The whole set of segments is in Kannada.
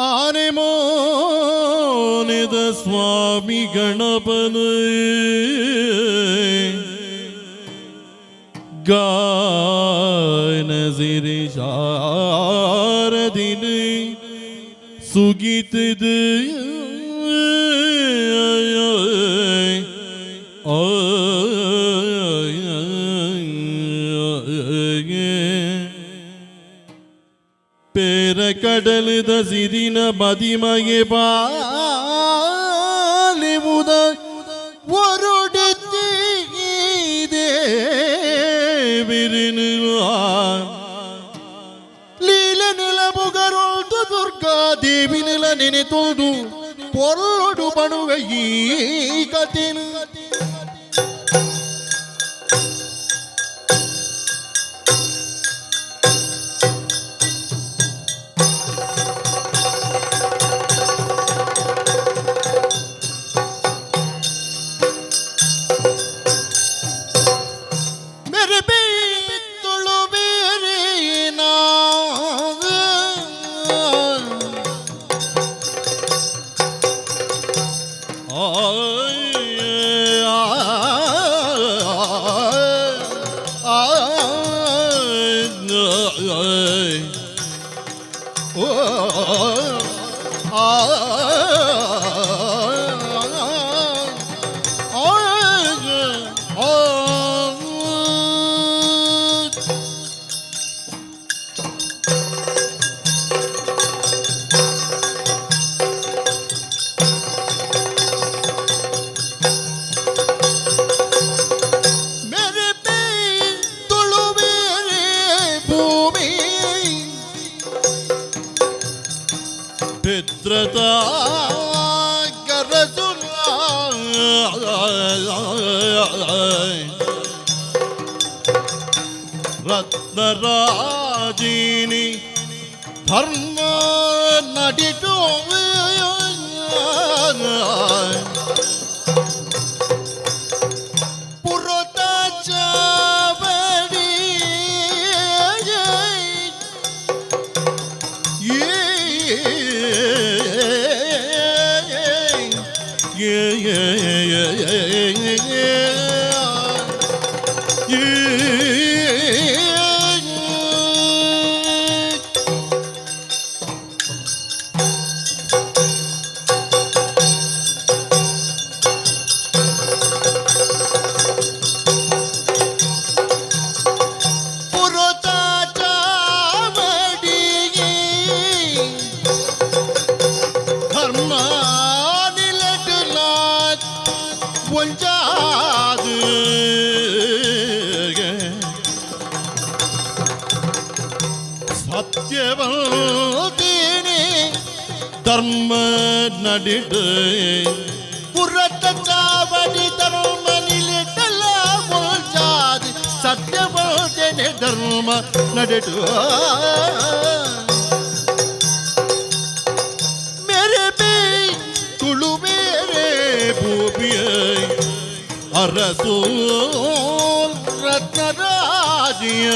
ಆನೆ ಮೋನಿದ ಸ್ವಾಮಿ ಗಣಪನ ಗಾಯನ ಸಿರಿ ಶಾರದಿನ ಸುಗೀತದ ಪೇರ ಕಡಲದ ಸಿರಿನ ಮದಿಮಗೆ ಬಾಲಿವುದ ಒರುಡೆತ್ತಿದೆ ಲೀಲ ನೆಲ ಮುಗರೊಳ್ದು ದುರ್ಗಾ ದೇವಿ ನೆಲ ನೆನೆ ತೊಳ್ದು ಪೊರಡು ಬಣುವೆ ಈ ಕಥೆನು ರತ್ನರಾಜಿನಿ ಧರ್ಮ ನಡಿಟು ಪುರತ ಚಾವಡಿ ಧರ್ಮ ನಡಿಡು ಪುರತ ಚಾವಡಿ ಧರ್ಮ ನಿಲಿಟಲ್ಲ ಮುಲ್ಚಾದಿ ಸತ್ಯ ಬೋಧನೆ ಧರ್ಮ ನಡಿಡು ಮೇರೆ ಬೇ ತುಳು ಮೇರೆ ಭೂಮಿಯ ಅರಸು ರತ್ನರಾಜಿಯ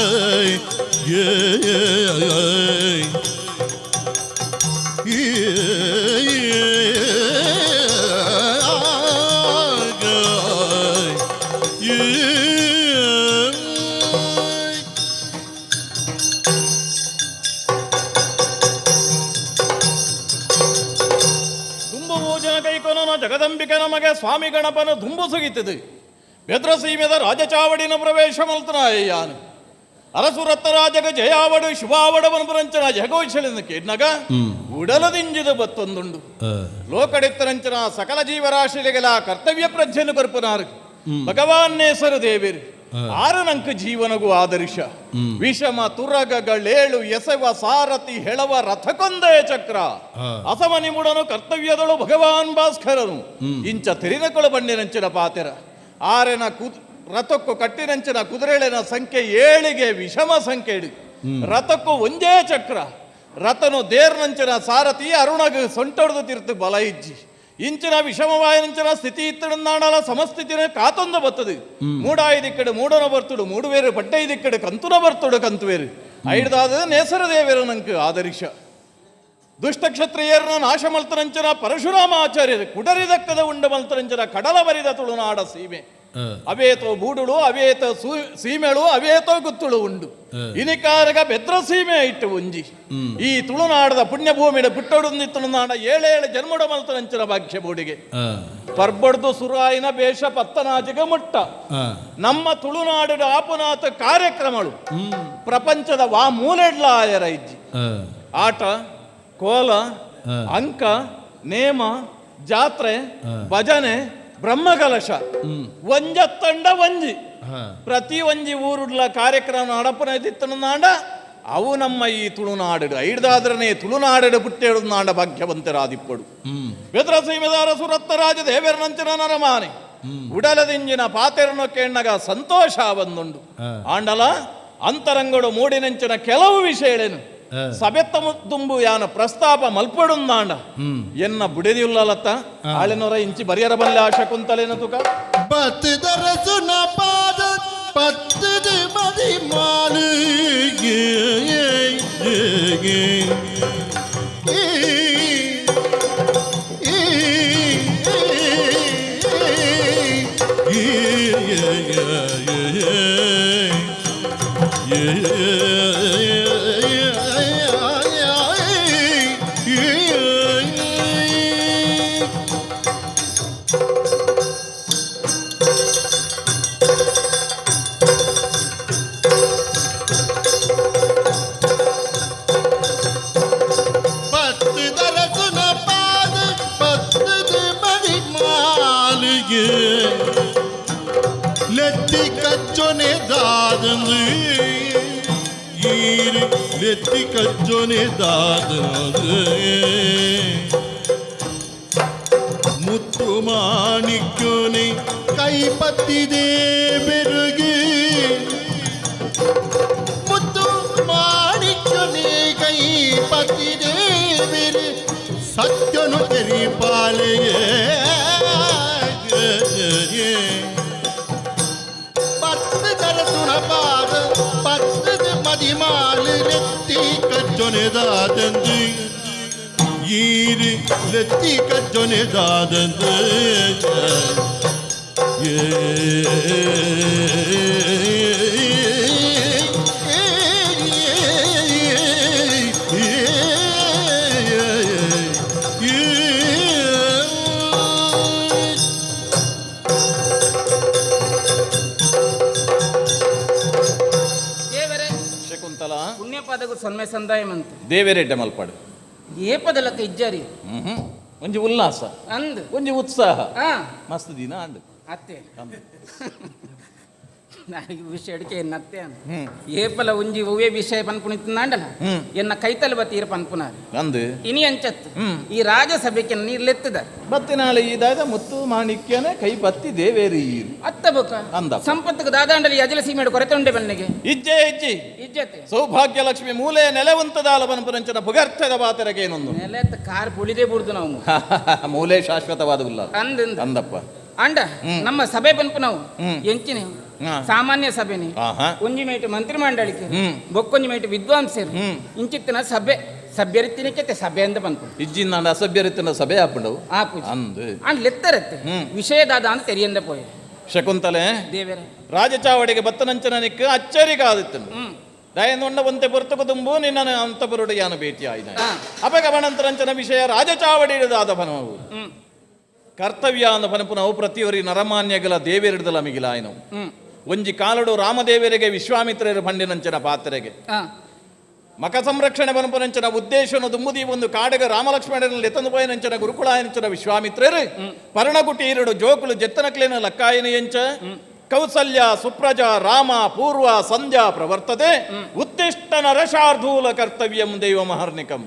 ಜಗದಂಬಿಕೆ ನಮಗೆ ಸ್ವಾಮಿ ಗಣಪನ ದುಂಬು ಸುಗಿತದೆ ಬೆದ್ರ ಸೀಮೆದ ರಾಜಚಾವಡಿನ ಪ್ರವೇಶ ಮಲ್ತನಾಯಾನು ಅರಸು ರತ್ತರಾಜಗ ಜಯಾವಡು ಶುಭಾವಡವನು ಪುರಂಚನ ಜಗೋಶಲಿನ ಕೇಡ್ನಗ ಉಡಲದಿಂಜಿದ ಬತ್ತೊಂದುಂಡು ಲೋಕಡೆತ್ತರಂಚನ ಸಕಲ ಜೀವರಾಶಿಗಳಿಗೆಲ್ಲ ಕರ್ತವ್ಯ ಪ್ರಜ್ಞೆನು ಕರ್ಪನಾರು ಭಗವಾನ್ನೇಸರು ದೇವೇರು ಆರನಂಕ ಜೀವನಗೂ ಆದರ್ಶ ವಿಷಮ ತುರಗಗಳೇಳು ಎಸವ ಸಾರಥಿ ಹೆಳವ ರಥಕೊಂದೇ ಚಕ್ರ ಅಸಮನಿ ಮುಡನು ಕರ್ತವ್ಯದಳು ಭಗವಾನ್ ಭಾಸ್ಕರನು ಇಂಚ ತೆರಿನಕೊಳ ಬಂಡಿನಂಚಿನ ಪಾತೆರ ಆರೆನ ರಥಕ್ಕೂ ಕಟ್ಟಿನಂಚಿನ ಕುದುರೆಳಿನ ಸಂಖ್ಯೆ 7ಗೆ ವಿಷಮ ಸಂಖ್ಯೆ ರಥಕ್ಕೂ ಒಂದೇ ಚಕ್ರ ರಥನು ದೇರ್ನಂಚಿನ ಸಾರಥಿ ಅರುಣಗ ಸೊಂಟೊಡ್ದು ತಿರ್ತು ಬಲ ಇಜ್ಜಿ ಇಂಚಿನ ವಿಷಮವಾಯನಿಂಚಿನ ಸ್ಥಿತಿ ಇತ್ತಡನ್ನಾಡಲ ಸಮಸ್ಥಿತಿನ ಕಾತೊಂದು ಬತ್ತದು ಮೂಡಾಯ್ದಿಕ್ಕಡೆ ಮೂಡನ ಬರ್ತುಡು ಮೂಡುವೇರು ಪಡ್ಡೈದಿಕ್ಕಡೆ ಕಂತುನ ಬರ್ತುಡು ಕಂತುವೇರು ಐಡ್ದಾದ ನೇಸರ ದೇವೇರು ನಂಗೆ ಆದರ್ಶ ದುಷ್ಟ ಕ್ಷತ್ರಿಯರನ್ನ ನಾಶ ಮಲ್ತರಂಚನ ಪರಶುರಾಮಾಚಾರ್ಯರು ಕುಡರಿದಕ್ಕದ ಉಂಡ ಮಲ್ತರಂಚನ ಕಡಲ ಬರಿದ ತುಳುನಾಡ ಸೀಮೆ ಅವೇತೋ ಬೂಡುಳು ಅವೇತ ಸೀಮೆಳು ಅವೇತೋ ಗುತ್ತುಳು ಉಂಡು ಇನಿಕಾರಗ ಬೆದ್ರ ಸೀಮೆ ಇಟ್ಟು ಉಂಜಿ ಈ ತುಳುನಾಡದ ಪುಣ್ಯಭೂಮಿಡ ಪುಟ್ಟೊಡುಂದಿ ತುಳುನಾಡ 7 ಜನ್ಮಡ ಮಲ್ತರಂಚನ ಭಾಗ್ಯ ಬೋಡಿಗೆ ಪರ್ಬಡ್ದು ಸುರಾಯಿನ ಬೇಷ ಪತ್ತನಾಜಿಗ ಮುಟ್ಟ ನಮ್ಮ ತುಳುನಾಡಿನ ಆಪುನಾಥ ಕಾರ್ಯಕ್ರಮಗಳು ಪ್ರಪಂಚದ ವಾ ಮೂಲೆಡ್ಲಾಯರ ಇಜ್ಜಿ ಆಟ ಕೋಲ ಅಂಕ ನೇಮ ಜಾತ್ರೆ ಭಜನೆ ಬ್ರಹ್ಮಕಲಶ ಒಂಜ ತಂಡ ಒಂಜಿ ಪ್ರತಿ ಒಂಜಿ ಊರುಡ್ಲ ಕಾರ್ಯಕ್ರಮ ನಡಪನ ಇದ್ದಿತ್ತನ ನಾಡ ಅವು ನಮ್ಮ ಈ ತುಳುನಾಡು ಐಡ್ದಾದ್ರನೇ ತುಳುನಾಡು ಪುಟ್ಟೇಡು ನಾಡ ಭಾಗ್ಯವಂತರಾದಿಪ್ಪಡು ಬೆದ್ರ ಸೀಮೆದಾರ ಸುರತ್ತ ರಾಜ ದೇವೇರನಂಚಿನ ನರಮಾನೆ ಉಡಲದಿಂಜಿನ ಪಾತೆರನು ಕೇಣ್ಣಗ ಸಂತೋಷ ಬಂದುಂಡು ಆಂಡಲ ಅಂತರಂಗಡು ಮೂಡಿನಂಚಿನ ಕೆಲವು ವಿಷಯಗಳೇನು ಸಭೆತ್ತ ತುಂಬು ಯಾನ ಪ್ರಸ್ತಾಪ ಮಲ್ಪಡುಂದಾಂಡ ಎನ್ನ ಬುಡೆದಿಲ್ಲತ್ತ ಆಳಿನೊರ ಇಂಚಿ ಬರಿಯರ ಬಲ್ಲೆ ಆಶ ಕುಂತಲೇನ ತುಕ ಪತ್ತದರಸು ನ ಪಾದ ಪತ್ತದ ಮದಿ ಮಾಲು ಲೆತ್ತಿ ಕಚ್ಚೊನೆ ದಾದಂದು ಈರಿ ಲೆತ್ತಿ ಕಚ್ಚೊನೆ ದಾದಂದು ಮುತ್ತು ಮಾಣಿಕ್ಯೋನೆ ಕೈ ಪತ್ತಿದೆ ಬೆರುಗಿ ಮುತ್ತು ಮಾಣಿಕ್ಯೋನೆ ಕೈ ಪತ್ತಿದೆ ಬೆರು ಸತ್ಯನು ತೆರಿ ಪಾಲೆಯೇ ಮದಿಮಾಲು ಲೆತ್ತಿ ಕಜ್ಜೊನೆದಾದಂದು ಈರಿ ಲೆತ್ತಿ ಕಜ್ಜೊನೆದಾದಂದು ಪದಗೂ ಸೊನ್ನೆ ಸಂದಾಯ ಅಂತ ದೇವೇರೆಡ್ಡ ಮಲ್ಪಾಡು ಏ ಪದಲಕ್ಕ ಇಜ್ಜಾರಿ ಒಂಜಿ ಉಲ್ಲಾಸ ಅಂದ್ ಒಂಜಿ ಉತ್ಸಾಹ ಆ ಮಸ್ತ್ ದಿನ ಅಂಡ್ ಅತ್ತೆ ನನಗೆ ವಿಷಯ ಅಡಿಕೆ ಎನ್ನ ಅತ್ತೆ ಅಂದ್ ಏಪಲ ಒಂಜಿ ಒವ್ವೇ ವಿಷಯ ಪನ್ಪುಣಿತ್ತಂಡಲ ಎನ್ನ ಕೈತಲ್ ಬತ್ತೀರ ಪನ್ಪುನಾರಿ ಅಂದ್ ಇನಿ ಅಂಚತ್ತು ಈ ರಾಜಸಭೆಗೆ ನೀರ್ಲೆತ್ತದ ಬತ್ತಿನಾಳೆ ಇದಾದ ಮುತ್ತು ಮಾಣಿಕ್ಯನೆ ಕೈ ಪತ್ತಿ ದೇವೇರಿ ಅತ್ತ ಬೊಕ ಅಂದ ಸಂಪತ್ತಿಗೆ ದಾದಾಂಡಲಿ ಅಜಲ ಸೀಮೆಡು ಕೊರೆತೊಂಡೆ ಬನ್ನೆಗೆ ಇಜ್ಜೆ ಇಜ್ಜಿ ಇಜ್ಜತೆ ಸೌಭಾಗ್ಯ ಲಕ್ಷ್ಮಿ ಮೂಲೆ ನೆಲೆವಂತದಾಲ ಪನ್ಪುರಂಚನ ಭುಗರ್ಥದ ಬಾತರಗೆ ಏನೊಂದು ನೆಲೆತ್ತ ಕಾರ್ ಪುಳಿದೇ ಬುಡ್ದು ನಾವು ಮೂಲೆ ಶಾಶ್ವತವಾದ ಉಲ್ಲ ಅಂದಿಂದ ಅಂದಪ್ಪ ಅಂಡ ನಮ್ಮ ಸಭೆ ಪನ್ಪು ನಾವು ಎಂಚಿನ ಸಾಮಾನ್ಯ ಸಭೆನಿ ಒಂಜಿ ಮೇಟು ಮಂತ್ರಿ ಮಂಡಳಿಕೆ ಬೊಕ್ಕೊಂಜಿ ಮೇಟು ವಿದ್ವಾಂಸರು ಇಂಚಿತ್ತಿನ ಸಭೆ ಸಭ್ಯರಿತ್ತಿನಕ್ಕೆ ಸಭೆ ಅಂತ ಬಂತು ಇಜ್ಜಿನ ಅಸಭ್ಯರಿತ್ತಿನ ಸಭೆ ಹಾಪುಂಡವು ಅಂದು ಅಂಡ್ ಲೆತ್ತರತ್ತೆ ವಿಷಯದಾದ ಅಂತ ತೆರಿಯಂದ ಪೋಯ ಶಕುಂತಲೆ ದೇವರೇ ರಾಜಚಾವಡಿಗೆ ಬತ್ತನಂಚನ ನಿಕ್ಕ ಅಚ್ಚರಿಗಾದಿತ್ತನು ದಯನೊಂಡವಂತೆ ಪೊರ್ತಕು ತುಂಬು ನಿನ್ನ ಅಂತಪರುಡು ಯಾನು ಭೇಟಿ ಆಯ್ದ ಅಪಗಮನಂತರಂಚನ ವಿಷಯ ರಾಜಚಾವಡಿ ಹಿಡಿದಾದ ಫನವು ಕರ್ತವ್ಯ ಅಂದ ಪನಪು ನಾವು ಪ್ರತಿಯೊರಿ ನರಮಾನ್ಯಗಳ ದೇವೇರಿಡದಲ್ಲ ಮಿಗಿಲಾಯ್ನವು ಒಂಜಿ ಕಾಲಡು ರಾಮದೇವರಿಗೆ ವಿಶ್ವಾಮಿತ್ರರು ಪಂಡಿನಂಚನ ಪಾತ್ರೆಗೆ ಮಕ ಸಂರಕ್ಷಣೆ ಪನಪನಂಚನ ಉದ್ದೇಶನ ದುಮ್ಮುದಿ ಒಂದು ಕಾಡಗ ರಾಮಲಕ್ಷ್ಮಣರಲ್ಲಿ ಎತ್ತಂದು ಪೋಯನಂಚನ ಗುರುಕುಳಾಯನಂಚನ ವಿಶ್ವಾಮಿತ್ರರು ಪರ್ಣಗುಟಿ ಇರಡು ಜೋಕುಲು ಜೆತ್ತನಕ್ಲೇನ ಲಕ್ಕಾಯನ ಎಂಚ ಕೌಸಲ್ಯ ಸುಪ್ರಜಾ ರಾಮ ಪೂರ್ವ ಸಂಧ್ಯಾ ಪ್ರವರ್ತತೆ ಉತ್ತಿಷ್ಟ ನರಶಾರ್ಧೂಲ ಕರ್ತವ್ಯಂ ದೈವ ಮಹರ್ನಿಕಂ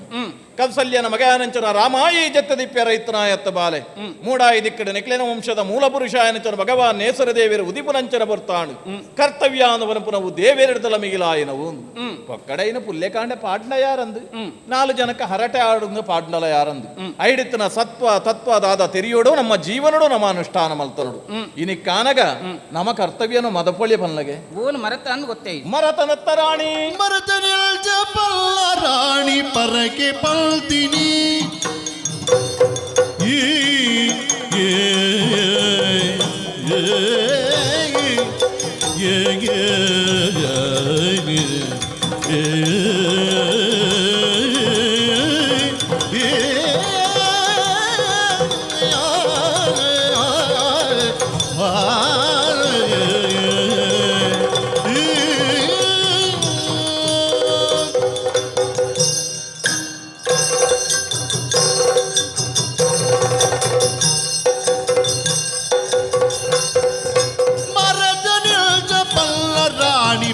ಕೌಸಲ್ಯನ ಮಗಾನಂಚನ ರಾಮ ಈ ಜತ್ತದಿಪ್ಯ ರೈತನಾಯತ್ತ ಬಾಲೆ ಮೂಡಾಯಿ ದಿಕ್ಕಡ ನೆಕ್ಲೆನ ವಂಶದ ಮೂಲ ಪುರುಷಾಯನಂಚನ ಭಗವಾನ್ ನೇಸರ ದೇವಿರ ಉದಿಪುನಂಚನ ಬರ್ತಾಣು ಕರ್ತವ್ಯ ಅಂದವನಪು ನಾವು ದೇವೇರಿಡದಲ ಮಿಗಿಲಾಯನವು ಒಕ್ಕಡೈನ ಪುಲ್ಲೆಕಾಂಡೆ ಪಾಡ್ನ ಯಾರಂದು 4 ಜನಕ್ಕೆ ಹರಟೆ ಆಡುಂದು ಪಾಡ್ನಲ ಯಾರಂದು ಐಡಿತ್ತನ ಸತ್ವ ತತ್ವದಾದ ತೆರಿಯೋಡು ನಮ್ಮ ಜೀವನಡು ನಮ್ಮ ಅನುಷ್ಠಾನ ಮಲ್ತನಡು ಇನಿ ಕಾನಗ ನಮ್ಮ ಕರ್ತವ್ಯನು ಮದಪೊಳ್ಳಿ ಪಲ್ಲಗೆ ಬೋಲ್ ಮರತ ಅಂದ್ ಗೊತ್ತೇ ಮರತನತ್ತ ರಾಣಿ ಮರತನ ರಾಣಿ ಪರಕೆ ಪಲ್ಲ ಪಲ್ದಿನಿ ಈ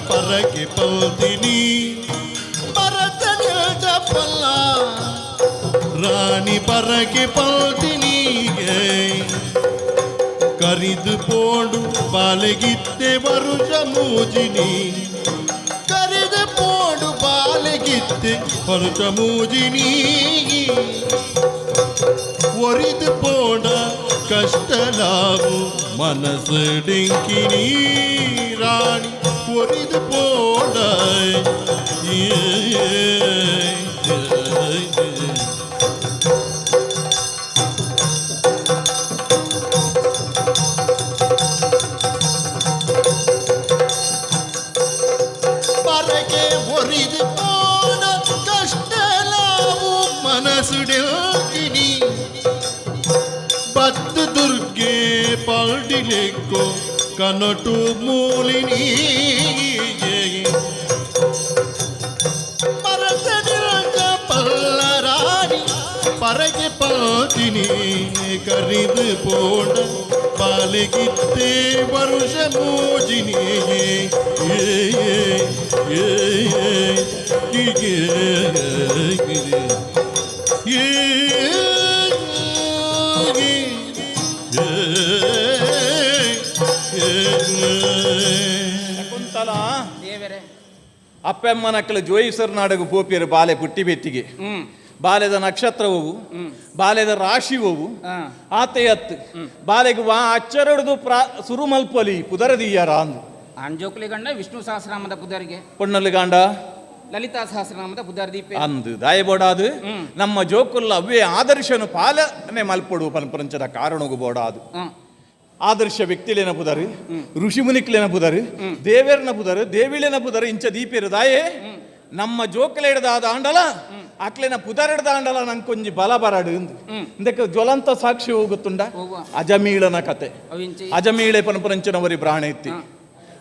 ಪರಕೆ ಪಲ್ದಿನಿ ಭರತ ಪಲ್ಲ ರಾಣಿ ಪರಕೆ ಪಲ್ದಿನಿಗೆ ಕರಿದು ಪೋಡು ಬಾಲೆಗಿತ್ತೆ ವರುಷ ಮೂಜಿನಿ ಕರಿದು ಪೋಡು ಬಾಲೆಗಿತ್ತೆ ವರುಷ ಮೂಜಿನಿ ಒರಿದು ಪೋಡ ಕಷ್ಟಲಾವು ಮನಸ್ಸು ಡಿಂಕಿನಿ ರಾಣಿ ಒರಿದು ಪೋಡ ಪರಕೆ ಒರಿದು ಪೋಡ ಕಷ್ಟಲಾವು ಮನಸ್ಸು ಡಿಂಕಿನಿ ಬತ್ತು ದುರ್ಗೆ ಪಾಲ್ಡಿಲೆಕ್ಕೋ ಕನಟು ಮೂಲಿನಿ ಪರಸನಿರಂಗ ಪಲ್ಲರಾಣಿ ಪರಗೆ ಪಾತಿನಿ ಕರಿದು ಪೋಡ ಪಾಲಿಗಿತ್ತೆ ವರುಷ ಮೋಜಿನಿ ಶಕುಂತಲ ದೇವರೇ ಅಪ್ಪೆಮ್ಮನಕ್ಕಳು ಜೋಯಿಸರ್ ನಾಡಗು ಪೋಪಿಯರು ಬಾಲೆ ಪುಟ್ಟಿ ಬೆಟ್ಟಿಗೆ ಬಾಲ್ಯದ ನಕ್ಷತ್ರವು ಬಾಲ್ಯದ ರಾಶಿವು ಆತೆಯತ್ತು ಬಾಲೆಗೆ ವಾ ಅಚ್ಚರಡ್ದು ಸುರು ಮಲ್ಪಲಿ ಪುದರದೀಯರ ಅಂದು ಅಂಜೋಕ್ಲಿ ಗಂಡ ವಿಷ್ಣು ಸಹಸ್ರನಾಮದ ಪುದರಿಗೆ ಪೊಣ್ಣಲ್ಲಿ ಗಾಂಡ ಲಲಿತಾ ಸಹಸ್ರನಾಮದ ಪುದರ್ದೀಪೆ ಅಂದು ದಾಯಬೋಡಾದು ನಮ್ಮ ಜೋಕುಲ್ಲ ಅವೇ ಆದರ್ಶನು ಪಾಲನೆ ಮಲ್ಪಡು ಪಂಪರಂಚದ ಕಾರಣಗು ಬೋಡಾದು ಆದರ್ಶ ವ್ಯಕ್ತಿಲೇನ ಪುದರು ಋಷಿಮುನಿಕ್ಲೇನ ಪುದರು ದೇವೇರ್ನ ಪುದರು ದೇವಿಲೇನ ಪುದರು ಇಂಚ ದೀಪಿರು ದಾಯೇ ನಮ್ಮ ಜೋಕಲೇಡ್ದಾದ ಆಂಡಲ ಅಕ್ಲೇನ ಪುದರೆಡ್ದ ಆಂಡಲ ನಂಗೆ ಕೊಂಚ ಬಲ ಬರಡು ಇಂದಕ್ಕೆ ಜ್ವಲಂತ ಸಾಕ್ಷಿ ಹೋಗುತ್ತುಂಡ ಅಜಮೀಳನ ಕತೆ ಅಜಮೀಳೆ ಪನಪುರಂಚನವರಿ ಬ್ರಾಣ ಇತ್ತಿ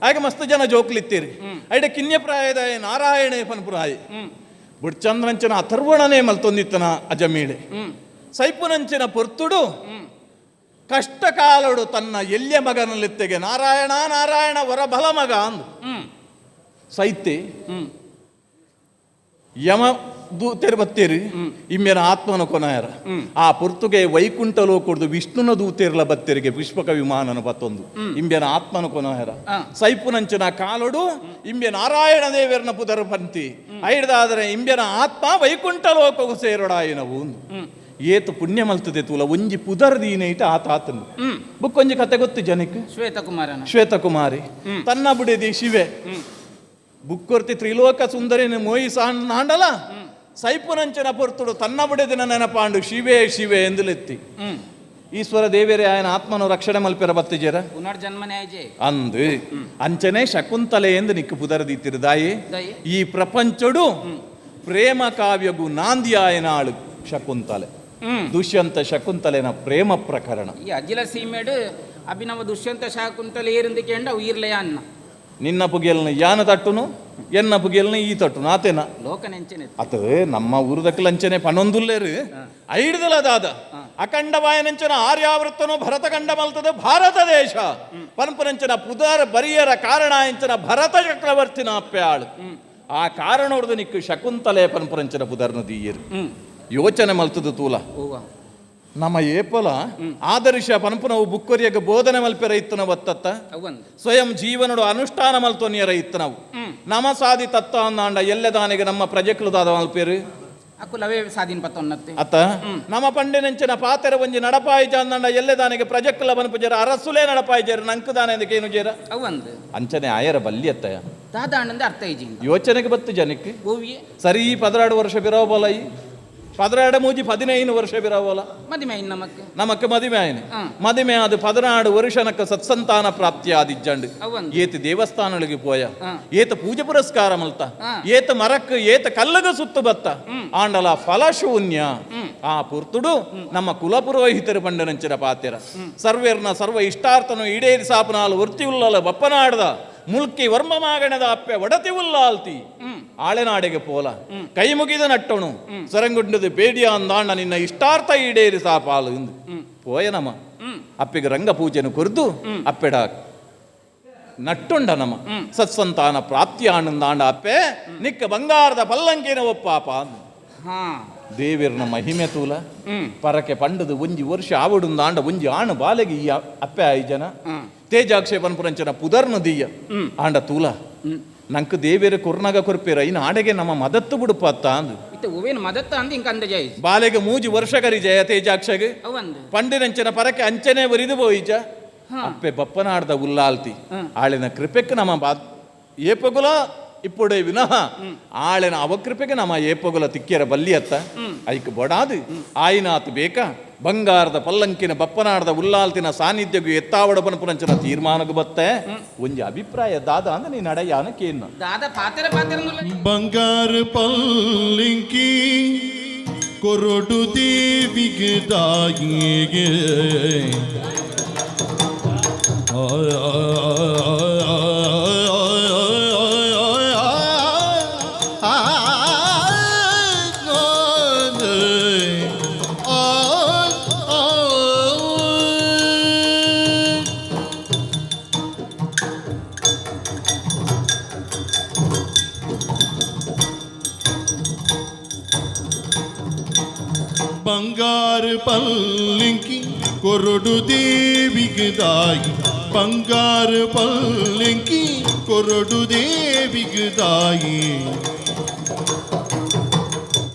ಹಾಗೆ ಮಸ್ತ್ ಜನ ಜೋಕ್ಲಿತ್ತೀರಿ ಐಡೆ ಕಿನ್ಯಪ್ರಾಯದ ನಾರಾಯಣೇ ಪನಪುರಾಯಿ ಬುಡ್ಚಂದ್ರಂಚನ ಅಥರ್ವಣನೇ ಮಲ್ತೊಂದಿತ್ತನ ಅಜಮೀಳೆ ಸೈಪುನಂಚಿನ ಪೊರ್ತುಡು ಕಷ್ಟ ಕಾಲಡು ತನ್ನ ಎಲ್ಯ ಮಗನಲ್ಲಿತ್ತೆಗೆ ನಾರಾಯಣ ನಾರಾಯಣ ವರ ಬಲ ಮಗ ಅಂದು ಸೈತೆ ಯಮ ದೂತೇರು ಬತ್ತೇರಿ ಇಮ್ಮೆನ ಆತ್ಮನ ಕೊನಾಯರ ಆ ಪುರ್ತುಗೆ ವೈಕುಂಠ ಲೋಕುಡ್ದು ವಿಷ್ಣುನ ದೂತೇರ್ಲ ಬತ್ತೇರಿಗೆ ಪುಷ್ಪಕ ವಿಮಾನನ ಬತ್ತೊಂದು ಇಂಬೆನ ಆತ್ಮನ ಕೊನಾಯರ ಸೈಪುನಂಚನ ಕಾಲಡು ಇಂಬೆ ನಾರಾಯಣ ದೇವರನ ಪುದರ ಪಂತಿ ಐಡ್ದಾದರೆ ಇಂಬೆನ ಆತ್ಮ ವೈಕುಂಠ ಲೋಕವು ಸೇರೊಡಾಯಿನವು ಏತು ಪುಣ್ಯ ಮಲ್ತದೆ ತೂಲ ಒಂಜಿ ಪುದರ್ದೀನ ಇಟ ಆತಾತನು ಬುಕ್ಕೊಂಜಿ ಕತೆ ಗೊತ್ತು ಜನಕ್ಕೆ ಶ್ವೇತಕುಮಾರಿ ತನ್ನ ಬುಡಿದಿ ಶಿವೆ ಬುಕ್ಕೊರ್ತಿ ತ್ರಿಲೋಕ ಸುಂದರಿನ ಮೋಯಿ ಸಾಂಡಲ ಸೈಪುನಂಚನ ಪೊರ್ತುಡು ತನ್ನ ಬುಡಿದಿನ ನೆನಪಾಂಡು ಶಿವೆ ಶಿವೆ ಎಂದುಲೆತ್ತಿ ಈಶ್ವರ ದೇವೇರೆ ಆಯನ ಆತ್ಮನ ರಕ್ಷಣೆ ಮಲ್ಪೆರ ಬತ್ತಿಜೇರ ಪುನರ್ಜನ್ಮನೆ ಅಂದು ಅಂಚನೆ ಶಕುಂತಲೆ ಎಂದು ನಿಕ್ಕು ಪುದರ್ದೀತಿರುದಾಯಿ ಈ ಪ್ರಪಂಚಡು ಪ್ರೇಮ ಕಾವ್ಯಗು ನಾಂದಿಯಾಯನಾಳು ಶಕುಂತಲೆ ದುಷ್ಯಂತ ಶಕುಂತಲೆನ ಪ್ರೇಮ ಪ್ರಕರಣ ಈ ಅಜಿಲ ಸೀಮೆಡು ಅಭಿನವ ದುಷ್ಯಂತ ಶಾಕುಂತಲೆ ಏರಿಂದು ಕೇಂಡ ಉಯಿರ್ಲೆಯ ಅನ್ನ ನಿನ್ನ ಪುಗಿಯಲ್ನ ಯಾನ ತಟ್ಟುನು ಎನ್ನ ಪುಗಿಯಲ್ನ ಈ ತಟ್ಟುನು ಆತೇನ ಲೋಕನೆಂಚನೆ ಅತ ನಮ್ಮ ಊರುದಕ್ಕಲಂಚನೆ ಪನೊಂದುಲ್ಲೇರು ಐಡ್ದಲದಾದ ಅಖಂಡವಾಯನಂಚನ ಆರ್ಯಾವೃತ್ತನು ಭರತ ಕಂಡ ಮಲ್ತದ ಭಾರತ ದೇಶ ಪನ್ಪನಂಚನ ಪುದರ ಬರಿಯರ ಕಾರಣ ಇಂಚನ ಭರತ ಚಕ್ರವರ್ತಿನ ಅಪ್ಪ್ಯಾಳು ಆ ಕಾರಣ ಹೊಡೆದು ನಿಕ್ಕು ಶಕುಂತಲೆ ಪನ್ಪರಂಚನ ಪುದರ್ನ ದೀಯರು ಯೋಚನೆ ಮಲ್ತದ ತೂಲ ನಮ್ಮ ಏಪಲ ಆದರ್ಶ ಪನ್ಪನವು ಬುಕ್ಕೊರಿಯಾಗ ಬೋಧನೆ ಮಲ್ಪೆರ ಇತ್ತನ ಒತ್ತತ್ತ ಸ್ವಯಂ ಜೀವನಡು ಅನುಷ್ಠಾನ ಮಲ್ತೊನಿಯರ ಇತ್ತನವು ನಮ ಸಾಧಿ ತತ್ತ ಅಂದಾಂಡ ಎಲ್ಲದಾನಿಗೆ ನಮ್ಮ ಪ್ರಜೆಕ್ಲುದಾದ ಮಲ್ಪೇರು ಅಕುಲವೇ ಸಾಧಿನ ಪತ್ತೊನ್ನತ್ತೆ ಅತ್ತ ನಮ್ಮ ಪಂಡಿನಂಚಿನ ಪಾತೆರ ಒಂಜಿ ನಡಪಾಯಿ ಜಾಂದಂಡ ಎಲ್ಲದಾನಿಗೆ ಪ್ರಜೆಕ್ಲ ಬನ್ಪುಜರ ಅರಸುಲೇ ನಡಪಾಯಿ ಜೇರು ನಂಕುದಾನೆ ಏನು ಜೇರ ಅವಂದು ಅಂಚನೆ ಆಯರ ಬಲ್ಲಿಯತ್ತಯ ದಾದಾಂಡಂದ ಅರ್ಥ ಐಜಿ ಯೋಚನೆಗೆ ಬತ್ತು ಜನಕ್ಕೆ ಗೋವಿಯೇ ಸರಿ 16 ವರ್ಷ ಬಿರೋಬಲೈ മൂജി 15 ವರ್ಷ ಬಿರವೋಲ ಮದುವೆ ಇನ್ನು ನಮಕ್ಕೆ ಮದುವೆ ಆಯ್ನೆ ಮದುವೆ ಅದು 16 ವರ್ಷನಕ್ಕೆ ಸತ್ಸಂತಾನ ಪ್ರಾಪ್ತಿ ಆದಿಜ್ಜಂಡು ಏತ ದೇವಸ್ಥಾನಗಳಿಗೆ ಪೋಯ ಏತ ಪೂಜೆ ಪುರಸ್ಕಾರ ಮಲ್ತ ಏತ ಮರಕ್ಕೆ ಏತ ಕಲ್ಲಗ ಸುತ್ತು ಬತ್ತ ಆಂಡಲ ಫಲಶೂನ್ಯ ಆ ಪುರ್ತುಡು ನಮ್ಮ ಕುಲಪುರೋಹಿತರು ಬಂಡನಂಚಿನ ಪಾತ್ಯರ ಸರ್ವೇರ್ನ ಸರ್ವ ಇಷ್ಟಾರ್ಥನು ಈಡೇರಿ ಸಾಪನಾಲು ವರ್ತಿ ಉಲ್ಲಲ ಬಪ್ಪನಾಡ್ದ ಮುಲ್ಕಿ ವರ್ಮಮಾಗಣದ ಅಪ್ಪೆ ಒಡತಿ ಉಲ್ಲಾಲ್ತಿ ಆಳೆನಾಡೆಗೆ ಪೋಲ ಕೈ ಮುಗಿದ ನಟ್ಟಣು ಸರಂಗುಂಡದು ಬೇಡಿಯ ಅಂದಾಂಡ ನಿನ್ನ ಇಷ್ಟಾರ್ಥ ಈಡೇರಿ ಸಾಪಾಲು ಇಂದು ಪೋಯ ನಮ ಅಪ್ಪೆಗೆ ರಂಗ ಪೂಜೆನು ಕೊರ್ದು ಅಪ್ಪೆಡ ನಟ್ಟುಂಡ ನಮ ಸತ್ಸಂತಾನ ಪ್ರಾಪ್ತಿ ಆನಂದಾಂಡ ಅಪ್ಪೆ ನಿಕ್ಕ ಬಂಗಾರದ ಪಲ್ಲಂಕಿನ ಒಪ್ಪಾಪ ದೇವಿರ್ನ ಮಹಿಮೆ ತೂಲ ಪರಕೆ ಪಂಡದು ಒಂಜಿ ವರ್ಷ ಆವಡುಂದಾಂಡ ಒಂಜಿ ಆಣು ಬಾಲೆಗೆ ಈ ಅಪ್ಪೆ ಆಯ್ ಜನ ತೇಜಾಕ್ಷೇಪನ್ ಪುರಂಚನ ಪುದರ್ನ ದೀಯ ಆಂಡ ತೂಲ ನಂಕ್ ದೇವೇರ ಕೊರ್ನಾಗ ಕೊರ್ಪೇರ ಇನ್ನು ಆಡೆಗೆ ನಮ್ಮ ಮದತ್ತು ಬಿಡುಪತ್ತ ಅಂದು ಮದತ್ತ ಅಂದ ಇಂಕ ಅಂದ ಜಯ ಬಾಲೆಗೆ 3 ವರ್ಷ ಕರಿ ಜಯ ತೇಜಾಕ್ಷಗೆ ಪಂಡಿನಂಚನ ಪರಕೆ ಅಂಚನೆ ಬರಿದು ಬೋಯಿಜ ಅಪ್ಪೆ ಬಪ್ಪನಾಡ್ದ ಉಲ್ಲಾಲ್ತಿ ಆಳಿನ ಕೃಪೆಕ್ ನಮ್ಮ ಏಪಗುಲ ಇಪ್ಪುಡೆ ವಿನಃ ಆಳೆನ ಅವಕೃಪೆಗೆ ನಮ್ಮ ಏಪಗುಲ ತಿಕ್ಕಿಯರ ಬಲ್ಲಿಯತ್ತ ಐಕ್ ಬೊಡಾದು ಆಯಿನಾತ್ ಬೇಕಾ ಬಂಗಾರದ ಪಲ್ಲಂಕಿನ ಬಪ್ಪನಾಡ್ದ ಉಲ್ಲಾಲ್ತಿನ ಸಾನ್ನಿಧ್ಯಗೂ ಎತ್ತಾವಡಬನ ಪುರಂಚನ ತೀರ್ಮಾನಗೂ ಬತ್ತೆ ಒಂಜಿ ಅಭಿಪ್ರಾಯ ದಾದ ಅಂದ್ರೆ ನೀ ನಡೆಯಾನಕ್ಕೇನು ದಾದ ಪಾತ್ರ ಬಂಗಾರ ಪಲ್ಲಂಕಿ ಕೊರಡು ದೇವಿಗೆ ದಾಯಿಗೆ ಬಂಗಾರ ಪಲ್ಲಂಕಿ ಕೊರಡು ದೇವಿಗೆ ದಾಯಿ ಬಂಗಾರ ಪಲ್ಲಂಕಿ ಕೊರಡು ದೇವಿಗೆ ದಾಯಿ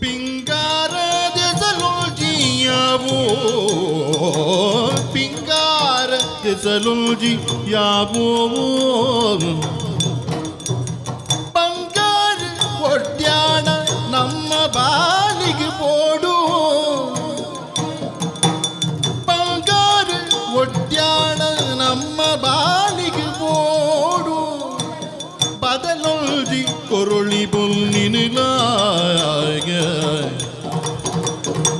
ಪಿಂಗಾರದ ಸಲೋಜಿಯಾವೋ ಪಿಂಗಾರದ ಸಲೋಜಿಯಾವೋ ಬಂಗಾರ ಒಡ್ಯಾಣ ನಮ್ಮ ಬಾಲಿಗೆ ಪೋಡು ಒಡ್ಯಾಣ ನಮ್ಮ ಬಾಲಿಗೆ ಓಡು ಬದಲೊಲ್ದಿ ಕೊರಳಿ ಬೊಲ್ಲಿನ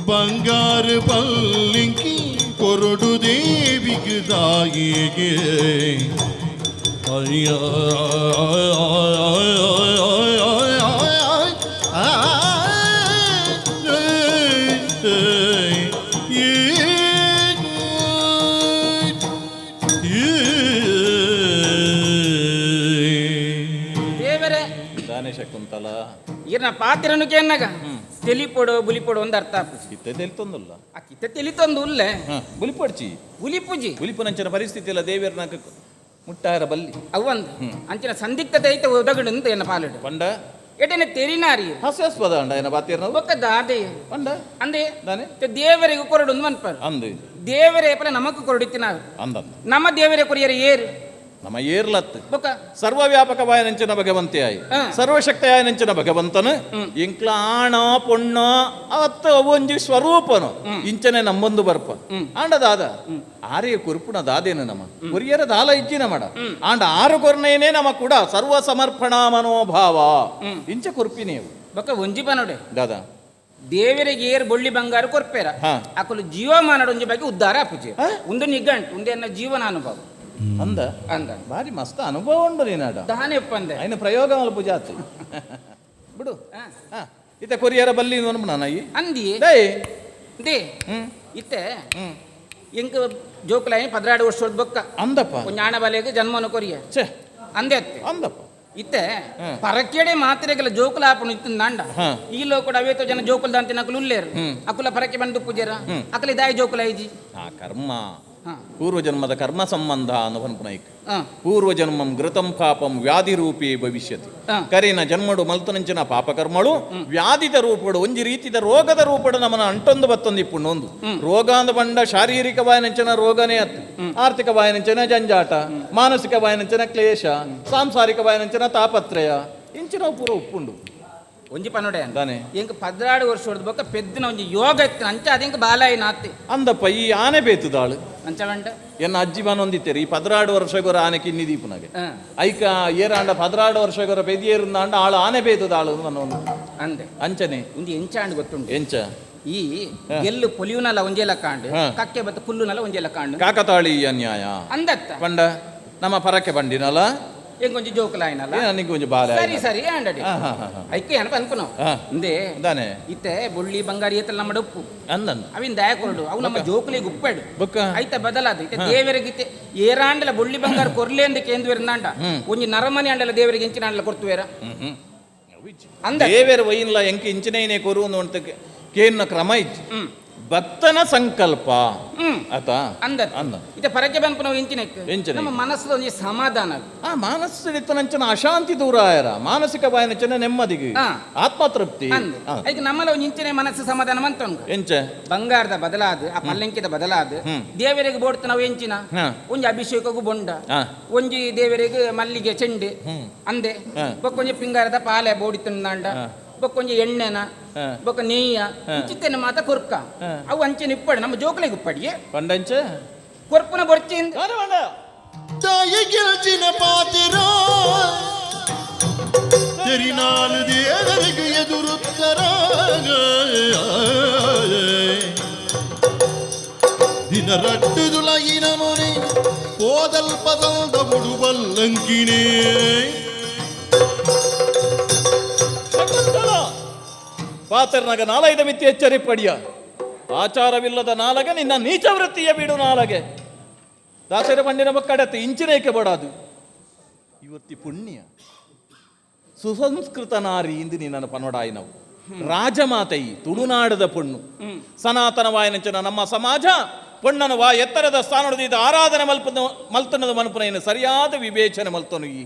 ಬಂಗಾರ ಪಲ್ಲಂಕಿ ಕೊರಡು ದೇವಿಗೆ ದಾಯಿಗೆ ಅಯ್ಯ ಶಕುಂತಲ ಇರ್ನ ಪಾತ್ರನು ಕೇನ್ನಗ ತೆಲಿಪೊಡು ಬುಲಿಪೊಡು ಒಂದು ಅರ್ಥ ಕಿತ್ತೆ ತೆಲಿತೊಂದುಲ್ಲ ಆ ಕಿತ್ತೆ ತೆಲಿತೊಂದು ಉಲ್ಲೆ ಬುಲಿಪಡ್ಚಿ ಬುಲಿಪುಜಿ ಬುಲಿಪುನಂಚನ ಪರಿಸ್ಥಿತಿ ಇಲ್ಲ ದೇವಿಯರ್ನ ಮುಟ್ಟಾರ ಬಲ್ಲಿ ಅವಂದು ಅಂಚಿನ ಸಂದಿಗ್ಧತೆ ಐತೆ ಒದಗಡು ಅಂತ ಎನ್ನ ಪಾಲಡು ಪಂಡ ಎಟೆನ ತೆರಿನಾರಿ ಹಾಸ್ಯಾಸ್ಪದ ಅಂಡ ಏನ ಬಾತಿರ್ನ ಬೊಕ್ಕ ದಾದೆ ಪಂಡ ಅಂದೆ ದಾನೆ ದೇವರಿಗೆ ಕೊರಡು ಮನ್ಪರ್ ಅಂದು ದೇವರೇ ಪಲ ನಮಕ್ ಕೊರಡಿತಿ ನಾವು ಅಂದ ನಮ್ಮ ದೇವರೇ ಕೊರಿಯರ ಏರು ನಮ್ಮ ಏರ್ಲತ್ ಬೊಕ್ಕ ಸರ್ವವ್ಯಾಪಕವಾಯ ನೆಂಚಿನ ಭಗವಂತೆಯಾಯಿ ಸರ್ವಶಕ್ತಿಯಾಯ ನೆಂಚಿನ ಭಗವಂತನು ಇಂಕ್ಲ ಆಣ ಪೊಣ್ಣ ಅವತ್ತು ಒಂಜಿ ಸ್ವರೂಪನು ಇಂಚನೆ ನಮ್ಮೊಂದು ಬರ್ಪ ಆಂಡದಾದ ಆರ್ಯ ಕುರುಪುಣ ದಾದೇನು ನಮ್ಮ ಕೊರಿಯರ ದಾಲ ಇಜ್ಜಿನ ಮಾಡ ಆಂಡ ಆರು ಕೊರ್ನೇನೆ ನಮ್ಮ ಕೂಡ ಸರ್ವ ಸಮರ್ಪಣಾ ಮನೋಭಾವ ಇಂಚ ಕುರ್ಪಿನೇವು ಬೊಕ್ಕ ಒಂಜಿ ಪನೋಡೆ ದಾದಾ ದೇವರಿಗೆ ಏರ್ ಬೊಳ್ಳಿ ಬಂಗಾರ ಕೊರ್ಪೇರ ಅಕಲು ಜೀವ ಮಾನಡ ಒಂಜಿ ಬಗ್ಗೆ ಉದ್ಧಾರ ಆಪುಜಿ ಒಂದು ನಿಘಂಟು ಒಂದೇ ನನ್ನ ಜೀವನ ಅನುಭವ ಅಂದ ಅಂದ ಬಾರಿ ಮಸ್ತ್ ಅನುಭವ ಉಂಡು ನೀನಾಡ ದಾನೆ ಒಪ್ಪಂದೆ ಐನ ಪ್ರಯೋಗ ಮಲ್ಪ ಜಾತಿ ಬಿಡು ಇತ್ತ ಕೊರಿಯರ ಬಲ್ಲಿ ನಾಯಿ ಅಂದಿ ಡೇ ದೇ ಇತ್ತೆ ಎಂಕ ಜೋಕುಲ 16 ವರ್ಷದ ಬೊಕ್ಕ ಅಂದಪ್ಪ ಜ್ಞಾನ ಬಲೆಗೆ ಜನ್ಮನ ಕೊರಿಯ ಛೇ ಅಂದೆ ಅತ್ತೆ ಅಂದಪ್ಪ ಇತ್ತೆ ಪರಕೆಡೆ ಮಾತ್ರೆಗೆಲ್ಲ ಜೋಕುಲ ಆಪಣ ಇತ್ತು ನಂಡ ಈಲೋ ಕೂಡ ಅವೇತೋ ಜನ ಜೋಕುಲ ದಾಂತಿ ನಕಲು ಉಲ್ಲೇರು ಅಕುಲ ಪರಕೆ ಬಂದು ಪೂಜೆರ ಅಕಲಿ ದಾಯಿ ಜೋಕುಲ ಐಜಿ ಕರ್ಮ ಪೂರ್ವಜನ್ಮದ ಕರ್ಮ ಸಂಬಂಧ ಅನ್ನಪನ್ಪುನೈಕ್ ಪೂರ್ವಜನ್ಮಂ ಘೃತಂ ಪಾಪಂ ವ್ಯಾಧಿ ರೂಪೇ ಭವಿಷ್ಯತಿ ಕರಿನ ಜನ್ಮಡು ಮಲ್ತನಂಚಿನ ಪಾಪಕರ್ಮಳು ವ್ಯಾಧಿದ ರೂಪಡು ಒಂಜಿ ರೀತಿದ ರೋಗದ ರೂಪಡು ನಮ್ಮನ ಅಂಟೊಂದು ಬತ್ತೊಂದು ಇಪ್ಪುಂಡು ಒಂದು ರೋಗ ಅಂದ ಬಂಡ ಶಾರೀರಿಕವಾಯ ನೆಂಚಿನ ರೋಗನೇ ಅತ್ತು ಆರ್ಥಿಕವಾಯ ನೆಂಚಿನ ಜಂಜಾಟ ಮಾನಸಿಕವಾಯ ನೆಂಚಿನ ಕ್ಲೇಶ ಸಾಂಸಾರಿಕವಾಯ ನೆಂಚಿನ ತಾಪತ್ರಯ ಇಂಚಿನ ಪೂರ ಉಪ್ಪುಂಡು ಒಂಜಿ ಪನ್ನೊಡೆ ದಾನೆ ಎಂಕ್ 16 ವರ್ಷ ಹೊಡೆದ ಬೊಕ್ಕ ಪೆದ್ದಿನ ಒಂಜಿ ಯೋಗ ಇತ್ತು ಅಂಚ ಅದೆಂಕ್ ಬಾಲಾಯಿ ನಾತಿ ಅಂದಪ್ಪ ಈ ಆನೆ ಬೇತುದಾಳು ಅಂಚವಂಟ ಎನ್ನ ಅಜ್ಜಿ ಬಾನೊಂದಿತ್ತೇರಿ ಈ 16 ವರ್ಷಗೊರ ಆನೆ ಕಿನ್ನಿ ದೀಪನಾಗೆ ಐಕ ಏರಾಂಡ 16 ವರ್ಷಗೊರ ಬೆದಿಯೇರುಂದಾಂಡ ಆಳು ಆನೆ ಬೇತುದಾಳು ಅನ್ನೊಂದು ಅಂದೆ ಅಂಚನೆ ಒಂದು ಎಂಚಾಂಡ್ ಗೊತ್ತುಂಟು ಎಂಚ ಈ ಗೆಲ್ಲು ಪೊಲಿಯುನಲ ಒಂಜೇಲ ಕಾಂಡು ಕಕ್ಕೆ ಬತ್ತ ಪುಲ್ಲುನಲ ಒಂಜೇಲ ಕಾಂಡು ಕಾಕತಾಳಿ ಅನ್ಯಾಯ ಅಂದತ್ತ ಪಂಡ ನಮ್ಮ ಪರಕ್ಕೆ ಬಂಡಿನಲ್ಲ ಎಂಗೊಂಜಿ ಜೋಕುಲಾಯಿನಲ್ಲ ನನಗೆ ಒಂಜಿ ಬಾಲ ಸರಿ ಸರಿ ಆಂಡಡಿ ಐಕೆ ಏನಪ್ಪ ಅನ್ಪುನವು ಅಂದೆ ದಾನೆ ಇತ್ತೆ ಬೊಳ್ಳಿ ಬಂಗಾರಿ ಏತಲ್ಲ ನಮ್ಮ ಡೊಪ್ಪು ಅಂದನ್ ಅವಿನ್ ದಯ ಕೊರಡು ಅವು ನಮ್ಮ ಜೋಕುಲಿಗೆ ಉಪ್ಪೆಡು ಬೊಕ್ಕ ಐತ ಬದಲಾದ ಇತ್ತೆ ದೇವರಿಗಿತ್ತೆ ಏರಾಂಡಲ ಬೊಳ್ಳಿ ಬಂಗಾರ ಕೊರ್ಲೆ ಅಂದ ಕೇಂದ್ರನಾಂಡ ಒಂಜಿ ನರಮನಿ ಅಂಡಲ ದೇವರಿಗೆ ಇಂಚಿನ ಅಂಡಲ ಕೊರ್ತುವೇರ ಅಂದ ದೇವರ ವೈನ್ಲ ಎಂಕೆ ಇಂಚಿನೇನೆ ಕೊರು ಅಂತ ಕೇನ್ನ ಕ್ರಮ ಇತ್ತು ಭಕ್ತನ ಸಂಕಲ್ಪ ಆತ ಅಂದ ಅಂದ ಇತ್ತೆ ಪರಕ್ಕೆ ಬಂಪನವು ಇಂಚಿನಕ್ಕೆ ಎಂಚನೆ ನಮ್ಮ ಮನಸ್ಸು ಒಂಜಿ ಸಮಾಧಾನ ಆ ಮನಸ್ಸಿಡಿತನಂಚನ ಅಶಾಂತಿ ದೂರ ಆಯರ ಮಾನಸಿಕ ಬಾಯನಂಚನ ನೆಮ್ಮದಿಗೆ ಆತ್ಮತೃಪ್ತಿ ಅಂದೆ ಐಕೆ ನಮ್ಮಲ ಒಂಜಿ ಇಂಚಿನ ಮನಸ್ಸು ಸಮಾಧಾನ ಮಂತನ್ಗ ಎಂಚ ಬಂಗಾರದ ಬದಲಾದ ಆ ಪಲ್ಲಂಕಿದ ಬದಲಾದ ದೇವರಿಗೆ ಬೋಡ್ತ ನಾವು ಎಂಚಿನ ಒಂಜಿ ಅಭಿಷೇಕಗೂ ಬೊಂಡ ಒಂಜಿ ದೇವರಿಗೆ ಮಲ್ಲಿಗೆ ಚೆಂಡೆ ಅಂದೆ ಬೊಕ್ಕೊಂಜಿ ಪಿಂಗಾರದ ಪಾಲೆ ಬೋಡಿತಂದಾಂಡ ಬೊಕ್ಕೊಂಜಿ ಎಣ್ಣೆನ ಬೊಕ್ಕ ನೆಯ್ಯ ಚಿತ್ತನ ಮಾತ ಕೊರ್ಕ ಅವು ಅಂಚೆನ ಇಪ್ಪಡಿ ನಮ್ಮ ಜೋಕಲಿಗೆ ಉಪ್ಪಡಿಗೆ ಪಂಡಂಚ ಕೊರ್ಪುನ ಬೊರ್ಚಿಂದ தாயை கெல்ச்சின பாத்திரோ தெரிநாள் தேவருக்கு எதிர்த்தராக ದಿನರಟ್ಟುದುಲಗಿನ ಮೊನೆ ಓದಲ್ ಪದಲ್ದ ಮುಡುಬಲ್ಲಂಕಿನೇ ಪಾತರ್ನಾಗ ನಾಲೈದ ಮಿತಿ ಎಚ್ಚರಿ ಪಡಿಯ ಆಚಾರವಿಲ್ಲದ ನಾಲಗೆ ನಿನ್ನ ನೀಚ ವೃತ್ತಿಯ ಬಿಡು ನಾಲಗೆ ದಾಸರ ಪಂಡಿನ ಮಕ್ಕಡತ್ತೆ ಇಂಚಿನೇಕೆ ಬಡಾದು ಇವತ್ತಿ ಪುಣ್ಯ ಸುಸಂಸ್ಕೃತ ನಾರಿ ಇಂದು ನಿನ್ನ ಪನೊಡಾಯಿನವು ರಾಜಮಾತೈ ತುಳುನಾಡದ ಪೊಣ್ಣು ಸನಾತನವಾಯನಂಚನ ನಮ್ಮ ಸಮಾಜ ಪೊಣ್ಣನ ಎತ್ತರದ ಸ್ಥಾನದ ಆರಾಧನೆ ಮಲ್ತನದ ಮಲ್ಪನೆಯನ್ನು ಸರಿಯಾದ ವಿವೇಚನೆ ಮಲ್ತನು ಈ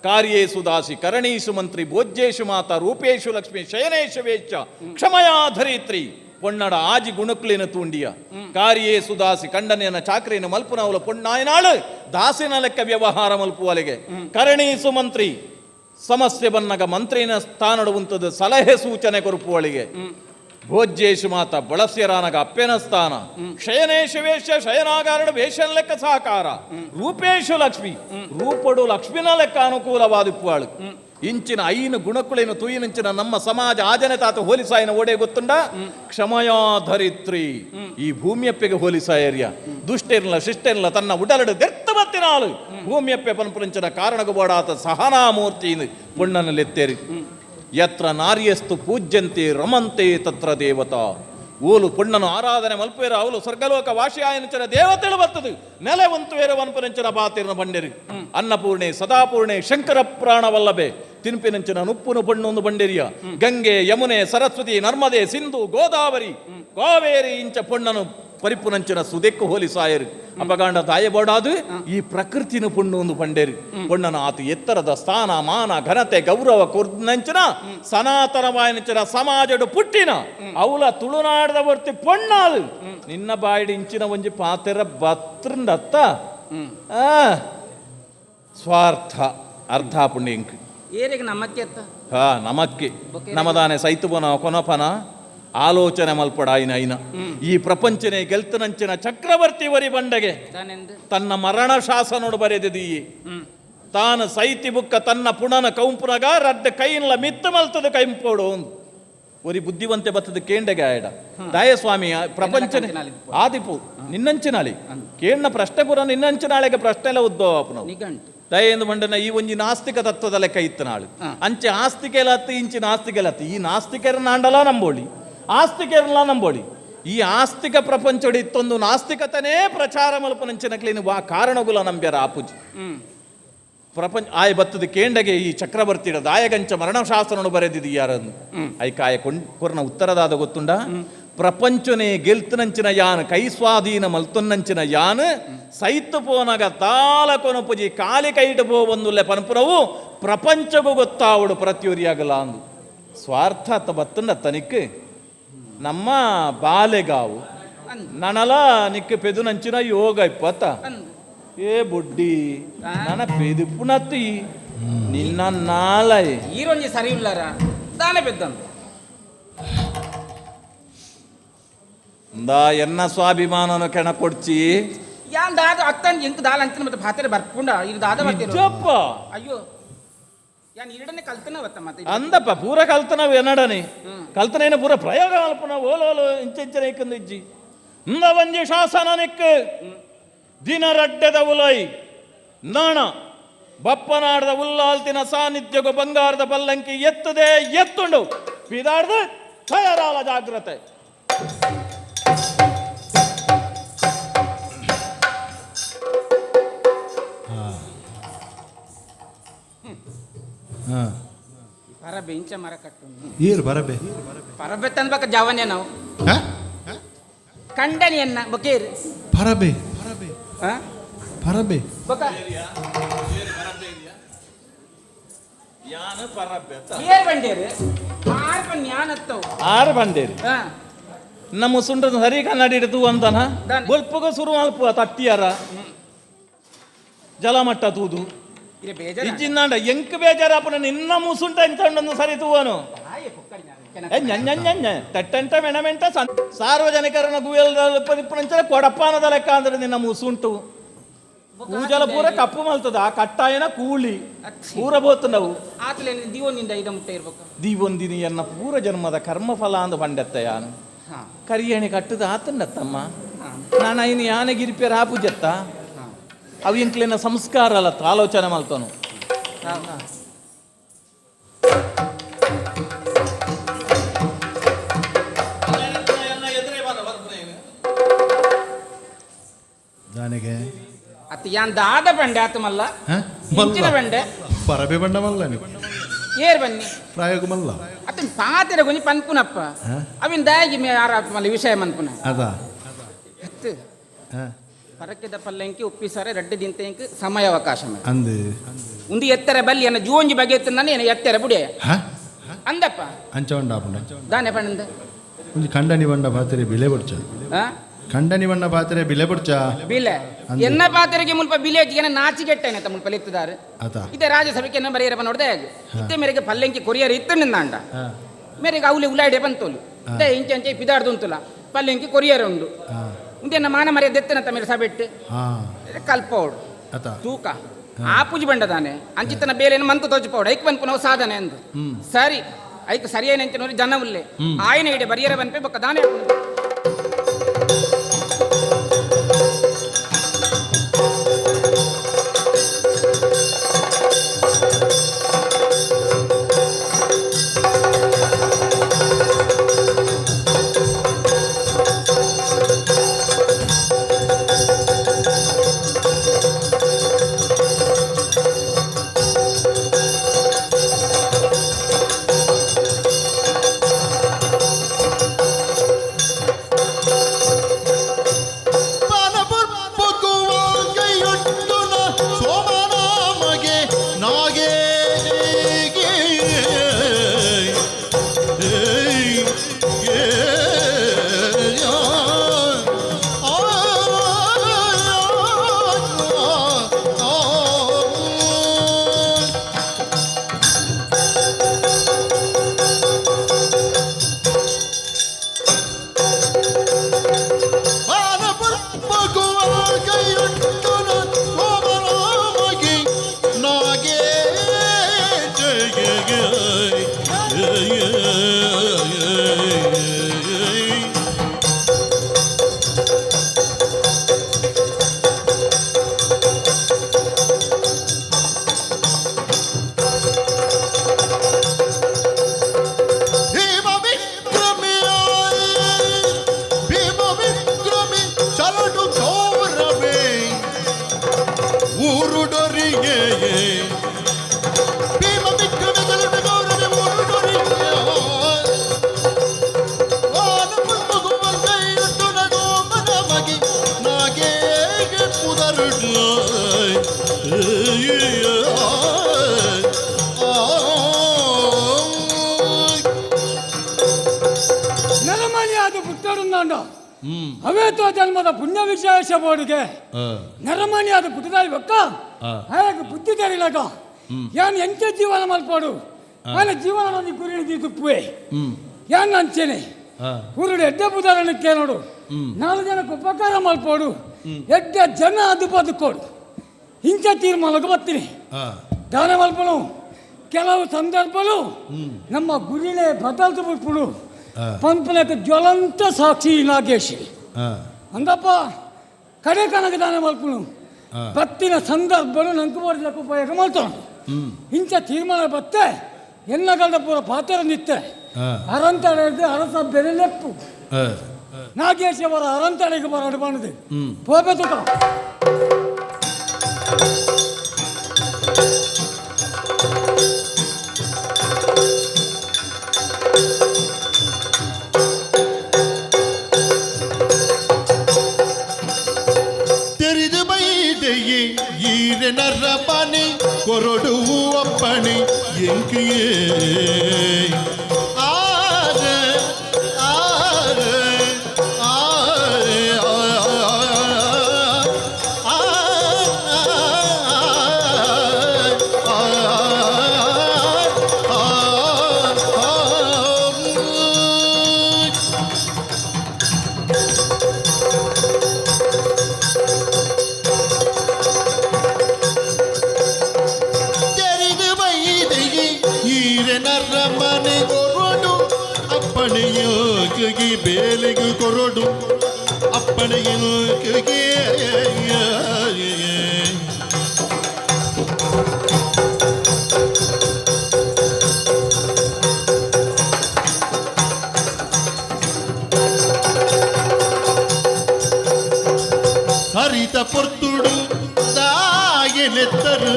ಕಾರ್ಯೇಶು ದಾಸಿ ಕರಣೀಶು ಮಂತ್ರಿ ಭೋಜ್ಯೇಶು ಮಾತಾ ರೂಪೇಶು ಲಕ್ಷ್ಮಿ ಶಯನೇಶು ವೇಶ್ಯ ಕ್ಷಮಯಾ ಧರಿತ್ರಿ ಪೊಣ್ಣಡ ಆಜಿ ಗುಣಕ್ಲಿನ ತೂಂಡಿಯ ಕಾರ್ಯೇಶು ದಾಸಿ ಕಂಡನೆಯನ್ನ ಚಾಕ್ರಿನ ಮಲ್ಪುನವಲ ಪೊಣ್ಣಾಯನಾಳು ದಾಸಿನ ಲೆಕ್ಕ ವ್ಯವಹಾರ ಮಲ್ಪುವಲೆಗೆ ಕರಣೀಸು ಮಂತ್ರಿ ಸಮಸ್ಯೆ ಬನ್ನಗ ಮಂತ್ರಿನ ಸ್ಥಾನಡು ಉಂತದ ಸಲಹೆ ಸೂಚನೆ ಕೊರುಪುವಳಿಗೆ ಭೋಜ್ಯೇಶು ಮಾತ ಬಳಸ್ಯರಾನಗ ಅಪ್ಪೆನ ಸ್ಥಾನ ಶಯನೇಶು ವೇಶ್ಯ ಶಯನಾಗಾರಣ ವೇಷನ ಲೆಕ್ಕ ಸಹಕಾರ ರೂಪೇಶು ಲಕ್ಷ್ಮಿ ರೂಪಡು ಲಕ್ಷ್ಮಿನ ಲೆಕ್ಕ ಅನುಕೂಲವಾದಿಪ್ಪುವಾಳು ಇಂಚಿನ ಐನು ಗುಣಕುಳಿನ ತುಯಿನಿಂಚಿನ ನಮ್ಮ ಸಮಾಜ ಆಜನೆ ತಾತ ಹೋಲಿಸಾಯಿನ ಓಡೆ ಗೊತ್ತುಂಡ ಕ್ಷಮಯಾ ಧರಿತ್ರಿ ಈ ಭೂಮಿಯಪ್ಪೆಗೆ ಹೋಲಿಸಾಯರ್ಯ ದುಷ್ಟೇರ್ಲ ಶಿಷ್ಟೇರ್ಲ ತನ್ನ ಉಡಲಡು ದೆರ್ತಮತ್ತಿನಾಳು ಭೂಮಿಯಪ್ಪೆ ಪನ್ಪುರಂಚಿನ ಕಾರಣಗುಬೋಡಾತ ಸಹನಾಮೂರ್ತಿ ಪುಣ್ಣನಲ್ಲೆತ್ತೇರಿ ಯತ್ರ ನಾರ್ಯಸ್ತು ಪೂಜ್ಯಂತೆ ರಮಂತೆ ತತ್ರ ದೇವತಾ ಓಲು ಪುಣ್ಣನು ಆರಾಧನೆ ಮಲ್ಪೇರ ಅವಳು ಸ್ವರ್ಗಲೋಕ ವಾಶಿಯಾಯನಚನ ದೇವತೆಳು ಬರ್ತದು ನೆಲೆ ಒಂತುವೇರ ವನ್ಪುರಂಚನ ಬಾತಿರ್ನ ಬಂಡೆರಿ ಅನ್ನಪೂರ್ಣೆ ಸದಾಪೂರ್ಣೆ ಶಂಕರ ಪ್ರಾಣವಲ್ಲಭೆ ತಿನ್ಪಿನಂಚಿನ ನುಪ್ಪುನು ಪಣ್ಣೊಂದು ಬಂಡೆರಿಯ ಗಂಗೆ ಯಮುನೆ ಸರಸ್ವತಿ ನರ್ಮದೆ ಸಿಂಧು ಗೋದಾವರಿ ಕಾವೇರಿ ಇಂಚ ಪೊಣ್ಣನು ಪರಿಪುನಂಚಿನ ಸುದೆಕ್ಕು ಹೋಲಿಸಾಯರು ಅಪಗಾಂಡ ದಾಯಬೋಡಾದು ಈ ಪ್ರಕೃತಿನ ಪುಣ್ಣು ಒಂದು ಬಂಡೇರಿ ಪೊಣ್ಣನ ಆತು ಎತ್ತರದ ಸ್ಥಾನ ಮಾನ ಘನತೆ ಗೌರವ ಕೊರ್ನಂಚಿನ ಸನಾತನವಾಯನಂಚಿನ ಸಮಾಜಡು ಪುಟ್ಟಿನ ಅವಳ ತುಳುನಾಡದ ವರ್ತಿ ಪೊಣ್ಣಾಳು ನಿನ್ನ ಬಾಯಿಡಿ ಇಂಚಿನ ಒಂಜಿ ಪಾತೆರ ಬತ್ರಂದತ್ತ ಸ್ವಾರ್ಥ ಅರ್ಧ ಪುಣ್ಯಂಕ್ ಏರಿಗೆ ನಮ್ಮಕ್ಕೆ ನಮಕ್ಕೆ ನಮದಾನೆ ಸೈತುಬನ ಕೊನಪನ ಆಲೋಚನೆ ಮಲ್ಪಡಾಯಿನ ಐನ ಈ ಪ್ರಪಂಚನೆ ಗೆಲ್ತನಂಚಿನ ಚಕ್ರವರ್ತಿ ವರಿ ಬಂಡೆಗೆ ತನ್ನ ಮರಣ ಶಾಸನೋಡು ಬರೆದಿದೀಯಿ ತಾನು ಸೈತಿ ಬುಕ್ಕ ತನ್ನ ಪುಣನ ಕೌಂಪುನಗ ರಡ್ಡ ಕೈನ್ಲ ಮಿತ್ತ ಮಲ್ತದ ಕೈಂಪೋಡು ಒಂದು ಒರಿ ಬುದ್ಧಿವಂತೆ ಬತ್ತದ ಕೇಂಡೆಗೆ ಆಯಡ ದಾಯಸ್ವಾಮಿ ಪ್ರಪಂಚನೆ ಆದಿಪು ನಿನ್ನಂಚಿನಾಳಿ ಕೇಂದ್ರ ಪ್ರಶ್ನೆ ಪುರ ನಿನ್ನಂಚಿನಾಳೆಗೆ ಪ್ರಶ್ನೆ ಎಲ್ಲ ಉದ್ಭವ ಅಪನವು ದಯೆಂದು ಮಂಡನ ಈ ಒಂಜಿ ನಾಸ್ತಿಕ ತತ್ವದ ಲೆಕ್ಕ ಇತ್ತು ನಾಳು ಅಂಚೆ ಆಸ್ತಿಕೆಲತ್ತು ಇಂಚಿನ ಆಸ್ತಿಕೆಲತ್ತು ಈ ನಾಸ್ತಿಕರನ್ನ ಆಂಡಲ ನಂಬೋಳಿ ಆಸ್ತಿಕರನ್ನ ನಂಬೋಳಿ ಈ ಆಸ್ತಿಕ ಪ್ರಪಂಚಡು ಇತ್ತೊಂದು ನಾಸ್ತಿಕತನೇ ಪ್ರಚಾರ ಮಲ್ಪನಂಚಿನ ಕ್ಲೀನ್ ಕಾರಣಗುಲ ನಂಬ್ಯಾರ ಆಪುಜಿ ಪ್ರಪಂಚ ಆಯ ಬತ್ತದ ಕೇಂಡಗೆ ಈ ಚಕ್ರವರ್ತಿಡ ದಾಯಗಂಚ ಮರಣಶಾಸ್ತ್ರನು ಬರೆದಿದ್ದು ಯಾರನ್ನು ಐಕಾಯ ಕೊರ್ನ ಉತ್ತರದಾದ ಗೊತ್ತುಂಡ ಪ್ರಪಂಚನೇ ಗೆಲ್ತನಂಚಿನ ಯಾನ್ ಕೈ ಸ್ವಾಧೀನ ಮಲ್ತೊನ್ನಂಚಿನ ಯಾನ್ ಸೈತು ಪೋನಗ ತಾಲ ಕೊನಪುಜಿ ಕಾಲಿ ಕೈಟು ಪೋವೊಂದುಲ್ಲೆ ಪನ್ಪುರವು ಪ್ರಪಂಚಗೂ ಗೊತ್ತಾವಡು ಪ್ರತ್ಯೂರಿಯಾಗಲ್ಲ ಅಂದು ಸ್ವಾರ್ಥ ಅತ್ತ ಬತ್ತುಂಡ ತನಿಕ್ ನಮ್ಮ ಬಾಲೆಗಾವು ನನಲ ನಿಕ್ಕ ಪೆದುನಂಚಿನ ಯೋಗ ಇಪ್ಪತ್ತ ಏ ಬುಡ್ಡಿ ನನ್ನ ಪೆದುಪುನತ್ತಿ ನಿನ್ನ ನಾಲೈ ಈರೊಂಜಿ ಸರಿ ಇಲ್ಲರ ದಾನೆ ಬೆದ್ದಂತ ಎನ್ನ ಸ್ವಾಭಿಮಾನನ ಕೆಣ ಕೊಡ್ಚಿ ಯಾನ್ ದಾದ ಅತ್ತನ್ ಎಂಕ್ ದಾಲ ಅಂತಿನ ಮತ್ತೆ ಭಾತೆರೆ ಬರ್ಪುಂಡ ಇದು ದಾದ ಬರ್ತಿರೋ ನಿಜಪ್ಪ ಅಯ್ಯೋ ಯಾನ್ ಇರಡನೆ ಕಲ್ತನವತ್ತ ಮತ್ತೆ ಅಂದಪ್ಪ ಪೂರ ಕಲ್ತನವು ಎನ್ನಡನೆ ಕಲ್ತನೇನ ಪೂರ ಪ್ರಯೋಗ ಅಲ್ಪನ ಓಲೋಲು ಇಂಚೆಂಚನೆ ಇಕ್ಕಂದು ಇಜ್ಜಿ ಇಂದ ಒಂಜಿ ಶಾಸನ ನಿಕ್ಕು ದಿನರಡ್ಡೆದ ಉಲೈ ನಾಣ ಬಪ್ಪನಾಡದ ಉಲ್ಲಾಲ್ತಿನ ಸಾನ್ನಿಧ್ಯಗು ಬಂಗಾರದ ಪಲ್ಲಂಕಿ ಎತ್ತದೆ ಎತ್ತುಂಡು ಪಿದಾಡ್ದ ತಯಾರಾಲ ಜಾಗ್ರತೆ ಪರಬೆ ಇಂಚ ಮರ ಕಟ್ಟು ಏರು ಬರಬೇ ಪರಬೆ ತಂದ್ಬೇಕ ಜವನ್ಯ ನಾವು ಕಂಡನಿಯನ್ನ ಬಕೇರ್ ಬರಬೇ ಹಾ ಬರಬೇ ಬಕ ಯಾನ ಪರಬ್ಬೆ ಏರ್ ಬಂಡೇರು ಆರ್ ಬನ್ ಯಾನ್ ಅತ್ತವು ಆರು ಬಂಡೇರಿ ಹಾ ನಮ್ಮ ಸುಂಡ್ರದ ಸರಿ ಕನ್ನಡಿ ಇಡ್ತು ಅಂತನ ದಾನೆ. ಬಲ್ಪಗ ಶುರು ಮಲ್ಪ ತಟ್ಟಿಯಾರ ಜಲಮಟ್ಟ ತೂದು ಇರೆ ಬೇಜಾರ ಇಜ್ಜಿಂದಾಂಡ ಎಂಕ್ ಬೇಜಾರಪ್ಪನ ನಿನ್ನ ಮುಸುಂಟ ಎಂತಂಡೊಂದು ಸರಿ ತೂವನು ಆಯೆ ಕುಕ್ಕಡಿ ನಾನು ತಟ್ಟಂಟ ಮೆಣಮೆಂಟ ಸಾರ್ವಜನಿಕರನ್ನ ಗುಯಲ್ಪಂಚ ಕೊಡಪಾನದ ಲೆಕ್ಕ ಅಂದ್ರೆ ನಿನ್ನ ಮುಸುಂಟು ಪೂಜಲ ಪೂರ ಕಪ್ಪು ಮಲ್ತದ ಆ ಕಟ್ಟಾಯನ ಕೂಳಿ ಪೂರ ಬೋತನವು ಆತಲೆ ದಿವನಿಂದ ಇದ ಮುಟ್ಟ ಇರ್ಬೇಕು ದೀವೊಂದಿನಿ ಎನ್ನ ಪೂರ ಜನ್ಮದ ಕರ್ಮಫಲ ಅಂದು ಬಂಡೆತ್ತ ಯಾನು ಹಾ ಕರಿಯಣಿ ಕಟ್ಟದ ಆತಂಡತ್ತಮ್ಮ ಹಾ ನಾನು ಐನು ಯಾನೆ ಗಿರಿಪಿಯರ ಆಪುಜತ್ತ ಅವು ಇಂಕ್ಲಿನ ಸಂಸ್ಕಾರ ಅಲ್ಲ ಆಲೋಚನೆ ಮಲ್ತನು ಹಾ దానికి ಅತ್ತ ಯಾನ್ ದಾದ ಬಂಡೆ ಆತ ಮಲ್ಲ ಇಂಚಿನ ಬಂಡೆ ಬರಬೇ ಬಂಡ ಮಲ್ಲ ನೀವು ಏರ್ ಬನ್ನಿ ಪ್ರಾಯೋಗ ಮಲ್ಲ ಅತ್ತ ಪಾತೆರ ಗುನಿ ಪನ್ಪುನಪ್ಪ ಅವಿನ್ ದಾಗಿ ಮೇ ಆರ ಮಲ್ಲ ವಿಷಯ ಮನ್ಪುನ ಅದಾ ಹತ್ತು ಪರಕ್ಕೆದ ಪಲ್ಲೆಂಕಿ ಉಪ್ಪಿಸಾರೆ ರಡ್ಡೆ ದಿಂತೆಂಕ್ ಸಮಯ ಅವಕಾಶ ಮೇಲೆ ಅಂದು ಉಂದಿ ಎತ್ತರ ಬಲ್ಲಿ ಎನ್ನ ಜೂಂಜಿ ಬಗೆ ಎತ್ತನ ಎತ್ತರ ಬುಡೆ ಅಂದಪ್ಪ ಅಂಚ ಬಂಡ ಆಪುಂಡ ದಾನೆ ಪಣ್ಣಂದ ಒಂದು ಕಂಡನಿ ಬಂಡ ಪಾತ್ರೆ ಬಿಲೆ ಬಡ್ಚ ಕಂಡನಿ ಬಂಡ ಪಾತ್ರೆ ಬಿಲೆ ಬಡ್ಚ ಬಿಲೆ ಎನ್ನ ಪಾತ್ರೆಗೆ ಮುಲ್ಪ ಬಿಲೆ ಎತ್ತಿಗೆ ನಾಚಿಗೆಟ್ಟೇನೆ ಅಂತ ಮುಲ್ಪ ಎತ್ತಿದಾರೆ ಆತ ಇದೇ ರಾಜ್ಯಸಭೆಗೆ ಎನ್ನ ಬರೆಯರಪ್ಪ ನೋಡ್ದೆ ಇತ್ತೆ ಮೇರೆಗೆ ಪಲ್ಲೆಂಕಿ ಕೊರಿಯರ್ ಇತ್ತು ನಿಂದಾಂಡ ಮೇರೆಗೆ ಅವಲಿ ಉಲಾಡೆ ಬಂತೋಲು ಇತ್ತೆ ಇಂಚೆ ಅಂಚೆ ಪಿದಾಡ್ದು ಉಂತುಲ ಪಲ್ಲೆಂಕಿ ಕೊರಿಯರ್ ಉಂಡು ಉಂದೆನ್ನ ಮಾನ ಮರ್ಯಾದೆ ಎತ್ತನಂತ ಮೇಲೆ ಸಭೆಟ್ಟು ಕಲ್ಪೋಡು ಆತ ತೂಕ ಆ ಪೂಜಿ ಬಂಡದಾನೆ ಅಂಚಿತನ ಬೇಲೆಯನ್ನು ಮಂತು ತೋಚಿಪೋಡು ಐಕ್ ಬಂದ್ಪು ನಾವು ಸಾಧನೆ ಅಂದು ಸರಿ ಐಕ್ ಸರಿಯೇನೆ ಅಂತ ನೋಡಿ ಜನ ಉಲ್ಲೆ ಆಯನ ಇಡೆ ಬರಿಯರ ಬಂಪೆ ಬೊಕ್ಕ ದಾನೆ ಅವೇತೋ ಜನ್ಮದ ಪುಣ್ಯ ವಿಶೇಷ ಬೋಡಿಗೆ ನರಮಣಿಯಾದ ಪುಟ್ಟದಾಯಿ ಒಕ್ಕ ಹಾಗೆ ಬುದ್ಧಿ ತೆರಿಲಕ ಯಾನ್ ಎಂಚ ಜೀವನ ಮಲ್ಪೋಡು ఆయన జీవనాన్ని గురించి తుప్పువే యాన్ అంచెನೆ ಹುರುಡು ಎಡ್ಡೆ ಬುಧಾರಣಕ್ಕೆ ನೋಡು 4 ಜನಕ್ಕೆ ಉಪಕಾರ ಮಲ್ಪೋಡು ಎಡ್ಡೆ ಜನ ಅದು ಬದುಕೋಡು ಇಂಚ ತೀರ್ಮಾನಕ್ಕೆ ಬರ್ತೀನಿ ದಾನ ಮಲ್ಪನು ಕೆಲವು ಸಂದರ್ಭಗಳು ನಮ್ಮ ಗುರಿನೇ ಬದಲ್ತು ಬಿಟ್ಬಿಡು ಪಂಪನಕ್ಕೆ ಜ್ವಲಂತ ಸಾಕ್ಷಿ ನಾಗೇಶಿ ಅಂದಪ್ಪ ಕಡೆ ಕನಕ ದಾನ ಮಲ್ಪನು ಬತ್ತಿನ ಸಂದರ್ಭಗಳು ನಂಗೆ ಬರಲಿಕ್ಕೆ ಉಪಯೋಗ ಮಾಡ್ತಾನೆ ಇಂಚ ತೀರ್ಮಾನ ಬತ್ತೆ ಎನ್ನಗಲ್ದ ಪೂರ ಪಾತ್ರ ನಿತ್ತೆ ಅರಂತಡೆ ಅರಸ ಬೆರಲೆಪ್ಪು ನಾಗೇಶ್ ಅವರ ಅರಂತಡೆಗೆ ಬರಾಡು ಬಂದಿದೆ ಪೋಪೆ ತುಕ ತೆರೆದು ಬೈದೆಯೇ ಈರನರ ಪಾನಿ ಕೊರಡು ಅಪ್ಪಣೆ ಎಂಕಿಯೇ ಬೇಲಿಗೂ ಕೊರಡು ಅಪ್ಪಣೆಯನ್ನು ಹರಿತ ಪೊರ್ತುಡು ದಾಗೆಲೆತ್ತರು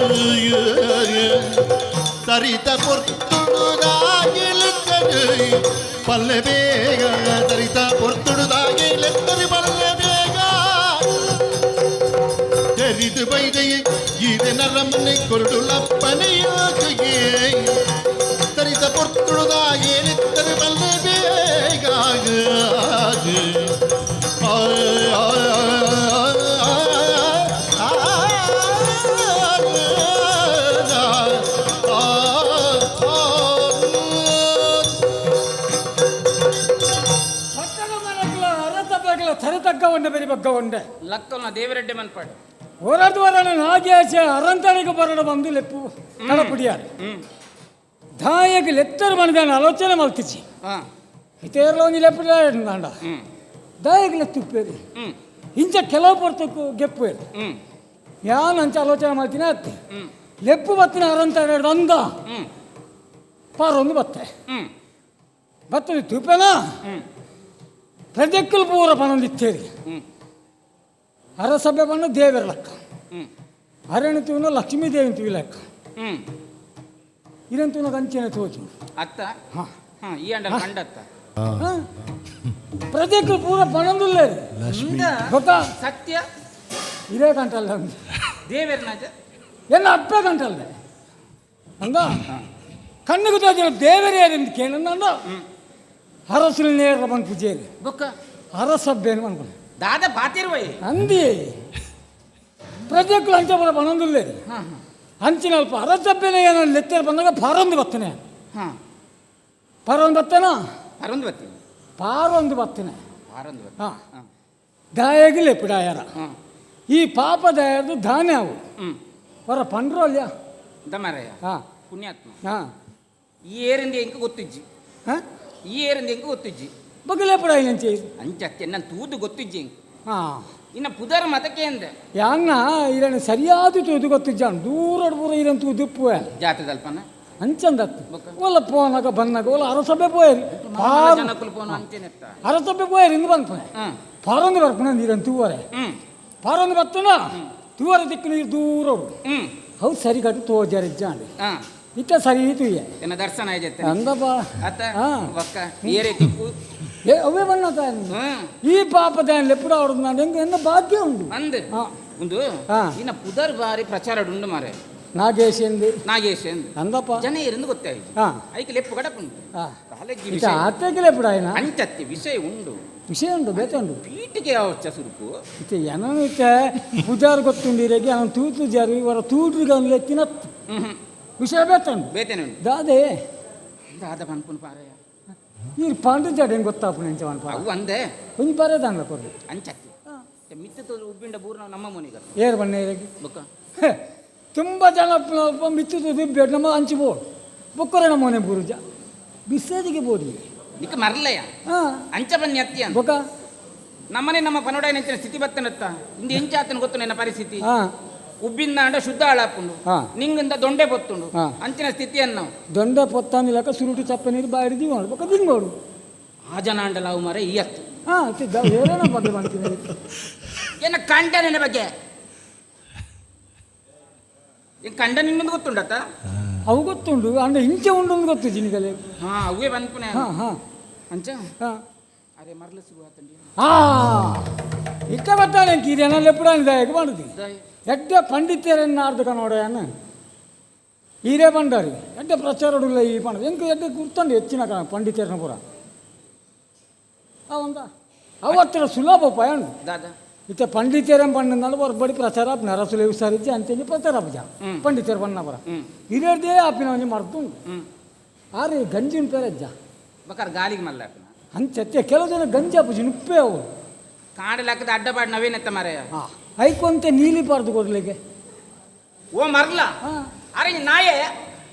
ಸರಿತ ಪೊರ್ತುಡು ದಾಗೆಲೆತ್ತರು ಪಲ್ಲೆ ಬೇಗ ತರಿತ ಪೊರ್ತುಡುದಾಗೆ ಲೆತ್ತರಿ ಪಲ್ಲೆ ಬೇಗ ತೆರಿದು ಬೈದೆಯೇ ಈರನ ರಮನೆ ಕೊರಡುಲಪ್ಪನೆಯಾಗೆ ತರಿತ ಪೊರ್ತುಡುದಾಗೆ ಲೆತ್ತರಿ ಪಲ್ಲೆ ಬೇಗ ತರತಕ್ಕವಂಡೆ ಬೆರಿ ಬಗ್ಗವಂಡೆ ಲಕ್ಕನ ದೇವರೆಡ್ಡೆ ಮನ್ಪಾಡು ಹೊರದ್ವರನ ನಾಗೇಶ ಅರಂತಣಿಗೆ ಬರಡು ಬಂದು ಲೆಪ್ಪು ಕಳಪುಡಿಯಾರು ದಾಯಗೆ ಲೆತ್ತರು ಬಂದ ಆಲೋಚನೆ ಮಲ್ತಿಸಿ ಇತೇರ್ಲ ಒಂದು ಲೆಪ್ಪು ದಾಂಡ ದಾಯಗೆ ಲೆತ್ತುಪ್ಪೇರಿ ಇಂಚ ಕೆಲವು ಪೊರ್ತಕ್ಕೂ ಗೆಪ್ಪು ಯಾನ್ ಅಂಚ ಆಲೋಚನೆ ಮಾಡ್ತೀನಿ ಅತ್ತೆ ಲೆಪ್ಪು ಬತ್ತಿನ ಅರಂತಣ ಅಂದ ಪಾರೊಂದು ಬತ್ತೆ ಬತ್ತದು ತುಪ್ಪೆನ ಪ್ರಜೆಕ್ಕಲು ಪೂರ ಪಣಂದಿತ್ತೇರಿ ಅರಸಭೆ ಬಣ್ಣ ದೇವರ ಲೆಕ್ಕ ಅರಣತೂನ ಲಕ್ಷ್ಮೀ ದೇವಿ ತುವಿ ಲೆಕ್ಕ ಇದಂತೂನ ಕಂಚಿನ ತೋಚು ಅತ್ತ ಈ ಅಂಡ ಕಂಡತ್ತ ಪ್ರಜೆಕ್ಕಲು ಪೂರ ಪಣಂದುಲ್ಲೇ ಗೊತ್ತಾ ಸತ್ಯ ಇದೇ ಗಂಟಲ್ಲ ದೇವರನಾಜ ಎಲ್ಲ ಅಪ್ಪೆ ಗಂಟಲ್ದೆ ಅಂದ ಕಣ್ಣಿಗೆ ತೋಚಿನ ದೇವರೇರಿಂದ ಕೇಳಂದ ಅರಸು ನೇರ ಬಂದು ಪೂಜೆಯಲ್ಲಿ ಬೊಕ್ಕ ಅರಸಭ್ಯನು ಅನ್ಕೊಂಡು ದಾದ ಬಾತಿರುವೈ ಅಂದಿ ಪ್ರಜೆಕ್ಕಳು ಅಂಚೆ ಬರ ಬಣಂದುಲ್ಲೇ ಅಂಚಿನ ಅಲ್ಪ ಅರಸಭ್ಯನ ಏನೋ ಲೆತ್ತರ ಬಂದಾಗ ಪಾರೊಂದು ಬತ್ತನೆ ಪಾರೊಂದು ಬತ್ತೇನ ಪರೊಂದು ಬತ್ತೀನಿ ಪಾರೊಂದು ಬತ್ತನೆ ಪಾರೊಂದು ಹಾಂ ದಾಯಾಗಿ ಲೆಪ್ಪು ಡಾಯರ ಈ ಪಾಪ ದಾಯದು ಧಾನ್ಯ ಅವು ಹೊರ ಪಂಡ್ರೋಲ್ಯ ದಮರಯ್ಯ ಹಾಂ ಪುಣ್ಯಾತ್ಮ ಹಾಂ ಈ ಏರಿಂದ ಹೆಂಗೆ ಗೊತ್ತಿಜ್ಜಿ ಹಾಂ ಈ ಏರಿಂದ ಹೆಂಗೆ ಗೊತ್ತಿಜ್ಜಿ ಬಗ್ಲೆಪ್ಪಡ ಅಂಚೆ ಅಂಚತ್ತೆ ನಾನು ತೂದು ಗೊತ್ತಿಜ್ಜಿ ಹಾಂ ಇನ್ನು ಪುದರ್ ಮತಕ್ಕೆ ಅಂದೆ ಯಾನ್ನ ಇದನ್ನು ಸರಿಯಾದ ತೂದು ಗೊತ್ತಿಜ್ಜಾನು ದೂರ ಪೂರ ಇದನ್ನು ತೂದು ಉಪ್ಪುವೆ ಜಾತದಲ್ಪನ ಅಂಚಂದತ್ತು ಒಲ್ಲ ಪೋನಾಗ ಬನ್ನಾಗ ಒಲ್ಲ ಅರಸಭೆ ಪೋಯರಿ ಜನಕ್ಕಲು ಪೋನ ಅಂಚೆನೆತ್ತ ಅರಸಭೆ ಪೋಯರಿ ಇಂದು ಬಂದ್ಪನೆ ಪಾರೊಂದು ಬರ್ಪಣ ನೀರನ್ನು ತೂವರೆ ಪಾರೊಂದು ಬರ್ತನ ತೂವರೆ ದಿಕ್ಕು ನೀರು ದೂರವರು ಹೌದು ಸರಿ ಕಟ್ಟು ತೋಜರಿಜ್ಜಾಂಡಿ ಇತ್ತ ಸರಿ ತೂಯ ಎನ್ನ ದರ್ಶನ ಆಯ್ತು ಅಂದಪ್ಪ ಅತ್ತ ಒಕ್ಕ ಏರೆ ತಿಕ್ಕು ಏ ಅವೇ ಬಣ್ಣ ಈ ಪಾಪದ ಲೆಪ್ಪುಡ ಆಡುದು ನಾನು ಹೆಂಗೆ ಎನ್ನ ಭಾಗ್ಯ ಉಂಟು ಅಂದ್ ಒಂದು ಇನ್ನ ಪುದರ್ ಬಾರಿ ಪ್ರಚಾರ ಉಂಡು ಮಾರೆ ನಾಗೇಶ್ ಎಂದು ನಾಗೇಶ್ ಎಂದು ಅಂದಪ್ಪ ಜನ ಇருந்து ಗೊತ್ತಾಯ್ತು ಐಕೆ ಲೆಪ್ಪು ಕಡಪುಂಡು ಕಾಲೇಜ್ ಆತಕ್ಕೆ ಲೆಪ್ಪುಡ ಆಯ್ನ ಅಂಚತ್ತಿ ವಿಷಯ ಉಂಡು ವಿಷಯ ಉಂಟು ಬೇತೆ ಉಂಟು ಪೀಟಿಗೆ ಯಾವಚ್ಚ ಸುರುಕು ಇತ್ತೆ ಏನೋ ಇತ್ತೆ ಪೂಜಾರು ಗೊತ್ತುಂಡಿರೆಗೆ ಅವನು ತೂತು ಜಾರು ಇವರ ತೂಟ್ರಿಗೆ ಅವನು ಲೆತ್ತಿನ ವಿಷಯ ಬೇತಂಡು ಬೇತೇನೆ ಉಂಟು ದಾದೆ ದಾದ ಪನ್ಪುನ್ ಪಾರಯ್ಯ ಈ ಪಾಂಡು ಜಾಡ ಹೆಂಗೆ ಗೊತ್ತಾಪು ನೆಂಚ ಅನ್ಪ ಅವು ಅಂದೆ ಒಂದು ಬರೋದಂಗ ಕೊರ್ರಿ ಅಂಚತ್ತಿ ಮಿತ್ತು ಉಬ್ಬಿಂಡ ಬೂರ್ ನಾವು ನಮ್ಮ ಮನೆಗೆ ಏರು ಬಣ್ಣ ಏರಿಗೆ ಬೊಕ್ಕ ತುಂಬ ಜನ ಮಿತ್ತುದು ದುಡ್ಡು ನಮ್ಮ ಹಂಚಿಬೋದು ಬೊಕ್ಕರೆ ನಮ್ಮ ಮನೆ ಬುರುಜ ಬಿಸೇದಿಗೆ ಬೋದಿ ನಿಕ್ಕ ಮರ್ಲಯ್ಯ ಹಾಂ ಅಂಚ ಬನ್ನಿ ಅತ್ತಿ ಅಂತ ಬೊಕ್ಕ ನಮ್ಮನೆ ನಮ್ಮ ಪನೋಡ ನೆಂಚಿನ ಸ್ಥಿತಿ ಬತ್ತನತ್ತ ಇಂದು ಎಂಚ ಆತನ ಗೊತ್ತು ನನ್ನ ಪರಿಸ್ಥಿತಿ ಹಾಂ ಉಬ್ಬಿಂದ ಅಂಡ ಶುದ್ಧ ಹಾಳಾಪುಂಡು ಹಾ. ನಿಂಗಿಂದ ದೊಂಡೆ ಬೊತ್ತುಂಡು ಹಾ. ಅಂಚಿನ ಸ್ಥಿತಿಯನ್ನು ನಾವು ದೊಂಡ ಪೊತ್ತಾನಿಲಕ ಸುರುಟು ಚಪ್ಪ ನೀರು ಬಾಯಿಡಿ ಜೀವ ಮಾಡ್ಬೇಕು ದಿಂಗೋಡು ಆ ಜನ ಅಂಡಲ ಅವು ಮರ ಈ ಹತ್ತು ಹಾಂ ಏನೇನೋ ಬಗ್ಗೆ ಮಾಡ್ತೀನಿ ಏನ ಕಂಡ ನನ್ನ ಬಗ್ಗೆ ಏನ್ ಕಂಡ ನಿನ್ನೊಂದು ಗೊತ್ತುಂಡತ್ತ ಅವು ಗೊತ್ತುಂಡು ಅಂದ್ರೆ ಇಂಚೆ ಉಂಡು ಅಂತ ಗೊತ್ತು ಜಿನಿಗಲೆ ಹಾ ಅವೇ ಬಂದ್ಪುನೆ ಹಾಂ ಹಾಂ ಅಂಚ ಹಾಂ ಅರೆ ಮರಳು ಸಿಗುವ ತಂಡಿ ಇಕ್ಕ ಬರ್ತಾನೆ ಕಿರಿಯನಲ್ಲಿ ಎప్పుడు దాయకు పండుది ఎట్టే పండితేరన్నార్దు కనోడయాన ఈరే పండారు ఎట్టే ప్రచారుడుల ఈ పండుగ ఇంక ఎట్టే గుర్తండి ಹೆಚ್ಚಿನ పండితేరన ಪುರ ಅವಂದ ಅವತ್ತರ ಸುಲಭ ಪಯಂಡು ದಾದಾ ಇತ್ತೆ ಪಂಡಿತೇರಂ ಪಂಡಿಂದ ಹೊರಬಡಿ ಪ್ರಚಾರ ನರಸುಲೆ ವಿಸಾರಿಸಿ ಅಂಚೆಂಜಿ ಪ್ರಚಾರ ಅಪ್ಪಜ ಪಂಡಿತೇರ ಪಣ್ಣ ಪುರ ಹಿರಿಯರ್ದೇ ಆಪಿನ ಒಂಜಿ ಮರ್ತುಂಡು ಆರೆ ಗಂಜಿನ ಪೇರಜ್ಜ ಬಕಾರ ಗಾಳಿಗೆ ಮಲ್ಲ ಅಂಚೆ ಕೆಲವು ಜನ ಗಂಜಿ ಅಪ್ಪಜಿ ನುಪ್ಪೆ ಅವು ಕಾಂಡೆ ಲೆಕ್ಕದ ಅಡ್ಡಪಾಡು ನವೇನೆತ್ತ ಮರೆಯ ಐಕೊಂತೆ ನೀಲಿ ಪಾರ್ದು ಕೊಡ್ಲಿಕ್ಕೆ ಓ ಮರ್ಲ ಅರೆ ನಾಯೇ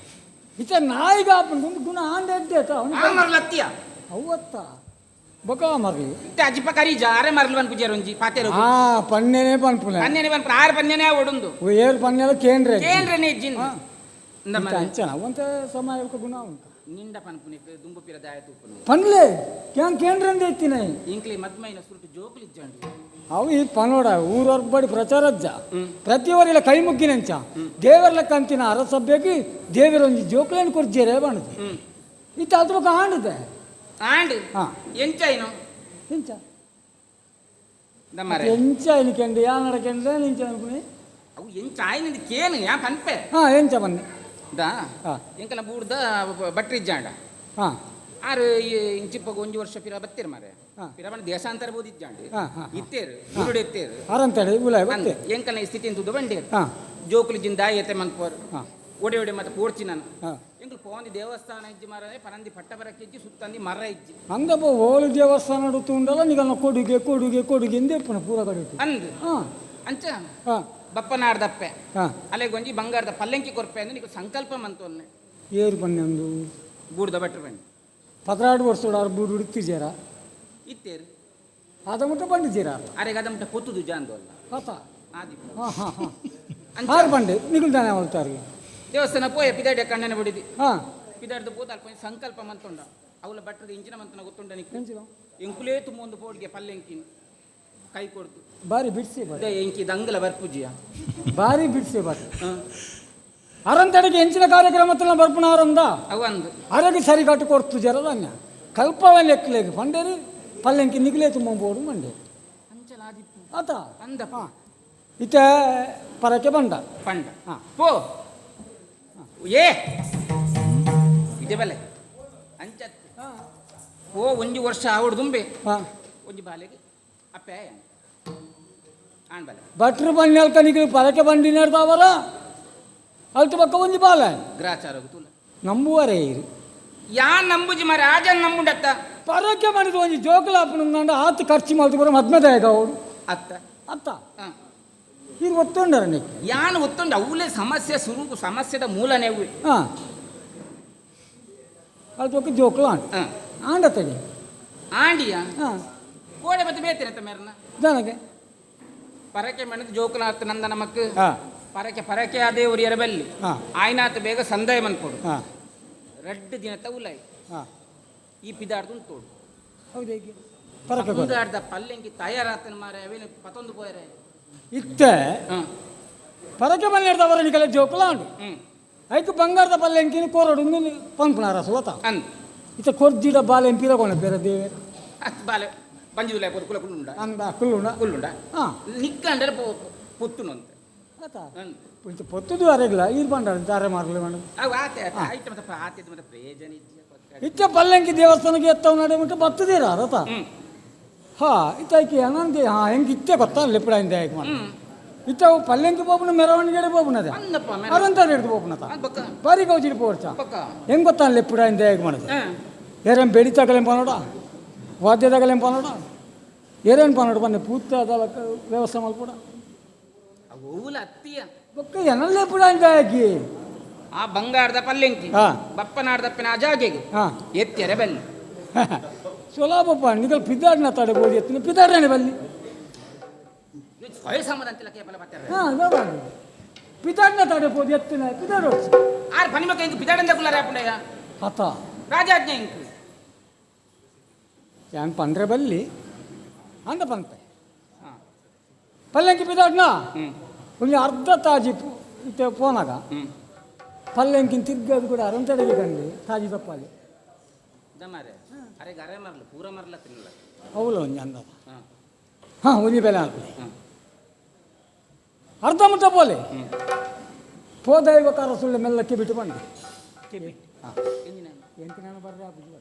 ಇತ್ತ ನಾಯಿಗ ಒಂದು ಗುಣ ಆಂಡೆ ಎದ್ದೆ ಮರ್ಲ ಅತ್ತಿಯ ಅವತ್ತ ಬೊಕ ಮರ್ಲಿ ಇತ್ತೆ ಅಜ್ಜಿಪ ಕರೀಜ ಅರೆ ಮರ್ಲು ಬನ್ ಪುಜಾರ ಒಂಜಿ ಪಾತೆರು ಪನ್ನೆನೆ ಪನ್ಪುಲ ಪನ್ನೆನೆ ಬನ್ ಆರು ಪನ್ನೆನೆ ಒಡುಂದು ಏರು ಪನ್ನೆಲ ಕೇಂದ್ರ ಕೇಂದ್ರನೇ ಇಜ್ಜಿನ್ ಅಂಚನ ಅವಂತ ಸಮಯ ಗುಣ ಉಂಟು ನಿಂಡ ಪನ್ಪುನಿಕ್ ದುಂಬು ಪಿರ ದಾಯ ತೂಪುನು ಪನ್ಲೆ ಕ್ಯಾನ್ ಕೇಂದ್ರ ಎತ್ತಿನ ಇಂಕ್ಲಿ ಮದ್ಮೈನ ಸುರುಟು ಜೋಕುಲು ಇಜ್ಜಂಡು ಅವು ಈ ಪನೋಡ ಊರೊರ್ಬಡಿ ಪ್ರಚಾರಜ್ಜ ಪ್ರತಿ ಓರಿಲ ಕೈ ಮುಗ್ಗಿನಂಚ ದೇವರ ಕಂತಿನ ಅರಸಭ್ಯಕ್ಕೆ ದೇವರ ಒಂದು ಜೋಕುಲೇನು ಕೊರ್ಜೇರೆ ಬಣ್ಣದು ಇತ್ತ ಅದ್ರ ಬಗ್ಗೆ ಆಂಡದೆ ಆಂಡ್ ಹಾಂ ಎಂಚಾಯ್ನು ಎಂಚ ದಮ್ಮರೆ ಎಂಚ ಎನ್ಕೆಂಡು ಯಾ ನಡಕೆಂಡ್ರೆ ನಿಂಚ ಅನ್ಕುನಿ ಅವು ಎಂಚಾಯ್ನಿಂದ ಕೇನು ಯಾ ಪನ್ಪೆ ಹಾಂ ಎಂಚ ಬನ್ನಿ ದಾ ಹಾಂ ಎಂಕಲ ಬೂಡ್ದ ಬಟ್ರಿ ಇಜ್ಜಾಂಡ ಹಾಂ ಆರು ಇಂಚಿಪ್ಪಗ ಒಂಜಿ ವರ್ಷ ಪಿರ ಬತ್ತಿರ ಮಾರೆ ಪಿರ ಬಣ್ಣ ದೇಶಾಂತರ ಬೋದು ಇಜ್ಜಾಂಡು ಇತ್ತೇರು ಗುರುಡು ಎತ್ತೇರು ಆರಂತಡೆ ಉಲಾಯ ಗೊತ್ತೇ ಎಂಕಲ್ನ ಈ ಸ್ಥಿತಿಯಿಂದ ತುದು ಬಂಡೇರು ಹಾಂ ಜೋಕುಲು ಜಿಂದ ಎತ್ತೆ ಮನ್ಪೋರು ಹಾಂ ಒಡೆ ಒಡೆ ಮತ್ತೆ ಪೋಡ್ಚಿ ನಾನು ಹಾಂ ಎಂಕಲ್ ಪೋಂದಿ ದೇವಸ್ಥಾನ ಇಜ್ಜಿ ಮಾರನೆ ಪರಂದಿ ಪಟ್ಟಬರಕ್ಕೆ ಇಜ್ಜಿ ಸುತ್ತಂದಿ ಮರ ಇಜ್ಜಿ ಅಂದಪ್ಪ ಓಳು ದೇವಸ್ಥಾನ ನಡುತ್ತು ಉಂಡಲ್ಲ ನಿಗಲ್ನ ಕೊಡುಗೆ ಕೊಡುಗೆ ಕೊಡುಗೆ ಎಂದೇ ಪುನ ಪೂರ ಕಡೆ ಅಂದು ಹಾಂ ಅಂಚ ಹಾಂ ಬಪ್ಪನಾಡ್ದಪ್ಪೆ ಹಾಂ ಅಲೆಗೊಂಜಿ ಬಂಗಾರದ ಪಲ್ಲಂಕಿ ಕೊರ್ಪೆ ಅಂದ್ರೆ ನೀವು ಸಂಕಲ್ಪ ಮಂತೊನ್ನೆ ಏರು ಬನ್ನಿ ಒಂದು ಬೂಡ್ದ ಭಟ್ರು ಬನ್ನಿ 16 ವರ್ಷೋಡ ಅವ್ರು ಬೂಡು ಹುಡುಕ್ತಿದ್ದೀರ ಇತ್ತೇರು ಅದ ಮುಟ್ಟ ಬಂದಿದ್ದೀರ ಅರೆ ಗದ ಮುಟ್ಟ ಪೊತ್ತುದು ಜಾಂದು ಅಲ್ಲ ಆತ ಆದಿ ಹಾಂ ಹಾಂ ಹಾಂ ಆರು ಬಂಡೆ ನಿಗುಲ್ದಾನೆ ಹೊಲ್ತಾರೆ ದೇವಸ್ಥಾನ ಪೋಯ ಪಿದಾಡೆ ಕಣ್ಣನೆ ಬಿಡಿದಿ ಹಾಂ ಪಿದಾಡ್ದು ಪೋತ ಅಲ್ಪ ಸಂಕಲ್ಪ ಮಂತೊಂಡ ಅವಳ ಭಟ್ರದ ಇಂಚಿನ ಮಂತನ ಗೊತ್ತುಂಡ ನಿಕ್ಕು ಎಂಚಿನ ಎಂಕುಲೇ ತುಂಬ ಪೋಡ್ಗೆ ಪಲ್ಲೆಂಕಿನ ಕೈ ಕೊಡ್ತು ಬಾರಿ ಬಿಡಿಸಿ ಬಾರಿ ಅದೇ ಎಂಕಿ ದಂಗಲ ಬರ್ಪುಜಿಯ ಬಾರಿ ಬಿಡಿಸಿ ಬಾರಿ ಅರಂತಡೆಗೆ ಹೆಂಚಿನ ಕಾರ್ಯಕ್ರಮத்தில் ಬರ್ಪಣ ಆರಂದ ಅವಂದು ಅರಗೆ ಸರಿ ಕಟ್ಟು ಕೊಡ್ತು ಜರದನ್ಯ ಕಲ್ಪವನ್ನ ಎಕ್ಕಲೇಗೆ ಪಂಡೇರಿ ಪಲ್ಲೆಂಕಿ ನಿಗಲೇ ತುಂಬ ಬೋಡು ಮಂಡೆ ಅಂಚಲ ಆದಿಪ್ಪು ಆತ ಅಂದ ಹಾಂ ಇತ್ತ ಪರಕ್ಕೆ ಬಂದ ಪಂಡ ಹಾಂ ಪೋ ಏ ಇದೆ ಬಲೆ ಅಂಚತ್ ಓ ಒಂಜಿ ವರ್ಷ ಆವಡು ದುಂಬೆ ಹಾಂ ಒಂಜಿ ಬಾಲೆಗೆ ಅಪ್ಪೆ ಆಣ್ ಬಲೆ ಭಟ್ರು ಬನ್ನಿ ನಿಗಲಿ ಪರಕ್ಕೆ ಬಂಡಿ ನೆಡ್ದವರ ಅಲ್ತು ಪಕ್ಕ ಒಂಜಿ ಬಾಲ ಗ್ರಾಚಾರ ತುಲ ನಂಬುವರೇ ಇರು ಯಾನ್ ನಂಬುಜಿ ಮರ ಆಜನ್ ನಂಬುಂಡತ್ತ ಪರಕ್ಕೆ ಮಾಡಿದ ಒಂಜಿ ಜೋಕುಲಾಪನ ಆತು ಖರ್ಚು ಮಾಡ್ತು ಬರೋ ಮದ್ಮೆದಾಯಕ ಅವಡು ಅತ್ತ ಅತ್ತ ಇದು ಒತ್ತೊಂಡರ ನಿಕ್ಕೆ ಯಾನ್ ಒತ್ತೊಂಡು ಅವಲೇ ಸಮಸ್ಯೆ ಸುರು ಸಮಸ್ಯೆದ ಮೂಲನೇ ಅವು ಹಾಂ ಅಲ್ತು ಪಕ್ಕ ಜೋಕುಲ ಆಂಡ ತಡಿ ಆಂಡಿಯ ಹಾಂ ಕೋಡೆ ಮತ್ತೆ ಬೇತಿರತ್ತ ಮೇರನ ಜನಕ್ಕೆ ಪರಕೆ ಮಣಿದ ಜೋಕುಲ ಅರ್ಥ ನಂದ ನಮಕ್ ಹಾಂ ಪರಕೆ ಅದೇ ಉರಿಯರ ಬಲ್ಲಿ ಹಾಂ ಆಯ್ನಾತ್ ಬೇಗ ಸಂದಾಯ ಮನ್ಕೊಡು ಹಾಂ ರೆಡ್ ದಿನ ತೌಲೈ ಹಾಂ ಈ ಪಿದಾಡ್ದು ತೋಡು ಹೌದು ಹೇಗೆ ಪರಕ್ಕೆ ಪಿದಾಡ್ದ ಪಲ್ಲೆಂಕಿ ತಯಾರಾತನ ಮಾರೆ ಅವೇನು ಪತೊಂದು ಪೋಯರೆ ಇತ್ತೆ ಹಾಂ ಪರಕ್ಕೆ ಬಂದು ಹಿಡ್ದವರ ನಿಕಲೆ ಜೋಕುಲ ಅಂಡು ಹ್ಞೂ ಐಕು ಬಂಗಾರದ ಪಲ್ಲೆಂಕಿನ ಕೋರಡು ಪಂಪುನಾರ ಸೋತ ಅಂದ್ ಇತ್ತ ಕೊರ್ಜಿಡ ಬಾಲೆ ಪಿರಗೋಣ ಬೇರೆ ದೇವೆ ಅತ್ ಬಾಲೆ ಬಂಜುಲ ಕುಲ ಕುಳ್ಳುಂಡ ಅಂದ ಕುಲ್ಲುಣ ಕುಳ್ಳುಂಡ ಹಾಂ ನಿಕ್ಕಂಡ್ರೆ ಪುತ್ತುನಂತೆ ಆತ ಅಂದ್ ಇಂಚ ಪೊತ್ತುದು ಅರೆಗಿಲ್ಲ ಈರು ಬಂಡ ತಾರೆ ಮಾರ್ಲಿ ಮಾಡು ಅವು ಆತೆ ಆಯ್ತು ಮತ್ತೆ ಆತೆ ಮತ್ತೆ ಪ್ರಯೋಜನ ಇಜ್ಜ ಇತ್ತ ಪಲ್ಲೆಂಕಿ ದೇವಸ್ಥಾನಕ್ಕೆ ಎತ್ತವ್ ನಡೆ ಮುಟ್ಟ ಬತ್ತದೀರ ರಥ ಹ್ಞೂ ಹಾ ಇತ್ತಾಕಿ ಅನಂದಿ ಹಾಂ ಹೆಂಗೆ ಇತ್ತೆ ಗೊತ್ತಾ ಲಿಪ್ಪಡ ಹಿಂದೆ ಆಯ್ಕೆ ಮಾಡಿ ಇತ್ತವು ಪಲ್ಲೆಂಕಿ ಪೋಪುನ ಮೆರವಣಿಗೆ ಪೋಪುನದೆ ಅಂದಪ್ಪ ಅದಂತ ಹಿಡಿದು ಪೋಪುನತ ಬೊಕ್ಕ ಬಾರಿ ಕೌಚಿಡಿ ಪೋರ್ಚ ಬೊಕ್ಕ ಹೆಂಗ್ ಗೊತ್ತಾಗಲ್ಲ ಎಪ್ಪುಡ ಇಂದ ಹೇಗೆ ಮಾಡೋದು ಏರೇನು ಬೆಡಿ ತಗಲೇಂ ಪನೋಡ ವಾದ್ಯ ತಗಲೇಂ ಪನೋಡ ಏರೇನು ಪನೋಡ ಬನ್ನಿ ಪೂರ್ತಿ ಅದಲ್ಲ ವ್ಯವಸ್ಥೆ ಮಲ್ಪೂಡ ಅವೂಲ ಅತ್ತಿಯ ಬೊಕ್ಕ ಏನಲ್ಲೇ ಪುಡ ಇಂದ ಹಾಕಿ ಆ ಬಂಗಾರದ ಪಲ್ಲೆಂಕಿ ಹಾ. ಬಪ್ಪನಾರ್ದಪ್ಪಿನ ಅಜಾಗೆಗೆ ಹಾಂ ಎತ್ತೆರೆ ಬಲ್ಲಿ ಸುಲಭಪ್ಪ ನಿಗಲ್ ಪಿದಾಡಿನ ತಡಬೋದು ಎತ್ತಿನ ಪಿದಾಡನೆ ಬಲ್ಲಿ ವಯಸ್ಸಮ್ಮದಂತೆಲ್ಲ ಕೇಬಲ ಬರ್ತಾರೆ ಹಾಂ ಪಿದಾಡಿನ ತಡಬೋದು ಎತ್ತಿನ ಪಿದಾಡು ಆರು ಪನಿಮಕ ಇಂಕು ಪಿದಾಡಂದ ಕುಲ್ಲ ರೇಪುಂಡಯ್ಯ ಅತ್ತ ರಾಜಾಜ್ಞೆ ಇಂಕು ಏನು ಪಂಡ್ರೆ ಬಲ್ಲಿ ಅಂದ ಪಂತೆ ಹಾಂ ಪಲ್ಲೆಂಕಿ ಪಿದಾಡ್ನ ಹ್ಞೂ ಒಂದು ಅರ್ಧ ತಾಜಿ ಇತ್ತೆ ಪೋನಾಗ ಹ್ಞೂ ಪಲ್ಲೆಂಕಿನ ತಿರ್ಗದು ಕೂಡ ಅರಂತಡೆಗೆ ಕಂಡು ತಾಜಿ ತಪ್ಪಲ್ಲಿ ದಮಾರೆ ಅರೆ ಗರೆ ಮರಲು ಪೂರ ಮರಲ ತಿನ್ನಲ್ಲ ಅವಳು ಒಂದು ಅಂದ ಹಾಂ ಹಾಂ ಒಂಜಿ ಬೆಲೆ ಹಾಕಲಿ ಹಾಂ ಅರ್ಧ ಮುಟ್ಟ ಪೋಲೆ ಪೋದೈವಕಾರ ಸುಳ್ಳು ಮೆಲ್ಲಕ್ಕೆ ಬಿಟ್ಟು ಬಂದೆ ಹಾಂ ಎಂಜಿನ ಎಂಟು ನಾನು ಬರ್ರೆ ಹಾಕುದು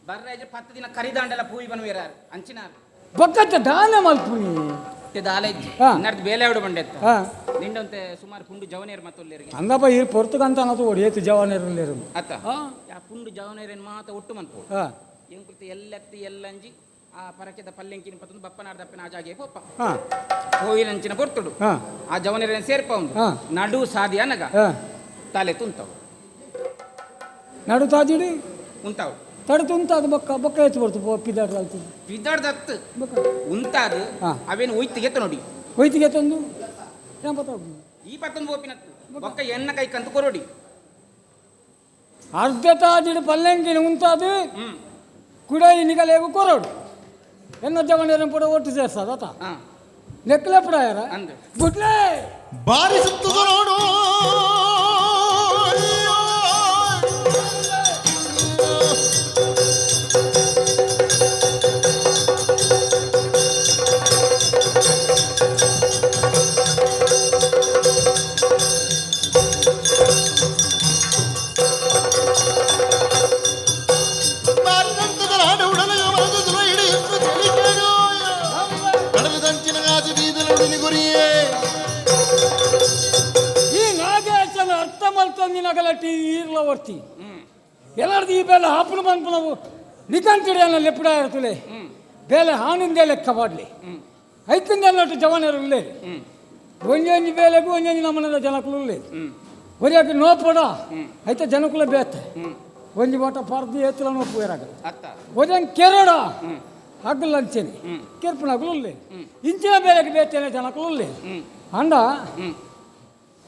ಬರ್ರಾಜ 10 ದಿನ ಕರಿದಾಂಡೆಲ್ಲ ಪೂಯಿ ಬನ್ವೀರ ಅಂಚಿನಾರು ಬೊಕ್ಕತ್ತೆ ದಾನ ಮಲ್ಪುನಿ ದಾಲೆಜ್ಜಿ ಹಾ. ನಡ್ದು ಬೇಲೆವಡು ಬಂಡೆತ್ತ ಹಾಂ ನಿಂಡಂತೆ ಸುಮಾರು ಪುಂಡು ಜವನೇರ್ ಮತ್ತೊಲ್ಲೇರಿಗೆ ಅಂದಪ್ಪ ಈ ಪೊರ್ತುಗಂತ ಅನ್ನೋದು ಒಡಿಯತ್ತು ಜವಾನೇರು ಅತ್ತ ಹಾಂ ಯಾ ಪುಂಡು ಜವನೇರೇನು ಮಾತ ಒಟ್ಟು ಮನ್ಪು ಹಾಂ ಎಂಕೃತಿ ಎಲ್ಲೆತ್ತಿ ಎಲ್ಲಂಜಿ ಆ ಪರಕೆದ ಪಲ್ಲೆಂಕಿನ ಪತ್ತೊಂದು ಬಪ್ಪನಾರ್ದಪ್ಪಿನ ಆಜಾಗೆ ಪೋಪ ಹಾಂ ಕೋಯಿಲಂಚಿನ ಪೊರ್ತುಡು ಹಾಂ ಆ ಜವನೇರೇನು ಸೇರ್ಪ ಉಂಡು ಹಾ. ನಡು ಸಾದಿ ಅನಗ ಹಾಂ ತಲೆ ತುಂತವು ನಡು ತಾಜಿಡಿ ಉಂತಾವು ತಡೆ ತುಂತ ಅದು ಬೊಕ್ಕ ಬೊಕ್ಕ ಎತ್ತು ಬರ್ತು ಪಿದಾಡ್ದು ಆಯ್ತು ಬಿದ್ದಾಡ್ದತ್ತು ಬೊಕ್ಕ ಉಂತಾದು ಹಾ. ಅವೇನು ಒಯ್ತಿಗೆತ್ತ ನೋಡಿ ಕೊಯ್ತಿಗೆ ತಂದು ಏನು ಪತ್ತ ಈ ಪತ್ತೊಂದು ಓಪಿನತ್ತು ಬೊಕ್ಕ ಎನ್ನ ಕೈ ಕಂತು ಕೊರೋಡಿ ಅರ್ಧ ತಾಜಿಡಿ ಪಲ್ಲೆಂಕಿನ ಉಂತಾದು ಹ್ಮ್ ಕುಡಾಯಿ ನಿಗಲೇಗು ಕೊರೋಡು ಎನ್ನ ಜವನೇರನ್ ಪುಡ ಒಟ್ಟು ಸೇರ್ಸದ ಆತ ಹಾ ನೆಕ್ಲೆ ಪುಡ ಯಾರ ಅಂದು ಬುಡ್ಲೆ ಬಾರಿಸುತ್ತದ ನೋಡು ಬಾರಿದಂತದ ನಾಡು ಉಡಲಗ ಮನದ ದುರ ಹಿಡಿಯುತ್ತ ತಿಳಿಕೆನು. ಕಡಲದಂಚಿನ ಗಾಜು ಬೀದಲುಡಿನಿ ಗುರಿಯೇ ಈ ನಾಗೇಶನ ಅರ್ಥ ಮಲ್ತಂದಿನ ಗಲಟಿ ಈರ್ಲ ವರ್ತಿ ಹ್ಮ್ ಎಲ್ಲರದು ಈ ಬೇಲೆ ಹಾಪುನ ಬಂತು ನಾವು ನಿಕಂತಿಡಿಯನ್ನ ಲೆಪ್ಪಡ ಇರ್ತಲೆ ಹ್ಮ್ ಬೇಲೆ ಹಾನಿಂದೆ ಲೆಕ್ಕ ಮಾಡಲಿ ಹ್ಮ್ ಐತಿಂದ ಅನ್ನೋಟ್ಟು ಜವಾನರು ಇಲ್ಲೇ ಹ್ಮ್ ಒಂಜೊಂಜಿ ಬೇಲೆಗೂ ಒಂಜೊಂಜಿ ನಮ್ಮನದ ಜನಕುಲು ಇಲ್ಲೇ ಹ್ಮ್ ಒರಿಯಾಕೆ ನೋಪಡ ಹ್ಮ್. ಐತೆ ಜನಕುಲ ಬೇತೆ ಹ್ಮ್ ಒಂಜಿ ಮೋಟ ಪರ್ದಿ ಎತ್ತಲ ನೋಪು ಏರಾಗ ಅತ್ತ ಒಜಂಗ್ ಕೆರಡ ಹ್ಮ್ ಹಗ್ಗಲ್ ಅಂಚೆನೆ ಹ್ಮ್. ಕೆರ್ಪುನಗುಲು ಇಲ್ಲೇ ಹ್ಮ್. ಇಂಚಿನ ಬೇಲೆಗೆ ಬೇತೇನೆ ಜನಕುಲು ಇಲ್ಲೇ ಹ್ಮ್ ಅಂಡ ಹ್ಮ್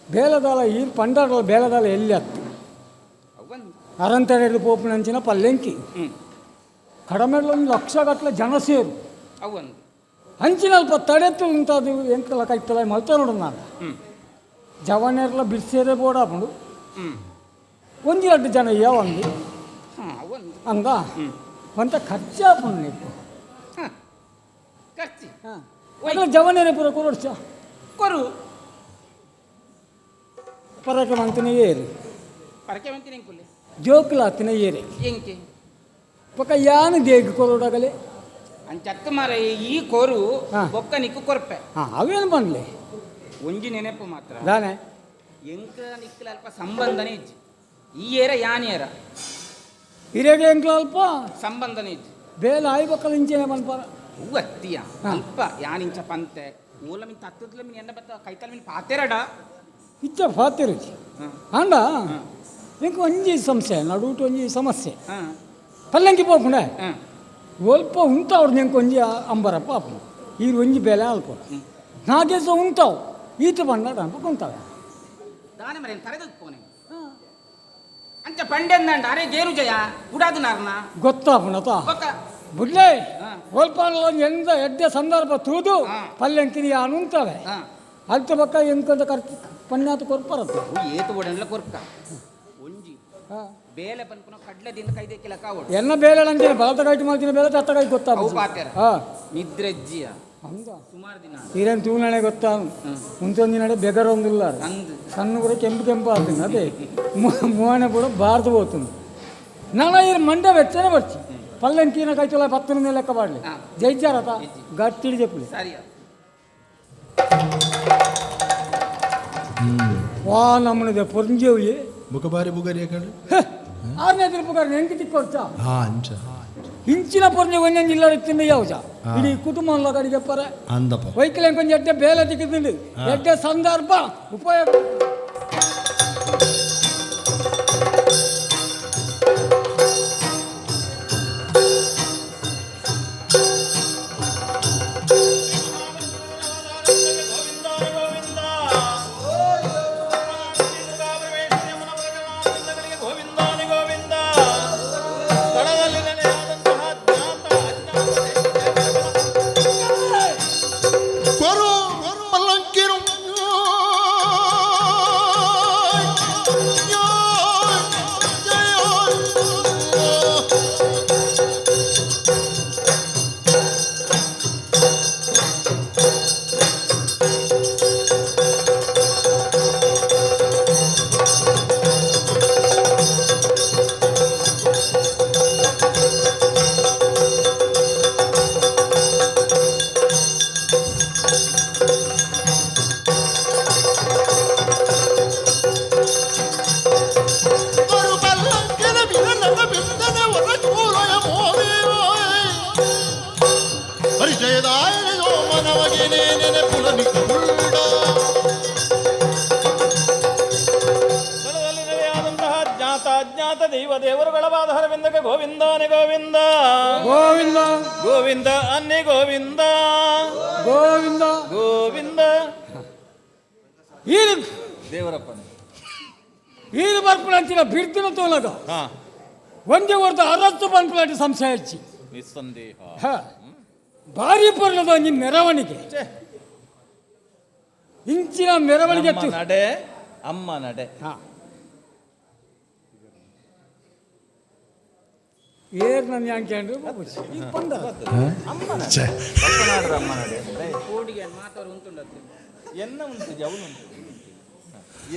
ಬೇಲದಾಲ ಈ ಪಂಡಾಡಲ ಬೇಲದಾಲ ಎಲ್ಲಿ ಹತ್ತು ಅವಂದು ಅರಂತಡೆದು ಪೋಪಿನಂಚಿನ ಪಲ್ಲೆಂಕಿ ಹ್ಮ್ ಕಡಿಮೆಲ್ಲ ಒಂದು ಲಕ್ಷ ಗಟ್ಟಲೆ ಜನ ಸೇರು ಅವಂದು ಅಂಚಿನಲ್ಪ ತಡೆತ್ತು ಇಂಥದ್ದು ಎಂಕಲ ಕೈತಲ ಮಲ್ತ ನೋಡು ನಾನು ಹ್ಮ್ ಜವಾನೆಲ್ಲ ಬಿಡಿಸೇದೆ ಬೋಡಾಪುಂಡು ಹ್ಮ್ ಒಂದು ಎರಡು ಜನ ಯಾವಂದು ಹಾ ಅವಂದು ಹಂಗ ಹ್ಮ್ ಒಂಥ ಖರ್ಚಾಪುಂಡು ನೀವು ಹಾ ಖರ್ಚಿ ಹಾಂ ಜವಾನೇನೆ ಪೂರ ಕೊರಡ್ಸ ಕೊರು ಪರಕೆ ಮಂತನೇ ಏರಿ ಪರಕೆ ಬಂತೀನಿ ಎಂಕುಲ್ಲಿ ಜೋಕುಲ ಹತ್ತಿನ ಏರಿ ಎಂಕೆ ಪಕ್ಕ ಯಾನು ದೇಗಿ ಕೊರಡಾಗಲೇ ಅಂಚತ್ತು ಮಾರ ಈ ಕೊರು ಹಾ. ಬೊಕ್ಕ ನಿಕ್ಕು ಕೊರ್ಪೆ ಹಾಂ ಅವೇನು ಬಂದ್ಲೆ ಒಂಜಿ ನೆನಪು ಮಾತ್ರ ದಾನೆ ಎಂಕ ನಿಕ್ಕಲ ಅಲ್ಪ ಸಂಬಂಧನೇ ಇಜ್ಜಿ ಈ ಏರ ಯಾನೇರ ಹಿರಿಯಗೆ ಎಂಕ್ಲ ಅಲ್ಪ ಸಂಬಂಧನೇ ಇಜ್ಜಿ ಬೇಲ ಆಯ್ಬೇಕಲ್ಲ ಇಂಚೆನೆ ಬಂದ್ಪಾರ ಹೂ ಅತ್ತಿಯ ಹಾ. ಅಲ್ಪ ಯಾನಿಂಚ ಪಂತೆ ಮೂಲ ಮಿನ್ ತತ್ತದ್ಲ ಮಿನ್ ಎನ್ನ ಬತ್ತ ಕೈತಲ್ ಮಿನ್ ಪಾತೆರಡ ಇಚ್ಚ ಪಾತಿರುಚಿ ಹಾ ಅಂಡ ಇಂಕ ಒಂಜಿ ಸಮಸ್ಯೆ ನಡುಟು ಒಂಜಿ ಸಮಸ್ಯೆ ಹಾ ಪಲ್ಲಂಕಿ ಪೋಪುಂಡೆ ಹಾ ಒಲ್ಪ ಉಂಟಾವ್ರು ನೆಂಕ ಒಂಜಿ ಅಂಬರ ಪಾಪ ಈ ಒಂಜಿ ಬೆಲೆ ಅಲ್ಪ ನಾಗೇಸ ಉಂಟಾವು ಈತ ಬಂಡ ಅಂಪ ಕುಂತಾವೆ ದಾನೆ ಮರೇನು ತರೆದು ಪೋನೆ ಅಂಚ ಪಂಡೆಂದಂಡ ಅರೆ ಗೇರು ಜಯ ಉಡಾದು ನಾರ್ನ ಗೊತ್ತಾಪುಣತ ಬೊಕ್ಕ ಬುಡ್ಲೆ ಹಾ. ಒಲ್ಪ ಎಂದ ಎಡ್ಡೆ ಸಂದರ್ಭ ತುಳಿದು ಹಾ. ಪಲ್ಲಂಕಿನಿ ಅನುಂತವೆ ಹಾ ಅಲ್ತ ಬಕ್ಕ ಎಂಕೊಂದ ಖರ್ಚು ಪಣ್ಯಾತ ಕೊರ್ಪರತ್ತೆ ಹೂ ಏತು ಓಡನ್ಲ ಕೊರ್ಕ ಒಂಜಿ ಬೇಲೆ ಪನ್ಪುನ ಕಡ್ಲೆದಿಂದ ಕೈದೆಕ್ಕಿಲ ಕಾವಡು ಎನ್ನ ಬೇಲೆ ಅಂಚೆ ಬಲತ ಕೈಟ್ ಮಾಡ್ತೀನಿ ಬೇಲೆ ತತ್ತ ಕೈ ಅವು ಗೊತ್ತಾಗ ಪಾತೆರ ಹಾಂ ನಿದ್ರೆಜ್ಜಿಯ ಹಂಗ ಸುಮಾರು ದಿನ ಈರೇನು ತೂನಣೆ ಗೊತ್ತಾ ಮುಂಚೊಂದು ನಡೆ ಬೆಗರೊಂದಿಲ್ಲ ಅಂದು ಸಣ್ಣ ಕೂಡ ಕೆಂಪು ಕೆಂಪು ಆಗ್ತೀನಿ ಅದೇ ಮೂವನೆ ಕೂಡ ಬಾರ್ದು పోతుంది ನಾನ ಈ ಮಂಡ್ಯ వెచ్చనే వచ్చి పల్లెంకీన కైతుల 10 ಲೆಕ್ಕ ಮಾಡಲಿ ಹಾ. జైచారత గట్టిడి చెప్పులి ಸರಿಯ ವಾ ನಮ್ಮನಿದೆ ಪೊಂಜೇವಿ ಬುಕಬಾರಿ ಬುಗರಿ ಯಾಕಂದ್ರೆ ಆರನೇ ತಿರುಪುಗಾರ ಹೆಂಗೆ ತಿಕ್ಕೊಡ್ತಾ ಹಾ ಅಂಚ ಇಂಚಿನ ಪೊಂಜೆ ಒಂದೊಂದು ಇಲ್ಲ ತಿಂದು ಯಾವ್ಜ ಇಡೀ ಕುಟುಂಬ ಕಡೆಗೆ ಪರ ಅಂದಪ್ಪ ವೈಕಲ್ ಕೊಂಚ ಎಡ್ಡೆ ಬೇಲೆ ತಿಕ್ಕಿದ್ದು ಎಡ್ಡೆ ಸಂದರ್ಭ ಉಪಯೋಗ ಕೊರು ಮಲ್ಲಂಕಿರು ಕೊರು ಮಲ್ಲಂಕಿರ ಬಿರಲದ ಬಿಂದನೆ ಒರಕೂಲಯ ಮೋದಿ ಪರಿಚಯದಾಯೋ ಮನವಗೆ ನೆನೆ ಪುಲನಿಕ ಉಳ್ಳ ಸ್ಥಳದಲ್ಲಿ ನೆಲೆಯಾದಂತಹ ಜ್ಞಾತ ಅಜ್ಞಾತ ದೈವ ದೇವರುಗಳ ಬಾಧರವಿಂದಕ್ಕೆ ಗೋವಿಂದಾನೆ ಗೋವಿಂದ ಗೋವಿಂದ ಗೋವಿಂದ ಅನ್ನಿ ಗೋವಿಂದ ಗೋವಿಂದ ಗೋವಿಂದ ಈರು ದೇವರಪ್ಪನ ಈರು ಬರ್ಪುಳಂಚಿನ ಬಿಡ್ತಿನ ತೋಲಗ ಹಾ ಒಂದೇ ಹೊರತು ಅರತ್ತು ಬಂದ್ಪುಲಾಟಿ ಸಂಶಯ ಹಚ್ಚಿ ನಿಸ್ಸಂದೇಹ ಭಾರಿ ಪರ್ಲದ ಒಂಜಿ ಮೆರವಣಿಗೆ ಛೆ, ಇಂಚಿನ ಮೆರವಣಿಗೆ ನಮ್ಮ ನಡೆ ಅಮ್ಮ ನಡೆ ಏರ್ ನನ್ನ ಯಾಂಕ್ಯಾಂಡ್ರು ಈಗ ಬಂದ ಕಪ್ಪನಾಡ್ರ ಅಮ್ಮ ನಡೆ ಕೋಡಿಗೆ ಮಾತಾಡು ಉಂಟುಂಡದ್ದು ಎನ್ನ ಉಂಟು ಜವನು ಉಂಟು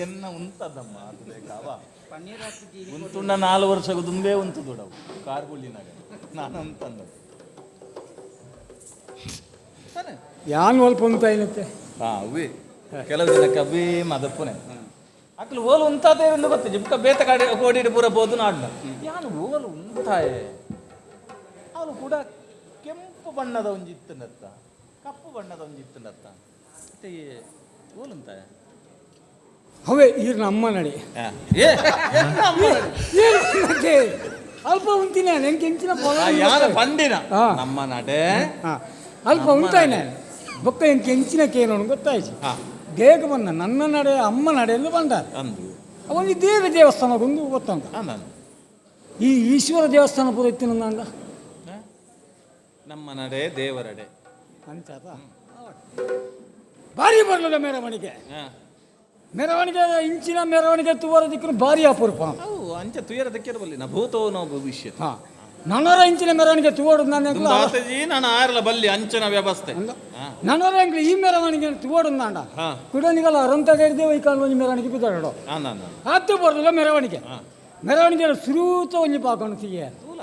ಎನ್ನ ಉಂಟದಮ್ಮ ಅದು ಬೇಕಾವ ಪನ್ನೀರ್ ಹಾಕಿ ಉಂಟುಂಡ 4 ವರ್ಷಕ್ಕೆ ದುಂಬೇ ಉಂಟು ದೊಡವು ಕಾರ್ಗುಳ್ಳಿನಾಗ ನಾನಂತಂದ ಯಾನ್ ಒಲ್ಪ ಅಂತ ಏನತ್ತೆ ಹಾ ಅವೇ ಕೆಲವು ದಿನಕ್ಕೆ ಅವೇ ಮದಪ್ಪನೆ ಅಕ್ಲು ಓಲು ಉಂತಾದೆ ಎಂದು ಗೊತ್ತು ಜಿಪ್ಕ ಬೇತ ಕಾಡಿ ಕೋಡಿಡಿ ಪೂರ ಬೋದು ನಾಡ್ಲ ಯಾನು ಓಲು ಉಂತಾಯೆ ಅವನು ಕೂಡ ಕೆಂಪು ಬಣ್ಣದ ಒಂಜಿತ್ತನತ್ತ ಕಪ್ಪು ಬಣ್ಣದ ಒಂಜಿತ್ತನತ್ತ ಮತ್ತೆ ಓಲು ಉಂತಾಯ ಅವೇ ಈರ್ ನಮ್ಮ ನಡಿ ಏ ಎನ್ನ ಅಮ್ಮ ನಡೆ. ಮತ್ತೆ ಅಲ್ಪ ಉಂಟಿನ ನೆಂಗೆ ಎಂಚಿನ ಪೊಲ ಯಾನ ಪಂಡಿನ ಹಾ. ನಮ್ಮ ನಡೆ ಅಲ್ಪ ಉಂಟಾಯ್ನೆ ಬೊಕ್ಕ ಎಂಗೆ ಎಂಚಿನ ಕೇನೋನು ಗೊತ್ತಾಯ್ತು ಹಾ ಬೇಗ ಬಂದ ನನ್ನ ನಡೆ ಅಮ್ಮ ನಡೆ ಎಂದು ಬಂದ ಅಂದು ಅವನಿಗೆ ದೇವಿ ದೇವಸ್ಥಾನಗೊಂದು ಗೊತ್ತಂತ ನಾನು ಈ ಈಶ್ವರ ದೇವಸ್ಥಾನ ಪೂರ ಇತ್ತಿನ ಅಂದ ನಮ್ಮ ನಡೆ ದೇವರಡೆ ಅಂಚಾತ ಭಾರಿ ಬರ್ಲದ ಮೆರವಣಿಗೆ ಹಾ ಮೆರವಣಿಗೆ ಇಂಚಿನ ಮೆರವಣಿಗೆ ತುವರ ದಿಕ್ಕನು ಭಾರಿ ಅಪರೂಪ ಅವು ಅಂಚ ತುಯರದಕ್ಕಿರಬಲ್ಲಿ ನ ಭೂತೋ ನೋ ಭವಿಷ್ಯ ಹಾ ನನ್ನರ ಇಂಚಿನ ಮೆರವಣಿಗೆ ತುವೋಡು ನಾನು ದಾತಜಿ ನಾನು ಆರ್ಲ ಬಲ್ಲಿ ಅಂಚನ ವ್ಯವಸ್ಥೆ ಹಾ. ನನ್ನರ ಎಂಗ್ಲಿ ಈ ಮೆರವಣಿಗೆ ತುವೋಡು ನಾಂಡ ಹಾ ಕುಡನಿಗಲ್ಲ ಅರಂತಗೇರಿದೆ ಈ ಕಾಲ ಒಂಜಿ ಮೆರವಣಿಗೆ ಬಿದ್ದಾಡೋ ಹಾ ನಾನು ಹತ್ತು ಬರಲಿಲ್ಲ ಮೆರವಣಿಗೆ ಹಾ ಮೆರವಣಿಗೆ ಸುರೂತ ಒಂಜಿ ಪಾಕೊಂಡು ಸಿಹಿಯ ತೂಲ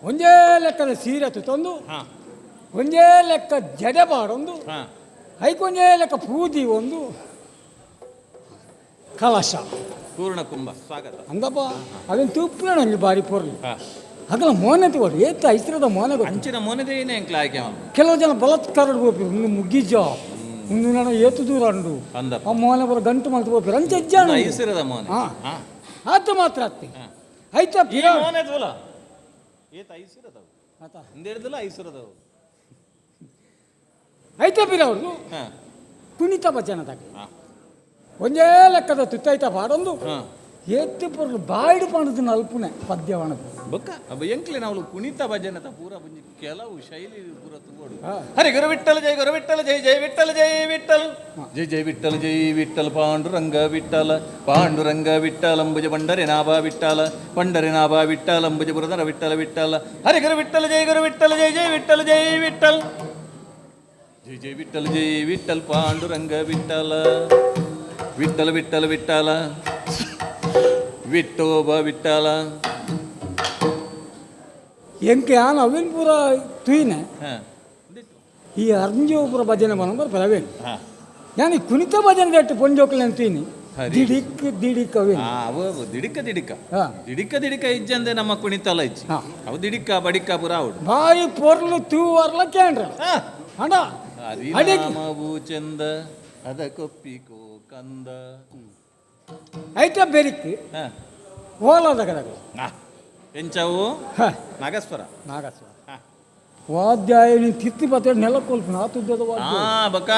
ಒಂದೇ ಲೆಕ್ಕದ ಸೀರೆ ತಂದು ಹಾ ಒಂದೇ ಲೆಕ್ಕ ಜಡೆ ಬಾಡೊಂದು ಹಾ ಐಕೊಂದೇ ಲೆಕ್ಕ ಪೂದಿ ಒಂದು ಕಲಶ ಪೂರ್ಣ ಕುಂಭ ಸ್ವಾಗತ ಅಂದಪ್ಪ ಅದನ್ನು ತುಪ್ಪಿನ ಒಂಜಿ ಬಾರಿ ಪೊರ್ಲಿ ಹಾ ಅದಲ್ಲ ಮೋನೆ ತಗೋರಿ ಏತ್ ಐಸ್ರದ ಮೋನೆ ಗೊತ್ತು ಅಂಚಿನ ಮೊನದೇನೆ ಎಂಕ್ಲ ಆಯ್ಕೆ ಮಾಡು. ಕೆಲವು ಜನ ಬಲತ್ಕಾರ ಹೋಗ್ರಿ ಒಂದು ಮುಗ್ಗಿಜ ಒಂದು ನಡ ಏತು ದೂರ ಅಂಡು ಅಂದಪ್ಪ ಆ ಮೋನೆ ಬರೋ ಗಂಟು ಮಾಡ್ತು ಹೋಗ್ರಿ ಅಂತ ಹೆಜ್ಜಾಣ ಐಸಿರದ ಮೋನೆ ಹಾ. ಹಾ ಆತ ಮಾತ್ರ ಆಗ್ತಿ ಹಾ. ಆಯ್ತಾ ಈ ಮೋನೆ ತೂಲ ಏತ ಐಸಿರದವು ಹಿಂದಿಡ್ದಲ್ಲ ಐಸಿರದವು ಆಯ್ತಾ ಬೀರ ಅವ್ರದ್ದು ಹಾ ಕುಣಿತ ಭಜನದಾಗ ಹಾ ಒಂದೇ ಲೆಕ್ಕದ ತುತ್ತಾಯ್ತ ಬಾಡೊಂದು ಹಾ ಎತ್ತಿ ಪೊರ್ಲು ಬಾಯ್ಡು ಪಣದು ನಲ್ಪುನೆ ಪದ್ಯವಣದು ಬೊಕ್ಕ ಅಬ್ಬ ಎಂಕ್ಲೆ ನಾವು ಕುಣಿತ ಭಜನತ ಪೂರ ಬಂಜಿ ಕೆಲವು ಶೈಲಿ ಪೂರ ತುಂಬೋಡು ಹಾ. ಹರಿ ಗುರು ವಿಠ್ಠಲ ಜೈ ಗುರು ವಿಠ್ಠಲ ಜೈ ಜೈ ವಿಠ್ಠಲ ಜೈ ವಿಠ್ಠಲ್ ಜೈ ಜೈ ವಿಠ್ಠಲ ಜೈ ವಿಠ್ಠಲ್ ಪಾಂಡುರಂಗ ವಿಠ್ಠಲ ಪಾಂಡುರಂಗ ವಿಠ್ಠಲ ಅಂಬುಜ ಪಂಡರಿ ನಾಭ ವಿಠ್ಠಲ ಪಂಡರಿ ನಾಭ ವಿಠ್ಠಲ ಅಂಬುಜ ಬುರದರ ವಿಠ್ಠಲ ವಿಠ್ಠಲ ಹರಿ ಗುರು ವಿಠ್ಠಲ ಜೈ ಗುರು ವಿಠ್ಠಲ ಜೈ ಜೈ ವಿಠ್ಠಲ ಜೈ ವಿಠ್ಠಲ್ ಜೈ ಜೈ ವಿಠ್ಠಲ ಜೈ ವಿಠ್ಠಲ್ ಪಾಂಡುರಂಗ ವಿಠ್ಠಲ ವಿಠ್ಠಲ ವಿಠ್ಠಲ ವಿಠ್ಠಲ ವಿಠೋಬ ವಿಠ್ಠಲ ಎಂಕೆ ಆನ ಅವಿನ ಪೂರ ತುಯಿನೆ ಹಾ ಈ ಅರ್ಜೋಪುರ ಭಜನೆ ಬರೋದು ಬರವೇನು ಹಾ ನಾನು ಈ ಕುಣಿತ ಭಜನೆ ದಟ್ಟು ಪೊಂಜೋಕಲ್ ಅಂತೀನಿ ಹರಿ. ದಿಡಿಕ್ ಅವೇ ಅವು ದಿಡಿಕ ದಿಡಿಕ ಹಾ. ದಿಡಿಕ ದಿಡಿಕ ಇಜ್ಜಂದೆ ನಮ್ಮ ಕುಣಿತಲ್ಲ ಇಜ್ಜಿ ಹಾ. ಅವು ದಿಡಿಕ ಬಡಿಕ ಪುರ ಅವಡು ಬಾಯಿ ಪೊರ್ಲು ತೂವರ್ಲ ಕೇಂದ್ರ ಅಣ್ಣ ಹರಿನಾಮವು ಚಂದ ಅದ ಕೊಪ್ಪಿಕೋ ಕಂದ ಐಟ ಬೆರಿಕ್ ಹಾ. ಓಲದ ಕಡೆಗಳು ಎಂಚವು ನಾಗಸ್ವರ ನಾಗಸ್ವ ವಾದ್ಯಾಯ ನೀನು ತಿತ್ತಿ ಬತ್ತ ನೆಲ ಕೊಲ್ಪು ನಾ ತುದ್ದದ ಹಾ ಬಕ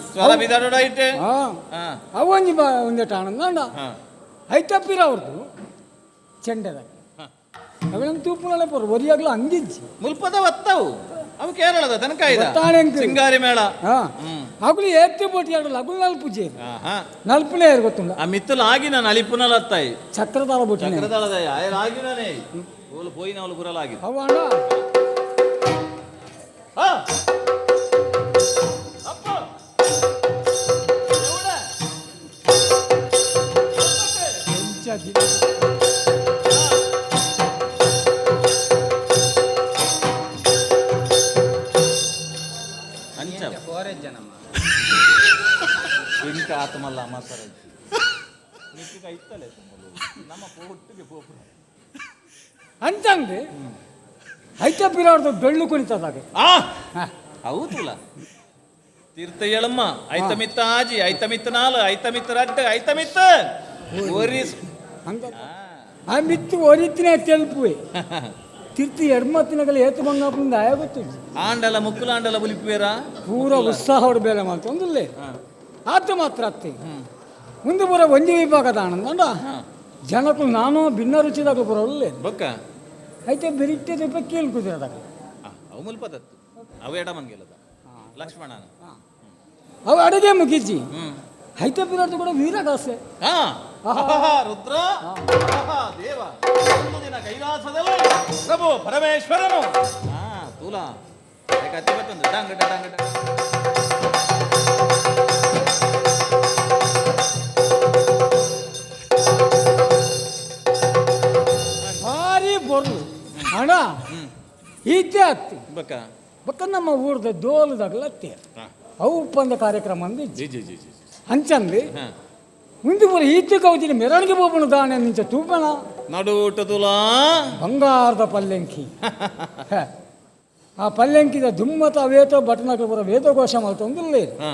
ಸ್ವರ ಬಿದಾಡೋಡ ಐತೆ ಹಾ ಹಾ ಅವೊಂಜಿ ಒಂದೆಟ ಆನಂದ ಅಣ್ಣ ಹಾ ಐತಪ್ಪಿರ ಅವ್ರದ್ದು ಚೆಂಡದಾಗ ಅವೇನು ತೂಪುನಲ್ಲೇ ಪೊರ ಒರಿಯಾಗ್ಲ ಅಂದಿಜ್ಜಿ ಮುಲ್ಪದ ಒತ್ತವು ಅವು ಕೇರಳದ ತನಕ ಇದೆ ಒತ್ತಾಣೆಂಕ್ ಸಿಂಗಾರಿ ಮೇಳ ಹಾ ಅಗುಲು ಎತ್ತಿ ಬೋಟಿ ಆಡಲ್ಲ ಅಗುಲು ನಲ್ಪುಜಿ ಹಾ ನಲ್ಪುನೇ ಗೊತ್ತುಂಡ ಆ ಮಿತ್ತಲು ಆಗಿ ನಾನು ಅಲಿಪುನಲ್ ಹತ್ತಾಯಿ ಚಕ್ರದಾಳ ಬೋಟಿ ಚಕ್ರದಳದ ಆಗಿನೇ ಓಲು ಪೋಯಿನ ಅವಳು ಬುರಲಾಗಿದೆ ಅವ ಅಣ್ಣ ಹಾ ಅಪ್ಪ ಎವಡ ಅಂಚ ಜನಮ್ಮ ಇಂಕ ಆತ್ಮಲ್ಲ ಮಾತಾಡ ನಿಟ್ಟಿಗೆ ಐತಲೆ ನಮ್ಮ ಒಟ್ಟಿಗೆ ಪೋಪು ಅಂತಂದ್ರೆ ಐತಪ್ಪಿರ ಅವ್ರದ್ದು ಬೆಳ್ಳು ಕುಣಿತದಾಗ ಆ ಹೌದಲ್ಲ ತೀರ್ಥ ಹೇಳಮ್ಮ ಐತಮಿತ್ತ ಆಜಿ ಐತಮಿತ್ತ ನಾಲು ಐತಮಿತ್ತ ರಡ್ಡ ಐತಮಿತ್ತ ಓರಿಸ್ ಹಂಗ ಆ ಮಿತ್ತು ಒರಿತಿನೇ ತೆಲ್ಪುವೆ ತಿರ್ತಿ ಎಡ್ಮತ್ತಿನಗಲ ಏತು ಬಂಗಾಪುಂದ ಆಯ ಗೊತ್ತಿಲ್ಲ ಆಂಡಲ ಮುಕ್ಕುಲಾಂಡಲ ಬುಲಿಪುವೇರ ಪೂರ ಉತ್ಸಾಹ ಬೇಲೆ ಮಾತು ಒಂದಿಲ್ಲೇ ಆತ ಮಾತ್ರ ಅತ್ತೆ ಮುಂದೆ ಪೂರ ಒಂಜಿ ವಿಭಾಗದ ಆನಂದ ಅಂಡ ಜನಕ್ಕೂ ನಾನು ಭಿನ್ನ ರುಚಿದಾಗ ಪೂರ ಒಳ್ಳೆ ಬೊಕ್ಕ అయితే ಬೆರಿಟ್ಟೆ ದೀಪ ಕೇಳ್ಕುದಿರದಾಗ ಅವು ಮುಲ್ಪದತ್ತು ಅವು ಎಡ ಮಂಗೆಲದ ಲಕ್ಷ್ಮಣನ ಅವು ಅಡುಗೆ ಮುಗಿಜ್ಜಿ ಹ್ಮ್ అయితే ಪಿರಾರ್ದು ಕೂಡ ವೀರಗಾಸೆ ಹಾ ರುದ್ರ ದೇವ ಒಂದು ದಿನ ಕೈಲಾಸದಲ್ಲಿ ಪ್ರಭು ಪರಮೇಶ್ವರನು ಹಾ ತೂಲ ಕತ್ತಿ ಬರ್ತಂದು ಡಂಗಟ ಡಂಗಟ ಭಾರಿ ಬರ್ಲು ಹಣ ಈತೆ ಹತ್ತಿ ಬಕ್ಕ ಬಕ್ಕ ನಮ್ಮ ಊರ್ದ ದೋಲದಾಗಲ ಹತ್ತಿ ಅವು ಒಪ್ಪಂದ ಕಾರ್ಯಕ್ರಮ ಅಂದು ಜಿ ಜಿ ಜಿ ಜಿ ಅಂಚಂದು ಹಾ ಮುಂದೆ ಪೂರ ಈತೆ ಕೌತಿನ ಮೆರವಣಿಗೆ ಬೋಪಣ ದಾಣೆ ನಿಂಚ ತೂಪಣ ನಡುಟ ತುಲಾ ಬಂಗಾರದ ಪಲ್ಲೆಂಕಿ ಹ. ಆ ಪಲ್ಲೆಂಕಿದ ದುಮ್ಮತ ಅವೇತ ಬಟನಕ ಪೂರ ವೇದಘೋಷ ಮಾಡ್ತೊಂದಿಲ್ಲ ಹಾ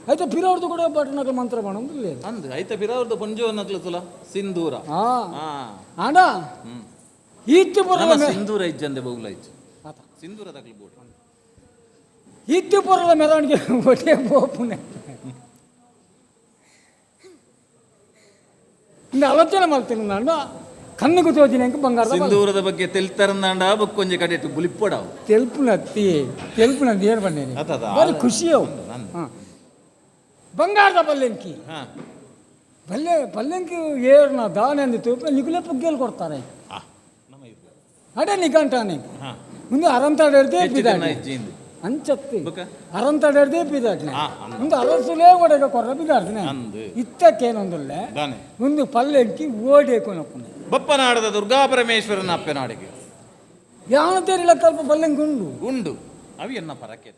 అయితే ಪಿರವ್ರದ್ದು ಕೂಡ ಬಟನಕ ಮಂತ್ರ ಮಾಡೋದಿಲ್ಲ ಅಂದ್ ಐತ ಬಿರವ್ರದ್ದು ಪುಂಜು ಅನ್ನಕ್ಲ ತುಲ ಸಿಂಧೂರ ಹಾ ಹಾ ಆಡ ಹ್ಮ್ ಈತ್ತು ನಮ್ಮ ಪುರದ ಸಿಂಧೂರ ಇಜ್ಜಂದೆ ಬಹುಲ ಇಜ್ಜು ಸಿಂಧೂರ ತಕ್ಲು ಬೋಟ್ ಈತ್ತು ಪುರದ ಮೆರವಣಿಗೆ ಒಟ್ಟೆ ಬೋಪುನೆ ಇಂದ ಆಲೋಚನೆ ಮಾಡ್ತೀನಿ ನಾನು ಕಣ್ಣಿಗೆ ತೋಜಿನ ಬಂಗಾರದ ಸಿಂಧೂರದ ಬಗ್ಗೆ ತೆಲ್ತರಂದಾಂಡ ಬಕ್ಕೊಂಜಿ ಕಡೆಟ್ಟು ಬುಲಿಪ್ಪಡವು ತೆಲ್ಪುನ ಏನು ಬಂದೇನೆ ಅದ ಬಾರಿ ಖುಷಿ ಅವು ಹಾಂ ಬಂಗಾರದ ಪಲ್ಲೆಂಕಿ ಹಾ ಪಲ್ಲೆಂಕಿ ಏರ್ನ ದಾನೆ ಅಂದಿತ್ತು ನಿಗುಲೆ ಪುಗ್ಗೆಲ್ ಕೊಡ್ತಾರೆ ಆ ನಮ್ಮ ಇದು ಅಡೆ ನಿಘಂಟಾನೆ ಹಾ ಮುಂದೆ ಅರಂತಾಡೇ ಹೆಚ್ಚು ಜನ ಇಜ್ಜಿಂದು ಅಂಚತ್ತಿ ಬೊಕ್ಕ ಅರಂತಾಡೇ ಪಿದಾಟ್ನೆ ಹಾ ಮುಂದೆ ಅರಸುಲೇ ಒಡೆಗ ಕೊರ್ರ ಬಿದ್ದಾಡ್ತಾನೆ ಅಂದು ಇತ್ತಕ್ಕೇನೊಂದುಲ್ಲೆ ದಾನೆ ಮುಂದೆ ಪಲ್ಲೆಂಕಿ ಓಡಿ ಕೊನಪ್ಪನೆ ಬಪ್ಪನಾಡದ ದುರ್ಗಾ ಪರಮೇಶ್ವರನ ಅಪ್ಪನಾಡಿಗೆ ಯಾನ ತೇರಿಲ ಕಲ್ಪ ಪಲ್ಲೆಂಕಿ ಉಂಡು ಉಂಡು ಅವಿ ಎನ್ನ ಪರಕೆದ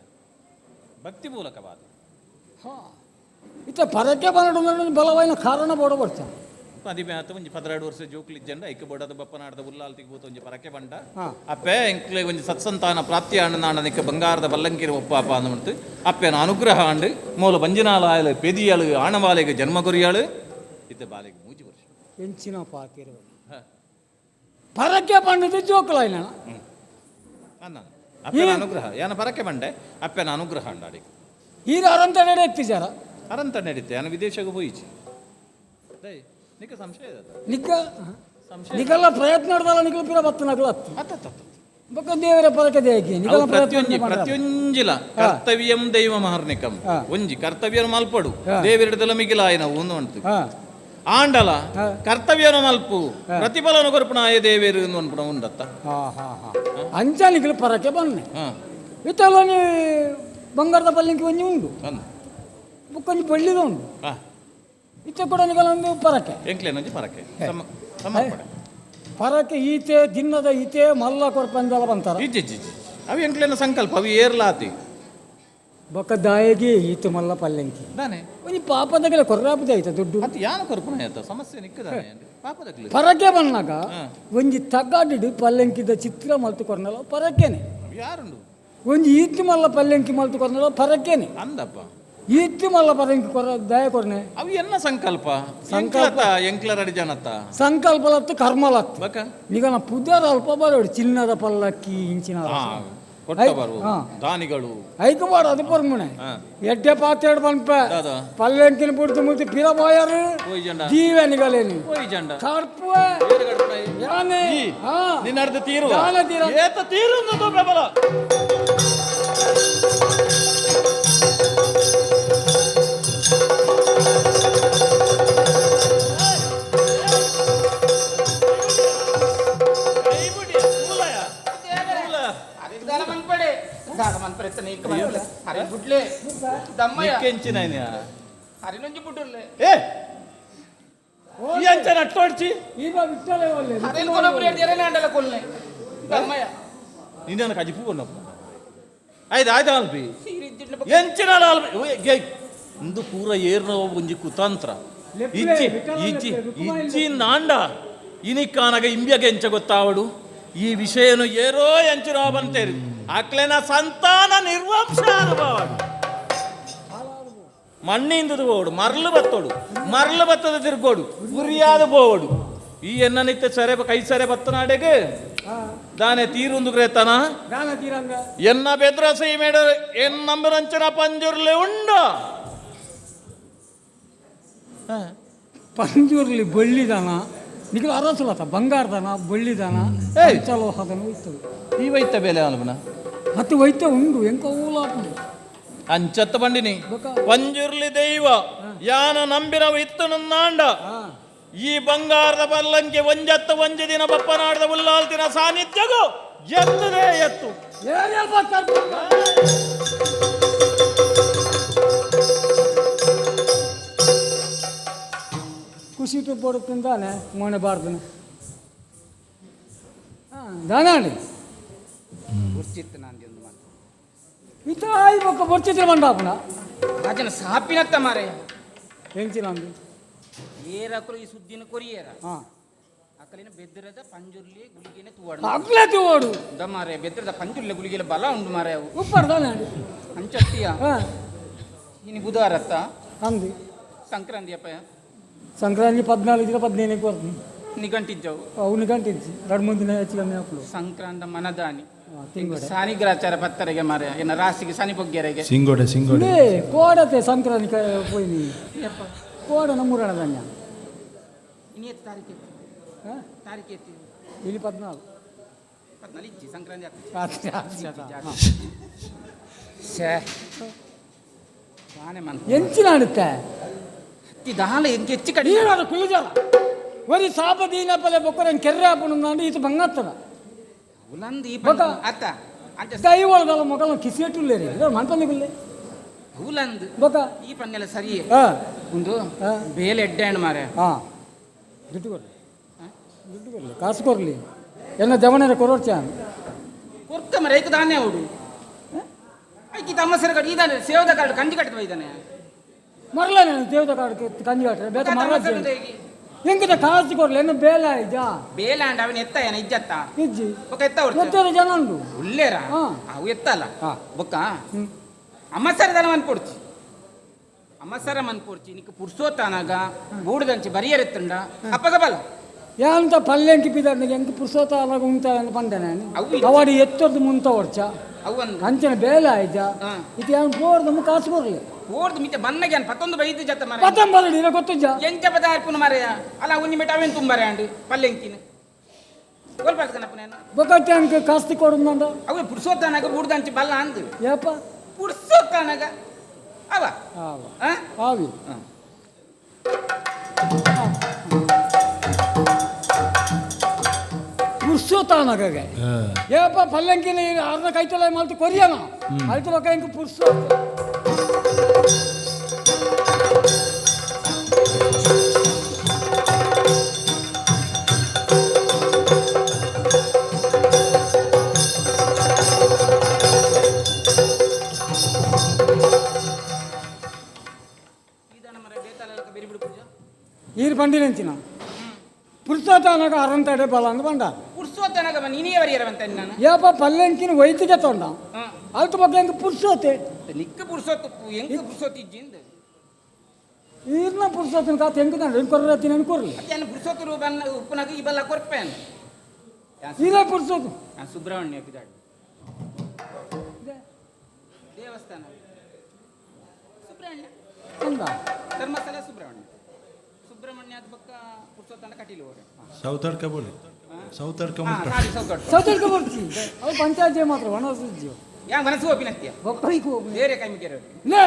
ಭಕ್ತಿ ಮೂಲಕವಾದ ಹಾ ಇತ್ತ ಪರಕ್ಕೆ ಬನ್ನಡು ಬಲವಾಯಿನ ಕಾರಣ ಬೋಡ ಬರ್ತಾನೆ ಪದಿಮೆ ಆತ ಒಂಜಿ 12 ವರ್ಷ ಜೋಕ್ಲಿ ಇಜ್ಜಂಡ ಐಕ ಬೋಡದ ಬಪ್ಪನಾಡದ ಉಲ್ಲಾಲ್ ತಿಗ್ಬೋತ ಒಂಜಿ ಪರಕೆ ಬಂಡ ಹಾ. ಅಪ್ಪೆ ಎಂಕ್ಲೆ ಒಂಜಿ ಸತ್ಸಂತಾನ ಪ್ರಾಪ್ತಿ ಆಂಡ ನಾಂಡ ನಿಕ್ಕ ಬಂಗಾರದ ಬಲ್ಲಂಕಿರ ಒಪ್ಪಾಪ ಅಂದ್ಬಿಟ್ಟು ಅಪ್ಪೆನ ಅನುಗ್ರಹ ಆಂಡು ಮೂಲ ಬಂಜನಾಲ ಆಯಲು ಪೆದಿಯಳು ಆಣವಾಲೆಗೆ ಜನ್ಮ ಕೊರಿಯಾಳು ಇದ್ದ ಬಾಲೆಗೆ 3 ವರ್ಷ ಎಂಚಿನ ಪಾತಿರು ಹಾ ಪರಕ್ಕೆ ಬಂಡದು ಜೋಕಲಾಯಿನ ಅನ್ನ ಅಪ್ಪೆನ ಅನುಗ್ರಹ ಯಾನ ಪರಕೆ ಬಂಡೆ ಅಪ್ಪೆನ ಅನುಗ್ರಹ ಅಂಡಾಡಿ ಈಗ ಅರಂತಾಡೇ ಎತ್ತಿಜಾರ ಅರಂತ ನಡೀತೆ ಯಾನ ವಿದೇಶಕ್ಕೆ ಹೋಯಿಚಿ ದೈ ನಿಕ್ಕ ಸಂಶಯ ಇದೆ ನಿಕ್ಕ ನಿಗಲ್ಲ ಪ್ರಯತ್ನ ನಡೆದಲ್ಲ ನಿಗಲ ಪಿರ ಬತ್ತನಗಲ ಹತ್ತು ಅತ್ತ ಬಕ್ಕ ದೇವರ ಪರಕ ದೇಹಕ್ಕೆ ನಿಗಲ ಪ್ರತ್ಯೊಂಜಿ ಪ್ರಯತ್ನ ಪ್ರತ್ಯೊಂಜಿಲ ಕರ್ತವ್ಯಂ ದೈವ ಮಹರ್ನಿಕಂ ಒಂಜಿ ಕರ್ತವ್ಯನ ಮಲ್ಪಡು ದೇವರಿಡದಲ ಮಿಗಿಲಾಯನ ಒಂದು ಅಂತು ಹಾ ಆಂಡಲ ಕರ್ತವ್ಯನ ಮಲ್ಪು ಪ್ರತಿಫಲನ ಕೊರ್ಪುನ ಆಯ ದೇವೇರು ಅನ್ಪುಣ ಉಂಡತ್ತ ಹಾ ಹಾ ಹಾ ಅಂಚ ನಿಗಲ ಪರಕೆ ಬನ್ನೆ ಹಾ ಇತ್ತಲ್ಲ ನೀ ಬಂಗಾರದ ಪಲ್ಲಿಂಕಿ ಒಂಜಿ ಉಂಡು ಅಂದು ಬುಕ್ಕೊಂಜಿ ಬಳ್ಳಿದ ಉಂಡು ಹಾ ಇತ್ತ ಕೂಡ ನಿಗಲ ಒಂದು ಪರಕೆ ಎಂಕ್ಲೇನೊಂಜಿ ಪರಕೆ ಸಮರ್ಪಣೆ ಪರಕೆ ಈತೆ ದಿನದ ಈತೆ ಮಲ್ಲ ಕೊರ್ಪಂಜಲ ಬಂತಾರ ಇಜ್ಜಿ ಅವು ಎಂಕ್ಲೇನ ಸಂಕಲ್ಪ ಅವು ಏರ್ಲಾತಿ ಬೊಕ್ಕ ದಾಯಿಗೆ ಈತು ಮಲ್ಲ ಪಲ್ಲೆಂಕಿ ದಾನೆ ಒಂಜಿ ಪಾಪದಗಲ ಕೊರ್ರಾಪುದ ಆಯ್ತ ದುಡ್ಡು ಅದು ಯಾನು ಕೊರ್ಪಣೆ ಆಯ್ತ ಸಮಸ್ಯೆ ನಿಕ್ಕದಾನೆ ಪಾಪದಕ್ಲಿ ಪರಕೆ ಬನ್ನಾಗ ಒಂಜಿ ತಗಾಡಿಡು ಪಲ್ಲೆಂಕಿದ ಚಿತ್ರ ಮಲ್ತು ಕೊರ್ನಲ್ಲ ಪರಕೆನೆ ಯಾರುಂಡು ಒಂಜಿ ಈತು ಮಲ್ಲ ಪಲ್ಲೆಂಕಿ ಮಲ್ತು ಕೊರ್ನಲ್ಲ ಪರಕೆನೆ ಅಂದಪ್ಪ ಈತು ಮಲ್ಲ ಪರಂಕಿ ಕೊರ ದಯ ಕೊರ್ನೆ ಅವು ಎನ್ನ ಸಂಕಲ್ಪ ಸಂಕಲ್ಪ ಎಂಕ್ಲರಡಿ ಜನತ್ತ ಸಂಕಲ್ಪಲತ್ತು ಕರ್ಮಲತ್ತು ಬಕ ನಿಗನ ಪುದರ ಅಲ್ಪ ಬರೋಡು ಚಿನ್ನದ ಪಲ್ಲಕ್ಕಿ ಇಂಚಿನ ಕೊಟ್ಟ ಬರು ದಾನಿಗಳು ಐಕಬಾಡ ಅದು ಪರ್ಮುನೆ ಹಾ. ಎಡ್ಡೆ ಪಾತ್ರೆಡು ಪನ್ಪ ದಾದ ಪಲ್ಲೆಂಕಿನ ಪುಡ್ತು ಮುತ್ತಿ ಪಿರ ಬಾಯರು ಓಯ್ ಜಂಡ ಜೀವ ನಿಗಲೇನಿ ಓಯ್ ಜಂಡ ಕರ್ಪುವೆ ಏರು ಗಡ್ಪಣೆ ಯಾನೆ ಹಾ ನಿನ್ನರ್ದು ತೀರುವ ಯಾನ ತೀರ ಏತ ತೀರುಂದು ಪ್ರಬಲ ಅರಿದಾಲ ಮನ್ಪಡೆ ದಾಲ ಮನ್ಪರೆತ್ತನೆ ಇಕ್ಕ ಮನ್ಪಡೆ ಹರಿ ಬುಡ್ಲೆ ದಮ್ಮಯ್ಯ ಕೆಂಚಿನ ಹರಿನೊಂಜಿ ಬುಡ್ಡುರ್ಲೆ ಏ ಈ ಅಂಚನ ಅಟ್ಟೋಡ್ಚಿ ಈಗ ಬಿಟ್ಟಲೆ ಒಳ್ಳೆ ಹರಿನ ಕೊನಪುರಿ ಎರೆನೆ ಅಂಡಲ ಕೊಲ್ಲೆ ದಮ್ಮಯ್ಯ ನಿನ್ನ ಕಜಿಪು ಕೊನ್ನಪ್ಪ ಆಯ್ತು ಆಯ್ತು ಅಲ್ಪಿ ಸೀರಿದ್ದಿಡ್ಲ ಎಂಚಿನ ಇಂದು ಪೂರ ಏರ್ನ ಒಂಜಿ ಕುತಂತ್ರ ಇಜ್ಜಿ ಇಜ್ಜಿ ಇಜ್ಜಿ ನಾಂಡ ಇನಿಕ್ಕಾನಗ ಇಂಬ್ಯಗೆ ಎಂಚ ಗೊತ್ತಾವಡು ಈ ವಿಷಯನು ಏರೋ ಎಂಚಿನ ಬಂತೇರಿ ಅಕ್ಲೆನ ಸಂತಾನ ನಿರ್ವಂಶ ಅನುಭವಾಡು ಮಣ್ಣಿಂದದು ಬೋಡು ಮರಳು ಬತ್ತೋಡು ಮರಳು ಬತ್ತದ ತಿರ್ಗೋಡು ಉರಿಯಾದ ಬೋವಡು ಈ ಎನ್ನ ನಿತ್ಯ ಸರೆ ಕೈ ಸರೆ ಬತ್ತನಾಡೆಗೆ ದಾನೆ ತೀರುಂದು ಗ್ರೇತನ ಗಾನ ತೀರಂಗ ಎನ್ನ ಬೆದ್ರ ಸೀಮೆಡ ಎನ್ನಂಬರಂಚನ ಪಂಜುರ್ಲೆ ಉಂಡ ಪಂಜೂರ್ಲಿ ಬಳ್ಳಿದಾನ ನಿಖಿಲ ಅರಸುಲತ ಬಂಗಾರದಾನ ಬಳ್ಳಿದಾನ ಏಯ್. ಪಂಚಲೋಹದನ ಹೋಯ್ತದೆ ಈ ವೈತ ಬೆಲೆ ಅಲ್ವನ ಮತ್ತೆ ವೈದ್ಯ ಉಂಡು ಎಂಕ ಊಲಾಪುಂಡು ಅಂಚತ್ತ ಬಂಡಿನಿ ಪಂಜುರ್ಲಿ ದೈವ ಯಾನ ನಂಬಿನ ಇತ್ತನನ್ನಾಂಡ ಈ ಬಂಗಾರದ ಬಲ್ಲಂಗೆ ಒಂಜತ್ತ ಒಂಜಿ ದಿನ ಬಪ್ಪನಾಡದ ಉಲ್ಲಾಲ್ತಿನ ಸಾನ್ನಿಧ್ಯಗೂ ಎತ್ತದೇ ಎತ್ತು ಖುಷಿ ಪಡುತ್ತಾನೆ ಮೊನ್ನೆ ಬಾರ್ದನ ದಾನಾಡಿ ಗುರ್ಚಿತ್ತು ನಾನು ಒಂದು ಮಾತು ಇತಾಯಿ ಪಕ್ಕ ಬರ್ಚಿತ್ರ ಬಂಡಾಪುಣ ರಾಜನ ಸಾಪಿನತ್ತ ಮಾರೆ ಹೆಂಚಿನಂದು ಏರಕರು ಈ ಸುದ್ದಿನ ಕೊರಿಯೇರ ಹಾಂ ಅಕ್ಕಲಿನ ಬೆದ್ರದ ಪಂಜುರ್ಲಿ ಗುಳಿಗೆನೆ ತೂವಾಡು ಅಗ್ಲತಿ ಓಡು ಮಾರೆ ಬೆದ್ರದ ಪಂಜುರ್ಲಿ ಗುಳಿಗೆಲ ಬಲ ಉಂಡು ಮಾರೆ ಅವು ಉಪ್ಪರ್ ದಾನಾಡಿ ಅಂಚತ್ತಿಯ ಹಾಂ ಇನ್ನು ಬುಧವಾರತ್ತ ಅಂದು ಸಂಕ್ರಾಂತಿ ಅಪ್ಪ ಸಂಕ್ರಾಂತಿ 14 15ಕ್ಕೆ ಬರ್ತೀನಿ ನಿಘಂಟಿದ್ದವು ಅವನು ಗಂಟಿದ್ದಿ 2-3 ದಿನ ಹೆಚ್ಚಿಗೆ ಹಾಕಲು ಸಂಕ್ರಾಂತ ಮನದಾನಿ ತಿಂಗಳು ಸಾನಿಗ್ರಾಚಾರ ಪತ್ತರೆಗೆ ಮಾರೆ ಇನ್ನು ರಾಸಿಗೆ ಸನಿ ಬೊಗ್ಗೆರೆಗೆ ಸಿಂಗೋಡೆ ಸಿಂಗೋಡೆ ಕೋಡತೆ ಸಂಕ್ರಾಂತಿ ಹೋಯ್ ನೀ ಕೋಡ ನಮ್ಮೂರಣ ಧನ್ಯ ಇನ್ನು ಎತ್ತು ತಾರೀಕು ಹಾಂ ತಾರೀಕು ಎತ್ತಿ ಇಲ್ಲಿ 14 14 ಇಚ್ಚಿ ಸಂಕ್ರಾಂತಿ ಆಗ್ತದೆ ಹಾಂ ಶೇ ನಾನೇ ಮನ್ ಎಂಚಿನ ಆಡುತ್ತೆ ಹತ್ತಿ ದಾಲ ಎಂಗೆ ಹೆಚ್ಚು ಕಡಿ ನೀರಾದ ಕುಳಿಜಲ ಒರಿ ಸಾಪ ದೀನ ಪಲೆ ಬೊಕ್ಕರ ಕೆರ್ರೆ ಹಾಪುಣ ಇದು ಬಂಗಾತ್ತದ ಉಲಂದು ಈ ಬೊಕ. ಅತ್ತ ಅಂಚ ಕೈ ಒಳಗಲ್ಲ ಮೊಗಲ ಕಿಸಿಯಟ್ಟುಲ್ಲೇ ರೀ ಮನ್ಪಂದಿ ಬಿಲ್ಲೆ ಉಲಂದು ಬೊಕ ಈ ಪನ್ನೆಲ್ಲ ಸರಿಯೇ ಹಾಂ ಒಂದು ಹಾಂ ಬೇಲೆ ಎಡ್ಡೆ ಹಣ್ಣು ಮಾರೆ ಹಾಂ ದುಡ್ಡು ಕೊಡಲಿ ದುಡ್ಡು ಕೊಡಲಿ ಕಾಸು ಕೊಡಲಿ ಎನ್ನ ಜವನರ ಕೊರೋರ್ಚ ಕೊರ್ಕ ಮರೆ ಏಕ ಧಾನ್ಯ ಹುಡು ಐಕಿ ತಮ್ಮ ಸರ ಕಡೆ ಇದಾನೆ ಸೇವದ ಕಾರ್ಡ್ ಕಂಜಿ ಕಟ್ಟಿದ ಇದ್ದಾನೆ ಮರಲ ನಾನು ದೇವದ ಕಾಡು ಕಂಜಿ ಕಾಟ್ರೆ ಬೇಕ ಮರ ಹೆಂಗಿದೆ ಕಾಸು ಕೊಡಲಿ ಏನು ಬೇಲ ಇಜಾ ಬೇಲೆ ಅಂಡ್ ಅವನ ಎತ್ತ ಏನ ಇಜ್ಜತ್ತ ಇಜ್ಜಿ ಬೊಕ್ಕ ಎತ್ತ ಹೊಡ್ತ ಗೊತ್ತೇರು ಜನ ಉಂಟು ಉಳ್ಳೇರ ಹಾ. ಅವು ಎತ್ತಲ್ಲ ಹಾ. ಬೊಕ್ಕ ಹ್ಞೂ ಅಮ್ಮ ಸರ ದನ ಮನ್ಪೊಡ್ಚಿ ಅಮ್ಮ ಸರ ಮನ್ಪೊಡ್ಚಿ ನಿಕ್ಕ ಪುರ್ಸೋತಾನಾಗ ಬೂಡದಂಚಿ ಬರಿಯರೆತ್ತಂಡ ಅಪ್ಪಗ ಬಲ ಯಾಂತ ಪಲ್ಲೆಂಕಿ ಪಿದಾರ್ನಿಗೆ ಎಂಕ ಪುರ್ಸೋತ ಅಲಾಗ ಉಂಟ ಅಂತ ಪಂಡೆ ನಾನು ಅವು ಇದು. ಅವಾಡಿ ಎತ್ತರದು ಮುಂತ ಹೊಡ್ಚ ಅವಂದು ಅಂಚನ ಬೇಲ ಆಯ್ತ ಹಾ. ಇದು ಏನು ಕೋರ್ದು ಕಾಸು ಕೊಡಲಿ ಓಡ್ದು ಮಿತ್ತೆ ಬನ್ನಗೆ ಅನ್ ಪತ್ತೊಂದು ಬೈದು ಜತ್ತ ಮರ ಪತ್ತಂಬರಡಿ ಇರ ಗೊತ್ತುಜ್ಜ ಎಂಚ ಪದ ಅರ್ಪುನ ಮರೆಯ ಅಲ್ಲ ಉನ್ನಿ ಮಿಟ್ಟ ಅವೇನು ತುಂಬಾರೆ ಅಂಡು ಪಲ್ಲೆಂಕಿನ ಗೋಲ್ಪಾಡ್ಕನಪ್ಪ ನಾನು ಬೊಕ್ಕಟ್ಟೆ ಅಂಕ ಕಾಸ್ತಿ ಕೊಡು ನಂದ ಅವು ಪುರ್ಸೋತಾನಾಗ ಬೂಡ್ದಂಚಿ ಬಲ್ಲ ಅಂದು ಯಪ್ಪ ಪುರ್ಸೋತಾನಾಗ ಅವ ಆವ ಆ? ಆವಿ ಹ. ಪುರ್ಸೋತಾನಗೆ ಯಪ್ಪ ಪಲ್ಲೆಂಕಿನ ಅರ್ಧ ಕೈತಲ ಮಲ್ತು ಕೊರಿಯನ ಆಯ್ತು ಬೊಕ್ಕ ಎಂಕ ಪುರ್ಸೋ ಪಂಡಿ ನೆಂಚಿನ ಪುರುಷೋತ್ತನಗ ಅರಂತಡೆ ಬಲ ಅಂದ್ ಬಂಡ ಪುರ್ಸೋತ್ತನಾಗ ನೀನೇ ಬರೀರವಂತ ನಾನು ಯಾಪ ಪಲ್ಲೆಂಕಿನ ವೈತಿಗೆ ತೊಂಡ ಅಲ್ತ ಬಗ್ಗೆ ಹೆಂಗೆ ಪುರುಷೋತೆ ನಿಕ್ಕ ಪುರ್ಸೋತ್ತು ಹೆಂಗ್ ಪುರ್ಸೋತಿಜ್ಜಿಂದ ಈರ್ನ ಪುರುಷೋತನ ಕಾತ ಹೆಂಗೆ ತಂಡ ಹೆಂಗೆ ಕೊರ್ರತ್ತೀನಿ ಅನ್ಕೊರ್ಲಿ ಅತ್ತೇನು ಪುರ್ಸೋತರು ಬನ್ನ ಉಪ್ಪನಾಗ ಈ ಬಲ್ಲ ಕೊರ್ಪೇನು ಇದೇ ಪುರುಷೋತು ನಾನು ಸುಬ್ರಹ್ಮಣ್ಯ ಬಿದ್ದಾಡಿ ದೇವಸ್ಥಾನ ಸುಬ್ರಹ್ಮಣ್ಯ ಅಂದ ಧರ್ಮಸ್ಥಳ ಸುಬ್ರಹ್ಮಣ್ಯದ ಪಕ್ಕ ಪುರ್ಸೋತ್ತನ ಕಟೀಲು ಹೋರೆ ಸೌತಡ್ಕ ಬೋಲಿ ಸೌತಡ್ಕ ಸಾರಿ ಸೌದೊಡ್ಡ ಸೌತಡ್ಕ ಬರ್ತಿ ಅವು ಪಂಚಾಯತ್ ಮಾತ್ರ ವನವಾಸಿ ಯಾ ಮನಸ್ಸು ಒಪ್ಪಿನತ್ಯ ಒಬ್ಬರಿಗೆ ಹೋಗಿ ಬೇರೆ ಕೈಮಿ ಕೇರೋ ಲೇ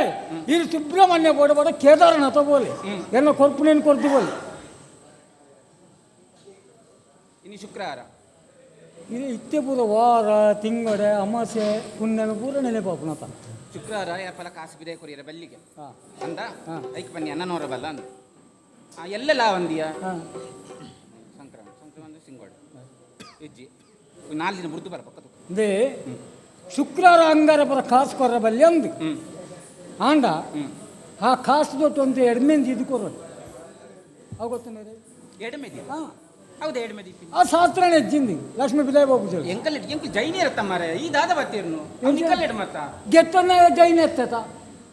ಇದು ಸುಬ್ರಹ್ಮಣ್ಯ ಬೋಡ ಕೇದಾರನಾಥ ಬೋಲೆ ಎಲ್ಲ ಕೊರ್ಪುನೇನು ಕೊರ್ತಿ ಬೋಲೆ ಇನ್ನು ಶುಕ್ರವಾರ ಇದು ಇತ್ತೆ ಪೂರ ವಾರ ತಿಂಗಡೆ ಅಮಾಸೆ ಪುಣ್ಯನ ಪೂರ ನೆನೆಪಾಪುನತ ಶುಕ್ರವಾರ ಯಾಪಲ ಕಾಸು ಬಿದೆ ಕೊರಿಯರ ಬಲ್ಲಿಗೆ ಹಾಂ ಅಂದ ಐಕ್ ಬನ್ನಿ ಅನ್ನನವರ ಬಲ್ಲ ಅಂದ ಎಲ್ಲೆಲ್ಲ ಒಂದಿಯ ಸಂಕ್ರಮಣ ಸಿಂಗೋಳ ಹೆಜ್ಜಿ 4 ದಿನ ಬುರ್ದು ಬರ ಪಕ್ಕದ ಅದೇ ಶುಕ್ರವಾರ ಅಂಗಾರ ಪರ ಕಾಸು ಕೊರ್ರ ಬಲ್ಲಿ ಅಂದು ಆಂಡ ಆ ಕಾಸು ದೊಟ್ಟು ಒಂದು ಎಡ್ಮೆಂದು ಇದು ಕೊರೋದು ಅವು ಗೊತ್ತಂದ್ರೆ ಎಡಮೆದಿ ಹಾಂ ಹೌದು ಎಡಮೆದಿ ಆ ಶಾಸ್ತ್ರನೇ ಹೆಜ್ಜಿಂದು ಲಕ್ಷ್ಮೀ ಬಿಲಾಯ್ ಬಾಬು ಎಂಕಲ್ ಜೈನಿ ಇರತ್ತ ಮಾರ ಈ ದಾದ ಬತ್ತೀರ್ನು ಎಂಕಲ್ ಎಡ್ ಮತ್ತ ಗೆತ್ತನ್ನ ಜೈನ ಎತ್ತತ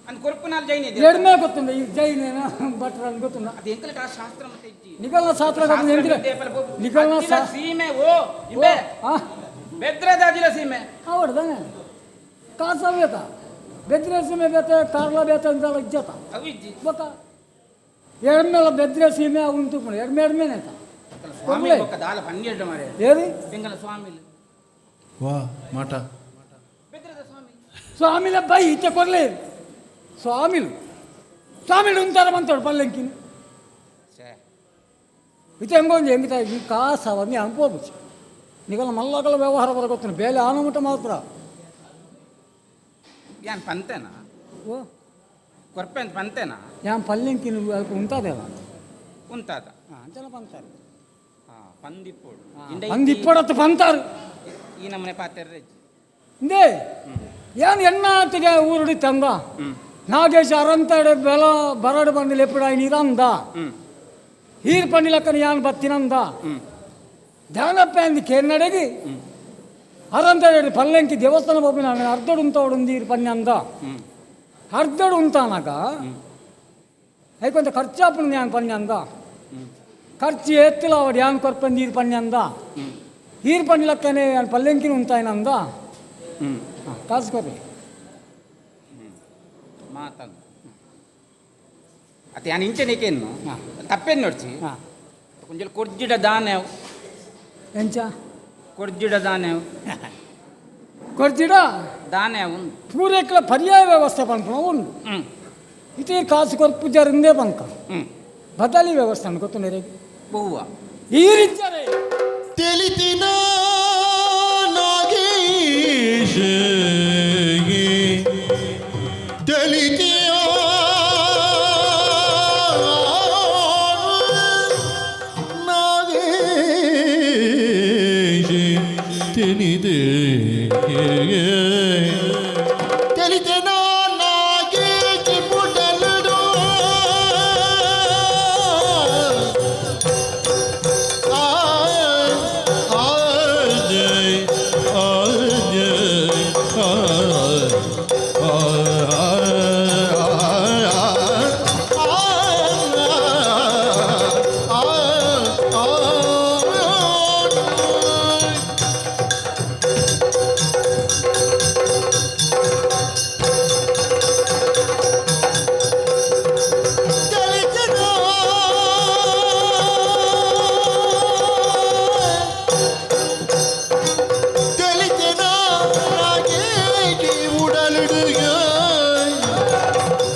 ಅಂದ್ ಕೊರ್ಪು ನಾಲ್ ಜೈನಿ ಇದೆ ಎಡ್ಮೆ ಗೊತ್ತುಂಡ ಈ ಜೈನೇನ ಭಟ್ರ ಅಂತ ಗೊತ್ತುಂಡ ಅದು ಎಂಕಲ್ ಶಾಸ್ತ್ರ ಮತ್ತೆ ಇಜ್ಜಿ ನಿಗಲ್ನ ಶಾಸ್ತ್ರ ನಿಗಲ್ನ ಸೀಮೆ ಓ ಇಬೆ ಹಾಂ ಬೆದ್ರದಾಜಿಲ ಸೀಮೆ ಅವಡ್ದಾನೆ ಕಾಸ ಬೇತ ಬೆದ್ರೆ ಸೀಮೆ ಬೇತ ಕಾರ್ಲ ಬೇತ ಅಂತೆಲ್ಲ ಇಜ್ಜತ ಅವು ಇಜ್ಜಿ ಗೊತ್ತ ಎಡ್ಮೆಲ್ಲ ಬೆದ್ರೆ ಸೀಮೆ ಉಂಟು ಎಡ್ಮೆನೇತ ಸ್ವಾಮಿ ಬೊಕ್ಕ ದಾಲ 12 ಮಾರೆ ಏರಿ ಬೆಂಗಲ ಸ್ವಾಮಿಲ್ ವಾ ಮಾಟ ಬೆದ್ರದ ಸ್ವಾಮಿ ಸ್ವಾಮಿಲ ಬೈ ಇತ್ತೆ ಕೊರ್ಲೆ ಸ್ವಾಮಿಲು ಉಂಟಾರ ಬಂತೋಡು ಪಲ್ಲೆಂಕಿನ ಛೇ ಇತ್ತೆ ಹೆಂಗೊಂದು ಹೆಂಗಿತ ಈ ಕಾಸ ಅವನ್ನೇ ಅನ್ಕೋಬಿಚ್ಚು ನಿಗಲ ಮಲ್ಲಗಳ ವ್ಯವಹಾರ ಬರ ಗೊತ್ತಿನ ಬೇಲೆ ಆನಮುಟ ಮಾತ್ರ ಯಾನ್ ಪಂತೆನಾ ಓ ಕೊರ್ಪೆ ಅಂತ ಪಂತೆನಾ ಯಾನ್ ಪಲ್ಲೆಂಕಿನ ಅಲ್ಪ ಉಂಟಾದೇವ ಉಂತಾದ ಹಾಂ ಅಂತೆಲ್ಲ ಪಂತಾರೆ ಪಂದಿಪ್ಪೋಡು ಅಂದು ಇಪ್ಪಡತ್ತು ಪಂತಾರು ಈ ನಮ್ಮನೆ ಪಾತೆರ್ ಇಂದೇ ಏನು ಎಣ್ಣಾತಿಗೆ ಊರುಡಿ ತಂದ ನಾಗೇಶ ಅರಂತಡೆ ಬೆಲ ಬರಡು ಬಂದಿಲ್ಲ ಎಪ್ಪಡಾಯಿ ನೀರಂದ ಹೀರ್ ಪಂಡಿಲಕ್ಕನ ಯಾನ್ ಬತ್ತಿನಂದ ಧ್ಯಾನಪ್ಪ ಅಂದು ಕೇರ್ನಡೆಗಿ ಅರಂತಡೆ ಪಲ್ಲೆಂಕಿ ದೇವಸ್ಥಾನ ಹೋಗಿ ನಾನು ಅರ್ಧಡು ಉಂತೋಡು ನೀರು ಪನ್ನಿ ಅಂದ ಅರ್ಧಡು ಉಂತಾನಾಗ ಐಕೊಂತ ಖರ್ಚಾಪುಣ ಯಾನ್ ಪನ್ನಿ ಅಂದ ಖರ್ಚು ಎತ್ತಿಲ್ಲ ಅವಡು ಯಾನ್ ಕೊರ್ಪನ್ ನೀರು ಪನ್ನಿ ಅಂದ ಹೀರ್ ಪಂಡಿಲಕ್ಕನೆ ಯಾನ್ ಪಲ್ಲೆಂಕಿನ ಉಂತಾಯ್ನಂದ ಕಾಸು ಕೊರ್ರಿ ಮಾತಂದು ಅತ್ತೆ ಯಾನ್ ಇಂಚನೇಕೇನು ತಪ್ಪೇನು ನೋಡ್ಸಿ ಹಾಂ ಕೊಂಚ ಕೊರ್ಜಿಡ ದಾನೆವ್ ಎಂಚ ಕೊರ್ಜಿಡ ದಾನೆವ್ ಕೊರ್ಜಿಡ ದಾನೆವ್ ಉಂಡು ಪೂರೈಕಲ ಪರ್ಯಾಯ ವ್ಯವಸ್ಥೆ ಪಂಪನ ಉಂಡು ಇದೇ ಕಾಸು ಕೊರ್ಪು ಜರಿಂದೇ ಬಂಕ ಬದಲಿ ವ್ಯವಸ್ಥೆ ಅನ್ನು ಗೊತ್ತು ನೆರೆಗೆ ಬಹುವ ಈ ರೀತಿಯೇ ತಿಳಿತಿನ ನಾಗೇಶ ತಿಳಿತಿಯ ನಾಗೇಶ ತಿಳಿದೆ ತಿಳಿತೆನ ನಾಗೇಶ ಪುಟಲಡು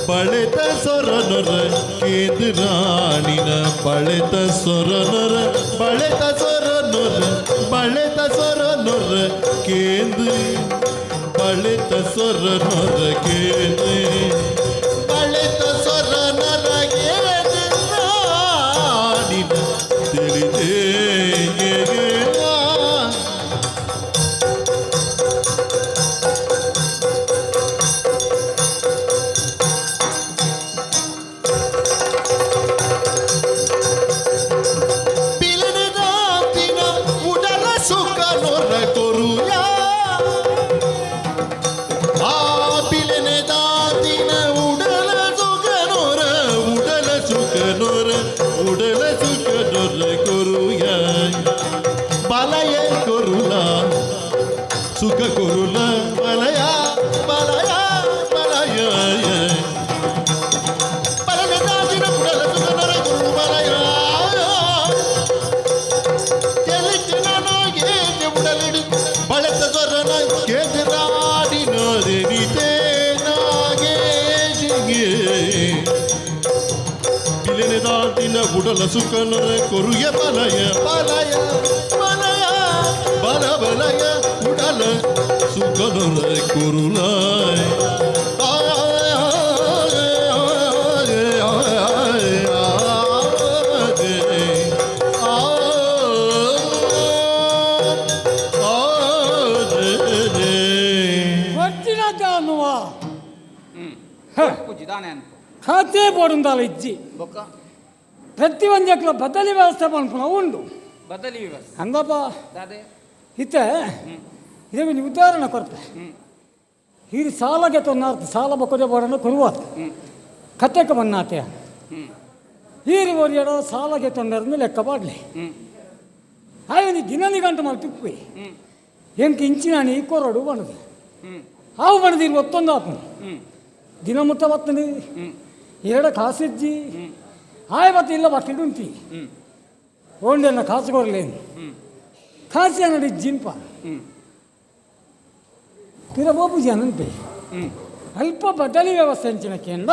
ಬಳೆತ ಸೊರನರ ಕೇಂದ್ರಾಣಿನ ಬಳೆತ ಸೊರನರ ಬಳೆತ ಸೊರನರ ಬಳೆತ ಸೊರನರ ಕೇಂದ್ರ ಬಳೆತ ಸೊರನರ ಕೇಂದ್ರ ಬಳೆತ ಸೊರನರ ಕೇಂದ್ರಾಣಿನ ತಿಳಿದೇ ಬುಡಲ ಸುಖನೊರೆ ಕೊರುಯ ಬಲಯ ಬಲಯ ಬಲಯ ಬಲ ಬಲಯ ಉಡಲ ಸುಖನೊರೆ ಕೊರುಲಾಯ దానే అనుకో ఖాతే పోడుందాలి ఇచ్చి బొక్క ప్రతి వంజకుల బదలి వ్యవస్థ అనుకున్నా ఉండు బదలి వ్యవస్థ ಹಂಗಪ್ಪ ದಾದೆ ಇತ್ತೆ ಇದೇ ಉದಾಹರಣೆ ಕೊರತೆ ಇದು ಸಾಲಗೆ ತೊನ್ನಾರ್ತು ಸಾಲ ಬಕ್ಕದೆ ಬೋಡನ್ನು ಕೊರುವಾತು ಕತೆಗೆ ಬನ್ನಾತೆ ಹೀರಿ ಓರಿಯಡೋ ಸಾಲಗೆ ತೊಂದರನ್ನು ಲೆಕ್ಕ ಬಾಡ್ಲಿ ಅವನಿ ದಿನನಿ ಗಂಟು ಮಾಡಿ ತಿಪ್ಪಿ ಎಂಕ್ ಇಂಚಿನಾನಿ ಕೊರಡು ಬಣದು ಹಾವು ಬಣದಿರು ಒತ್ತೊಂದು ಆಪು ದಿನ ಮುಟ್ಟ ಬತ್ತನಿ ಎರಡು ಕಾಸಿಜ್ಜಿ ಆಯ್ ಬತ್ತ ಇಲ್ಲ ಬಟ್ಟಿಡು ಉಂಟಿ ಓಂಡೆನ್ನ ಕಾಸು ಕೊರಲೇನು ಕಾಸಿ ಅನ್ನಡಿ ಜಿಂಪ ಪಿರಬೋಪುಜಿ ಅನಂತೆ ಅಲ್ಪ ಬದಲಿ ವ್ಯವಸ್ಥೆ ಅಂಚಿನಕ್ಕೆಂಡ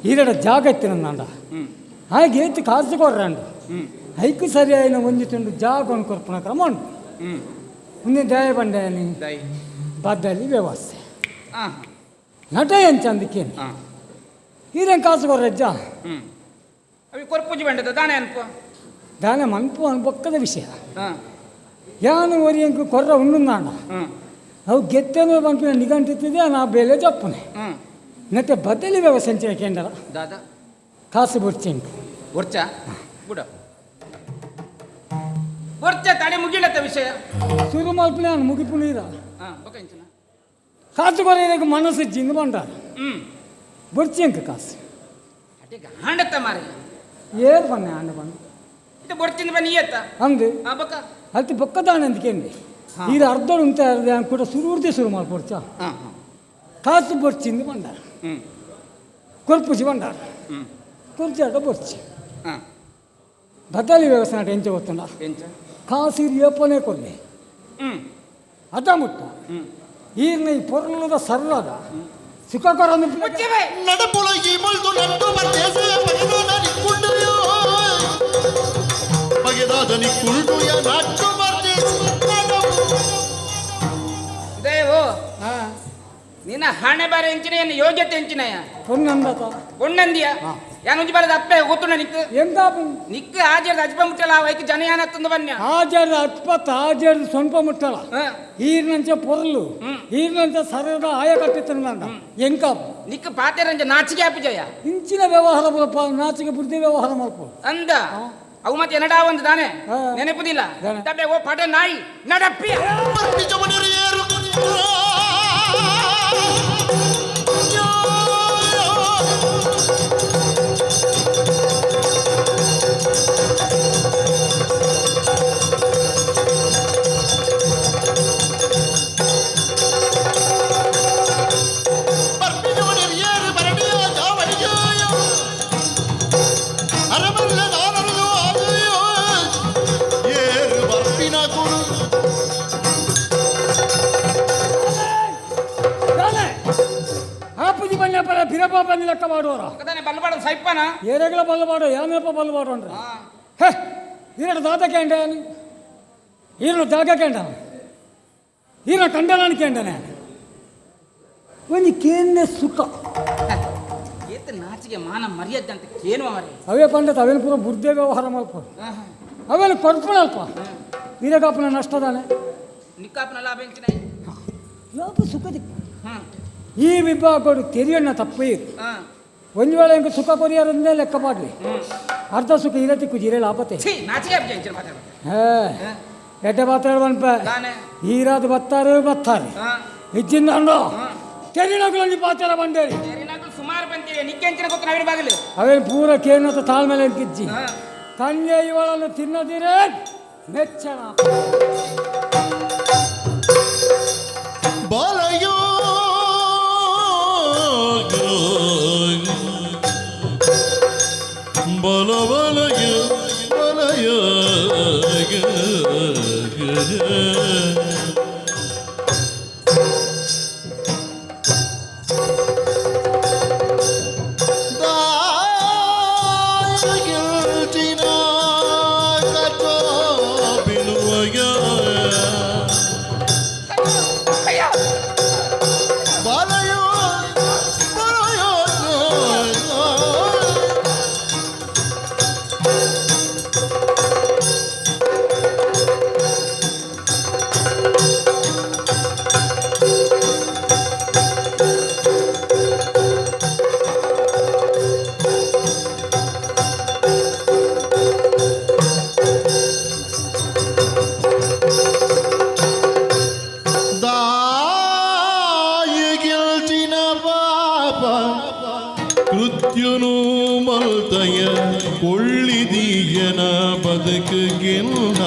ಈರಡ ಜಾಗ ಎತ್ತಿನಂದ ಹಾಗೆ ಏತಿ ಕಾಸು ಕೊರ್ರಂಡು ಐಕು ಸರಿಯಾಯಿನ ಒಂದಿಟ್ಟು ಜಾಗ ಒಂದು ಕೊರ್ಪಣ ಕ್ರಮ ಉಂಟು ಮುಂದೆ ದಯ ಬಂಡೆಯನಿ ಬದಲಿ ವ್ಯವಸ್ಥೆ ನಟ ಎಂಚಂದಕ್ಕೇನು ಈರೇನು ಕಾಸು ಕೊರ್ರಜ್ಜ ಅవి ಕೊರ್ಪುಜಿ ಬಂಡದ ದಾನೆ ಅನ್ಪ ದಾನೆ ಮನ್ಪು ಅನ್ಬೊಕ್ಕದ ವಿಷಯ ಯಾನು ಒರಿಯಂಕು ಕೊರ್ರ ಉಣ್ಣುಂದಾಂಡ ಅವು ಗೆತ್ತೇನೋ ಬಂತು ನಿಗಂಟಿತ್ತಿದೆ ನಾ ಬೇಲೆ ಜಪ್ಪನೆ ಮತ್ತೆ ಬದಲಿ ವ್ಯವಸ್ಥೆ ಕೇಂದ್ರ ದಾದ ಕಾಸು ಬುರ್ಚೆಂಟು ಒರ್ಚ ಬುಡ ಒರ್ಚ ತಡೆ ಮುಗಿಲತ್ತ ವಿಷಯ ಶುರು ಮಲ್ಪನೆ ನಾನು ಮುಗಿಪು ನೀರ ಬೊಕ್ಕ ಕಾಸು ಕೊರೆಯಕ್ಕೆ ಮನಸ್ಸು ಜಿಂದು ಬಂಡಾರ ಬುರ್ಚೆಂಕ ಕಾಸು ಅಟೆಗ ಹಾಂಡತ್ತ ಮಾರೆ ಏರು ಬನ್ನೆ ಆಂಡ ಬಂದು ಇದು ಬೊರ್ಚಿಂದ ಬನ್ನಿ ಏತ್ತ ಹಂಗೆ ಬೊಕ್ಕ ಅಲ್ತಿ ಬೊಕ್ಕದಾನೆ ಅಂದ್ಕೇಂಡಿ ಈಗ ಅರ್ಧ ಉಂಟ ಕೂಡ ಶುರುರ್ದೆ ಶುರು ಮಾಡ್ಕೊಡ್ಚ ಕಾಸು ಬೊರ್ಚಿಂದು ಬಂಡಾರ ಕೊರ್ಪುಜಿ ಬಂಡಾರ ಕೊರ್ಚಾಟ ಬೊರ್ಚಿ ಬದಲಿ ವ್ಯವಸ್ಥೆ ನಾಟ ಎಂಚ ಗೊತ್ತುಂಡ ಕಾಸು ಏಪನೆ ಕೊಲ್ಲಿ ಅದ ಮುಟ್ಟ ಈರ್ನ ಈ ಪೊರ್ಲದ ಸರ್ರದ ಸುಖಕರನ್ನು ನಡಪುಲ ಈ ಮಲ್ದು ನಟ್ಟು ಬರ್ತೇಸೆ ಬಗೆದಾದ ನಿಕ್ಕುಂಡುಯೋ ಬಗೆದಾದ ನಿಕ್ಕುಂಡುಯ ನಟ್ಟು ಬರ್ತೇಸೆ ದೇವೋ ನಿನ್ನ ಹಣೆ ಬಾರ ಎಂಚಿನ ಏನು ಯೋಗ್ಯತೆ ಎಂಚಿನಯ ಪೊನ್ನಂದತ ಪೊನ್ನಂದಿಯ ಯಾನುಂಜಿ ಬರದ ಅಪ್ಪೆ ಗೊತ್ತುಂಡ ನಿಕ್ಕು ಎಂತ ನಿಕ್ಕು ಆಜರ್ದ ಅಜ್ಪ ಮುಟ್ಟಲ ವೈಕ್ ಜನ ಯಾನತ್ತಂದು ಬನ್ಯ ಆಜಾರ್ದ ಅತ್ಪತ್ತ ಆಜಾರ್ದ ಸೊಂಪ ಮುಟ್ಟಲ ಈರ್ನಂಚ ಪೊರ್ಲು ಈರ್ನಂಚ ಸರದ ಆಯ ಕಟ್ಟಿತ್ತಂದ ಎಂಕ ನಿಕ್ಕು ಪಾತೆರಂಜ ನಾಚಿಕೆ ಆಪುಜಯ ಇಂಚಿನ ವ್ಯವಹಾರ ಬರಪ್ಪ ನಾಚಿಕೆ ಬುದ್ಧಿ ವ್ಯವಹಾರ ಮಾಡ್ಕೊ ಅಂದ ಅವು ಮತ್ತೆ ಎನಡಾ ಒಂದು ತಾನೆ ನೆನಪುದಿಲ್ಲ ತಪ್ಪೆ ಓ ಪಟೆ ನಾಯಿ ನಡಪ್ಪಿ ನಿಜಮನಿರು ಏರು ಪಿರಪ್ಪ ಬಂದು ಲೆಕ್ಕ ಮಾಡುವರ ಬಲ್ಲಬಾಡ ಸೈಪ್ಪನ ಏರೆಗಳ ಬಲ್ಲಬಾಡು ಯಾನಪ್ಪ ಬಲ್ಲಬಾಡು ಅಂದ್ರೆ ಹೇ ಈರಡು ದಾತ ಕೇಂಡಾನು ಈರನು ಜಾಗ ಕೇಂಡಾನ ಈರನ ಕಂಡನಾನು ಕೇಂಡಾನೆ ಒಂದು ಕೇಂದ್ರ ಸುಖ ಏತ ನಾಚಿಗೆ ಮಾನ ಮರ್ಯಾದೆ ಅಂತ ಕೇನುವ ಮರಿ ಅವೇ ಪಂಡತ ಅವೇನು ಪೂರ ಬುದ್ಧಿ ವ್ಯವಹಾರ ಮಲ್ಪ ಅವೇನು ಕೊರ್ಪಣಲ್ಪ ಈರಗಪ್ಪನ ನಷ್ಟದಾನೆ ನಿಕ್ಕಾಪನ ಲಾಭ ಎಂಚಿನ ಲಾಭ ಸುಖದಿ ಈ ವಿಭಾಗಗಳು ತೆರಿಯಣ್ಣ ತಪ್ಪೇ ಒಂದು ವೇಳೆ ಹೆಂಗೆ ಸುಖ ಕೊರಿಯಾರಂದೇ ಲೆಕ್ಕ ಮಾಡಲಿ ಅರ್ಧ ಸುಖ ಇರತಿ ಕುಜಿರೆ ಲಾಭತೆ ಹೇ ಎಡ್ಡೆ ಮಾತಾಡುವನ್ಪ ಈರಾದ ಬತ್ತಾರೆ ಇಜ್ಜಿಂದ ಅಂಡೋ ಕೆರಿನಗಳು ಪಾತ್ರ ಬಂದೇರಿ ಸುಮಾರು ಬಂತೀವಿ ನಿಕ್ಕೆಂಚಿನ ಗೊತ್ತು ನಾವಿರ ಬಾಗಿಲು ಅವೇನು ಪೂರ ಕೇನತ ತಾಳ್ಮೇಲೆ ಕಿಜ್ಜಿ ಕನ್ಯೆ ಇವಳನ್ನು ತಿನ್ನದಿರೇ ಮೆಚ್ಚಣ ಬಾಲಯೋ ಬಲ ಬಲಯ ಬಲಯ ಕೃತ್ಯನು ಮಲ್ತಯ ಕೊಳ್ಳಿದೀಯನ ಬದುಕಿಗಿಲ್ಲ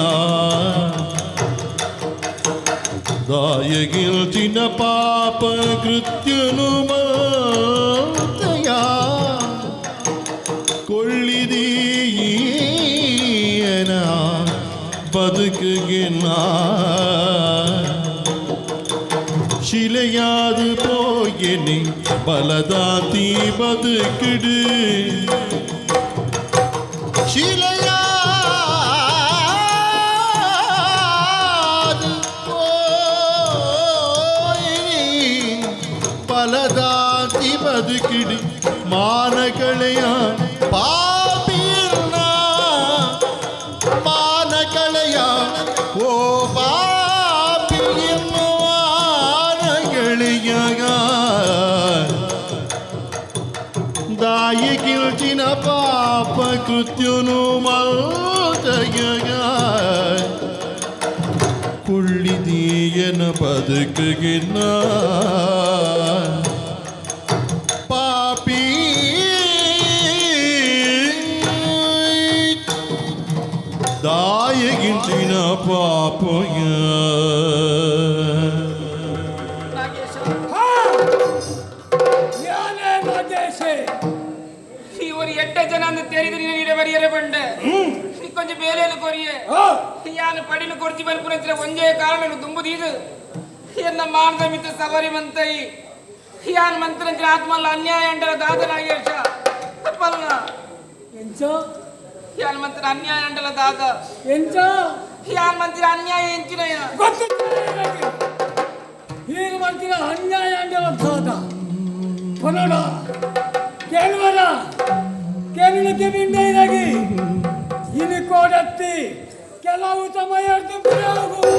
ದಾಯಗಿಲ್ಚಿನ ಪಾಪ ಕೃತ್ಯನು ಮಲ್ತಯ ಕೊಳ್ಳಿದೀಯನ ಬದುಕಿಗಿಲ್ಲ ಶಿಲೆயாது போயனே பலதாத்தி பதுக்கிடு ಶಿಲೆಯಾದು ಪೋಯಿನಿ பலதாத்தி பதுக்கிடு மானகளைய ಪಾಪಿರ್ನ ಮಾನಕಳೆಯ ಓ ಪಾಪಿ ಗೆಳೆಯಗ ದಾಯಿ ಗಿಲ್ಚಿನ ಪಾಪ ಕೃತ್ಯನು ಮಲ್ತಯಗ ಕುಳ್ಳಿದೀಯನ ಬದುಕಿಗಿನ್ನ ಪಾಪಿ ದಾಯಗಿಂಚಿನ ಪಾಪಯ ಯಾನೇ ನಾಗೇಶೆ ಇವರು 8 ಜನ ಅಂತ ತೆರಿದು ನೀನು ಬರಿಯರೆ ಬಂಡೆ ನೀ ಕೊಂಚ ಬೇಲೆಯನ್ನು ಕೊರಿಯೆ ಯಾನು ಪಡಿನ ಕೊರ್ಚಿ ಬಲ್ಪುರ ಒಂದೇ ಕಾರಣ ತುಂಬುದೀದು ಎನ್ನ ಮಾನದ ಮಿತ್ರ ಸವರಿ ಮಂತೈ ಯಾನ್ ಮಂತ್ರ ಆತ್ಮಲ್ಲ ಅನ್ಯಾಯ ಅಂಡರ ದಾದ ನಾಗೇಶ ತಪ್ಪಲ್ಲ ಎಂಚ ಯಾನ್ ಮಂತ್ರ ಅನ್ಯಾಯ ಅಂಡಲ ದಾದ ಎಂಚ ಯಾನ್ ಮಂತ್ರ ಅನ್ಯಾಯ ಎಂಚಿನಯ ಈಗ ಮಾಡ್ತೀರ ಅನ್ಯಾಯ ಅಂಡಲ ದಾದ ಪನೋಡ ಕೇಳುವರ ಕೇಳಲಿಕ್ಕೆ ಬಿಂಡೈರಾಗಿ ಇನ್ನು ಕೋಡತ್ತಿ ಕೆಲವು ಸಮಯ ಹೋಗು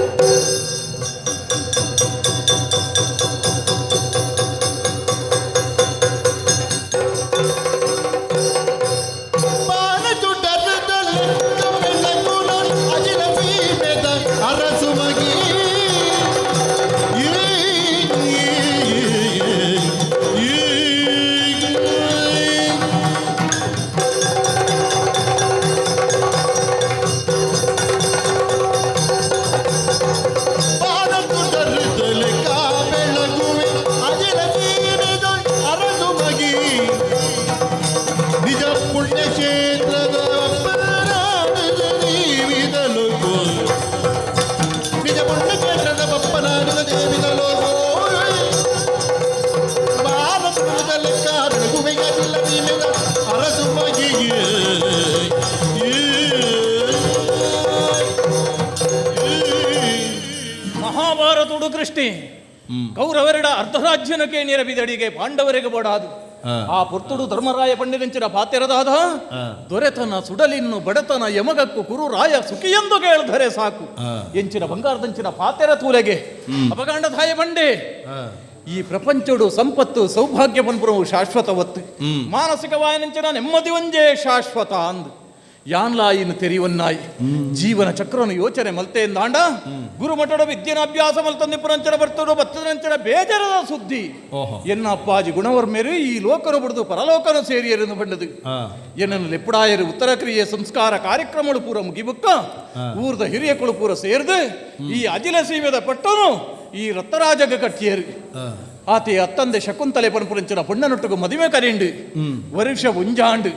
ಅರಸು ಮಗಿ ನಿಜ ಪುಣ್ಯಕ್ಷೇತ್ರದ ನಿಜ ಪುಣ್ಯಕ್ಷೇತ್ರದ ಬಪ್ಪನಾಗದ ದೇವಿದಲು ಭಾರತದಲ್ಲಿ ಕಾರಣಗುವೆಯಲ್ಲ ನೀವೆದ ಅರಸು ಮಗಿಗೆ ಮಹಾಭಾರತುಡು ಕೃಷ್ಣಿ ಕೌರವರಡ ಅರ್ಧರಾಜ್ಯನಕ್ಕೆ ನಿರಬಿದಡಿಗೆ ಪಾಂಡವರಿಗೆ ಬೋಡಾದು ಆ ಪುರ್ತುಡು ಧರ್ಮರಾಯ ಪಂಡಿತಂಚಿನ ಪಾತೆರದಾದ ದೊರೆತನ ಸುಡಲಿನ್ನು ಬಡತನ ಯಮಗಕ್ಕು ಕುರು ರಾಯ ಸುಖಿಯೆಂದು ಕೇಳಿದರೆ ಸಾಕು ಎಂಚಿನ ಬಂಗಾರದಂಚಿನ ಪಾತೆರ ತೂಲೆಗೆ ಅಪಗಾಂಡಧಾಯ ಬಂಡೆ ಈ ಪ್ರಪಂಚಡು ಸಂಪತ್ತು ಸೌಭಾಗ್ಯ ಪನ್ಪುರವು ಶಾಶ್ವತವತ್ತು ಮಾನಸಿಕವಾಯನಂಚಿನ ನೆಮ್ಮದಿ ಒಂಜೇ ಶಾಶ್ವತ ಅಂದು ಯಾನ್ಲಾಯಿನ ತೆರಿವನ್ನಾಯಿ ಜೀವನ ಚಕ್ರನು ಯೋಚನೆ ಮಲ್ತೆ ಎಂದಾಂಡ ಗುರುಮಠದ ವಿದ್ಯೆನ ಅಭ್ಯಾಸ ಮಲ್ತಂದಿ ಪುರಂಚನ ಬರ್ತಡು ಬತ್ತದಂಚನ ಬೇಜರದ ಸುದ್ದಿ ಎನ್ನ ಅಪ್ಪಾಜಿ ಗುಣವರ್ಮೆರು ಈ ಲೋಕನು ಬಿಡದು ಪರಲೋಕನು ಸೇರಿಯರೆಂದು ಬಂಡದು ಎನ್ನನ್ನು ಲೆಪ್ಪುಡಾಯರು ಉತ್ತರ ಕ್ರಿಯೆ ಸಂಸ್ಕಾರ ಕಾರ್ಯಕ್ರಮಗಳು ಪೂರ ಮುಗಿಬುಕ್ಕ ಊರ್ದ ಹಿರಿಯಕಳು ಪೂರ ಸೇರ್ದು ಈ ಅಜಿಲ ಸೀಮೆದ ಪಟ್ಟನು ಈ ರತ್ತರಾಜಗ ಕಟ್ಟಿಯರು ಆತೆ ಅತ್ತಂದೆ ಶಕುಂತಲೆ ಪನ್ಪುರಂಚನ ಪುಣ್ಣನೊಟ್ಟಿಗೆ ಮದುವೆ ಕರೆಂಡು ವರ್ಷ ಉಂಜಾಂಡು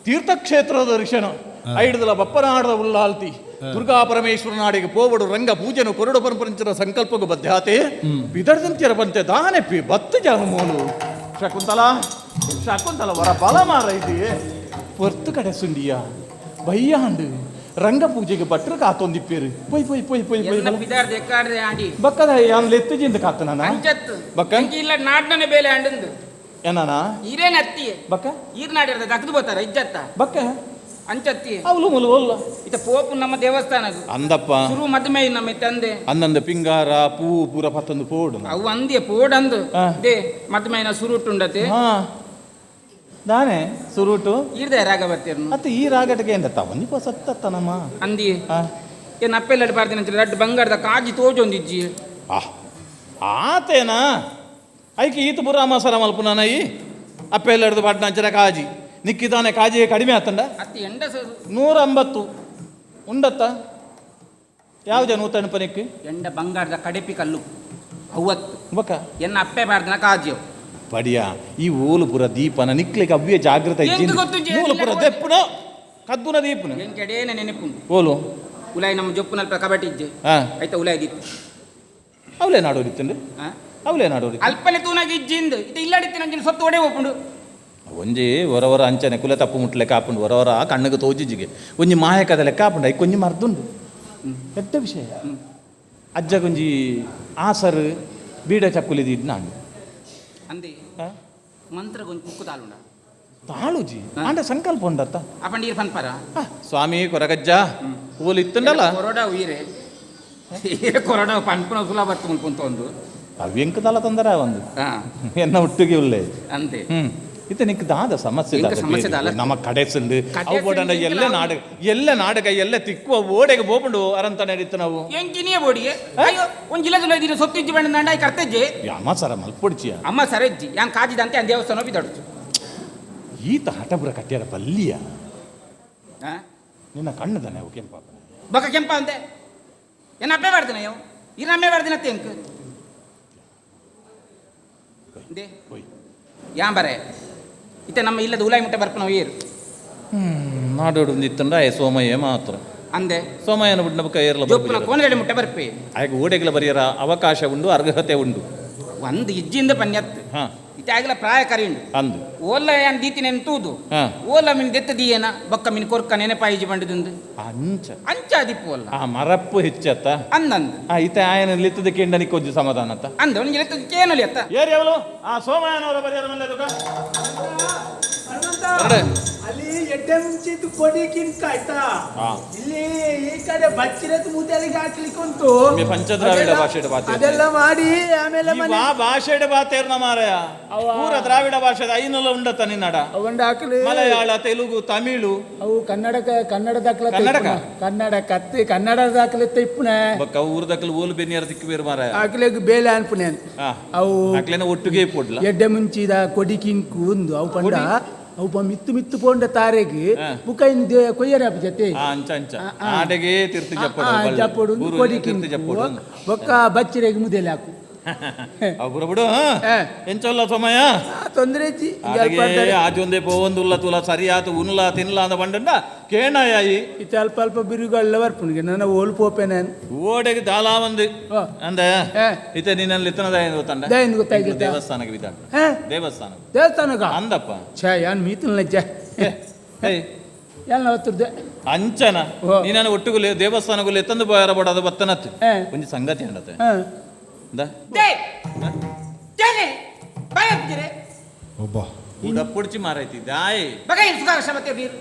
ತೀರ್ಥಕ್ಷೇತ್ರದ ದರ್ಶನ ಐಡದಲ ಬಪ್ಪನಾಡದ ಉಲ್ಲಾಲ್ತಿ ದುರ್ಗಾ ಪರಮೇಶ್ವರ ನಾಡಿಗೆ ಪೋವಡು ರಂಗ ಪೂಜೆನು ಕೊರಡು ಪರಂಪರಂಚನ ಸಂಕಲ್ಪಗೂ ಬದ್ಧಾತೆ ಬಿದರ್ದಂತಿರ ಬಂತೆ ದಾನೆ ಪಿ ಬತ್ತು ಜಾನುಮೋನು ಶಕುಂತಲ ವರ ಬಲ ಮಾರ ಇದೆಯೇ ಹೊರ್ತು ಕಡೆ ಸುಂಡಿಯ ಬಯ್ಯಾಂಡು ರಂಗ ಪೂಜೆಗೆ ಭಟ್ರು ಕಾತೊಂದಿಪ್ಪೇರು ಪೊಯ್ ಪೊಯ್ ಪೊಯ್ ಪೊಯ್ ಪೊಯ್ ಪಿದಾರ್ದೆ ಎಕ್ಕಾಡ್ದೆ ಆಂಡಿ ಬಕ್ಕದ ಯಾನ್ ಲೆತ್ತಜಿಂದ ಕಾತನ ಅಂಚತ್ತು ಬಕ್ಕ ಇಲ್ಲ ನಾಡ್ನನೆ ಬೇಲೆ ಅಂಡಂದು ಏನಾನ ಈರೇನ ಅತ್ತಿ ಬಕ್ಕ ಈರ್ ನಾಡಿರ್ದ ದಗ್ದು ಬೋತಾರ ಇಜ್ಜತ್ತ ಬಕ್ಕ ಅಂಚತ್ತಿ ಅವಳು ಮುಲು ಒಲ್ಲ ಇತ ಪೋಪು ನಮ್ಮ ದೇವಸ್ಥಾನ ಅಂದಪ್ಪ ಶುರು ಮದ್ಮೆ ನಮ್ಮ ತಂದೆ ಅಂದಂದ ಪಿಂಗಾರ ಪೂ ಪೂರ ಪತ್ತೊಂದು ಪೋಡು ಅವು ಅಂದಿಯ ಪೋಡಂದು ದೇ ಮದ್ಮೆನ ಸುರುಟುಂಡತೆ ಹಾ ದಾನೆ ಸುರುಟು ಈರ್ದೆ ರಾಗ ಬರ್ತೀರ್ನು ಮತ್ತೆ ಈ ರಾಗಟಿಗೆ ಎಂದ ತವನಿಪ ಸತ್ತನಮ್ಮ ಅಂದಿ ಏನ್ ಅಪ್ಪೆಲ್ಲ ಬರ್ತೀನಿ ಅಂತ ರಡ್ಡು ಬಂಗಾರದ ಕಾಜಿ ತೋಜೊಂದಿಜ್ಜಿ ಆತೇನಾ ಐಕಿ ಈತ ಬುರಾಮ ಸರ ಮಲ್ಪುನಾನಯಿ ಅಪ್ಪ ಎಲ್ಲ ಹಿಡಿದು ಪಾಟ್ನ ಅಂಚರ ಕಾಜಿ ನಿಕ್ಕಿದಾನೆ ಕಾಜಿಗೆ ಕಡಿಮೆ ಆತಂಡ ಅತ್ತಿ ಎಂಡ ಸರ್ 150 ಉಂಡತ್ತ ಯಾವ ಜನ ಊತ ನೆನಪನಿಕ್ಕೆ ಎಂಡ ಬಂಗಾರದ ಕಡೆಪಿ ಕಲ್ಲು ಅವತ್ತು ಬಕ್ಕ ಎನ್ನ ಅಪ್ಪೆ ಬಾರ್ದನ ಕಾಜ್ಯವು ಪಡಿಯ ಈ ಓಲುಪುರ ದೀಪನ ನಿಕ್ಲಿಕ್ಕೆ ಅವ್ಯ ಜಾಗೃತ ಎಂತ ಗೊತ್ತು ಜೆ- ಓಲುಪುರ ದೆಪ್ಪುನ ಕದ್ದುನ ದೀಪನ ಏನ್ ಕೆಡೇನೆ ನೆನಪುಂಡು ಓಲು ಉಲಾಯಿ ನಮ್ಮ ಜೊಪ್ಪುನಲ್ಪ ಕಬಡ್ಡಿ ಇಜ್ಜೆ ಹಾ ಆಯ್ತಾ ಉಲಾಯಿ ದಿತ್ತು ಅವಲೇ ನಾಡೋರಿತ್ತಂಡು ಅವಲೇ ನಾಡೋರಿ ಅಲ್ಪನೆ ತೂನಾಗಿ ಇಜ್ಜಿಂದು ಇದು ಇಲ್ಲಡಿತ್ತು ನಂಜಿನ ಸೊತ್ತು ಒಡೆ ಹೋಗ್ಕೊಂಡು ಒಂಜಿ ಹೊರವರ ಅಂಚನೆ ಕುಲ ತಪ್ಪು ಮುಟ್ಲೆಕ್ಕ ಹಾಪುಂಡು ಹೊರವರ ಕಣ್ಣಿಗೆ ತೋಜಿಜಿಗೆ ಒಂಜಿ ಮಾಯಕದ ಲೆಕ್ಕ ಹಾಪುಂಡು ಐ ಕೊಂಜಿ ಮರ್ದುಂಡು ಎಡ್ಡ ವಿಷಯ ಅಜ್ಜ ಕೊಂಜಿ ಆಸರು ಬೀಡ ಚಪ್ಪುಲಿದಿದ್ದು ನಾನು ಅಂದೆ ಮಂತ್ರ ಗೊಂದು ಕುಕ್ಕು ತಾಳುಂಡ ತಾಳುಜಿ ಆಂಡ ಸಂಕಲ್ಪ ಉಂಡತ್ತ ಅಪಂಡೀರ್ ಫನ್ಪರ ಸ್ವಾಮಿ ಕೊರಗಜ್ಜ ಓಲು ಇತ್ತಂಡಲ್ಲ ಕೊರೋಡ ಉಯಿರೆ ಕೊರೋಡ ಪನ್ಪುನ ಸುಲಭ ಮುನ್ಕೊಂತ ಒಂದು ಅವ್ಯಂಕದಲ್ಲ ತೊಂದರ ಒಂದು ಹಾ ಎನ್ನ ಒಟ್ಟಿಗೆ ಉಳ್ಳೆ ಅಂತೆ ಇತ್ತ ನಿಕ್ ದಾದ ಸಮಸ್ಯೆ ಎಂಕ ಸಮಸ್ಯೆ ದಾಲ? ನಮ್ಮ ಕಡೆಸುಂಡು ಕಡೆಸುಂಡು ಅವು ಬೋಡಂಡ ಎಲ್ಲ ನಾಡಕ ಎಲ್ಲ ತಿಕ್ಕುವ ಓಡೆಗೆ ಬೋಪುಂಡು ಅರಂತ ನಡೀತು ನಾವು ಎಂಕಿನಿಯ ಬೋಡಿಗೆ ಅಯ್ಯೋ ಒಂದು ಜಿಲ್ಲ ಜುಲ ಇದ್ದೀರಿ ಸೊತ್ತು ಇಜ್ಜಿ ಬಂಡ ನಂಡ ಕರ್ತಜ್ಜೆ ಅಮ್ಮ ಸರ ಮಲ್ಪೊಡ್ಚಿಯ ಅಮ್ಮ ಸರಜ್ಜಿ ಯಾನ್ ಕಾಜಿದಂತೆ ಆ ದೇವಸ್ಥಾನ ಬಿದ್ದಾಡುದು ಈತ ಹಠಬುರ ಕಟ್ಟ್ಯಾರ ಬಲ್ಲಿಯ ನಿನ್ನ ಕಣ್ಣದನೆ ಅವು ಕೆಂಪಾಪ ಬಕ ಕೆಂಪ ಅಂತೆ ಏನ್ ಅಪ್ಪೆ ಮಾಡ್ತಾನೆ ಅಯ್ಯೋ ಇನ್ನು ಅಮ್ಮೆ ಮಾಡ್ತೀನಿ ಅತ್ತೆ ಎಂಕ್ ದೇ ಹೋಯ್ ಯಾನ್ ಬರೇ ಇತ್ತೆ ನಮ್ಮ ಇಲ್ಲದ ಉಲಾಯಿ ಮುಟ್ಟೆ ಬರ್ಪ ನಾವು ಏರು ನಾಡೋಡು ಇತ್ತಂಡ ಸೋಮಯ್ಯ ಮಾತ್ರ ಅಂದೆ ಸೋಮಯ್ಯನ ಬಿಡ್ನ ಬುಕ್ಕ ಏರ್ಲ ಜೊಪ್ಪುನ ಕೋನಗಡೆ ಮುಟ್ಟೆ ಬರ್ಪೆ ಆಗ ಓಡೆಗಳ ಬರೆಯರ ಅವಕಾಶ ಉಂಡು ಅರ್ಹತೆ ಉಂಡು ಒಂದು ಇಜ್ಜಿಂದ ಪನ್ಯತ್ತು ಹಾ ಇತ್ತೆ ಆಗಲ ಪ್ರಾಯ ಕರಿಯುಂಡು ಅಂದು ಓಲ್ಲ ಯಾನ್ ದೀತಿ ನೆನ್ ತೂದು ಹಾ ಓಲ್ಲ ಮಿನ್ ದೆತ್ತದಿಯೇನ ಬೊಕ್ಕ ಮಿನ್ ಕೊರ್ಕ ನೆನಪಾಯಿಜಿ ಬಂಡದುಂದು ಅಂಚ ಅಂಚ ದಿಪ್ಪು ಅಲ್ಲ ಆ ಮರಪ್ಪು ಹೆಚ್ಚತ್ತ ಅಂದಂದು ಈತ ಆಯನ ಲಿತ್ತದ ಕೆಂಡ ನಿಕ್ಕೊಜ್ಜು ಸಮಾಧಾನ ಅತ್ತ ಅಂದ ಅವನಿಗೆ ಕೇನಲಿ ಅತ್ತ ಏರಿ ಅವಳು ಆ ಸೋಮಯ್ಯನವರ ಬರೆಯರ ಮೇಲೆ ದುಃಖ ಅಲ್ಲಿ ಎಡ್ಡೆ ಮುಂಚಿದ್ದು ಕೊಡಿಕ್ಕಿಂತ ಆಯ್ತಾ ಇಲ್ಲಿ ಈ ಕಡೆ ಬಚ್ಚಿರತ್ ಮುದ್ದೆಲಿಗೆ ಹಾಕ್ಲಿಕ್ಕೆ ಉಂಟು ಪಂಚದ್ರಾವಿಡ ಭಾಷೆಡ ಬಾತೆ ಅದೆಲ್ಲ ಮಾಡಿ ಆಮೇಲೆ ಆ ಭಾಷೆಡ ಬಾತೇರ್ನ ಮಾರಾಯ ಪೂರ ದ್ರಾವಿಡ ಭಾಷೆದ ಐನಲ್ಲ ಉಂಡತ್ತ ನಿನ್ನಡ ಅವಂಡ ಹಾಕಲಿ ಮಲಯಾಳ ತೆಲುಗು ತಮಿಳು ಅವು ಕನ್ನಡ ದಾಖಲೆ ಕನ್ನಡಕ? ಕನ್ನಡ ಕತ್ತಿ ಕನ್ನಡ ದಾಖಲೆ ಇಪ್ಪುನೆ ಬಕ್ಕ ಊರ ದಕ್ಕಲು ಓಲು ಬೆನ್ನಿಯರ ತಿಕ್ಕು ಬೇರು ಮಾರಾಯ ಹಾಕ್ಲಿಕ್ಕೆ ಬೇಲೆ ಅನ್ಪುನೆ ಅವು ಹಾಕ್ಲೇನ ಒಟ್ಟಿಗೆ ಪೋಡ್ಲ ಎಡ್ಡೆ ಮುಂಚಿದ ಕೊಡಿಕಿಂಕು ಒಂದು ಅವು ಪಂಡ ಅವು ಮಿತ್ತು ಪೋಂಡ ತಾರೆಗೆ ಬುಕ್ಕ ಇನ್ನು ಕೊಯ್ಯರ ಜೊತೆ ಅಂಚ ಅಂಚ ಆಡೆಗೆ ತಿರ್ತಿ ಜಪ್ಪಡು ಕೊಡಿಕಿಂಕು ಬೊಕ್ಕ ಬಚ್ಚಿರೆಗೆ ಮುದೆಲೆ ಹಾಕು ಅವ್ರ ಬಿಡು ಎಂಚಲ್ಲ ಸಮಯ ತೊಂದರೆ ಆಜೊಂದೇ ಪೋವೊಂದುಲ್ಲ ತುಲ ಸರಿಯಾತು ಉನ್ಲ ತಿನ್ಲ ಅಂದ ಬಂಡಂಡ ಕೇಣಾಯಿ ಇತ್ತೆ ಅಲ್ಪ ಅಲ್ಪ ಬಿರುಗಲ್ಲ ಬರ್ಪುನಿಗೆ ನನ್ನ ಓಲ್ ಪೋಪೆ ನಾನು ಓಡೆಗೆ ದಾಲ ಒಂದು ಅಂದ ಇತ್ತೆ ನಿನ್ನಲ್ಲಿ ಇತ್ತನದ ಏನು ಗೊತ್ತಂಡ ಏನು ಗೊತ್ತಾಯ್ತು ದೇವಸ್ಥಾನಕ್ಕೆ ಬಿದ್ದಾಡ ದೇವಸ್ಥಾನ ದೇವಸ್ಥಾನಗ ಅಂದಪ್ಪ ಛೇ ಯಾನ್ ಮೀತಲ್ನ ಜ ಎಲ್ಲ ಅವತ್ತರ್ದೆ ಅಂಚನ ನೀನು ಒಟ್ಟುಗುಲೆ ದೇವಸ್ಥಾನಗುಲೆ ಎತ್ತಂದು ಬಾರ ಬಡದ ಬತ್ತನತ್ತು ಒಂದು ಸಂಗತಿ ಅಂಡತೆ ಒಬ್ಬ ಉಡಪ್ಪುಡ್ಚಿ ಮಾರೈತಿ ದಾಯ್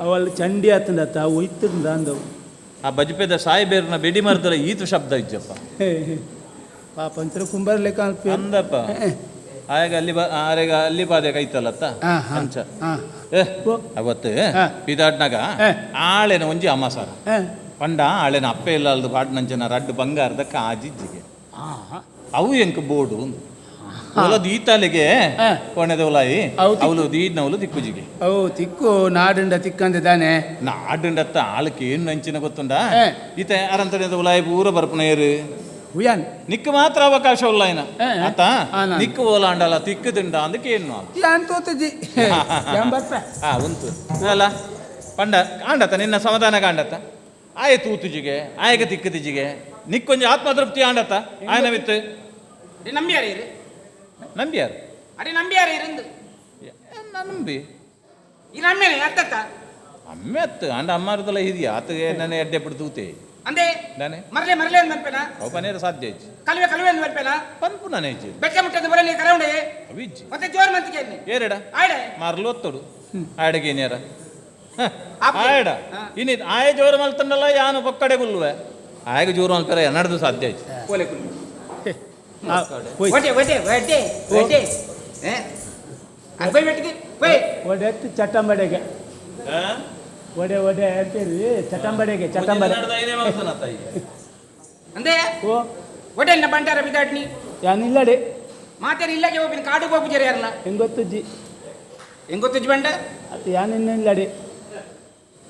ಅವಲ್ ಚಂಡಿ ಆತಂದತ್ತ ಒಯ್ತಂದ ಅಂದವು ಆ ಬಜ್ಪೆದ ಸಾಯಿ ಬೇರ್ನ ಬೆಡಿ ಮರದಲ್ಲ ಈತು ಶಬ್ದ ಇಜ್ಜಪ್ಪ ಪಾಪಂತರ ಕುಂಬಾರ ಲೆಕ್ಕ ಅಂದಪ್ಪ ಆಗ ಆರೆಗ ಅಲ್ಲಿ ಬಾದೆ ಕೈತಲ್ಲತ್ತ ಅಂಚ ಅವತ್ತು ಪಿದಾಡ್ನಾಗ ಆಳೆನ ಒಂಜಿ ಅಮ್ಮಸಾರ ಪಂಡ ಆಳೆನ ಅಪ್ಪೆ ಇಲ್ಲ ಅಲ್ದು ಪಾಡ್ನಂಚನ ರಡ್ಡು ಬಂಗಾರದ ಕಾಜಿಜ್ಜಿಗೆ ಅವು ಎಂಕ ಬೋಡು ಅವಲ ದೀತಾಲಿಗೆ ಕೊನೆದ ಉಲಾಯಿ ಅವಳು ದೀಡ್ನವಳು ದಿಕ್ಕುಜಿಗೆ ಅವು ತಿಕ್ಕು ನಾಡುಂಡ ತಿಕ್ಕಂದ ತಾನೆ ನಾಡುಂಡತ್ತ ಆಳಕ್ಕೆ ಏನು ನಂಚಿನ ಗೊತ್ತುಂಡ ಈತ ಅರಂತಣದ ಉಲಾಯಿ ಪೂರ ಬರ್ಪನ ಏರು ಹುಯಾನ್ ನಿಕ್ಕು ಮಾತ್ರ ಅವಕಾಶ ಉಲ್ಲ ಇನ ಆತ ನಿಕ್ಕು ಓಲಾಂಡಲ್ಲ ತಿಕ್ಕು ತಿಂಡ ಅಂದಕ್ಕೆ ಏನು ಯಾನ್ ತೋತಜಿ ಉಂಟು ಅಲ್ಲ ಪಂಡ ಕಾಂಡತ್ತ ನಿನ್ನ ಸಮಾಧಾನ ಕಾಂಡತ್ತ ಆಯ ತೂತುಜಿಗೆ ಆಯಗ ತಿಕ್ಕು ತಿಜಿಗೆ ನಿಕ್ಕೊಂಜಿ ಆತ್ಮತೃಪ್ತಿ ಆಂಡತ್ತ ಆಯನ ವಿತ್ತು ನಂಬಿಯಾರ ನಂಬಿಯಾರು ಅರೆ ನಂಬಿಯಾರ ಇருந்து ನಂಬಿ ಈ ನಮ್ಮೇನೆ ಅತ್ತತ್ತ ಅಮ್ಮೆ ಅತ್ತು ಅಂಡ ಅಮ್ಮಾರದಲ್ಲ ಹಿರಿಯ ಆತಗೆ ನನ್ನ ಎಡ್ಡೆ ಬಿಡು ತೂತೆ ಅಂದೆ ನಾನೇ ಮರಲೆ ಅಂದ್ ಬರ್ಪೇನಾ ಅವು ಪನೇರ ಸಾಧ್ಯ ಇಜ್ಜಿ ಕಲ್ವೆ ಅಂದ್ ಬರ್ಪೇನಾ ಪನ್ಪು ನಾನೇ ಇಜ್ಜಿ ಬೆಟ್ಟ ಮುಟ್ಟದ ಬರಲಿ ಕರೌಂಡೆ ಅವಿಜ್ಜಿ ಮತ್ತೆ ಜೋರ್ ಮಂತಿಗೆ ಏರೆಡ ಆಡೆ ಮಾರ್ಲು ಒತ್ತೋಡು ಆಡೆಗೆ ಏನ್ಯಾರ ಆಯಡ ಇನಿ ಆಯ ಜೋರು ಮಲ್ತಂಡಲ್ಲ ಯಾನು ಪಕ್ಕಡೆ ಗುಲ್ವೆ ಆಯಗ ಜೋರು ಮಲ್ಪೇರ ಎನ್ನಡ್ದು ಸಾಧ್ಯ ಐತಿ ಕೋಲೆ ಕುಲ್ಲು ಒಡೆ ಅರ್ಬೈ ಬೆಟ್ಟಿಗೆ ಒಡೆತ್ತು ಚಟ್ಟಂಬಡೆಗೆ ಒಡೆ ಹೇಳ್ತೀರಿ ಚಟ್ಟಂಬಡೆಗೆ ಅಂದೆ ಓ ಒಡೆ ಬಂಟಾರ ಬಿದ್ದಾಡ್ನಿ ಯಾನಿಲ್ಲಡೆ ಮಾತಾಡಿ ಇಲ್ಲಗೆ ಹೋಗ್ಬಿನ ಕಾಡು ಹೋಗ್ಬಿಜಾರ ಯಾರಲ್ಲ ಹೆಂಗ್ ಗೊತ್ತಜ್ಜಿ ಹೆಂಗ್ ಗೊತ್ತಿಜ್ ಬಂಡ ಅದು ಯಾನಿಲ್ಲಡೆ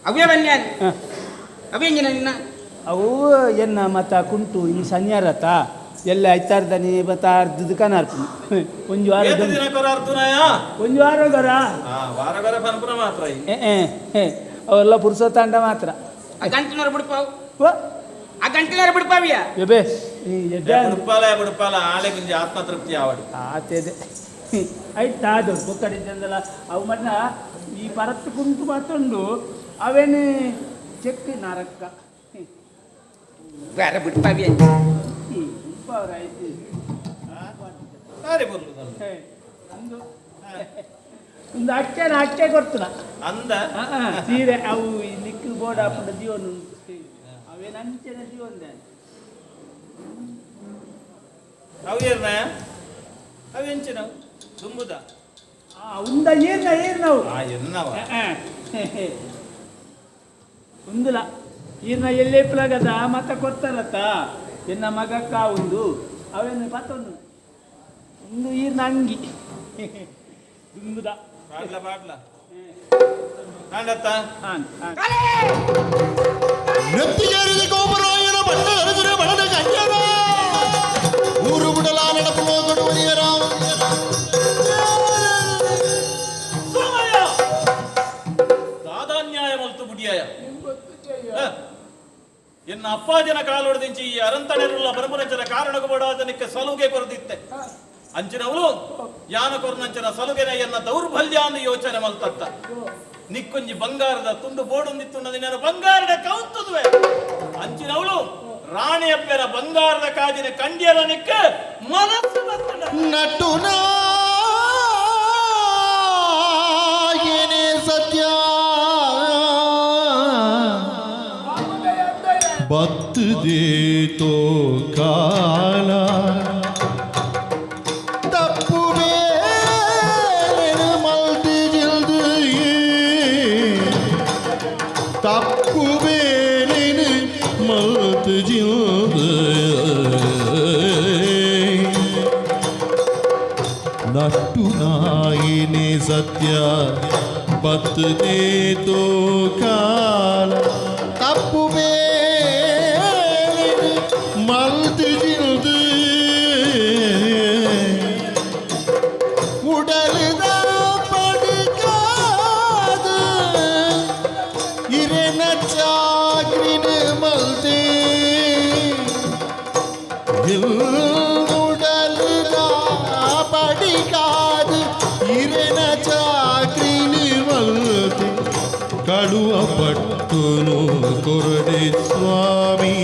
ಅವೇ ಬನ್ಯಾನ್ ಅವೇ ಎಂಜಿನ ನಿನ್ನ ಅವು ಎನ್ನ ಮತ್ತ ಕುಂಟು ಈ ಸನ್ಯಾರತ ಎಲ್ಲ ಐತಾರ್ದನಿ ಮತ್ತ ಅರ್ಧದ ಕನಾರ್ಪು ಒಂದು ವಾರ ಒಂದು ವಾರ ಗರ ಮಾತ್ರ ಅವೆಲ್ಲ ಪುರುಸೋತಾಂಡ ಮಾತ್ರ ಆ ಗಂಟಿನವ್ರು ಬಿಡ್ಪಾವು ಓ ಆ ಗಂಟಿನವ್ರು ಬಿಡ್ಪಾವಿಯ ಎಬೆ ಈ ಬಿಡುಪಾಲ ಆಳೆ ಗುಂಜಿ ಆತ್ಮತೃಪ್ತಿ ಆವಡು ಆತೇದೆ ಆಯ್ತಾ ಅದು ಗೊತ್ತಡಿದ್ದಲ್ಲ ಅವು ಮನ್ನ ಈ ಪರತ್ತು ಕುಂಟು ಮಾತೊಂಡು ಅವೇನು ಚೆಕ್ ನರಕ್ಕ ಬೇರೆ ಬಿಡ್ಪಾವಿ ಒಂದು ಅಕ್ಕೆ ಕೊಡ್ತನ ಅಂದ ಸೀರೆ ಅವು ಲಿಕ್ಕು ಬೋರ್ಡ್ ಹಾಕೊಂಡ ಜೀವನ ಉಂಟು ಅವೇನು ಅಂಚೆನ ಜೀವನ ಅವೇರ್ನ ಅವೆಂಚಿನವು ತುಂಬುದ ಉಂದ ಏನ್ ನಾವು ಎನ್ನವ ಉಂದುಲ ಈರ್ನ ಎಲ್ಲೇ ಪ್ಲಗದ ಮತ್ತ ಕೊಡ್ತಾರತ್ತ ಎನ್ನ ಮಗಕ್ಕ ಒಂದು ಅವೇನು ಮತ್ತೊಂದು ಒಂದು ಈರ್ನ ಅಂಗಿ ದುಂಬುದ ಬಾಡ್ಲ ಕಾಂಡತ್ತ ನೆತ್ತಿಗೇರಿದ ಗೋಪರಾಯನ ಬಣ್ಣ ಹರಿದರೆ ಬಣದ ಕನ್ಯನ ಊರು ಬಿಡಲ ನಡಪಲೋ ಕೊಡುವರಿಯರ ಸಾಧಾನ್ಯಾಯ ಮಲ್ತು ಬುಡಿಯಾಯ ಎನ್ನ ಅಪ್ಪಾಜನ ಕಾಲೊಡೆದಿಂಚಿ ಈ ಅರಂತನೆರುಳ್ಳ ಬರಬರಂಚನ ಕಾರಣకు ಬಡಾದನಿಕ್ಕೆ ಸಲುಗೆ ಕೊರದಿತ್ತೆ ಅಂಚಿನವಳು ಯಾನ ಕೊರ್ನಂಚನ ಸಲುಗೆನ ಎನ್ನ ದೌರ್ಬಲ್ಯಾನ ಯೋಚನೆ ಮಲ್ತತ್ತ ನಿಕ್ಕೊಂಜಿ ಬಂಗಾರದ ತುಂಡು ಬೋಡೊಂದಿತ್ತುಂಡದ ನಾನು ಬಂಗಾರದ ಕೌಂತದುವೆ ಅಂಚಿನವಳು ರಾಣಿಯಪ್ಪರ ಬಂಗಾರದ ಕಾಜಿನ ಕಂಡಿಯಲ ನಿಕ್ಕ ಮನಸ್ಸು ನಟುನ ಏನೇ ಸತ್ಯ ಬತ್ತದೇ ತೋ ಕಾಲ ತಪ್ಪು ಬೇರೆ ಮಲ್ತಿ ಜಿಲ್ದು ತಪ್ಪು ಬೇಲಿನ ಮಲ್ತು ಜಿಲ್ದ ನಟ್ಟು ನಾಯಿನೇ ಸತ್ಯ ಬತ್ತದೇ ತೋ ಕಾಲ ತಪ್ಪು ಬೇರೆ ಮಲ್ತು ಜಿಲ್ದು உடலுத படிக்காது இரண சாக்ரின் மல்தே உடலுத படிக்காது இரண சாக்ரின் ಮಲ್ತೆ ಕಡುವ ಪಟ್ಟುನು ಕೊರಡೆ ಸ್ವಾಮಿ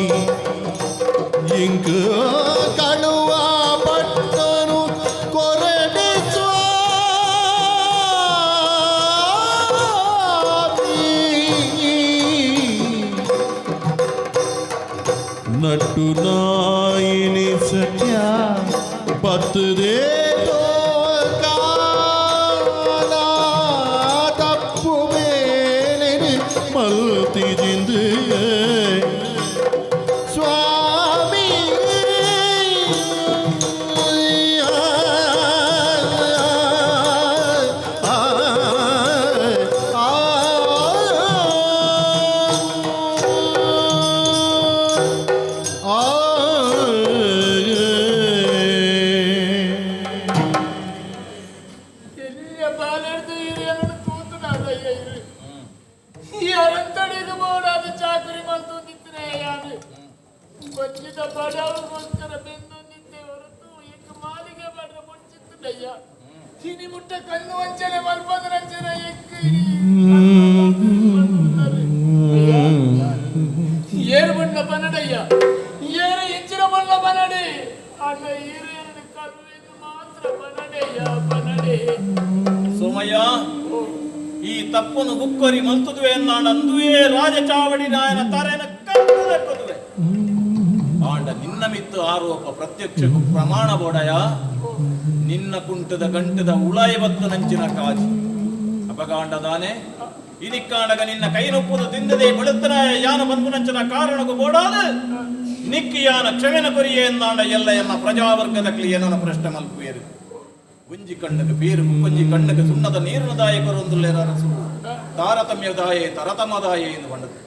ಇಂಕ ಕಳುವ ಪಟ್ಟನು ಕೊರಡೆ ನಟ್ಟು ನಾಯಿನಿ ಸತ್ಯ ಬತ್ತದೇ ಕಾಲ ತಪ್ಪು ಬೇರೆ ಮಲ್ತಿ ಜಿಂದು ಸ್ವಾಮಿ ಎಲ್ಲಿಯ ಬಾಲೆಡ್ದು ಹಿರಿಯರನ್ನು ತೂತುನಾದಯ್ಯ ಇರು ಈ ಅರಂತಡಿಗೆ ಬೋಡಾದ ಚಾಕರಿ ಮಲ್ತೊಂದಿತ್ತನೆ ಯಾನು ಬಚ್ಚಿದ ಬಡವರಿಗೋಸ್ಕರ ಬೆಂದೊಂದಿದ್ದೆ ಹೊರತು ಈಗ ಮಾಲಿಗೆ ಬಡ್ರ ಮುಚ್ಚಿತ್ತದಯ್ಯ ಹಿನಿ ಮುಟ್ಟ ಕಣ್ಣು ವಂಚನೆ ಮಲ್ಪದರಂಚನ ಏರು ಬಣ್ಣ ಬನ್ನಡಯ್ಯ ಏರು ಹೆಚ್ಚಿನ ಬಣ್ಣ ಬನ್ನಡಿ ಅನ್ನ ಹಿರಿಯರನ್ನು ಕರುವೆಂದು ಮಾತ್ರ ಬನ್ನಡೆಯ್ಯ ಬನ್ನಡೆ ಸೋಮಯ್ಯ ಈ ತಪ್ಪನ್ನು ಬುಕ್ಕೊರಿ ಮಲ್ತುದುವೆ ಎಂದಾಂಡ ಅಂದುವೇ ರಾಜ ಚಾವಡಿ ನಾಯನ ತರೆನ ಕಟ್ಟುವೆ ಆಂಡ ನಿನ್ನ ಮಿತ್ತು ಆರೋಪ ಪ್ರತ್ಯಕ್ಷಕ್ಕೂ ಪ್ರಮಾಣ ಬೋಡಯ ನಿನ್ನ ಕುಂಟದ ಗಂಟದ ಉಳಾಯವತ್ತು ನಂಚಿನ ಕಾಜಿ ಅಪಗಾಂಡದಾನೆ ಇನಿಕ್ಕಾಂಡಗ ನಿನ್ನ ಕೈ ನೊಪ್ಪುದು ತಿಂದದೆ ಬೆಳುತ್ತನಾಯ ಯಾನ ಬಂದು ನಂಚನ ಕಾರಣಕ್ಕೂ ಬೋಡಾದ ನಿಕ್ಕಿ ಯಾನ ಕ್ಷಮೆನ ಕೊರಿಯೆ ಎಂದಾಂಡ ಎಲ್ಲ ಎನ್ನ ಪ್ರಜಾವರ್ಗದ ಕ್ಲಿಯನನ ಪ್ರಶ್ನೆ ಮಲ್ಪುಯರು ಗುಂಜಿ ಕಣ್ಣಗೆ ಬೀರು ಮುಕ್ಕೊಂಜಿ ಕಣ್ಣಗೆ ಸುಣ್ಣದ ನೀರಿನ ದಾಯಕರೊಂದುಲ್ಲೇರ ಅರಸು ತಾರತಮ್ಯದಾಯೆ ತರತಮದಾಯೆ ಎಂದು ಬಂಡದು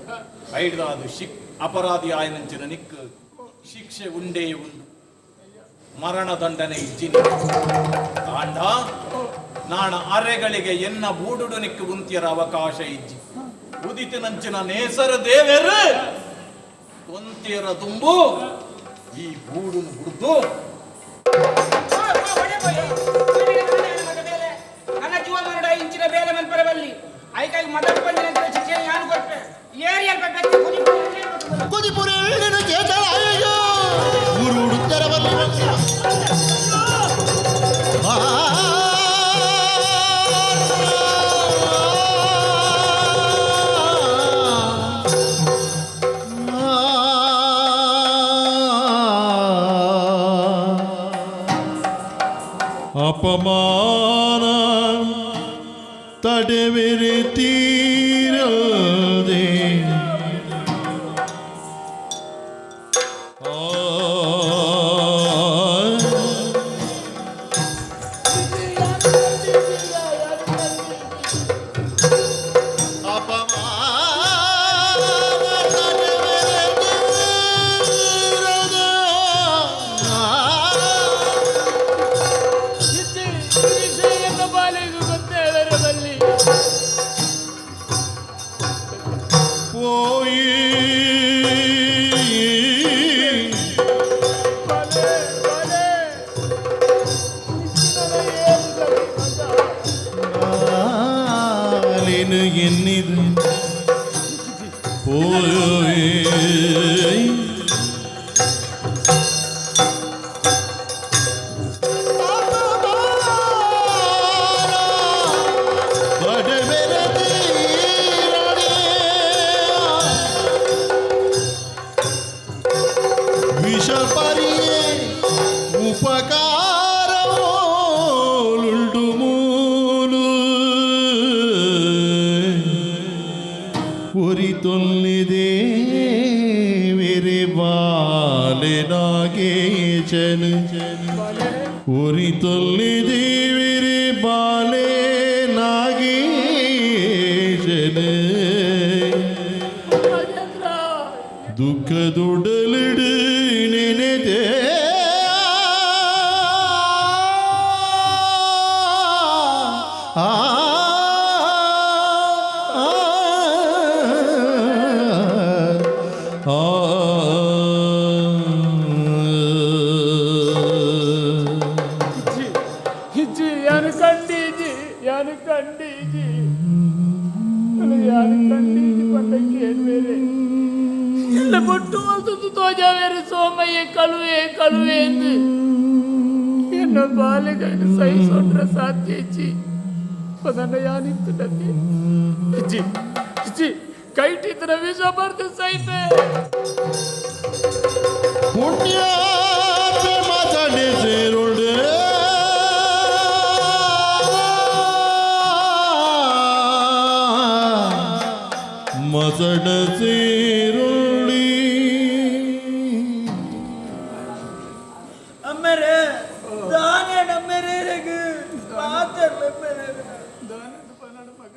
ಐಡ್ದಾದು ಅಪರಾಧಿ ಆಯನಂಚಿನ ನಿಕ್ಕು ಶಿಕ್ಷೆ ಉಂಡೇ ಉಂಡು ಮರಣ ದಂಡನೆ ಇಜ್ಜಿನಿ ತಾಂಡ ನಾಣ ಅರೆಗಳಿಗೆ ಎನ್ನ ಬೂಡುಡು ನಿಕ್ಕು ಉಂತಿಯರ ಅವಕಾಶ ಇಜ್ಜಿ ಉದಿತಿನಂಚಿನ ನೇಸರ ದೇವರು ಕೊಂತಿಯರ ತುಂಬು ಈ ಬೂಡುನು ಹುಡ್ದು ನನ್ನ ಜೀವ ಮರಡ ಇಂಚಿನ ಬೇಲೆ ಮಲ್ಪರವಲ್ಲಿ ಐಕೈ ಮದರ್ ಬಂದಿನ ಶಿಕ್ಷೆ ನಾನು ಕೊಟ್ಟೆ ಏರಿಯಲ್ ಬೆಚ್ಚ ಕುದಿಪುರ ಕೇತಲಾಯೋ ಊರು ಉಡುತ್ತರವಲ್ಲಿ ಅಪಮಾನ ತಡೆವಿರಿ ತೀರದೆ ಎನ್ನಿದು ವಿಷಪರಿಯೇ ಉಪಕಾರವೋಲುಂಡು ಮೂಲು ಉರಿತೊಲ್ಲಿದೆ ವೆರೆ ಬಾಲೆನಾಗೇಚನು ಉರಿತೊಲ್ಲಿದೆ ವೆರೆ ಬಾಲೆನಾಗೇಚನು ದುಃಖದೊಡಲಿಡು ನೆನೆದೆ ಯಾನು ಕಂಡೀಜಿ ಯಾನು ಕಂಡೀಜಿ ಯಾನು ಕಂಡೀಜಿ ಪಟ್ಟಕ್ಕೆ ಏನು ಬೇರೆ ಎಲ್ಲ ಬೊಟ್ಟು ಮಲ್ತದ್ದು ತೋಜ ಬೇರೆ ಸೋಮಯ್ಯ ಕಳುವೆ ಕಳುವೆ ಎಂದು ಎನ್ನ ಬಾಲೆಗೈನು ಸಹಿಸೊಂಡ್ರ ಸಾಧ್ಯ ಇಜ್ಜಿ ಅದನ್ನ ಯಾನಿತ್ತು ನನ್ಗೆ ಇಜ್ಜಿ ಇಜ್ಜಿ ಕೈಟಿದ್ರ ವಿಷ ಬರ್ದು ಸಹಿತೆ ಪುಣ್ಯ ಮಾತಾಡಿ ಸೇರುಂಡೆ ಮಸಡ ಸೇರುಳ್ಳಿ ಅಮ್ಮರೇ ದಾನೆ ನಮ್ಮೆರೇರೆಗೆ ಮಾತಾಡ್ಲೆ ದಾನದ ಪನ್ನಡ ಮಗ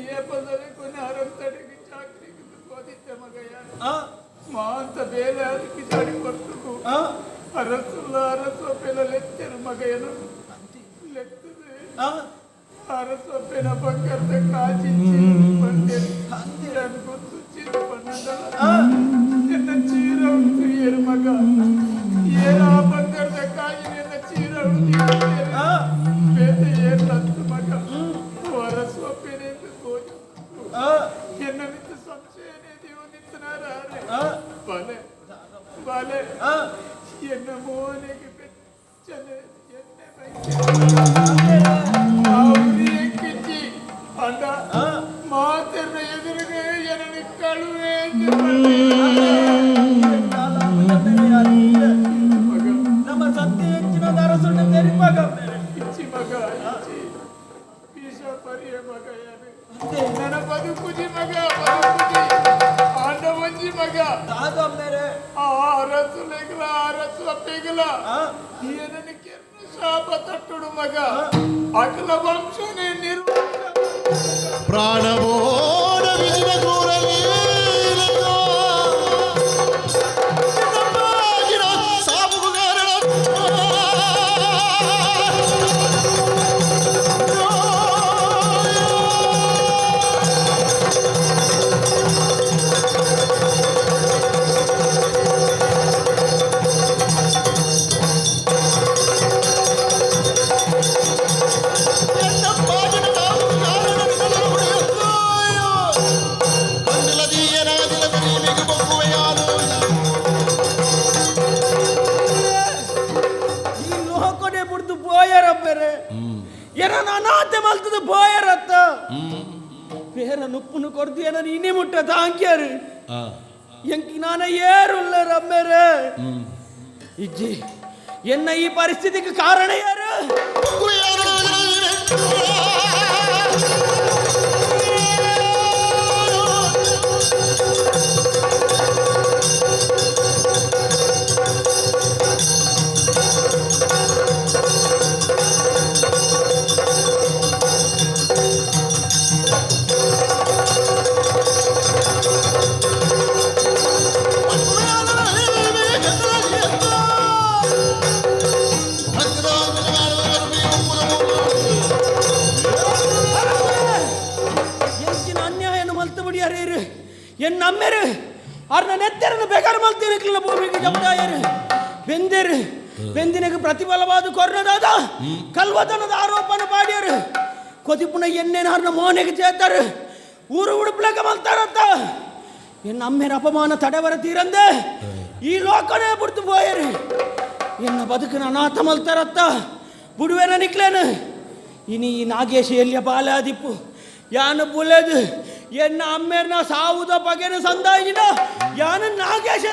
ಏ ಪದವಿ ಕೊನೆ ಅರಂತಡಿಗೆ ಚಾಕ್ರಿಗೆ ಓದಿದ್ದೆ ಮಗ ಯಾರು ಮಾಂತ ಬೇಲೆ ಅದಕ್ಕೆ ಜಾಡಿ ಕೊಟ್ಟು ಅರಸುಲ್ಲ ಅರಸೊಪ್ಪೆಲ್ಲ ಲೆಚ್ಚರು ಮಗ ಏನು ಲೆಕ್ಕದೆ ಅರಸೊಪ್ಪೆನ ಬಂಗಾರದ ಕಾಜಿ ಬಂದೆ ನಾನು ಗೊತ್ತು ಚೀರ ಬಣ್ಣದಲ್ಲ ಎನ್ನ ಚೀರ ಉಂಟು ಏರು ಮಗ ಏನ ಆ ಬಂಗಾರದ ಕಾಜಿ ಎನ್ನ ಚೀರ ಉಂಟು ಬೇರೆ ಏನ್ ತಂತು ಮಗ ಅರಸೊಪ್ಪೆನೆ ಗೋಜು ಎನ್ನ ನಿಂತು ಸಂಶಯನೇ ದೇವ ನಿಂತನಾರೆ ಬಾಲೆ ಬಾಲೆ ಎನ್ನ ಮೋನೆಗೆ ಬೆಚ್ಚನೆ ಎಣ್ಣೆ ಕಿಚ್ಚಿ ಅಂಡ ಮಾತನ್ನ ಎದುರಿಗೆ ಜನನಿ ಕಳುವೆ ನಮ್ಮ ಸತ್ಯ ಹೆಚ್ಚಿನ ದರಸೊಂಡ ತೆರಿ ಮಗ ಕಿಚ್ಚಿ ಮಗ ಕಿಚ್ಚಿ ವಿಷ ಪರಿಯ ಮಗ ಯಾರು ನನ್ನ ಬದುಕುಜಿ ಮಗ ಬದುಕುಜಿ ಆಂಡ ಮಂಜಿ ಮಗ ಅರಸು ಲೆಗಲ ಅರಸು ಅಪ್ಪೆಗಲ ಏನನ್ನ ಕೆರ್ನು ಶಾಪ ತಟ್ಟುಡು ಮಗ ಅಖಿಲ ವಂಶನೇ ಪ್ರಾಣಬೋಡ ವಿಧಿನ ಕ್ರೂರಲಿ ಸಾಬುಗಾರ ಅನಾಥ ಮಲ್ತದ ಬೋಯರತ್ತ ಬೇರ ನುಪ್ಪುನು ಕೊಡ್ದು ಏನ ನೀನೇ ಮುಟ್ಟ ತಾಂಕ್ಯಾರು ಎಂಕಿ ನಾನ ಏರುಲ್ಲ ರಮ್ಮೇರೆ ಇಜ್ಜಿ ಎನ್ನ ಈ ಪರಿಸ್ಥಿತಿಗೆ ಕಾರಣ ಯಾರು என் அம்மரு அர்ன நெத்தரன பெகர் மல்ತಿನಕ್ಲ ಭೂಮಿಗೆ ಜಮದಾಯರು ಬೆಂದರು ಬೆಂದಿನಗೆ ಪ್ರತಿಫಲವಾದ ಕೊರ್ನದಾದ ಕಲ್ವತನದ ಆರೋಪನ ಪಾಡ್ಯರು ಕೊದಿಪುನ ಎನ್ನೇನ ಅರ್ನ ಮೋನೆಗೆ ಚೇತರು ಊರು ಉಡುಪ್ಲಕ ಮಲ್ತಾರಂತ ಎನ್ನ ಅಮ್ಮೆರ ಅಪಮಾನ ತಡೆವರ ತೀರಂದೆ ಈ ಲೋಕನೇ ಬಿಡ್ತು ಹೋಯರು ಎನ್ನ ಬದುಕಿನ ಅನಾಥ ಮಲ್ತಾರತ್ತ ಬುಡುವೆನ ನಿಕ್ಲೇನು ಇನಿ ಈ ನಾಗೇಶ ಎಲ್ಲಿಯ ಬಾಲಾದಿಪ್ಪು ಯಾನು ಬುಲೆದು ಎನ್ನ ಅಮ್ಮೇರ್ನ ಸಾವುದ ಬಗೆನ ಸಂದಾಯಿನ ಯಾನ ನಾಗೇಶ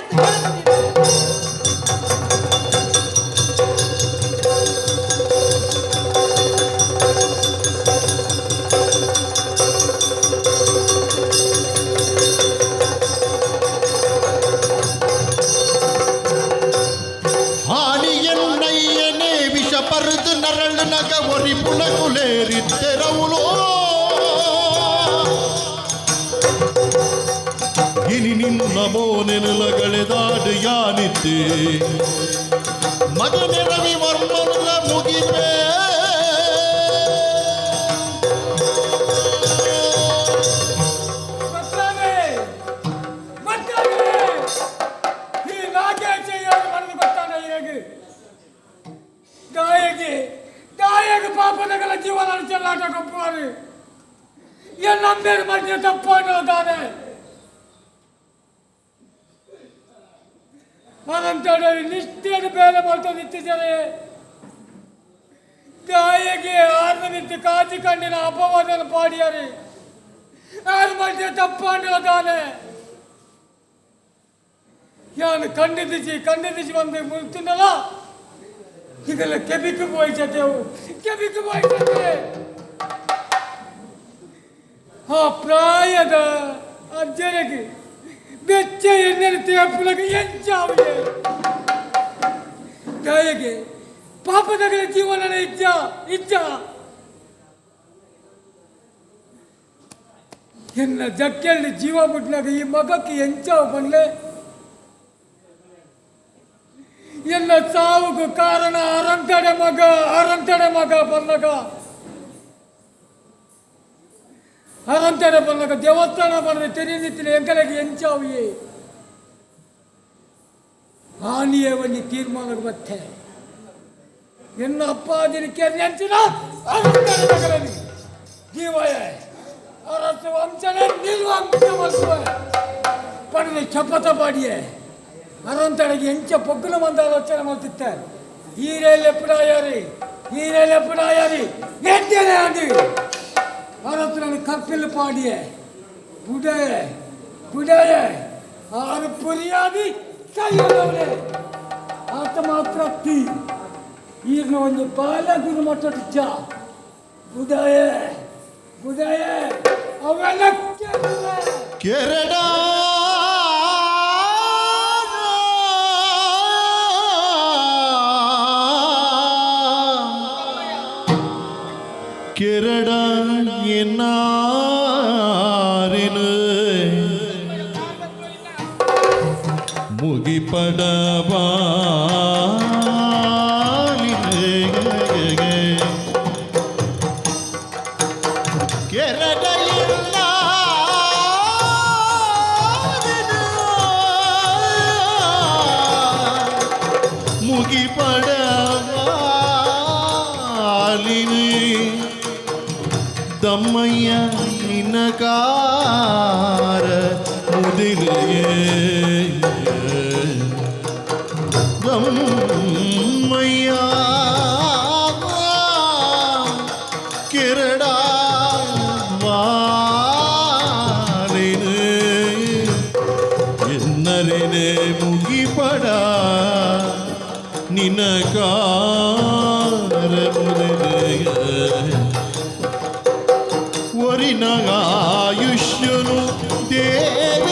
ಹಾಣಿಯನ್ನಯ್ಯನೇ ವಿಷ ಪರುದು ನರಳು ನಗ ಒರಿ ಪುಣಗುಲೇರಿದ್ದೆರವುಲೋ ಇನಿ ನಿನ್ನ ಮೋನೆನಲಗಳೆದಾಡು ಯಾನಿದ್ದೆ ಮಗನೆ ರವಿ ವರ್ಮನ ಮುಗಿಪೇ ಈ ನಾಗೇಶ ಮನದು ಗೊತ್ತಾನೆ ದಾಯಗೆ ಪಾಪದಗಳ ಜೀವನ ಚೆಲ್ಲಾಟ ಕೊಪ್ಪುವರು ಎಲ್ಲಂಬೇರು ಮಧ್ಯ ತಪ್ಪಾನೆ ಅನಂತರ ನಿಷ್ಠೆಯನ್ನು ಬೇಲೆ ಮಾಡ್ತಾ ನಿಂತಿದ್ದಾರೆ ತಾಯಿಗೆ ಆರ್ನ ನಿಂತು ಕಾಜಿ ಕಂಡಿನ ಅಪವಾದನ ಪಾಡಿಯಾರೆ ಆರು ಮಧ್ಯೆ ತಪ್ಪಾಂಡಿದ್ದಾನೆ ಯಾನು ಖಂಡಿಸಿ ಬಂದು ಮುಳ್ತಿನಲ್ಲ ಇದೆಲ್ಲ ಕೆಬಿಕು ಬೋಯ್ಸತೆವು ಕೆಬಿಕು ಬೋಯ್ಸತೆ ಆ ಪ್ರಾಯದ ಅಜ್ಜನಿಗೆ ಬೆಚ್ಚ ಎಣ್ಣೆ ತೇಪುಲಗೆ ಎಂಚಾವಿದೆ ತಾಯಿಗೆ ಪಾಪದಗಳ ಜೀವನ ಇಚ್ಛ ಎನ್ನ ಜಕ್ಕೆಲ್ಲಿ ಜೀವ ಬಿಟ್ಟಾಗ ಈ ಮಗಕ್ಕೆ ಎಂಚಾವು ಬಂದ್ಲೆ ಎಲ್ಲ ಸಾವುಗೂ ಕಾರಣ ಅರಂತಡೆ ಮಗ ಬಂದಾಗ ಅರಂತಡೆ ಬಂದಾಗ ದೇವಸ್ಥಾನ ಬಂದ್ರೆ ತೆರೆದಿತ್ತಿನ ಎಂಕಲೆಗೆ ಎಂಚಾವಿಯೇ ಹಾನಿಯೇ ಒಂದು ತೀರ್ಮಾನಕ್ಕೆ ಬತ್ತೆ ಎನ್ನ ಅಪ್ಪಾದಿನ ನೆಂಚಿನ ಅರಂತಡೆ ಮಗನಲ್ಲಿ ಜೀವಯ ಅರಸು ವಂಶನೇ ನಿರ್ವಂಶ ಪಡೆದ ಶಪಥ ಪಾಡಿಯೇ ಅರಂತಡೆಗೆ ಎಂಚ ಪೊಗ್ಗುಲ ಮಂದ ಆಲೋಚನೆ ಮಾಡ್ತಿತ್ತೆ ಈರೆಲೆಪ್ಪಡಾಯಾರಿ ಎಂಟೇನೆ ಆಡಿ ಅರಸನ ಕಪ್ಪಿಲು ಪಾಡಿಯೇ ಬುಡಾಯ ಆರು ಪುರಿಯಾದಿ ಕೈಯಲ್ಲವಳೆ ಆತ ಮಾತ್ರ ಈರ್ನ ಒಂದು ಬಾಲ ಗುರು ಮಟ್ಟ ಬುಡಾಯ ಅವೆಲ್ಲ ಕೆರಡ ಕೆರಡ ಎನ್ನಾರಿನ ಮುಗಿಪಡಬಾ ದಮ್ಮಯ್ಯ ನಿನಕಾರ ಮುದಿಲೆಯೇ ದಮ್ಮಯ್ಯ ಕೆರಡ ವಾಲಿನೇ ಎನ್ನರೆನೆ ಮುಗಿಪಡ ನಿನಕಾರ ಮುದಿಲೆಯ ಒರಿನಗಾಯುಷ್ಯನು ದೇವಿರಿಗರ್ಪಣಿ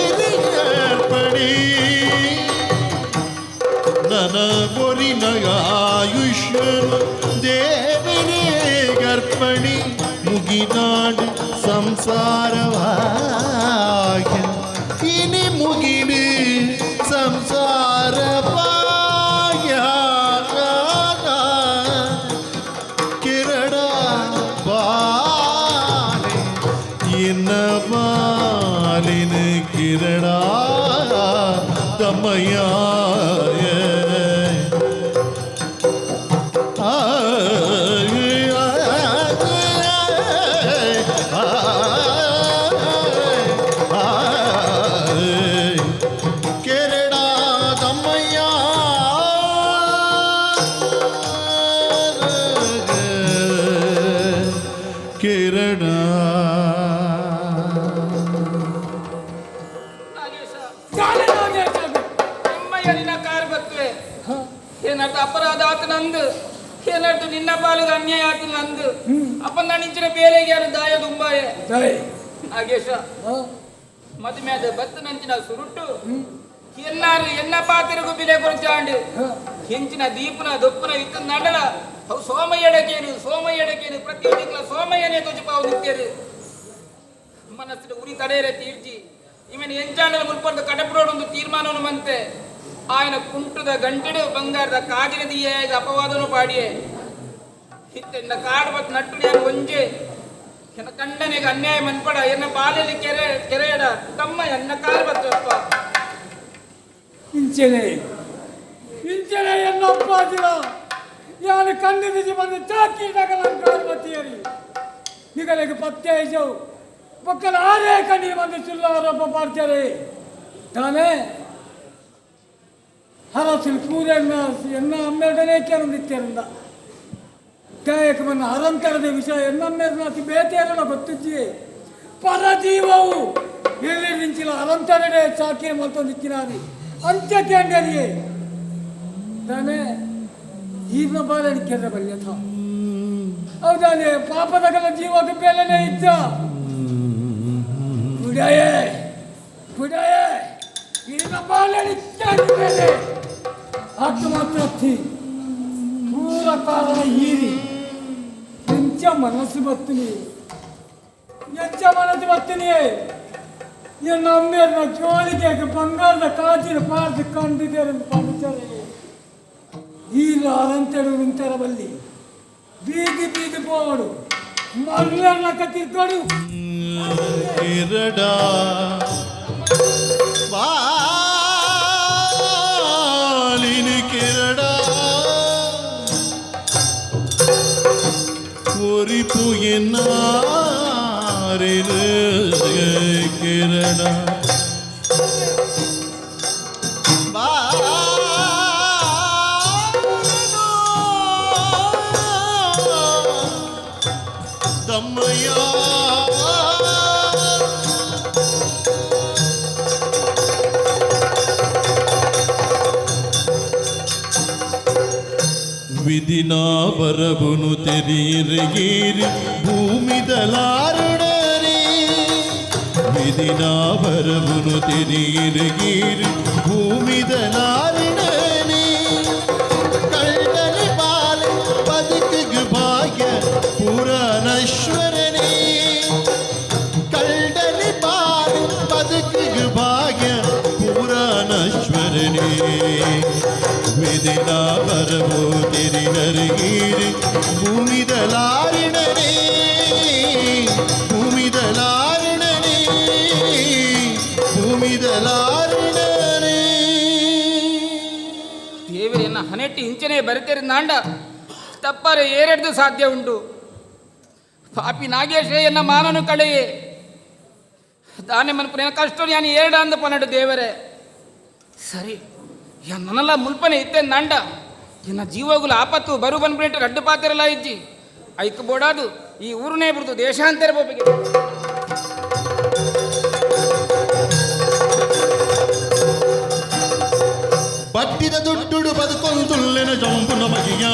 ನನ ಒರಿನಗಾಯುಷ್ಯನು ದೇವಿರಿಗರ್ಪಣಿ ಮುಗಿನಾಡು ಸಂಸಾರವಾಗ ಇನಿ ಮುಗಿದು ಸಂಸಾರವಾಗ ಕಿರಣ ಮಾಲಿನ ಕಿರಣ ತಮಯ ಕಿರಣ ತಮಯ ಕಿರಣ ಏನಾಯ್ತು ಅಪರಾಧ ಆತು ನಂದು ಏನಾಯ್ತು ನಿನ್ನ ಪಾಲಿಗೆ ಅನ್ಯಾಯ ಆತು ನಂದು ಅಪ್ಪ ನಣಿಂಚಿನ ಬೇಲೆಗೆ ಯಾರು ದಾಯ ದುಂಬಾಯ ನಾಗೇಶ ಮದುವೆ ಬತ್ತು ನಂಚಿನ ಸುರುಟ್ಟು ಎನ್ನಾರು ಎನ್ನ ಪಾತಿರಿಗೂ ಬಿಲೆ ಕೊಡ್ಚಾಂಡು ಹೆಂಚಿನ ದೀಪನ ದೊಪ್ಪನ ಇತ್ತ ನಡಲ ಅವು ಸೋಮಯ್ಯಡಕೇನು ಪ್ರತಿ ದಿಕ್ಕಲ ಸೋಮಯ್ಯನೇ ತೊಜಿಪಾವು ನಿತ್ಯರು ಮನಸ್ಸಿನ ಉರಿ ತಡೆಯರೆ ತೀರ್ಚಿ ಇವನ್ ಎಂಚಾಂಡಲ ಮುಲ್ಪಡ್ದು ಕಡಪಡೋಡು ಒಂದು ತೀರ್ಮಾನವನ್ನು ಮಂತೆ ఆయన కుంటుದ ಗಂಟೆಡು ಬಂಗಾರದ ಕಾಜಿನ ದಿಯಾಗ ಅಪವಾದನು ಪಾಡಿಯೇ ಹಿತ್ತೆಂದ ಕಾಡು ಬತ್ ನಟ್ಟುಡಿಯ ಒಂಜೆ ಎನ್ನ ಕಂಡನೆಗೆ ಅನ್ಯಾಯ ಮನ್ಪಡ ಎನ್ನ ಬಾಲೆಯಲ್ಲಿ ಕೆರೆಯಡ ತಮ್ಮ ಎನ್ನ ಕಾಲು ಬತ್ತಪ್ಪ ಇಂಚನೆ ಎನ್ನಪ್ಪ ದಿನ ಯಾರು ಕಂಡಿದ್ದು ಬಂದು ಚಾಕಿದಾಗ ಕಾಲು ಬತ್ತಿಯರಿ ನಿಗಲೆಗೆ ಪತ್ತೆ ಐಜವು ಪಕ್ಕದ ಆರೇ ಕಣ್ಣಿ ಬಂದು ಸುಳ್ಳಾರಪ್ಪ ಮಾಡ್ತಾರೆ ತಾನೇ ಹರಸಿಲ್ ಪೂರ ಎನ್ನ ಅಮ್ಮೆಡನೆ ಕೆಲವು ನಿತ್ಯರಿಂದ ಕಾಯಕವನ್ನು ಅರಂತರದ ವಿಷಯ ಎನ್ನಮ್ಮೆರನಾತಿ ಬೇತೇರನ ಗೊತ್ತಿದ್ದಿ ಪರಜೀವವು ಎಲ್ಲಿಂಚಿಲ್ಲ ಅರಂತರಡೆ ಚಾಕಿ ಮತ್ತೊಂದು ಇಕ್ಕಿನಾರಿ ಅಂತ್ಯಕ್ಕೆ ಅಂಗಡಿಯೇ ತಾನೇ ಈಗಿನ ಬಾಲನಿ ಕೆರೆ ಬಲ್ಯಥ ಹೌದಾನೆ ಪಾಪದಗಳ ಜೀವಕ್ಕೆ ಬೆಲೆನೇ ಇದ್ದ ಪುಡಯೇ ಈಗಿನ ಬಾಲನಿ ಮೇಲೆ ಹತ್ತು ಮಾತ್ರ ಪೂರ ಕಾರಣ ಹೀರಿ ಎಂಚ ಮನಸ್ಸು ಬರ್ತೀನಿ ಎನ್ನ ಅಮ್ಮೆಯನ್ನ ಜೋಳಿಗೆ ಬಂಗಾರದ ಕಾಜಿನ ಪಾರ್ದು ಕಂಡಿದ್ದಾರೆ ಈ ಅರಂತೆಡು ನಿಂತರ ಬಲ್ಲಿ ಬೀದಿ ಪೋಡು ಮರಳನ್ನ ಕತ್ತಿರ್ಕೊಡು ಕಿರಣ ಒರಿಪು ಎನ್ನಾರಿನ ಕಿರಣ ದಮ್ಮಯ್ಯ ವಿಧಿನಾ ಬರಬುನು ತೆರೀರಿಗೀರಿ ಭೂಮಿದಲಾರುಡರಿ ವಿಧಿನಾ ಬರಬುನು ತೆರೀರಿಗೀರಿ ಭೂಮಿದಲಾರುಡರಿ ಕಳ್ಳಲಿ ಬಾಲೆ ಬದುಕಿಗೆ ಭಾಗ್ಯ ಪುರ ನಶ್ಯ ವಿಧಿನಾ ಬರವು ತೆರಿನರಿಗೀರಿ ಭೂಮಿದಲಾರಿಣನೇ ಭೂಮಿದಲಾರಿಣನೇ ಭೂಮಿದಲಾರಿಣನೇ. ದೇವರನ್ನ ಹನೆಟ್ಟಿ ಇಂಚನೆ ಬರುತ್ತೇರಿ ನಾಂಡ ತಪ್ಪರೆ ಏರೆಡ್ದು ಸಾಧ್ಯ ಉಂಟು. ಪಾಪಿ ನಾಗೇಶೇ ಎನ್ನ ಮಾನನು ಕಳೆಯೇ ದಾನೆ ಮನ್ಪುನ ಕಷ್ಟ ಯಾನು ಏರಡ ಅಂದ ಪನ್ನಡು ದೇವರೇ. ಸರಿ ನನ್ನೆಲ್ಲ ಮುಲ್ಪನೆ ಇತ್ತೆ ನಾಂಡ ಎನ್ನ ಜೀವಗುಲ ಆಪತ್ತು ಬರು ಬಂದ್ಬಿಟ್ಟು ರಡ್ಡು ಪಾತಿರಲ್ಲ ಇಜ್ಜಿ ಐಕ್ ಬೋಡಾದು ಈ ಊರುನೇ ಬಿಡ್ದು ದೇಶಾಂತರ ಬೋಪಿಗೆ. ಬಟ್ಟಿದ ದುಡ್ಡುಡು ಬದುಕೊಂದುಲ್ಲೆನ ಜಂಬು ನಮಗಿಯ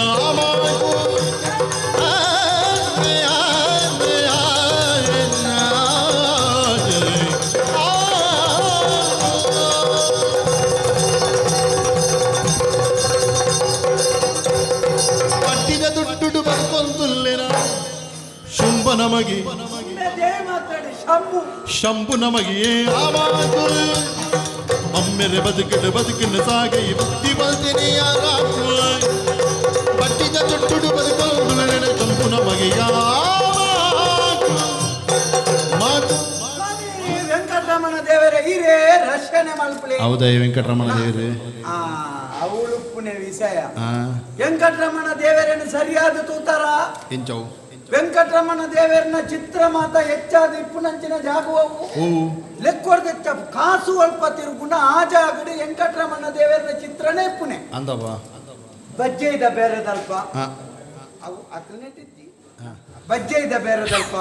ಬಟ್ಟಿದ ದುಡ್ಡುಡು ಬದುಕೊಂದುಲ್ಲೆನ ಶುಂಭ ನಮಗೆ ಶಂಭು ನಮಗಿಯೇ ಆಮಾತು ಅಮ್ಮೆರೆ ಬದುಕಿನ ಸಾಗೆ ಬುದ್ಧಿ ಬಂದಿನಿ ಯಾರ ಬಟ್ಟಿದ ದುಡ್ಡು ಬದುಕೊಂಡು ಕಂಪು ನಮಗೆ ಮಾತು. ವೆಂಕಟರಮಣ ದೇವರ ಹಿರೇ ರಕ್ಷಣೆ ಮಲ್ಪಲೆ ಹೌದಾ ವೆಂಕಟರಮಣ ದೇವರೇ? ಅವಳು ಪುಣ್ಯ ವಿಷಯ. ವೆಂಕಟರಮಣ ದೇವರನ್ನು ಸರಿಯಾದ ತೂತಾರ ಎಂಚವು ವೆಂಕಟರಮಣ ದೇವರನ್ನ ಚಿತ್ರ ಮಾತ ಹೆಚ್ಚಾದ ಇಪ್ಪುನಂಚಿನ ಜಾಗುವವು ಲೆಕ್ಕೊಡ್ದೆಚ್ಚ ಕಾಸು ಅಲ್ಪ ತಿರುಗುಣ ಆ ಜಾಗಡಿ ವೆಂಕಟರಮಣ ದೇವರನ್ನ ಚಿತ್ರನೇ ಪುಣೆ ಅಂದವಾ ಬಜ್ಜೆ ಇದ ಬೇರೆದಲ್ಪ ಅವು ಅಕ್ಲನೆಟ್ಟಿದ್ದಿ ಬಜ್ಜೆ ಇದ ಬೇರೆದಲ್ಪ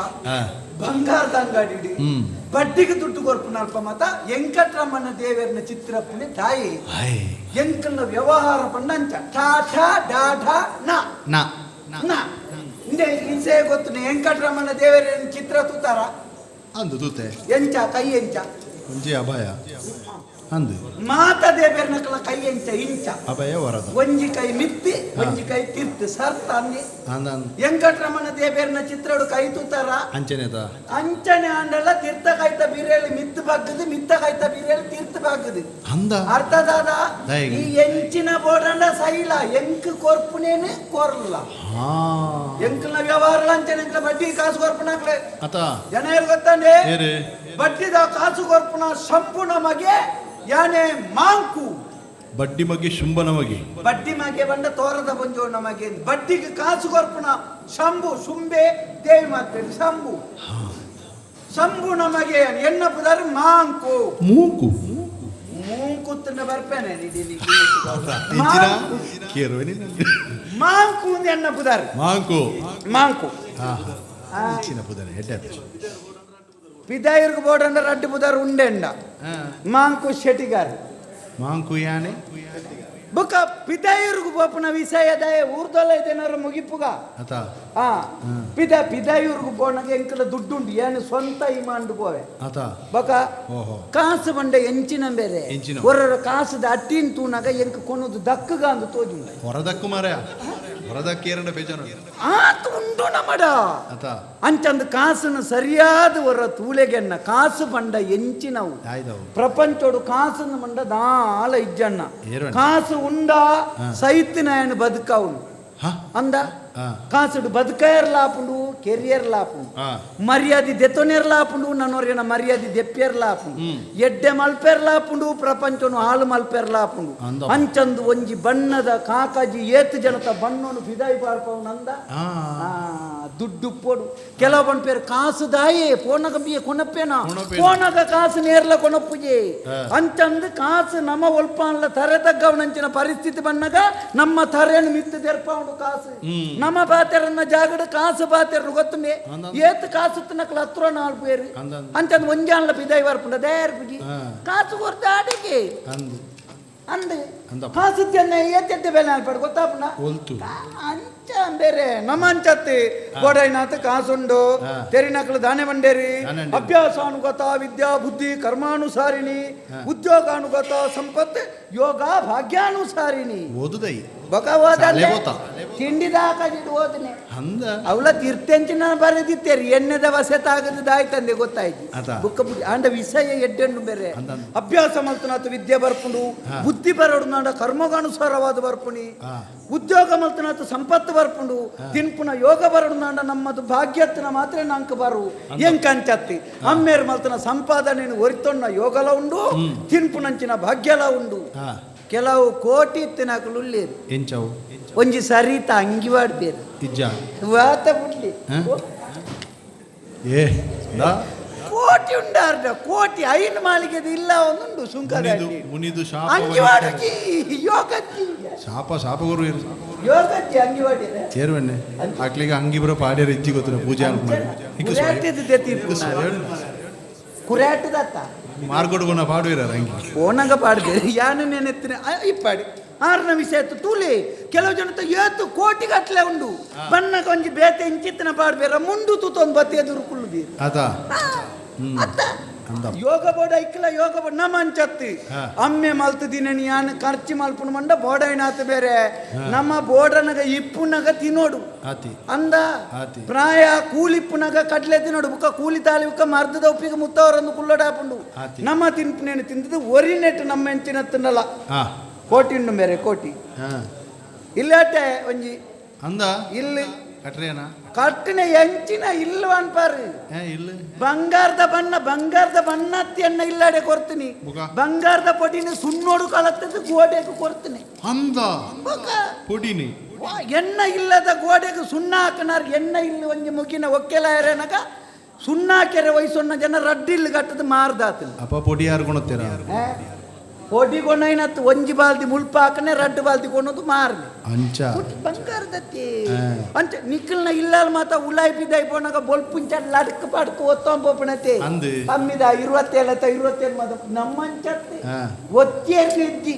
ಬಂಗಾರದ ಅಂಗಡಿ ಬಡ್ಡಿಗೆ ದುಡ್ಡು ಕೊರ್ಪುನಲ್ಪ ಮತ ವೆಂಕಟರಮಣ ದೇವರನ್ನ ಚಿತ್ರ ಪುಣೆ ತಾಯಿ ಎಂಕಲ್ನ ವ್ಯವಹಾರ ಪಂಡಂಚ ಟಾಠಾ ಡಾಢಾ ನಾ ಹಿಂದೆ ಗೊತ್ತು ವೆಂಕಟರಮಣ ದೇವರ ಚಿತ್ರ ತೂತಾರ ಅಂದು ತೂತೆ ಎಂಚ ಕೈ ಎಂಚ ಒಂಜಿ ಅಭಯ ಅಂದು ಮಾತ ದೇವರನಕಲ ಕೈ ಎಂಚ ಇಂಚ ಅಭಯ ವರದ ಒಂಜಿ ಕೈ ಮಿತ್ತಿ ಒಂಜಿ ಕೈ ತಿರ್ತು ಸರ್ತ ಅಂದಿ ವೆಂಕಟರಮಣ ದೇವರನ ಚಿತ್ರಡು ಕೈ ತೂತಾರ ಅಂಚನೆ ಅಂಡಲ್ಲ ತೀರ್ಥ ಕೈತ ಬೀರೇಳಿ ಮಿತ್ತು ಬಗ್ಗದು ಮಿತ್ತ ಕೈತ ಬೀರೇಳಿ ತೀರ್ಥ ಬಗ್ಗದು ಅರ್ಥದಾದ ಈ ಎಂಚಿನ ಬೋಡಂಡ ಸೈಲ ಎಂಕ್ ಕೊರ್ಪುನೇನೆ ಕೊರ್ಲ ಎಂಕಲ್ನ ವ್ಯವಹಾರ ಅಂಚನೆ ಬಡ್ಡಿ ಕಾಸು ಕೊರ್ಪುನಾಕ್ಲೆ ಜನ ಏನ್ ಗೊತ್ತಂಡೆ ಬಡ್ಡಿದ ಕಾಸು ಕೊರ್ಪುನ ಸಂಪೂರ್ಣ ಮಗೆ ಯಾನೆ ಮಾಂಕು ಬಡ್ಡಿ ಬಗ್ಗೆ ಶುಂಭ ನಮಗೆ ಬಡ್ಡಿ ಮಗೆ ಬಂದ ತೋರದ ಬಂಜೋ ನಮಗೆ ಬಡ್ಡಿಗೆ ಕಾಸು ಕೊರ್ಪುನ ಶಂಭು ಶುಂಬೆ ದೇವಿ ಮಾತೆ ಶಂಭು ಶಂಭು ನಮಗೆ ಎನ್ನ ಪುದಾರು ಮಾಂಕು ಮೂಕು ಮೂಂಕುತ್ತನ್ನ ಬರ್ಪೇನೆ ಮಾಂಕು ಎನ್ನ ಪುದಾರು ಮಾಂಕು ಪಿದಾಯಿರ್ಗು ಬೋಡಂಡ ರಡ್ಡು ಪುದಾರು ಉಂಡೆಂಡ ಮಾಂಕು ಶೆಟಿಗಾರ್ ಮಾಂಕು ಯಾನೆ ಬೊಕ್ಕ ಪಿದಾಯಿರ್ಗು ಬೋಪನ ವಿಷಯದ ಊರ್ದಲ್ಲ ಇದೇನಾರ ಮುಗಿಪುಗ ಪಿದಾಯಿರ್ಗು ಬೋಣಗೆ ಎಂಕಲ ದುಡ್ಡುಂಡು ಏನು ಸ್ವಂತ ಇಮಾಂಡು ಬೋವೆ ಬೊಕ್ಕ ಕಾಸು ಬಂಡ ಎಂಚಿನ ಬೇರೆ ಒರ್ರ ಕಾಸದ ಅಟ್ಟಿನ್ ತೂನಾಗ ಎಂಕ ಕೊನದು ದಕ್ಕಗ ಅಂದು ತೋಜು ಹೊರದಕ್ಕು ಮಾರ ಹೊರದಕ್ಕೇರಣ ಬೇಜಾರು ಆತ ಉಂಡು ನಮಡ ಅಂಚಂದ ಕಾಸನ್ನು ಸರಿಯಾದ ಹೊರ ತೂಲೆಗೆನ್ನ ಕಾಸು ಬಂಡ ಎಂಚಿನವು ಪ್ರಪಂಚೋಡು ಕಾಸನ್ನು ಮಂಡ ದಾಳ ಇಜ್ಜಣ್ಣ ಕಾಸು ಉಂಡ ಸೈತಿನ ಬದುಕವನು ಅಂದ ಕಾಸುಡು ಬದುಕೇರ್ ಲಾಪುಂಡು ಕೆರಿಯರ್ ಲಾಪುಂಡು ಮರ್ಯಾದೆ ದೆತ್ತೊನೇರ್ ಲಾಪುಂಡು ನನ್ನೋರ್ಗನ ಮರ್ಯಾದೆ ದೆಪ್ಪೇರ್ ಲಾಪುಂಡು ಎಡ್ಡೆ ಮಲ್ಪೇರ್ ಲಾಪುಂಡು ಪ್ರಪಂಚನು ಹಾಳು ಮಲ್ಪೇರ್ ಲಾಪುಂಡು ಅಂಚಂದು ಒಂಜಿ ಬಣ್ಣದ ಕಾಕಾಜಿ ಏತು ಜನತ ಬಣ್ಣನು ಫಿದಾಯಿ ಪಾರ್ಪವನು ಅಂದ ದುಡ್ಡು ಪೋಡು ಕೆಲವು ಬಣ್ಣ ಪೇರು ಕಾಸು ದಾಯೇ ಪೋನಗ ಬಿಯ ಕೊನಪ್ಪೇನ ಪೋನಗ ಕಾಸು ನೇರ್ಲ ಕೊನಪ್ಪುಜೆ ಅಂಚಂದು ಕಾಸು ನಮ್ಮ ಒಲ್ಪಲ್ಲ ತರೆ ತಗ್ಗವನಂಚಿನ ಪರಿಸ್ಥಿತಿ ಬಣ್ಣಗ ನಮ್ಮ ತರೆಯನ್ನು ಮಿತ್ತು ತೆರ್ಪವನು ಕಾಸು ನಮ್ಮ ಬಾತೆರನ್ನ ಜಾಗಡ ಕಾಸು ಬಾತೆರನ್ನು ಗೊತ್ತುಂಡೆ ಏತ್ ಕಾಸು ನಕ್ಲ ಹತ್ರ ನಾಲ್ ಪೇರು ಅಂಚಂದು ಒಂಜಾನ್ಲ ಪಿದಾಯಿ ಬರ್ಪುಂಡ ದಯರ್ ಪುಜಿ ಕಾಸು ಕೊರ್ತ ಆಡಿಗೆ ಅಂದೆ ಕಾಸು ಜನ ಏತೆಡ್ಡೆ ಬೆಲೆ ಅಲ್ಪಡು ಗೊತ್ತಾಪುಂಡ ಅಂಚ ಬೇರೆ ನಮ್ಮ ಅಂಚತ್ತಿ ಗೋಡೈನಾಥ ಕಾಸುಂಡು ತೆರಿನಕಲು ದಾನೆ ಮಂಡೇರಿ ಅಭ್ಯಾಸಾನುಗತ ವಿದ್ಯಾ ಬುದ್ಧಿ ಕರ್ಮಾನುಸಾರಿಣಿ ಉದ್ಯೋಗಾನುಗತ ಸಂಪತ್ತು ಯೋಗ ಭಾಗ್ಯಾನುಸಾರಿಣಿ ಬೊಕ ಹೋದ ಶಾಲೆ ಹೋತ. ತಿಂಡಿ ದಾಕಾಜಿಟ್ಟು ಹೋದನೆ ಅಂದ ಅವಳ ತೀರ್ಥಂಚಿನ ಬರೆದಿತ್ತೇರಿ ಎಣ್ಣೆದ ವಸೆತಾಗದಾಯ್ತಂದೆ ಗೊತ್ತಾಯ್ತು ಅದ. ಬುಕ್ಕ ಆಂಡ ವಿಷಯ ಎಡ್ಡೆಂಡು ಬೇರೆ ಅಂದಂದು. ಅಭ್ಯಾಸ ಮಲ್ತನಾಥ ವಿದ್ಯೆ ಬರ್ಪುಂಡು ಬುದ್ಧಿ ಬರೋಡು ನಾಡ ಕರ್ಮಗಾನುಸಾರವಾದ ಬರ್ಪುಣಿ ಉದ್ಯೋಗ ಮಲ್ತನಾಥ ಸಂಪತ್ತು ಬರ್ಪುಂಡು ತಿನ್ಪುನ ಯೋಗ ಬರೋಡು ನಾಡ ನಮ್ಮದು ಭಾಗ್ಯತ್ತಿನ ಮಾತ್ರ ನಂಕ ಬರು ಹೆಂಗ್ ಕಂಚತ್ತಿ ಅಮ್ಮೇರು ಮಲ್ತನ ಸಂಪಾದನೆ ಒರಿತೊಣ್ಣ ಯೋಗಲ ಉಂಡು ತಿನ್ಪುನಂಚಿನ ಭಾಗ್ಯಲ ಉಂಡು ಕೆಲವು ಕೋಟಿ ಇತ್ತಿನಾಕಲು ಉಳ್ಳೇರು ಎಂಚವು ಒಂಜಿ ಸರಿತ ಅಂಗಿವಾಡ್ ಬೇರೆ ಇಜ್ಜ ವಾತ ಬಿಡ್ಲಿ ಏ ದಾ ಕೋಟಿ ಉಂಡಾರ್ದ ಕೋಟಿ ಐನ್ ಮಾಳಿಗೆದು ಇಲ್ಲ ಒಂದುಂಡು ಸುಂಕದ ಮುನಿದು ಶಾಪ ಅಂಗಿವಾಡಗಿ ಯೋಗಜ್ಜಿ ಶಾಪ ಗುರು ಯೋಗಜ್ಜಿ ಅಂಗಿವಾಡಿ ಸೇರುವನ್ನೆ ಆಕ್ಲಿಗೆ ಅಂಗಿ ಬರೋ ಪಾಡ್ಯರ ಇಜ್ಜಿ ಗೊತ್ತಿಲ್ಲ ಪೂಜೆ ಕುರ್ಯಾಟದತ್ತ ಮಾರ್ಕೊಡ್ಕೊಂಡ ಪಾಡುವಿರ ಅಂಗಿ ಓನಂಗ ಪಾಡ್ದೆ ಯಾನು ನೆನೆತ್ತಿನ ಇಪ್ಪಾಡಿ ಆರನ ವಿಷಯ ತೂಲಿ ಕೆಲವು ಜನ ಏತು ಕೋಟಿ ಗಟ್ಲೆ ಉಂಡು ಬಣ್ಣ ಕೊಂಜಿ ಬೇತೆ ಇಂಚಿತ್ತಿನ ಪಾಡ್ಬೇರ ಮುಂಡು ತೂತೊಂದು ಬತ್ತಿ ಎದುರು ಕುಳ್ಳುದೀರು ಆತ ಅತ್ತ ಯೋಗ ಬೋರ್ಡ್ ಐಕ್ಲ ಯೋಗ ಬೋರ್ಡ್ ನಮ್ಮ ಅಂಚತ್ತಿ ಅಮ್ಮೆ ಮಲ್ತದಿನ ಯಾನು ಖರ್ಚು ಮಲ್ಪುಣ ಮಂಡ ಬೋಡೈನಾತ ಬೇರೆ ನಮ್ಮ ಬೋರ್ಡನಗ ಇಪ್ಪುನಗ ತಿನ್ನೋಡು ಅಂದ ಪ್ರಾಯ ಕೂಲಿಪ್ಪುನಗ ಕಡ್ಲೆ ತಿನ್ನೋಡು ಬುಕ್ಕ ಕೂಲಿ ತಾಲಿ ಬುಕ್ಕ ಮರ್ದದ ಉಪ್ಪಿಗೆ ಮುತ್ತವರನ್ನು ಕುಳ್ಳೋಡಾಪುಂಡು ನಮ್ಮ ತಿನ್ಪುನೇನು ತಿಂದದು ಒರಿ ನೆಟ್ಟು ನಮ್ಮ ಹೆಂಚಿನ ತಿನ್ನಲ್ಲ ಕೋಟಿ ಉಂಡು ಬೇರೆ ಕೋಟಿ ಇಲ್ಲಾಟೆ ಒಂಜಿ ಅಂದ ಇಲ್ಲಿ ಕಟ್ರೇನಾ ಕಟ್ಟಿನ ಎಂಚಿನ ಇಲ್ವ ಅನ್ಪಾರು ಇಲ್ಲ ಬಂಗಾರದ ಬಣ್ಣ ಅನ್ನ ಇಲ್ಲಾಡೆ ಕೊಡ್ತೀನಿ ಬಂಗಾರದ ಪೊಡಿನ ಸುಣ್ಣೋಡು ಕಳತ್ತದ ಗೋಡೆಗೆ ಕೊಡ್ತೀನಿ ಅಂದ ಪೊಡಿನಿ ಎಣ್ಣ ಇಲ್ಲದ ಗೋಡೆಗೆ ಸುಣ್ಣ ಹಾಕನಾರ್ ಎಣ್ಣ ಇಲ್ಲ ಒಂಜಿ ಮುಗಿನ ಒಕ್ಕೆಲ ಏರೇನಗ ಸುಣ್ಣ ಹಾಕ್ಯಾರ ವಯಸ್ಸೊನ್ನ ಜನ ರಡ್ಡಿಲ್ ಕಟ್ಟದ ಮಾರ್ದಾತ ಅಪ್ಪ ಪೊಡಿ ಯಾರು ಕೊಣತ್ತೀರ ಪೊಡಿ ಕೊಂಡೈನತ್ತು ಒಂಜಿ ಬಾಲ್ದಿ ಮುಲ್ಪ ಹಾಕನೆ ರಡ್ಡು ಬಾಲ್ದಿ ಕೊಂಡದು ಮಾರ್ನೆ ಅಂಚ ಬಂಗಾರದತ್ತಿ ಅಂಚ ನಿಕ್ಕಲ್ನ ಇಲ್ಲಾಲ್ ಮಾತ ಉಲಾಯಿ ಬಿದ್ದಾಯಿ ಪೋನಾಗ ಬೊಲ್ಪುಂಚ ಲಡ್ಕ ಪಡ್ಕು ಒತ್ತೊಂಪಣತೆ ಕಮ್ಮಿದ 27 ಮಾತ ನಮ್ಮಂಚತ್ತೆ ಒತ್ತೇರ್ದು ಇದ್ದಿ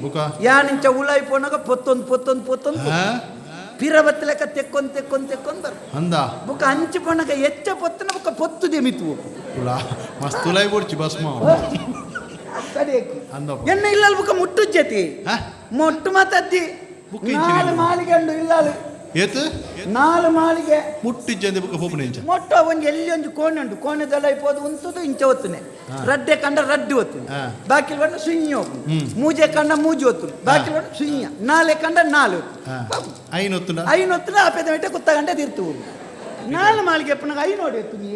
ಯಾನಿಂಚ ಉಲಾಯಿ ಪೋನಾಗ ಪೊತ್ತೊಂದು ಪಿರಬತ್ ಲೆಕ್ಕ ತೆಕ್ಕೊಂಡ್ ಬರ್ ಅಂದ ಬುಕ್ಕ ಅಂಚು ಪೋನಾಗ ಎಚ್ಚ ಪೊತ್ತನ ಬುಕ್ಕ ಪೊತ್ತು ದೆಮಿತು ಮಸ್ತ್ ಉಲಾಯಿ ಕೊಡ್ಚಿ ಭಸ್ಮ ಎನ್ನ ಇಲ್ಲಲ್ ಬುಕ್ಕ ಮುಟ್ಟು ಜತಿ ಮೊಟ್ಟು ಮಾತದ್ದಿ 4 ಮಾಳಿಗೆ ಉಂಡು ಇಲ್ಲಾಲು ಏತು 4 ಮಾಳಿಗೆ ಮುಟ್ಟಿಜ್ಜಂದೆ ಬುಕ್ಕ ಹೋಪನೆ ಇಂಚ ಮೊಟ್ಟ ಒಂಜಿ ಎಲ್ಲಿ ಒಂಜಿ ಕೋಣೆ ಉಂಟು ಕೋಣೆದಲ್ಲ ಇಪ್ಪೋದು ಉಂತದು ಇಂಚ ಒತ್ತುನೆ ರಡ್ಡೆ ಕಂಡ ರಡ್ಡಿ ಒತ್ತುನೆ ಬಾಕಿ ಬಂಡ ಸುಯ್ಯ ಮೂಜೆ ಕಂಡ ಮೂಜಿ ಒತ್ತುನೆ ಬಾಕಿ ಬಂಡ ಸುಯ್ಯ ನಾಲೆ ಕಂಡ ನಾಲೆ ಐನೊತ್ತುನ ಆಪೇದ ಮೆಟ್ಟೆ ಕುತ್ತ ಗಂಟೆ ತಿರ್ತು 4 ಮಾಳಿಗೆ ಎಪ್ಪನಾಗ ಐನೋಡಿ ಎತ್ತುನಿ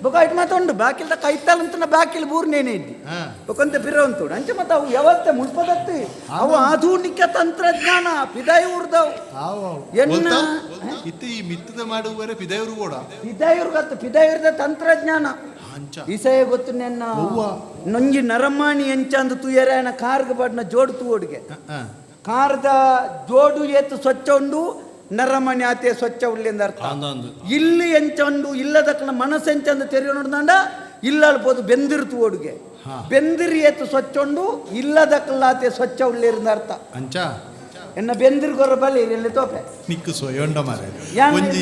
ಬೊಕ ಐಟ್ ಮಾತ ಉಂಡು ಬಾಕಿಲ್ದ ಕೈತಾಲಂತನ ಬಾಕಿಲ್ ಬೂರ್ನೇನೆ ಇದ್ದಿ ಬೊಕೊಂತ ಪಿರ ಉಂಟು ಅಂಚೆ ಮತ್ತ ಅವು ಯಾವತ್ತೆ ಮುಲ್ಪದತ್ತಿ ಅವು ಆಧುನಿಕ ತಂತ್ರಜ್ಞಾನ ಪಿದಾಯಿ ಊರ್ದವು ಎನ್ನ ಇತ್ತು ಈ ಮಿತ್ತದ ಮಾಡುವರೆ ಪಿದಾಯರು ಕೂಡ ಪಿದಾಯುರ್ದ ತಂತ್ರಜ್ಞಾನ ವಿಷಯ ಗೊತ್ತು ನೆನ್ನ ನೊಂಜಿ ನರಮಾಣಿ ಎಂಚಂದು ತುಯರೇನ ಕಾರ್ಗ ಬಡ್ನ ಜೋಡು ತೂಡಿಗೆ ಕಾರ್ದ ಜೋಡು ಏತು ಸ್ವಚ್ಛ ಉಂಡು ನರಮಣಿ ಆತೆ ಸ್ವಚ್ಛ ಉಳ್ಳಿಂದ ಅರ್ಥ ಇಲ್ಲಿ ಎಂಚಂಡು ಇಲ್ಲದಕ್ಕನ ಮನಸ್ಸು ಎಂಚಂದು ತೆರೆಯ ನೋಡ್ದಂಡ ಇಲ್ಲಲ್ಬೋದು ಬೆಂದಿರ್ತು ಓಡುಗೆ ಬೆಂದಿರಿ ಏತು ಸ್ವಚ್ಛ ಉಂಡು ಇಲ್ಲದಕ್ಕಲ್ಲಾತೆ ಸ್ವಚ್ಛ ಉಳ್ಳಿರಿಂದ ಅರ್ಥ ಅಂಚ ಎನ್ನ ಬೆಂದಿರ್ಗೊರ ಬಲಿ ಎಲ್ಲಿ ತೋಪೆ ನಿಕ್ಕು ಸೊಯೊಂಡ ಮಾರೆ ಒಂಜಿ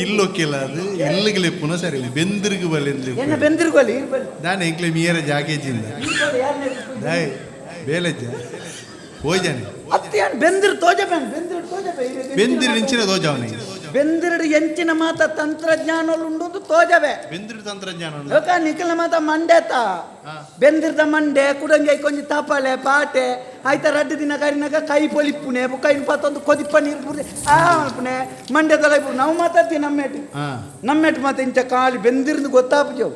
ಇಲ್ಲೊಕ್ಕಿಲ್ಲ ಅದು ಇಲ್ಲಿಗೆ ಪುನಃ ಸರಿ ಬೆಂದಿರ್ಗು ಬಲಿ ಎನ್ನ ಬೆಂದಿರ್ಗೊಲಿ ನಾನು ಎಂಕ್ಲೆ ಮೀರ ಜಾಗೇಜಿಂದ ಬೇಲೆಜ್ಜ ಹೋಯ್ಜಾನೆ ಅತ್ತೇನು ಬೆಂದಿರು ತೋಜಬೆ ಬೆಂದಿರು ನಿಂಚಿನ ತೋಜಾವನೆ ಬೆಂದಿರು ಎಂಚಿನ ಮಾತ ತಂತ್ರಜ್ಞಾನ ಉಂಡು ತೋಜವೆ ಬೆಂದಿರು ತಂತ್ರಜ್ಞಾನ ನಿಖಿಲ ಮಾತ ಮಂಡೇತ ಬೆಂದಿರ್ದ ಮಂಡೆ ಕುಡಂಗೆ ಕೊಂಚ ತಪಾಳೆ ಪಾಟೆ ಆಯ್ತ ರಡ್ಡು ದಿನ ಕರಿನಾಗ ಕೈ ಪೊಲಿಪ್ಪುನೆ ಕೈ ಪತ್ತೊಂದು ಕೊದಿಪ್ಪ ನೀರು ಪುಡೆ ಆಪುನೆ ಮಂಡ್ಯದಲ್ಲ ನಾವು ಮಾತಾಡ್ತೀವಿ ನಮ್ಮೆಟ್ಟು ಮಾತ ಇಂಚ ಕಾಲಿ ಬೆಂದಿರ್ದು ಗೊತ್ತಾಪಜವು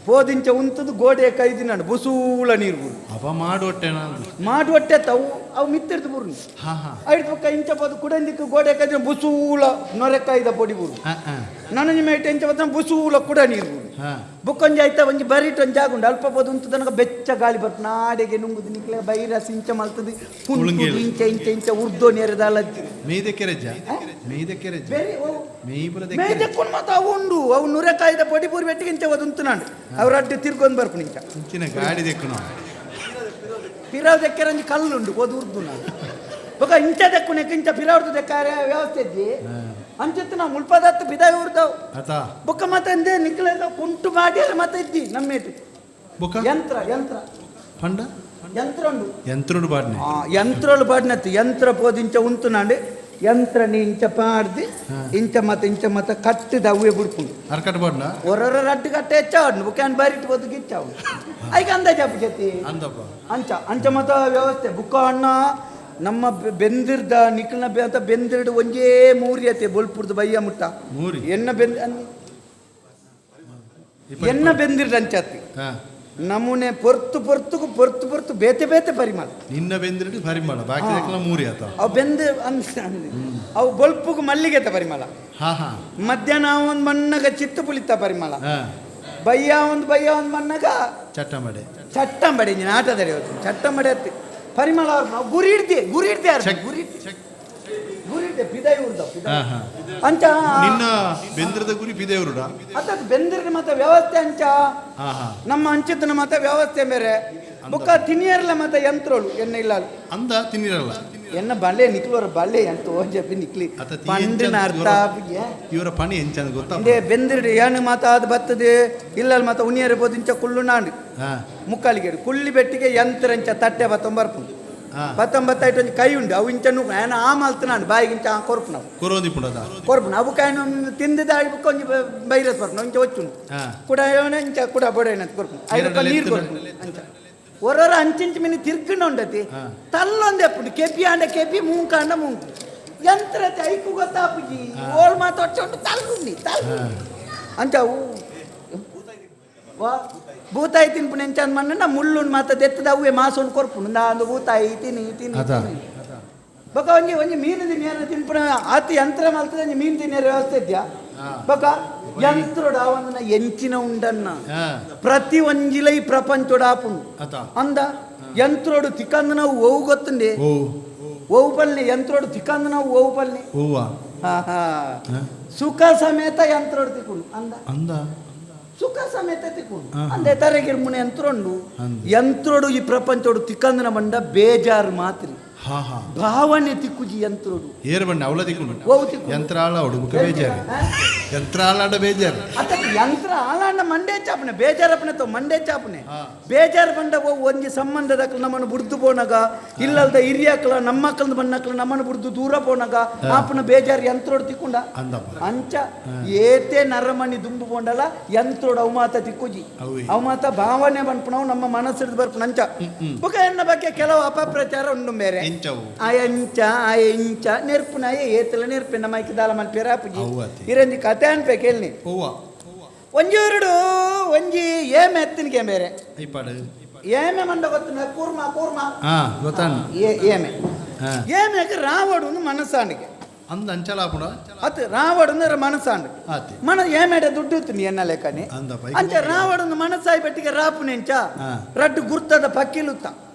ಪೋದಿಂಚ ಉಂತದ್ದು ಗೋಡೆ ಕೈದಿನ ಬುಸೂಳ ನೀರು ಅಪ ಮಾಡುವಟ್ಟೆ ಮಾಡುವಟ್ಟೆತ್ತವು ಅವು ಮಿತ್ತಿರ್ದು ಬುರ್ನು ಐದು ಪಕ್ಕ ಇಂಚ ಪೋದು ಕುಡಂದಿಕ್ಕೆ ಗೋಡೆ ಕೈದಿನ ಬುಸೂಳ ನೊರೆ ಕಾಯ್ದ ಪೊಡಿ ಬುರು ನನ್ನ ಮೇಟೆ ಇಂಚ ಪತ್ತ ಬುಸೂಳ ಕುಡ ನೀರು ಬುಕ್ಕೊಂಜಿ ಆಯ್ತಾ ಒಂಜಿ ಬರೀಟ್ ಒಂಜಿ ಜಾಗುಂಡು ಅಲ್ಪ ಪೋದು ಉಂಟು ತನಕ ಬೆಚ್ಚ ಗಾಳಿ ಬರ್ತು ನಾಡೆಗೆ ನುಂಗುದು ನಿಕ್ಲೆ ಬೈರ ಸಿಂಚ ಮಲ್ತದಿ ಇಂಚ ಇಂಚ ಇಂಚ ಉರ್ದೋ ನೇರದಲ್ಲ ಮೇಯ್ದಕ್ಕೊಂಡು ಮಾತ್ರ ಅವು ಉಂಡು ಅವು ನುರೆ ಕಾಯ್ದ ಪೊಡಿ ಪೂರಿ ಬೆಟ್ಟಿಗೆ ಇಂಚ ಓದು ಉಂಟು ನಾನು ಅವ್ರ ಅಡ್ಡು ತಿರ್ಗೊಂಡು ಬರ್ಕೊಂಡು ಇಂಚ ಗಾಡಿ ದೆಕ್ಕಣ ಪಿರಾವ್ ದೆಕ್ಕರಂಜಿ ಕಲ್ಲುಂಡು ಓದು ಉರ್ದು ನಾನು ಬೊಕ ಇಂಚ ದೆಕ್ಕುನೆಕ್ಕೆ ಇಂಚ ಪಿರಾವ್ದು ದೆಕ್ಕಾರೆ ವ್ಯವಸ್ಥೆ ಇದ್ದಿ ಅಂಚತ್ತು ನಾವು ಮುಲ್ಪದತ್ತು ಬಿದಾಯ ಊರ್ದವು ಬೊಕ್ಕ ಮತ್ತೆ ಅಂದೆ ನಿಕ್ಲೆಲ್ಲ ಕುಂಟು ಮಾಡಿ ಮತ್ತೆ ಇದ್ದಿ ನಮ್ಮೇಟು ಯಂತ್ರ ಪಂಡ యంత్రండు యంత్రుడు పాడిన యంత్రాలు పాడినట్టు యంత్ర పోదించ ఉంటున్నాండి యంత్రని ఇంచ పాడిది ఇంచ మత కట్టి దవ్వే బుడుపుండు అరకట పాడిన ఒర్ర రట్టు కట్టేచ్చావు నువ్వు క్యాన్ బయట పొద్దుకిచ్చావు అయిక అందా చెప్పు చెత్తి అందಪ್ಪ ಅಂಚ ಮತ ವ್ಯವಸ್ಥೆ ಬುಕ್ಕ ಅಣ್ಣ ನಮ್ಮ ಬೆಂದಿರ್ದ ನಿಖಿಲ್ನ ಅಂತ ಬೆಂದಿರ್ದು ಒಂಜೇ ಮೂರಿ ಐತೆ ಬೊಲ್ಪುರ್ದು ಬಯ್ಯ ಮುಟ್ಟ ಮೂರಿ ಎನ್ನ ಬೆಂದಿರ್ದ ಅಂಚತ್ತಿ ನಮೂನೆ ಪೊರ್ತು ಬೇತೆ ಪರಿಮಳ ನಿನ್ನ ಬೆಂದಿರ್ದು ಪರಿಮಳ ಬಾಕಿ ಮೂರಿ ಆತ ಅವು ಅವು ಬೊಲ್ಪುಗು ಮಲ್ಲಿಗೆ ಪರಿಮಳ ಮಧ್ಯಾಹ್ನ ಒಂದು ಮಣ್ಣಗ ಚಿತ್ತು ಪುಳಿತ ಪರಿಮಳ ಬಯ್ಯ ಒಂದು ಮಣ್ಣಗ ಚಟ್ಟಂಬಡಿ ನೀನು ಆಟದಲ್ಲಿ ಇವತ್ತು ಚಟ್ಟಂಬಡಿ ಹತ್ತಿ ಪರಿಮಳ ನಾವು ಗುರಿ ಇಡ್ದೆ ಪಿದೈ ಉರ್ದ ಅಂಚ ನಿನ್ನ ಬೆಂದಿರದ ಗುರಿ ಪಿದೇವ್ರುಡ ಅದ್ ಬೆಂದಿರ ಮತ್ತೆ ವ್ಯವಸ್ಥೆ ಅಂಚ ನಮ್ಮ ಅಂಚಿತನ ಮತ್ತೆ ವ್ಯವಸ್ಥೆ ಬೇರೆ ಬೊಕ್ಕ ತಿನಿಯರ್ಲ ಮತ್ತೆ ಯಂತ್ರೋಳು ಎನ್ನ ಇಲ್ಲ ಅಂದ ತಿನ್ನಿರಲ್ಲ ಎನ್ನ ಬಲ್ಲೆ ನಿಕ್ಲೋರ ಬಲ್ಲೆ ಅಂತ ಓಜಪ್ಪಿ ನಿಕ್ಲಿ ಪಂಡಿನ ಅರ್ಥ ಇವರ ಪಣಿ ಎಂಚಂದ ಗೊತ್ತಾ ಬೆಂದಿರ್ಡಿ ಏನು ಮಾತಾದ ಬರ್ತದೆ ಇಲ್ಲ ಮತ್ತೆ ಉಣಿಯರ ಬೋದಿಂಚ ಕುಳ್ಳು ನಾಂಡು ಮುಕ್ಕಾಲಿಗೆ ಕುಳ್ಳಿ ಬೆಟ್ಟಿಗೆ ಯಂತ್ರ ಅಂಚ ತಟ್ಟೆ ಬತ್ತೊಂಬರ್ಪು ಬತ್ತೊಂಬತ್ತೈಟು ಕೈ ಉಂಡು ಅವು ಇಂಚನು ಏನ ಆ ಮಲ್ತನಾಡು ಬಾಯಿಗಿಂಚ ಕೊರ್ಪು ನಾವು ಕೊರ್ಪು ಅವು ಕಾಯಿನ ತಿಂದಿದ ಕೊಂಚ ಬೈರಸ್ ಬರ್ಪು ಇಂಚ ಒಚ್ಚು ಕೂಡ ಇಂಚ ಕೂಡ ಬೊಡೇನಂತ ಕೊರ್ಪು ಐದು ನೀರು ಕೊರ್ಪು ಅಂಚ ಒರೊರ ಅಂಚಿಂಚು ಮಿನಿ ತಿರ್ಕೊಂಡು ಉಂಡತಿ ತಲ್ಲೊಂದು ಎಪ್ಪುಡು ಕೆಪಿ ಆಂಡ ಕೆಪಿ ಮೂಂಕಾಂಡ ಮೂಂಕು ಯಂತ್ರತೆ ಐಕು ಗೊತ್ತಾಪುಜಿ ಓಲ್ ಮಾತೊಚ್ಚೊಂಡು ತಲ್ಗುಂಡಿ ಅಂಚ ಭೂತಾಯಿ ತಿನ್ಪುಣ ಎಂಚಂದ ಮಣ್ಣ ಮುಳ್ಳುಂಡು ಮಾತ ದೆತ್ತದ ಅವೇ ಮಾಸೊಂಡು ಕೊರ್ಪುಂಡು ಅಂದು ಭೂತಾಯಿ ತಿನ್ನಿ ಬೊಕ ಒಂಜಿ ಮೀನು ತಿನ್ನೇರ ತಿನ್ಪುಣ ಆತಿ ಯಂತ್ರ ಮಲ್ತದ ಮೀನು ತಿನ್ನೇರ ವ್ಯವಸ್ಥೆ ಇದ್ಯಾ ಬೊಕ ಯಂತ್ರೋಡ ಅವನ ಎಂಚಿನ ಉಂಡನ್ನ ಪ್ರತಿ ಒಂಜಿಲ ಈ ಪ್ರಪಂಚೋಡ ಆಪುಂಡು ಅಂದ ಯಂತ್ರೋಡು ತಿಕ್ಕಂದು ನಾವು ಓವು ಗೊತ್ತುಂಡೆ ಓವು ಪಲ್ಲೆ ಯಂತ್ರೋಡು ತಿಕ್ಕಂದು ನಾವು ಓವು ಪಲ್ಲೆ ಸುಖ ಸಮೇತ ಯಂತ್ರೋಡು ತಿಕ್ಕೊಂಡು ಅಂದ ಸುಖ ಸಮೇತ ತಿಕ್ಕೊಂಡು ಅಂದೆ ತರಗಿರ್ ಮುನೆ ಯಂತ್ರೋಂಡು ಯಂತ್ರೋಡು ಈ ಪ್ರಪಂಚೋಡು ತಿಕ್ಕಂದಿನ ಬಂಡ ಬೇಜಾರು ಮಾತ್ರಿ ಭಾವನೆ ತಿಕ್ಕುಜಿ ಯಂತ್ರೋಡು ಏರ್ ಬಣ್ಣ ಅವಳ ತಿಕ್ಕೊಂಡು ಯಂತ್ರಾಳ ಹುಡುಗ ಬೇಜಾರು ಯಂತ್ರಾಳ ಬೇಜಾರು ಯಂತ್ರ ಆಳಾಂಡ ಮಂಡೇ ಚಾಪನೆ ಬೇಜಾರಪ್ಪನೆ ತೋ ಮಂಡೇ ಚಾಪನೆ ಬೇಜಾರು ಬಂಡ ಒಂಜಿ ಸಂಬಂಧದಕ್ಲ ನಮ್ಮನ್ನು ಬುಡ್ದು ಪೋನಾಗ ಇಲ್ಲಲ್ದ ಹಿರಿಯಕ್ಲ ನಮ್ಮ ಮಕ್ಕಳದ ಬಣ್ಣಕ್ಲ ನಮ್ಮನ್ನು ಬುಡ್ದು ದೂರ ಪೋನಾಗ ಆಪನ ಬೇಜಾರು ಯಂತ್ರೋಡು ತಿಕ್ಕೊಂಡ ಅಂಚ ಏತೆ ನರಮಣಿ ದುಂಬು ಪೋಂಡಲ್ಲ ಯಂತ್ರೋಡು ಅವು ಮಾತ ತಿಕ್ಕುಜಿ ಅವು ಮಾತ ಭಾವನೆ ಬಂದ್ಪುಣವು ನಮ್ಮ ಮನಸ್ಸಿಡ್ದು ಬರ್ಪುಣ ಅಂಚ ಬುಕ ಎನ್ನ ಬಗ್ಗೆ ಕೆಲವು ಅಪಪ್ರಚಾರ ಉಂಡು ಬೇರೆ ಎಂಚ ನೆರ್ಪುನ ಏತಲ ನೆರ್ಪೆ ನಮ್ಮ ದಾಲ ಮಲ್ಪೇರಾಪುಜಿ ಇರಂಜಿ ಕತೆ ಅನ್ಪೆ ಕೇಳ್ನಿ ಒಂಜೂರುಡು ಒಂಜಿ ಏಮೆ ಎತ್ತಿನಿಗೆ ಬೇರೆ ಏಮೆ ಮಂಡ ಗೊತ್ತ ಕೂರ್ಮ ಏಮೆಗೆ ರಾವಡು ಮನಸ್ಸಾಂಡಿಗೆ ಅಂದ ಅಂಚಲಾಪುಡ ಅತ್ ರಾವಡು ಮನಸ್ಸಾಂಡು ಏಮೇಡ ದುಡ್ಡು ಇತ್ತು ಎನ್ನ ಲೆಕ್ಕನೆ ಅಂಚ ರಾವಡು ಮನಸ್ಸಾಯಿ ಬೆಟ್ಟಿಗೆ ರಾಪುನೆ ಎಂಚ ರಡ್ಡು ಗುರ್ತದ ಪಕ್ಕಿಲುತ್ತ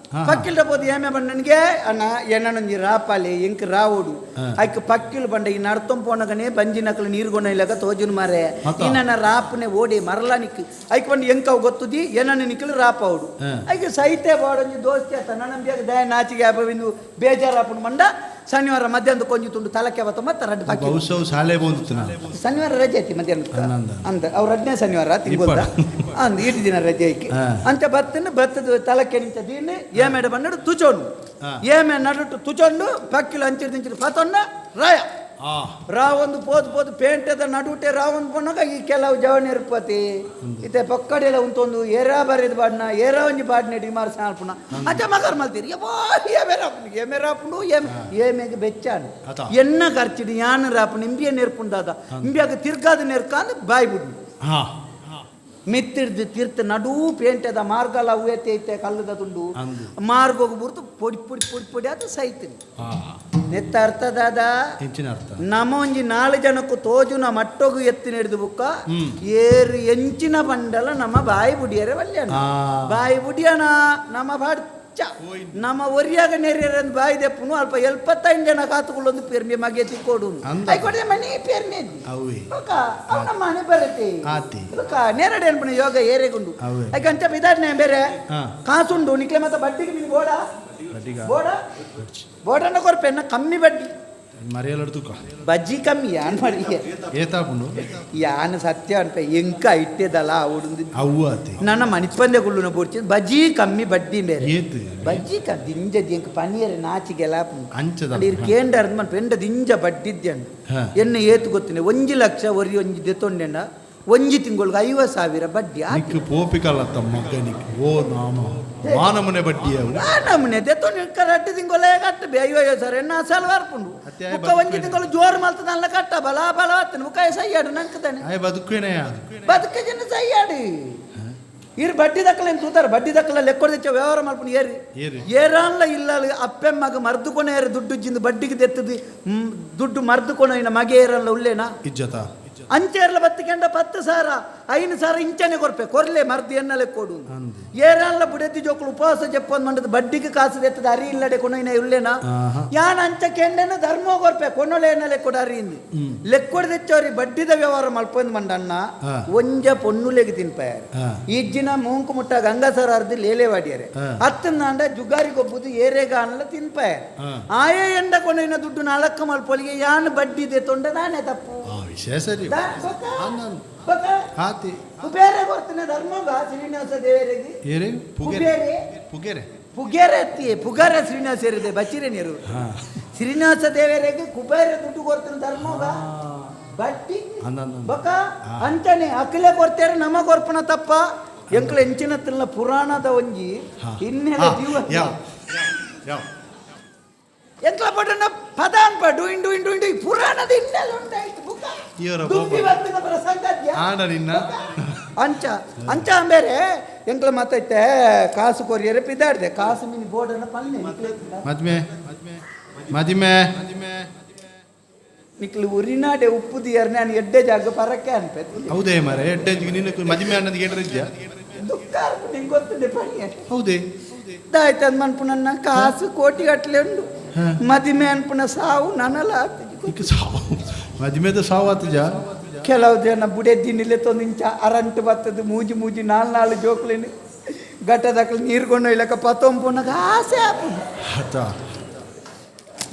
ಪಕ್ಕಿಲ್ದ పోదు ఏమే బండనిగే అన్న ఎన్ననుంజి రాపాలి ఇంక రావుడు ఐక పక్కిలు బండ ఈ నడతం పోనగానే బంజినకలు నీరు కొనలేక తోజును మారే ఈయన రాపునే ఓడి మరలానికి ఐక బండి ఎంకవు ಗೊತ್ತುದಿ ఎన్నను నికలు రాపావుడు ఐక సైతే వాడొంజి దోస్తేత ననంబియాక దయ నాచిಗೆ ಆಪವಿಂದು ಬೇಜಾರಾಪುನ ಮಂಡ ಶನಿವಾರ ಮಧ್ಯಾಹ್ನ ಕೊಂಚ ತುಂಡು ತಲಕ್ಕೆ ಅವತ್ತು ಮತ್ತೆ ರಡ್ಡು ಬಾಕಿ ಶಾಲೆ ಬಂದಿತ್ತು ಶನಿವಾರ ರಜೆ ಐತಿ ಮಧ್ಯಾಹ್ನ ಅಂತ ಅವ್ರು ರಡ್ನೇ ಶನಿವಾರ ತಿಂಗೋದ ಅಂದ್ ಇಟ್ಟು ದಿನ ರಜೆ ಐಕಿ ಅಂತ ಬತ್ತದ ತಲಕ್ಕೆ ನಿಂತ ದೀನಿ ಏಮೇಡ ಬಂದಡು ತುಚೋಂಡು ಏಮೆ ನಡುಟ್ಟು ತುಚೋಂಡು ಪಕ್ಕಿಲು ಅಂಚಿರು ತಿಂಚಿರು ಪತೊಂಡ ರಾಯ ರಾವೊಂದು ಪೋದು ಪೇಂಟದ ನಡುಟೆ ರಾವೊಂದು ಪೊನ್ನಾಗ ಈ ಕೆಲವು ಜವಣಿ ಇರ್ಪತಿ ಇತ್ತೆ ಪಕ್ಕಡೆಲ್ಲ ಉಂತೊಂದು ಏರಾ ಬರೆದು ಬಾಡ್ನ ಏರಾ ಒಂಜಿ ಬಾಡ್ನೆ ಡಿಮಾರ್ ಸಾಲ್ಪುನ ಅಜ್ಜ ಮಗರ್ ಮಲ್ತೀರಿ ಏಮೆ ರಾಪುಂಡು ಏಮೆಗೆ ಬೆಚ್ಚಾನು ಎನ್ನ ಖರ್ಚಿಡು ಯಾನು ರಾಪುಂಡು ಇಂಬಿಯ ನೆರ್ಪುಂಡಾದ ಇಂಬಿಯಾಗ ತಿರ್ಗಾದ ನೆರ್ಕಾಂದು ಬಾಯಿ ಬಿಡು ಮಿತ್ತಿಡ್ದು ತೀರ್ಥ ನಡೂ ಪೇಂಟದ ಮಾರ್ಗಲ ಉಯತೆ ಐತೆ ಕಲ್ಲದ ತುಂಡು ಮಾರ್ಗೋಗಿ ಬುರ್ತು ಪೊಡಿ ಅದು ಸೈತೀನಿ ನೆತ್ತ ಅರ್ಥದಾದ ನಮ್ಮ ಒಂಜಿ 4 ಜನಕ್ಕೂ ತೋಜುನ ಮಟ್ಟೋಗು ಎತ್ತಿನ ಹಿಡಿದು ಬುಕ್ಕ ಏರು ಎಂಚಿನ ಬಂಡಲ ನಮ್ಮ ಬಾಯಿ ಬುಡಿಯರೆ ವಲ್ಯನ ಬಾಯಿ ಬುಡಿಯನ ನಮ್ಮ ಬಾಡ್ ನಮ್ಮ ಒರಿಯಾಗ ನೆರೆಯರಂದು ಬಾಯಿ ದೆಪ್ಪುನು ಅಲ್ಪ 75 ಜನ ಕಾತುಗಳೊಂದು ಪೇರ್ಮೆ ಮಗೆ ತಿಕ್ಕೋಡು ಐಕೊಡೆ ಮನೆ ಪೇರ್ಮೆ ಅವನ ಮನೆ ಬರತ್ತೆ ನೇರಡೆ ಅನ್ಪಣ ಯೋಗ ಏರೆಗುಂಡು ಐಕಂಚ ಬಿದಾಡ್ನೆ ಬೇರೆ ಕಾಸುಂಡು ನಿಕ್ಲೆ ಮತ್ತೆ ಬಡ್ಡಿಗೆ ನಿನ್ ಬೋಡ ಬೋಡನ್ನ ಕೊರ್ಪೆನ್ನ ಕಮ್ಮಿ ಬಡ್ಡಿ ಮರೆಯಲಡ್ತುಕ ಬಜ್ಜಿ ಕಮ್ಮಿ ಯಾನ್ ಮಾಡಿ ಏತಾಪುಂಡು ಯಾನ್ ಸತ್ಯ ಅನ್ಪ ಎಂಕ ಇಟ್ಟೆದಲ್ಲ ಅವಡು ಅವು ಆತಿ ನನ್ನ ಮಣಿಪಂದೆ ಗುಳ್ಳುನ ಬೋಡ್ಚಿ ಬಜ್ಜಿ ಕಮ್ಮಿ ಬಡ್ಡಿ ಬೇರೆ ಏತು ಬಜ್ಜಿ ಕಮ್ಮಿ ದಿಂಜ ಎಂಕ ಪನೀರ್ ನಾಚಿಗೆಲ್ಲ ಅಂಚದ ಕೇಂದ್ರ ಮನ್ ಪೆಂಡ ದಿಂಜ ಬಡ್ಡಿದ್ಯಂಡು ಎನ್ನ ಏತು ಗೊತ್ತಿನ 1 ಲಕ್ಷ ಒರಿ ಒಂಜಿ ದೆತ್ತೊಂಡೆಂಡ 1 ತಿಂಗಳಿಗೆ 50,000 ಬಡ್ಡಿ ನಿಕ್ಕು ಪೋಪಿಕಲ್ಲತ್ತ ಮಗನಿಗೆ ಓ ನಾಮ ಮಾನಮನೆ ಬಡ್ಡಿ ಅವು ನಮ್ಮನೆ ದೆತ್ತೊಂಡೆ ಕರೆಕ್ಟ್ ತಿಂಗೊಲೆ ಕಟ್ಟಬೆ 50,000 ಎನ್ನ ಸಲ್ವಾರ್ ಪುಂಡು ಬುಕ್ಕ 1 ತಿಂಗಳು ಜೋರು ಮಲ್ತದ ಅಲ್ಲ ಕಟ್ಟ ಬಲ ಬಲ ಆತನ ಬುಕ್ಕ ಸೈಯಾಡು ನಂಕತಾನೆ ಆಯ್ ಬದುಕೇನೆಯ ಬದುಕ ಜನ ಸೈಯಾಡು ಇರ್ ಬಡ್ಡಿ ದಕ್ಕಲೇನು ತೂತಾರ ಬಡ್ಡಿ ದಕ್ಕಲ ಲೆಕ್ಕೊಡ್ದಿಚ್ಚ ವ್ಯವಹಾರ ಮಾಡ್ಕೊಂಡು ಏರಾನ್ಲ ಇಲ್ಲ ಅಪ್ಪೆ ಮಗ ಮರ್ದುಕೊನೆ ಏರಿ ದುಡ್ಡು ಜಿಂದು ಬಡ್ಡಿಗೆ ತೆತ್ತದು ದುಡ್ಡು ಮರ್ದುಕೊನ ಇನ್ನ ಮಗೆ ಏರಲ್ಲ ಉಳ್ಳೇನಾ ಇಜ್ಜತ ಅಂಚೆರ್ಲ ಬತ್ತಿಕೆಂಡ 10,000 5,000 ಇಂಚನೆ ಕೊರ್ಲೆ ಮರ್ದು ಎನ್ನಲೆ ಕೊಡು ಏರಲ್ಲ ಬುಡೆದ್ದಿ ಜೋಕುಲು ಉಪವಾಸ ಜಪ್ಪೊಂದು ಮಂಡದ ಬಡ್ಡಿಗೆ ಕಾಸು ತೆತ್ತದ ಅರಿ ಇಲ್ಲಡೆ ಕೊನೊಯ್ನ ಉಳ್ಳೇನಾ ಯಾನ್ ಅಂಚ ಕೆಂಡೆನ ಧರ್ಮ ಕೊರ್ಪೆ ಕೊನೊಲೆ ಎನ್ನಲೆ ಕೊಡ ಅರಿಯಿಂದ ಲೆಕ್ಕೊಡ್ ತೆಚ್ಚವ್ರಿ ಬಡ್ಡಿದ ವ್ಯವಹಾರ ಮಲ್ಪೊಂದು ಮಂಡಣ್ಣ ಒಂಜ ಪೊನ್ನುಲೆಗೆ ತಿನ್ಪಾಯಾರ ಈಜ್ಜಿನ ಮೂಂಕು ಮುಟ್ಟ ಗಂಗಸರ ಅರ್ದಿ ಲೇಲೆ ವಾಡ್ಯಾರೆ ಹತ್ತಂದ ಜುಗಾರಿ ಗೊಬ್ಬುದು ಏರೆಗಾನಲ್ಲ ತಿನ್ಪಾಯಾರ ಆಯೇ ಎಂಡ ಕೊನೊಯ್ನ ದುಡ್ಡು ನಾಲ್ಕ ಮಲ್ಪೊಲಿಗೆ ಯಾನ್ ಬಡ್ಡಿ ತೆತ್ತೊಂಡ ನಾನೇ ತಪ್ಪು ವಿಷಯ ಸರಿ ಆತಿ ಬೇರೆ ಬರ್ತನೆ ಧರ್ಮಗ ಶ್ರೀನಿವಾಸ ದೇವರಿಗೆ ಏರೆ ಪುಗೆರೆ ಪುಗೆರೆ ಪುಗೇರೆ ಅತ್ತಿ ಪುಗಾರೆ ಶ್ರೀನಿವಾಸ ಸೇರಿದೆ ಬಚ್ಚಿರೆ ನೀರು ಶ್ರೀನಿವಾಸ ದೇವರಿಗೆ ಕುಬೇರ ದುಡ್ಡು ಕೊಡ್ತಾನೆ ಧರ್ಮಗ ಬಟ್ಟಿ ಬಕ ಅಂತಾನೆ ಅಖಿಲೆ ಕೊಡ್ತಾರೆ ನಮ ಕೊರ್ಪಣ ತಪ್ಪ ಎಂಕ್ಲ ಎಂಚಿನತ್ತಿನ ಪುರಾಣದ ಒಂಜಿ ಇನ್ನೆಲ್ಲ ಜೀವ ಎಂಕ್ಲ ಪಟ್ಟಣ ಪದ ಅನ್ಪ ಡೂಯಿಂಗ್ ಡೂಯಿಂಗ್ ಡೂಯಿಂಗ್ ಪುರಾಣದ ಇನ್ನೆಲ್ಲ ಉಂಟಾಯ್ತು ಬುಕ್ಕ ಅಂಚ ಅಂಚ ಬೇರೆ ಎಂಕ್ಲ ಮಾತೈತೆ ಕಾಸು ಕೊರಿಯರೆ ಪಿದಾಡ್ದೆ ಕಾಸು ಮೀನಿ ಬೋರ್ಡನ್ನ ಪಲ್ಲೆ ಮದ್ಮೆ ಮದಿಮೆ ನಿಕ್ಲು ಉರಿನಾಡೆ ಉಪ್ಪು ದಿಯರ್ ನಾನು ಎಡ್ಡೆ ಜಾಗ ಪರಕ್ಕೆ ಅನ್ಪೇತು ಹೌದೇ ಮಾರೆ ಎಡ್ಡೆ ನಿನ್ನ ಮದಿಮೆ ಅನ್ನೋದು ಏನಿದ್ಯಾ ದುಃಖ ನಿಂಗೆ ಗೊತ್ತಿದೆ ಪಣಿ ಹೌದೇ ದಾಯ್ತು ಅಂದ್ ಮನ್ಪುನನ್ನ ಕಾಸು ಕೋಟಿ ಗಟ್ಲೆ ಉಂಡು ಮದಿಮೆ ಅನ್ಪುನ ಸಾವು ನನಲ್ಲ ಸಾವು ಮದಿಮೆದ ಸಾವು ಆತಜ ಕೆಲವು ಜನ ಬುಡೆದ್ದಿನಿಲೆ ತೊಂದಿಂಚ ಅರಂಟು ಬತ್ತದು ಮೂಜಿ ಮೂಜಿ 4 ಜೋಕ್ಲೇನು ಗಟ್ಟದಕ್ಕಲು ನೀರ್ಕೊಂಡು ಇಲ್ಲಕ ಪತ್ತೊಂಪುನಗ ಆಸೆ ಆಪುನು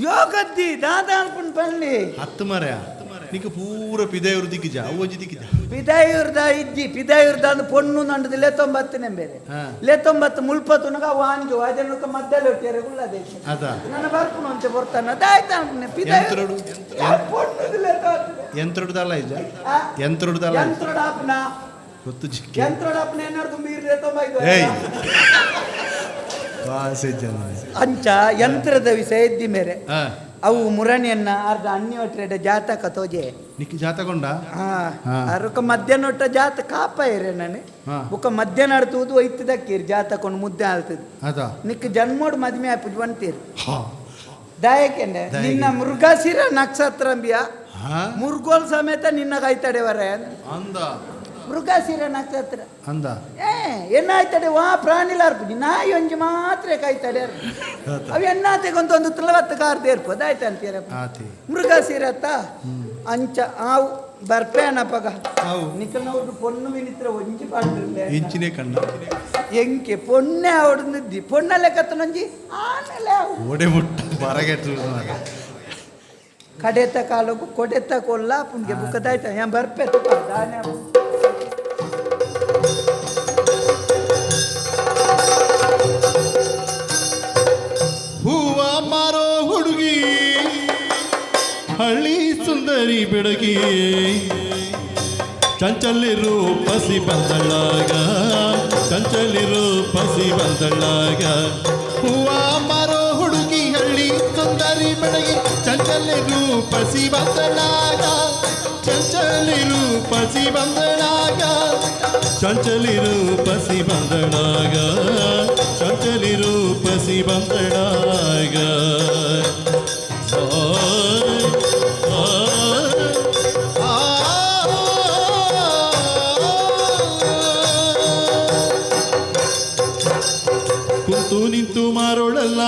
ಯೋಗದ್ದಿ ದಾದಾ ಅನ್ಪುನ್ ಪಳ್ಳಿ ಹತ್ತು ಮರ ನಿಕ್ಕ ಪೂರ ಪಿದಾಯೂರು ದಿಕ್ಕಿಜ ಅವಜಿ ದಿಕ್ಕಿಜ ಪಿದಾಯೂರ್ದ ಇಜ್ಜಿ ಪಿದಾಯೂರ್ದ ಅಂದ್ ಪೊಣ್ಣು ನಂಡದು 19 ಬೇರೆ 19 ಮುಲ್ಪತುನಗ ವಾಂಜು ಅದನ್ನಕ ಮದ್ದಲೆ ಹೊಟ್ಟಿಯಾರೆ ಗುಳ್ಳದೇಶ ನನ್ನ ಬರ್ಪುನು ಅಂತ ಬರ್ತಾನ ದಾಯ್ತ ಪಿದಾಯೂರು ಎಂತ್ರೊಡ್ದಲ್ಲ ಇಜ ಎಂತ್ರೊಡ್ದಲ್ಲ ಯಂತ್ರಡಾಪ್ನ ಗೊತ್ತು ಜಿಕ್ಕಿ ಯಂತ್ರಡಾಪ್ನ ಏನಾರ್ದು ಮೀರ್ 95 ಏಯ್ ವಾಸೆ ಜನ ಅಂಚ ಯಂತ್ರದ ವಿಷಯ ಎದ್ದಿ ಮೇರೆ ಅವು ಮುರಣಿಯನ್ನ ಅರ್ಧ ಅನ್ಯೋಟ್ರೆಡ ಜಾತಕ ತೋಜೆ ನಿಕ್ಕಿ ಜಾತಕೊಂಡ ಅರಕ ಮಧ್ಯಾಹ್ನ ಒಟ್ಟ ಜಾತ ಕಾಪ ಇರೆ ನಾನು ಬುಕ್ಕ ಮಧ್ಯಾಹ್ನ ಆಡ್ತುವುದು ಒಯ್ತದಕ್ಕೀರ್ ಜಾತಕೊಂಡು ಮುದ್ದೆ ಆಳ್ತದೆ ನಿಕ್ಕ ಜನ್ಮೋಡ್ ಮದ್ಮೆ ಆಪುಜ್ ಬಂತೀರಿ ದಾಯಕೆಂಡೆ ನಿನ್ನ ಮೃಗಶಿರ ನಕ್ಷತ್ರಂಬಿಯ ಮುರ್ಗೋಲ್ ಸಮೇತ ನಿನ್ನ ಕಾಯ್ತಾಡೆವರ ಅಂದ ಮೃಗಶಿರ ನಕ್ಷತ್ರ ಅಂದ ಎನ್ನಾಯ್ತಡೆ ವಾ ಪ್ರಾಣಿಲಾರ್ಪುಜಿ ನಾಯಿ ಒಂಜಿ ಮಾತ್ರ ಕಾಯ್ತಾಡೆ ಅವು ಎನ್ನಾತೆಗೊಂದು 30 ಕಾರ್ದು ಏರ್ಪೋದು ಆಯ್ತು ಅಂತೀರ ಮೃಗಶಿರತ್ತ ಅಂಚ ಆವು ಬರ್ಪೇನಪ್ಪಗ ನಿಖಲ್ನವ್ರು ಪೊಣ್ಣು ಮಿನಿತ್ರ ಒಂಜಿ ಪಾಡ್ರೆ ಇಂಚಿನೇ ಕಣ್ಣ ಎಂಕೆ ಪೊಣ್ಣೆ ಅವಡ್ದಿದ್ದಿ ಪೊಣ್ಣಲೆ ಕತ್ತನೊಂಜಿ ಆಮೇಲೆ ಓಡೆ ಮುಟ್ಟು ಬರಗೆಟ್ಟು ಕಡೆತ ಕಾಲಕ್ಕೂ ಕೊಡೆತ ಕೊಲ್ಲ ಪುಣ್ಗೆ ಬುಕ್ಕದಾಯ್ತ ಯಾ ಬರ್ಪೆ ತುಪ್ಪ ದಾನೆ ಹೂವ ಮಾರೋ ಹುಡುಗಿ ಹಳ್ಳಿ ಸುಂದರಿ ಬೆಡಗಿ ಚಂಚಲಿರು ಪಸಿ ಬಂದಳಾಗ ಚಂಚಲಿರು ಪಸಿ ಬಂದಳಾಗ ಹೂವ ಮಾರೋ ಹುಡುಗಿ ಹಳ್ಳಿ ಸುಂದರಿ ಬೆಡಗಿ ಚಂಚಲಿರು ಪಸಿ ಬಂದಳಾಗ ಚಂಚಲಿರು ಪಸಿ ಬಂದಳಾಗ ಚಂಚಲಿರು ಪಸಿ ಬಂದಳಾಗ ಚಂಚಲಿರು ಪಸಿ ಬಂದಳಾಗ ಕುಂತು ನಿಂತು ಮಾರೋಳಲ್ಲ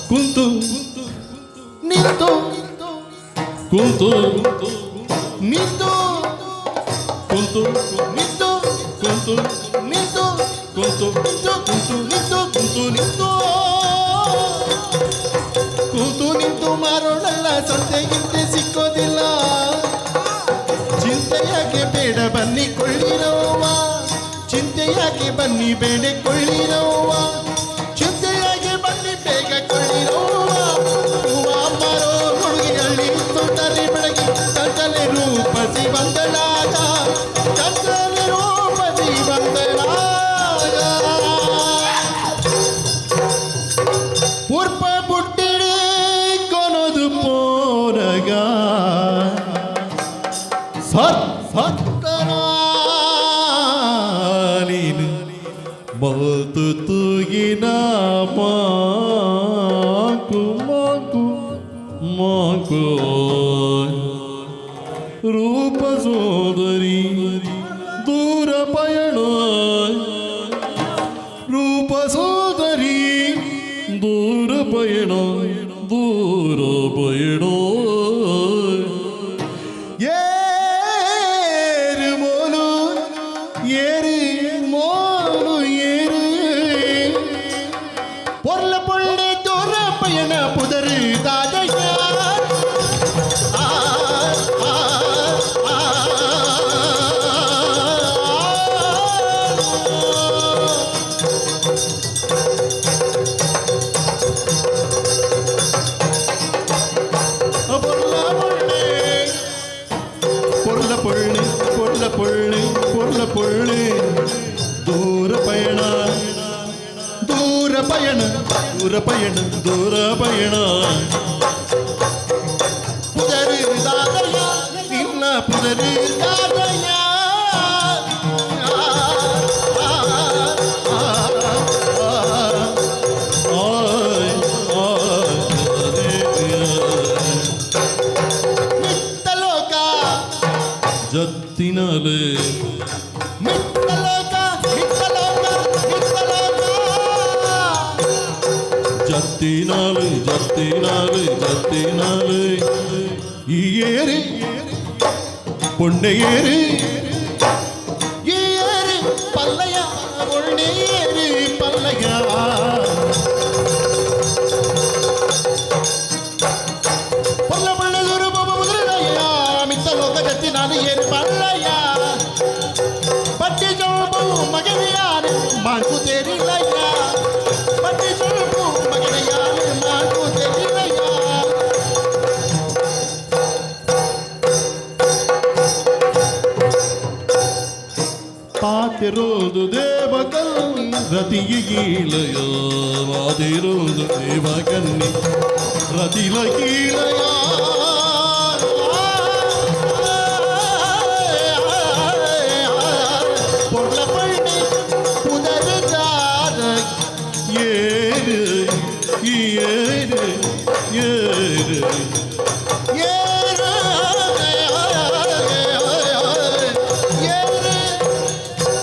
ಕುಂತು ನಿಂತು ಕುಂತು ನಿಂತು ಕುಂತು ನಿಂತು ಕುಂತು ನಿಂತು ಕುಂತು ನಿಂತು ಕುಂತು ನಿಂತು ಕುಂತು ನಿಂತು ಕುಂತು ನಿಂತು ಮಾರೋ ಸೊಂಟೆಗಿಂತೆ ಸಿಕ್ಕೋದಿಲ್ಲ. ಚಿಂತೆಯಾಗೆ ಬೇಡ ಬನ್ನಿ ಕೊಳ್ಳಿರವ್ವ, ಚಿಂತೆಯಾಗೆ ಬನ್ನಿ ಬೇಡ ಕೊಳ್ಳಿರವ್ವ, ಚಿಂತೆಯಾಗೆ ಬನ್ನಿ ಬೇಗ ಕೊಳ್ಳಿರವ್ವ. ಹೂವ ಮಾರೋ ಹುಡುಗಿಯಲ್ಲಿ ತೊಟ್ಟರೆ ಬೆಳಗಿ ಚಂಚಲೆ ರೂಪಸಿ ಬಂದಳಾಗ, ಚಂಚಲೆ ರೂಪಸಿ ಬಂದಳಾಗ. ಪೂರ್ಪ ಬುಟ್ಟಿಡಿ ಕೊನದು ಪೋರಗ ಸತ್ತನಾಲಿನು ಬಹುತು ತೂಗಿನ ಮಾಕು ಮಾಕು ಮಾಕು ರೂಪ ಸೋದರಿ ದೂರ ಪಯಣ, ರೂಪ ಸೋದರಿ ದೂರ ಪಯಣ, ದೂರ ಪಯಣ. ಏರು ಮೋಲು ಏರು ಮೋಲು ಏರು பொருள பொருளே தூர பயண புதரு தாதையா. பொருளே தூர பயண தூர பயண தூர பயண தூர பயண. புதரு தாதையா நின்ன புதரு தாதையா. ಮಿತ್ತಲೋಕ ಜತ್ತಿನಲೆ ஜத்தினாலே ஜத்தினாலே ஜத்தினாலே ஏறு பொண்ணை ஏறு ஏறு பல்லையா பொண்ணை ஏறு பல்லையா. பொல்ல பொண்ணு துருப முதலையா மித்த லோக ஜத்தினாலே ஏறு பல்லையா. பட்டி ஜோபு மகனியாரு மான்கு தெரிலையா, பட்டி ஜோபு மகனியாரு மான்கு தெரிலையா. ಪಾತಿರೋದು ದೇವಕನ್ನಿ ರತಿಯ ಗೀಳಯ, ವಾದಿರೋದು ದೇವಕನ್ನಿ ರತಿಲ ಗೀಳಯ. பொருள பண்ணி புதரு ஜாத ஏறு ஏறு ஏறு ஏறு ஏறு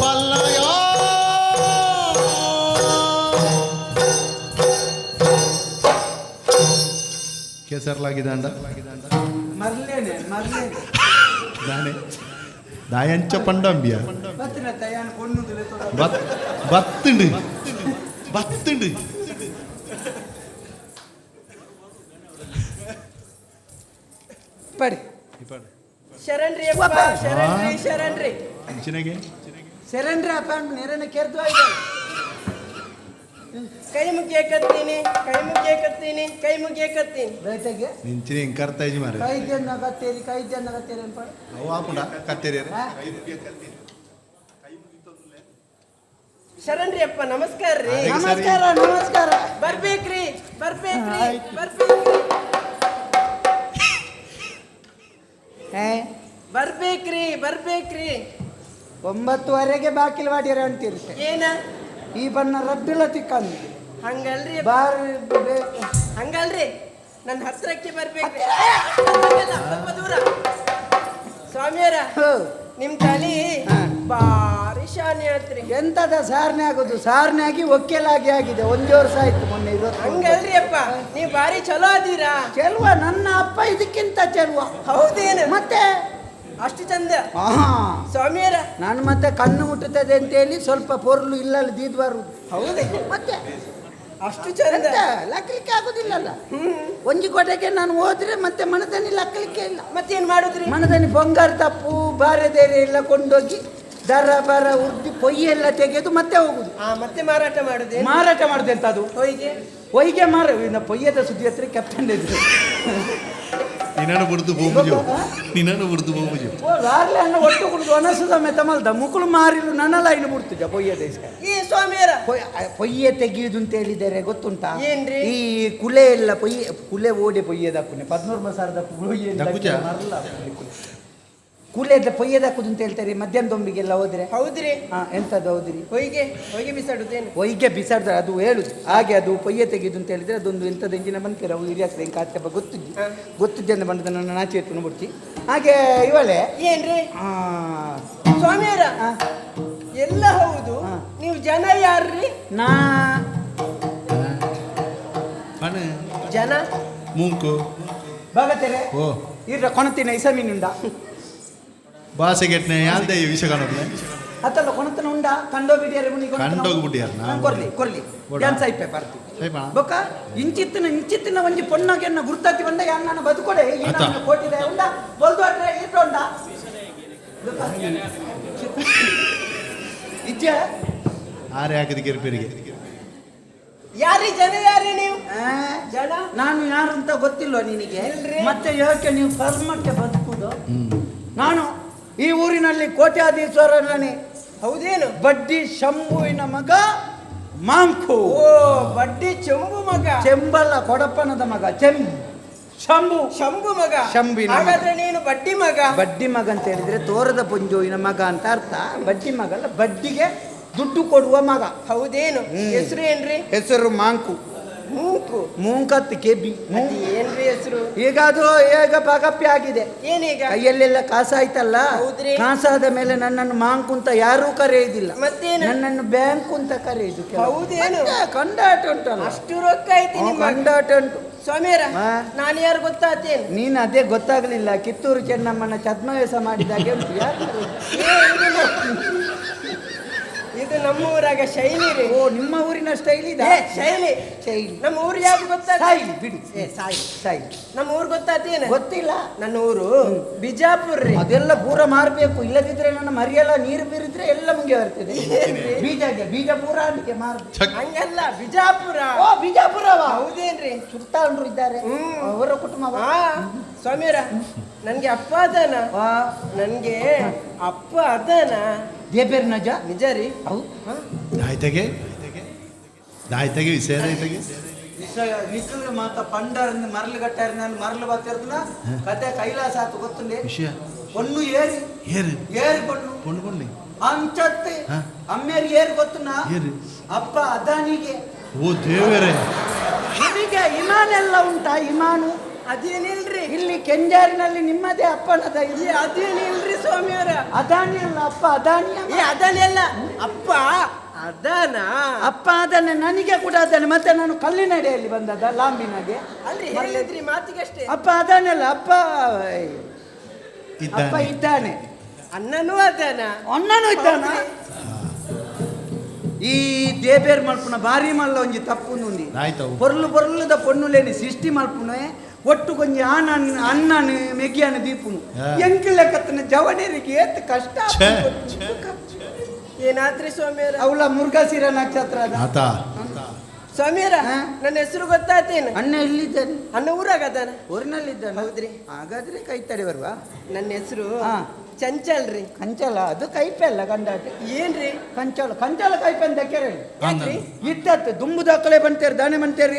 பல்லையா. ಕೆಸರ್ಲಾಗಿದಾಂಡ ಮರ್ಲೇನೆ ಮರ್ಲೇನೆ ದಾನೆ ದಾಯಂಚ ಪಂಡಂಬಿಯ ಬತ್ತಿನ ತಯಾನ ಕೊಣ್ಣುದಿಲ್ಲ ತೊಡ ಬತ್ತುಂಡು ಬತ್ತುಂಡು. ಪಡಿ ಶರಣ್ರಿ ಅಪ್ಪ ಶರಣ್ರಿ ಶರಣ್ರಿ ಇಂಚಿನಗೆ ಸೆರೆಂಡ್ರಿ ಅಪ್ಪ ನೆರನ ಕೆರ್ದು ಆಯ್ತು. ಕೈ ಮುಗಿಯ ಕತ್ತೀನಿ ಕೈ ಮುಗಿಯ ಕತ್ತೀನಿ ಕೈ ಮುಗಿಯ ಕತ್ತೀನಿ ರೈತಗೆ ಇಂಚಿನ ಹಿಂಗೆ ಕರ್ತಾ ಇಜಿ ಮಾರ ಕೈದನ್ನ ಕತ್ತೇರಿ ಕೈದನ್ನ ಕತ್ತೇರಿ ಅನ್ಪ ಅವು ಹಾಪುಂಡ ಕತ್ತೇರಿ ಶರಣ್ರಿ ಅಪ್ಪ ನಮಸ್ಕಾರ ರೀ. ನಮಸ್ಕಾರ ನಮಸ್ಕಾರ. ಬರ್ಬೇಕ್ರಿ ಬರ್ಬೇಕ್ರಿ ಬರ್ಬೇಕ್ರಿ ಬರ್ಬೇಕ್ರಿ ಬರ್ಬೇಕ್ರಿ. 9:30ಗೆ ಬಾಕಿಲ್ ವಾಡ್ಯಾರ ಅಂತಿರುತ್ತೆ. ಏನ ಈ ಬಣ್ಣ ರಡ್ಡಿಲ್ಲ ತಿಕ್ಕಂದು ಹಂಗಲ್ರಿ ಬಾರಿ ಹಂಗಲ್ರಿ ನನ್ನ ಹತ್ರಕ್ಕೆ ಬರ್ಬೇಕ್ರಿ. ಸ್ವಲ್ಪ ದೂರ ಸ್ವಾಮಿಯರ ನಿಮ್ ತಲಿ ಬಾರಿ ಶಾನೆ ಆತ್ರಿ. ಎಂತದ ಸಾರ್ನೆ ಆಗೋದು, ಸಾರ್ನೆ ಆಗಿ ಒಕ್ಕೆಲಾಗಿ ಆಗಿದೆ. 1 ವರ್ಷ ಆಯ್ತು ಮೊನ್ನೆ ಇರೋದು. ಹಂಗಲ್ರಿ ಅಪ್ಪ ನೀವ್ ಬಾರಿ ಚಲೋ ಅದೀರಾ. ಚೆಲ್ವ ನನ್ನ ಅಪ್ಪ ಇದಕ್ಕಿಂತ ಚೆಲ್ವ. ಹೌದೇನು ಮತ್ತೆ ಅಷ್ಟು ಚಂದ ಸ್ವಾಮಿಯರ. ನಾನು ಮತ್ತೆ ಕಣ್ಣು ಮುಟ್ಟುತ್ತದೆ ಅಂತ ಹೇಳಿ ಸ್ವಲ್ಪ ಪೊರ್ಲು ಇಲ್ಲಲ್ಲಿ ದೀದ್ ಬರುದು. ಹೌದೇ ಮತ್ತೆ ಅಷ್ಟು ಚಂದ ಎಂತ ಲಕ್ಕಲಿಕ್ಕೆ ಆಗುದಿಲ್ಲಲ್ಲ. ಒಂಜಿ ಕೊಡೆಗೆ ನಾನು ಹೋದ್ರೆ ಮತ್ತೆ ಮನದನಿ ಲಕ್ಕಲಿಕ್ಕೆ ಇಲ್ಲ. ಮತ್ತೇನ್ ಮಾಡುದ್ರಿ? ಮನದನಿ ಬಂಗಾರ ತಪ್ಪು ಬಾರೆದೇರೆ ಎಲ್ಲ ಕೊಂಡೋಗಿ ದರ ಬರ ಉದ್ದಿ ಪೊಯ್ಯಿ ಎಲ್ಲ ತೆಗೆದು ಮತ್ತೆ ಹೋಗುದು. ಮತ್ತೆ ಮಾರಾಟ ಮಾಡುದೇ? ಮಾರಾಟ ಮಾಡುದೆ ಅಂತ ಅದು ಹೊಯ್ಗೆ ಹೊಯ್ಗೆ ಪೊಯ್ಯದ ಸುದ್ದಿ ಹತ್ರ ಕ್ಯಾಪ್ಟನ್ ಇದ್ರು ನಿನ್ನನ್ನು ಬುಡ್ದು ಬೋಬುಜು ನಿನ್ನನ್ನು ಬುಡ್ದು ಬೋಬುಜು ರಾರ್ಲೆ ಅನ್ನ ಒಟ್ಟು ಕುಡಿದು ಅನಸದ ಮೆತ್ತ ಮಲ್ದ ಮುಕುಳು ಮಾರಿಲು ನನ್ನ ಲೈನ್ ಬಿಡ್ತಿದ್ದ ಪೊಯ್ಯ ದೇಶ. ಈ ಸ್ವಾಮಿಯರ ಪೊಯ್ಯೆ ತೆಗೆಯುದು ಅಂತ ಹೇಳಿದ್ದಾರೆ ಗೊತ್ತುಂಟಾ? ಏನ್ರಿ? ಈ ಕುಲೆ ಎಲ್ಲ ಕುಲೆ ಓಡೆ ಪೊಯ್ಯದಕ್ಕುನೆ 13 ಮಸಾರದ ಕುಲೆದ ಪೊಯ್ಯದಕ್ಕುದು ಅಂತ ಹೇಳ್ತಾರೆ ಮಧ್ಯಾಹ್ನದೊಂಬಿಗೆಲ್ಲ ಹೋದ್ರೆ. ಹೌದ್ರಿ? ಎಂತದ್ದು ಹೌದ್ರಿ? ಹೊಯ್ಗೆ ಬಿಸಾಡುದೇನು? ಹೊಯ್ಗೆ ಬಿಸಾಡ್ತಾರೆ ಅದು ಹೇಳುದು ಹಾಗೆ. ಅದು ಪೊಯ್ಯೆ ತೆಗೆದು ಅಂತ ಹೇಳಿದ್ರೆ ಅದೊಂದು ಎಂಥದ್ದು ಎಂಜಿನ ಬಂತೀರ ಅವು ಹಿರಿಯ ಕಾಚಪ್ಪ ಗೊತ್ತಿದ್ದೆ ಅಂತ ಬಂದ ನನ್ನ ನಾಚಿ ಎತ್ತು ಬಿಡ್ತಿ. ಹಾಗೆ ಇವಳೆ ಏನ್ರಿ ಸ್ವಾಮಿಯರ ಎಲ್ಲ ಹೌದು. ನೀವು ಜನ ಯಾರ್ರಿ? ನಾ ಜನ ಮೂಂಕು ಬಾಗತೆರೆ ಓ ಇರ್ರ ಕೊಣತಿನ ಇಸಮೀನುಂಡ ಭಾಷೆಗೆಟ್ನೆ ಯಾಲ್ದೆ ವಿಷ ಕಾಣೋದ್ಲೆ ಅತ್ತಲ್ಲ ಕೊಣತನ ಉಂಡ ಕಂಡೋಗಿಡಿಯಾರೆ ಕಂಡೋಗ್ಬಿಟ್ಟಿಯಾರ ಕೊರ್ಲಿ ಡ್ಯಾನ್ಸ್ ಐಪೆ ಬರ್ತಿ ಬೊಕ್ಕ ಇಂಚಿತ್ತಿನ ಒಂಜಿ ಪೊಣ್ಣಗೆನ್ನ ಗುರ್ತಾತಿ ಬಂದ ಯಾನ್ನ ಬದುಕೊಡೆ ಕೋಟಿದೆ ಉಂಡ ಬಲ್ದು ಅಟ್ರೆ ಇಟ್ಟೊಂಡ ಇಜ್ಜ ಆರೆ ಹಾಕಿದ ರಿಪೇರಿಗೆ ಯಾರಿ ಜನ ಯಾರಿ ನೀವು? ಜನ ನಾನು ಯಾರು ಅಂತ ಗೊತ್ತಿಲ್ವ ನಿನಗೆ? ಮತ್ತೆ ಯಾಕೆ ನೀವು ಫರ್ಮಕ್ಕೆ ಬದುಕುದು? ನಾನು ಈ ಊರಿನಲ್ಲಿ ಕೋಟ್ಯಾಧೀಶ್ವರ ನಾನೇ. ಹೌದೇನು? ಬಡ್ಡಿ ಶಂಭುವಿನ ಮಗ ಮಾಂಕು. ಓ ಬಡ್ಡಿ ಚಂಬು ಮಗ? ಚೆಂಬಲ್ಲ ಕೊಡಪ್ಪನದ ಮಗ ಶಂಭು ಮಗ. ಶಂಭುವಿನ ಹಾಗಾದ್ರೆ ನೀನು ಬಡ್ಡಿ ಮಗ? ಬಡ್ಡಿ ಮಗ ಅಂತ ಹೇಳಿದ್ರೆ ತೋರದ ಪುಂಜುವಿನ ಮಗ ಅಂತ ಅರ್ಥ. ಬಡ್ಡಿ ಮಗ ಅಲ್ಲ, ಬಡ್ಡಿಗೆ ದುಡ್ಡು ಕೊಡುವ ಮಗ. ಹೌದೇನು? ಹೆಸರು ಏನ್ರಿ? ಹೆಸರು ಮಾಂಕು. ಮೂಂಕತ್ ಕೆಬಿ ಏನ್ರಿ ಹೆಸರು? ಈಗ ಅದು ಈಗ ಪಗಪ್ಪಿ ಆಗಿದೆ. ಏನೀಗ? ಕೈಯಲ್ಲೆಲ್ಲ ಕಾಸಾಯ್ತಲ್ಲ, ಹೌದ್ರಿ. ಕಾಸಾದ ಮೇಲೆ ನನ್ನನ್ನು ಮಾಂಕು ಅಂತ ಯಾರೂ ಕರೆಯುವುದಿಲ್ಲ, ಮತ್ತೇನು? ನನ್ನನ್ನು ಬ್ಯಾಂಕು ಅಂತ ಕರೆಯುದು. ಹೌದೇನು? ಕಂಡಾಟ ಉಂಟಲ್ಲ, ಅಷ್ಟು ರೊಕ್ಕ ಐತಿ ನಿಮ್ಮ? ಕಂಡಾಟ ಉಂಟು ಸ್ವಾಮಿಯರ. ನಾನು ಯಾರು ಗೊತ್ತಾತೇನು? ನೀನು ಅದೇ ಗೊತ್ತಾಗ್ಲಿಲ್ಲ. ಕಿತ್ತೂರು ಚೆನ್ನಮ್ಮನ ಛದ್ಮವೇಶ ಮಾಡಿದಾಗೆ ಉಂಟು. ಇದು ನಮ್ಮ ಊರಾಗ ಶೈಲಿ ರೀ. ಓ ನಿಮ್ಮ ಊರಿನ ಸ್ಟೈಲ್ ಇದೆ? ಶೈಲಿ ನಮ್ಮ ಊರು ಯಾವ್ದು ಗೊತ್ತಾಗ? ಬಿಡಿ ಸಾಯಿ ನಮ್ಮ ಊರು ಗೊತ್ತಾತೇನು? ಗೊತ್ತಿಲ್ಲ. ನನ್ನ ಊರು ಬಿಜಾಪುರ ರೀ. ಅದೆಲ್ಲ ಪೂರ ಮಾರ್ಬೇಕು, ಇಲ್ಲದಿದ್ರೆ ನನ್ನ ಮರಿಯೆಲ್ಲ ನೀರು ಬೀರಿದ್ರೆ ಎಲ್ಲ ಮುಂಗೆ ಬರ್ತದೆ. ಬೀಜ ಪೂರ ಅದಕ್ಕೆ ಮಾರ್ ಹಂಗಲ್ಲ, ಬಿಜಾಪುರ. ಓ ಬಿಜಾಪುರ. ಹೌದೇನ್ರಿ? ಸುತ್ತಾಂಡ್ರು ಇದ್ದಾರೆ ಅವರ ಕುಟುಂಬ. ಸ್ವಾಮಿಯರ ನನ್ಗೆ ಅಪ್ಪ ಅದಾನ. ನನ್ಗೆ ಅಪ್ಪ ಅದಾನ. ದೇಬೇರ್ ನಜ ನಿಜ ರೀ? ದಾಯ್ತೆಗೆ ವಿಷಯ ನಿಖಲ್ ಮಾತ ಪಂಡಾರಿಂದ ಮರಳು ಗಟ್ಟಾರ ನಾನು ಮರಳು ಬರ್ತಿರ್ದನ ಕತೆ ಕೈಲಾಸ ಆತು ಗೊತ್ತುಂಡೆ ವಿಷಯ ಪೊಣ್ಣು ಏರಿ ಕೊಂಡು ಅಂಚತ್ತೆ ಅಮ್ಮೇರಿ ಏರಿ ಗೊತ್ತುನಾ? ಅಪ್ಪ ಅದಾನಿಗೆ. ಓ ದೇವರೇ, ನಿಮಗೆ ಇಮಾನೆಲ್ಲ ಉಂಟಾ? ಇಮಾನು ಅದೇನಿಲ್ರಿ. ಇಲ್ಲಿ ಕೆಂಜಾರಿನಲ್ಲಿ ನಿಮ್ಮದೇ ಅಪ್ಪನದ ಇಲ್ಲಿ. ಅದೇನಿಲ್ರಿ ಸ್ವಾಮಿಯವರ. ಅದಾನಿ ಅಲ್ಲ, ಅಪ್ಪ ಅದಾನಿ. ಅದಾನಿ ಅಲ್ಲ, ಅಪ್ಪ ಅದಾನ. ಅಪ್ಪ ಅದಾನೆ, ನನಗೆ ಕೂಡ ಅದಾನೆ. ಮತ್ತೆ ನಾನು ಕಲ್ಲಿನಡಿಯಲ್ಲಿ ಬಂದದ ಲಾಂಬಿನಾಗೆ. ಅಲ್ರಿ ಹೇಳಿದ್ರಿ ಮಾತಿಗೆ ಅಷ್ಟೇ. ಅಪ್ಪ ಅದಾನೆ ಅಲ್ಲ, ಅಪ್ಪ ಇದ್ದಾನೆ. ಅಣ್ಣನೂ ಅದಾನ. ಅಣ್ಣನೂ ಇದ್ದಾನ. ಈ ದೇಬೇರ್ ಮಲ್ಪುನ ಬಾರಿ ಮಲ್ಲ ಒಂಜಿ ತಪ್ಪು ಉಂದಿ. ಪೊರ್ಲುದ ಪೊಣ್ಣುಲೇನಿ ಸೃಷ್ಟಿ ಮಲ್ಪುನೆ ಒಟ್ಟು ಕೊಂಚ ಅಣ್ಣನು ಮೆಗಿಯನು ದೀಪುನು ಎಂಕಿಲ್ಲ ಕತ್ತನ ಜವನೇರಿಗೆ ಏತ್ ಕಷ್ಟ. ಏನಾದ್ರಿ ಸ್ವಾಮಿಯರ? ಅವಳ ಮುರುಘಾಸಿರ ನಕ್ಷತ್ರ ಅದ ಸ್ವಾಮಿಯರ. ನನ್ನ ಹೆಸರು ಗೊತ್ತಾತೇನು? ಅಣ್ಣ ಎಲ್ಲಿದ್ದಾನೆ? ಅಣ್ಣ ಊರಾಗ ಅದಾನ. ಊರಿನಲ್ಲಿದ್ದಾನೆ. ಹೌದ್ರಿ? ಹಾಗಾದ್ರೆ ಕೈ ತಡೆ ಬರುವ. ನನ್ನ ಹೆಸರು ಚಂಚಲ್ ರೀ. ಕಂಚಲ ಅದು ಕೈಪೆ ಅಲ್ಲ ಕಂಡಾಟ. ಏನ್ರಿ ಕಂಚಲ ಕೈಪೆ ದಕ್ಕೆರೆ ಇದ್ದತ್ತು ದುಂಬು ದಾಖಲೆ ಬಂತೇರಿ ದಾನೆ ಬಂತೇರಿ.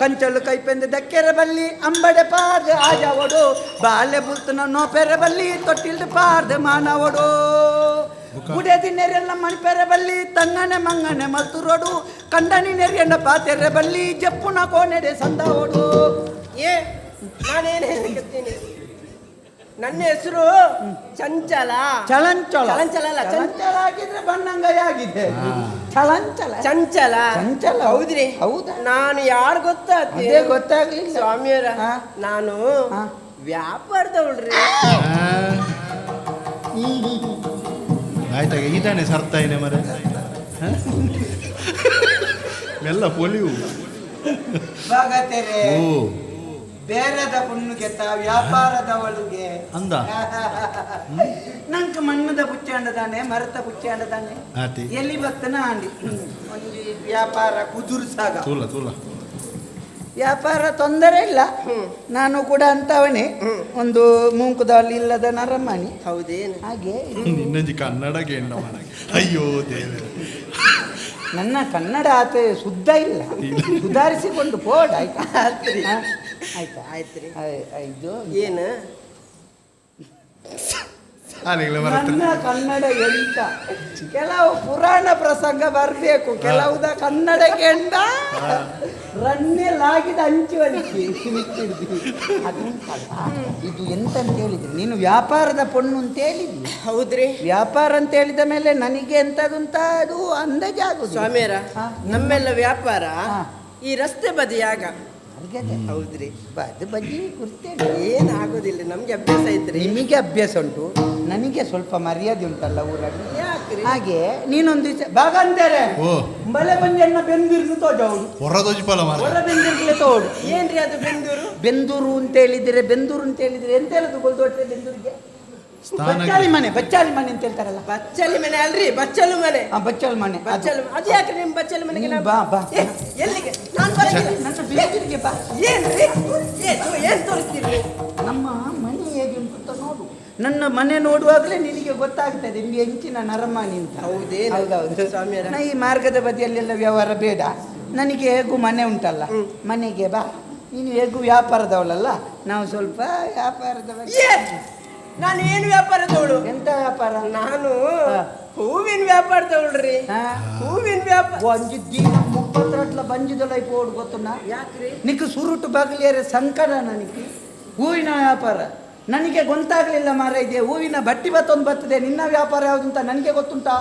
ಕಂಚಲು ಕೈಪೆಂದ ದಕ್ಕೆರೆ ಬಲ್ಲಿ ಅಂಬಡೆ ಪಾರ್ದೆ ಆಜ ಓಡು ಬಾಲ್ಯ ಬುಲ್ತನ ನೋಪೆರೆ ಬಲ್ಲಿ ತೊಟ್ಟಿಲ್ದ ಪಾರ್ದೆ ಮಾನವೋಡು ಗುಡೆದಿ ನೆರೆಲ್ಲ ಮಣಿಪೆರೆ ಬಲ್ಲಿ ತಂಗನೆ ಮಂಗನೆ ಮಲ್ತುರೋಡು ಕಂಡನಿ ನೆರೆಯಣ್ಣ ಪಾತೆರೆ ಬಲ್ಲಿ ಜಪ್ಪುನ ಕೋನೆಡೆ ಸಂದ ಓಡು. ನಾನೇನು ಹೇಳ್ತೀನಿ, ನನ್ನ ಹೆಸರು ಚಂಚಲ. ಚಲಂಚಲ ಅಲ್ಲ, ಚಂಚಲ ಆಗಿದ್ರೆ ಬಣ್ಣಂಗೈ ಆಗಿದೆ. ಚಂಚಲ. ಹೌದ್ರಿ? ಹೌದಾ? ನಾನು ಯಾರು ಗೊತ್ತಾಗ್ತದೆ? ಗೊತ್ತಾಗ್ಲಿಲ್ಲ ಸ್ವಾಮಿಯರ. ನಾನು ವ್ಯಾಪಾರದವಳ್ರಿ. ಆಯ್ತಾಗ ಇದಾನೆ ಸರ್ತಾಯಿನೆ ಮರ ಎಲ್ಲ ಪೊಲಿವು ಬಾಗತೆರೆ ಓ ಬೇರೆದ ಪುಣ್ಣುಗೆ ವ್ಯಾಪಾರದವಳಿಗೆ ಅಂದ ನಂಕ ಮಣ್ಣದ ಪುಚ್ಚಾಂಡದಾನೆ ಮರತ ಪುಚ್ಚಾಂಡದಾನೆ ಆತಿ ಎಲ್ಲಿ ಬತ್ತನ ಅಂಡಿ ಒಂದು ವ್ಯಾಪಾರ ಕುದುರ್ಸಾಗ ತೂಲ ತೂಲ ವ್ಯಾಪಾರ ತೊಂದರೆ ಇಲ್ಲ ನಾನು ಕೂಡ ಅಂತವನೇ ಒಂದು ಮೂಂಕುದಲ್ಲಿ ಇಲ್ಲದ ನರಮಣಿ ಹೌದೇನು ಹಾಗೆ ನಿನ್ನಂಜಿ ಕನ್ನಡ ಗೇಂಡ ಅಯ್ಯೋ ದೇವ ನನ್ನ ಕನ್ನಡ ಆತ ಶುದ್ಧ ಇಲ್ಲ ಸುಧಾರಿಸಿಕೊಂಡು ಪೋಡ್ ಆಯ್ತಾ ಆಯ್ತಾ ಆಯ್ತ್ರಿ ಇದು ಏನು ನನ್ನ ಕನ್ನಡ ಎಂತ ಕೆಲವು ಪುರಾಣ ಪ್ರಸಂಗ ಬರಬೇಕು ಕೆಲವುದ ಕನ್ನಡ ಕೆಂಡ ರನ್ನೆಲಾಗಿದ ಹಂಚುವಳಿಕೆ ಅದುಂಟಲ್ಲ ಇದು ಎಂತ ಅಂತ ಹೇಳಿದ್ರಿ ನೀನು ವ್ಯಾಪಾರದ ಪೊಣ್ಣು ಅಂತ ಹೇಳಿದ್ವಿ ಹೌದ್ರಿ ವ್ಯಾಪಾರ ಅಂತ ಹೇಳಿದ ಮೇಲೆ ನನಗೆ ಎಂತದುಂತ ಅದು ಅಂದಾಜಾಗುದು ಸ್ವಾಮಿಯರ ನಮ್ಮೆಲ್ಲ ವ್ಯಾಪಾರ ಹಾ. ಈ ರಸ್ತೆ ಬದಿಯಾಗ ಹೌದ್ರಿ ಅದು ಬಜ್ಜಿ ಕುರ್ತೇನೆ ಏನ್ ಆಗೋದಿಲ್ಲ ನಮ್ಗೆ ಅಭ್ಯಾಸ ಐತ್ರಿ ನಿಮಗೆ ಅಭ್ಯಾಸ ಉಂಟು ನನಗೆ ಸ್ವಲ್ಪ ಮರ್ಯಾದೆ ಉಂಟಲ್ಲ ಊರಲ್ಲಿ ಯಾಕ್ರಿ ಹಾಗೆ ನೀನೊಂದು ದಿವಸ ಬಾಗಂತಾರೆ ಓ ಬಲೆ ಬಂಜನ್ನ ಬೆಂದಿರ್ಲು ತೋಜವಳು ಹೊರದೋಜಿ ಪಲ ಮಾರ ಹೊರ ಬೆಂದಿರ್ಲೆ ತೋಡು ಏನ್ರಿ ಅದು ಬೆಂದೂರು ಬೆಂದೂರು ಅಂತ ಹೇಳಿದ್ರೆ ಎಂತ ಹೇಳುದು ಗೊಲ್ದೊಟ್ಟೆ ಬೆಂದೂರಿಗೆ ಬಚ್ಚಾಲಿ ಮನೆ ಅಂತ ಹೇಳ್ತಾರಲ್ಲ ಬಚ್ಚಲಿ ಮನೆ ಅಲ್ರಿ ಬಚ್ಚಲು ಮನೆ ಬಚ್ಚಾಲಿ ಮನೆ ಬಚ್ಚಲು ಅದು ಯಾಕ್ರಿ ನಿಮ್ ಬಚ್ಚಲು ಮನೆಗೆ ನೀನು ಬಾ ಬಾ ಏ, ಎಲ್ಲಿಗೆ ನಾನು ಬರಲಿಲ್ಲ ನನ್ನ ಬೇಜರಿಗೆ ಬಾ ಏನ್ರಿ ಏನ್ ತೋರಿಸ್ತೀರಿ ನಮ್ಮ ಮನೆ ಹೇಗೆ ಉಂಟು ಅಂತ ನೋಡು ನನ್ನ ಮನೆ ನೋಡುವಾಗಲೇ ನಿನಗೆ ಗೊತ್ತಾಗ್ತದೆ ನಿಮಗೆ ಹೆಂಚಿನ ನರಮಾನಿ ಅಂತ ಹೌದೇನು? ಹೌದೌದು ಸ್ವಾಮಿಯರ. ನಾ ಈ ಮಾರ್ಗದ ಬದಿಯಲ್ಲೆಲ್ಲ ವ್ಯವಹಾರ ಬೇಡ ನನಗೆ ಹೇಗೂ ಮನೆ ಉಂಟಲ್ಲ ಮನೆಗೆ ಬಾ ನೀನು ಹೇಗೂ ವ್ಯಾಪಾರದವಳಲ್ಲ ನಾವು ಸ್ವಲ್ಪ ವ್ಯಾಪಾರದ ಬಗ್ಗೆ ನಾನು ಏನು ವ್ಯಾಪಾರದವಳು ಎಂತ ವ್ಯಾಪಾರ ನಾನು ಹಾ. ಹೂವಿನ ವ್ಯಾಪಾರದವಳ್ರಿ ಹಾ? ಹೂವಿನ ವ್ಯಾಪಾರ ಒಂಜಿ ದಿನ 30 ಬಂಜಿದೊಲ ಪೋಡು ಗೊತ್ತುನಾ ಯಾಕ್ರಿ ನಿಕ್ಕೆ ಸುರುಟು ಬಗಲಿಯರೆ ಸಂಕಟ ನನಗೆ ಹೂವಿನ ವ್ಯಾಪಾರ ನನಗೆ ಗೊತ್ತಾಗಲಿಲ್ಲ ಮಾರ ಇದೆ ಹೂವಿನ ಬಟ್ಟಿ ಬತ್ತೊಂದು ಬರ್ತದೆ ನಿನ್ನ ವ್ಯಾಪಾರ ಯಾವುದು ಅಂತ ನನಗೆ ಗೊತ್ತುಂಟಾ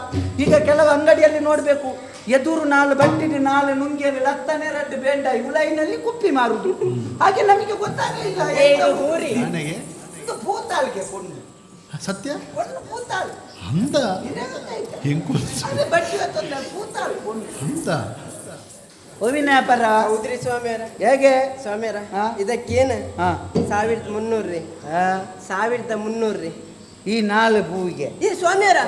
ಈಗ ಕೆಲವು ಅಂಗಡಿಯಲ್ಲಿ ನೋಡಬೇಕು ಎದುರು 4 ಬಟ್ಟಿಗೆ 4 ನುಂಗಿಯಲ್ಲಿ ಲತ್ತನೆ 2 ಬೇಂಡ ಉಲೈನಲ್ಲಿ ಕುಪ್ಪಿ ಮಾರುದು ಹಾಗೆ ನಮಗೆ ಗೊತ್ತಾಗಲಿಲ್ಲ ಏನು ಹೂರಿ ನನಗೆ ಇದು ಭೂತಾಳ್ಗೆ ಕೊಂಡು ಸತ್ಯ ಕೊಂಡು ಭೂತಾಳ್ ಅಂತ ಹೆಂಗು ಅದೇ ಬಟ್ಟಿ ಬತ್ತೊಂದು ಭೂತಾಳ್ ಕೊಂಡು ಅಂತ ಹೂವಿನ ವ್ಯಾಪಾರ ಹೌದ್ರಿ ಸ್ವಾಮಿಯರ ಹೇಗೆ ಸ್ವಾಮಿಯರ ಹಾ. ಇದಕ್ಕೇನು ಹಾ 1300 ರೀ 1300 ರೀ ಈ 4 ಹೂವಿಗೆ ಈ ಸ್ವಾಮಿಯರ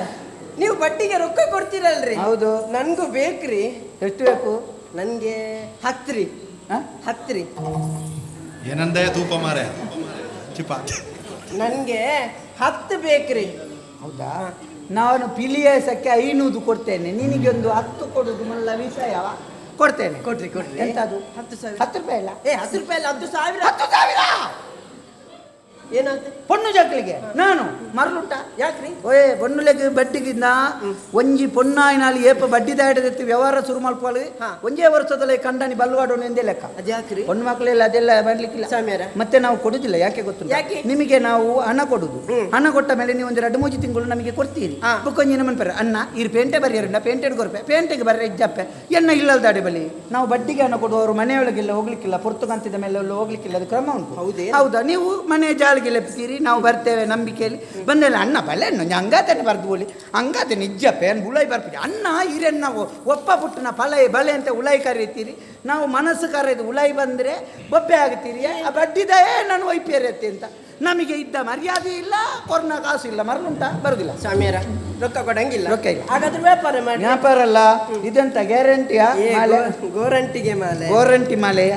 ನೀವು ಬಟ್ಟಿಗೆ ರೊಕ್ಕ ಕೊಡ್ತೀರಲ್ರಿ ಹೌದು ನನ್ಗೂ ಬೇಕ್ರಿ ಎಷ್ಟು ಬೇಕು ನನ್ಗೆ 10 ರೀ ಹಾ? 10 ರೀ ಏನಂದೆ ತೂಪ ಮಾರೆ ಚಿಪ್ಪ ನನ್ಗೆ 10 ಬೇಕ್ರಿ ಹೌದಾ ನಾನು ಪಿಲಿಯಸಕ್ಕೆ 500 ಕೊಡ್ತೇನೆ ನಿನಗೆ ಒಂದು 10 ಕೊಡುದು ಮಲ್ಲ ವಿಷಯ ಕೊಡ್ತೇನೆ ಕೊಡ್ರಿ ಕೊಡ್ರಿ ಎಂತದು 10,000 10 ರೂಪಾಯಿ ಇಲ್ಲ ಏ 10 ರೂಪಾಯಿ ಅಲ್ಲ 10,000 10,000 ಏನಾಯ್ತು ಪೊಣ್ಣು ಜಕ್ಲಿಗೆ ನಾನು ಮರಳುಂಟ ಯಾಕ್ರಿ ಓಯ್ ಪೊಣ್ಣುಲೆಗೆ ಬಡ್ಡಿಗಿನ್ನ ಒಂಜಿ ಪೊನ್ನಾಯಿನಲ್ಲಿ ಏಪ ಬಡ್ಡಿ ದಾಯಡದೆತ್ತಿ ವ್ಯವಹಾರ ಶುರು ಮಲ್ಪಳು ಹಾ. ಒಂಜೇ ವರ್ಷದಲ್ಲಿ ಕಂಡನಿ ಬಲ್ವಾಡೋನು ಎಂದೇ ಲೆಕ್ಕ ಅದ್ಯಾಕ್ರಿ ಹೆಣ್ಣು ಮಕ್ಕಳೆಲ್ಲ ಅದೆಲ್ಲ ಬರ್ಲಿಕ್ಕಿಲ್ಲ ಸ್ವಾಮಿಯರ. ಮತ್ತೆ ನಾವು ಕೊಡುದಿಲ್ಲ ಯಾಕೆ ಗೊತ್ತು ಯಾಕೆ? ನಿಮಗೆ ನಾವು ಹಣ ಕೊಡುದು ಹಣ ಕೊಟ್ಟ ಮೇಲೆ ನೀವು ಒಂದು 2-3 ತಿಂಗಳು ನಮಗೆ ಕೊಡ್ತೀರಿ ಹಾ. ಬುಕ್ಕೊಂಜಿ ನಮ್ಮನ್ ಪರ ಅನ್ನ ಇರು ಪೇಂಟೆ ಬರೆಯರಂಡ ಪೇಂಟೆಡ್ ಕೊರ್ಪೆ ಪೇಂಟೆಗೆ ಬರ್ರೆ ಇಜ್ಜಪ್ಪೆ ಎನ್ನ ಇಲ್ಲಲ್ದಾಡೆ ಬಲಿ ನಾವು ಬಡ್ಡಿಗೆ ಹಣ ಕೊಡುವವರು ಮನೆಯೊಳಗೆಲ್ಲ ಹೋಗ್ಲಿಕ್ಕಿಲ್ಲ ಪುರ್ತುಕಂತಿದ ಮೇಲೆ ಎಲ್ಲ ಹೋಗ್ಲಿಕ್ಕಿಲ್ಲ ಅದು ಕ್ರಮ ಉಂಟು ಹೌದೇ? ಹೌದಾ ನೀವು ಮನೆ ಜಾಳಿಗೆ ಲೆಪ್ತೀರಿ ನಾವು ಬರ್ತೇವೆ ನಂಬಿಕೆಯಲ್ಲಿ ಬಂದೆಲ್ಲ ಅನ್ನ ಬಲೆ ಅಂಗಾತನೆ ಬರ್ದು ಬೋಲಿ ಅಂಗಾತೆ ನಿಜ್ಜಪ್ಪೆ ಅನ್ ಉಳೈ ಬರ್ತೀರಿ ಅನ್ನ ಹಿರನ್ನ ಒಪ್ಪ ಪುಟ್ಟನ ಫಲ ಬಲೆ ಅಂತ ಉಳೈ ಕರೀತೀರಿ ನಾವು ಮನಸ್ಸು ಕರೆದು ಉಳೈ ಬಂದರೆ ಬೊಬ್ಬೆ ಆಗ್ತೀರಿ ಆ ಬಡ್ಡಿದಯೇ ನಾನು ವೈಪ್ಯರತ್ತೆ ಅಂತ ನಮಗೆ ಇದ್ದ ಮರ್ಯಾದೆ ಇಲ್ಲ ಕೊರೋನಾ ಕಾಸು ಇಲ್ಲ ಮರಳುಂಟ ಬರುದಿಲ್ಲ ಸ್ವಾಮಿಯರ ರೊಕ್ಕ ಕೊಡಂಗಿಲ್ಲ ರೊಕ್ಕ ಇಲ್ಲ. ಹಾಗಾದ್ರೆ ವ್ಯಾಪಾರ ಮಾಡಿ ವ್ಯಾಪಾರ ಅಲ್ಲ ಇದಂತ ಗ್ಯಾರಂಟಿಯಾ ಮಾಲೆ ಗೋರಂಟಿಗೆ ಮಾಲೆ ಗೋರಂಟಿ ಮಾಲೆಯ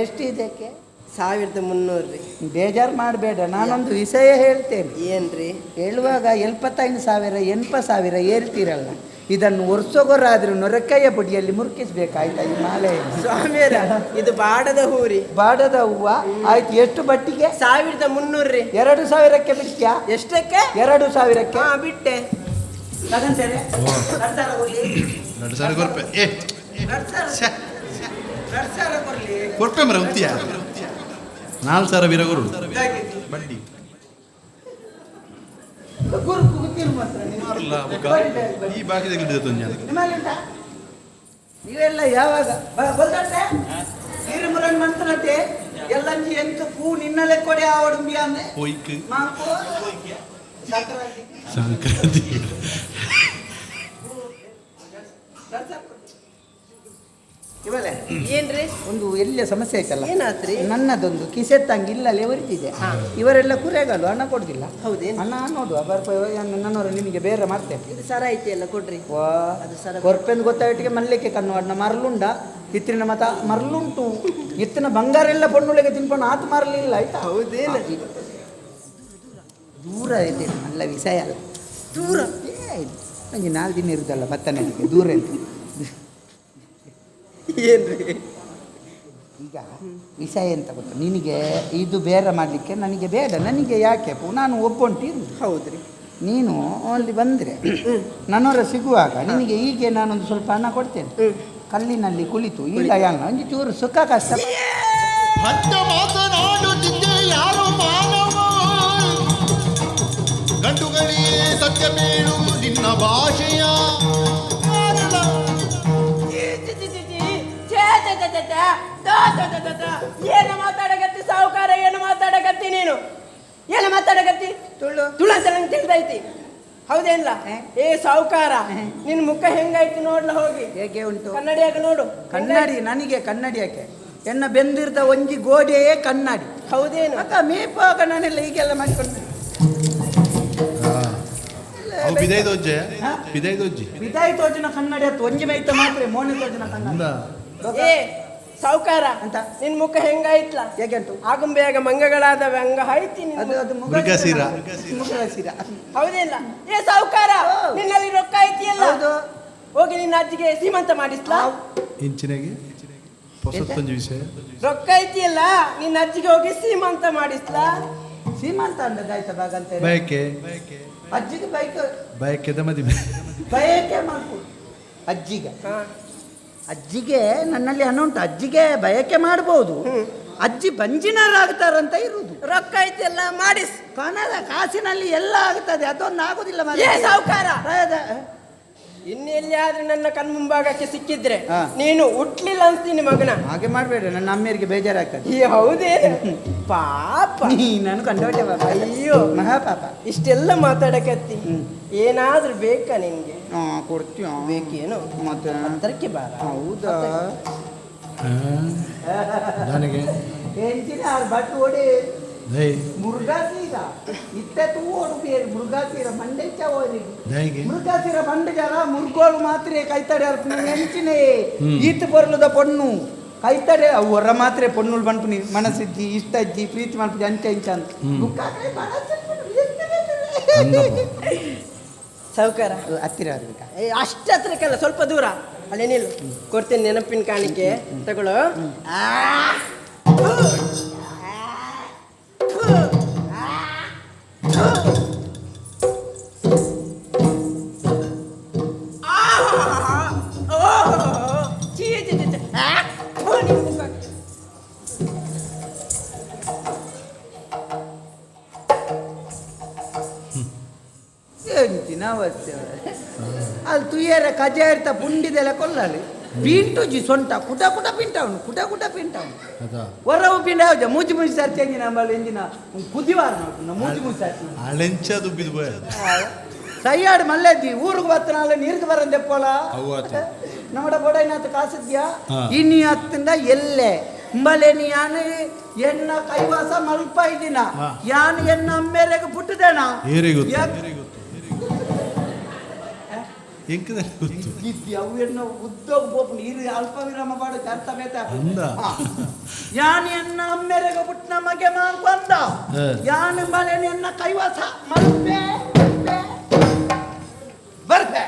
ಎಷ್ಟು ಇದಕ್ಕೆ 1300 ರೀ ಬೇಜಾರು ಮಾಡಬೇಡ ನಾನೊಂದು ವಿಷಯ ಹೇಳ್ತೇನೆ ಏನ್ರಿ ಹೇಳುವಾಗ 75,000 80,000 ಏರ್ತೀರಲ್ಲ ಇದನ್ನು ವರ್ಷಗೊರಾದ್ರೂ ನೊರಕಯ್ಯ ಪುಡಿಯಲ್ಲಿ ಮುರುಕಿಸ್ಬೇಕಾಯ್ತಾ ಈ ಮಾಲೆ ಸ್ವಾಮಿಯರ ಇದು ಬಾಡದ ಹೂರಿ ಬಾಡದ ಹೂವ ಆಯ್ತು ಎಷ್ಟು ಬಟ್ಟಿಗೆ 1300 ರೀ 2,000ಕ್ಕೆ ಬಿಡ್ತ್ಯಾ ಎಷ್ಟಕ್ಕೆ 2,000ಕ್ಕೆ ಹಾ ಬಿಟ್ಟೆ ತಗಂತೇನೆ 2,000 ಕೊರ್ಪೆ ಏ ಕೊರ್ಪೆ ಮರ ಉಂತಿಯ 4,000 ವೀರಗುರು ಬಡ್ಡಿ ಮಾರಲ್ಲ ಈ ಬಾಕಿದಾಗ ಹಿಡಿದ ನೀವೆಲ್ಲ ಯಾವಾಗ ನೀರುಮುರನ್ ಮಂತ್ರತೆ ಎಲ್ಲಂಜಿ ಎಂತ ಪೂ ನಿನ್ನಲೆ ಕೊಡೆ ಆವಡುಂಬಿ ಅಂದ್ರೆ ಹೋಯ್ಕ್ ಮಾಂಕೋ ಸಂಕ್ರಾಂತಿ ಏನ್ರಿ ಒಂದು ಎಲ್ಲಿಯ ಸಮಸ್ಯೆ ಆಯ್ತಲ್ಲ. ಏನಾತ್ರಿ? ನನ್ನದೊಂದು ಕಿಸೆತ್ತಂಗಿ ಇಲ್ಲಲ್ಲೇ ಹೊರಿತಿದೆ. ಇವರೆಲ್ಲ ಕುರೆಗಲು ಹಣ ಕೊಡುದಿಲ್ಲ. ಹೌದೇನು? ಹಣ ನೋಡುವ ನನ್ನವರು ನಿಮಗೆ ಬೇರೆ ಮಾಡ್ತೇನೆ. ಇದು ಸರ ಐತಿ ಎಲ್ಲ ಕೊಡ್ರಿ. ವಾ ಕೊರ್ಪೆಂದು ಗೊತ್ತಾಗಿಟ್ಟಿಗೆ ಮಲ್ಲಿಗೆ ಕಣ್ಣು ಮರಳುಂಡ ಇತ್ತಿನ ಮತ ಮರಳುಂಟು ಇತ್ತಿನ ಬಂಗಾರ ಎಲ್ಲ ಪೊಣ್ಣುಳಿಗೆ ತಿನ್ಕೊಂಡು ಆತು ಮರಲಿಲ್ಲ ಆಯ್ತಾ. ಹೌದೇನು? ದೂರ ಐತೆ ಮಲ್ಲ ವಿಷಯ ಅಲ್ಲ. ದೂರ ನನಗೆ 4 ದಿನ ಇರುದಲ್ಲ ಭತ್ತನಿಗೆ ದೂರ ಅಂತ. ಏನ್ರಿ ಈಗ ವಿಷಯ ಎಂತ ಗೊತ್ತು ನಿನಗೆ, ಇದು ಬೇರೆ ಮಾಡಲಿಕ್ಕೆ ನನಗೆ ಬೇಡ. ನನಗೆ ಯಾಕೆ ನಾನು ಒಬ್ಬೊಂಟಿರು. ಹೌದ್ರಿ. ನೀನು ಅಲ್ಲಿ ಬಂದರೆ ನನ್ನವರ ಸಿಗುವಾಗ ನಿನಗೆ ಹೀಗೆ ನಾನೊಂದು ಸ್ವಲ್ಪ ಹಣ ಕೊಡ್ತೇನೆ. ಕಲ್ಲಿನಲ್ಲಿ ಕುಳಿತು ಈಗ ಒಂಜಿ ಚೂರು ಸುಖ ಕಷ್ಟ ಹತ್ತ ಮಾತನಾಡುತ್ತಿದ್ದೆ ಯಾರು ಮಾನವ, ಗಂಡುಗಳಿಗೆ ಸತ್ಯ ಬೇಡು ನಿನ್ನ ಭಾಷೆಯ. ಏನು ಮಾತಾಡಕತ್ತಿ ಸಾಹುಕಾರ? ಏನು ಮಾತಾಡಕತ್ತಿ ನೀನು? ಏನು ಮಾತಾಡಕತ್ತಿ? ತುಳು ತುಳು ಅಂತ ನಂಗೆ ತಿಳಿದೈತಿ. ಹೌದೇನಿಲ್ಲ? ಏ ಸಾಹುಕಾರ, ನಿನ್ ಮುಖ ಹೆಂಗಾಯ್ತು ನೋಡ್ಲ ಹೋಗಿ. ಹೇಗೆ ಉಂಟು? ಕನ್ನಡಿಯಾಗ ನೋಡು. ಕನ್ನಡಿ ನನಗೆ ಕನ್ನಡಿ ಯಾಕೆ? ಎನ್ನ ಬೆಂದಿರ್ದ ಒಂಜಿ ಗೋಡೆಯೇ ಕನ್ನಡಿ. ಹೌದೇನು? ಅಕ್ಕ ಮೇಪಾಗ ನಾನೆಲ್ಲ ಹೀಗೆಲ್ಲ ಮಾಡ್ಕೊಂಡು ಬಿದೈದೊಜ್ಜೆ ಬಿದೈದೊಜ್ಜಿ ವಿದಾಯಿ ತೋಜಿನ ಕನ್ನಡಿ ಆಯ್ತು. ಒಂಜಿ ಮೈತ ಮಾತ್ರ ಮೋನೆ ತೋಜಿನ ಕನ್ನಡಿ. ಏ ಸಾಹುಕಾರ ಅಂತ ನಿನ್ ಮುಖ ಹೆಂಗಾಯ್ತಲ್ಲ? ಹೇಗೆ ಉಂಟು? ಆಗುಂಬೆಯಾಗ ಮಂಗಗಳಾದವ ಹಂಗ ಆಯ್ತಿ ಅದು ಅದು ಮೃಗಶಿರ. ಮೃಗಶಿರ. ಹೌದಿಲ್ಲ? ಏ ಸಾಹುಕಾರ, ನಿನ್ನಲ್ಲಿ ರೊಕ್ಕ ಐತಿಯಲ್ಲ, ಹೌದು. ಹೋಗಿ ನಿನ್ನ ಅಜ್ಜಿಗೆ ಸೀಮಂತ ಮಾಡಿಸ್ಲಾ? ಇಂಚಿನಾಗೆ ಹೊಸತ್ತೊಂದು ವಿಷಯ ರೊಕ್ಕ ಐತಿಯಲ್ಲ, ನಿನ್ನ ಅಜ್ಜಿಗೆ ಹೋಗಿ ಸೀಮಂತ ಮಾಡಿಸ್ಲಾ? ಸೀಮಂತ ಅಂದದಾಯ್ತ ಬಾಗಂತ ಬಯಕೆ ಅಜ್ಜಿಗೆ ಬೈಕ್ ಬಯಕೆದ ಮದುವೆ ಬಯಕೆ ಮಾಡ್ಕೊಡು ಅಜ್ಜಿಗೆ. ಅಜ್ಜಿಗೆ ನನ್ನಲ್ಲಿ ಹಣ ಉಂಟು. ಅಜ್ಜಿಗೆ ಬಯಕೆ ಮಾಡ್ಬೋದು. ಅಜ್ಜಿ ಬಂಜಿನರಾಗ್ತಾರಂತ ಇರುವುದು. ರೊಕ್ಕ ಐತಿಯಲ್ಲ ಮಾಡಿಸ್. ಕನ್ನಡ ಕಾಸಿನಲ್ಲಿ ಎಲ್ಲ ಆಗ್ತದೆ, ಅದೊಂದು ಆಗುದಿಲ್ಲ. ಏ ಸಾಹುಕಾರ, ಮಾರ್ರೆ. ಇನ್ನೆಲ್ಲಿಯಾದ್ರೂ ನನ್ನ ಕಣ್ಮುಂಭಾಗಕ್ಕೆ ಸಿಕ್ಕಿದ್ರೆ ಹಾ. ನೀನು ಹುಟ್ಲಿಲ್ಲ ಅನ್ಸ್ತೀನಿ ಮಗನ. ಹಾಗೆ ಮಾಡ್ಬೇಡ, ನನ್ನ ಅಮ್ಮಿಯರಿಗೆ ಬೇಜಾರಾಗ್ತದೆ. ಈ ಹೌದೇನು? ಪಾಪ ನಾನು ಕಂಡೋಟೆ ಬಾಬಾ. ಅಯ್ಯೋ ಮಹಾಪಾಪ. ಇಷ್ಟೆಲ್ಲ ಮಾತಾಡಕತ್ತಿ. ಏನಾದ್ರೂ ಬೇಕಾ ನಿನ್ಗೆ? ಕೊಡ್ತೀಯ ಬೇಕೇನು? ಮತ್ತೆ ಅದಕ್ಕೆ ಬಾರ. ಹೌದಾ? ನನಗೆ ಎಂಚಿನ ಬಟ್ ಓಡಿ ಮುರುಘಾಸೀರ ಇತ್ತೆ ತೂ ಓಡು ಬೇರೆ ಮುರುಘಾಸೀರ ಮಂಡೆಚ್ಚ ಓರಿಗೆ ಮುರುಘಾಸೀರ ಮಂಡೆ ಜರ ಮುರುಗೋಳು ಮಾತ್ರ ಕೈತಡೆ ಎಂಚಿನೇ ಈತ್ ಬರ್ಲದ ಪೊಣ್ಣು ಕೈತಡೆ ಹೊರ ಮಾತ್ರ ಪೊಣ್ಣುಳು ಬನ್ಪುನಿ ಮನಸ್ಸಿಜ್ಜಿ ಇಷ್ಟ ಅಜ್ಜಿ ಪ್ರೀತಿ ಮಾಡ್ಬಿಟ್ಟು ಅಂಚ ಇಂಚ ಅಂತ ಸಾಹುಕಾರ ಹತ್ತಿರ ಬರ್ಬೇಕಾ? ಅಷ್ಟ ಹತ್ರಕ್ಕಲ್ಲ, ಸ್ವಲ್ಪ ದೂರ ಅಲ್ಲೇ ನಿಲ್ಲು. ಕೊಡ್ತೀನಿ ನೆನಪಿನ ಕಾಣಿಕೆ, ತಗೊಳ್ಳು. ಎಂಚಿನ ಅಲ್ಲಿ ತುಯ್ಯರ ಕಜ ಇರ್ತಾ ಪುಂಡಿದೆಲ್ಲ ಕೊಲ್ಲಲಿ ಪಿಂಟುಜಿ ಸೊಂಟ ಕುಟ ಕುಟ ಪಿಂಟವನು ಕುಟ ಕುಟ ಪಿಂಟವನು ಹೊರವು ಪಿಂಡ ಯಾವ್ದು ಮೂಜಿ ಮುಜಿ ಸರ್ಚ್ ಎಂಜಿನ ಅಂಬಲ್ಲಿ ಎಂಜಿನ ಕುದಿವಾರ ಮೂಜಿ ಮುಜಿ ಸರ್ಚ್ ಅಳೆಂಚ ದುಬ್ಬಿದು ಬೋಯ ಸೈಯಾಡು ಮಲ್ಲೆದ್ದಿ ಊರಿಗೆ ಬತ್ತನಾಲ ನೀರಿಗೆ ಬರಂದೆಪ್ಪೋಲ ನಮ್ಮಡ ಬೋಡೈನಾಥ ಕಾಸಿದ್ಯಾ ಇನ್ನು ಹತ್ತಿಂದ ಎಲ್ಲೆ ಅಂಬಲೆ ಯಾನು ಎನ್ನ ಕೈವಾಸ ಮಲ್ಪ ಇದ್ದೀನ ಯಾನು ಎನ್ನ ಅಮ್ಮೇರೆಗೆ ಪುಟ್ಟದೇನ ಅವು ಎನ್ನ ಉದ್ಯೋಗ ಬೋಪು ನೀರು ಅಲ್ಪ ವಿರಾಮ ಬಾಡ ಅರ್ಥ ಬೇತ ಯಾನ್ ಎನ್ನ ಅಮ್ಮೇರೆಗೆ ಪುಟ್ಟ ಮಗೆ ಬಂದ ಯಾನ್ ಮಲೆ ಎನ್ನ ಕೈವಾಸ ಮಲ್ಪೆ ಬರ್ತೆ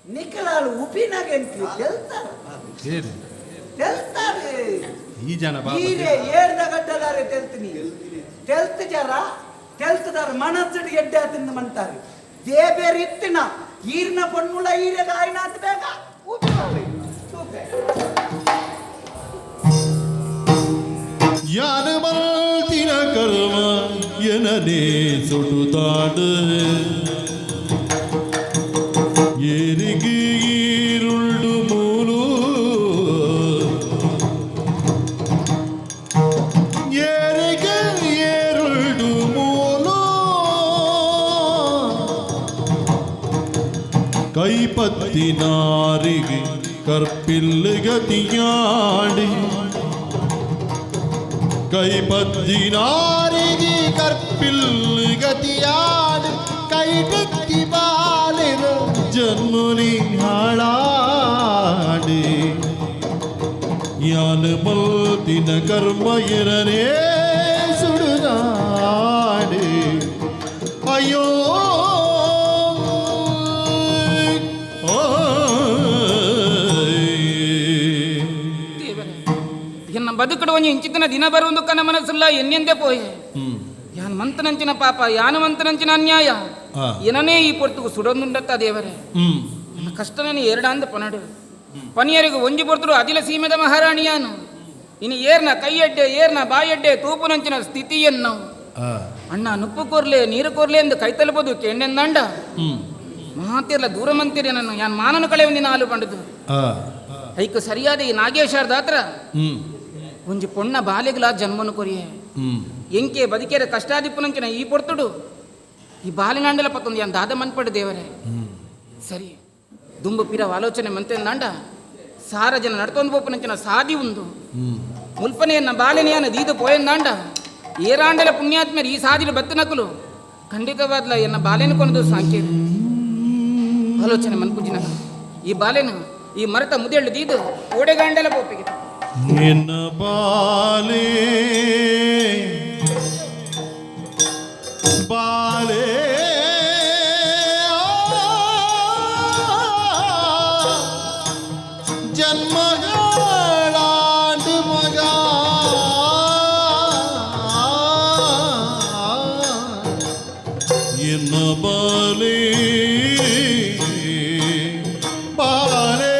ನಿಖಲಾಲು ಉಪಿನಾಗೆ ತೆಲ್ತಾರೆ ಈ ಜನ ಈರೆ ಏರ್ದ ಗಡ್ಡದಾರೆ ತೆಲ್ತೀನಿ ತೆಲ್ತ್ ಜರ ತೆಲ್ತದಾರ ಮನಸ್ಸಿಗೆ ಎಡ್ಡೆ ತಿಂದು ಮಂತಾರೆ ದೇಬೇರ್ ಇತ್ತಿನ ಈರಿನ ಪೊಣ್ಣುಳ ಈರೆಗ ಆಯ್ನಾತ್ ಬೇಗ ಯಾನ ಮಲ್ತಿನ ಕರ್ಮ ಎನನೇ ಸುಡುತ್ತಾಡು ಏರಿಗೆ ಈರುಳ್ಳು ಮೂಲು ಏರಿಗೆ ಏರುಳ್ಳು ಮೂಲು കൈപ്പത്തിനാരികെ കർപ്പില്ല് ഗതിയാടി കൈപ്പത്തിനാരികെ കർപ്പില്ല് ഗതിയാടി കൈടെത്തി ബാലിന ജന്മനി ಹಾಳಾಡಿ ಯಾನ ಮಲ್ತಿನ ಕರ್ಮ ಎರನೇ ಸುಡುದಾಡಿ ಅಯ್ಯೋ ಎನ್ನ ಬದುಕಡು ಒಂಜಿ ಇಂಚಿತ್ತಿನ ದಿನ ಬರುವುದು ಕನ ಮನಸ್ಸಿಲ್ಲ ಎನ್ನೆಂದೇ ಪೋಯೆ ಯಾನ್ ಮಂತನಂಚಿನ ಪಾಪ ಯಾನು ಮಂತನಂಚಿನ ಅನ್ಯಾಯ ಏನನೇ ಈ ಪೊರ್ತುಗು ಸುಡೊಂದುಂಡತ್ತ ದೇವರೇ ನನ್ನ ಕಷ್ಟನೇ ಎರಡಂದು ಪನಡು ಪನಿಯರಿಗೂ ಒಂಜಿ ಪೊರ್ತರು ಅದಿಲ ಸೀಮೆದ ಮಹಾರಾಣಿಯಾನು ಇನ್ನು ಏರ್ನ ಕೈಯಡ್ಡೆ ಏರ್ನ ಬಾಯಡ್ಡೆ ತೂಪುನಂಚಿನ ಸ್ಥಿತಿಯನ್ನು ಅಣ್ಣ ನುಪ್ಪು ಕೋರ್ಲೆ ನೀರು ಕೋರ್ಲೆ ಎಂದು ಕೈ ತಲುಪೋದು ಕೆಣ್ಣೆಂದಂಡ ಮಾತಿರ್ಲ ದೂರ ಮಂತಿರಿ ನಾನು ಯಾನ್ ಮಾನನು ಕಳೆ ಒಂದಿನ ಹಾಲು ಪಂಡದು ಐಕು ಸರಿಯಾದ ಈ ನಾಗೇಶ್ವರದ ಹತ್ರ ಒಂಜಿ ಪೊಣ್ಣ ಬಾಲೆಗ್ಲ ಜನ್ಮನು ಕೊರಿಯೆ ಎಂಕೆ ಬದುಕೇರ ಕಷ್ಟಾದಿಪ್ಪುನಂಚಿನ ಈ ಪೊರ್ತುಡು ಈ ಬಾಲಿನಾಂಡಲ ಪತ್ತೊಂದು ಯಾನ್ ದಾದ ಮನ್ಪಡು ದೇವರೇ ಸರಿ ದುಂಬು ಪಿರವ ಆಲೋಚನೆ ಮಂತೆಂದಾಂಡ ಸಾರ ಜನ ನಡ್ತೊಂದು ಬೋಪುನಂಚಿನ ಸಾದಿ ಉಂದು ಮುಲ್ಪನೆಯನ್ನ ಬಾಲೆನೆಯನ್ನ ದೀದು ಪೋಯಂದಾಂಡ ಏರಾಂಡಲ ಪುಣ್ಯಾತ್ಮರು ಈ ಸಾದಿಲು ಬತ್ತನಕಲು ಖಂಡಿತವಾದ್ಲ ಎನ್ನ ಬಾಲೆನು ಕೊನದು ಸಾಂಕೇತ ಆಲೋಚನೆ ಮನ್ಪುಜಿನ ಈ ಬಾಲೆನು ಈ ಮರತ ಮುದೆಳ್ಳು ದೀದು ಓಡೆಗಾಂಡಲ ಬೋಪಿಗೆ ನಿನ್ನ ಬಾಲೆ ಬಾಲೆ ಜನ್ಮಗಳಾಂಡು ಮಗ ಎನ್ನ ಬಾಲೆ ಬಾಲೆ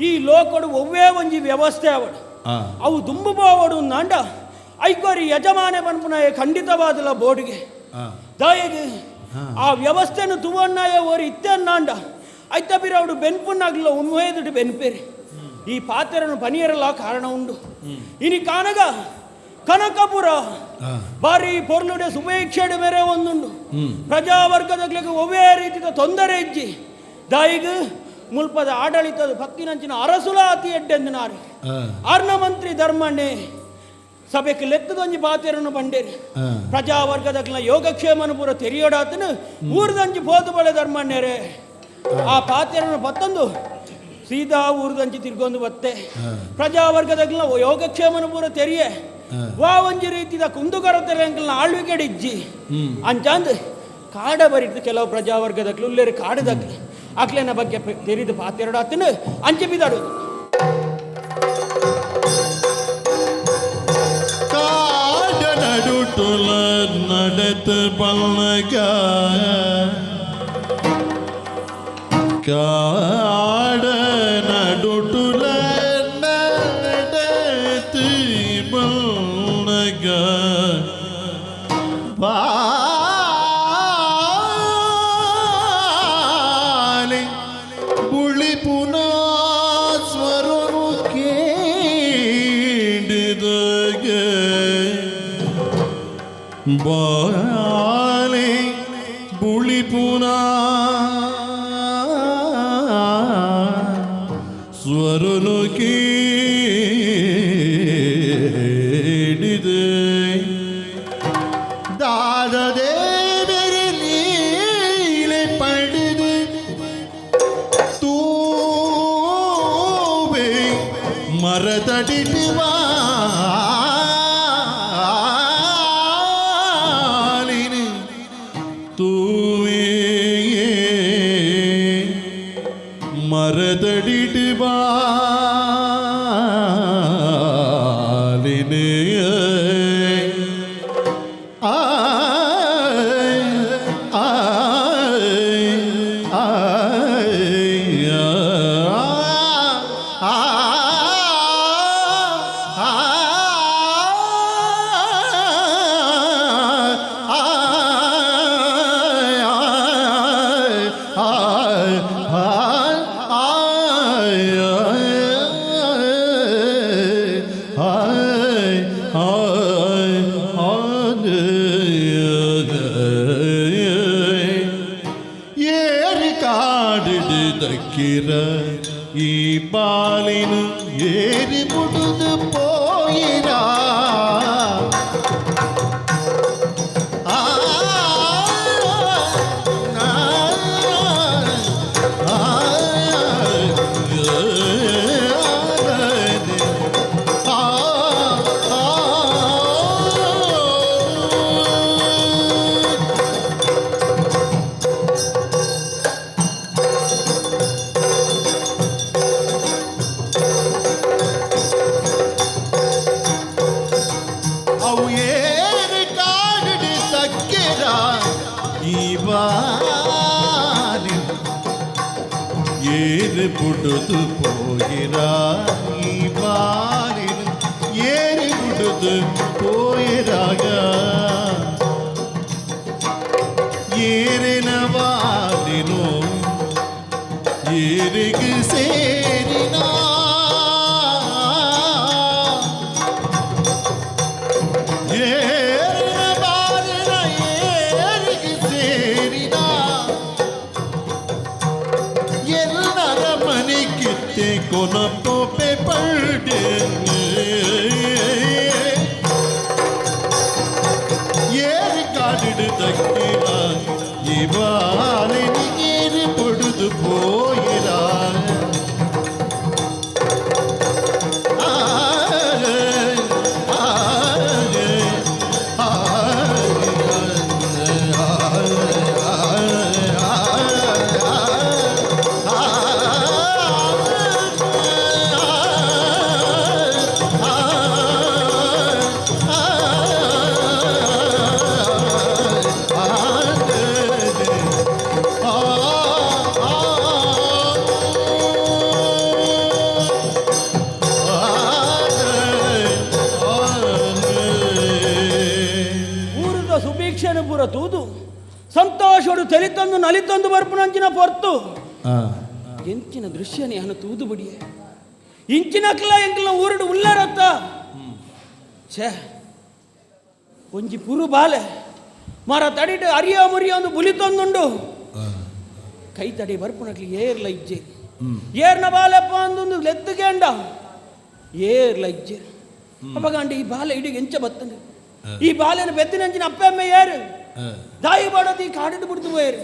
ಈ ಲೋಕಡು ಒವ್ವೇ ಒಂಜಿ ವ್ಯವಸ್ಥೆ ಅವಡು ಅವು ದುಂಬು ಬೋವಡು ನಾಂಡ ಐಕೋರಿ ಯಜಮಾನೆ ಬನ್ಪುನ ಖಂಡಿತವಾದಲ ಬೋರ್ಡ್ಗೆ ದಯಗೆ ಆ ವ್ಯವಸ್ಥೆನು ತುವಣ್ಣಾಯ ಓರಿ ಇತ್ತೆನ್ನಾಂಡ ಐತ ಬಿರವಡು ಬೆನ್ಪುನ್ನಾಗ್ಲ ಉಮ್ಮೇದುಡು ಬೆನ್ಪೇರಿ ಈ ಪಾತೆರನು ಪನಿಯರಲ್ಲ ಕಾರಣ ಉಂಡು ಇನಿ ಕಾನಗ ಕನಕಪುರ ಬಾರಿ ಪೊರ್ಲುಡೆ ಸುಭೇಕ್ಷೆಡು ಮೇರೆ ಒಂದುಂಡು ಪ್ರಜಾವರ್ಗದಗ್ಲಿಗೆ ಒವ್ವೇ ರೀತಿಯ ತೊಂದರೆ ಇಜ್ಜಿ ದಾಯಿಗೆ ಮುಲ್ಪದ ಆಡಳಿತದ ಪಕ್ಕಿನಂಚಿನ ಅರಸುಲಾತಿ ಎಡ್ಡೆಂದಿನಾರು ಅರ್ಣ ಮಂತ್ರಿ ಧರ್ಮಣ್ಣೆ ಸಭೆಗೆ ಲೆತ್ತದೊಂಜಿ ಪಾತೆರನ್ನು ಬಂಡೇರಿ ಪ್ರಜಾವರ್ಗದಕ್ಲ ಯೋಗಕ್ಷೇಮನು ಪೂರ ತೆರಿಯೋಡಾತನು ಊರ್ದಂಜಿ ಪೋದು ಬಳೆ ಧರ್ಮಣ್ಣೆರೆ ಆ ಪಾತೆರನ್ನು ಪತ್ತೊಂದು ಸೀದಾ ಊರ್ದಂಚಿ ತಿರ್ಗೊಂದು ಬತ್ತೆ ಪ್ರಜಾವರ್ಗದಾಗಲ ಯೋಗಕ್ಷೇಮನ ಪೂರ ತೆರಿಯೆ ವಾ ಒಂಜಿ ರೀತಿದ ಕುಂದುಕೊರತೆ ಆಳ್ವಿಕೆ ಇಜ್ಜಿ ಅಂಚಾಂದ್ ಕಾಡ ಬರಿತು ಕೆಲವು ಪ್ರಜಾವರ್ಗದಕ್ಲು ಉಲ್ಲೇರಿ ಕಾಡದಕ್ಲು ಅಕ್ಲೇನ ಬಗ್ಗೆ ತೆರಿದು ಪಾತೆರಡಾತನು ಅಂಚೆ ಬಿದಾಡು ಕಾಡ ನಡುಟುಲ ನಡೆತ ಬಲ್ಲಗ ಕಾಡ ನಡುಟುಲ ನಡೆತ ಬಲ್ಲಗ ಬಾಲೆ ಬುಳಿ ಪುನಃ ಸ್ವರನು ಕೇಳಿದಾಗ ಬಾಲೆ ಬುಳಿ ಪುನಃ ಸ್ವರನು ಕೇಳಿದ ದಾದದೇ ಬೇರೆ ಲೀಲೆ ಪಡೆದು ತೂವೆ ಮರದಡಿಡುವ ತೂವೆ ಮರದಡಿಡುವ ಏರಿ ಕಾಡಿಡು ದಕ್ಕಿರ ಈ ಬಾಲಿನ ಏರಿ ಬಿಡುದು ಪೋಯಿರ ಅವು ಏರಿ ಕಾಡಿಡು ದಕ್ಕಿರ ಈ ಬಾಲಿ ಏರಿ ಬಿಡುದು ಪೋಯಿರ ಈ ಬಾಲಿನ ಏರಿ ಬಿಡುದು ಪೋಯಿರಾಗ ಏರಿನ ಬಾಲಿನೋ ಏರಿಗೆ ಸೇರಿನ ಏರಿನ ಬಾಲಿನ ಏರಿಗೆ ಸೇರಿನ ಎಲ್ಲರ ಮನೆ ಕಿತ್ತೆ ಕೊನಪೋಪೆ ಪಲ್ಡೆ ಏರಿ ಕಾಡಿಡು ದಕ್ಕಿರ ಈ ಬಾಲಿನಿಗೆ ಏರಿ ಪೊಡುದು ಪೋಯಿರ ಊರದ ಸುಭೀಕ್ಷೆನ ಪೂರ ತೂದು ಸಂತೋಷಡು ತೆಲಿತಂದು ನಲಿತಂದು ಬರ್ಪುನಂಚಿನ ಪೊರ್ತು ಎಂಚಿನ ದೃಶ್ಯನೇ ಹನ ತೂದು ಬಿಡಿಯೇ ಇಂಚಿನಕ್ಲ ಎಂಕ್ಲ ಊರುಡು ಉಳ್ಳರತ್ತ ಛೇ ಒಂಜಿ ಪುರು ಬಾಲೆ ಮರ ತಡಿಟ್ಟು ಅರಿಯ ಮುರಿಯ ಒಂದು ಬುಲಿ ತಂದುಂಡು ಕೈ ತಡಿ ಬರ್ಪುನಕ್ಲಿ ಏರ್ಲ ಇಜ್ಜೆ ಏರ್ನ ಬಾಲೆಪ್ಪ ಅಂದೊಂದು ಲೆತ್ತುಗೆಂಡ ಏರ್ಲ ಇಜ್ಜೆ ಅಪ್ಪಗಂಡ ಈ ಬಾಲೆ ಇಡಿಗೆ ಎಂಚ ಬತ್ತಂಡು ಈ ಬಾಲೆನ ಬೆತ್ತಿನಂಚಿನ ಅಪ್ಪ ಅಮ್ಮ ಏರು ದಾಯಿ ಬಾಡೋದು ಈ ಕಾಡಿಟ್ಟು ಬಿಡ್ತು ಏರು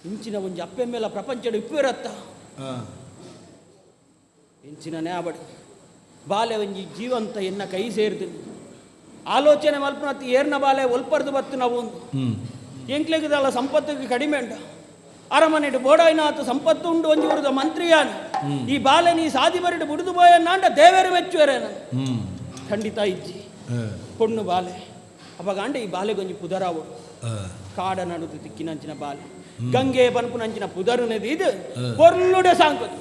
ಇಂಚಿನ ಒಂಜಿ ಅಪ್ಪೆ ಮೇಲ ಪ್ರಪಂಚದ ಇಪ್ಪುರತ್ತ ಇಂಚಿನ ನ್ಯಾಬಡಿ ಬಾಲೆ ಒಂಜಿ ಜೀವಂತ ಎನ್ನ ಕೈ ಸೇರಿದ್ದೀನಿ ಆಲೋಚನೆ ಮಲ್ಪನತ್ತಿ ಏರ್ನ ಬಾಲೆ ಒಲ್ಪರ್ದು ಬತ್ತು ನಾವು ಒಂದು ಎಂಕ್ಲೆಗದಲ್ಲ ಸಂಪತ್ತಿಗೆ ಕಡಿಮೆ ಉಂಟ ಅರಮನೆಡು ಬೋಡಾಯ್ನಾಥ ಸಂಪತ್ತು ಉಂಡು ಒಂಜಿ ಉಳಿದ ಮಂತ್ರಿಯಾನು ಈ ಬಾಲೆ ನೀ ಸಾದಿ ಬರಿಡು ಬುಡಿದು ಬೋಯನ್ನಾಂಡ ದೇವೇರು ಮೆಚ್ಚುವರೆ ನಾನು ಖಂಡಿತ ಇಜ್ಜಿ பொண்ணு ಬಾಲೆ ಅವಾಗ ಈ ಬಾಲೆಗೊಂಜಿ ಪುದರಾವಡು ಕಾಡ ನಡುದು ತಿಕ್ಕಿನಂಚಿನ ಬಾಲೆ ಗಂಗೆ ಪನ್ಪುನಂಚಿನ ಪುದರುನದು ಇದು ಪೊರ್ಲುಡೆ ಸಾಂಕದು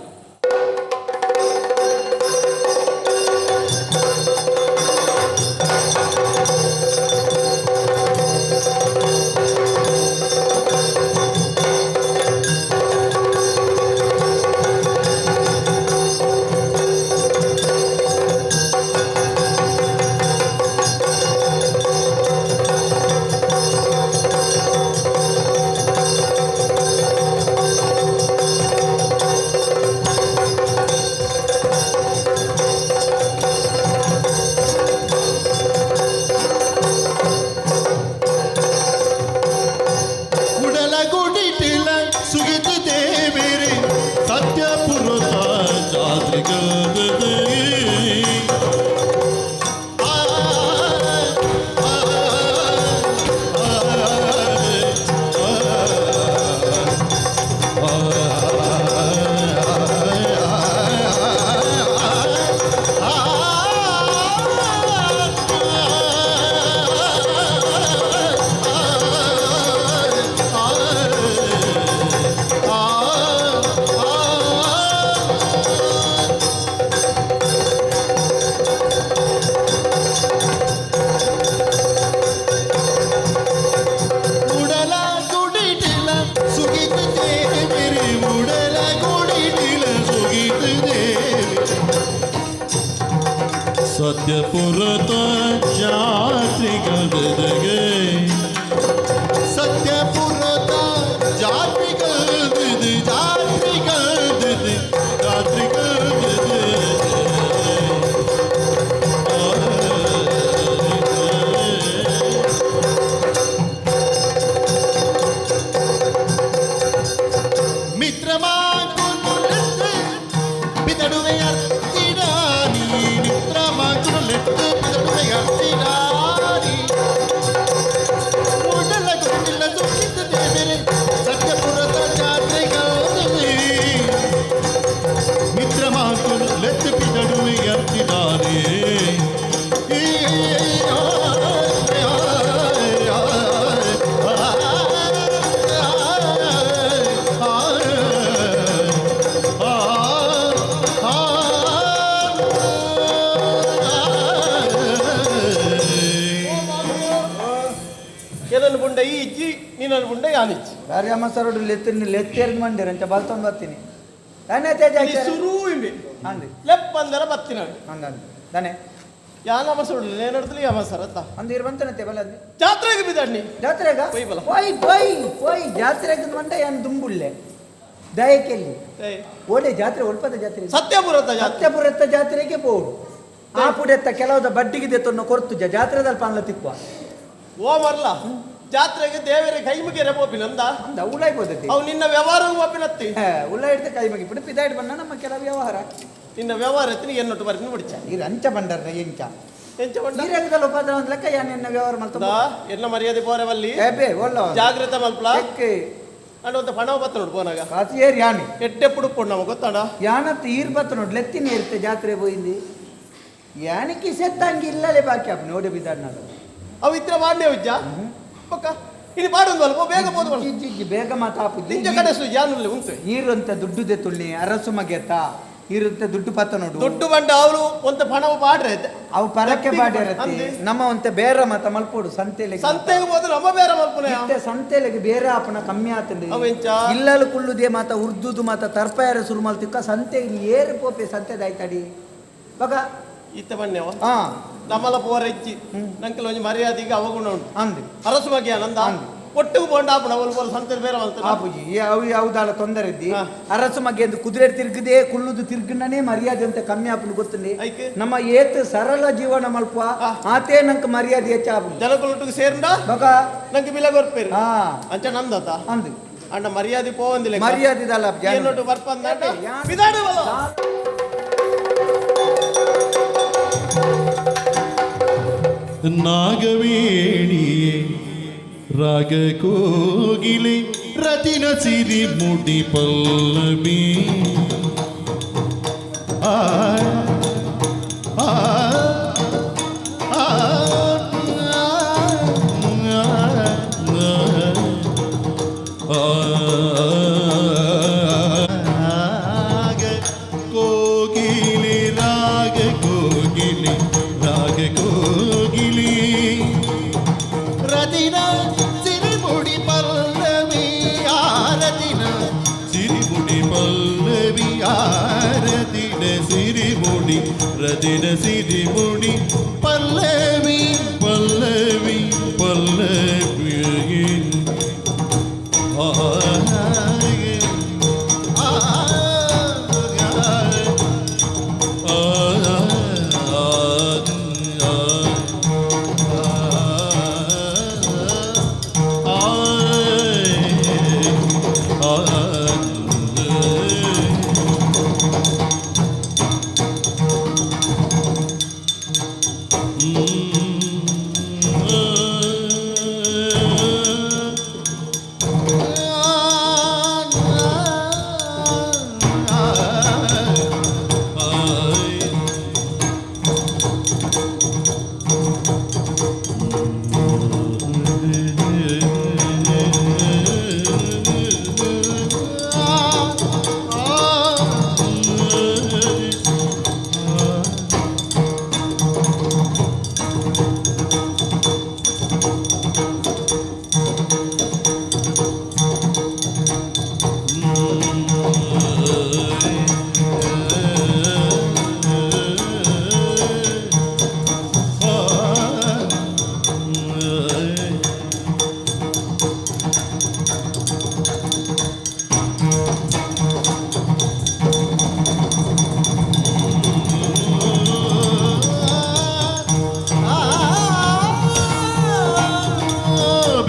ಸತ್ಯಪುರದ ಜಾತ್ರೆಗಲ್ದಗೆ ಸತ್ಯಪುರದ ಜಾತ್ರೆಗಲ್ದದೆ ಜಾತ್ರೆಗಲ್ದದೆ ಜಾತ್ರೆಗಲ್ದದೆ ಮಿತ್ರಮಾ ಬಿದಡುವೆ ಸತ್ಯಪುರದ ಜಾತ್ರೆಗಾದರೆ ಮಿತ್ರ ಮಾತು ಲೆತ್ತು ಬಿದಡುವೆ ಎತ್ತಿದ್ದಾರೆ ಬುಂಡ ಈ ಇಜ್ಜಿ ನೀನು ಬುಂಡ ಯಾನಿಜ್ಜಿ ಬೇರೆ ಅಮ್ಮ ಸರೋಡು ಲೆತ್ತೇರ್ದು ಮಂಡಿರ ಅಂತ ಬಲ್ತೊಂದು ಬರ್ತೀನಿ ಶುರು ಇಂಬಿ ಅಂದಿ ಲೆಪ್ಪಂದರ ಬತ್ತಿನ ಹಂಗಂದು ದನೆ ಯಾನ ಅಮಸರು ನೇನಡ್ತಲಿ ಅಮಸರತ್ತ ಅಂದಿರ್ ಬಂತನತೆ ಬಲಂದಿ ಜಾತ್ರೆಗೆ ಬಿದಣ್ಣಿ ಜಾತ್ರೆಗ ಪೊಯ್ ಬಲ ಪೊಯ್ ಜಾತ್ರೆಗೆ ಮಂಡ ಏನು ದುಂಬುಳ್ಳೆ ದಯಕೆಲ್ಲಿ ಓಡೆ ಜಾತ್ರೆ ಒಲ್ಪದ ಜಾತ್ರೆ ಸತ್ಯಪುರದ ಜಾತ್ರೆಗೆ ಬೋಡು ಆ ಪುಡೆತ್ತ ಕೆಲವದ ಬಡ್ಡಿಗೆ ತೊನ್ನ ಕೊರ್ತು ಜಾತ್ರೆದಲ್ಲಿ ಪಾನ್ಲ ತಿಕ್ಕುವ ಓ ಮರ್ಲ ಜಾತ್ರೆಗೆ ದೇವರ ಕೈ ಮುಗಿಯರೆ ಬೋಪಿನ ಅಂದ ಉಳ್ಳಾಯ್ ಬೋದತಿ ಅವು ನಿನ್ನ ವ್ಯವಹಾರ ಬೋಪಿನತ್ತಿ ಉಳ್ಳಾಯ್ ಇಡ್ತೆ ಕೈ ಮುಗಿ ಬಿಡು ಪಿದಾಯ್ಡ್ ಬಣ್ಣ ನಮ್ಮ ಕೆಲ ವ್ಯವಹಾರ ನಿನ್ನ ವ್ಯವಹಾರ ಎತ್ತಿ ಎನ್ನೊಟ್ಟು ಬರ್ತೀನಿ ಬಿಡ್ಚ ಇದು ಅಂಚ ಬಂಡರ್ನ ಎಂಚ ಬಂಡ ನೀರಾಗದಲ್ಲಿ ಉಪದ್ರ ಒಂದು ಲೆಕ್ಕ ಯಾನ್ ಎನ್ನ ವ್ಯವಹಾರ ಮಾಡ್ತಾ ಎಲ್ಲ ಮರ್ಯಾದೆ ಬೋರವಲ್ಲಿ ಏಬೆ ಒಳ್ಳ ಜಾಗ್ರತೆ ಮಲ್ಪಲ ಎಕ್ಕೆ ಅಂಡ್ ಪಣ ಬತ್ತ ನೋಡು ಪೋನಾಗ ಕಾಸಿ ಏರ್ ಯಾನಿ ಎಟ್ಟೆ ಪುಡುಪುಡು ನಮಗೆ ಗೊತ್ತಾಡ ಯಾನತ್ ಈರ್ ಬತ್ತ ನೋಡು ಲೆತ್ತಿನ ಇರುತ್ತೆ ಜಾತ್ರೆ ಹೋಯಿಂದಿ ಯಾನಿಕ್ಕೆ ಸೆತ್ತಂಗಿ ಇಲ್ಲಲೇ ಬಾಕಿ ಅಪ್ಪ ನೋಡಿ ಬಿದ್ದಾಡ್ ನಾನು ಅವು ಇತ್ರ ಮಾಡಲೇ ಉಜ್ಜ ಪಕ್ಕ ಇದು ಪಾಡೊಂದು ಅಲ್ಪ ಬೇಗ ಬೋದು ಜಿಜ್ಜಿ ಬೇಗ ಮಾತಾಪು ನಿಂಜ ಕಡೆಸು ಜಾನುಲ್ಲೆ ಉಂಟು ಈರಂತ ದುಡ್ಡುದೆ ತುಳ್ಳಿ ಅರಸು ಮಗೆತ ಈರಂತ ದುಡ್ಡು ಪತ್ತ ನೋಡು ದುಡ್ಡು ಬಂಡ ಅವರು ಒಂತ ಪಣವು ಪಾಡ್ರೆ ಅವು ಪರಕ್ಕೆ ಬಾಡಿರತ್ತೆ ನಮ್ಮ ಒಂತೆ ಬೇರೆ ಮತ ಮಲ್ಪೋಡು ಸಂತೆಲೆ ಸಂತೆಗೆ ಹೋದ್ರೆ ನಮ್ಮ ಬೇರೆ ಮಲ್ಪನೆ ಸಂತೆಲೆಗೆ ಬೇರೆ ಆಪನ ಕಮ್ಮಿ ಆತಂಡಿ ಅವೆಂಚ ಇಲ್ಲಲು ಕುಳ್ಳುದೇ ಮಾತ ಉರ್ದುದು ಮಾತ ತರ್ಪಾಯರ ಸುರು ಮಲ್ತಿಕ್ಕ ಸಂತೆ ಏರು ಪೋಪೆ ಸಂತೆದಾಯ್ತಡಿ ಬಗ ಇತ್ತ ಬಣ್ಣವ ನಮ್ಮಲ ಪೋರ ಇಚ್ಚಿ ನಂಕಲ್ ಒಂಜಿ ಮರ್ಯಾದೆಗೆ ಅವಗುಣ ಉಂಟು ಅಂದು ಅರಸು ಬಗ್ಗೆ ನಂದ ಒಟ್ಟಿಗೆ ಬೋಂಡ ಆಪಣ ಅವಳು ಸಂತೆ ಬೇರೆ ಆಪುಜಿ ಅವು ಯಾವುದಾಲ ತೊಂದರೆ ಇದ್ದಿ ಅರಸು ಮಗೆ ಎಂದು ಕುದುರೆ ತಿರುಗದೆ ಕುಳ್ಳುದು ತಿರ್ಗನೇ ಮರ್ಯಾದೆ ಅಂತ ಕಮ್ಮಿ ಆಪುನು ಗೊತ್ತುಂಡಿ ನಮ್ಮ ಏತ್ ಸರಳ ಜೀವನ ಮಲ್ಪ ಆತೇ ನಂಗೆ ಮರ್ಯಾದೆ ಹೆಚ್ಚಾಪು ಜನಗಳೊಟ್ಟಿಗೆ ಸೇರ್ಂಡ ಬಗ ನಂಗೆ ಬಿಲ ಗೊರ್ಪೇರು ಅಂಚ ನಂದತ ಅಂದು ಅಣ್ಣ ಮರ್ಯಾದೆ ಪೋವಂದಿಲ್ಲ ಮರ್ಯಾದಿದಲ್ಲ ಏನೊಟ್ಟು ಬರ್ಪಂದ ಬಿದಾಡುವಲ್ಲ ನಾಗವೇಣಿಯೇ ರಾಗ ಕೋಗಿಲೆ ರತಿನ ಸಿರಿ ಮುಡಿ ಪಲ್ಲವಿ ಆ ಆ ಆ ರಾಗ ಕೋಗಿಲೆ ರಾಗ ಕೋಗಿಲೆ ರಾಗ ಕೋಗಿಲೆ ರತಿನ ಸಿರಿಮುಡಿ ಪಲ್ಲವಿ ಆರತಿನ ಸಿರಿಮುಡಿ ಪಲ್ಲವಿ ಆರತಿನ ಸಿರಿಮುಡಿ ರತಿನ ಸಿರಿಮುಡಿ ಪಲ್ಲವಿ ಪಲ್ಲವಿ ಪಲ್ಲವಿ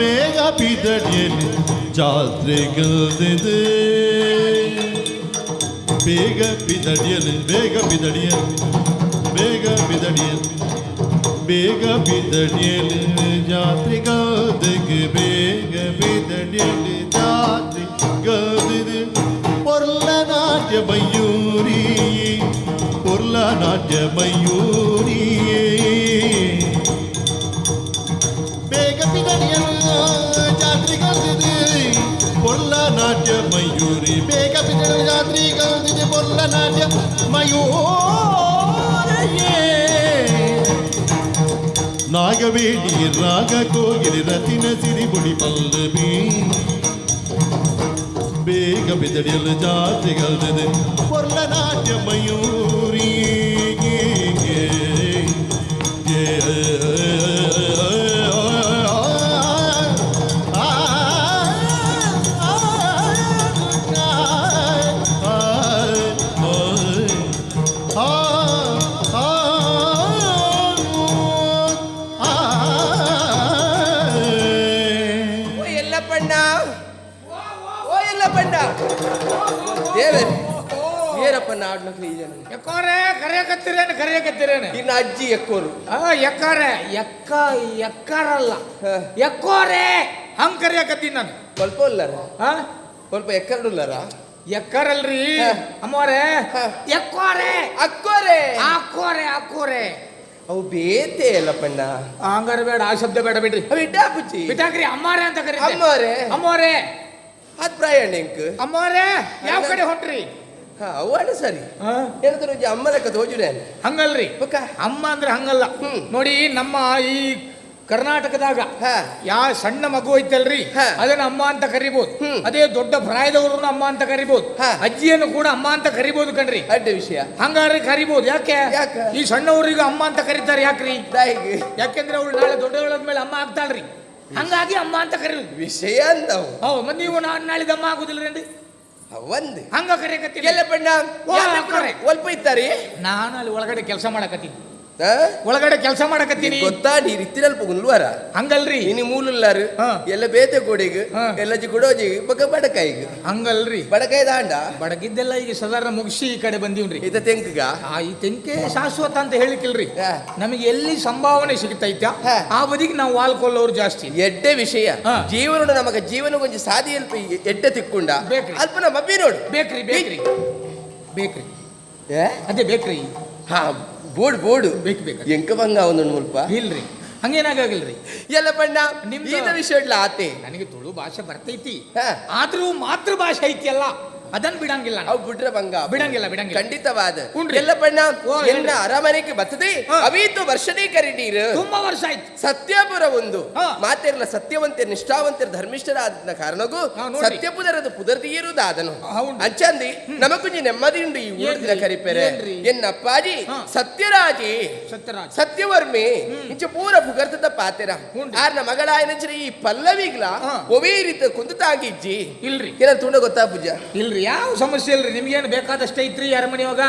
ಬೇಗ ಬಿದಡಿಯಲ್ಲಿ ಜಾತ್ರೆಗಲ್ದಿದೆ ಬೇಗ ಬಿದಡಿಯಲ್ಲಿ ಬೇಗ ಬಿದಡಿಯಲ್ಲಿ ಬೇಗ ಬಿದಡಿಯಲ್ಲಿ ಬೇಗ ಬಿದಡಿಯಲ್ಲಿ ಜಾತ್ರೆಗಲ್ದಿಗೆ ಬೇಗ ಬಿದಡಿಯಲ್ಲಿ ಜಾತ್ರೆಗಲ್ದಿದೆ ಪೊರ್ಲ ನಾಟ್ಯ ಮಯೂರಿ ಪೊರ್ಲ ನಾಟ್ಯ ಮಯೂರಿ ಬೇಗ ಬಿದಡಿಯಲ್ಲಿ ಜಾತ್ರೆಗಲ್ದಿದೆ ಪೊರ್ಲ ನಾಟ್ಯ ಮಯೂರಿ ಬೇಗ ಬಿದಡಿಯಲ್ಲಿ ಜಾತ್ರೆಗಲ್ದಿದೆ ಪೊರ್ಲ ನಾಟ್ಯ ಮಯೂರಿಯೇ ನಾಗವೇಣಿ ರಾಗ ಕೋಗಿಲೆ ರತಿನ ಸಿರಿಮುಡಿ ಪಲ್ಲವಿ ಬೇಗ ಬಿದಡಿಯಲ್ಲಿ ಜಾತ್ರೆಗಲ್ದಿದೆ ಪೊರ್ಲ ನಾಟ್ಯ ಮಯೂರಿ ವೀರಪ್ಪನ ಆಡ್ಲಕ್ಕೆ ಇದನ್ನು ಎಕ್ಕೋರೆ ಕರೆಯಕತ್ತಿರೇನು ಇನ್ನು ಅಜ್ಜಿ ಎಕ್ಕೋರು ಎಕ್ಕಾರೆ ಎಕ್ಕಾರಲ್ಲ ಎಕ್ಕೋರೆ ಹಂಗ್ ಕರೆಯಕತ್ತೀನಿ ನಾನು ಸ್ವಲ್ಪ ಇಲ್ಲಾರ ಸ್ವಲ್ಪ ಎಕ್ಕರ್ಡುಲ್ಲಾರ ಎಕ್ಕರಲ್ರಿ ಅಮ್ಮೋರೆ ಎಕ್ಕೋರೆ ಅಕ್ಕೋರೆ ಅಕ್ಕೋರೆ ಅಕ್ಕೋರೆ ಅವು ಬೇತೆ ಅಲ್ಲ ಪಣ್ಣ ಹಂಗಾರ ಬೇಡ ಆ ಶಬ್ದ ಬೇಡ ಬಿಡ್ರಿ ಬಿಟ್ಟಾಪುಚ್ಚಿ ಬಿಟ್ಟಾಕ್ರಿ ಅಮ್ಮಾರೆ ಅಂತ ಕರೀ ಅಮ್ಮೋರೆ ಅಮ್ಮೋರೆ ಅದ್ ಪ್ರಯಾಣಿಕ ಅಮ್ಮೋರೆ ಯಾವ ಕಡೆ ಹೊಂಟ್ರಿ ಅವಳು ಸರಿ ಹೇಳಿದ್ರು ಅಮ್ಮ ಲೆಕ್ಕ ತೋಜುಡೆ ಹಂಗಲ್ರಿ ಅಮ್ಮ ಅಂದ್ರೆ ಹಂಗಲ್ಲ ನೋಡಿ ನಮ್ಮ ಈ ಕರ್ನಾಟಕದಾಗ ಯಾವ ಸಣ್ಣ ಮಗು ಐತಲ್ರಿ ಅದನ್ನ ಅಮ್ಮ ಅಂತ ಕರಿಬಹುದು ಅದೇ ದೊಡ್ಡ ಪ್ರಾಯದವ್ರನ್ನ ಅಮ್ಮ ಅಂತ ಕರಿಬಹುದು ಅಜ್ಜಿಯನ್ನು ಕೂಡ ಅಮ್ಮ ಅಂತ ಕರಿಬಹುದು ಕಣ್ರಿ ಅಡ್ಡ ವಿಷಯ ಹಂಗಾರೆ ಕರಿಬಹುದು ಯಾಕೆ ಈ ಸಣ್ಣವ್ರಿಗೆ ಅಮ್ಮ ಅಂತ ಕರೀತಾರೆ ಯಾಕ್ರಿ ಯಾಕೆಂದ್ರೆ ಅವಳು ನಾಳೆ ದೊಡ್ಡವಳಾದ್ಮೇಲೆ ಅಮ್ಮ ಆಗ್ತಾಳ್ರಿ ಹಂಗಾಗಿ ಅಮ್ಮ ಅಂತ ಕರೀಬಹುದು ವಿಷಯ ಅಂತ ಮತ್ತೆ ನೀವು ನಾಳಿದ ಅಮ್ಮ ಆಗುದಿಲ್ಲ ಒಂದು ಹಂಗ ಕರೆಯಕತ್ತೀನಿ ಎಲ್ಲ ಬಣ್ಣ ಒಲ್ಪ ಇದ್ದಾರೆ ನಾನು ಅಲ್ಲಿ ಒಳಗಡೆ ಕೆಲಸ ಮಾಡಕತ್ತೀನಿ ಒಳಗಡೆ ಕೆಲಸ ಮಾಡಕತ್ತೀನಿ ಗೊತ್ತಾ ನೀರ್ ಇತ್ತಿರಲ್ಪ ಗುಲ್ವಾರ ಹಂಗಲ್ರಿ ಇನಿ ಮೂಲುಲ್ಲಾರು ಎಲ್ಲ ಬೇತೆ ಕೊಡಿಗ್ ಎಲ್ಲಜಿ ಕೊಡೋಜಿ ಬಗ ಬಡಕಾಯಿಗ್ ಹಂಗಲ್ರಿ ಬಡಕಾಯಿ ದಾಂಡ ಬಡಗಿದ್ದೆಲ್ಲ ಈಗ ಸಾಧಾರಣ ಮುಗಿಸಿ ಈ ಕಡೆ ಬಂದೀವ್ರಿ ಇದ ತೆಂಕಗ ಈ ತೆಂಕೆ ಶಾಶ್ವತ ಅಂತ ಹೇಳಿಕಿಲ್ರಿ ನಮಗೆ ಎಲ್ಲಿ ಸಂಭಾವನೆ ಸಿಗ್ತೈತ ಆ ಬದಿಗೆ ನಾವು ವಾಲ್ಕೊಳ್ಳೋರು ಜಾಸ್ತಿ ಎಡ್ಡೆ ವಿಷಯ ಜೀವನ ನಮಗ ಜೀವನ ಕೊಂಚ ಸಾದಿ ಅಲ್ಪ ಎಡ್ಡೆ ತಿಕ್ಕೊಂಡ ಅಲ್ಪ ನಮ್ಮ ಅಬ್ಬಿ ನೋಡು ಬೇಕ್ರಿ ಬೇಕ್ರಿ ಬೇಕ್ರಿ ಅದೇ ಬೇಕ್ರಿ ಹಾ ಬೋರ್ಡ್ ಬೋರ್ಡು ಬೇಕು ಬೇಕು ಎಂಕ ಬಂಗ ಒಂದು ಮುಲ್ಪ ಇಲ್ರಿ ಹಂಗೇನಾಗಿಲ್ರಿ ಎಲ್ಲ ಬಣ್ಣ ನಿಮ್ದು ವಿಷಯ ಇಲ್ಲ ಆತೆ ನನಗೆ ತುಳು ಭಾಷೆ ಬರ್ತೈತಿ ಆದ್ರೂ ಮಾತೃ ಭಾಷೆ ಐತಿ ಅಲ್ಲ ಅದನ್ನ ಬಿಡಂಗಿಲ್ಲ ಅವು ಬಿಟ್ರೆ ಬಂಗ ಬಿಡಂಗಿಲ್ಲ ಬಿಡಂಗಿಲ್ಲ ಖಂಡಿತವಾದ ಎಲ್ಲ ಬಣ್ಣ ಎಲ್ಲ ಅರಮನೆಗೆ ಬರ್ತದೆ ಅವೀತು ವರ್ಷನೇ ಕರೀಟೀರು ತುಂಬಾ ವರ್ಷ ಆಯ್ತು ಸತ್ಯಪುರ ಒಂದು ಮಾತೆರ್ಲ ಸತ್ಯವಂತೆ ನಿಷ್ಠಾವಂತರ ಧರ್ಮಿಷ್ಠರಾದ ಕಾರಣಗೂ ಸತ್ಯಪುರದ ಪುದರ್ದಿಯರುದಾದನು ಅಂಚಂದಿ ನಮಗುಂಜಿ ನೆಮ್ಮದಿ ಉಂಡು ಈ ಊರಿನ ಕರಿಪೆರೆ ಎನ್ನಪ್ಪಾಜಿ ಸತ್ಯರಾಜಿ ಸತ್ಯವರ್ಮಿ ಇಂಚ ಪೂರ ಪುಗರ್ತದ ಪಾತೆರ ಆರ್ನ ಮಗಳಾಯನಂಚಿನ ಈ ಪಲ್ಲವಿಗ್ಲ ಒವೇ ರೀತಿ ಕುಂದು ತಾಗಿಜ್ಜಿ ಇಲ್ರಿ ಏನ ತುಂಡ ಗೊತ್ತಾ ಪೂಜ ಇಲ್ರಿ ಯಾವ ಸಮಸ್ಯೆ ಇಲ್ರಿ ನಿಮ್ಗೇನು ಬೇಕಾದಷ್ಟೇ ಐತ್ರಿ ಅರಮನೆ ಹೋಗ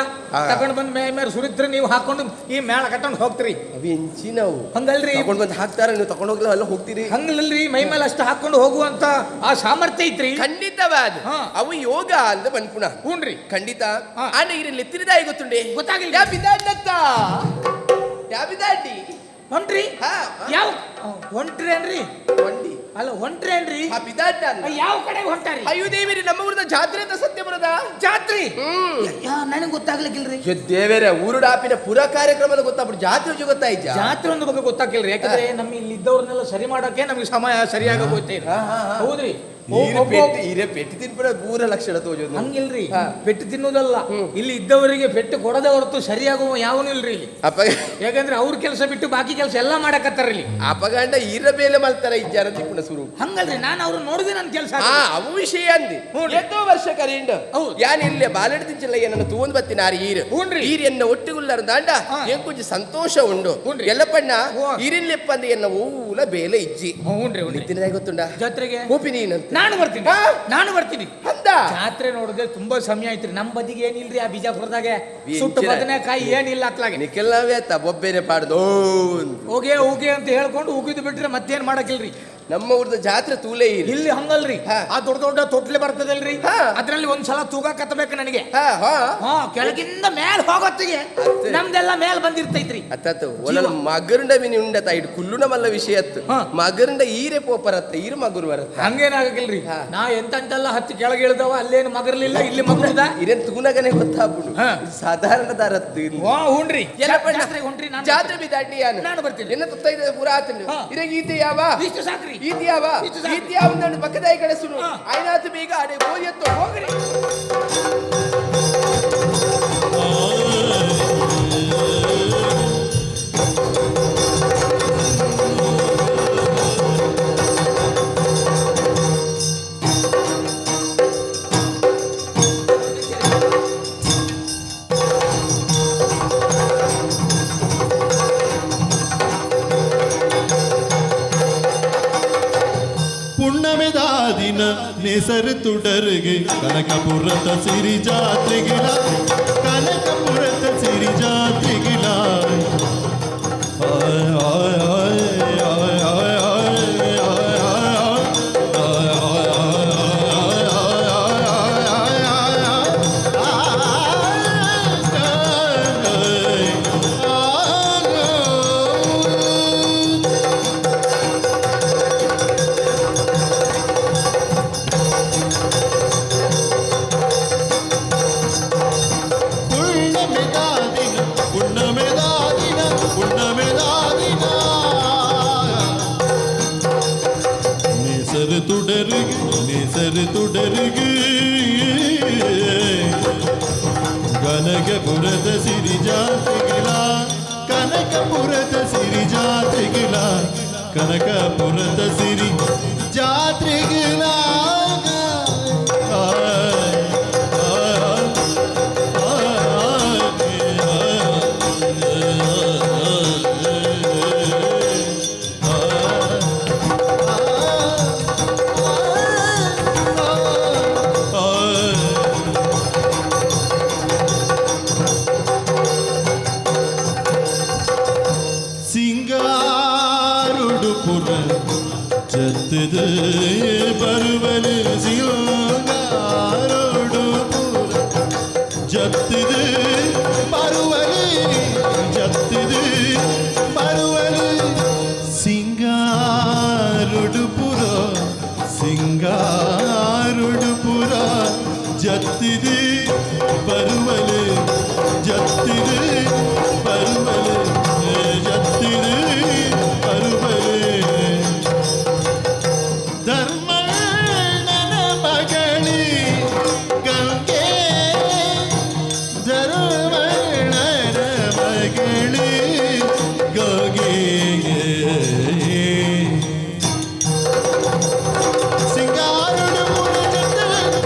ತಗೊಂಡ್ ಬಂದ್ ಮೇಲೆ ಸುರಿತ್ರಿ ನೀವು ಹಾಕೊಂಡು ಈ ಮೇಳ ಕಟ್ಟೊಂಡು ಹೋಗ್ತೀರಿ ಅವಿಂಚಿ ನಾವು ಹಂಗಲ್ರಿ ತಗೊಂಡ್ ಬಂದ್ ಹಾಕ್ತಾರ ನೀವು ತಗೊಂಡ್ ಹೋಗ್ಲ ಎಲ್ಲ ಹೋಗ್ತೀರಿ ಹಂಗಲ್ರಿ ಮೈ ಮೇಲೆ ಅಷ್ಟು ಹಾಕೊಂಡು ಹೋಗುವಂತ ಆ ಸಾಮರ್ಥ್ಯ ಐತ್ರಿ ಖಂಡಿತವಾದ ಅವು ಯೋಗ ಅಂತ ಬಂದ್ಪುಣ ಹೂನ್ರಿ ಖಂಡಿತ ಆಂಡ ಇರಲಿ ಎತ್ತಿರಿದಾಯಿ ಗೊತ್ತುಂಡೆ ಗೊತ್ತಾಗಿಲ್ಲ ಯಾ ಬಿದ್ದಾಡ್ನತ್ತ ಯಾ ಬಿದ್ದಾಡಿ ಹೊಂಟ್ರಿ ಯಾವ ಹೊಂಟ್ರಿ ಅನ್ರಿ ಒಂಡಿ ಅಲ್ಲ ಹೊಂಟ್ರೇನ್ರಿ ಆ ಬಿದ್ದಾಡ್ನ ಯಾವ ಕಡೆ ಹೊಂಟಾರಿ ಅಯ್ಯುದೇವಿರಿ ನಮ್ಮ ಊರದ ಜಾತ್ರೆ ಅಂತ ಸತ್ಯಪುರದ ಜಾತ್ರಿ ನನಗೆ ಗೊತ್ತಾಗ್ಲಿಕ್ಕಿಲ್ರಿ ದೇವರ ಊರುಡಾಪಿನ ಪುರ ಕಾರ್ಯಕ್ರಮದ ಗೊತ್ತಾಗ್ಬಿಟ್ಟು ಜಾತ್ರೆ ಗೊತ್ತಾಯ್ತು ಜಾತ್ರೆ ಒಂದು ಬಗ್ಗೆ ಗೊತ್ತಾಗಿಲ್ರಿ ಯಾಕಂದ್ರೆ ನಮ್ಮ ಇಲ್ಲಿ ಇದ್ದವ್ರನ್ನೆಲ್ಲ ಸರಿ ಮಾಡೋಕೆ ನಮ್ಗೆ ಸಮಯ ಸರಿಯಾಗಿ ಹೋಗ್ತೈತಿ ಹೌದ್ರಿ ಪೆಟ್ಟು ತಿನ್ಬಿಡ 3 ಲಕ್ಷ ತೋಜೋದು ಹಂಗಿಲ್ರಿ ಪೆಟ್ಟು ತಿನ್ನೋದಲ್ಲ ಇಲ್ಲಿ ಇದ್ದವರಿಗೆ ಪೆಟ್ಟು ಕೊಡದ ಹೊರತು ಸರಿಯಾಗುವ ಯಾವನು ಇಲ್ರಿ ಇಲ್ಲಿ ಯಾಕಂದ್ರೆ ಅವ್ರ ಕೆಲಸ ಬಿಟ್ಟು ಬಾಕಿ ಕೆಲಸ ಎಲ್ಲ ಮಾಡಕತ್ತಾರ ಇಲ್ಲಿ ಅಪಗಂಡ ಇರಬೇಲೆ ಮಲ್ತಾರ ಇಜ್ಜಾರ ತಿಪ್ಪುಣ ಶುರು ಹಂಗಲ್ರಿ ನಾನು ಅವ್ರು ನೋಡಿದೆ ನನ್ನ ಕೆಲಸ ಅವು ವಿಷಯ ಅಂದಿ ಎಷ್ಟೋ ವರ್ಷ ಕರೀಂಡ ಯಾನ್ ಇಲ್ಲೇ ಬಾಲಡ್ ತಿಂಚಲ್ಲ ಏನನ್ನ ತೂಂದ್ ಬತ್ತಿನ ಆರು ಈರ್ ಎನ್ನ ಒಟ್ಟಿಗುಲ್ಲಾರ ದಾಂಡ ಏನ್ ಕೊಂಚ ಸಂತೋಷ ಉಂಡು ಎಲ್ಲಪ್ಪಣ್ಣ ಈರಿನ್ಲೆಪ್ಪಂದ ಎನ್ನ ಊಲ ಬೇಲೆ ಇಜ್ಜಿ ನಿತ್ತಿನದಾಗಿ ಗೊತ್ತುಂಡ ಜಾತ್ರೆಗೆ ಓಪಿ ನೀನಂತ ನಾನು ಬರ್ತೀನಿ ಜಾತ್ರೆ ನೋಡಿದ್ರೆ ತುಂಬಾ ಸಮಯ ಐತ್ರಿ ನಮ್ ಬದಿಗೆ ಏನಿಲ್ರಿ ಆ ಬಿಜಾಪುರದಾಗ ಸುಟ್ಟು ಬದನೆಕಾಯಿ ಏನಿಲ್ಲ ಅತ್ಲಾಗೆ ನಿಖಿಲ್ವೇ ಬೊಬ್ಬೆನೆ ಪಾಡ್ದು ಹೋಗೆ ಹೋಗೆ ಅಂತ ಹೇಳ್ಕೊಂಡು ಉಗಿದು ಬಿಟ್ರೆ ಮತ್ತೇನ್ ಮಾಡಕಿಲ್ರಿ ನಮ್ಮ ಊರ್ದ ಜಾತ್ರೆ ತೂಲೇ ಇಲ್ಲಿ ಹಂಗಲ್ರಿ ಆ ದೊಡ್ಡ ದೊಡ್ಡ ತೊಟ್ಲೆ ಬರ್ತದಲ್ರಿ ಅದ್ರಲ್ಲಿ ಒಂದ್ಸಲ ತೂಗ ಕತ್ತಬೇಕು ನನಗೆ ಕೆಳಗಿಂದ ಮೇಲ್ ಹೋಗೋತ್ತಿಗೆ ನಮ್ದೆಲ್ಲ ಮೇಲ್ ಬಂದಿರ್ತೈತ್ರಿ ಅತ್ತತ್ತು ಒಲ ಮಗರುಂಡ ಮಿನಿ ಉಂಡತ ಇಡ್ ಕುಲ್ಲುನ ಮಲ್ಲ ವಿಷಯತ್ತು ಮಗರುಂಡ ಈರೆ ಪೋಪರತ್ತ ಈರು ಮಗುರು ಬರತ್ತ ಹಂಗೇನಾಗಲ್ರಿ ನಾ ಎಂತೆಲ್ಲ ಹತ್ತಿ ಕೆಳಗೆ ಇಳ್ದವ ಅಲ್ಲೇನು ಮಗರ್ಲಿಲ್ಲ ಇಲ್ಲಿ ಮಗರುದ ಇರೇನ್ ತೂನಗನೆ ಗೊತ್ತಾಗ್ಬಿಡು ಸಾಧಾರಣ ದಾರತ್ತು ಹುಣ್ರಿ ಜಾತ್ರೆ ಬಿದ್ದಾಡಿ ನಾನು ಬರ್ತೀನಿ ಎನ್ನ ತುತ್ತೈದ ಪೂರ ಆತಂಡು ಇರೇ ಗೀತೆ ಯಾವ ಇಷ್ಟು ಸಾಕ್ರಿ ಈದ್ಯಾವ ಈದ್ಯಾವ ನನ್ನ ಪಕ್ಕದಾಯಿ ಕಡೆ ಸುನು ಆಯ್ನಾತು ಬೇಗ ಅಡೆ ಹೋಯತ್ತು ಹೋಗ್ರಿ ದಿನ ನೆಸರು ತುಡರಿಗೆ ಕನಕಪುರದ ಸಿರಿ ಜಾತ್ರೆಗಿಲ ಕನಕಪುರದ ಸಿರಿ ಜಾತ್ರೆಗಿಲ ತುಡರಿಗೆ ಕನಕಪುರದ ಸಿರಿ ಜಾತ್ರೆಗಿಲ ಕನಕಪುರದ ಸಿರಿ ಜಾತ್ರೆಗಿಲ ಕನಕಪುರದ ಸಿರಿ ಜಾತ್ರೆಗಿಲ ಜತ್ತಿದು ಬರುವನು ಸಿಂಗಾರೊಡು ಪುರ ಜತ್ತಿದು ಬರುವನು ಜತ್ತಿದು ಬರುವನು ಸಿಂಗಾರೊಡು ಪುರ ಸಿಂಗಾರೊಡು ಪುರ ಜತ್ತಿದು ಬರುವನು ಜತ್ತಿದು ಬರುವನು ಜತ್ತಿದು ಬರುವನು ಧರ್ಮಣ್ಣನ ಮಗಳಿ ಗಂಗೆ ಧರ್ಮಣ್ಣನ ಮಗಳಿ ಗಂಗೆ ಸಿಂಗಾರಡು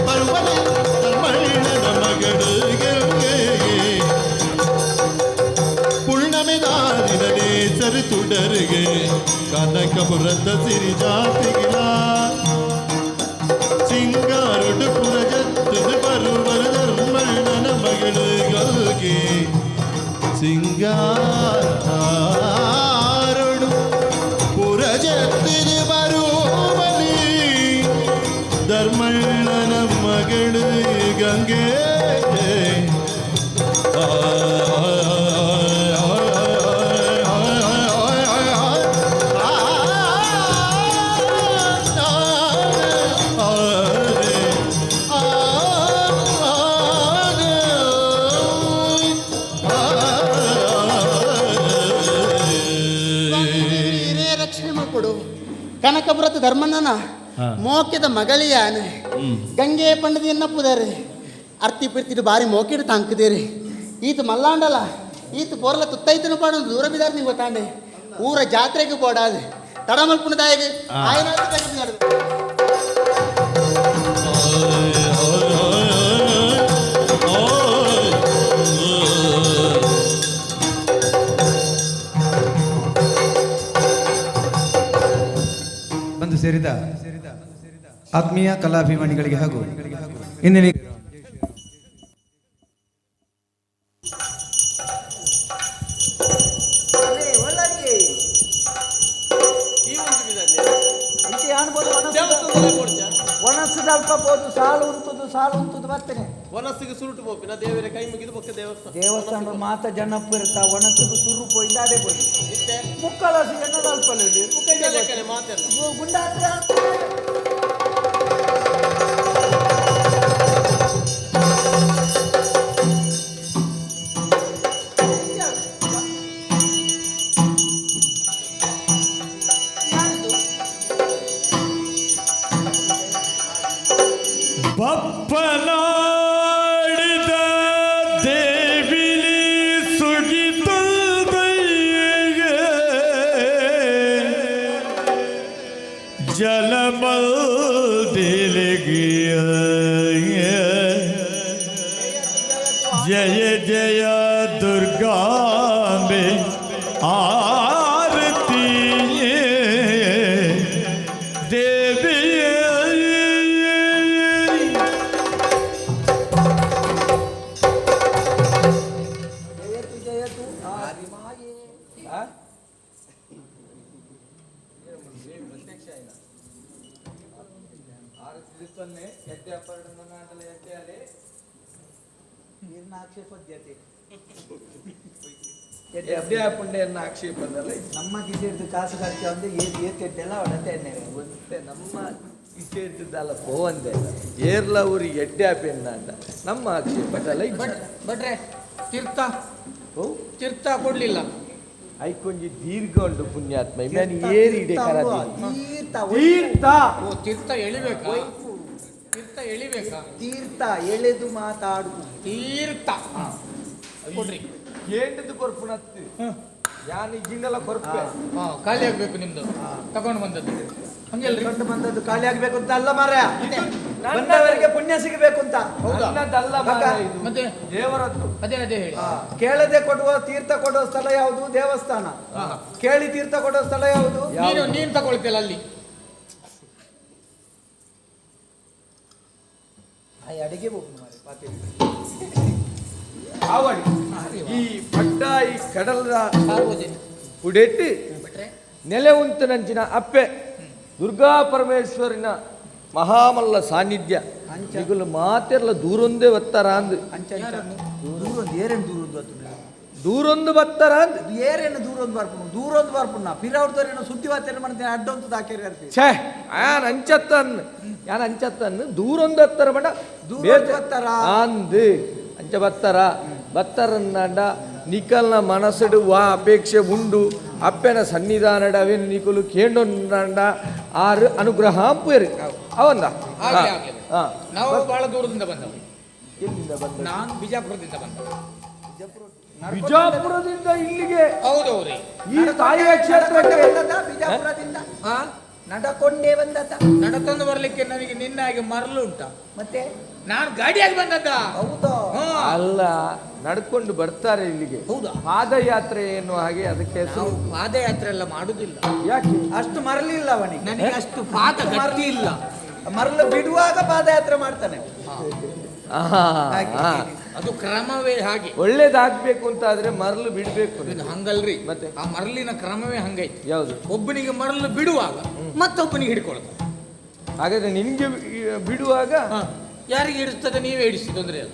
ಬರುವನೆ ಧರ್ಮಣ್ಣನ ಮಗಳು ಗಂಗೆ ಪುಣ್ಯಮೆದಾರಿನೇ ಸರಿ ತುಡರಿಗೆ ಕನಕಪುರದ ಸಿರಿ ಜಾತಿಗಳ ಸಿಂಗಾರೊಡು ಪುರ ಜತ್ತದ ಬರುವರ ಧರ್ಮಣ್ಣನ ಮಗಳಿಗಾಗಿ ಸಿಂಗಾರೊಡು ಪುರ ಜತ್ತದ ಬರುವಲಿ ಧರ್ಮಣ್ಣನ ಮಗಳು ಗಂಗೆ ಕನಕಪುರದ ಧರ್ಮಣ್ಣನ ಮೋಕ್ಯದ ಮಗಳಿಯಾನ ಗಂಗೆ ಪಂಡದಿ ಎನ್ನಪ್ಪುದಾರೆ ಅರ್ತಿ ಪಿರ್ತಿಡು ಬಾರಿ ಮೋಕಿಡು ತಾಂಕದೇರಿ ಈತ ಮಲ್ಲಾಂಡಲ ಈತ ಪೋರ್ಲ ತುತ್ತೈತನ ಪಾಡು ದೂರ ಬಿದಾರ ನೀವು ಗೊತ್ತಾಂಡೆ ಊರ ಜಾತ್ರೆಗೆ ಪೋಡಾದೆ ತಡಮಲ್ಪುಣದಾಯಿಗೆ ಆಯ್ನಾದ್ರು ತೆಗೆದು ಬಂದು ಸೇರಿದ ಆತ್ಮೀಯ ಕಲಾಭಿಮಾನಿಗಳಿಗೆ ಹಾಗೂ ಇಂದಿನ ಒಣಸದ ಅಲ್ಪ ಬೋದು ಸಾಲು ಉಂಟುದು ಬರ್ತೇನೆ ವನಸ್ಸಿಗೆ ಸುರುಟು ಪೋಪಿನ ದೇವರ ಕೈ ಮುಗಿದು ಬೊಕ್ಕ ದೇವಸ್ಥಾನ ಮಾತ ಜನಪ್ಪ ಇರ್ತಾ ಒಣಸದು ಸುರು ಪೋಯಿ ಇದಾದೆ ಪೋಯಿ ಮುಕ್ಕಲಸಿ ಎನ್ನದ ಅಲ್ಪಲ್ಲಿ ಮಾತೆಲ್ಲ ಗುಂಡಾತ್ರ ಬಪ್ಪನಾಡಿದ ದೇವಿಲಿ ಸುಗಿತಲ್ದಯ್ಯ ಜಲಮಲ್ದಿಲಿಗಿಯ ಜಯ ಜಯ ದುರ್ಗಾಂಬೆ ಆರತಿ ದೇವಿಯ ಪುಂಡೆಯನ್ನ ಆಕ್ಷೇಪದಲ್ಲ ನಮ್ಮ ಗಿಜೆಡ್ದು ಕಾಸು ಖರ್ಚು ಅಂದ್ರೆ ಏತೆಲ್ಲ ಹೊಡತೆ ನಮ್ಮ ಇಚ್ಛೆದ್ದಲ್ಲ ಪೋವಂದೆ ಏರ್ಲ ಊರಿ ಎಡ್ಡೆ ಪೆನ್ನ ಅಂತ ನಮ್ಮ ಆಕ್ಷೇಪದಲ್ಲ ಬಟ್ರೆ ತೀರ್ಥ ಕೊಡ್ಲಿಲ್ಲ ಐಕೊಂಜಿ ದೀರ್ಘ ಉಂಟು ಪುಣ್ಯಾತ್ಮ ಇಮ್ಯಾನಿ ಏರಿ ಇಡೆ ತೀರ್ಥ ಎಳಿಬೇಕಾ ತೀರ್ಥ ಎಳೆದು ಮಾತಾಡು ತೀರ್ಥ ಕೊಡ್ರಿ ಏಂಟದು ಕೊರ್ಪುಣತ್ತು ಯಾನಿ ಜಿಂಗಲ ಕೊರ್ಪೆ ಖಾಲಿ ಆಗ್ಬೇಕು ನಿಮ್ದು ತಗೊಂಡು ಬಂದದ್ದು ಕೊಂಡು ಬಂದದ್ದು ಖಾಲಿ ಆಗ್ಬೇಕು ಅಂತ ಅಲ್ಲ ಮಾರ್ರೆ ಬಂದವರಿಗೆ ಪುಣ್ಯ ಸಿಗಬೇಕು ಅಂತ ನನ್ನದಲ್ಲ ಮಾರ್ರೆ ಇದು. ಮತ್ತೆ ದೇವರದ್ದು ಅದೇ ಹೇಳಿ ಕೇಳದೆ ಕೊಡುವ ತೀರ್ಥ ಕೊಡುವ ಸ್ಥಳ ಯಾವುದು? ದೇವಸ್ಥಾನ. ಕೇಳಿ ತೀರ್ಥ ಕೊಡುವ ಸ್ಥಳ ಯಾವುದು? ನೀನು ತಗೊಳ್ತಿಲ್ಲ ಅಲ್ಲಿ ಅಡಿಗೆ ಹೋಗು ಮಾರ್ರೆ ಪಾತಿ ಆವಡಿ ಈ ಪಟ್ಟಾಯಿ ಕಡಲದ ಉಡೆಟ್ಟು ನೆಲೆ ಉಂಟು ನಂಚಿನ ಅಪ್ಪೆ ದುರ್ಗಾ ಪರಮೇಶ್ವರಿನ ಮಹಾಮಲ್ಲ ಸಾನ್ನಿಧ್ಯ ಈಗಲೂ ಮಾತೆಲ್ಲ ದೂರೊಂದೇ ಬತ್ತಾರ ಅಂದ್ ದೂರೊಂದು ಬತ್ತಾರ ಅಂದ್ ಏರೇನು ದೂರೊಂದು ಬರ್ಪುಣ್ಣ ಪಿರವ್ರದವ್ರೇನೋ ಸುದ್ದಿ ವಾರ್ತೆ ಮಾಡ್ತೇನೆ ಅಡ್ಡೊಂದು ಹಾಕಿರಿ ಛೇ ಯಾನ್ ಅಂಚತ್ತನ್ನು ದೂರೊಂದು ಹತ್ತರ ಬಡ ಬತ್ತಾರ ಅಂದ್ ಅಂಚ ಬತ್ತರನ್ನಂಡ ನಿಕಲ್ನ ಮನಸ್ಸಡು ವಾ ಅಪೇಕ್ಷೆ ಉಂಡು ಅಪ್ಪೆನ ಸನ್ನಿಧಾನಡ ಅವೇನು ನಿಕಲು ಕೇಂಡೊಂಡ ಆರು ಅನುಗ್ರಹ ಪೇರು ಅವಂದ ನಾವು ಬಹಳ ದೂರದಿಂದ ಬಂದವು. ಎಲ್ಲಿಂದ ಬಂದ? ನಾನು ಬಿಜಾಪುರದಿಂದ ಬಂದ. ಬಿಜಾಪುರದಿಂದ ಇಲ್ಲಿಗೆ? ಹೌದವ್ರಿ. ಈ ತಾಯಿಯ ಕ್ಷೇತ್ರಕ್ಕೆ ಬಿಜಾಪುರದಿಂದ ನಡಕೊಂಡೇ ಬಂದದ. ನಡಕೊಂಡು ಬರ್ಲಿಕ್ಕೆ ನನಗೆ ನಿನ್ನಾಗಿ ಮರಳು ಉಂಟ. ಮತ್ತೆ ನಾನು ಗಾಡಿಯಾಗಿ ಬಂದದ್ದ. ಹೌದಾ? ಅಲ್ಲ, ನಡ್ಕೊಂಡು ಬರ್ತಾರೆ ಇಲ್ಲಿಗೆ. ಹೌದಾ? ಪಾದಯಾತ್ರೆ ಏನು ಹಾಗೆ ಅದಕ್ಕೆ ಹೆಸರು. ಪಾದಯಾತ್ರೆ ಎಲ್ಲ ಮಾಡುದಿಲ್ಲ. ಯಾಕೆ? ಅಷ್ಟು ಮರಲಿಲ್ಲ ಅವನಿಗೆ. ನನಗೆ ಅಷ್ಟು ಪಾದ ಗಟ್ಟಿ ಇಲ್ಲ. ಮರಳು ಬಿಡುವಾಗ ಪಾದಯಾತ್ರೆ ಮಾಡ್ತಾನೆ. ಅದು ಕ್ರಮವೇ ಹಾಗೆ. ಒಳ್ಳೇದಾಗ್ಬೇಕು ಅಂತ ಆದ್ರೆ ಮರಳು ಬಿಡ್ಬೇಕು. ಹಂಗಲ್ರಿ, ಮತ್ತೆ ಆ ಮರಳಿನ ಕ್ರಮವೇ ಹಂಗೈತಿ. ಯಾವುದು? ಒಬ್ಬನಿಗೆ ಮರಳು ಬಿಡುವಾಗ ಮತ್ತೊಬ್ಬನಿಗೆ ಹಿಡ್ಕೊಳ್ತಾರೆ. ಹಾಗಾದ್ರೆ ನಿನ್ಗೆ ಬಿಡುವಾಗ ಯಾರಿಗೆ ಹಿಡಿಸ್ತದೆ? ನೀವೇ ಹಿಡಿಸಿ, ತೊಂದರೆ ಅಲ್ಲ.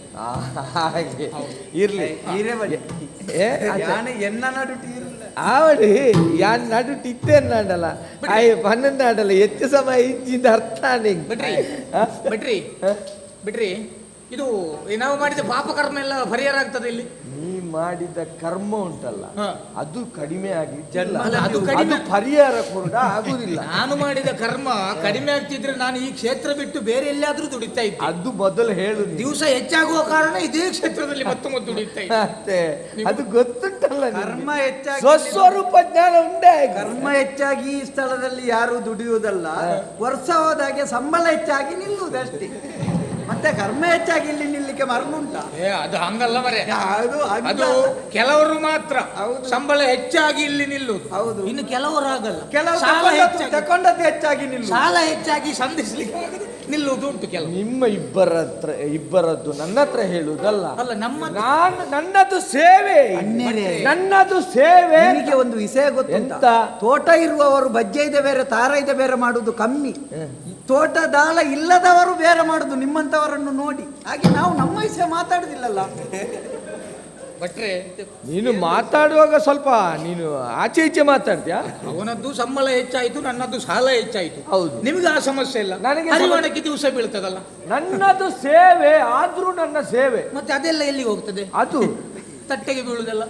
ಹಾಗೆ ಇರ್ಲಿ. ಎನ್ನ ನಡುಟಿ ಆವಡಿ ಯಾನ್ ನಡುಟಿ ಇತ್ತೇನಲ್ಲ ಆಯ್ ಪನ್ನೊಂದಾಡಲ್ಲ ಹೆಚ್ಚು ಸಮಯ ಇದ್ದಿದ್ದ ಅರ್ಥ ಬಿಟ್ರಿ ಇದು ನಾವು ಮಾಡಿದ ಪಾಪ ಕರ್ಮ ಎಲ್ಲ ಪರಿಹಾರ ಆಗ್ತದೆ ಇಲ್ಲಿ. ನೀ ಮಾಡಿದ ಕರ್ಮ ಉಂಟಲ್ಲ ಅದು ಕಡಿಮೆ ಆಗಿ ಅದು ಕಡಿಮೆ ಪರಿಹಾರ ಕೂಡ ಆಗುದಿಲ್ಲ. ನಾನು ಮಾಡಿದ ಕರ್ಮ ಕಡಿಮೆ ಆಗ್ತಿದ್ರೆ ನಾನು ಈ ಕ್ಷೇತ್ರ ಬಿಟ್ಟು ಬೇರೆ ಎಲ್ಲಾದ್ರೂ ದುಡಿತಾ ಇದ್ದೆ. ಅದು ಮೊದಲು ಹೇಳು. ದಿವಸ ಹೆಚ್ಚಾಗುವ ಕಾರಣ ಇದೇ ಕ್ಷೇತ್ರದಲ್ಲಿ ಮತ್ತೆ ದುಡಿತಾ ಇದ್ದೆ. ಅದು ಗೊತ್ತುಂಟಲ್ಲ. ಕರ್ಮ ಹೆಚ್ಚಾಗಿ ಸ್ವಸ್ವರೂಪ ಜ್ಞಾನ ಉಂಟೆ. ಕರ್ಮ ಹೆಚ್ಚಾಗಿ ಈ ಸ್ಥಳದಲ್ಲಿ ಯಾರು ದುಡಿಯುವುದಲ್ಲ, ವರ್ಷ ಹೋದಾಗೆ ಸಂಬಳ ಹೆಚ್ಚಾಗಿ ನಿಲ್ಲುವುದಷ್ಟೇ. ಮತ್ತೆ ಕರ್ಮ ಹೆಚ್ಚಾಗಿ ಇಲ್ಲಿ ನಿಲ್ಲಿಕ್ಕೆ ಮರ್ಮುಂಟ. ಅದು ಹಂಗಲ್ಲ ಮರೆ. ಅದು ಕೆಲವರು ಮಾತ್ರ ಸಂಬಳ ಹೆಚ್ಚಾಗಿ ಇಲ್ಲಿ ನಿಲ್ಲುವುದು. ಹೌದು. ಇನ್ನು ಕೆಲವರು ಆಗಲ್ಲ. ಕೆಲವರು ತಕೊಂಡದ್ದು ಹೆಚ್ಚಾಗಿ ನಿಲ್ಲುವುದು. ಸಾಲ ಹೆಚ್ಚಾಗಿ ಸಂಧಿಸ್ಲಿಕ್ಕೆ ನಿಲ್ಲುವುದು ಉಂಟು ಕೆಲವು. ನಿಮ್ಮ ಇಬ್ಬರದ್ದು ನನ್ನ ಹತ್ರ ಹೇಳುವುದಲ್ಲ. ಅಲ್ಲ, ನನ್ನದು ಸೇವೆ. ನನ್ನದು ಸೇವೆ. ನಿನಗೆ ಒಂದು ವಿಷಯ ಗೊತ್ತುಂಟ? ತೋಟ ಇರುವವರು ಬಜ್ಜೆ ಇದೆ ಬೇರೆ, ತಾರ ಇದೆ ಬೇರೆ ಮಾಡುದು ಕಮ್ಮಿ. ತೋಟ ದಾಳ ಇಲ್ಲದವರು ಬೇರೆ ಮಾಡುದು ನಿಮ್ಮಂತವರನ್ನು ನೋಡಿ. ಹಾಗೆ ನಾವು ನಮ್ಮ ವಿಷಯ ಮಾತಾಡುದಿಲ್ಲಲ್ಲ. ಭಟ್ರೆ, ನೀನು ಮಾತಾಡುವಾಗ ಸ್ವಲ್ಪ ನೀನು ಆಚೆ ಈಚೆ ಮಾತಾಡ್ತೀಯಾ? ಅವನದ್ದು ಸಂಬಳ ಹೆಚ್ಚಾಯ್ತು, ನನ್ನದು ಸಾಲ ಹೆಚ್ಚಾಯ್ತು. ಹೌದು. ನಿಮ್ಗೆ ಆ ಸಮಸ್ಯೆ ಇಲ್ಲ. ನನಗೆ ಹರಿವಾಣಕ್ಕೆ ದಿವಸ ಬೀಳ್ತದಲ್ಲ. ನನ್ನದು ಸೇವೆ ಆದ್ರೂ ನನ್ನ ಸೇವೆ. ಮತ್ತೆ ಅದೆಲ್ಲ ಎಲ್ಲಿಗೆ ಹೋಗ್ತದೆ? ಅದು ತಟ್ಟೆಗೆ ಬೀಳುದಲ್ಲ.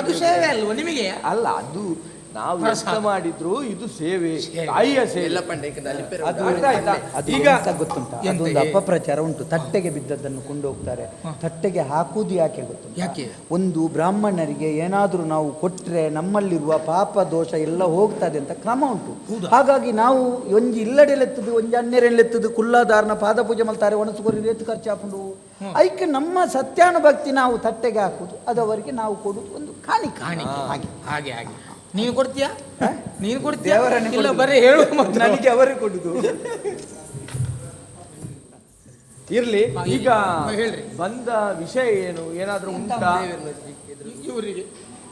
ಅದು ಸೇವೆ ಅಲ್ವಾ ನಿಮಗೆ? ಅಲ್ಲ, ಅದು ನಾವು ಕೆಲಸ ಮಾಡಿದ್ರು ಇದು ಸೇವೆ, ತಾಯಿಯ ಸೇವೆ. ಈಗ ಗೊತ್ತುಂಟ, ಅದೊಂದು ಅಪಪ್ರಚಾರ ಉಂಟು. ತಟ್ಟೆಗೆ ಬಿದ್ದದ್ದನ್ನು ಕೊಂಡೋಗ್ತಾರೆ, ತಟ್ಟೆಗೆ ಹಾಕುವುದು ಯಾಕೆ ಗೊತ್ತುಂಟ? ಯಾಕೆ? ಒಂದು ಬ್ರಾಹ್ಮಣರಿಗೆ ಏನಾದರೂ ನಾವು ಕೊಟ್ಟರೆ ನಮ್ಮಲ್ಲಿರುವ ಪಾಪ ದೋಷ ಎಲ್ಲ ಹೋಗ್ತದೆ ಅಂತ ಕ್ರಮ ಉಂಟು. ಹಾಗಾಗಿ ನಾವು ಒಂಜಿ ಇಲ್ಲಡೆಲೆತ್ತದು ಒಂಜಿ ಅನ್ನೆರೆಲೆತ್ತದು ಕುಲ್ಲಾದಾರನ ಪಾದ ಪೂಜೆ ಮಾಡ್ತಾರೆ, ಒಣಸುಗೋರಿ ರೇತು ಖರ್ಚು ಹಾಕೊಂಡು ಅದಕ್ಕೆ ನಮ್ಮ ಸತ್ಯಾನುಭಕ್ತಿ ನಾವು ತಟ್ಟೆಗೆ ಹಾಕುದು, ಅದವರಿಗೆ ನಾವು ಕೊಡುದು ಒಂದು ಕಾಣಿಕೆ. ಹಾಗೆ ಹಾಗೆ ಹಾಗೆ ನೀನು ಕೊಡ್ತೀಯಾ? ನೀನು ಕೊಡ್ತೀಯಾ? ಇಲ್ಲ, ಬರೀ ಹೇಳು. ನನಗೆ ಅವರೇ ಕೊಡುದು. ಇರ್ಲಿ. ಈಗ ಹೇಳ್ರಿ, ಬಂದ ವಿಷಯ ಏನು? ಏನಾದ್ರೂ ಉಂಟಾ? ಇವರಿಗೆ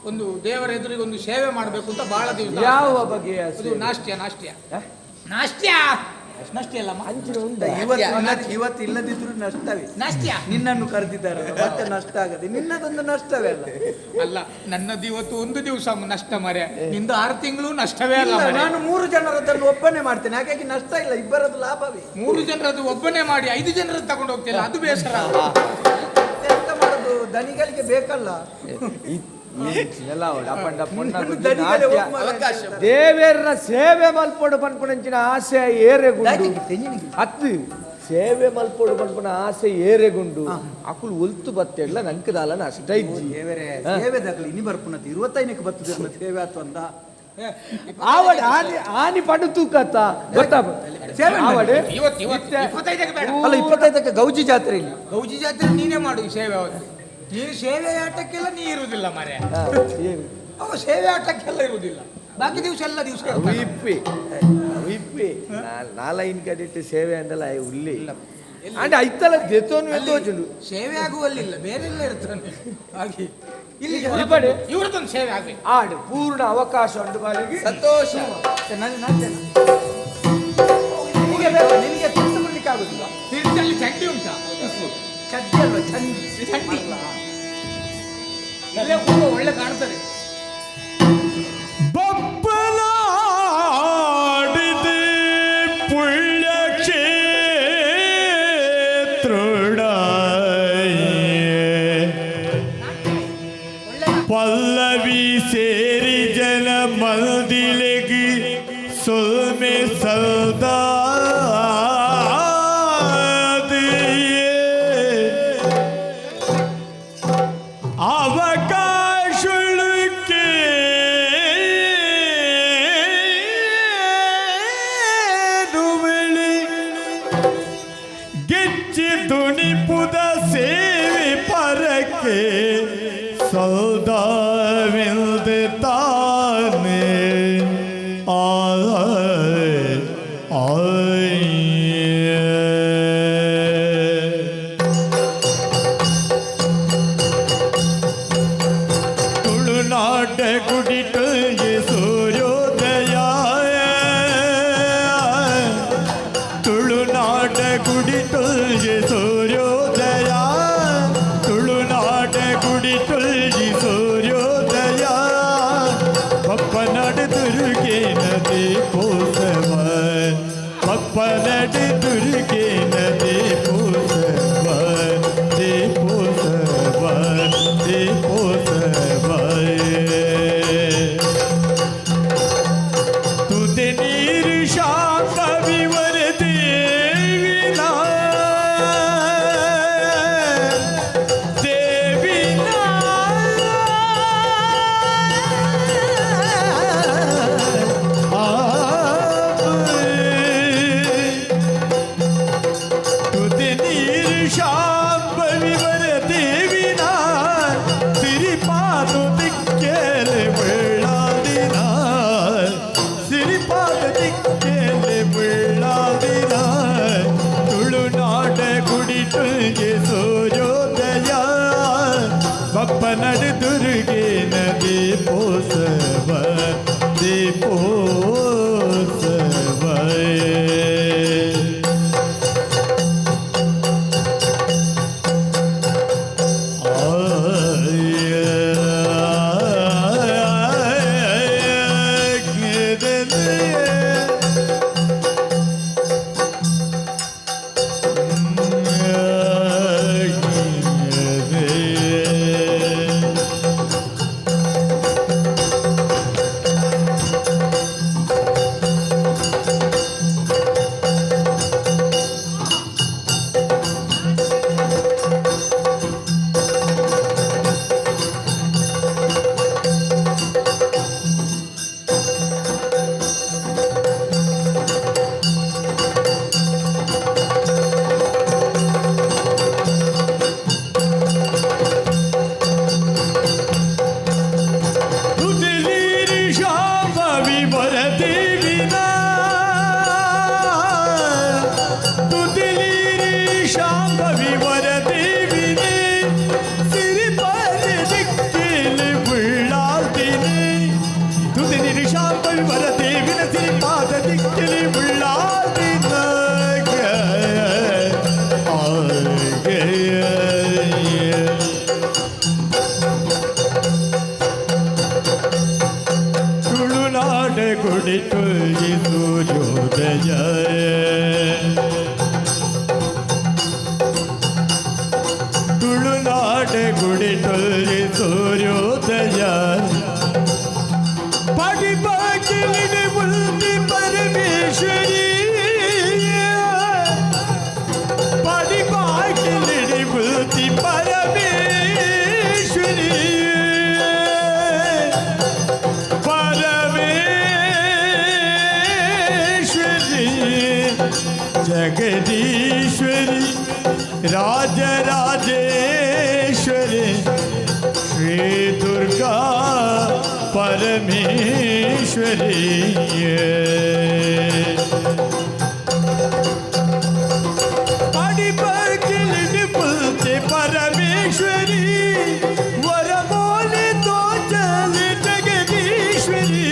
ಒಂದು ದೇವರ ಎದುರಿಗೆ ಒಂದು ಸೇವೆ ಮಾಡಬೇಕು ಅಂತ ಬಹಳ ದಿವಸ. ಯಾವ ಬಗೆಯ? ನಾಷ್ಟ್ಯ ಅಲ್ಲ, ಇವತ್ತು ಇಲ್ಲದಿದ್ರು ನಷ್ಟವೇ. ನಾಷ್ಟ್ಯ ನಿನ್ನನ್ನು ಕರೆದಿದ್ದಾರೆ ಮತ್ತೆ ನಷ್ಟ ಆಗದೆ, ನಿನ್ನದೊಂದು ನಷ್ಟವೇ ಅಲ್ಲ. ಅಲ್ಲ, ನನ್ನದು ಇವತ್ತು ಒಂದು ದಿವಸ ನಷ್ಟ ಮರೆ, ನಿಂದು 6 ತಿಂಗಳು ನಷ್ಟವೇ ಅಲ್ಲ. ನಾನು 3 ಜನರದನ್ನು ಒಬ್ಬನೇ ಮಾಡ್ತೇನೆ, ಹಾಗಾಗಿ ನಷ್ಟ ಇಲ್ಲ, ಇಬ್ಬರದ್ದು ಲಾಭವೇ. 3 ಜನರದ್ದು ಒಬ್ಬನೇ ಮಾಡಿ 5 ಜನರದ್ದು ತಗೊಂಡು ಹೋಗ್ತಿಲ್ಲ, ಅದು ಬೇಸರ. ಎಂತ ಮಾಡೋದು, ದನಿಗಳಿಗೆ ಬೇಕಲ್ಲ. ದೇವೇರ ಸೇವೆ ಮಲ್ಪೋಡು ಪನ್ಪುನಂಚಿನ ಆಸೆ ಏರೆಗುಂಡು ಅತ್ತು ಸೇವೆ ಮಲ್ಪೋಡು ಪನ್ಪುನ ಆಸೆ ಏರೆಗುಂಡು ಅಕುಲು ಒಲ್ತು ಬತ್ತೆಲ್ಲ ನಂಕದಾಲ ಅಷ್ಟ ಇಜ್ಜಿ ಸೇವೆದಾಗಲಿ ಇನಿ ಬರ್ಪುನತಿ 25ಕ್ಕೆ ಬರ್ತದೆ ಸೇವೆ ಆತು ಅಂದ ಆವಡ ಆನಿ ಪಡು ತೂಕತ್ತ ಗೊತ್ತಾ? ಅಲ್ಲ 25ಕ್ಕೆ ಗೌಜಿ ಜಾತ್ರೆ ಇಲ್ಲ. ಗೌಜಿ ಜಾತ್ರೆ ನೀನೇ ಮಾಡು ಸೇವೆ. ನೀನು ಸೇವೆ ಆಟಕ್ಕೆಲ್ಲ ನೀ ಇರುವುದಿಲ್ಲ ಮಾರ್ರೆ. ಅವ ಸೇವೆ ಆಟಕ್ಕೆಲ್ಲ ಇರುವುದಿಲ್ಲ, ಬಾಕಿ ದಿವಸ ಎಲ್ಲ ದಿವಸ ನಾಲೈನ್ ಕಡಿಟ್ಟು ಸೇವೆ ಅಂದಲ್ಲ ಉಲ್ಲಿ ಅಂದ್ರೆ ಐತಲ್ಲ ದೆತೋನು ಸೇವೆ ಆಗುವಲ್ಲಿಲ್ಲ, ಬೇರೆಲ್ಲ ಇರ್ತಾನೆ. ಹಾಗೆ ಇಲ್ಲಿ ಇವ್ರದೊಂದು ಸೇವೆ ಆಗ್ಬೇಕು. ಆಡು ಪೂರ್ಣ ಅವಕಾಶ ಉಂಟು ಬಾಳಿಗೆ. ಸಂತೋಷ. ಪಲ್ಲವಿ ಸೇರಿ ಜನ ಮಲ್ದಿಲೆಗಿ ಸೊಲ್ಮೆ ಸಲ್ದಾ ಅವಕಾಶಕ್ಕೆ ಗೆಚ್ಚಿ ದುನಿಪುದ ಸೇವೆ ಪರಕ್ಕೆ ಸೌದಾವೆಲ್ದೆ ತಾನೆ ತುಳುನಾಟ ಗುಡಿಟು ಸೂರ್ಯೋದಯ ತುಳುನಾಟ ಗುಡಿಟು ಸೂರ್ಯೋದಯ ತುಳುನಾಟ ಗುಡಿಟು ಸೂರ್ಯೋದಯ ಪಪ್ಪನಡು ದುರ್ಗೆ ನದಿ ಪೋಸವ ಪಪ್ಪನಡು ದುರ್ಗೆ ನದಿ ಪೋಸವ ದೇ ಪೋಸವ ದೇ ಪೋಸವ ತುದೆ ನೀರು ಶಾಪ ವಿವರ ದೇವಿನ ದೇವಿನ ತುದೆ ನೀರು ಶಾಪ ವಿವರ ದೇವಿನ ಸಿರಿಪಾದು ದಿಕ್ಕೇಲೆ ಬೆಳ್ಳಾದಿನ ಸಿರಿಪಾದ ದಿಕ್ಕೇಲೆ ಬೆಳ್ಳಾದಿನ ತುಳುನಾಡ ಗುಡಿಟುಗೆ ಸೂರ್ಯೋದಯ ಬಪ್ಪನಡು ದುರ್ಗೆ ನದಿ ಪೋಸವ ದೇ ಪೋಸವ ತುಳುನಾಡ ಗುಡಿಟು ಸೂರ್ಯೋದಯ ತುಳುನಾಡ ಗುಡಿಟು ಸೂರ್ಯೋದಯ ಪಡಿಬಾಗಿಲಿನ ಮುಲ್ತಿ ಪರಮೇಶ್ವರಿ ಪಡಿಬಾಗಿಲಿನ ಮುಲ್ತಿ ಪರಮೇಶ್ವರಿ जगदीश्वरी राजराजेश्वरी श्री दुर्गा परमेश्वरी परमेश्वरी वरमोली तो चल जगदीश्वरी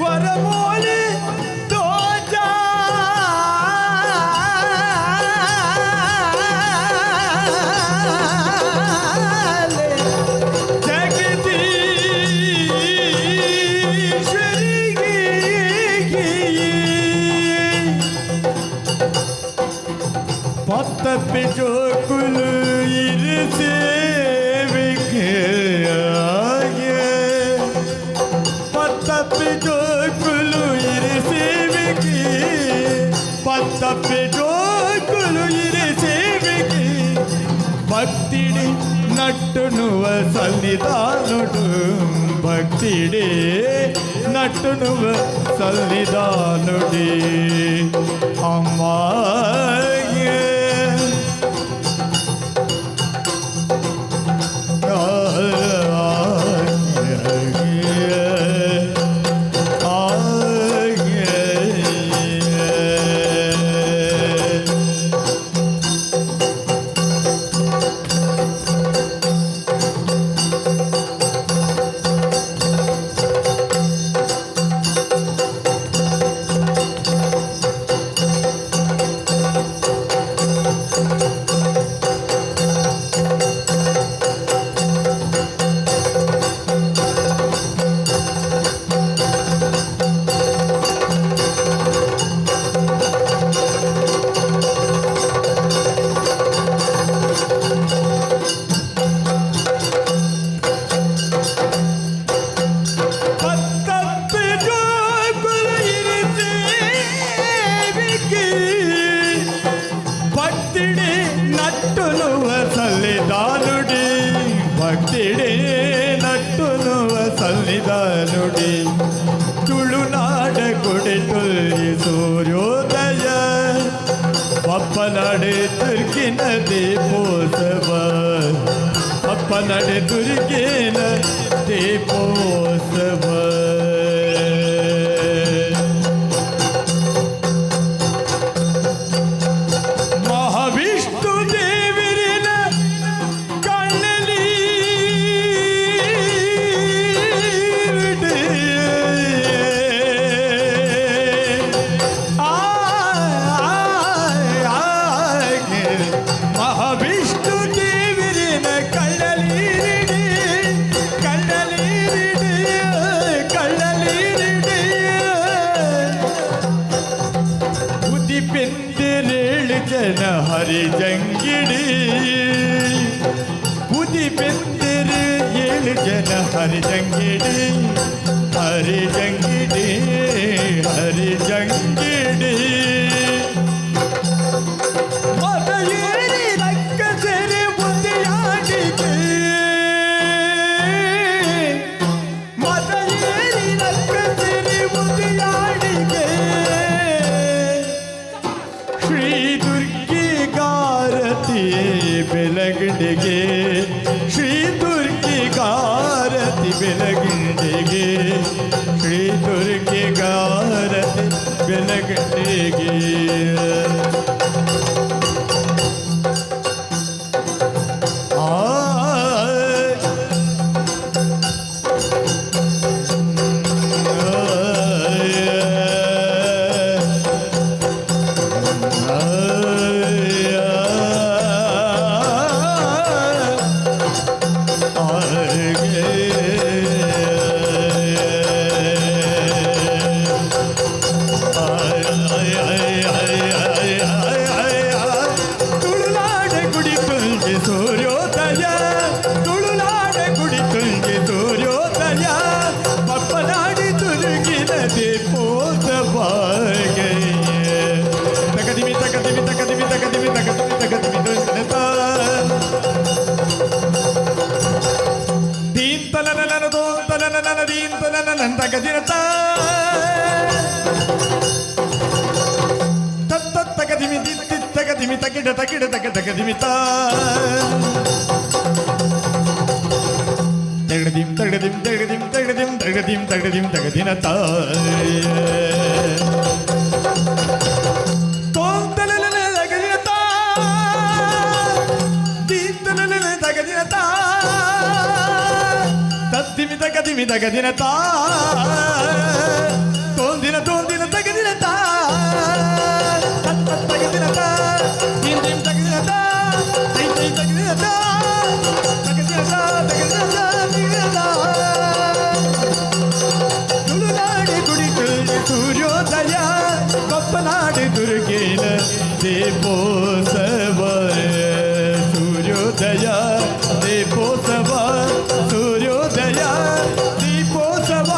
वरमोली जगदीश्वरी ಪತ್ತಪ್ಪಿ ಜೋಕುಲು ಇರಿಸೇವಿಕೆ ಪತ್ತಪ್ಪಿ ಜೋಕುಲು ಇರಿಸೇವಿಕೆ ಪತ್ತಪ್ಪಿ ಜೋಕುಲು ಇರಿಸೇವಿಕೆ ಭಕ್ತಿಡಿ ನಟ್ಟುನುವ ಸನ್ನಿಧಾನುಡು ಭಕ್ತಿಡಿ ನಟ್ಟುನುವ ಸನ್ನಿಧಾನುಡಿ ಅಮ್ಮ ನುಡಿ ತುಳುನಾಡ ಕೊಡೆತುಲ್ಯ ಸೂರ್ಯೋದಯ ಪಪ್ಪನಾಡೆ ತುರ್ಕಿನ ದೀಪೋತ್ಸವ ಪಪ್ಪನಾಡೆ ತುರ್ಕಿನ ದೀಪೋತ್ಸವ ಮಹಾವಿಷ್ಣು ದೇವರಿನ ಕಣ್ಣಲ್ಲಿ ಮಹಾವಿಷ್ಣು ದೇವರಿನ ಕಣ್ಣಲ್ಲಿ ಉದಿಪೆಂದಿರೇಳು ಜನ ಹರಿಜಂಗಿಡಿ ಉದಿಪೆಂದಿರು 7 ಜನ ಹರಿಜಂಗಿಡಿ ಹರಿಜಂಗಿಡಿ ಹರಿಜಂಗಿಡಿ ಮತ ಏರಿ ರಕ್ಕ ಸೆರೆ ಬುದ್ಧಿಯಾಡಿಗೆ ಮತ ಏರಿ ರಕ್ಕ ಸೆರೆ ಬುದ್ಧಿಯಾಡಿಗೆ ಶ್ರೀ ದುರ್ಗಿ ಗಾರತಿ ಬೆಳಗಡೆಗೆ ಶ್ರೀ ದುರ್ಗಿ ಗಾರತಿ ಬೆಳಗಡೆಗೆ ಶ್ರೀ ದುರ್ಗಿ ಗಾರತಿ ಬೆಳಗಡೆಗೆ ಸೂರ್ಯೋದಯ ಬಪ್ಪನಾಡಿ ದುರ್ಗೇನ ದೀಪೋತ್ಸವ ಸೂರ್ಯೋದಯ ದೀಪೋತ್ಸವ ಸೂರ್ಯೋದಯ ದೀಪೋತ್ಸವ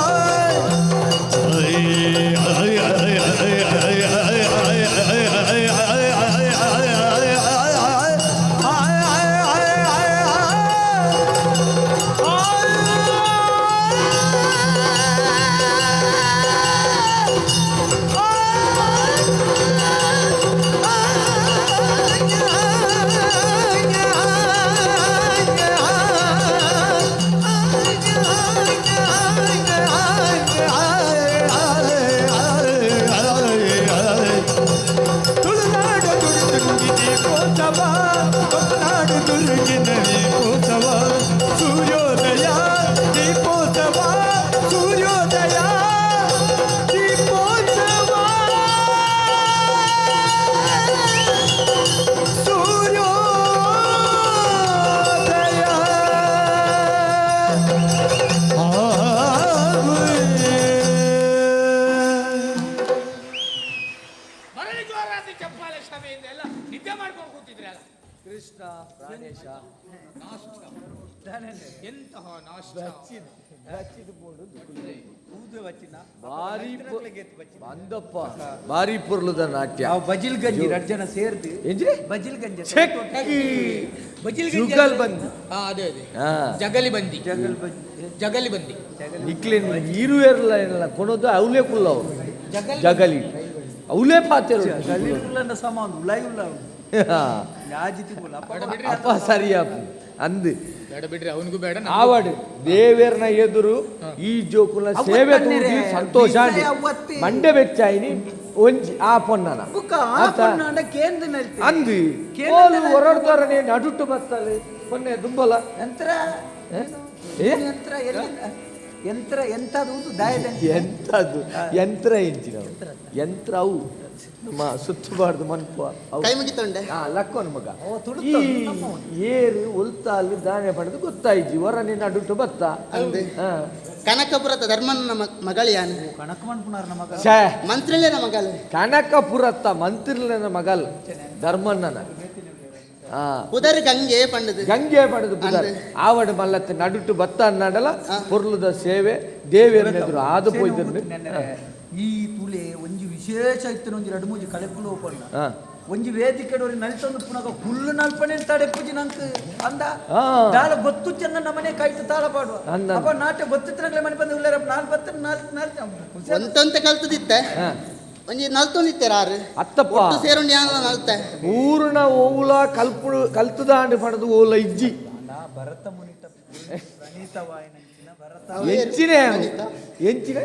ಮರಳಿ ಜೋರಾದ ಚಪ್ಪಾಳೆ ಸಭೆಯಿಂದ ಎಲ್ಲ ನಿದ್ದೆ ಮಾಡ್ಕೊಂಡು ಕೂತಿದ್ರಲ್ಲ. ಕೃಷ್ಣ ಪ್ರಾಣೇಶ ಎಂತಹ ನಾಶ. ಅಂದಪ್ಪ ಬಾರಿ ಪುರ್ಲದ ನಾಟ್ಯ ಬಜಿಲ್ ಗಂಜಿ ರಡ್ಜನ ಸೇರ್ದು ಏನ್ರಿ ಬಜಿಲ್ ಗಂಜಿ ಬಜಿಲ್ ಜುಗಲ್ ಬಂದಿ ಅದೇ ಜಗಲಿ ಬಂದಿ ಜಗಲಿ ಬಂದಿ ನಿಕ್ಲೇನ್ ಇರುವೆರ್ಲ ಏನಲ್ಲ ಕೊನೋದು ಅವಲೇ ಕುಲ್ಲ ಅವರು ಜಗಲಿ ಅವಲೇ ಪಾತೆರು ಗಲಿಗುಲ್ಲನ ಸಮಾನ ಉಲಾಯಿ ಉಲ್ಲ ಯಾಜಿತಿ ಕುಲ್ಲ ಅಪ್ಪ ಸರಿಯಪ್ಪ ಅಂದು ಬೇಡ ಬಿಡ್ರಿ ಅವನಿಗೂ ಬೇಡ ಆವಡು ದೇವೇರ್ನ ಎದುರು ಈ ಜೋಕುಲ ಸೇವೆ ತೂಗಿ ಸಂತೋಷ ಮಂಡೆ ಬೆಚ್ಚಾಯಿನಿ ಒಂಜಿ ಆ ಪೊನ್ನನ ಅಂದು ಕೋಲು ಹೊರಡ್ತಾರನೆ ನಡುಟ್ಟು ಬತ್ತಲೆ ಪೊನ್ನೆ ದುಂಬಲ ಯಂತ್ರ ಯಂತ್ರ ಯಂತ್ರ ಎಂತದು ದಾಯದ ಎಂತದು ಯಂತ್ರ ಎಂಚಿನ ಯಂತ್ರ ಅವು ನಮ್ಮ ಸುತ್ತಬಾರ್ದು ಮನ್ಪ ಕೈ ಮುಗಿತೊಂಡೆ ಲಕ್ಕೋನ್ ಮಗ ಈ ಏರು ಉಲ್ತಾಲು ದಾನೆ ಪಡೆದು ಗೊತ್ತಾಯ್ತು ಹೊರನೆ ನಡುಟ್ಟು ಬತ್ತ ಕನಕಪುರದ ಧರ್ಮನ ಮಗಳಿಯಾನು ಕನಕ ಮನ್ಪುನಾರ್ನ ಮಗ ಛೇ ಮಂತ್ರಿಲೇನ ಮಗಲ್ ಕನಕಪುರತ್ತ ಮಂತ್ರಿಲೇನ ಮಗಲ್ ಧರ್ಮಣ್ಣನ ಉದರ್ ಗಂಗೆ ಪಂಡದು ಗಂಗೆ ಪಡೆದು ಆವಡು ಮಲ್ಲತ್ತೆ ನಡುಟ್ಟು ಬತ್ತ ಅನ್ನಡಲ ಪೊರ್ಲುದ ಸೇವೆ ದೇವೇರನ ಎದುರು ಆದು ಪೋಯ್ದು ಈ ತುಲೆ ಒಂಜಿ ವಿಶೇಷ ಇತ್ತು ಒಂಜಿ ಎರಡು ಮೂಜಿ ಕಳೆಪುಲು ಹೋಗ್ಕೊಂಡ ಒಂಜಿ ವೇದಿಕೆ ನಲ್ತೊಂದು ಪುನಗ ಹುಲ್ಲು ನಲ್ಪನೆ ತಡೆಪುಜಿ ನಂಕ್ ಅಂದ ತಾಳ ಗೊತ್ತು ಚೆನ್ನ ನಮ್ಮನೆ ಕಾಯ್ತು ತಾಳ ಪಾಡುವ ಅಪ್ಪ ನಾಟ್ಯ ಗೊತ್ತಿತ್ತನಗ್ಲೆ ಮನೆ ಬಂದು ಉಳ್ಳೇರಪ್ಪ ನಾಲ್ ಬತ್ತ ನಾಲ್ಕು ಒಂತಂತೆ ಕಲ್ತದಿತ್ತೆ ಒಂಜಿ ನಲ್ತೊಂದಿತ್ತೇರ ಆರು ಅತ್ತಪ್ಪ ಸೇರುಂಡಿ ನಲ್ತೆ ಪೂರ್ಣ ಓವುಲ ಕಲ್ತುದಾಂಡು ಪಡೆದು ಓಲ ಇಜ್ಜಿ ಭರತ ಮುನಿತ ಪ್ರಣೀತವಾಯಿನ ಎಂಚಿನೇ ಎಂಚಿನ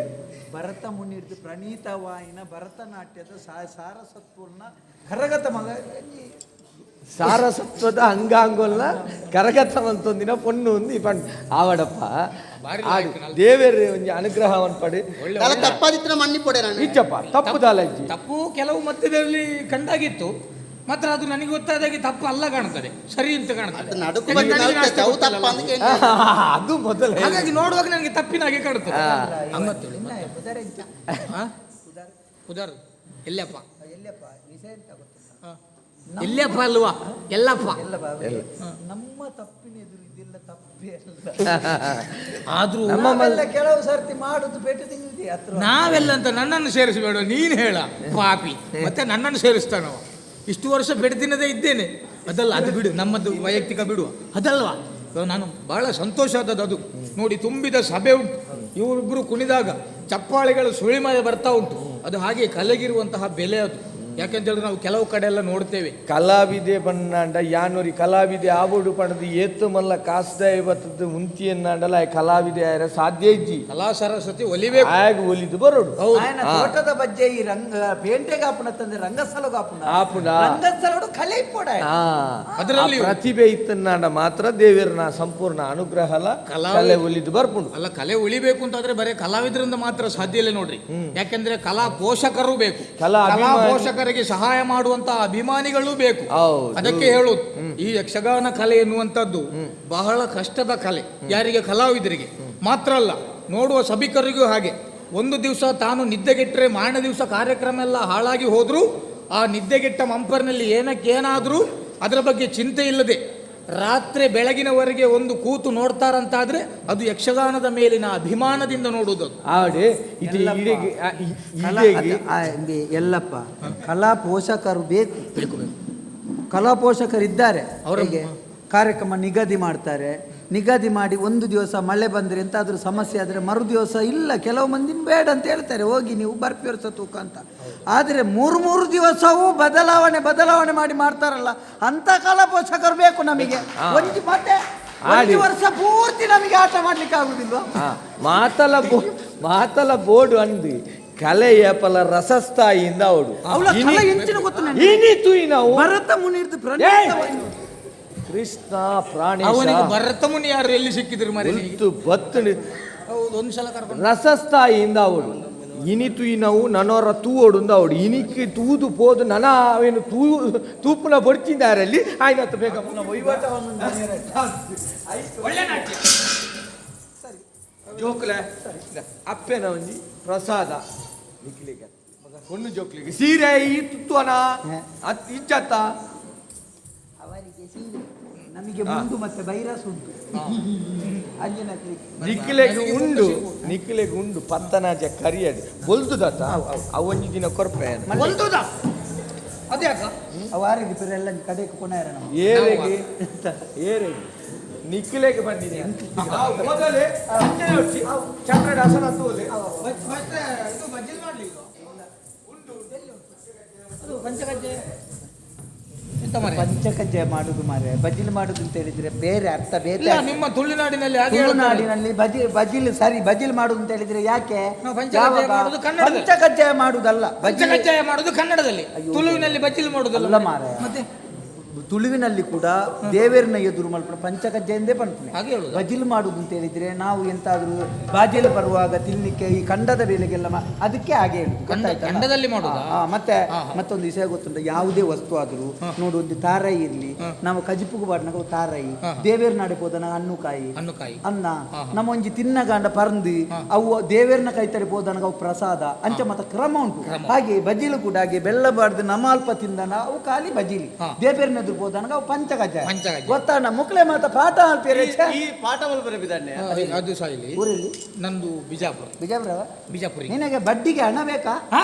ಭರತ ಮುನಿರ್ದು ಪ್ರಣೀತವಾಯಿನ ಭರತನಾಟ್ಯದ ಸಾರಸತ್ವನ ಕರಗತ ಮಗ ಸಾರಸತ್ವದ ಅಂಗಾಂಗೊಲ್ಲ ಕರಗತವಂತೊಂದಿನ ಪೊಣ್ಣು ಒಂದು ಪಂಡ್ ಆವಡಪ್ಪ ದೇವೇರ ಒಂಜಿ ಅನುಗ್ರಹವನ್ನು ಪಡಿ ತಪ್ಪಾದಿತ್ರ ಮಣ್ಣಿ ಪೊಡೆ ಇಚ್ಚಪ್ಪ ತಪ್ಪು ದಾಲಜ್ಜಿ ತಪ್ಪು ಕೆಲವು ಮಧ್ಯದಲ್ಲಿ ಕಂಡಾಗಿತ್ತು ಮಾತ್ರ ಅದು ನನಗೆ ಗೊತ್ತಾದಾಗೆ ತಪ್ಪು ಅಲ್ಲ ಕಾಣ್ತದೆ ಸರಿ ಅಂತ ಕಾಣ್ತದೆ ಅದು ಮೊದಲ ಹಾಗಾಗಿ ನೋಡುವಾಗ ನನಗೆ ತಪ್ಪಿನಾಗೆ ಕಾಣುತ್ತದೆ ಉದಾರ ಎಲ್ಲಪ್ಪ ಎಲ್ಲಪ್ಪ ಅಲ್ವಾ ಎಲ್ಲಪ್ಪ ನಮ್ಮ ತಪ್ಪಿನ ಎದುರು ಇದೆಲ್ಲ ತಪ್ಪೇ ಆದ್ರೂ ನಮ್ಮೆಲ್ಲ ಕೆಲವು ಸರ್ತಿ ಮಾಡುದು ಪೇಟೆ ತಿಂದಿದೆ ಹತ್ರ ನಾವೆಲ್ಲ ಅಂತ ನನ್ನನ್ನು ಸೇರಿಸಬೇಡ ನೀನು ಹೇಳ ಪಾಪಿ ಮತ್ತೆ ನನ್ನನ್ನು ಸೇರಿಸ್ತಾನವ ಇಷ್ಟು ವರ್ಷ ಬೆಡ್ದಿನದೇ ಇದ್ದೇನೆ ಅದಲ್ಲ ಅದು ಬಿಡು ನಮ್ಮದು ವೈಯಕ್ತಿಕ ಬಿಡುವ ಅದಲ್ವಾ ನಾನು ಬಹಳ ಸಂತೋಷ ಆದದ್ದು ಅದು ನೋಡಿ ತುಂಬಿದ ಸಭೆ ಉಂಟು ಇವರಿಬ್ಬರು ಕುಣಿದಾಗ ಚಪ್ಪಾಳೆಗಳು ಸುಳಿಮಯ ಬರ್ತಾ ಉಂಟು ಅದು ಹಾಗೆ ಕಲೆಗಿರುವಂತಹ ಬೆಲೆ ಅದು ಯಾಕಂತ ಹೇಳಿದ್ರೆ ನಾವು ಕೆಲವು ಕಡೆ ಎಲ್ಲ ನೋಡ್ತೇವೆ ಕಲಾವಿದೆ ಬಣ್ಣಾಂಡ ಯಾನೂರಿ ಕಲಾವಿದೆ ಆಬೋಡು ಪಡೆದು ಏತ್ತು ಮಲ್ಲ ಕಾಸ್ದಾಯ ಬತ್ತದ್ದು ಮುಂತಿಯನ್ನಾಂಡಲ ಕಲಾವಿದೆ ಆಯ್ರ ಸಾಧ್ಯ ಇಜ್ಜಿ ಕಲಾ ಸರಸ್ವತಿ ಒಲಿಬೇಕು ಆಗ ಒಲಿದು ಬರೋಡು ತೋಟದ ಬಜ್ಜೆ ಈ ರಂಗ ಪೇಂಟೆಗಾಪುಣ ತಂದೆ ರಂಗಸ್ಥಳಗಾಪುಣ ಆಪುಣ ರಂಗಸ್ಥಳಡು ಕಲೆ ಇಪ್ಪೋಡ ಅದರಲ್ಲಿ ಪ್ರತಿಭೆ ಇತ್ತನ್ನಾಂಡ ಮಾತ್ರ ದೇವರನ ಸಂಪೂರ್ಣ ಅನುಗ್ರಹ ಕಲೆ ಒಲಿದು ಬರ್ಪುಂಡು ಅಲ್ಲ ಕಲೆ ಉಳಿಬೇಕು ಅಂತಾದ್ರೆ ಬರೀ ಕಲಾವಿದರಿಂದ ಮಾತ್ರ ಸಾಧ್ಯ ಇಲ್ಲ ನೋಡ್ರಿ ಯಾಕಂದ್ರೆ ಕಲಾ ಪೋಷಕರು ಬೇಕು ಕಲಾ ಪೋಷಕರಿಗೆ ಸಹಾಯ ಮಾಡುವಂತಹ ಅಭಿಮಾನಿಗಳು ಬೇಕು ಅದಕ್ಕೆ ಹೇಳುದು ಈ ಯಕ್ಷಗಾನ ಕಲೆ ಎನ್ನುವಂಥದ್ದು ಬಹಳ ಕಷ್ಟದ ಕಲೆ ಯಾರಿಗೆ ಕಲಾವಿದರಿಗೆ ಮಾತ್ರ ಅಲ್ಲ ನೋಡುವ ಸಭಿಕರಿಗೂ ಹಾಗೆ ಒಂದು ದಿವಸ ತಾನು ನಿದ್ದೆಗೆಟ್ಟರೆ ಮಾರನೇ ದಿವಸ ಕಾರ್ಯಕ್ರಮ ಎಲ್ಲ ಹಾಳಾಗಿ ಹೋದ್ರೂ ಆ ನಿದ್ದೆಗೆಟ್ಟ ಮಂಪರ್ನಲ್ಲಿ ಏನಾದರೂ ಅದರ ಬಗ್ಗೆ ಚಿಂತೆ ಇಲ್ಲದೆ ರಾತ್ರಿ ಬೆಳಗಿನವರೆಗೆ ಒಂದು ಕೂತು ನೋಡ್ತಾರಂತಾದ್ರೆ ಅದು ಯಕ್ಷಗಾನದ ಮೇಲಿನ ಅಭಿಮಾನದಿಂದ ನೋಡುವುದು. ಎಲ್ಲಪ್ಪ ಕಲಾ ಪೋಷಕರು ಬೇಕು, ಕಲಾ ಪೋಷಕರಿದ್ದಾರೆ. ಅವರಿಗೆ ಕಾರ್ಯಕ್ರಮ ನಿಗದಿ ಮಾಡ್ತಾರೆ. ನಿಗದಿ ಮಾಡಿ ಒಂದು ದಿವಸ ಮಳೆ ಬಂದರೆ ಎಂತಾದ್ರೂ ಸಮಸ್ಯೆ ಆದರೆ ಮರು ದಿವಸ ಇಲ್ಲ, ಕೆಲವು ಮಂದಿ ಬೇಡ ಅಂತ ಹೇಳ್ತಾರೆ, ಹೋಗಿ ನೀವು ಬರ್ಪಿಯರ್ಸ ತೂಕ ಅಂತ. ಆದರೆ ಮೂರು ದಿವಸವೂ ಬದಲಾವಣೆ ಮಾಡಿ ಮಾಡ್ತಾರಲ್ಲ, ಅಂತ ಕಲಾ ಪೋಷಕರು ಬೇಕು ನಮಗೆ. ಒಂದು ವರ್ಷ ಪೂರ್ತಿ ನಮಗೆ ಆಟ ಮಾಡ್ಲಿಕ್ಕೆ ಆಗುದಿಲ್ವಾ? ಮಾತಲ ಬೋರ್ಡು ಅಂದು ಕಲೆಯ ಫಲ ರಸಸ್ಥಾಯಿಯಿಂದ ಅವಡು ನಾವು ಭರತ ಮುನಿರ್ದು ಕೃಷ್ಣ ಪ್ರಾಣಿ ಅವನಿಗೆ ಭರತ ಮುನಿ ಯಾರು ಎಲ್ಲಿ ಸಿಕ್ಕಿದ್ರು ಮರಿ ಬತ್ತು ಒಂದ್ಸಲ ಕರ್ಕೊಂಡು ರಸಸ್ಥಾಯಿಯಿಂದ ಅವಡು ಇನಿತು ನಾವು ನನವರ ತೂವೋಡು ಅವಡು ಇನಿಕ್ಕೆ ತೂದು ಪೋದು ನನ ಅವೇನು ತೂಪುನ ಬಡ್ತಿದ್ದಾರಲ್ಲಿ ಆಯ್ತು ಬೇಗ ಜೋಕ್ಲೆ ಅಪ್ಪೆನ ಒಂಜಿ ಪ್ರಸಾದ ನಿಕ್ಲಿಗೆ ಒಂದು ಜೋಕ್ಲಿಗೆ ಸೀರೆ ಈ ತುತ್ತುವನ ಇಚ್ಚತ್ತ ನಮಗೆ ಮುಂದು ಮತ್ತೆ ಬೈರಸ್ ಉಂಟು. ನಿಕ್ಲೆಗೆ ಉಂಡು ಪತ್ತನಾಜ ಕರಿಯಡಿ ಬೊಲ್ದುದತ್ತ ಅವೊಂದು ದಿನ ಕೊರ್ಪೆ ಅದ್ಯಾಕ ಅವಾರಿಗೆ ಎಲ್ಲ ಕಡೆಗೆ ಕೊನೆಯರ ಏರೆಗೆ ನಿಕ್ಲೆಗೆ ಬಂದಿದೆ ಮೊದಲೇ ಚಕ್ರಡಾಸನ ಪಂಚಕಜ್ಜಾಯ ಮಾಡುದು ಮಾರೆ, ಬಜಿಲ್ ಮಾಡುದು ಅಂತ ಹೇಳಿದ್ರೆ ಬೇರೆ ಅರ್ಥ ಬೇರೆ. ನಿಮ್ಮ ತುಳುನಾಡಿನಲ್ಲಿ ಬಜಿಲ್ ಸರಿ, ಬಜಿಲ್ ಮಾಡುದು ಅಂತ ಹೇಳಿದ್ರೆ ಯಾಕೆ ಪಂಚಕಜ್ಜಾಯ ಮಾಡುದಲ್ಲ, ಪಂಚಕಜ್ಜಾಯ ಮಾಡುದು ಕನ್ನಡದಲ್ಲಿ, ತುಳುವಿನಲ್ಲಿ ಬಜಿಲ್ ಮಾಡುದಲ್ಲ ಮಾರೆ. ತುಳುವಿನಲ್ಲಿ ಕೂಡ ದೇವೇರನ ಎದುರು ಮಲ್ಪನ ಪಂಚಕಜ್ಜೆಂದೇ ಪಂಪನೆ. ಬಜಿಲ್ ಮಾಡುದು ಅಂತ ಹೇಳಿದ್ರೆ ನಾವು ಎಂತಾದ್ರೂ ಬಾಜಿಲ್ ಬರುವಾಗ ತಿನ್ಲಿಕ್ಕೆ ಈ ಕಂಡದ ಬೆಲೆಗೆಲ್ಲ ಅದಕ್ಕೆ ಹಾಗೆ ಕಂಡದಲ್ಲಿ ಮಾಡುದು. ಮತ್ತೆ ಮತ್ತೊಂದು ವಿಷಯ ಗೊತ್ತುಂಟ, ಯಾವುದೇ ವಸ್ತು ಆದ್ರೂ ನೋಡು, ಒಂದು ತಾರಾಯಿ ಇರ್ಲಿ, ನಾವು ಕಜಿಪುಗು ಬಾಡ್ನಾಗ ತಾರಾಯಿ ದೇವೇರ್ ನಾಡೆ ಹೋದನ ಹಣ್ಣುಕಾಯಿ ಅನ್ನ ನಮ್ಮ ಒಂಜಿ ತಿನ್ನಗಾಂಡ ಪರ್ಂದು ಅವು ದೇವೇರ್ನ ಕೈ ತಡೆ ಹೋದನಾಗ ಅವು ಪ್ರಸಾದ ಅಂಚ ಮತ್ತೆ ಕ್ರಮ ಉಂಟು. ಹಾಗೆ ಬಜಿಲು ಕೂಡ ಹಾಗೆ ಬೆಲ್ಲ ಬಾರ್ದು ನಮಾಲ್ಪ ತಿಂದನ ಅವು ಖಾಲಿ ಬಜಿಲಿ, ದೇವೇರ್ನ ಪಂಚಕಜ್ಜಾಯ ಗೊತ್ತಾನ ಮುಕ್ಲೆ ಮಾತ ಪಾಠ ಅಲ್ಪೇರೆ ಈ ಪಾಠ ಮಲ್ಪರೆ ಬಿದ್ದಾನೆ ಅದು ಸಾಯಿಲಿ ಊರಲ್ಲಿ ನಂದು ಬಿಜಾಪುರ ನಿನಗೆ ಬಡ್ಡಿಗೆ ಹಣ ಬೇಕಾ?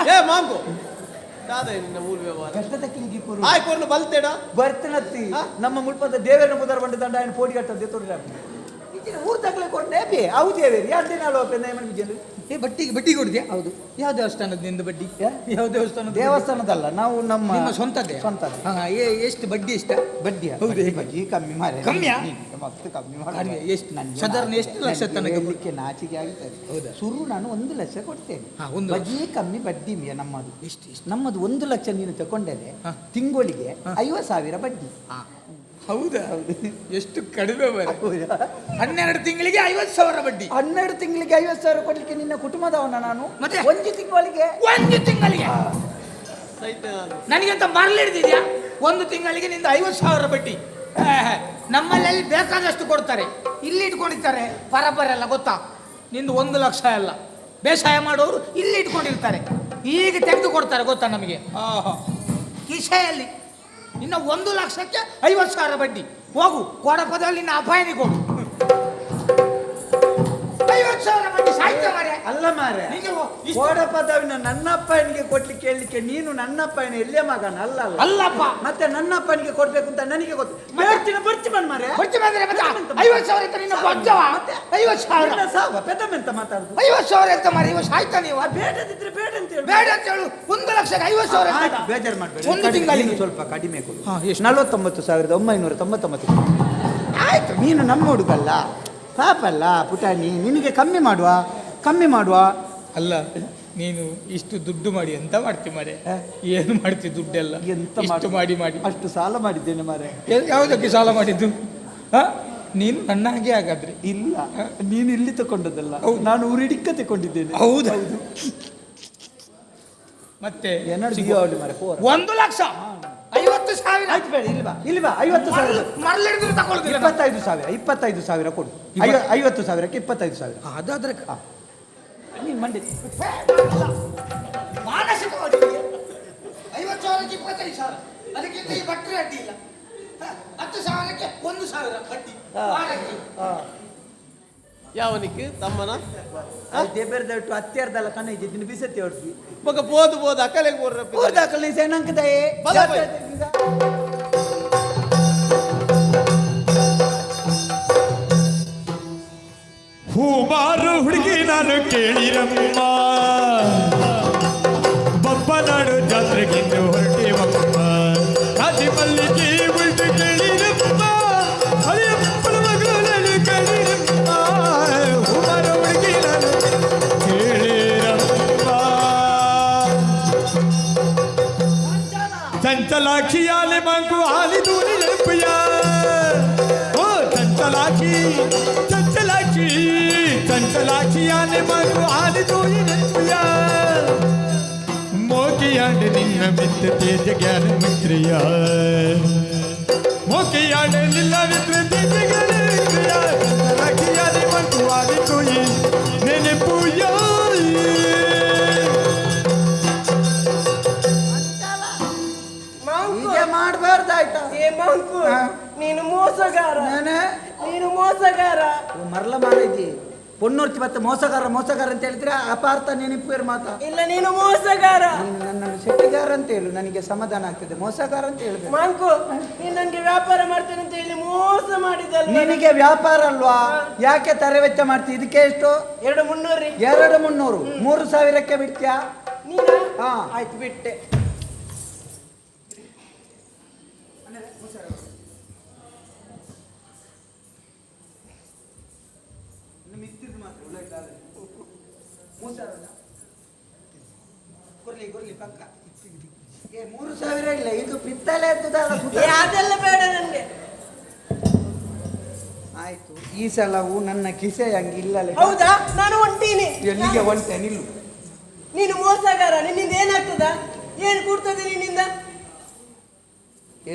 ಮಾಂಗು ಬರ್ತನತ್ತಿ ನಮ್ಮ ಮುಳ್ಪದ ದೇವೇರನ ಮುದರ ಬಂಡ ದಂಡ ఆయన పోటీ కట్టద్దే తోడు ಊರ್ ತಗಲೆ ಕೊಟ್ಟೆ ಅವು ದೇವೇರಿ ಎರಡು ದಿನ ಲೋಪೆಂದ ಏಮನ್ ಬಿಜಲು ಬಡ್ಡಿ ಕೊಡ್ತೀಯಾ? ಹೌದು. ಯಾವ ದೇವಸ್ಥಾನದ ನಿಂದ ಬಡ್ಡಿ? ಯಾವ ದೇವಸ್ಥಾನದಲ್ಲ, ನಾವು ನಮ್ಮ ಸ್ವಂತದ್ದೇ. ಎಷ್ಟು ಬಡ್ಡಿ? ಎಷ್ಟ ಬಡ್ಡಿ? ಬಡ್ಡಿ ಕಮ್ಮಿ ಮಾರೆ, ಕಮ್ಮಿಯಾ? ಮತ್ತೆ ಕಮ್ಮಿ ಮಾಡಿ ಎಷ್ಟು ಸಾಧಾರಣ ಎಷ್ಟು ಲಕ್ಷ ತನಕ ನಾಚಿಕೆ ಆಗುತ್ತದೆ. ಶುರು ನಾನು 1 ಲಕ್ಷ ಕೊಡ್ತೇನೆ, ಬಡ್ಡಿ ಕಮ್ಮಿ ಬಡ್ಡಿ ನಮ್ಮದು. ನಮ್ಮದು 1 ಲಕ್ಷ ನೀನು ತಗೊಂಡರೆ ತಿಂಗಳಿಗೆ 50,000 ಬಡ್ಡಿ. ಹೌದಾ? ಎಷ್ಟು ಕಡಿಮೆ. 12 ತಿಂಗಳಿಗೆ 50,000 ಬಡ್ಡಿ. 12 ತಿಂಗಳಿಗೆ 50,000 ಕೊಡ್ಲಿಕ್ಕೆ ನಿನ್ನ ಕುಟುಂಬದವನ ನಾನು? ಮತ್ತೆ ಒಂದು ತಿಂಗಳಿಗೆ ನನಗೆಂತ ಮರಳಿಡ್ದಿದ್ಯಾ? 1 ತಿಂಗಳಿಗೆ ನಿಂದ 50,000 ಬಡ್ಡಿ. ನಮ್ಮಲ್ಲಿ ಬೇಕಾದಷ್ಟು ಕೊಡ್ತಾರೆ, ಇಲ್ಲಿ ಇಟ್ಕೊಂಡಿರ್ತಾರೆ ಪರಪರೆಲ್ಲ ಗೊತ್ತಾ? ನಿಂದು 1 ಲಕ್ಷ ಅಲ್ಲ, ಬೇಸಾಯ ಮಾಡೋರು ಇಲ್ಲಿ ಇಟ್ಕೊಂಡಿರ್ತಾರೆ, ಈಗ ತೆಗೆದು ಕೊಡ್ತಾರೆ ಗೊತ್ತಾ ನಮಗೆ ಕಿಸೆಯಲ್ಲಿ. ನಿನ್ನ 1 ಲಕ್ಷಕ್ಕೆ 50,000 ಬಡ್ಡಿ. ಹೋಗು ಕೊಡಪದಲ್ಲಿ ನಿನ್ನ ಅಪಾಯನಿ ಕೊಡು. 50,000 ಬಡ್ಡಿ ಸಾಹಿತ್ಯ ಮಾರೆ ಅಲ್ಲ ಮಾರೆ. ಕೋಡಪದವಿನ ನನ್ನಪ್ಪನಿಗೆ ಕೊಡ್ಲಿಕ್ಕೆ ಹೇಳಲಿಕ್ಕೆ ನೀನು ನನ್ನಪ್ಪನ ಎಲ್ಲೇ ಮಗನ ಅಲ್ಲ ಅಲ್ಲಪ್ಪ. ಮತ್ತೆ ನನ್ನಪ್ಪನಿಗೆ ಕೊಡ್ಬೇಕು ಅಂತ ನನಗೆ ಗೊತ್ತು. ಬರ್ತಿ ಬಂದ್ ಮಾರೆ, 50,000 ನಿನ್ನ ಬಜ್ಜವ. 50,000 ಸಾವ ಪೆದಮೆಂತ ಮಾತಾಡುದು? 50,000 ಅಂತ ಮಾರಿ ಇವ ಸಾಯ್ತಾ ನೀವು? ಬೇಡದಿದ್ರೆ ಬೇಡ ಅಂತ ಹೇಳಿ. ಬೇಡ ಅಂತ ಹೇಳು. 1 ಲಕ್ಷಕ್ಕೆ 50,000 ಬೇಜಾರು ಮಾಡ್ಬೇಡಿ. 1 ತಿಂಗಳಿಗೆ ಸ್ವಲ್ಪ ಕಡಿಮೆ ಕೊಡು. 49,999. ಆಯ್ತು, ನೀನು ನಮ್ಮ ಹುಡುಗಲ್ಲ, ಪಾಪ ಅಲ್ಲ ಪುಟಾಣಿ, ನಿನಗೆ ಕಮ್ಮಿ ಮಾಡುವ. ಅಲ್ಲ, ನೀನು ಇಷ್ಟು ದುಡ್ಡು ಮಾಡಿ ಎಂತ ಮಾಡ್ತಿ ಮಾರೆ? ಏನು ಮಾಡ್ತಿ ದುಡ್ಡೆಲ್ಲ? ಎಂತ ಮಾಡಿ ಅಷ್ಟು ಸಾಲ ಮಾಡಿದ್ದೇನೆ ಮಾರೆ. ಯಾವುದಕ್ಕೆ ಸಾಲ ಮಾಡಿದ್ದು? ನೀನು ನನ್ನ ಹಾಗೆ ಹಾಗಾದ್ರೆ? ಇಲ್ಲ, ನೀನು ಇಲ್ಲಿ ತಗೊಂಡದಲ್ಲ, ನಾನು ಊರಿಡಿಕ್ಕ ತಗೊಂಡಿದ್ದೇನೆ. ಹೌದೌದು. ಮತ್ತೆ 1 ಲಕ್ಷ 50,000 ಆಯ್ತು, ಬೇಡ ಇಲ್ವಾ 50,000 ಮರಳಿಡಿದ್ರು ತಗೊಳ್ತೀವಿ. 25,000 ಕೊಡು. 50,000ಕ್ಕೆ 25,000. ಅದಾದ್ರೆ ನೀನು ಮಂಡಿ ಮಾನಸಿಕವಾಗಿ 50,000 ಸಾವಿರಕ್ಕೆ 25,000 ಅದಕ್ಕಿಂತ ಈ ಬಟ್ಟೆ ಅಡ್ಡಿ ಇಲ್ಲ 10,000ಕ್ಕೆ 1,000 ಬಡ್ಡಿ ವಾರಕ್ಕೆ. ಯಾವನಿಕ್ಕೆ ತಮ್ಮನ ದೇಬೇರ್ದಟ್ಟು ಹತ್ತಿರದಲ್ಲ ಕಣ್ಣ ಇದ್ದೀನಿ ಬಿಸತ್ತಿ ಹೊಡ್ಸಿ ಮಗ ಬೋದು ಅಕ್ಕಲೆಗೆ ಬೋರ್ರಪ್ಪ ಹೋದಾಕಲ್ಲಿ ಸೇನಂಕದಯೇ ಹೂಮಾರು ಹುಡುಗಿ ನಾನು ಕೇಳಿರಮ್ಮ ಬಪ್ಪನಾಡು ಜಾತ್ರೆಗಿಂದು ಹೊರಟಿವಮ್ಮ ರಾಜಿ ಮಲ್ಲಿಗೆ ಉಲ್ಟು ಕೇಳಿರಮ್ಮ ಹಳೆಯಪ್ಪನ ಮಗಳಲ್ಲಿ ಕೇಳಿರಮ್ಮ ಹೂಮಾರು ಹುಡುಗಿ ನಾನು ಕೇಳಿರಮ್ಮ ಚಂಚಲಾಕ್ಷಿಯಾಲೆ ಮಂಗು ಆಲಿ ದೂರಿ ನೆನಪಯ್ಯ ಓ ಚಂಚಲಾಕ್ಷಿ ಚಂಚಲಾಕ್ಷಿಯಾನೆ ಮಗು ಆದಿದೂರಿ ನೆನಪಯ್ಯ ಮೋಕಿಯಾಡ ನಿನ್ನ ಮಿತ್ರ ತೇಜ ಜ್ಞಾನ ಮಿತ್ರಿಯ ಮೋಕಿಯಾಡ ನಿನ್ನ ಮಿತ್ರ ತೇಜ ಜ್ಞಾನ ಮಿತ್ರಿಯ ಚಂಚಲಾಕ್ಷಿಯಾನೆ ಮಗು ಆದಿದೂರಿ ನೆನಪಯ್ಯ ಹೀಗೆ ಮಾಡಬಾರ್ದಾಯ್ತಾ ನೀನು ಮೋಸಗಾರ ನೀನು ಮೋಸಗಾರ ಮರಲ ಮಾಡಿದ್ದಿ ಪೊನ್ನೂರ್ತಿ ಮತ್ತೆ ಮೋಸಗಾರ ಅಂತ ಹೇಳಿದ್ರೆ ಅಪಾರ್ಥ ನೆನಪೇರು ಮಾತಾ ಇಲ್ಲ ನೀನು ಮೋಸಗಾರ ನೀನು ನನ್ನನ್ನು ಶೆಟ್ಟಿಗಾರ ಅಂತ ಹೇಳು ನನಗೆ ಸಮಾಧಾನ ಆಗ್ತದೆ ಮೋಸಗಾರ ಅಂತ ಹೇಳಬೇಕು ಮಾಂಕು ನೀನು ನನಗೆ ವ್ಯಾಪಾರ ಮಾಡ್ತೇನೆ ಅಂತ ಹೇಳಿ ಮೋಸ ಮಾಡಿದಲ್ಲ ನಿನಗೆ ವ್ಯಾಪಾರ ಅಲ್ವಾ ಯಾಕೆ ತರೆ ವೆಚ್ಚ ಮಾಡ್ತಿ ಇದಕ್ಕೆ ಎಷ್ಟು 2,300 2,300 3,000ಕ್ಕೆ ಬಿಡ್ತೀಯಾ ನೀನು ಹಾ ಆಯ್ತು ಬಿಟ್ಟೆ ಪಕ್ಕ 3,000 ಇಲ್ಲ ಇದು ಪಿತ್ತಲೆ ಅದೆಲ್ಲ ಬೇಡ ನನಗೆ ಆಯ್ತು ಈ ಸಲವು ನನ್ನ ಕಿಸೆ ಹಂಗೆ ಇಲ್ಲಲೇ ಹೌದಾ ನಾನು ಹೊಂಟೀನಿ ಎಲ್ಲಿಗೆ ಹೊಂಟೆ ನಿಲ್ಲು ನೀನು ಮೋಸಗಾರ ನಿನ್ನಿಂದ ಏನಾಗ್ತದ ಏನು ಕೂಡ್ತದೆ ನಿನ್ನಿಂದ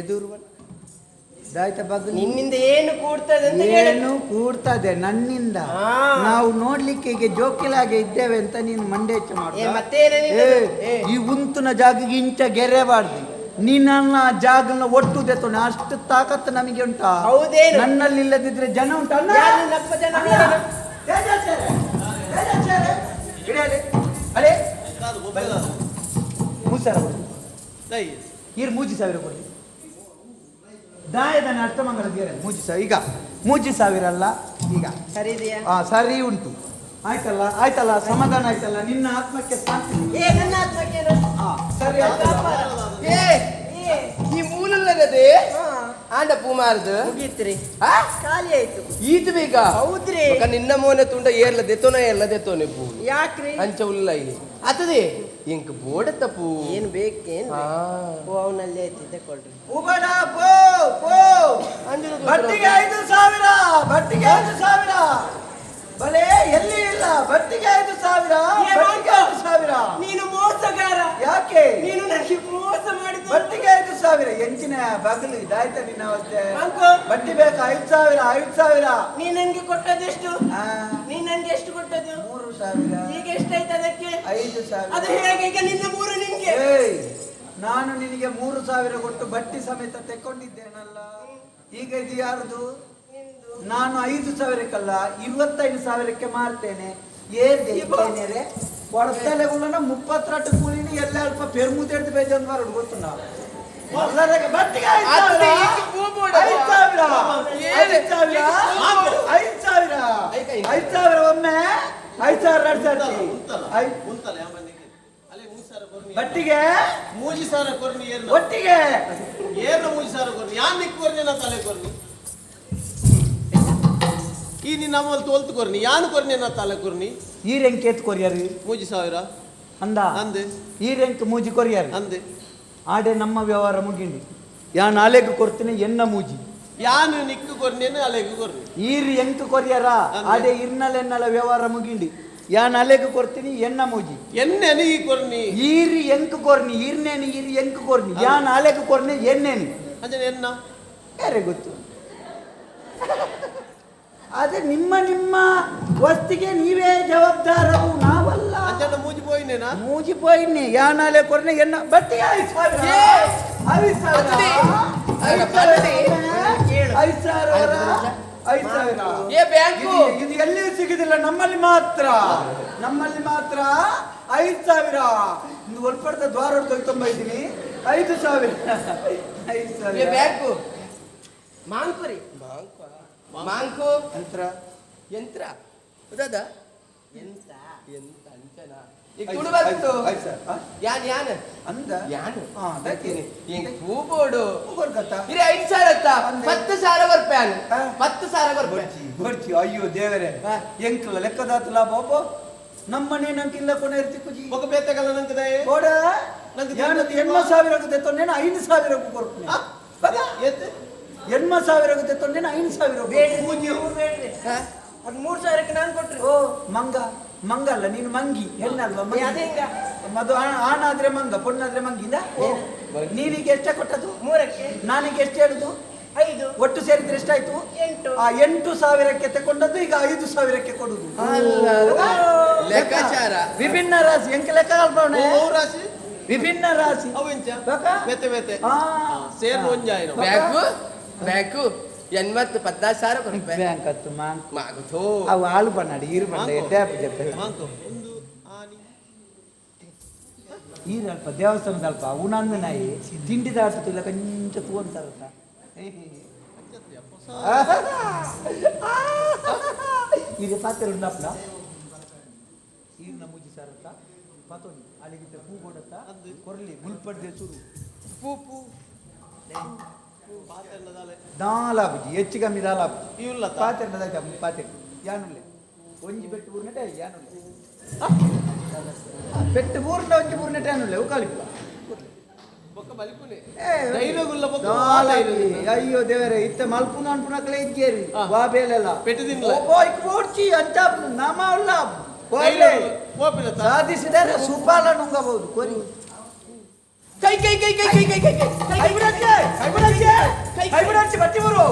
ಎದುರು ದಾಯ್ತ ಬಗ್ಗೆ ನಿನ್ನಿಂದ ಏನು ಕೂಡ್ತದೆ ಅಂತ ಏನು ಕೂಡ್ತದೆ ನನ್ನಿಂದ ನಾವು ನೋಡ್ಲಿಕ್ಕೆ ಈಗ ಜೋಕಿಲಾಗೆ ಇದ್ದೇವೆ ಅಂತ ನೀನು ಮಂಡೆ ಹೆಚ್ಚು ಮಾಡ ಈ ಉಂತುನ ಜಾಗಕ್ಕೆ ಇಂಚ ಗೆರೆಬಾರ್ದು ನಿನ್ನ ಜಾಗನ ಒಟ್ಟು ದೆತ್ತೋಣ ಅಷ್ಟು ತಾಕತ್ತು ನಮಗೆ ಉಂಟಾ ಹೌದೇನು ನನ್ನಲ್ಲಿ ಇಲ್ಲದಿದ್ರೆ ಜನ ಉಂಟಾ ಅಲೆ ಮೂಸರ ಇರ್ 3,000 ಕೊಡಿ ದಾಯದನ ಅಷ್ಟಮಂಗಲ ದೇರ ಈಗ 3,000 ಅಲ್ಲ ಈಗ ಸರಿದೆಯಾ ಸರಿ ಉಂಟು ಆಯ್ತಲ್ಲ ಸಮಾಧಾನ ಆಯ್ತಲ್ಲ ನಿನ್ನ ಆತ್ಮಕ್ಕೆ ಶಾಂತಿ ನನ್ನ ಆತ್ಮಕ್ಕೆ ಸರಿ ಈ ಮೂಲಲ್ಲದೆ ಆಂಡ ಪೂಮಾರ್ದು ಮುಗೀತ್ರಿ ಖಾಲಿ ಆಯ್ತು ಈತು ಬೇಗ ಹೌದ್ರಿ ನಿನ್ನ ಮೋನೆ ತುಂಡ ಏರ್ಲದೆತ್ತೋನೆ ಪೂ ಯಾಕ್ರಿ ಅಂಚ ಉಲ್ಲ ಇಲ್ಲಿ ಅತದೆ ಇಂಕ ಬೋಡತ್ತ ಪೂ ಏನ್ ಬೇಕೇನ್ ಅವನಲ್ಲಿ ಐತಿ ತಗೊಳ್ರಿ ಬಟ್ಟಿಗೆ 5,000 ಬಟ್ಟಿಗೆ 5,000 ಬಲೆ ಎಲ್ಲಿ ಇಲ್ಲ ಬಟ್ಟಿಗೆ 5,000 ನೀನು ಮೋಸಗಾರ ಯಾಕೆ ನೀನು ನನಗೆ ಮೋಸ ಮಾಡಿದ ಬಟ್ಟಿಗೆ 5,000 ಎಂಚಿನ ಬಗಲು ಇದಾಯ್ತಾ ನಿನ್ನ ಅವಸ್ಥೆ ಬಟ್ಟಿ ಬೇಕಾ 5,000 ನೀನ್ ನನ್ಗೆ ಕೊಟ್ಟದೆಷ್ಟು ನೀನ್ ನನ್ಗೆ ಎಷ್ಟು ಕೊಟ್ಟದ್ದು 3,000 ಈಗ ಎಷ್ಟಾಯ್ತು ಅದಕ್ಕೆ 5,000 ಅದು ಹೇಗೆ ಈಗ ನಿನ್ನ 3 ನಿನ್ಗೆ ನಾನು ನಿನಗೆ 3,000 ಕೊಟ್ಟು ಬಟ್ಟಿ ಸಮೇತ ತೆಕ್ಕೊಂಡಿದ್ದೇನಲ್ಲ ಈಗ ಇದು ಯಾರ್ದು ನಾನು 5,000ಕ್ಕಲ್ಲ 25,000ಕ್ಕೆ ಮಾರ್ತೇನೆ ಏನೇರೆ ಕೊಡತಲೆಗುಳ್ಳನ 32 ಕೂಲಿನಿ ಎಲ್ಲ ಅಲ್ಪ ಪೆರ್ಮುದೆಡ್ದು ಬೇಜಾನ್ ಮಾರೋದು ಗೊತ್ತು ನಾವು ಬಟ್ಟಿಗೆ 5,000 ಒಮ್ಮೆ 5,000 ಬಟ್ಟಿಗೆ 3,000 ಕೊರ್ನಿ ಒಟ್ಟಿಗೆ ಏರ್ನ 3,000 ಕೊರ್ನಿ ಯಾನ್ ನಿಕ್ಕೋರ್ನಿ ನಾ ತಲೆ ಕೊರ್ನಿ ಈ ನಿನ್ನ ಅಮ್ಮಲ್ ತೋಲ್ತು ಕೊರ್ನಿ ಯಾನ್ ಕೊರ್ನಿ ನಾ ತಲೆ ಕೊರ್ನಿ ಈ ರೆಂಕ್ ಎತ್ ಕೊರಿಯರು 3,000 ಅಂದ ಅಂದೆ ಈ ರೆಂಕ್ ಮೂಜಿ ಕೊರಿಯರು ಅಂದೆ ಆಡೆ ನಮ್ಮ ವ್ಯವಹಾರ ಮುಗಿಂಡಿ ಯಾನ್ ನಾಳೆಗೆ ಕೊಡ್ತೀನಿ ಎನ್ನ ಮೂಜಿ ಯಾನು ನಿಕ್ಕು ಕೊರ್ನೇನು ಅಲೆಗು ಕೊರ್ನಿ ಈರ್ ಎಂಕ್ ಕೊರಿಯರ ಆಡೆ ಇರ್ನಲೆನ್ನಲ ವ್ಯವಹಾರ ಮುಗಿಂಡಿ ಯಾನ್ ಅಲೆಗೆ ಕೊಡ್ತೀನಿ ಎನ್ನ ಮೂಜಿ ಎನ್ನೆನು ಈ ಕೊರ್ನಿ ಈರಿ ಎಂಕ್ ಕೊರ್ನಿ ಈರ್ನೇನು ಈರಿ ಎಂಕ್ ಕೊರ್ನಿ ಯಾನ್ ಅಲೆಗೆ ಕೊರ್ನಿ ಎನ್ನೇನು ಅಂಜನೆ ಎನ್ನ ಯಾರೇ ಗೊತ್ತು ಅದೇ ನಿಮ್ಮ ನಿಮ್ಮ ವಸ್ತಿಗೆ ನೀವೇ ಜವಾಬ್ದಾರರು, ನಾವಲ್ಲ. ಮೂಜಿ ಪೋಯಿನೇನಾ? ಮೂಜಿ ಪೋಯಿನಿ ಯಾನಾಲೆ ಕೊರ್ನೆ ಎನ್ನ ಬಟ್ಟಿ 5,000 ಏ ಬ್ಯಾಂಕು ಇದು ಎಲ್ಲಿ ಸಿಗುದಿಲ್ಲ, ನಮ್ಮಲ್ಲಿ ಮಾತ್ರ 5,000. ಇದು ಒಲ್ಪಡ್ದ ದ್ವಾರ ತೊಂಬ ಇದ್ದೀನಿ 5,000. ಏ ಬ್ಯಾಂಕು ಮಾಂಕುರಿ ಮಾಂಕು ಯಂತ್ರ ಉದಾದ ಎಂತ ಅಂಚನ ಈಗ ತುಳು ಬಂತು ಯಾನ್ ಅಂದ ಯಾನು ಹಾ ದಕ್ಕಿನಿ ಕೂಬೋಡು ಕೂಬೋಡ್ಕತ್ತ ಇರೆ 5,000 10,000 ರೂಪಾಯಿ 10,000 ರೂಪಾಯಿ ಬರ್ಚಿ. ಅಯ್ಯೋ ದೇವರೇ, ಎಂಕ್ಲ ಲೆಕ್ಕದಾತ ಲಾಭ ಒಬ್ಬ ನಮ್ಮನೆ ನಂಗಿಲ್ಲ ಕೊನೆ ಇರ್ತಿ ಕುಜಿ ಒಗ ಬೇತೆಗಲ್ಲ ನಂಗದೆ ಬೋಡ ನಂಗೆ 8,000 ಆಗುತ್ತೆ ತೊಂದೇನ 5,000 ಕೊಡ್ತೀನಿ. ಎತ್ತೆ 8,000 ತೊಂದೇನ 5,000 ಬೇಡ್ರಿ ಅದು 3,000ಕ್ಕೆ ನಾನು ಕೊಟ್ರಿ. ಓ ಮಂಗ ಅಲ್ಲ ನೀನು ಮಂಗಿ, ಹೆಣ್ಣಲ್ವಾ ಅದೇಂಗ ಮದು ಆಣಾದ್ರೆ ಮಂಗ, ಪೊಣ್ಣಾದ್ರೆ ಮಂಗಿಂದ. ನೀವೀಗ ಎಷ್ಟ ಕೊಟ್ಟದ್ದು? 3ಕ್ಕೆ. ನಾನೀಗ ಎಷ್ಟು ಹೇಳುದು? 5. ಒಟ್ಟು ಸೇರಿದ್ರೆ ಎಷ್ಟಾಯ್ತು? 8. ಆ 8,000ಕ್ಕೆ ತಕೊಂಡದ್ದು ಈಗ 5,000ಕ್ಕೆ ಕೊಡುದು. ಲೆಕ್ಕಾಚಾರ ವಿಭಿನ್ನ ರಾಶಿ ಎಂಕ ಲೆಕ್ಕ ಕಲ್ಪನೆ ರಾಶಿ ವಿಭಿನ್ನ ರಾಶಿ ಅವು ಇಂಚ ಬೇತೆ ಸೇರ್ ಒಂಜಾಯಿನ ಬ್ಯಾಂಕು 14,000 ರೂಪಾಯಿ ಬ್ಯಾಂಕ್ ಹತ್ತು ಮಾಗುತ್ತೋ ಅವು ಹಾಲು ಬಣ್ಣಾಡಿ ಈರು ಬಣ್ಣ ಡ್ಯಾಪ್ ಜಪ್ಪೆ ಮಾಂಕು ಒಂದು ಆನಿ ಈರಲ್ಪ ದೇವಸ್ಥಾನದ ಅಲ್ಪ ಉನಂದು ನಾಯಿ ತಿಂಡಿ ದಾಟುತ್ತಿಲ್ಲ ಕೊಂಚ ತೂಂತಾರತ್ತ ಇದು ಪಾತ್ರೆ ಉಂಡಪ್ಪ ಈರ್ನ ಮುಜಿ ಸಾರತ್ತ ಪಾತೋನಿ ಅಲ್ಲಿಗಿದ್ದ ಪೂ ಕೊಡತ್ತ ಕೊರಲಿ ಮುಲ್ಪಡ್ದೆ ಚೂರು ಪೂ ದಾಲಾಬುಜಿ ಹೆಚ್ಚು ಕಮ್ಮಿ ದಾಲಾಬುಜಿ ಇಲ್ಲ ಪಾತ್ರೆ ಯಾನುಲ್ಲೆ ಒಂಜಿ ಬೆಟ್ಟು ಊರ್ನಟೆ ಯಾನುಲ್ಲೆ ಬೆಟ್ಟು ಊರ್ನ ಒಂಜಿ ಊರ್ನಟೆ ಯಾನುಲ್ಲೆ ಉಕಾಲಿಪ್ಪ ಅಯ್ಯೋ ದೇವರೇ ಇತ್ತ ಮಲ್ಪುನ ಅನ್ಪುನಕ್ಲೆ ಇದ್ದೇರಿ ವಾಬೇಲೆಲ್ಲ ಪೆಟ್ಟಿದಿನ್ಲ ಓಡ್ಚಿ ಅಂಚ ನಾಮ ಉಲ್ಲ ಸಾಧಿಸಿದರೆ ಸುಪಾಲ ನುಂಗಬಹುದು ಕೊರಿ ಕೈ ಕೈ ಕೈ ಕೈ ಕೈ ಕೈ ಕೈ ಕೈ ಬಿಡಕ್ಕೆ ಬಟ್ಟಿ ಬರು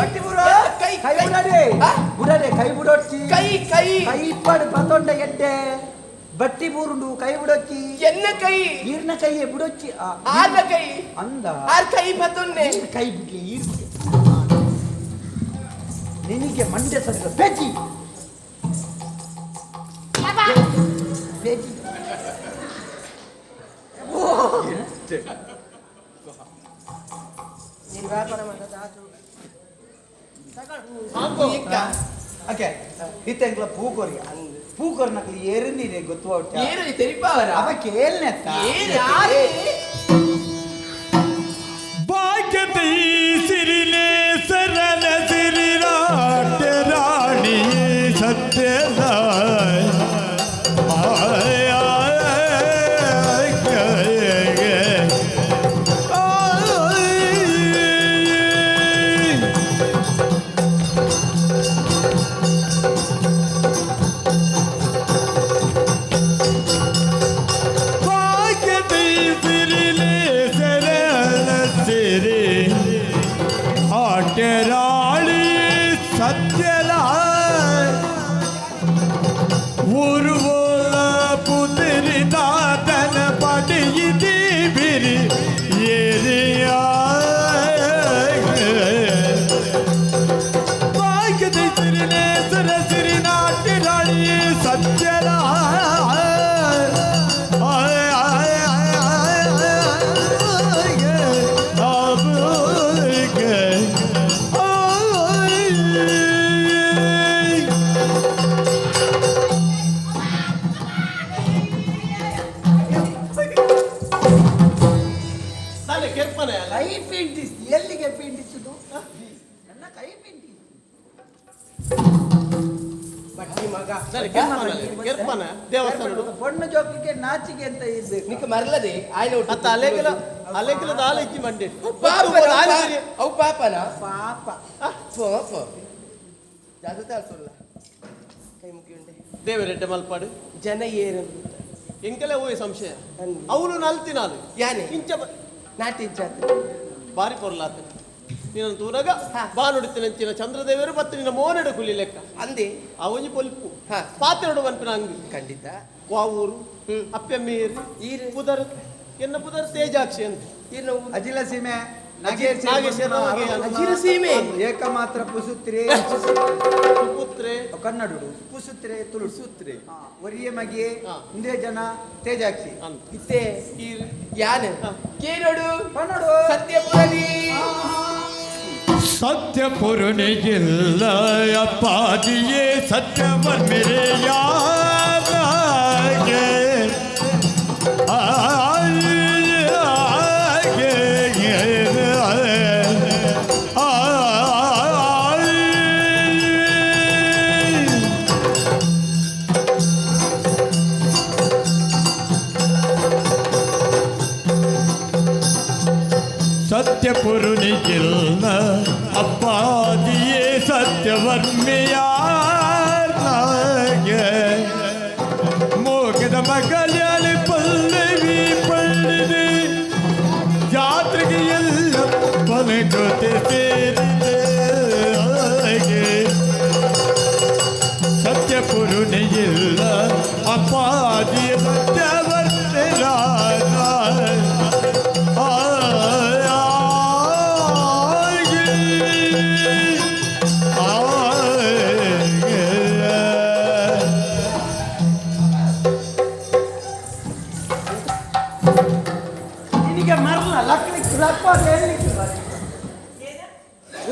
ಬಟ್ಟಿ ಬರು ಕೈ ಬಿಡಡೆ ಕೈ ಬಿಡೋಚ್ಚಿ ಕೈ ಇಪ್ಪಡು ಪತೊಂಡ ಎಡ್ಡೆ ಬಟ್ಟಿ ಬೂರುಂಡು ಕೈ ಬಿಡೊಚ್ಚಿ ಎನ್ನ ಕೈ ಈರ್ನ ಕೈಯೇ ಬಿಡೊಚ್ಚಿ ಆರ್ನ ಕೈ ಅಂದ ಆರ್ ಕೈ ಪತೊಂಡೆ ಕೈ ಬಿಡ್ಲಿ ಈರ್ ನಿನಗೆ ಮಂಡ್ಯ ಸದ ಬೇಜಿ ಬೇಜಿ ಇತ್ತ ಪೂಕೊರ್ನಕ್ಲಿ ಏರು ನೀರೇ ಗೊತ್ತು ಅವ ಕೇಳ್ನೆತ್ತ ಭಾಗ್ಯತೆ ಸಿರಿಲೆ ಸರಳ ಸಿರಿರಾಟ ರಾಣಿ ಸತ್ಯದ ಆಟರಾಳಿ ಸತ್ಯಲ ಉರುವೋಲ ಪುತ್ರಿ ದಾತನ ಪಡೆಯಿದಿ ಬಿರಿ ಏರಿಯ ಭಾಗ್ಯದ ಸಿರಿನೇ ಸರಸಿರಿ ನಾಟ್ಯರಾಳಿ ಸತ್ಯಲ ಕೈ ಪಿಂಟಿಸ್ ಎಲ್ಲಿಗೆ ಪಿಂಟಿಸುದು ನನ್ನ ಕೈ ಪಿಂಟಿಸ್ ಬಟ್ಟಿ ಮಗ ಸರಿ ಕೆರ್ಪನ ದೇವಸ್ಥಾನ பொண்ணு ಜೋಕಿಗೆ ನಾಚಿಕೆ ಅಂತ ಇರ್ಬೇಕು ನಿಕ ಮರಲದೆ ಆಯ್ನ ಒಟ್ಟು ಅತ್ತ ಅಲೆಗಿಲ ದಾಲ ಇಕ್ಕಿ ಮಂಡೆ ಅವು ಪಾಪನ ಪಾಪ ಪಾಪ ಜಾಗೃತ ಅಲ್ಸಲ್ಲ ಕೈ ಮುಗಿ ಉಂಡೆ ದೇವರೆಡ್ಡೆ ಮಲ್ಪಾಡು ಜನ ಏರು ಎಂಕಲೆ ಹೋಯ್ ಸಂಶಯ ಅವನು ನಲ್ತಿನಾಲು ಯಾನೆ ಇಂಚ ನಾಟಿ ಜಾತಿ ಬಾರಿ ಪೊರ್ಲಾತ ನಿನ್ನ ತೂನಗ ಬಾನುಡಿತಿನಂಚಿನ ಚಂದ್ರದೇವರು ಮತ್ತು ನಿನ್ನ ಮೋನೆಡು ಕುಲಿ ಲೆಕ್ಕ ಅಂದೆ ಅವನಿ ಪೊಲ್ಪು ಪಾತ್ರೆಡು ಬನ್ಪಿನ ಅಂಗಿ ಖಂಡಿತ ವಾವೂರು ಅಪ್ಪೆಮ್ಮೀರಿ ಪುದರ್ ಎನ್ನ ಪುದರ್ ತೇಜಾಕ್ಷಿ ಅಂತ ಅಜಿಲ ಸೀಮೆ ನಾಗೇಶ ಸೀಮೆ ಏಕಮಾತ್ರ ಪುಸುತ್ರೆ ಪುತ್ರೆ ಕನ್ನಡುಡು ಪುಸುತ್ರೆ ತುಳುಸುತ್ರೆ ಒರಿಯ ಮಗೆ ಹಿಂದೆ ಜನ ತೇಜಾಕ್ಷಿ ಇತ್ತೆ ಯಾನ ಕೇನೋಡು ಕನ್ನಡು ಸತ್ಯಪುರದಿ ಸತ್ಯಪುರನಿಗಿಲ್ಲ ಅಪ್ಪಾಜಿಯೇ ಸತ್ಯವನ್ನಿರೆ ಯಾಗೆ ಸತ್ಯಪುರನಿಗಿಲ್ಲ ಅಪ್ಪಾಜಿಯೇ ಸತ್ಯವರ್ಮೆಯಾಗೆ ಮೋಗದ ಮಗಲಿ ಪಲ್ಲವಿ ಪಳ್ಳಿದೆ ಜಾತ್ರೆಗೆ ಎಲ್ಲ ಪನ ಜೊತೆ ಸೇರಿದೆ ಸತ್ಯಪುರನಿಗಿಲ್ಲ ಅಪ್ಪಾಜಿಯ ಸತ್ಯವರ್ಮೆಯಾಗ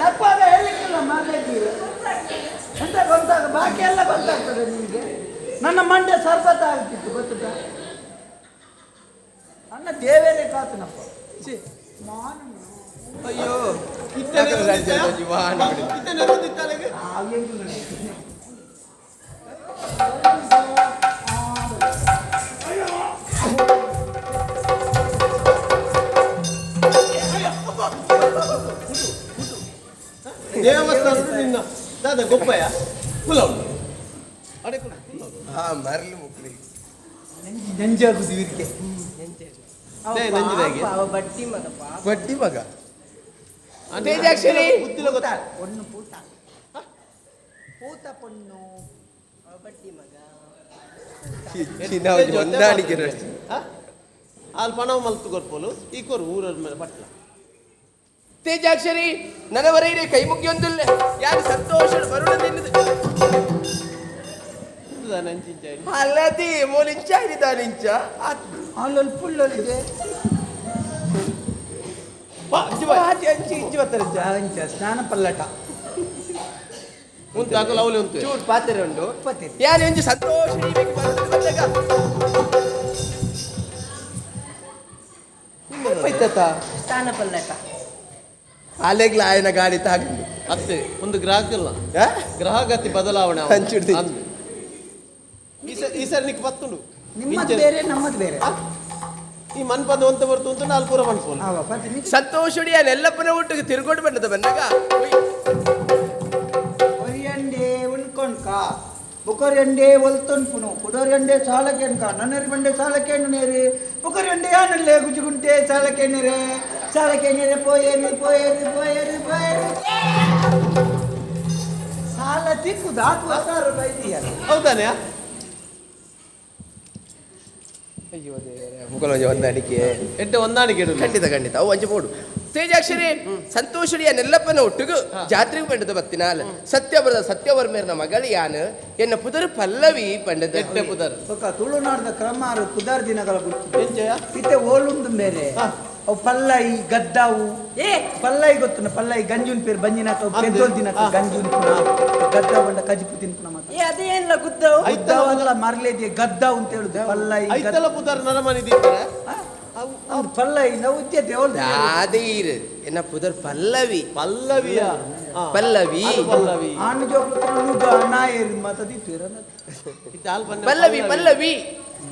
ಲಪ್ಪಾದ ಹೇಳಲಿಕ್ಕಿಲ್ಲ ಮಾತಾಡ್ತೀವಿ ಅಂತ ಗೊತ್ತಾಗ ಬಾಕಿ ಎಲ್ಲ ಗೊತ್ತಾಗ್ತದೆ ನಿಮಗೆ. ನನ್ನ ಮಂಡ್ಯ ಸರ್ಬತ್ತ ಆಗ್ತಿತ್ತು ಗೊತ್ತುಂಟ. ನನ್ನ ದೇವೇರೇ ಕಾತನಪ್ಪ. ಅಯ್ಯೋ ದೇವಸ್ಥಾನ ನಿನ್ನ ದಾದ ಗೊಪ್ಪಯ್ಯ ಕುಲವ್ ಅಡೆ ಮರಳು ಮುಕ್ಳಿ ನೆಂಜಾಗುದು ಇವರಿಗೆ ನಂಜಿದಾಗೆ ಬಡ್ಡಿ ಮಗ ಬಡ್ಡಿ ಮಗ ತೇಜಾಕ್ಷರಿ ಬುದ್ಧಿಲ ಗೊತ್ತಾ ಪೊಣ್ಣು ಪೂತ ಪೂತ ಪೊಣ್ಣು ಬಡ್ಡಿ ಮಗ ಹೊಂದಾಣಿಕೆ ಅಲ್ಲಿ ಪಣವ ಮಲ್ತು ಗೊರ್ಪೋಲು ಈ ಕೊರು ಊರ ಮೇಲೆ ಪಟ್ಲ ತೇಜಾಕ್ಷರಿ ನನವರೈರೆ ಕೈ ಮುಗಿಯೊಂದಿಲ್ಲ ಯಾರು ಸಂತೋಷ ಬರುಣದೆನ್ನದು ಅಲ್ಲದಿ ಮೋಲಿಂಚ ಇದಾನಿಂಚ ಅಲ್ಲಲ್ಲಿ ಪುಳ್ಳಲ್ಲಿದೆ ಸ್ನಾನ ಪಲ್ಲಟ ಉಂಟು ಹಾಕಲು ಅವಲಿ ಉಂಟು ಚೂರು ಪಾತ್ರೆ ಉಂಟು ಯಾರು ಒಂಚು ಸಂತೋಷ ಸ್ನಾನ ಪಲ್ಲಟ ಅಲೆಗ್ಲ ಆಯನ ಗಾಡಿ ತಾಗಂಡು ಅತ್ತೆ ಒಂದು ಗ್ರಾಹಕಲ್ಲ ಗ್ರಹಗತಿ ಬದಲಾವಣೆ ಹಂಚಿಡ್ದು ಈ ಸರಿ ನಿಕ್ ಬತ್ತುಂಡು ನಿಮ್ಮದು ಬೇರೆ ನಮ್ಮದು ಬೇರೆ ಈ ಮನ್ಪದ ಅಂತ ಬರ್ತು ಅಂತ ನಾಲ್ಕು ಪೂರ ಮನ್ಪೋಲು ಸಂತೋಷಡಿ ನೆಲ್ಲಪ್ಪನ ಒಟ್ಟಿಗೆ ತಿರ್ಗೋಡು ಬಂದದ ಬಂದಾಗ ಒರಿಯಂಡೆ ಉಳ್ಕೊಂಡ್ಕ ಬುಕೊರಿಯಂಡೆ ಒಲ್ತೊನ್ಪುನು ಕುಡೋರಿಯಂಡೆ ಸಾಲಕೆನ್ಕ ನನ್ನರಿ ಬಂಡೆ ಸಾಲಕೇನು ನೇರಿ ಬುಕೊರಿಯಂಡೆ ಯಾನಲ್ಲೇ ಗುಜುಗುಂಟೆ ಸಾಲಕೇನಿರೆ ಸಾಲಕೇನಿರೆ ಪೋಯೇರಿ ಪೋಯೇರಿ ಪೋಯೇರಿ ಪೋಯೇರಿ ಸಾಲ ತಿಕ್ಕುದು 10,000 ರೂಪಾಯಿ ಇದೆಯಾ ಹೌದಾನೆ ಅಯ್ಯೋ ದೇವರೇ ಮುಖಲ ಹೊಂದಾಣಿಕೆ ಎಡ್ಡ ಹೊಂದಾಣಿಕೆ ಖಂಡಿತ ಖಂಡಿತ ಅವು ಅಂಚೆ ಪೋಡು ತೇಜಾಕ್ಷರಿ ಸಂತೋಷಡಿಯ ನೆಲ್ಲಪ್ಪನ ಒಟ್ಟಿಗೂ ಜಾತ್ರೆಗೆ ಪಂಡದ ಬತ್ತಿನಾಲ್ ಸತ್ಯವರದ ಸತ್ಯವರ್ಮೇರ್ನ ಮಗಳು ಯಾನು ಎನ್ನ ಪುದರ್ ಪಲ್ಲವಿ ಪಂಡದ ಎಡ್ಡೆ ಪುದರ್ ತುಳುನಾಡದ ಕ್ರಮ ಪುದರ್ ದಿನಗಳ ಇತ್ತೆ ಓಲುಂದು ಬೇರೆ ಅವು ಪಲ್ಲೈ ಗದ್ದಾವು ಪಲ್ಲೈ ಗೊತ್ತುನ ಪಲ್ಲೈ ಗಂಜುನ್ ಪೇರು ಬಂಜಿನ ಪೆದ್ದೋಲ್ ದಿನ ಗಂಜುನ್ ಗದ್ದಾ ಬಂಡ ಕಜಿಪು ತಿನ್ಪುನ ಅದೇನಿಲ್ಲ ಗುದ್ದವು ಗದ್ದಾವಲ್ಲ ಮರ್ಲೇದಿ ಗದ್ದಾವು ಅಂತ ಹೇಳುದು ಪಲ್ಲೈ ಐತಲ ಪುದರ್ ನರಮನಿ ದೀಪರೆ ಅವ್ರು ಪಲ್ಲೈ ನಾವು ಉದ್ಯತೆ ದಾದೀರ್ ಎನ್ನ ಪುದರ್ ಪಲ್ಲವಿ ಪಲ್ಲವಿಯ ಪಲ್ಲವಿ ಪಲ್ಲವಿ ಆಣ ಜೋಗ ನಾಯೇರಿ ಮಾತಾದಿತ್ತು ಪಲ್ಲವಿ ಪಲ್ಲವಿ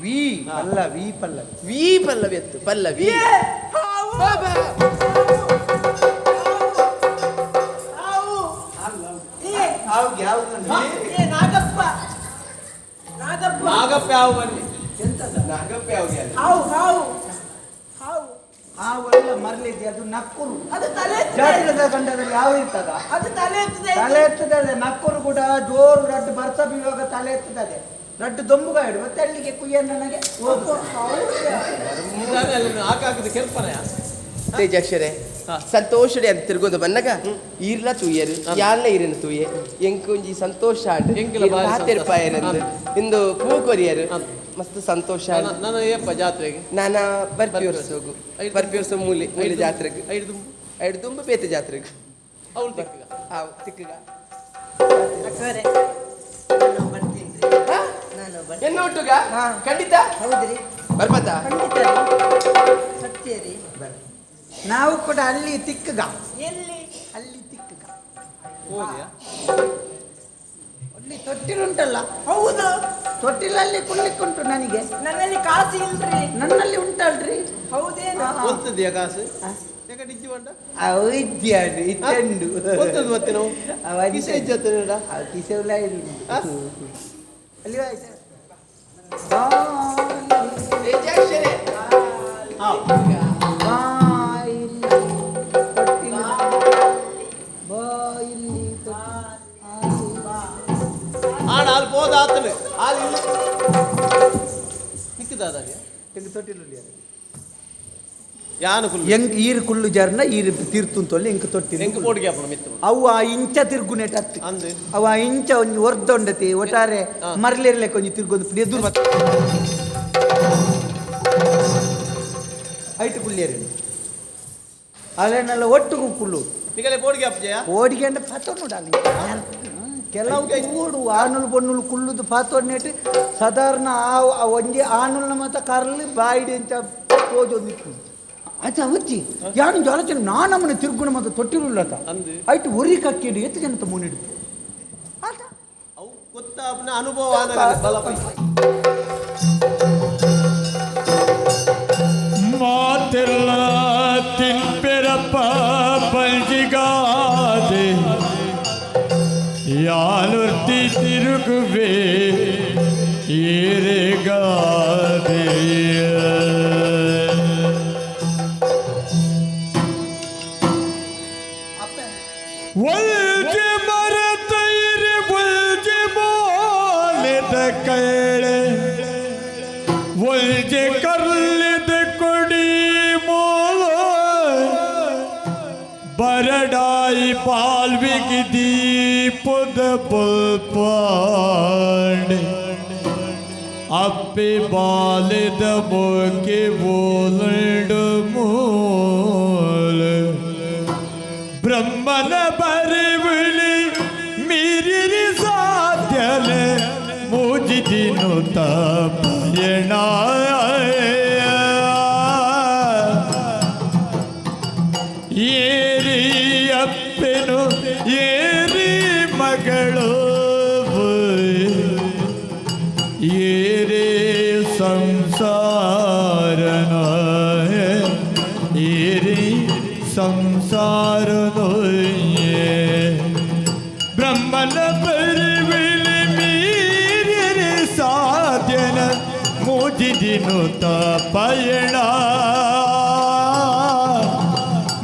ವಿ ಪಲ್ಲವಿ ಪಲ್ಲವಿ ವಿ ಪಲ್ಲವಿ ಎತ್ತು ಪಲ್ಲವಿ ನಾಗಪ್ಪ ನಾಗಪ್ಪ ಯಾವ ಬನ್ನಿ ನಾಗಪ್ಪ ಯಾವ ಹಾವು ಹಾವು ಹಾವು ಹಾವೆಲ್ಲ ಮರಳಿ ಇದೆ ಅದು ನಕ್ಕುರು. ಅದು ತಲೆ ಎತ್ತದೆ. ಜಾತ್ರೆದ ಗಂಡದಲ್ಲಿ ಯಾವ ಇರ್ತದ? ಅದು ತಲೆ ಎತ್ತದೆ. ತಲೆ ಎತ್ತದೆ. ನಕ್ಕುರು ಕೂಡ ಜೋರು ರಡ್ಡು ಬರ್ಸ ಬೀಳುವಾಗ ತಲೆ ಎತ್ತದೆ. ರಡ್ಡು ದೊಂಬುಗ ಇಡು ಮತ್ತೆ ಅಲ್ಲಿಗೆ ಕುಯ್ಯ ನನಗೆ ಹಾಕಾಕದ ಕೆಲ್ಪನೆಯ ತೇಜಾಕ್ಷರೇ ಸಂತೋಷಡೆ ಅಂತ ತಿರ್ಗೋದು ಬನ್ನಗ ಈರ್ಲ ತೂಯರು ಯಾನ್ಲ ಇರೇನು ತೂಯೆ ಎಂಕೊಂಜಿ ಸಂತೋಷ ಪಾಯರಂದು ಇಂದು ಪೂ ಕೊರಿಯರು ಮಸ್ತ್ ಸಂತೋಷ. ನಾನು ಏಪ್ಪ ಜಾತ್ರೆಗೆ ನಾನ ಬರ್ಪಿವರ್ಸ ಮೂಲಿ ಮೂಲಿ ಜಾತ್ರೆಗೆ ಐದು ತುಂಬ ಬೇತೆ ಜಾತ್ರೆಗೆ ಅವಳು ತಿಕ್ಕಗ ತಿಕ್ಕಗ ಅಕ್ಕರೆ ಎನ್ನ ಒಟ್ಟುಗ ಖಂಡಿತ ಹೌದ್ರಿ ಬರ್ಬತ್ತ ಖಂಡಿತ ಸತ್ಯ ರೀ. ನಾವು ಕೂಡ ಅಲ್ಲಿ ತಿಕ್ಕಗ ಎಲ್ಲಿ ಅಲ್ಲಿ ತಿಕ್ಕಗ ಹೋದ್ಯಾ ಅಲ್ಲಿ ತೊಟ್ಟಿಲುಂಟಲ್ಲ. ಹೌದು ತೊಟ್ಟಿಲಲ್ಲಿ ಕುಳ್ಳಿಕ್ಕುಂಟು ನನಗೆ. ನನ್ನಲ್ಲಿ ಕಾಸು ಇಲ್ರಿ. ನನ್ನಲ್ಲಿ ಉಂಟಲ್ರಿ. ಹೌದೇನೋ ಒಲ್ತದ್ಯಾ ಕಾಸು ಡಿಜ್ಜಿ ಬಂಡ ಇದ್ಯಾಡ್ರಿ ಇತ್ತಂಡು ಒಲ್ತದ್ ಮತ್ತೆ ನಾವು ಕಿಸೆ ಇಜ್ಜತ್ತೆ ನೋಡ ಕಿಸೆ ಉಲ್ಲ ಇರಲಿ ಅಲ್ಲಿ ಆಯ್ತು. ತೇಜಾಕ್ಷರೇ ಆಡ ಅಲ್ಲಿ ಹೋದ ಆತನು ಅಲ್ಲಿ ಸಿಕ್ಕಿದಾದಾಗ ಎಂಗ್ ತೊಟ್ಟಿಲು ಯಾನು ಕುಲ್ಲು ಎಂಗ್ ಈರು ಕುಳ್ಳು ಜಾರ್ನ ಈರು ತೀರ್ತುಂತೊಲ್ಲಿ ಎಂಕ್ ತೊಟ್ಟಿ ಎಂಕ್ ಪೋಡ್ಗೆ ಅಪ್ಪಣ ಮಿತ್ರ ಅವು ಆ ಇಂಚ ತಿರ್ಗುನೆಟ್ ಹತ್ತಿ ಅಂದು ಅವು ಆ ಇಂಚ ಒಂಜಿ ಒರ್ದೊಂಡತಿ ಒಟ್ಟಾರೆ ಮರ್ಲಿರ್ಲೆಕ್ ಒಂಜಿ ತಿರ್ಗೊಂದು ಎದುರು ಐಟು ಕುಳ್ಳಿಯರಿ ಅಲ್ಲೇನೆಲ್ಲ ಒಟ್ಟಿಗೂ ಕುಳ್ಳು ನಿಗಲೆ ಪೋಡ್ಗೆ ಅಪ್ಪಜಯ ಓಡಿಗೆ ಅಂದ್ರೆ ಪಾತೋಡ್ ನೋಡಲ್ಲಿ ಕೆಲವು ಕೂಡು ಆನುಲ್ ಬೊನ್ನುಲ್ ಕುಳ್ಳುದು ಪಾತೋಡ್ ನೆಟ್ಟು ಸಾಧಾರಣ ಆ ಒಂಜಿ ಆನುಲ್ನ ಮತ ಕರ್ಲಿ ಬಾಯಿಡಿ ಅಂತ ಹೋಜೊಂದಿತ್ತು ಆಯ್ತು ಅವಜ್ಜಿ ಯಾನು ಆಲೋಚನೆ ನಾನಮ್ಮನ ತಿರ್ಗುಣ ಮತ್ತು ತೊಟ್ಟಿರುಲ್ಲತ ಆಯ್ತು ಒರಿ ಕಕ್ಕಿಡು ಎತ್ತು ಜನತ ಮೂನಿಡು ಅವು ಗೊತ್ತ ಅಪ್ಪನ ಅನುಭವ ಬಲಪೈ ಮಾತೆಲ್ಲ ತಿನ್ಪೆರಪ್ಪ ಪಂಜಿಗಾದೆ ಯಾನುರ್ತಿ ತಿರುಗುವೆ ಏರೆಗಾದೆ ಒಲ್ಜೆ ಮರತೈರೆ ಒಲ್ಜೆ ಮೋಲೆದ ಕಳೆ ಒಲ್ಜೆ ಕರ್ಲೆದ ಕೊಡಿ ಮೋಲ ಬರಡಾಯಿ ಪಾಲ್ವಿಗೆ ದೀಪದ ಬಲ್ಪಾಣೆ ಅಪ್ಪೆ ಬಾಲೆದ ಮೊಗೆ ಬೋಲಂಡು ಮೂಲ ಬ್ರಹ್ಮನ ಬರಿವಿಳಿ ಮೀರಿರಿ ಸಾಧ್ಯಲ ಮುಜಿದಿನು ತಪಯಣ ಏರಿ ಅಪ್ಪೆನು ಏರಿ ಮಗಳು ಏರೇ ಸಂಸಾರನ ಏರಿ ಸಂಸಾರ ಬ್ರಹ್ಮನ ಪರಿವಿಳಿ ಮೀರಿ ಸಾಧ್ಯನ ಮೋಜಿದಿನು ತಪಯಣ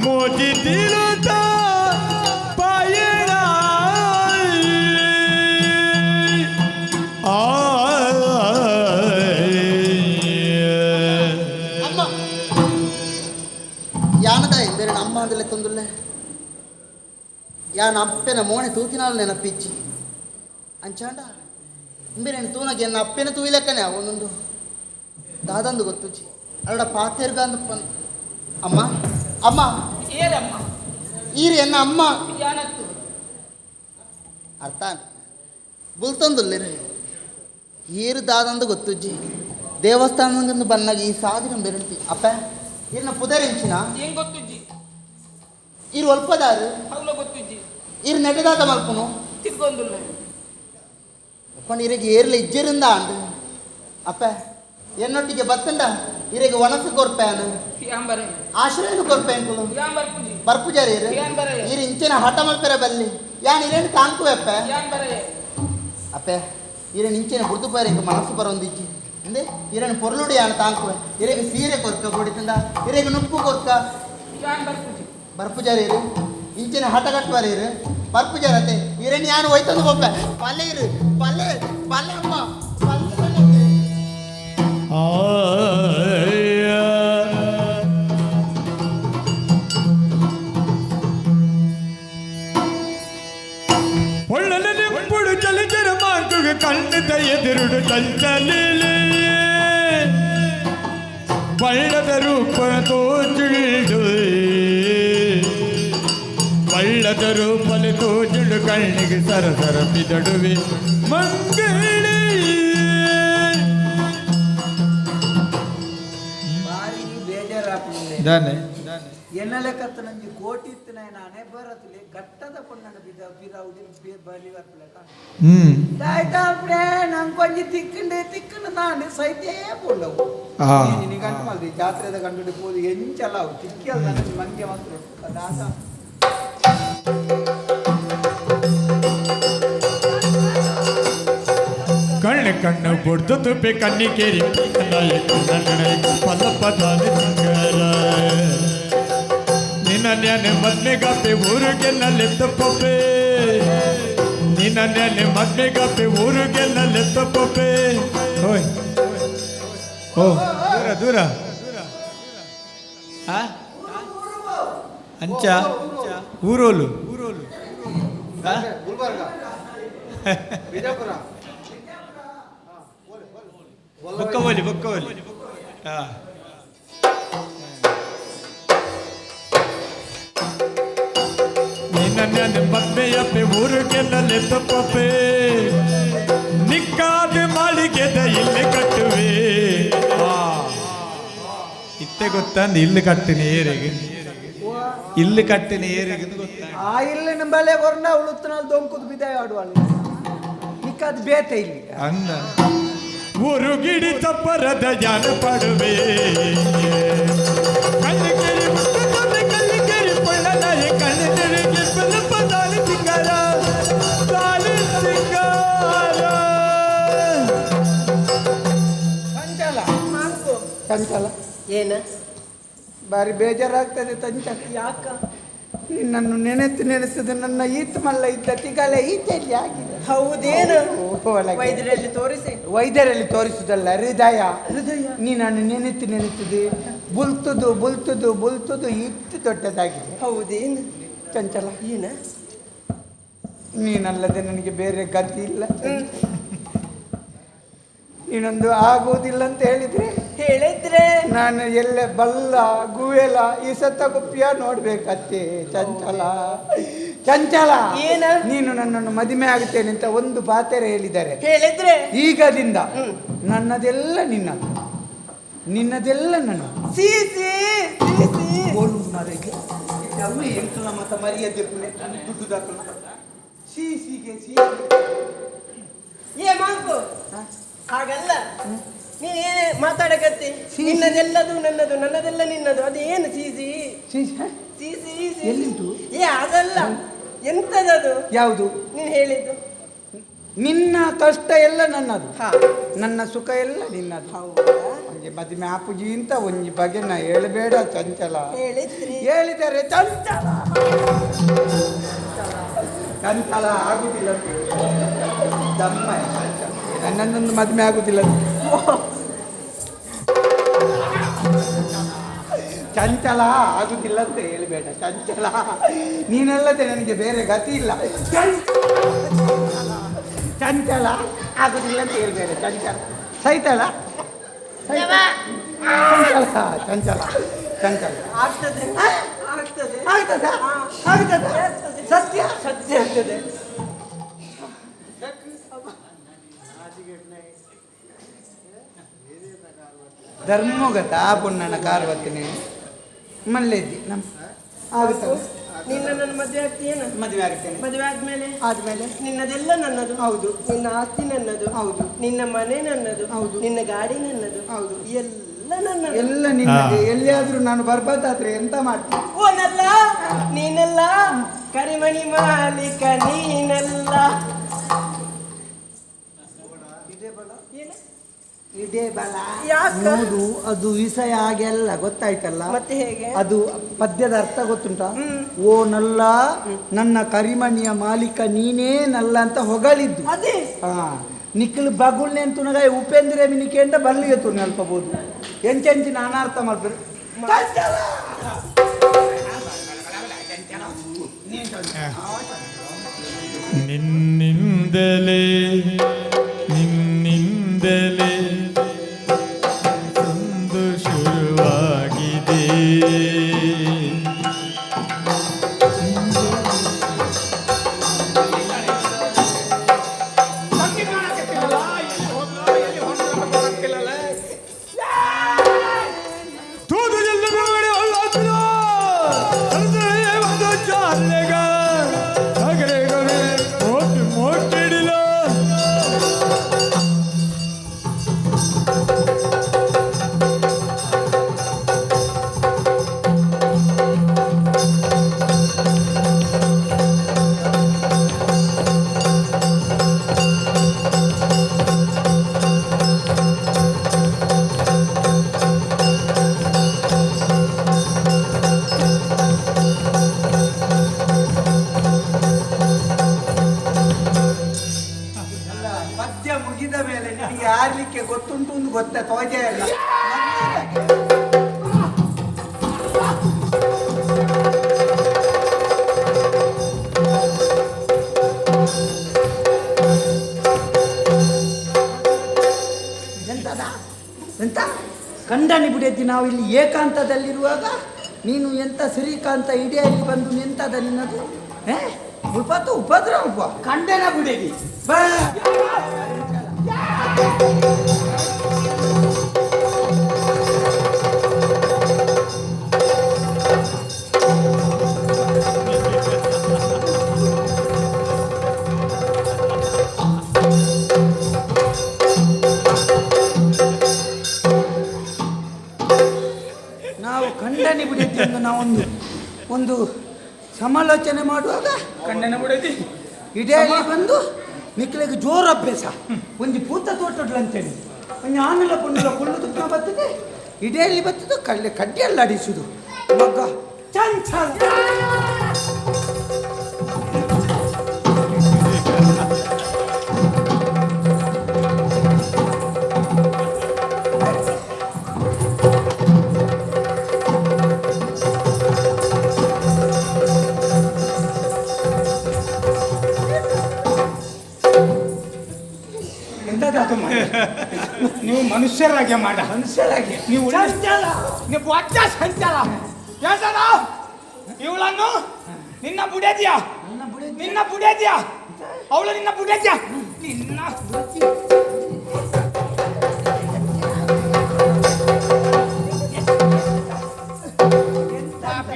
ಮೋಜಿದಿನು ತಪಯಣ ಅಮ್ಮ ಯಾನದ ಬೇರೆ ಅಮ್ಮ ಅಂದ್ರೆ ತೊಂದುಲ್ಲೆ ಯಾನ ಅಪ್ಪೆನ ಮೋಣೆ ತೂತಿನಾಳು ನೆನಪಿಚ್ಚಿ ಅಂಚಾಂಡ ಬೇರೆ ತೂನಗೆ ಎನ್ನ ಅಪ್ಪೆನ ತೂಯಿಲೆಕ್ಕನೆ ಒಂದೊಂದು ದಾದಂದು ಗೊತ್ತುಚ್ಚಿ ಅಲ್ಲ ಪಾತೆರ್ಗ ಅಂದ ಅಮ್ಮ ಅಮ್ಮ ಏರಮ್ಮ ಈರು ಎನ್ನ ಅಮ್ಮ ಯಾನತ್ತು ಅರ್ಥ ಬುಲ್ತಂದುಲ್ಲೇರಿ ಈರು ದಾದಂದು ಗೊತ್ತುಜ್ಜಿ ದೇವಸ್ಥಾನದಿಂದ ಬಂದಾಗ ಈ ಸಾಧನ ಬೆರಂತಿ ಅಪ್ಪ ಇರ್ನ ಪುದರಿಂಚಿನ ಏನ್ ಗೊತ್ತುಜ್ಜಿ ಇರು ಒಲ್ಪದಾರು ಹೌಲ ಗೊತ್ತುಜ್ಜಿ ಇರು ನೆಗದಾದ ಮಲ್ಪುನು ತಿರ್ಗೊಂದುಲ್ಲ ಅಪ್ಪನ ಇರೆಗೆ ಏರ್ಲ ಇಜ್ಜರಿಂದ ಆಂಡು ಅಪ್ಪ ಎನ್ನೊಟ್ಟಿಗೆ ಬತ್ತಂಡ ಇರೆಗೆ ಒಣಸು ಕೊರ್ಪೇನು ಯಾಂಬರೆ ಆಶ್ರಯನು ಕೊರ್ಪೇನು ಯಾಂಬರ್ಪುಜಿ ಬರ್ಪುಜಾರಿ ಯಾಂಬರೆ ಇರು ಇಂಚಿನ ಹಠ ಮಲ್ಪೆರ ಬಲ್ಲಿ ಯಾನ್ ಇರೇನು ಕಾಣ್ಕುವೆಪ್ಪ ಯಾಂಬರೆ ಅಪ್ಪ ಇರೇನು ಇಂಚಿನ ಬುಡ್ದು ಪಾರಿಗೆ ಮನಸ್ಸು ಬರೊಂದಿಜ್ಜಿ ಅಂದೆ ಇರೇನು ಪೊರ್ಲುಡಿ ಯಾನು ತಾಂಕುವೆ ಇರೆಗೆ ಸೀರೆ ಕೊರ್ಕ ಕೊಡಿತಂಡ ಇರೆಗೆ ನುಪ್ಪು ಕೊರ್ಕ ಬರ್ಪುಜಾರಿ ಇರು ಇಂಚಿನ ಹಠ ಕಟ್ಟುವಾರ ಇರು ಬರ್ಪುಜಾರ ಅತ್ತೆ ಇರೇನು ಯಾನು ಹೋಯ್ತಂದು ಒಬ್ಬ ಪಲ್ಲೆ ಇರು ಪಲ್ಲೆ ಪಲ್ಲೆ ಅಮ್ಮ ಪಲ್ಲೆ ಒಳ್ಳನೆಂಬುಡು ಚಲಿಚರ ಮಾರ್ಗುಗೆ ಕಣ್ಣದ ಎದುರುಡು ಚಂಚಲಿಲೆ ಬಳ್ಳದ ರೂಪ ತೋಜುಳು ಬಳ್ಳದ ರೂಪಲೆ ತೋಜುಳು ಕಣ್ಣಿಗೆ ಸರಸರ ಪಿದಡುವೆ ಮಂಗಳಿ ಬಾರಿ ಬೇಜಾರಾಗ್ತದೆ ದಾನೆ ಎನ್ನಲೆ ಕತ್ತ ನಂಗೆ ಕೋಟಿತ್ತು ನಾನೇ ಬರತ್ತಲೆ ಗಟ್ಟದ ಪೊಣ್ಣನ ಬಿರಾವುಡಿ ಬಲಿ ಬರ್ಪಲೇಕ ದಾಯ್ತಾಪ್ರೆ ನಂಗೆ ಕೊಂಚ ತಿಕ್ಕಂಡು ನಾನು ಸೈತೇ ಪೊಳ್ಳವು ನಿನಗೆ ಗಂಟು ಮಲ್ದಿ ಜಾತ್ರೆದ ಗಂಡು ಪೋದು ಎಂಚಲ್ಲ ಅವು ತಿಕ್ಕಿಯಲ್ಲ ನನಗೆ ಮಂಗೆ ಮಾತ್ರ ದಾಸ ಕಣ್ಣು ಕಣ್ಣು ಬೊಡ್ದು ತುಪ್ಪೆ ಕಣ್ಣಿಕೇರಿ ಪಲ್ಲಪ್ಪದಾನೆ ಸಿಂಗಾರ ನಿನ್ನ ನೆನೆ ಮದ್ಮೆಗಪ್ಪೆ ಊರಿಗೆಲ್ಲಲೆತ್ತಪ್ಪೆ ನಿನ್ನ ನೆನೆ ಮದ್ಮೆಗಪ್ಪೆ ಊರಿಗೆಲ್ಲಲೆತ್ತಪ್ಪೆ ಓಯ್ ಓ ದೂರ ದೂರ ಅಂಚ ಊರೋಲು ಬೊಕ್ಕವಲಿ ಬೊಕ್ಕವಲಿ ನಿನ್ನ ಮದ್ಮೆಯಪ್ಪೆ ಊರಿಗೆಲ್ಲಲೆತ್ತಪ್ಪೆ ನಿಕ್ಕಾದ ಮಾಳಿಗೆದ ಇಲ್ಲಿ ಕಟ್ಟುವೆ ಇತ್ತೆ ಗೊತ್ತಂದು ಇಲ್ಲಿ ಕಟ್ಟಿನ ಏರಿಗೆ ಇಲ್ಲಿ ಕಟ್ಟಿನ ಏರಿಗೆ ಗೊತ್ತ ಆ ಇಲ್ಲಿನ ಬಲೆ ಕೊರ್ನ ಉಳುತ್ತನಲ್ಲಿ ದೊಂಕುದು ಬಿದ್ದಾಯ ಆಡುವಳು ನಿಕ್ಕದು ಬೇತೆ ಇಲ್ಲಿ ಅಂದ ಉರುಗಿಡಿ ತಪ್ಪರದ ಜಾನ ಪಡುವೆ ಕಲ್ಲಿಕೆರಿ ಕಲ್ಲಿಕೆರಿ ಪಳ್ಳನಾಯ ಕಲ್ಲಿಕೆರಿಗೆ ಪದಾಲಿ ಸಿಂಗಾರ ದಾಲಿ ಸಿಂಗಾರ ಚಂಚಲ ಏನ ಬಾರಿ ಬೇಜಾರಾಗ್ತದೆ ಚಂಚಲ ಯಾಕ ನಿನ್ನನ್ನು ನೆನೆತದೆ ನನ್ನ ಈತ್ ಮಲ್ಲ ಇದ್ದ ತಿಗಲ ಈತೆಯಲ್ಲಿ ಆಗಿದೆ ಹೌದೇನು ವೈದ್ಯರಲ್ಲಿ ತೋರಿಸಿ ವೈದ್ಯರಲ್ಲಿ ತೋರಿಸುದಲ್ಲ ಹೃದಯ ನೀನನ್ನು ನೆನೆತದೆ ಬುಲ್ತುದು ಇತ್ತು ದೊಡ್ಡದಾಗಿದೆ ಹೌದೇನು ಚಂಚಲ ಏನ ನೀನಲ್ಲದೆ ನನಗೆ ಬೇರೆ ಗತಿ ಇಲ್ಲ ನೀನೊಂದು ಆಗುವುದಿಲ್ಲ ಅಂತ ಹೇಳಿದ್ರೆ ನಾನು ಎಲ್ಲೆ ಬಲ್ಲ ಗುವೆಲ ಈ ಸತ್ತ ಗುಪ್ಪಿಯ ನೋಡ್ಬೇಕತ್ತೆ ಚಂಚಲ ಏನ ನೀನು ನನ್ನನ್ನು ಮದುವೆ ಆಗುತ್ತೇನೆ ಅಂತ ಒಂದು ಪಾತೆರೆ ಹೇಳಿದ್ರೆ ಈಗದಿಂದ ನನ್ನದೆಲ್ಲ ನಿನ್ನದೆಲ್ಲ ನನ್ನ ಮತ ಮರ್ಯಾದೆ ದುಡ್ಡು ದಾಖಲು ಸೀಸಿಗೆ ಹಾಗಲ್ಲ ನೀನೇನೇ ಮಾತಾಡಕತ್ತಿ ನಿನ್ನದೆಲ್ಲದು ನನ್ನದು ನನ್ನದೆಲ್ಲ ನಿನ್ನದು ಅದೇನು ಎಲ್ಲಿಂಟು ಅದಲ್ಲ ಎಂತದದು ಯಾವುದು ನೀನು ಹೇಳಿದ್ದು ನಿನ್ನ ಕಷ್ಟ ಎಲ್ಲ ನನ್ನದು ನನ್ನ ಸುಖ ಎಲ್ಲ ನಿನ್ನದು ಒಂಜಿ ಮದುವೆ ಆಪುಜಿ ಅಂತ ಒಂಜಿ ಬಗೆ ನಾ ಹೇಳಬೇಡ ಚಂಚಲ ಹೇಳಿದರೆ ಚಂಚಲ ಆಗುದಿಲ್ಲ ದಮ್ಮ ನನ್ನೊಂದು ಮದುವೆ ಆಗುದಿಲ್ಲ ಚಂಚಲ ಆಗುದಿಲ್ಲ ಅಂತ ಹೇಳಬೇಡ ಚಂಚಲ ನೀನಲ್ಲದೆ ನನಗೆ ಬೇರೆ ಗತಿ ಇಲ್ಲ ಚಂಚಲ ಆಗುದಿಲ್ಲ ಅಂತ ಹೇಳ್ಬೇಡ ಚಂಚಲ ಸೈತಳ ಚಂಚಲ ಸತ್ಯ ಆಗ್ತದೆ ಧರ್ಮಗತ ಪುಣ್ಣನ ಕಾರ್ವತ್ತಿನಿ ಮಲ್ಲೇದಿ ಆಗುತ್ತದೆ ನಿನ್ನ ನನ್ನ ಮದುವೆ ಆಗ್ತೀಯೇನು ಮದುವೆ ಆಗ್ತೇನೆ ಮದುವೆ ಆದ್ಮೇಲೆ ನಿನ್ನದೆಲ್ಲ ನನ್ನದು ಹೌದು ನಿನ್ನ ಆಸ್ತಿ ನನ್ನದು ಹೌದು ನಿನ್ನ ಮನೆ ನನ್ನದು ಹೌದು ನಿನ್ನ ಗಾಡಿ ನನ್ನದು ಹೌದು ಎಲ್ಲ ನನ್ನದು ಎಲ್ಲ ನಿನ್ನದೇ ಎಲ್ಲಿಯಾದ್ರೂ ನಾನು ಬರ್ಬಾದಾದ್ರೆ ಎಂತ ಮಾಡ್ತೀನಿ ಓನಲ್ಲ ನೀನಲ್ಲ ಕರಿಮಣಿ ಮಾಲೀಕ ನೀನಲ್ಲ ಇದೇ ಬಲ ನೋಡು, ಅದು ವಿಷಯ ಹಾಗೆಲ್ಲ ಗೊತ್ತಾಯ್ತಲ್ಲ. ಮತ್ತೆ ಹೇಗೆ? ಅದು ಪದ್ಯದ ಅರ್ಥ ಗೊತ್ತುಂಟ? ಓ ನಲ್ಲ ನನ್ನ ಕರಿಮಣಿಯ ಮಾಲೀಕ ನೀನೇ ನಲ್ಲ ಅಂತ ಹೊಗಳಿದ್ದು. ಅದೇ ನಿಖಿಲ್ ಬಗುಳ್ನೆ ತುನಗಾಯ ಉಪೇಂದ್ರ ಮಿನಿಕೆ ಅಂತ ಬಲ್ಲಿಗೆ ತುನ ಅಲ್ಪಬಹುದು ಎಂಚೆಂಚಿನ ಅನಾರ್ಥ ಮಾಡ್ತಾರೆ. ನಿನ್ನಿಂದಲೇ ನಿನ್ನಿಂದಲೇ ಒಂದು ಶುರುವಾಗಿದೆ. ಪದ್ಯ ಮುಗಿದ ಮೇಲೆ ನಿನಗೆ ಆರ್ಲಿಕ್ಕೆ ಗೊತ್ತುಂಟು ಒಂದು ಗೊತ್ತ ತೋಜೆ ಇಲ್ಲ. ಎಂತ ಕಂಡನಿ ಬಿಡೈತಿ. ನಾವು ಇಲ್ಲಿ ಏಕಾಂತದಲ್ಲಿರುವಾಗ ನೀನು ಎಂತ ಶ್ರೀಕಾಂತ ಇಡಿಯಲ್ಲಿ ಬಂದು ನಿಂತದ ನಿನ್ನದು ಉಪತ್ತು ಉಪದ್ರ ಉಪ ಕಂಡನ ಬಿಡೇದಿ. ನಾವು ಖಂಡನೆ ಬಿಡೈತಿ ಎಂದು ನಾವೊಂದು ಒಂದು ಸಮಾಲೋಚನೆ ಮಾಡುವಾಗ ಕಣ್ಣನ ಬಿಡೈತಿ ಇಡೇಲಿ ಬಂದು ನಿಕ್ಲಿಗೆ ಜೋರು ಅಭ್ಯಾಸ ಒಂದು ಪೂತ ತೋಟಡ್ಲ ಅಂತೇಳಿ ಒಂದು ಆನೆಲ್ಲ ಪುಣ್ಣ ಕುಳ್ಳು ತುಪ್ಪ ಬರ್ತದೆ ಇಡೇಲಿ ಬರ್ತದೆ ಕಡ್ಡಿ ಎಲ್ಲ ಅಡಿಸುದು ಮಗ ಚಂಚಲ. ನೀವು ಮನುಷ್ಯರಾಗೆ ಮಾಡ ಮನುಷ್ಯರಾಗಿ ನೀವು ನೀವು ಒಟ್ಟ ಸಂಚಾರ ಹೇಳ್ತಾರ ಇವಳನ್ನು ನಿನ್ನ ಬುಡೇದ್ಯಾ ನಿನ್ನ ಬುಡೇದ್ಯಾ ಅವಳು ನಿನ್ನ ಬುಡೇದ್ಯಾ ನಿನ್ನ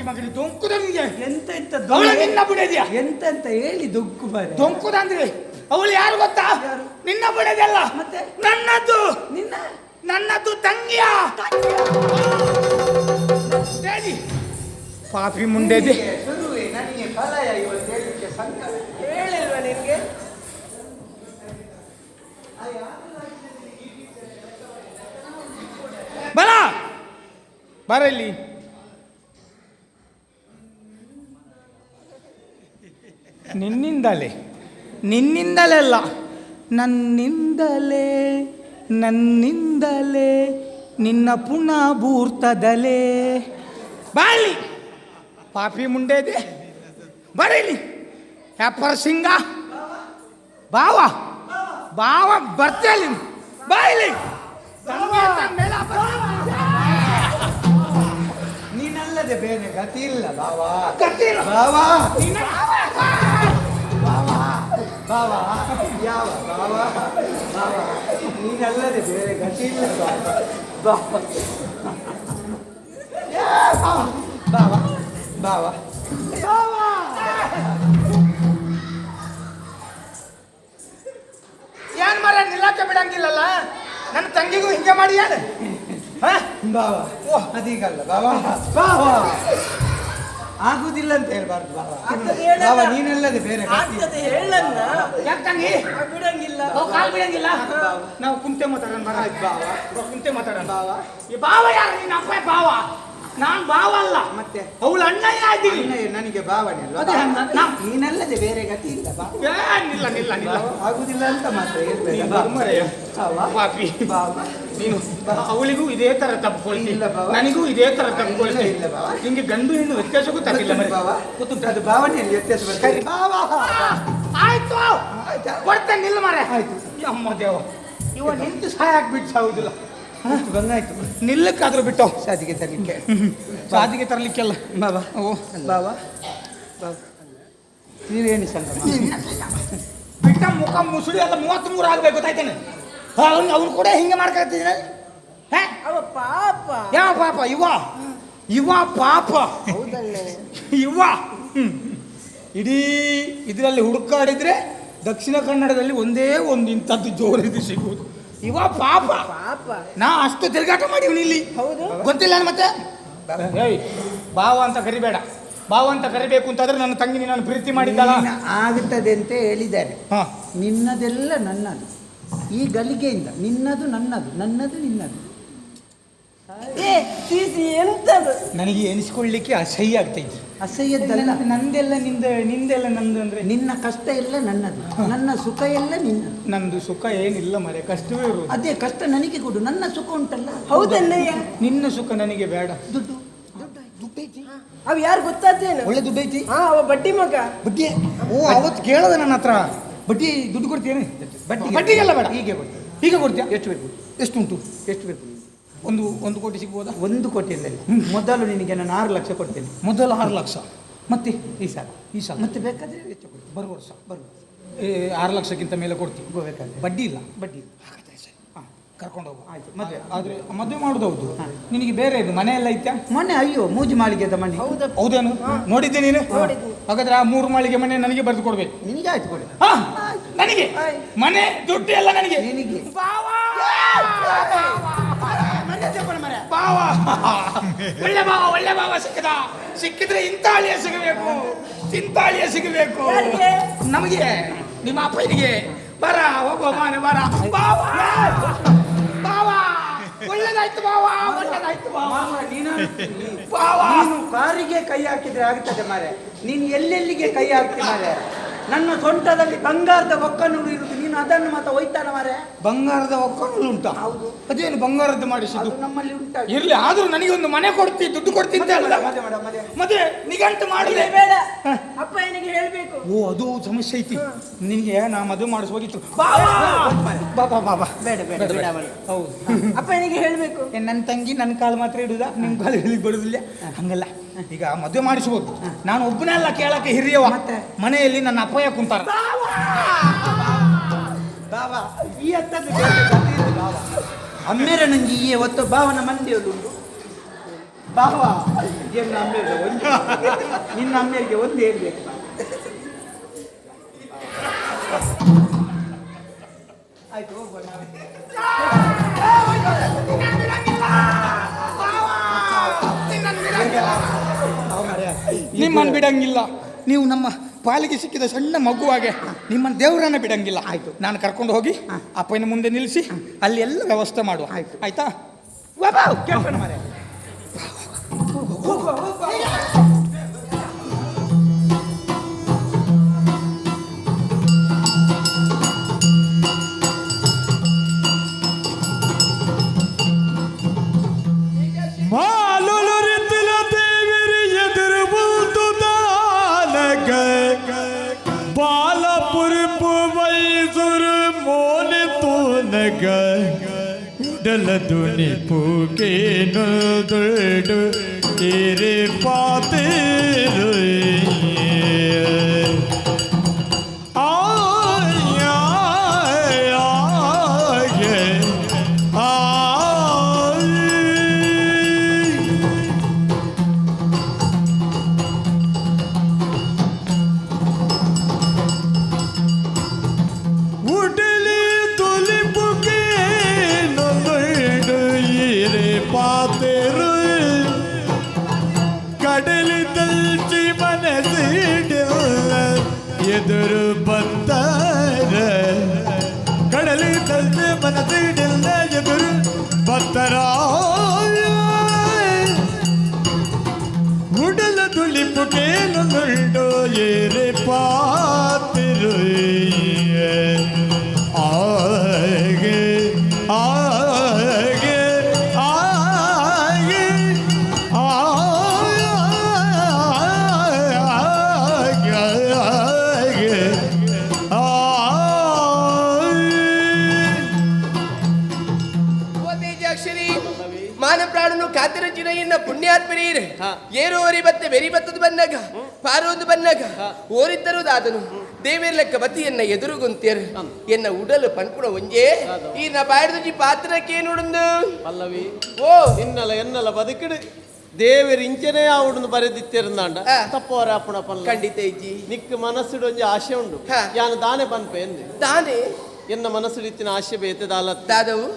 ಮಗನ ದೊಂಕುದಂಗೆ ಎಂತ ಎಂತ ಅವಳು ನಿನ್ನ ಬುಡೇದ್ಯಾ ಎಂತ ಹೇಳಿ ದೊಂಕು ಬಾರಿ ದೊಂಕುದಂದ್ರೆ ಅವಳು ಯಾರು ಗೊತ್ತಾ? ನಿನ್ನ ಬುಡೇದಲ್ಲ ಮತ್ತೆ ನನ್ನದು ನನ್ನದು ತಂಗಿಯ ಪಾಪಿ ಮುಂಡೆದೆ ನನಗೆ ಫಲಯ ಇವತ್ತು ಹೇಳಲಿಕ್ಕೆ ಸಂಕಟ ಹೇಳಿಲ್ವ ನಿನಗೆ? ಬರ ಬರ ಇಲ್ಲಿ ನಿನ್ನಿಂದಲೇ ಅಲ್ಲ ನನ್ನಿಂದಲೇ ನಿನ್ನ ಪುನಃ ಭೂರ್ತದಲೇ ಬಾಳಿ ಪಾಪಿ ಮುಂಡೆ ಇದೆ ಬರೀಲಿ ವ್ಯಾಪಾರ ಸಿಂಗ ಬಾವ ಬರ್ತೇಲಿ ಬಾಯಿಲಿ ನೀನಲ್ಲದೆ ಬೇರೆ ಗತಿ ಇಲ್ಲ ಬಾವಾ ಗತಿ ಇಲ್ಲ ಬಾವಾ ಬಾವಾ ಯಾವ ಬಾವಾ ಬಾವಾ ನೀನಲ್ಲದೆ ಬೇರೆ ಗತಿ ಇಲ್ಲ ಬಾವಾ ಬಾವಾ ಬಾವಾ ಬಾವಾ ಏನ್ ಮರ ನಿಲ್ಲಕ್ಕೆ ಬಿಡಂಗಿಲ್ಲಲ್ಲ ನನ್ನ ತಂಗಿಗೂ ಹಿಂಗೆ ಮಾಡಿ ಏನು ಬಾವಾ ಅದೀಗಲ್ಲ ಬಾವಾ ಬಾವಾ ಆಗುದಿಲ್ಲ ಅಂತ ಹೇಳ್ಬಾರ್ದು ಬಾವ. ಆಗ್ತದೆ ಹೇಳಣ್ಣ. ಬಾವ ನೀನೆಲ್ಲದೆ ಬೇರೆ ಆಗ್ತದೆ ಹೇಳಣ್ಣ. ಯಾಕೆ ತಂಗಿ ಬಿಡಂಗಿಲ್ಲ. ಕಾಲು ಬಿಡಂಗಿಲ್ಲ. ನಾವು ಕುಂತೆ ಮಾತಾಡೋಣ ಬಾವ. ಕುಂತೆ ಮಾತಾಡೋಣ ಬಾವ. ಈ ಬಾವ ಯಾರು? ನಿನ್ನ ಅಪ್ಪ ಬಾವ. ನಾನ್ ಬಾವ ಅಲ್ಲ, ಮತ್ತೆ ಅವಳು ಅಣ್ಣಯ್ಯ ಇದ್ದೀನಿ. ನನಗೆ ಭಾವನೆ ಅಲ್ವಾ? ಅದೇ ನೀನಲ್ಲದೆ ಬೇರೆ ಗತಿ ಇಲ್ಲ ಬಾ. ನಿಲ್ಲ ನಿಲ್ಲ ನಿಲ್ಲ, ಆಗುದಿಲ್ಲ ಅಂತ ಮಾತ್ರ ನೀನು ಧರ್ಮರಾಯ. ಪಾಪಿ ನೀನು. ಅವಳಿಗೂ ಇದೇ ತರ ತಪ್ಪಿಕೊಳ್ತೀನಿ, ನನಗೂ ಇದೇ ತರ ತಪ್ಪಿಕೊಳ್ತೀನಿ. ನಿಂಗೆ ಗಂಡು ಹೆಣ್ಣು ವ್ಯತ್ಯಾಸ ಗೊತ್ತಾಗಿಲ್ಲ ಬಾವ. ಗೊತ್ತುಂಟು ಅದು ಭಾವನೆಯಲ್ಲಿ ವ್ಯತ್ಯಾಸ ಬರ್ತದೆ. ಆಯ್ತು ಕೊಡ್ತೇನೆ, ನಿಲ್ಲ ಮಾರೆ. ಆಯ್ತು. ಅಮ್ಮ ದೇವ, ಇವ ನಿಂತು ಸಹಾಯ ಆಗ್ಬಿಟ್ಟು ಸಾವುದಿಲ್ಲ. ಬಂಗಾಯ್ತು. ನಿಲ್ಲಕ್ಕಾದ್ರೂ ಬಿಟ್ಟು ಸಾದಿಗೆ ತರಲಿಕ್ಕೆ ಸಾದಿಗೆ ತರಲಿಕ್ಕೆಲ್ಲ ಬಾಬಾ. ಓ ಬಾಬಾ ಬಾಬಾ ನೀವೇನು ಸಂಗಮ ಬಿಟ್ಟ ಮುಖ ಮುಸುಳಿ ಎಲ್ಲ 33 ಆಗ್ಬೇಕು ಗೊತ್ತಾಯ್ತೇನೆ. ಅವ್ನು ಕೂಡ ಹಿಂಗೆ ಮಾಡ್ಕೊಳ್ತಿದ್ದೀನಿ. ಅವ ಪಾಪ. ಯಾವ ಪಾಪ? ಇವ ಪಾಪ. ಹೌದಲ್ಲೇ ಇವ ಇಡೀ ಇದರಲ್ಲಿ ಹುಡುಕಾಡಿದ್ರೆ ದಕ್ಷಿಣ ಕನ್ನಡದಲ್ಲಿ ಒಂದೇ ಒಂದು ಇಂಥದ್ದು ಜೋರಿದು ಸಿಗುವುದು. ಇವ ಪಾಪ. ಪಾಪ. ನಾ ಅಷ್ಟು ತಿರುಗಾಟ ಮಾಡಿವ್ನಿ ಇಲ್ಲಿ. ಹೌದು. ಗೊತ್ತಿಲ್ಲ ಮತ್ತೆ. ಏಯ್ ಬಾವ ಅಂತ ಕರಿಬೇಡ. ಬಾವ ಅಂತ ಕರಿಬೇಕು ಅಂತಾದ್ರೆ ನನ್ನ ತಂಗಿ ನಾನು ಪ್ರೀತಿ ಮಾಡಿದ್ದಾಳ. ಆಗುತ್ತದೆ ಅಂತ ಹೇಳಿದ್ದಾರೆ. ನಿನ್ನದೆಲ್ಲ ನನ್ನದು. ಈ ಗಲಿಗೆಯಿಂದ ನಿನ್ನದು ನನ್ನದು, ನನ್ನದು ನಿನ್ನದು. ಎಂತದು? ನನಗೆ ಎನಿಸ್ಕೊಳ್ಳಿಕ್ಕೆ ಅಸಹ್ಯ ಆಗ್ತೈತಿ. ಅಸಹ್ಯದ್ದಲ್ಲ, ನಂದೆಲ್ಲ ನಿಂದೆಲ್ಲ ನಂದು ಅಂದ್ರೆ. ನಿನ್ನ ಕಷ್ಟ ಎಲ್ಲ ನನ್ನದು, ನನ್ನ ಸುಖ ಎಲ್ಲ ನಿನ್ನದು. ನಂದು ಸುಖ ಏನಿಲ್ಲ ಮರೆ, ಕಷ್ಟವೇ ಇರುವುದು. ಅದೇ ಕಷ್ಟ ನನಗೆ ಕೊಡು, ನನ್ನ ಸುಖ ಉಂಟಲ್ಲ. ಹೌದಲ್ಲಯ್ಯ. ನಿನ್ನ ಸುಖ ನನಗೆ ಬೇಡ. ದುಡ್ಡು ದುಡ್ಡೈತಿ. ಅವ್ ಯಾರು ಗೊತ್ತಾದೇನು? ಒಳ್ಳೆ ದುಡ್ಡೈತಿ. ಅವ ಬಡ್ಡಿ ಮಗ. ಬಡ್ಡಿ? ಓ ಅವತ್ತು ಕೇಳದ ನನ್ನ ಹತ್ರ. ಬಡ್ಡಿ ದುಡ್ಡು ಕೊಡ್ತೇನೆ? ಬಡ್ಡಿಗೆಲ್ಲ ಬೇಡ, ಹೀಗೆ ಕೊಡ್ತೀನಿ. ಹೀಗೆ ಕೊಡ್ತೀಯ? ಎಷ್ಟು ಬೇಕು? ಎಷ್ಟು ಉಂಟು? ಎಷ್ಟು ಬೇಕು? ಒಂದು ಕೋಟಿ ಸಿಗ್ಬೋದಾ? 1 ಕೋಟಿ ಇಲ್ಲ. ಮೊದಲು ನಿನಗೆ ನಾನು 6 ಲಕ್ಷ ಕೊಡ್ತೇನೆ. ಮೊದಲು 6 ಲಕ್ಷ, ಮತ್ತೆ ಈ ಸಾಲ ಮತ್ತೆ ಬೇಕಾದ್ರೆ ವೆಚ್ಚ ಕೊಡ್ತೀನಿ. ಬರುವ ವರ್ಷ 6 ಲಕ್ಷಕ್ಕಿಂತ ಮೇಲೆ ಕೊಡ್ತೀವಿ. ಬೇಕಾದ್ರೆ ಬಡ್ಡಿ ಇಲ್ಲ. ಬಡ್ಡಿ ಹಾಂ, ಕರ್ಕೊಂಡು ಹೋಗು. ಆಯ್ತು. ಮದುವೆ ಆದರೆ ಮದುವೆ ಮಾಡೋದು ಹೌದು. ನಿನಗೆ ಬೇರೆ ಇದು ಮನೆ ಎಲ್ಲ ಐತ್ಯಾ? ಮನೆ ಅಯ್ಯೋ ಮೂಜಿ ಮಾಳಿಗೆದ ಮನೆ. ಹೌದೇನು? ನೋಡಿದ್ದೆ ನೀನು? ಹಾಗಾದ್ರೆ ಆ 3 ಮಾಳಿಗೆ ಮನೆ ನನಗೆ ಬರೆದು ಕೊಡ್ಬೇಕು. ನಿನಗೆ ಆಯ್ತು ಕೊಡಿ. ನನಗೆ ಮನೆ ದುಡ್ಡು ಎಲ್ಲ ನನಗೆ. ನಿನಗೆ ಬಾವ ಒಳ್ಳೆ ಬಾವ ಸಿಕ್ಕಿದ್ರೆ ಇಂಥ ಅಳಿಯ ಸಿಗಬೇಕು, ಇಂಥ ಅಳಿಯ ಸಿಗಬೇಕು ನಮಗೆ, ನಿಮ್ಮ ಅಪ್ಪನಿಗೆ. ಬರ ಹೋಗುವ ಮಾನೆ ಬರ. ಬಾವ ಒಳ್ಳೆದಾಯ್ತು ಬಾವ, ಒಳ್ಳೆದಾಯ್ತು ಬಾವ. ನೀನು ಕಾರಿಗೆ ಕೈ ಹಾಕಿದ್ರೆ ಆಗ್ತದೆ ಮಾರೆ. ನೀನು ಎಲ್ಲೆಲ್ಲಿಗೆ ಕೈ ಹಾಕ್ತಿ ಮಾರೆ. ನನ್ನ ಸೊಂಟದಲ್ಲಿ ಬಂಗಾರದ ಒಕ್ಕನೂರು ಇರುವುದು, ನೀನು ಅದನ್ನು ಮಾತ್ರ ಒಯ್ತಾನ ಮಾರೆ. ಬಂಗಾರದ ಒಕ್ಕನೂರು ಉಂಟಾ? ಹೌದು. ಅದೇನು ಬಂಗಾರದ್ದು ಮಾಡಿಸಿದ್ದು? ನಮ್ಮಲ್ಲಿ ಉಂಟಾ? ಇರ್ಲಿ, ಆದ್ರೂ ನನಗೆ ಒಂದು ಮನೆ ಕೊಡ್ತಿ, ದುಡ್ಡು ಕೊಡ್ತೀನಿ. ಮತ್ತೆ ನಿಗಂಟು ಮಾಡಿದೆ ಬೇಡ, ಅಪ್ಪ ಏನಿಗೆ ಹೇಳ್ಬೇಕು. ಓ ಅದು ಸಮಸ್ಯೆ ಐತಿ ನಿನಗೆ. ನಾ ಮದುವೆ ಮಾಡಿಸೋಗಿತ್ತು. ಬಾಬಾ ಬೇಡ ಬೇಡ ಬೇಡ. ಹೌದು. ಅಪ್ಪ ಏನಿಗೆ ಹೇಳ್ಬೇಕು. ನನ್ನ ತಂಗಿ ನನ್ನ ಕಾಲು ಮಾತ್ರ ಇಡುದಾ, ನಿಮ್ಮ ಕಾಲು ಹೇಳಿಗೆ ಬರುದಿಲ್ಲ? ಹಂಗಲ್ಲ, ಈಗ ಮದುವೆ ಮಾಡಿಸ್ಬೋದು. ನಾನು ಒಬ್ಬನೇ ಅಲ್ಲ ಕೇಳಕ್ಕೆ ಹಿರಿಯವ. ಮನೆಯಲ್ಲಿ ನನ್ನ ಅಪ್ಪಯ್ಯ ಕುಂತಾರ. ಬಾಬಾ ಈ ಹತ್ತದ್ದು ಬಾವ ಅಮ್ಮೇರೆ ನಂಗೆ ಈ ಹೊತ್ತು ಭಾವನ ಮಂದಿಯಲ್ಲುಂಟು. ಬಾವ ಏನು ಅಮ್ಮೇರಿಗೆ ಒಂದು, ನಿನ್ನ ಅಮ್ಮೇರಿಗೆ ಒಂದು ಹೇಳ್ಬೇಕು. ಆಯ್ತು ಹೋಗುವ ನಾವೇ. ನಿಮ್ಮನ್ನು ಬಿಡಂಗಿಲ್ಲ. ನೀವು ನಮ್ಮ ಪಾಲಿಗೆ ಸಿಕ್ಕಿದ ಸಣ್ಣ ಮಗುವಾಗೆ ನಿಮ್ಮನ್ನು ದೇವರನ್ನ ಬಿಡಂಗಿಲ್ಲ. ಆಯ್ತು, ನಾನು ಕರ್ಕೊಂಡು ಹೋಗಿ ಅಪ್ಪನ ಮುಂದೆ ನಿಲ್ಲಿಸಿ ಅಲ್ಲಿ ಎಲ್ಲ ವ್ಯವಸ್ಥೆ ಮಾಡುವ. ಆಯ್ತು ಆಯ್ತಾ? ಕೇಳ್ಕೊಂಡು ಮಾರೆ. ಉಡಲದುನಿ ಪೂಕೇನು ದೊಡ್ಡು ಏರೆ ಪಾತೇರು ಕಡಲಿದಲ್ಲಿ ಎದುರು ಬತ್ತರ ಕಡಲಿ ಕಲ್ತೆ ಮನದಿಡೆಲ್ಲ ಎದುರು ಬತ್ತರ ಉಡಲ ತುಳಿಪು ಕೇಳು ನುಂಡು ಏರೆ ಪಾತಿರು ಆಗೆ ಆಗೆ ಆಗೆ ಮಾನ ಪ್ರಾಣನು ಕಾತಿರಂಚಿನ ಎನ್ನ ಪುಣ್ಯಾತ್ಮರೀರೆ ಏರೋರಿ ಬತ್ತೆ ಬೆರಿ ಬತ್ತದು ಬನ್ನಾಗ ಪಾರೊಂದು ಬನ್ನಾಗ ಓರಿದ್ದರುದಾದನು ದೇವೇರ್ ಲೆಕ್ಕ ಬತ್ತಿಯನ್ನ ಎದುರುಗೊಂತೇರು ಎನ್ನ ಉಡಲು ಪನ್ಪುಣ ಒಂಜೇ ಈ ನಾ ಬಾಯ್ದು ಪಾತ್ರಕ್ಕೆ ನೋಡುಂದು ಪಲ್ಲವಿ ಓ ಇನ್ನಲ ಎನ್ನಲ ಬದುಕಿಡು ದೇವರು ಇಂಚನೆ ಆವುಡು ಬರೆದಿತ್ತಿರಂದಾಂಡ ತಪ್ಪವರ ಅಪ್ಪಣ ಪಲ್ಲ ಖಂಡಿತ ಇಜ್ಜಿ ನಿಕ್ ಮನಸ್ಸಿಡು ಒಂಜಿ ಆಶೆ ಉಂಡು ಯಾನು ದಾನೆ ಪನ್ಪೆ ಎಂದು ದಾನೆ ಎನ್ನ ಮನಸ್ಸಿಡಿತ್ತಿನ ಆಶೆ ಬೇತೆ ದಾದವು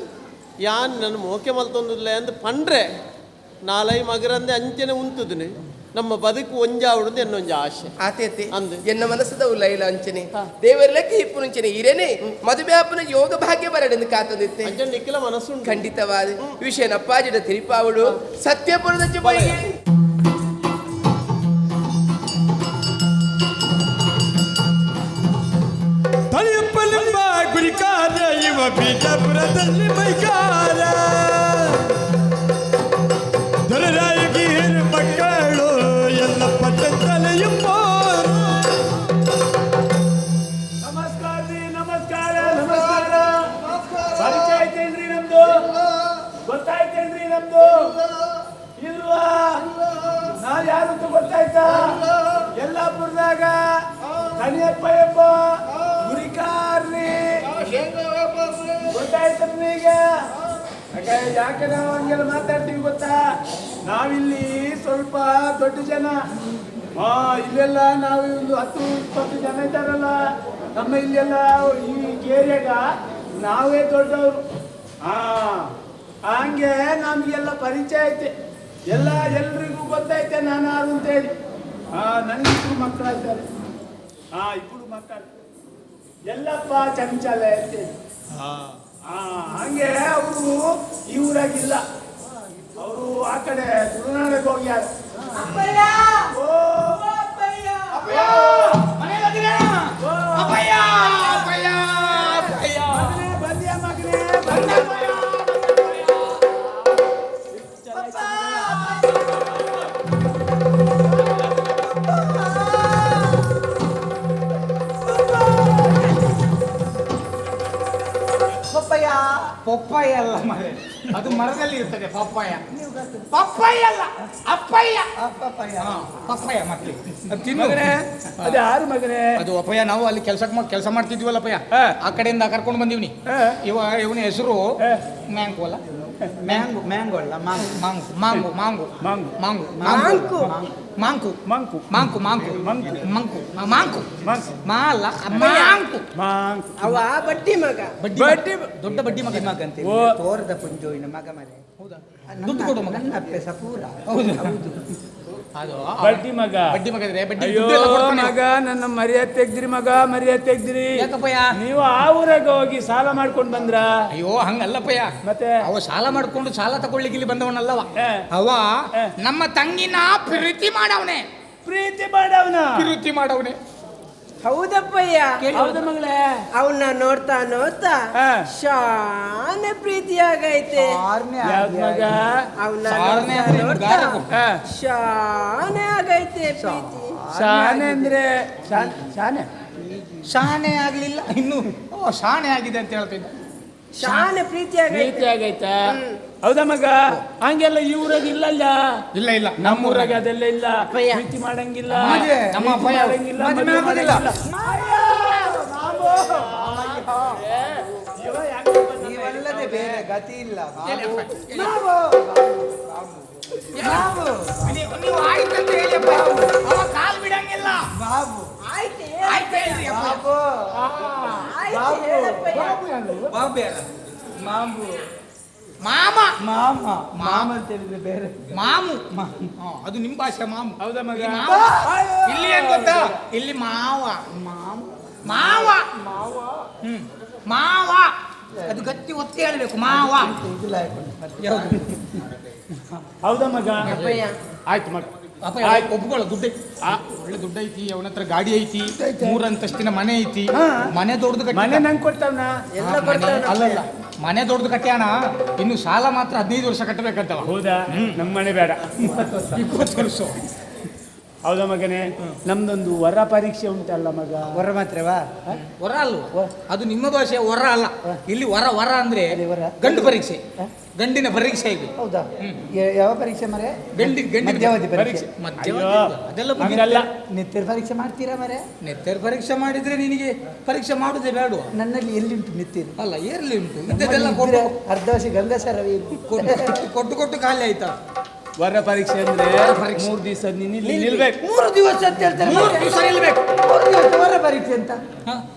ಯಾನ್ ನನ್ನ ಮೋಕೆ ಮಲ್ತೊಂದಿಲ್ಲ ಎಂದು ಪಂಡ್ರೆ ನಾಲೈ ಮಗರಂದೆ ಅಂಚನೆ ಉಂತುದನೆ ನಮ್ಮ ಬದುಕು ಒಂಜಾವುಡು ಎನ್ನೊಂಜ ಆಶೆ ಆತೇತೆ ಅಂದು ಎನ್ನ ಮನಸ್ಸದ ಉಲ್ಲೈಲ ಅಂಚನೆ ದೇವರ ಲೆಕ್ಕ ಇಪ್ಪು ಮುಂಚೆನೆ ಇರೇನೆ ಮದುವೆ ಅಪ್ಪನ ಯೋಗ ಭಾಗ್ಯ ಬರಡೆಂದು ಕಾತದಿತ್ತೆ ಅಂಚನೆ ನಿಖಿಲ ಮನಸ್ಸು ಖಂಡಿತವಾದ ವಿಷಯ ನಪ್ಪಾಜಿಡ ತಿರುಪಾವುಡು ಸತ್ಯಪುರದ ಚುಬೈಗೆ ತಳಿಯಪ್ಪಲಿಂಬ ಗುರಿಕಾರ ಇವ ಬೀಜಪುರದಲ್ಲಿ ಮೈಕಾರ ದೊರೆರಾಯಗಿರಿ ಮಕ್ಕಳು ಎಲ್ಲ ಪಟ್ಟಲೆಯು ನಮಸ್ಕಾರ ರೀ ನಮಸ್ಕಾರ ನಮಸ್ಕಾರ ಪರಿಚಯ ಐತೇನ್ರಿ ನಮ್ದು ಗೊತ್ತಾಯ್ತೇನ್ರಿ ನಮ್ದು ಇಲ್ವಾ ನಾವ್ ಯಾರು ಅಂತ ಗೊತ್ತಾಯ್ತಾ ಯಲ್ಲಾಪುರದಾಗ ಕಣಿಯಪ್ಪ ಎಂಬ ಗುರಿಕಾರ್ರಿ ಗೊತ್ತಾಯ್ತಪ್ಪ ಈಗ ಯಾಕೆ ನಾವು ಹಂಗೆಲ್ಲ ಮಾತಾಡ್ತೀವಿ ಗೊತ್ತಾ ನಾವಿಲ್ಲಿ ಸ್ವಲ್ಪ ದೊಡ್ಡ ಜನ ಇಲ್ಲೆಲ್ಲ ನಾವು ಒಂದು 10-20 ಜನ ಇದ್ದಾರಲ್ಲ ನಮ್ಮ ಇಲ್ಲೆಲ್ಲ ಈ ಏರಿಯಾಗ ನಾವೇ ದೊಡ್ಡವರು ಹಂಗೆ ನಮಗೆಲ್ಲ ಪರಿಚಯ ಐತೆ ಎಲ್ರಿಗೂ ಗೊತ್ತೈತೆ ನಾನು ಯಾರು ಅಂತೇಳಿ ನನಗೆ 2 ಮಕ್ಕಳಾಯ್ತಾರೆ ಇಬ್ಬರು ಮಕ್ಕಳು ಎಲ್ಲಪ್ಪ ಚಂಚಲ ಅಂತೇಳಿ ಹಂಗೆ ಅವರು ಈ ಊರಾಗಿಲ್ಲ ಅವರು ಆ ಕಡೆ ತುಳುನಾಡಿಗೆ ಹೋಗ್ಯಾರ ಬಂದ್ಯಾ ಮಗನೇ ಪಪ್ಪಾಯ ಅಲ್ಲ ಮರೆ ಅದು ಮರದಲ್ಲಿ ಇರ್ತದೆ ಪಪ್ಪಾಯ ಪಪ್ಪಾಯ ಅಲ್ಲ ಅಪ್ಪಯ್ಯ ಪಪ್ಪಾಯ ಮತ್ತೆ ಮಗನೇ ಅದು ಯಾರು ಮಗನೇ ಅದು ಅಪ್ಪಯ್ಯ ನಾವು ಅಲ್ಲಿ ಕೆಲಸ ಮಾಡ್ತಿದ್ವಲ್ಲ ಅಪ್ಪಯ್ಯ ಆ ಕಡೆಯಿಂದ ಕರ್ಕೊಂಡು ಬಂದಿವ್ನಿ ಇವನ ಹೆಸರು ಮ್ಯಾಂಗೋ ಅಲ್ಲ ಮ್ಯಾಂಗೋ ಅಲ್ಲ ಮಾಂಗು ಮಾಂಗು ಮಾಂಗು ಮಾಂಗು ಮಾಂಗು Monk Monk Monk Monk Monk Monk ಮಾ ಅಲ್ಲ ಮಾಂಕು ಅವ ಬಡ್ಡಿ ಮಗ ಬಡ್ಡಿ ದೊಡ್ಡ ಬಡ್ಡಿ ಮಗ ಅಂತ ತೋರದ ಪುಂಜೋಯಿನ ಮಗ ಮನೆ ಹೌದಾ ದುಡ್ಡು ಕೊಡು ಮಗ ನನ್ನ ಅಪ್ಪೆ ಸಪೂರ ಹೌದು ಅದು ಬಡ್ಡಿ ಮಗ ಮಗ ನನ್ನ ಮರ್ಯಾದೆ ತೆಗ್ದಿರಿ ಮಗ ಮರ್ಯಾದೆ ತೆಗ್ದಿರಿ ಯಾಕಪ್ಪಯ್ಯ ನೀವು ಆ ಊರಾಗ ಹೋಗಿ ಸಾಲ ಮಾಡ್ಕೊಂಡು ಬಂದ್ರ ಅಯ್ಯೋ ಹಂಗಲ್ಲಪ್ಪಯ್ಯ ಮತ್ತೆ ಅವ ಸಾಲ ಮಾಡ್ಕೊಂಡು ಸಾಲ ತಗೊಳ್ಳಿಕ್ಕೆ ಇಲ್ಲಿ ಬಂದವನಲ್ಲವ ಅವ ನಮ್ಮ ತಂಗಿನ ಪ್ರೀತಿ ಮಾಡವನೆ ಪ್ರೀತಿ ಮಾಡವನೆ ಹೌದಪ್ಪಯ್ಯ ಹೌದ ಮಗಳೇ ಅವನ್ನ ನೋಡ್ತಾ ನೋಡ್ತಾ ಶಾನೆ ಪ್ರೀತಿ ಆಗೈತೆ ಮಗ ಅವನ್ನ ನೋಡ್ತಾ ಶಾನೆ ಆಗೈತೆ ಪ್ರೀತಿ ಶಾನೆ ಅಂದ್ರೆ ಶಾನೆ ಆಗ್ಲಿಲ್ಲ ಇನ್ನು ಶಾನೆ ಆಗಿದೆ ಅಂತ ಹೇಳ್ತಿದ್ದ ಶಾನೆ ಪ್ರೀತಿ ಆಗೈತಾ ಹೌದಾ ಮಗ ಹಂಗೆಲ್ಲ ಈ ಊರಾಗ ಇಲ್ಲಲ್ಲ ಇಲ್ಲ ನಮ್ಮೂರಾಗ ಅದೆಲ್ಲ ಇಲ್ಲ ಪ್ರೀತಿ ಮಾಡಂಗಿಲ್ಲ ನಮ್ಮ ಮಾಡಂಗಿಲ್ಲ ನೀವಲ್ಲದೆ ಬೇರೆ ಗತಿ ಇಲ್ಲ ನೀವು ಆಯ್ತಂತ ಹೇಳಿಯಪ್ಪ ಅವ ಕಾಲ್ ಬಿಡಂಗಿಲ್ಲ ಬಾಬು ಮಾಮ ಮಾಮ ಮಾಮ ಅಂತ ಹೇಳಿದ್ರೆ ಬೇರೆ ಮಾಮು ಅದು ನಿಮ್ಮ ಭಾಷೆ ಮಾಮು ಹೌದಾ ಮಗ ಇಲ್ಲಿ ಏನ್ ಗೊತ್ತಾ ಇಲ್ಲಿ ಮಾವ ಮಾಮ ಮಾವ ಮಾವ ಅದು ಗಟ್ಟಿ ಒತ್ತಿ ಹೇಳ್ಬೇಕು ಮಾವ. ಹೌದಾ ಮಗ? ಆಯ್ತು ಮಗ, ಒಪ್ಕೊಳ್ಳೋ ದುಡ್ಡು ಒಳ್ಳೆ ದುಡ್ಡು ಐತಿ, ಅವನ ಹತ್ರ ಗಾಡಿ ಐತಿ, 3 ಅಂತಸ್ತಿನ ಮನೆ ಐತಿ. ಮನೆ ದೊಡ್ಡದು ಮನೆ ನಂಗೆ ಕೊಡ್ತಾವ್ನ ಅಲ್ಲಲ್ಲ, ಮನೆ ದೊಡ್ಡದು ಕಟ್ಟ್ಯಾಣ. ಇನ್ನು ಸಾಲ ಮಾತ್ರ 15 ವರ್ಷ ಕಟ್ಟಬೇಕಂತವ. ಹೌದಾ? ನಮ್ಮ ಮನೆ ಬೇಡ, 20 ವರ್ಷ. ಹೌದಾ ಮಗನೇ? ನಮ್ದೊಂದು ವರ ಪರೀಕ್ಷೆ ಉಂಟಲ್ಲ ಮಗ. ವರ ಮಾತ್ರವಾ? ವರ ಅಲ್ವ ಅದು, ನಿಮ್ಮ ಭಾಷೆ ವರ ಅಲ್ಲ. ಇಲ್ಲಿ ವರ ವರ ಅಂದ್ರೆ ಗಂಡು ಪರೀಕ್ಷೆ, ಗಂಡಿನ ಪರೀಕ್ಷೆ ಇದೆ. ಹೌದಾ? ಯಾವ ಪರೀಕ್ಷೆ ಮರೆ? ಗಂಡಿನ ಮಧ್ಯವಧಿ ಪರೀಕ್ಷೆ. ಅದೆಲ್ಲ ಹಂಗಲ್ಲ. ನೆತ್ತರ ಪರೀಕ್ಷೆ ಮಾಡ್ತೀರಾ ಮರೆ? ನೆತ್ತರ ಪರೀಕ್ಷೆ ಮಾಡಿದ್ರೆ ನಿನಗೆ ಪರೀಕ್ಷೆ ಮಾಡುದೇ ಬೇಡ. ನನ್ನಲ್ಲಿ ಎಲ್ಲಿಂಟು ನೆತ್ತಿರು? ಅಲ್ಲ, ಏರ್ಲಿ ಉಂಟು. ಇದೆಲ್ಲ ಕೊಟ್ಟು ಅರ್ಧ ವರ್ಷ ಗಂಗಾಸರವೇ ಕೊಟ್ಟು ಕೊಟ್ಟು ಖಾಲಿ ಆಯ್ತಾ? ವರ ಪರೀಕ್ಷೆ ಅಂದ್ರೆ 3 ದಿವಸ ನಿಲ್ಬೇಕು. 3 ದಿವಸ ಅಂತ ಹೇಳ್ತಾರೆ. 3 ದಿವಸ ನಿಲ್ಬೇಕು. 3 ದಿವಸ ವರ ಪರೀಕ್ಷೆ ಅಂತ?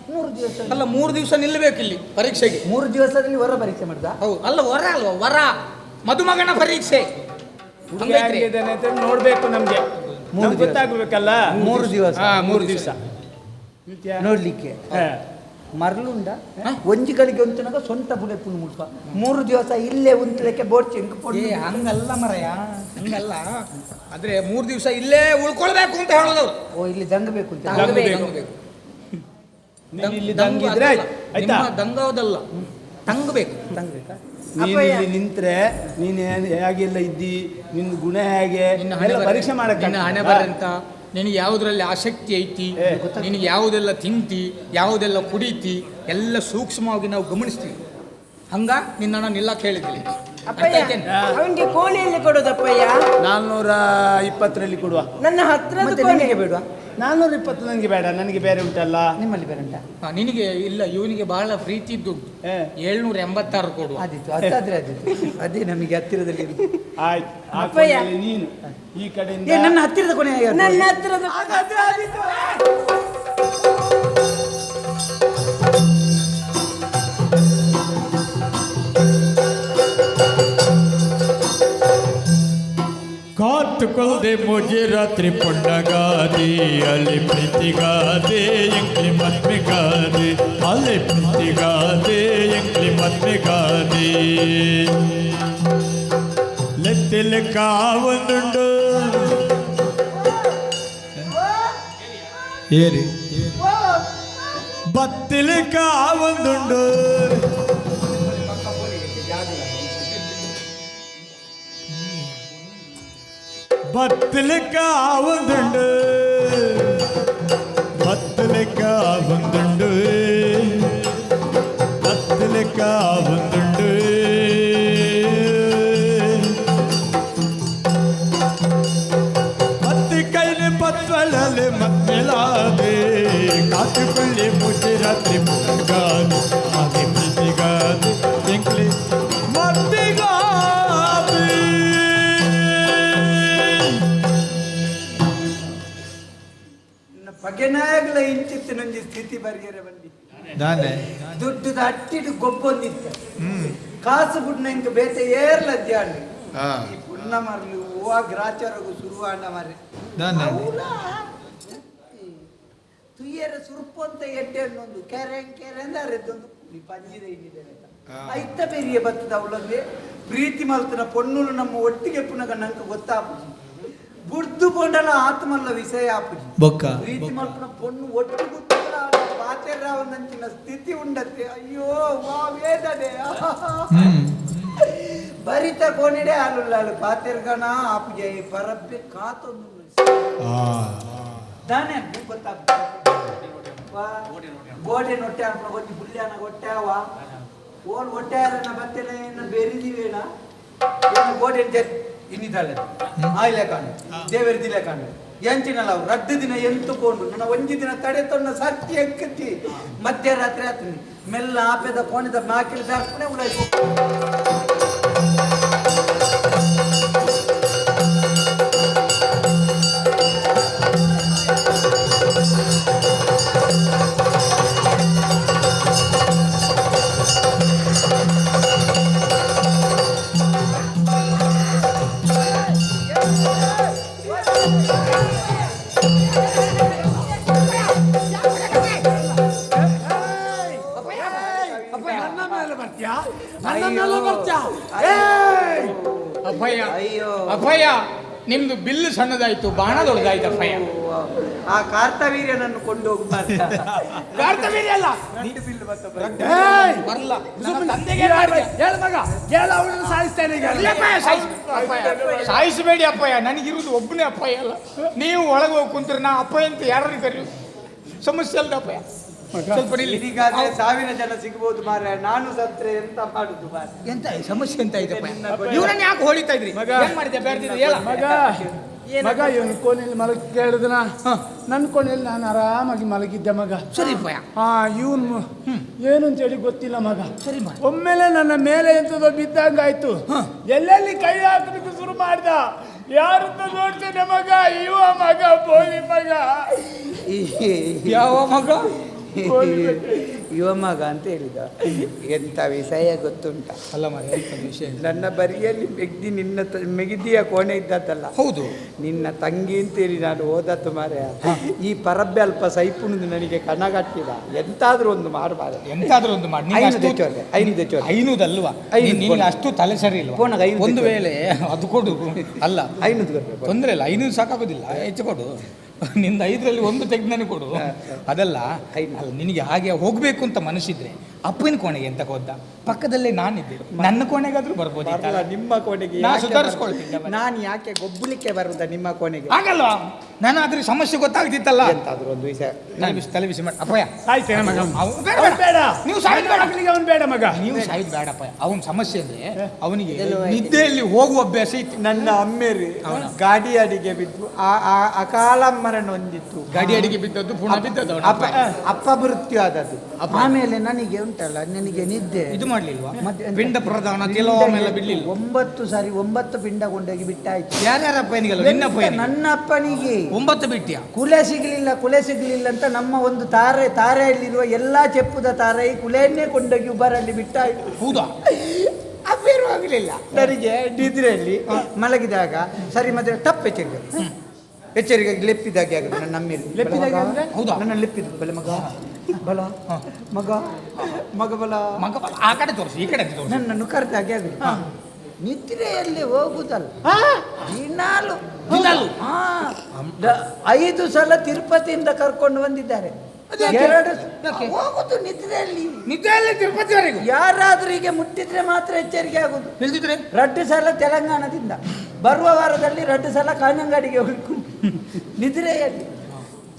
3 ದಿವಸ ಅಲ್ಲ, 3 ದಿವಸ ನಿಲ್ಬೇಕು ಇಲ್ಲಿ ಪರೀಕ್ಷೆಗೆ. 3 ದಿವಸದಲ್ಲಿ ವರ ಪರೀಕ್ಷೆ ಮಾಡ್ದ? ಹೌದು. ಅಲ್ಲ, ವರ ಅಲ್ವಾ, ವರ ಮದುಮಗನ ಪರೀಕ್ಷೆ. ನೋಡ್ಬೇಕು ನಮ್ಗೆ, ಗೊತ್ತಾಗ್ಬೇಕಲ್ಲ. 3 ದಿವಸ. 3 ದಿವಸ ನೋಡ್ಲಿಕ್ಕೆ ಮರಳುಂಡ ಒಂಜಿಗಳಿಗೆ ಉಂಟುನಾಗ ಸೊಂಟ ಬುಲೆ ಪುಣ್ ಮುಟ್ಟ 3 ದಿವಸ ಇಲ್ಲೇ ಉಂಟಲಿಕ್ಕೆ ಬೋರ್ಚಿ ಹಂಗಲ್ಲ ಮರಯ, ಹಂಗಲ್ಲ. ಆದ್ರೆ 3 ದಿವಸ ಇಲ್ಲೇ ಉಳ್ಕೊಳ್ಬೇಕು ಅಂತ ಹೇಳೋದು. ಓ, ಇಲ್ಲಿ ದಂಗಬೇಕು ಅಂತ. ಇಲ್ಲಿ ದಂಗಿದ್ರೆ ಆಯ್ತಾ? ದಂಗವದಲ್ಲ, ತಂಗಬೇಕು. ತಂಗಬೇಕಾ? ನೀನು ಇಲ್ಲಿ ನಿಂತ್ರೆ ನೀನು ಹೇಗೆಲ್ಲ ಇದ್ದಿ, ನಿನ್ನ ಗುಣ ಹೇಗೆ ಪರೀಕ್ಷೆ ಮಾಡಕ್ಕೆ. ನಿನ್ನ ಹಣೆ ಬರಂತ, ನಿನಗೆ ಯಾವುದ್ರಲ್ಲಿ ಆಸಕ್ತಿ ಐತಿ, ನಿನಗೆ ಯಾವುದೆಲ್ಲ ತಿಂತಿ, ಯಾವುದೆಲ್ಲ ಕುಡಿತಿ, ಎಲ್ಲ ಸೂಕ್ಷ್ಮವಾಗಿ ನಾವು ಗಮನಿಸ್ತೀವಿ. ಹಂಗ ನಿನ್ನ ನಿಲ್ಲ ಕೇಳಿದ್ವಿ. ಅವನಿಗೆ ಕೋಣೆಯಲ್ಲಿ ಕೊಡೋದಪ್ಪಯ್ಯ. 420ರಲ್ಲಿ ಕೊಡುವ. ನನ್ನ ಹತ್ರದ ಕೋಣೆಗೆ ಬೇಡುವ. 420 ನನಗೆ ಬೇಡ, ನನಗೆ ಬೇರೆ ಉಂಟಲ್ಲ. ನಿಮ್ಮಲ್ಲಿ ಬೇರೆ ಉಂಟಾ? ನಿನಗೆ ಇಲ್ಲ, ಇವನಿಗೆ ಬಹಳ ಪ್ರೀತಿ ಇದ್ದು 786 ಕೊಡುವ. ಆದಿತ್ತು, ಅದಾದ್ರೆ ಆದಿತ್ತು. ಅದೇ ನಮಗೆ ಹತ್ತಿರದಲ್ಲಿ. ಆಯ್ತು, ನೀನು ಈ ಕಡೆಯಿಂದ ನನ್ನ ಹತ್ತಿರದ ಕೊನೆ. ನನ್ನ ಹತ್ತಿರದ ಕಾತುಕೊಳ್ದೆ ಮುಜೆ ರಾತ್ರಿ ಪುಣ್ಣಗಾದೆ, ಅಲ್ಲಿ ಪ್ರೀತಿಗಾದೆ ಎಂಕ್ಲಿ ಮತ್ಮೆಗಾದೆ, ಅಲ್ಲಿ ಪ್ರೀತಿಗಾದೆ ಎಂಕ್ಲಿ ಮತ್ಮೆಗಾದೆ. ಲೆಕ್ಕ ಒಂದುಂಡು ಏರಿ ಬತ್ತಿಲೆಕ್ಕ ಒಂದುಂಡು, ಬತ್ತಲೆಕ್ಕ ಒಂದುಂಡು, ಬತ್ತಲೆಕ್ಕ ಒಂದುಂಡು, ಬತ್ತಲೆಕ್ಕ ಒಂದುಂಡು. ಮತ್ತೆ ಕೈಲಿ ಪತ್ವಳಲ್ಲಿ ಮತ್ಮೆಲಾದೆ, ಕಾತುಕೊಳ್ಳಿ ಮುಜೆ ರಾತ್ರಿ ಮುಗಾದೆ, ಹಾಗೆ ಪ್ರೀತಿಗಾದೆ ಎಂಕ್ಲಿ ಮತ್ಮೆಗಾದೆ. ಬಗೆನಾಗಲ ಇಂಚಿತ್ತು ನಂಜಿ ಸ್ಥಿತಿ ಬರ್ಗೆರೆ ಬಂದಿ ದುಡ್ಡು ಅಟ್ಟಿಡು ಗೊಬ್ಬೊಂದಿತ್ತ ಕಾಸು ಬುಡ್ನ ಇಂಕ ಬೇತೆ ಏರ್ಲದ್ದೆ ಆಂಡಿ ಈ ಪುಣ್ಣ ಮರ್ಲಿ ಹೂವ ಗ್ರಾಚಾರಗು ಶುರುವಾಂಡ ಮಾರೆ ತುಯ್ಯರ ಸುರುಪು ಅಂತ ಎಡ್ಡೆ ಅನ್ನೊಂದು ಕೆರೆ ಕೆರೆ ಅಂದೊಂದು ಈ ಪಂಜಿದ ಇಲ್ಲಿದ್ದೇನೆ ಐತ ಬೇರಿಯ ಬತ್ತದ ಅವಳಲ್ಲಿ ಪ್ರೀತಿ ಮಲ್ತನ ಪೊಣ್ಣುಲು ನಮ್ಮ ಒಟ್ಟಿಗೆ ಪುನಗ ನಂಗೆ ಗೊತ್ತಾಪುಜಿ ಬುಡ್ದು ಪೊಂಡಲ ಆತ್ಮಲ್ಲ ವಿಷಯ ಆಪುಜಿ ಪ್ರೀತಿ ಮಲ್ತನ ಪೊಣ್ಣು ಒಟ್ಟು ಗುತ್ತಲ ಪಾತೆರಾವಂದಂಚಿನ ಸ್ಥಿತಿ ಉಂಡತ್ತೆ. ಅಯ್ಯೋ ವಾ ವೇದನೆ ಬರಿತ ಕೋಣಿಡೆ ಆಲುಲ್ಲಾಲು ಪಾತೆರ್ಗಣ ಆಪುಜೆ ಪರಬ್ಬೆ ಕಾತೊಂದು ತಾನೇ ಗೊತ್ತಾಗ್ತದೆ. ಗೋಡೆ ನೊಟ್ಟೆ ಅನ್ಕೊಂಡು ಗೊತ್ತಿ ಬುಲ್ಯಾನ ಹೊಟ್ಟೆವ ಓನ್ ಹೊಟ್ಟೆಯಾರನ್ನ ಬತ್ತೆಲ್ಲ ಏನು ಬೆರಿದಿವೇನ ಗೋಡೆ ಇನ್ನಿದ್ದಾಳೆ ಆಯ್ಲೆ ಕಾಣು ದೇವರಿದಿಲೆ ಕಾಣು ಎಂಚಿನಲ್ಲ ಅವ್ರು ರಡ್ಡು ದಿನ ಎಂತುಕೊಂಡು ನನ್ನ ಒಂಜಿ ದಿನ ತಡೆ ತೊಂಡ ಸರ್ತಿ ಎಕ್ಕತ್ತಿ ಮಧ್ಯರಾತ್ರಿ ಆತ್ನಿ ಮೆಲ್ಲ ಆಪೆದ ಕೋಣದ ಮಾಕಿಲ್ ದಾರ್ಪಣೆ ಉಳಾಯ್ತು. ಅಭಯ ಅಯ್ಯೋ ಅಭಯ ನಿಮ್ದು ಬಿಲ್ಲು ಸಣ್ಣದಾಯ್ತು, ಬಾಣ ದೊಡ್ಡದಾಯ್ತು ಅಭಯ. ಆ ಕಾರ್ತವೀರ್ಯನನ್ನು ಕೊಂಡೋಗಿ ಕಾರ್ತವೀರ್ಯ ಅಲ್ಲ ಬರಲ್ಲ. ಸಾಯಿಸಬೇಡಿ ಅಪ್ಪಯ್ಯ, ನನಗಿರುವುದು ಒಬ್ಬನೇ ಅಪ್ಪಯ್ಯ ಅಲ್ಲ. ನೀವು ಒಳಗೆ ಹೋಗಿ ಕುಂತ್ರೆ ನಾ ಅಪ್ಪಯ್ಯ ಅಂತ ಯಾರನ್ನು ಕರೆಯುವುದು? ಸಮಸ್ಯೆ ಅಲ್ದ ಅಪ್ಪಯ್ಯ. ಸ್ವಲ್ಪ ಇದೀಗಾದ್ರೆ ಸಾವಿರ ಜನ ಸಿಗ್ಬೋದು ಮಾರ್ರೆ, ನಾನು ಸತ್ರೆ ಎಂತ ಮಾಡುದು ಮಾರ್ರೆ? ಎಂತ ಸಮಸ್ಯೆ ಎಂತ ಇದೆ ಇವರನ್ನ ಯಾಕೆ ಹೊಳಿತಾ ಇದ್ರಿ? ಏನ್ ಮಾಡಿದ್ದೆ ಬೇಡ್ತಿದ್ರಿ? ಮಗ ಇವನು ಕೋಣೆಯಲ್ಲಿ ಮಲಗಿ ಕೇಳಿದನ ನನ್ನ ಕೋಣೆಯಲ್ಲಿ ನಾನು ಆರಾಮಾಗಿ ಮಲಗಿದ್ದೆ ಮಗ. ಸರಿ ಇವನು ಏನು ಅಂತೇಳಿ ಗೊತ್ತಿಲ್ಲ ಮಗ. ಸರಿ ಒಮ್ಮೆಲೆ ನನ್ನ ಮೇಲೆ ಎಂತದೋ ಬಿದ್ದಂಗಾಯ್ತು. ಎಲ್ಲೆಲ್ಲಿ ಕೈ ಹಾಕಲಿಕ್ಕೆ ಶುರು ಮಾಡ್ದ. ಯಾರಂತ ನೋಡ್ತೇನೆ ಮಗ, ಇವ ಮಗ ಬೋಲಿ ಮಗ. ಯಾವ ಮಗ? ಯುವ ಮಗ ಅಂತ ಹೇಳಿದ. ಎಂತ ವಿಷಯ ಗೊತ್ತುಂಟ? ಅಲ್ಲ ಮಗ, ವಿಷಯ ನನ್ನ ಬರಿಯಲ್ಲಿ ಮೆಗಿದಿಯ ಕೋಣೆ ಇದ್ದದ್ದಲ್ಲ. ಹೌದು, ನಿನ್ನ ತಂಗಿ ಅಂತೇಳಿ ನಾನು ಓದತ್ತು ಮಾರ್ರೆ. ಈ ಪರಬ್ಬೆ ಅಲ್ಪ ಸೈಪುಣದು ನನಗೆ ಕಣಗಟ್ಟಿದ. ಎಂತಾದ್ರೂ ಒಂದು ಮಾಡಬಾರ, ಎಂತಾದ್ರೂ ಒಂದು ಮಾಡಿ. ಐನೂದಲ್ವಾ? ನಿನಗೆ ಅಷ್ಟು ತಲೆ ಸರಿ ಇಲ್ವಾ? ಒಂದು ವೇಳೆ ಅದು ಕೊಡು. ಅಲ್ಲ 500 ತೊಂದರೆ ಇಲ್ಲ, 500 ಸಾಕಾಗೋದಿಲ್ಲ, ಹೆಚ್ಚು ಕೊಡು. ನಿಂದ 5ರಲ್ಲಿ ಒಂದು ತೆಗೆದು ನನಗೆ ಕೊಡು. ಅದಲ್ಲ, ನಿನಗೆ ಹಾಗೆ ಹೋಗ್ಬೇಕು ಅಂತ ಮನಸ್ಸಿದ್ರೆ ಅಪ್ಪನ ಕೋಣೆಗೆ ಎಂತ ಹೋದ? ಪಕ್ಕದಲ್ಲೇ ನಾನಿದ್ದೆ, ನನ್ನ ಕೋಣೆಗಾದ್ರೂ ಬರ್ಬೋದು. ನಿಮ್ಮ ಕೋಣೆಗೆ ನಾ ಸುಧಾರಿಸ್ಕೊಳ್ತಿದ್ದೆ. ನಾನು ಯಾಕೆ ಗೊಬ್ಬಲಿಕ್ಕೆ ಬರುದ ನಿಮ್ಮ ಕೋಣೆಗೆ? ಆಗಲ್ವಾ? ನಾನು ಅದ್ರ ಸಮಸ್ಯೆ ಗೊತ್ತಾಗ್ತಿತ್ತಲ್ಲ. ಎಂತಾದ್ರೂ ಒಂದು ವಿಷಯ ತಲೆಬಿಸಿ ಮಾಡಿ ಅಪ್ಪಯ್ಯ. ಸಾಯ್ತೇನೆ ಮಗ. ಬೇಡ, ನೀವು ಸಾಯ್ದು ಬೇಡ. ಅವನು ಬೇಡ ಮಗ, ನೀವು ಸಾಯ್ದು ಬೇಡಪ್ಪ. ಅವನ ಸಮಸ್ಯೆ ಅಂದ್ರೆ ಅವನಿಗೆ ನಿದ್ದೆಯಲ್ಲಿ ಹೋಗುವ ಅಭ್ಯಾಸ ಇತ್ತು. ನನ್ನ ಅಮ್ಮೇರಿ ಗಾಡಿ ಅಡಿಗೆ ಬಿದ್ದು ಅಕಾಲ ಮರಣ ಹೊಂದಿತ್ತು. ಗಾಡಿ ಅಡಿಗೆ ಬಿದ್ದದ್ದು ಪುನಃ ಬಿದ್ದದ್ದು ಅಪಮೃತ್ಯು ಆದದ್ದು. ಆಮೇಲೆ ನನಗೆ ಉಂಟಲ್ಲ, ನನಗೆ ನಿದ್ದೆ ಇದು ಮಾಡ್ಲಿಲ್ವಾ? ಪಿಂಡ ಪ್ರದಾನ ಕೆಲವೊಮ್ಮೆಲ್ಲ ಬಿಡ್ಲಿಲ್ಲ. 9 ಸಾರಿ 9 ಪಿಂಡ ಕೊಂಡೋಗಿ ಬಿಟ್ಟಾಯ್ತು. ಯಾರ್ಯಾರಪ್ಪ ಏನಿಗಲ್ಲ? ನಿನ್ನ ಅಪ್ಪ? ನನ್ನ ಅಪ್ಪನಿಗೆ 9 ಬಿಟ್ಟಿಯ? ಕುಲೆ ಸಿಗಲಿಲ್ಲ ಅಂತ ನಮ್ಮ ಒಂದು ತಾರೆಯಲ್ಲಿರುವ ಎಲ್ಲಾ ಚೆಪ್ಪುದ ತಾರೆ ಕುಲೆಯನ್ನೇ ಕೊಂಡೋಗಿ ಉಬರಲ್ಲಿ ಬಿಟ್ಟಾಯ್ತು. ಹೌದಾ? ಅವೇನು ಆಗಲಿಲ್ಲ. ನನಗೆ ನಿದ್ರೆಯಲ್ಲಿ ಮಲಗಿದಾಗ ಸರಿ ಮತ್ತೆ ಟಪ್ ಎಚ್ಚರಿಕೆ ಲೆಪ್ಪಿದಾಗೆ ಆಗುತ್ತೆ. ನನ್ನ ಅಮ್ಮೇಲಿ ಹೌದಾ? ನನ್ನ ಲೆಪ್ಪಿದ್ದು ಬಲ ಮಗ ಬಲ ಮಗ ಮಗ ಬಲ ಮಗ ಬಲ. ಆ ಕಡೆ ತೋರಿಸಿ, ಈ ಕಡೆ ತೋರಿಸಿ. ನನ್ನನ್ನು ಕರೆದಾಗೆ ಆಗುತ್ತೆ. ನಿದ್ರೆಯಲ್ಲಿ ಹೋಗುದಲ್ಲ, ದಿನಾಲು 5 ಸಲ ತಿರುಪತಿಯಿಂದ ಕರ್ಕೊಂಡು ಬಂದಿದ್ದಾರೆ. ಹೋಗುದು ನಿದ್ರೆಯಲ್ಲಿ ತಿರುಪತಿವರೆಗೂ. ಯಾರಾದ್ರೂ ಹೀಗೆ ಮುಟ್ಟಿದ್ರೆ ಮಾತ್ರ ಎಚ್ಚರಿಕೆ ಆಗುದು. 2 ಸಲ ತೆಲಂಗಾಣದಿಂದ, ಬರುವ ವಾರದಲ್ಲಿ 2 ಸಲ ಕಾಂಜಂಗಾಡಿಗೆ ಹೋಗ್ಲಿಕ್ಕೆ ನಿದ್ರೆಯಲ್ಲಿ.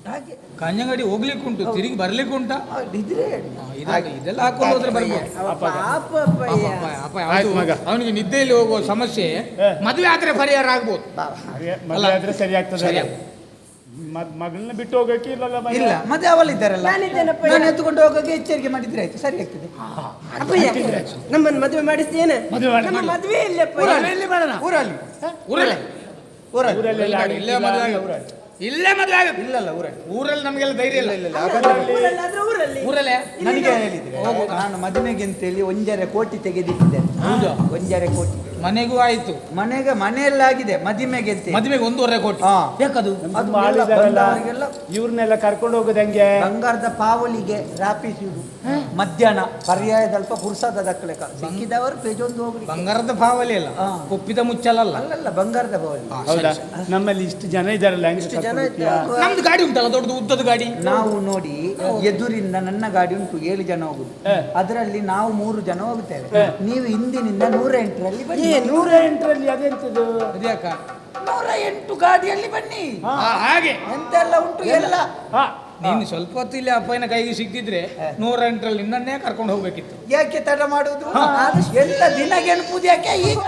ಹಾಗೆ ಕಾಂಜಂಗಾಡಿ ಹೋಗ್ಲಿಕ್ಕೆ ಉಂಟು, ತಿರುಗಿ ಬರ್ಲಿಕ್ಕೆ ಉಂಟಾ? ನಿದ್ರೆಯಲ್ಲಿ ಇದೆಲ್ಲ ಹಾಕೊಂಡು ಹೋದ್ರೆ ಬರ್ಬೋದು. ಅವನಿಗೆ ನಿದ್ದೆಯಲ್ಲಿ ಹೋಗುವ ಸಮಸ್ಯೆ ಮದುವೆ ಆದ್ರೆ ಪರಿಹಾರ ಆಗ್ಬೋದು. ಮದುವೆ ಆದ್ರೆ ಸರಿ ಆಗ್ತದೆ. ಮಗಳನ್ನ ಬಿಟ್ಟು ಹೋಗಕ್ಕೆ ಇಲ್ಲ, ಮತ್ತೆ ಅವಳಿದ್ದಾರಲ್ಲ, ನಾನು ಎತ್ತುಕೊಂಡು ಹೋಗೋಕೆ ಎಚ್ಚರಿಕೆ ಮಾಡಿದ್ರೆ ಆಯ್ತು, ಸರಿ ಆಗ್ತದೆ. ನಮ್ಮನ್ನು ಮದುವೆ ಮಾಡಿಸ್ತೇನೆ. ಮದುವೆ ಇಲ್ಲೇ ಮದುವೆ ಆಗುತ್ತೆ. ಇಲ್ಲಲ್ಲ ಊರಲ್ಲಿ ನಮಗೆಲ್ಲ ಧೈರ್ಯ ಇಲ್ಲ. ಊರಲ್ಲೇ ನನಗೆ ಹೇಳಿದ್ರೆ ನಾನು ಮದುವೆಗೆ ಅಂತೇಳಿ 1.5 ಕೋಟಿ ತೆಗೆದಿಟ್ಟಿದ್ದೇನೆ. 1.5 ಕೋಟಿ ಮನೆಗೂ ಆಯ್ತು. ಮನೆಯಲ್ಲಾಗಿದೆ. ಮದುವೆಗೆ ಅಂತ ಮದುವೆಗೆ 1.5 ಕೋಟಿ ಯಾಕದು? ಇವ್ರನ್ನೆಲ್ಲ ಕರ್ಕೊಂಡು ಹೋಗೋದು ಹೆಂಗೆ? ಬಂಗಾರದ ಪಾವಳಿಗೆ ರಾಪಿಸುವುದು. ಮಧ್ಯಾಹ್ನ ಪರ್ಯಾಯದಲ್ಪ ಪುರುಷದ ದಕ್ಕಲೆ ಸಿಕ್ಕಿದವರು ಪೇಜೊಂದು ಹೋಗ್ಲಿ. ಬಂಗಾರದ ಪಾವಳಿ ಅಲ್ಲ, ಒಪ್ಪಿದ ಮುಚ್ಚಲ್ಲ. ಅಲ್ಲಲ್ಲ, ಬಂಗಾರದ ಪಾವಳಿ. ಹೌದಾ? ನಮ್ಮಲ್ಲಿ ಇಷ್ಟು ಜನ ಇದ್ದಾರಲ್ಲ, ನಮ್ದು ಗಾಡಿ ಉಂಟಲ್ಲ, ದೊಡ್ಡದು ಉದ್ದದ ಗಾಡಿ. ನಾವು ನೋಡಿ ಎದುರಿಂದ ನನ್ನ ಗಾಡಿ ಉಂಟು, 7 ಜನ ಹೋಗುದು. ಅದರಲ್ಲಿ ನಾವು 3 ಜನ ಹೋಗುತ್ತೇವೆ. ನೀವು ಹಿಂದಿನಿಂದ 108ರಲ್ಲಿ ಬನ್ನಿ. 108ರಲ್ಲಿ ಅದೆಂತದು? 108 ಗಾಡಿಯಲ್ಲಿ ಬನ್ನಿ. ಹಾಗೆ ಎಂತೆಲ್ಲ ಉಂಟು ಎಲ್ಲ. ನೀನು ಸ್ವಲ್ಪ ಹೊತ್ತು ಇಲ್ಲಿ ಅಪ್ಪನ ಕೈಗೆ ಸಿಕ್ಕಿದ್ರೆ 108ರಲ್ಲಿ ನಿನ್ನನ್ನೇ ಕರ್ಕೊಂಡು ಹೋಗ್ಬೇಕಿತ್ತು. ಯಾಕೆ ತಡ ಮಾಡುದು? ಎಲ್ಲ ದಿನ ಗೆಣಪುದು ಯಾಕೆ ಈಗ?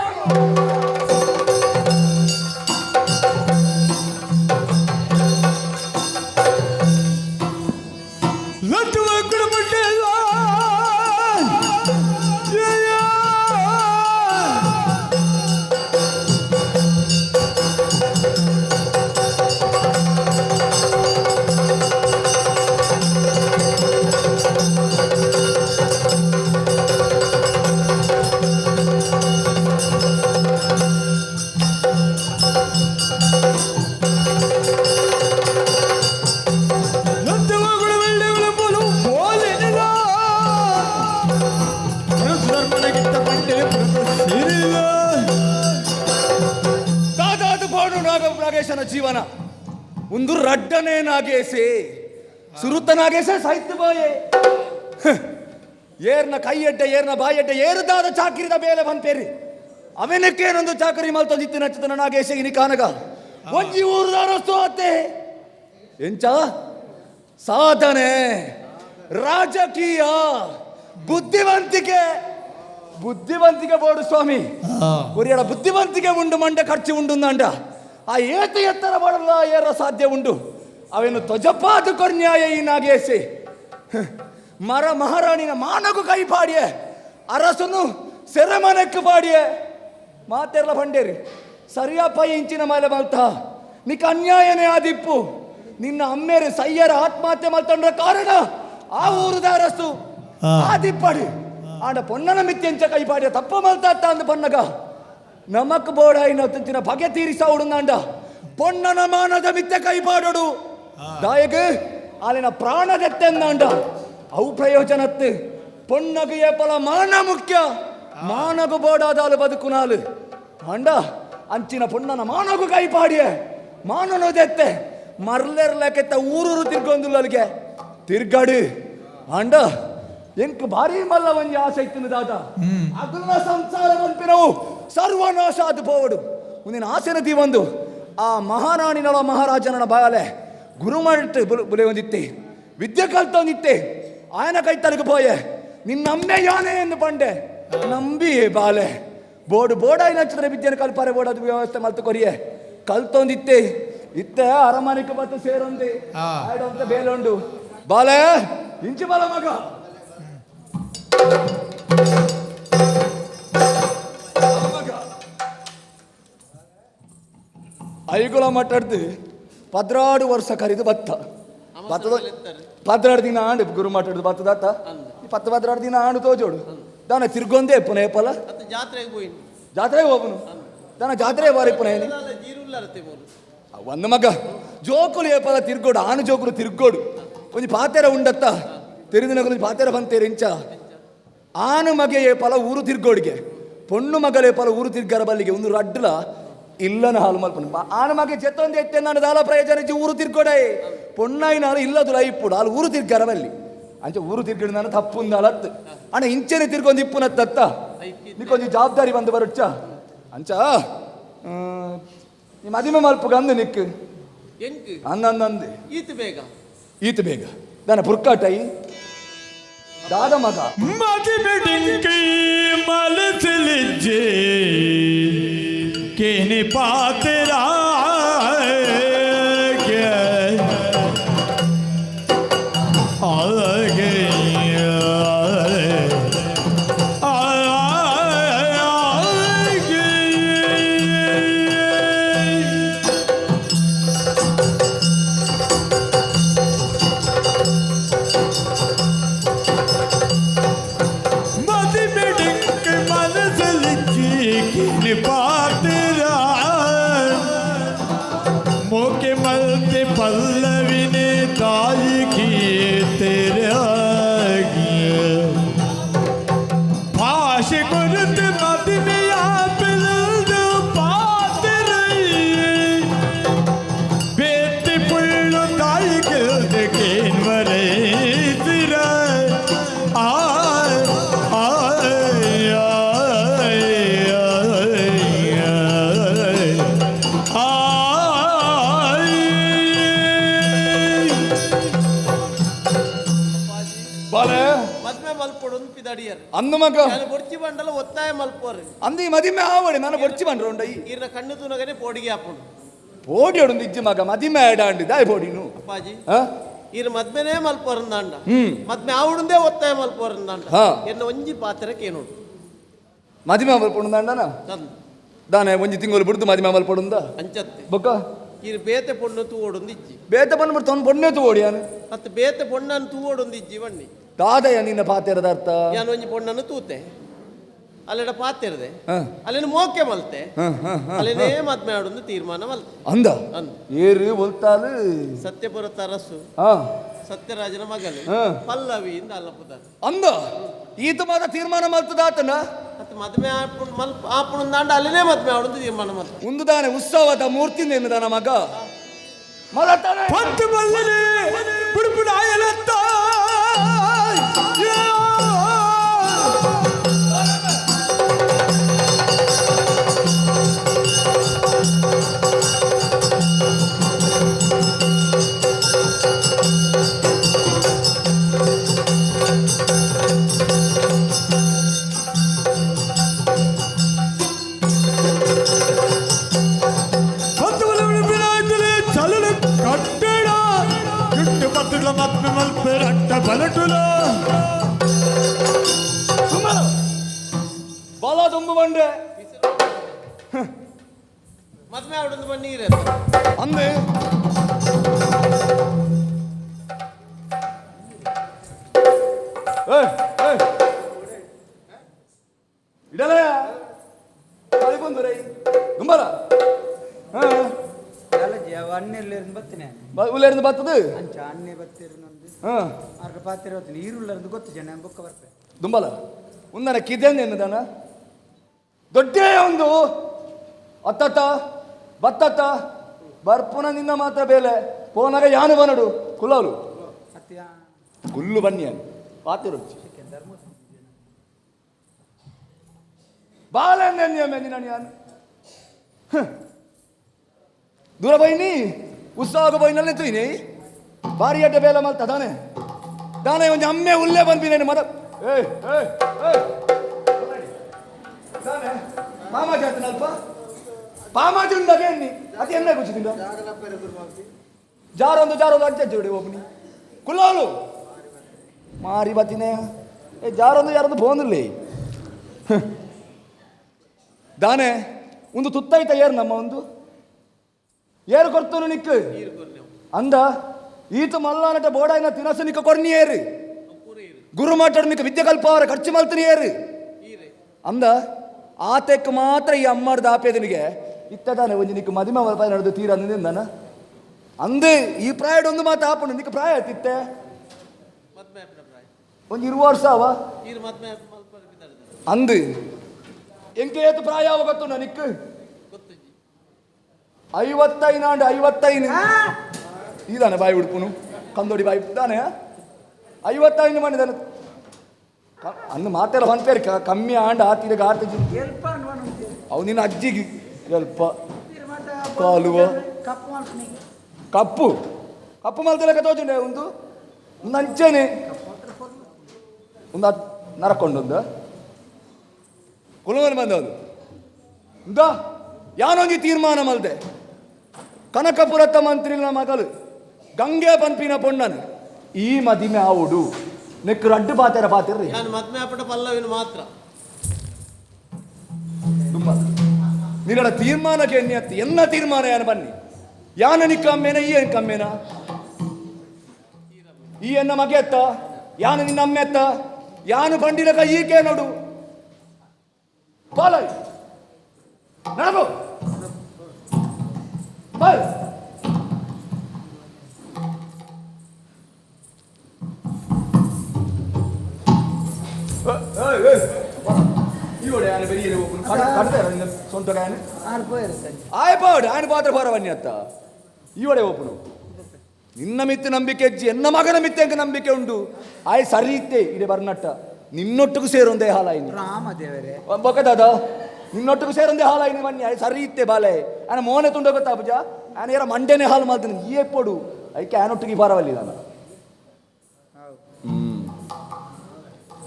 ಯಾನೇ ನಾಗೇಸೆ ಸುರುತ ನಾಗೇಸೆ ಸಾಹಿತ್ಯ ಬಾಯೆ ಏರ್ನ ಕೈಯಡ್ಡ ಏರ್ನ ಬಾಯಡ್ಡ ಏರುದಾದ ಚಾಕಿರಿದ ಬೇಲೆ ಬಂತೇರಿ ಅವನಕ್ಕೇನೊಂದು ಚಾಕರಿ ಮಲ್ತೊಂದಿತ್ತು ನಚ್ಚತನ ನಾಗೇಶ ಇನಿ ಕಾನಗ ಒಂಜಿ ಊರುದಾರಸ್ತು ಅತ್ತೆ ಎಂಚ ಸಾಧನೆ ರಾಜಕೀಯ ಬುದ್ಧಿವಂತಿಕೆ ಬೋಡು ಸ್ವಾಮಿ ಒರಿಯಡ ಬುದ್ಧಿವಂತಿಕೆ ಉಂಡು ಮಂಡೆ ಖರ್ಚು ಉಂಡು ಅಂಡ ಆ ಏತ ಎತ್ತರ ಮಾಡಲ್ಲ ಏರ ಸಾಧ್ಯ ಉಂಡು ಅವೇನು ತ್ವಜಪಾತು ಕೊರ್ನ್ಯಾಯ ಈ ನಾಗೇಶೆ ಮರ ಮಹಾರಾಣಿನ ಮಾನಗು ಕೈ ಪಾಡಿಯೆ ಅರಸನು ಸೆರೆಮನೆಕ್ಕು ಪಾಡಿಯೆ ಮಾತೆರ್ಲ ಬಂಡೇರಿ ಸರಿಯಪ್ಪ ಇಂಚಿನ ಮೇಲೆ ಮಲ್ತ ನಿಕ್ ಅನ್ಯಾಯನೇ ಆದಿಪ್ಪು ನಿನ್ನ ಅಮ್ಮೇರಿ ಸಯ್ಯರ ಆತ್ಮಹತ್ಯೆ ಮಲ್ತಂಡ್ರ ಕಾರಣ ಆ ಊರುದ ಅರಸು ಆದಿಪ್ಪಡಿ ಆಂಡ ಪೊನ್ನನ ಮಿತ್ಯಂಚ ಕೈ ಪಾಡಿಯ ತಪ್ಪ ಮಲ್ತಾತ್ತ ಅಂದ ಪನ್ನಗ ನಮಕ್ ಬೋಡಾಯಿನ ತಂಚಿನ ಬಗೆ ತೀರಿಸ ಉಡುಂದಾಂಡ ಪೊನ್ನನ ಮಾನದ ಮಿತ್ಯ ಕೈ ಪಾಡೋಡು ದಾಯಕ ಅಲ್ಲಿನ ಪ್ರಾಣದೆತ್ತೆಂದಾಂಡ ಅವು ಪ್ರಯೋಜನತ್ತು ಪೊನ್ನಗು ಏಪಲ ಮಾನ ಮುಖ್ಯ ಮಾನಗು ಬೋಡಾದಾಲು ಬದುಕುನಾಲು ಅಂಡ ಅಂಚಿನ ಪೊನ್ನನ ಮಾನಗು ಕೈ ಪಾಡಿಯೆ ಮಾನನೋದೆತ್ತೆ ಮರ್ಲೆರ್ಲೆಕ್ಕೆತ್ತ ಊರೂರು ತಿರ್ಗೊಂದು ಅಲ್ಲಿಗೆ ತಿರ್ಗಾಡು ಅಂಡ ಎಂಕ್ ಭಾರಿ ಮಲ್ಲ ಒಂಜಿ ಆಸೆ ಇತ್ತು ದಾದ ಅಗುಲ ಸಂಸಾರ ಬಂಪಿನವು ಸರ್ವನಾಶ ಅದು ಪೋವಡು ಮುಂದಿನ ಆಸೆನ ತೀವೊಂದು ಆ ಮಹಾರಾಣಿನಳ ಮಹಾರಾಜನ ಬಾಯಲೆ ಗುರುಮಟ್ಟು ಬುಲೆ ಒಂದಿತ್ತೆ ವಿದ್ಯೆ ಕಲ್ತೊಂದಿತ್ತೆ ಆಯನ ಕೈ ತನಕ ಪೋಯೆ ನಿನ್ನಮ್ಮೆ ಯಾನೆ ಎಂದು ಪಂಡೆ ನಂಬಿ ಬಾಲೆ ಬೋಡಾಯಿನ ಹಚ್ಚಿದ್ರೆ ವಿದ್ಯೆನ ಕಲ್ಪಾರೆ ಬೋಡದು ವ್ಯವಸ್ಥೆ ಮಲ್ತು ಕೊರಿಯೆ ಕಲ್ತೊಂದಿತ್ತೆ ಇತ್ತೆ ಅರಮನೆಗೆ ಬತ್ತು ಸೇರೊಂದಿ ಆಡಂತ ಬೇಲುಂಡು ಬಾಲೆ ಇಂಚು ಬಾಲ ಮಗ ಐಗುಳ ಮಾತಾಡ್ದು 16 ವರ್ಷ ಕರಿದು ಬತ್ತ ಬತ್ತದ 16 ದಿನ ಆಂಡು ಗುರು ಮಾತಾಡುದು ಬತ್ತದಾತ 16 ದಿನ ಆಂಡು ತೋಜೋಡು ದಾನ ತಿರ್ಗೊಂದೇ ಪುನಃ ಪಲ ಜಾತ್ರೆಗೆ ಹೋಗುನು ದಾನ ಜಾತ್ರೆ ಬಾರಿ ಪುನಃ ಒಂದು ಮಗ ಜೋಕುಲು ಏಪಲ ತಿರ್ಗೋಡು ಆನು ಜೋಕುಲು ತಿರ್ಗೋಡು ಒಂಜಿ ಪಾತೆರ ಉಂಡತ್ತ ತೆರಿದಿನ ಪಾತೆರ ಬಂತೇರಿ ಇಂಚ ಆನು ಮಗೆ ಏಪಲ ಊರು ತಿರ್ಗೋಡಿಗೆ ಪೊಣ್ಣು ಮಗಲೇ ಪಲ ಊರು ತಿರ್ಗರ ಬಲ್ಲಿಗೆ ಒಂದು ರಡ್ಲ ಇಲ್ಲನ ಹಾಲು ಮಲ್ಪನ ಆನ ಮಗೆ ಚೆತ್ತೊಂದು ಎತ್ತೆ ನಾನು ದಾಲ ಪ್ರಯೋಜನ ಊರು ತಿರ್ಗೋಡೆ ಪೊಣ್ಣಾಯಿನ ಇಲ್ಲದು ಲೈಪುಡು ಅಲ್ಲಿ ಊರು ತಿರ್ಗರ ಬಲ್ಲಿ ಅಂಚೆ ಊರು ತಿರ್ಗಿಡ ನಾನು ತಪ್ಪುಂದ ಅಲತ್ತು ಅಣ್ಣ ಇಂಚೆನೆ ತಿರ್ಗೊಂದು ಇಪ್ಪುನ ತತ್ತ ನಿಕ್ಕೊಂದು ಜವಾಬ್ದಾರಿ ಬಂದು ಬರುಚ್ಚ ಅಂಚ ನೀ ಮದಿಮೆ ಮಲ್ಪುಗ ಅಂದು ನಿಕ್ಕು ಅಂದಂದೆ ಈತ ಬೇಗ ದಾನ ಪುರ್ಕಾಟೈ ದಾದ ಮಗ ಮದಿಮೆಡಿಂಕೈ ಮಲಸಲಿಜ್ಜೆ ಕೇನೆ ಪಾತೆರಾ पल्लविने ताई की तेरे भाष गुरुत मद में आप पात रही बेत पुल्लो ताई गिल्द के वरे सिरा ಅಂದು ಮಗ ಬೊಡ್ಚಿ ಬಂಡಲ ಒತ್ತಾಯ ಮಲ್ಪೋರು ಅಂದಿ ಮದಿಮೆ ಆವಡೆ ನಾನು ಬೊಡ್ಚಿ ಬಂಡ್ರ ಉಂಡ ಇರ್ನ ಕಣ್ಣು ತುನಗನೆ ಪೋಡಿಗೆ ಹಾಕೊಂಡು ಪೋಡಿ ಹೊಡೊಂದು ಇಜ್ಜಿ ಮಗ ಮದಿಮೆ ಆಡಾಂಡಿ ದಾಯ್ ಪೋಡಿನು ಅಪ್ಪಾಜಿ ಇರ್ ಮದ್ಮೆನೇ ಮಲ್ಪೋರಂದಾಂಡ ಮದ್ಮೆ ಆವಡುಂದೇ ಒತ್ತಾಯ ಮಲ್ಪೋರಂದಾಂಡ ಎನ್ನ ಒಂಜಿ ಪಾತ್ರಕ್ಕೆ ಏನೋಡು ಮದಿಮೆ ಮಲ್ಪೊಂಡಾಂಡನ ದಾನೆ ಒಂಜಿ ತಿಂಗಳು ಬಿಡ್ದು ಮದಿಮೆ ಮಲ್ಪೊಡುಂದ ಅಂಚತ್ತೆ ಬೊಕ್ಕ ಇರ್ ಬೇತೆ ಪೊಣ್ಣು ತೂವೊಡೊಂದು ಇಜ್ಜಿ ಬೇತೆ ಪೊಣ್ಣು ಬಿಡ್ತು ಅವ್ನು ಪೊಣ್ಣೆ ತೂವೋಡಿಯಾನು ಮತ್ತೆ ಬೇತೆ ಪೊಣ್ಣನ್ನು ತೂವೊಡೊಂದು ಇಜ್ಜಿ ಬಣ್ಣಿ ದಾದಯ್ಯ ನಿನ್ನ ಪಾತೆರದ ಅರ್ಥ ನಾನು ಒಂಜಿ ಪೊಣ್ಣನ್ನು ತೂತೆ ಅಲ್ಲೆಡ ಪಾತೆರದೆ ಅಲ್ಲೇನು ಮೋಕೆ ಮಲ್ತೆ ಅಲ್ಲೇನೇ ಮದ್ಮೆ ಆಡೊಂದು ತೀರ್ಮಾನ ಮಲ್ತೆ ಅಂದ ಏರು ಒಲ್ತಾಲು ಸತ್ಯಪುರ ತರಸು ಸತ್ಯರಾಜನ ಮಗಲು ಪಲ್ಲವಿಯಿಂದ ಅಲ್ಲಪುದ ಅಂದ ಈತ ಮಾದ ತೀರ್ಮಾನ ಮಲ್ತದಾತನ ಮತ್ತೆ ಮದ್ಮೆ ಆಪುಣಂದಾಂಡ ಅಲ್ಲೇನೇ ಮದ್ಮೆ ಆಡೊಂದು ತೀರ್ಮಾನ ಮಲ್ತೆ ಒಂದು ದಾನೆ ಉತ್ಸವದ ಮೂರ್ತಿ ನಿನ್ನದಾನ ಮಗ ಪತ್ತು ಮಲ್ಲನೆ ಬುಡುಪುಡ ಆಯಲತ್ತ ಬಾಲ ತುಂಬು ಬಂಡೆ ಮದ್ಮೆ ಅವಡೊಂದು ಬನ್ನೀರೆ ಅಂದೆ ഇടലേ കളിപ്പൊന്നു തുമ്പല அண்ணிலிருந்து பத்தினே உள்ள இருந்து பார்த்தது அஞ்சு அண்ணே பத்திருந்தது அவருக்கு பார்த்திருவது நீருள்ள இருந்து ಗೊತ್ತು ಜನ ಬುಕ್ಕ ಬರ್ತೆ ದುಂಬಲ ಉಂದನ ಕಿದೆಂದು ಎನ್ನದಾನ ದೊಡ್ಡೇ ಒಂದು ಅತ್ತತ್ತ ಬತ್ತತ್ತ ಬರ್ಪುನ ನಿನ್ನ ಮಾತ್ರ ಬೇಲೆ ಪೋನಾಗ ಯಾನು ಬನಡು ಕುಲ್ಲವಲು ಕುಲ್ಲು ಬನ್ನಿ ಅನ್ನು ಪಾತಿರು ಬಾಲೆಂದೆ ನಿನ್ನ ನಾನು ದೂರ ಬೈನಿ ಉತ್ಸಾಹ ಬೈನಲ್ಲಿ ತುಯ್ನಿ ಭಾರಿ ಅಡ್ಡ ಬೇಲ ಮಲ್ತ ದಾನೆ ದಾನೆ ಒಂದು ಅಮ್ಮೆ ಉಲ್ಲೇ ಬಂದ್ಬಿನೇನು ಮರ ಪಾಮಾಜಿ ಆತನಲ್ಪ ಪಾಮಾಜಿ ಉಂಡಾಗೆ ಎನ್ನಿ ಅದು ಎಣ್ಣೆ ಗುಚ್ಚಿದಿಂದ ಜಾರೊಂದು ಅಜ್ಜ ಜೋಡಿ ಒಬ್ಬನಿ ಕುಲ್ಲೋಲು ಮಾರಿ ಬತ್ತಿನೇ ಜಾರೊಂದು ಬೋಂದಿಲ್ಲ ದಾನೆ ಒಂದು ತುತ್ತೈತ ಏರು ನಮ್ಮ ಒಂದು ಏರು ಕೊರ್ತನು ನಿಕ್ಕು ಅಂದ ಈತ ಮಲ್ಲಾನಟ ಬೋಡಾಯಿನ ತಿನಸು ನಿಕ್ಕ ಕೊರ್ನಿ ಏರು ಗುರು ಮಾತಾಡು ನಿಕ್ಕ ವಿದ್ಯೆ ಕಲ್ಪ ಅವರ ಖರ್ಚು ಮಲ್ತೀನಿ ಏರು ಅಂದ ಆತೆಕ್ ಮಾತ್ರ ಈ ಅಮ್ಮರ್ದ ಆಪೇದನಿಗೆ ಇತ್ತದಾನೆ ಒಂದು ನಿಕ್ಕ ಮದಿಮ ರೂಪಾಯಿ ನಡೆದು ತೀರ ಅಂದಿಂದನ ಅಂದೆ ಈ ಪ್ರಾಯಡ್ ಒಂದು ಮಾತು ಆಪಣು ನಿಕ್ಕ ಪ್ರಾಯ ಆಯ್ತಿತ್ತೆ ಒಂದು 20 ವರ್ಷ ಅವ ಅಂದು ಎಂಕೇತು ಪ್ರಾಯ ಅವ ಗೊತ್ತು ನನಕ್ಕೆ 55 ಇದಾನೆ ಬಾಯಿ ಹುಡುಪುನು ಕಂದೋಡಿ ಬಾಯಿ ಇದ್ದಾನೆ 55 ಮಾಡಿದಾನೆ ಅನ್ನು ಮಾತೆಲ್ಲ ಹೊಂತೇರಿ ಕಮ್ಮಿ ಆಂಡ ಆತಿದಾಗ ಆರ್ತಿಜಿ ಅವು ನಿನ್ನ ಅಜ್ಜಿಗೆ ಸ್ವಲ್ಪ ಕಾಲುವ ಕಪ್ಪು ಮಲ್ತಲೆಕ್ಕ ತೋಜುಂಡೆ ಒಂದು ಅಂಚೆನೆ ಒಂದು ನರಕೊಂಡೊಂದು ಕುಲವನ್ ಬಂದವದು ಇಂದ ಯಾನೊಂದು ತೀರ್ಮಾನ ಮಲ್ದೆ ಕನಕಪುರತ್ತ ಮಂತ್ರಿನ ಮಗಳು ಗಂಗೆ ಪಂಪಿನ ಪೊಣ್ಣನು ಈ ಮದಿಮೆ ಆವುಡು ನೆಕ್ ರಡ್ಡು ಪಾತಿರ್ರಿ ನಾನು ಮದ್ಮೆ ಆಪಟ ಪಲ್ಲವಿನ ಮಾತ್ರ ತುಂಬ ನಿನ್ನ ತೀರ್ಮಾನಕ್ಕೆ ಎನ್ನಿ ಎನ್ನ ತೀರ್ಮಾನ ಯಾನು ಬನ್ನಿ ಯಾನ ನಿ ಕಮ್ಮೇನ ಈ ಏನ್ ಕಮ್ಮೇನ ಈ ಎನ್ನ ಮಗೆ ಎತ್ತ ಯಾನು ನಿನ್ನ ಅಮ್ಮೆ ಎತ್ತ ಯಾನು ಬಂಡಿನ ಈಕೆ ನೋಡು ಪಾಲ ನಡಬು ಬಾಯ್ ಇವಡೆ ಆನೆ ಬೆರಿಯ ಕಡ್ತಾರೆ ಸ್ವಂತ ಗಾಯನ ಆಯ್ಪಾಡು ಆಯ್ನ ಪಾತ್ರ ಬರವನ್ನಿ ಅತ್ತ ಇವಡೆ ಒಪ್ಪನು ನಿನ್ನ ಮಿತ್ತು ನಂಬಿಕೆ ಅಜ್ಜಿ ಎನ್ನ ಮಗನ ಮಿತ್ತೆ ನಂಬಿಕೆ ಉಂಟು ಆಯ್ ಸರಿ ಇತ್ತೆ ಇಡೆ ಬರ್ನಟ್ಟ ನಿನ್ನೊಟ್ಟಿಗೂ ಸೇರೊಂದೇ ಹಾಲಾಯಿನಿ ರಾಮದೇವರೇ ಬೊಕ್ಕದಾದ ನಿನ್ನೊಟ್ಟಿಗೂ ಸೇರೊಂದೇ ಹಾಲಾಯಿನಿ ಬನ್ನಿ ಆಯ್ ಸರಿ ಇತ್ತೆ ಬಾಲೆ ಆನ ಮೋನೆ ತುಂಡ ಗೊತ್ತಾ ಪೂಜ ಆನ ಯಾರ ಮಂಡೆನೆ ಹಾಲು ಮಾಡ್ತೀನಿ ಈ ಎಪ್ಪಡು ಅದಕ್ಕೆ ಆನೊಟ್ಟಿಗೆ ಬರವಲ್ಲಿ ನಾನು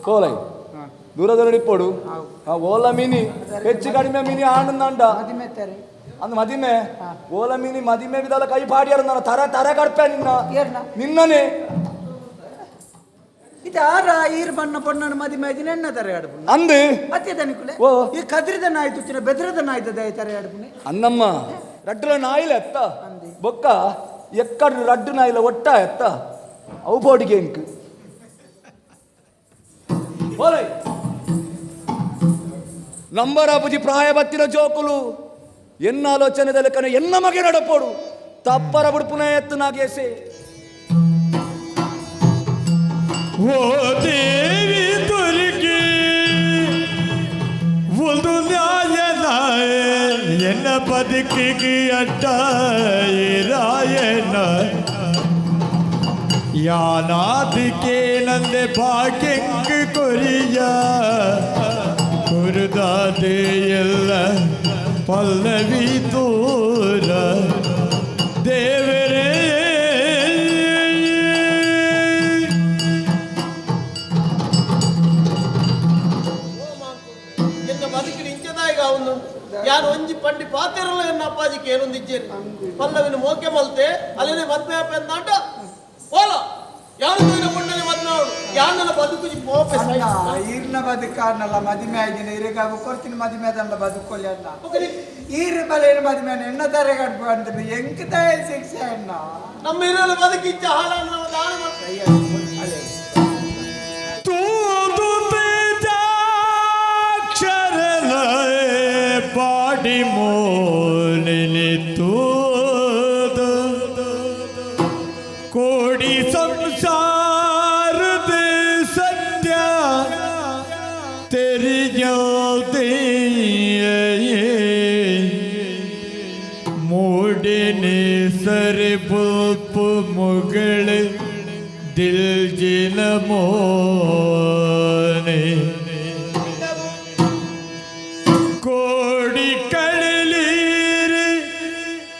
ಕೋಲೈ ದೂರ ಇಪ್ಪಡು ಓಲ ಮೀನಿ ಹೆಚ್ಚು ಕಡಿಮೆ ಮೀನಿ ಆನಂದ ಅಂದ್ ಮದಿಮೆ ಓಲ ಮೀನಿ ಮದಿಮೆ ವಿಧಾಲ ಕೈ ಪಾಡಿಯಾರ ನಾನು ತರ ಕಡ್ಪೆ ನಿನ್ನನೇ ಇದಾರ ಈರ್ ಬಣ್ಣ ಪೊಣ್ಣನ ಮದಿಮೆ ಎನ್ನ ತರ ಆಡ್ಪು ಅಂದು ಮತ್ತೆ ದನಿಕುಲೆ ಈ ಕದ್ರಿದ ನಾಯ್ತು ಬೆದ್ರದ ನಾಯ್ತು ತರ ಆಡ್ಪುನೆ ಅನ್ನಮ್ಮ ರಡ್ಡುಲ ನಾಯಿಲ ಎತ್ತ ಬೊಕ್ಕ ಎಕ್ಕಡು ರಡ್ಡು ನಾಯಿಲ ಒಟ್ಟ ಎತ್ತ ಅವು ಬೋಡಿಗೆ ಎಂಕು ಓಲೈ ನಂಬರಾಪುಜಿ ಪ್ರಾಯ ಬತ್ತಿನ ಜೋಕುಲು ಎನ್ನ ಆಲೋಚನೆ ಲೆಕ್ಕನ ಎನ್ನ ಮಗೆ ನಡಪೋಡು ತಪ್ಪರ ಬುಡುಪುನ ಎತ್ತು ನಾಗೇಸೆ ಓ ದೇವಿ ದೊರಕಿ ಒಂದು ನ್ಯಾಯ ಎನ್ನ ಬದುಕಿಗೆ ಅಡ್ಡ ರಾಯಣ್ಣ ಯಾನಾದಿಕೆ ನಂದೆ ಭಾಗ್ಯಂಗ ಕೊರಿಯ ಕುರುದಾದೆ ಎಲ್ಲ ಪಲ್ಲವಿ ತೋರ ದೇವರೇ ಎನ್ನ ಬದುಕಿನ ಇಂಚದಾಯಿಗ ಅವನು ಯಾರು ಒಂಜಿ ಪಂಡಿ ಪಾತಿರಲ್ಲ ಎನ್ನ ಅಪ್ಪಾಜಿಗೆ ಏನೊಂದು ಇಜ್ಜೇರಿ ಪಲ್ಲವಿನ ಮೋಕೆ ಮಲ್ತೆ ಅಲ್ಲೇ ಮದ್ವೆ ಆಪ ಎಂದಾಂಟ ಓಲ ಯಾರು ಮುಂಡನೆ ಮದ್ವೆ ಅವಳು ಯಾರನ್ನ ಬದುಕು ಪೋಪೆ ಈರ್ನ ಬದುಕನ್ನಲ್ಲ ಮದುವೆ ಆಗಿನ ಇರಿಗಾಗ ಕೊರ್ತಿನ ಮದುವೆ ಅದಂಡ ಬದುಕೊಳ್ಳಿ ಅಲ್ಲ ಈರ್ ಬಲೇನ ಮದುವೆ ಎಣ್ಣ ತರ ಕಟ್ಬಂದ್ರೆ ಎಂಕ ತಾಯ ಶಿಕ್ಷೆ ಅಣ್ಣ ನಮ್ಮ ಇರಲು ಬದುಕಿಚ್ಚ ಹಾಳನ್ನ ನಾವು ದಾನ ಮಾಡ್ತೀವಿ ಪಾಡಿ ಮೋಲಿನಿ ತೂದ ಕೋಡಿ ಸಂಸಾರದ ಸತ್ಯ ತೆರಿಯೋದೇ ಮೂಡಿನಿ ಸರಿ ಬುಲ್ಪು ಮುಗಳ ದಿಲ್ ಜಿನ ಮೋನೆ ಕೋಡಿ ಕಳಲೀರಿ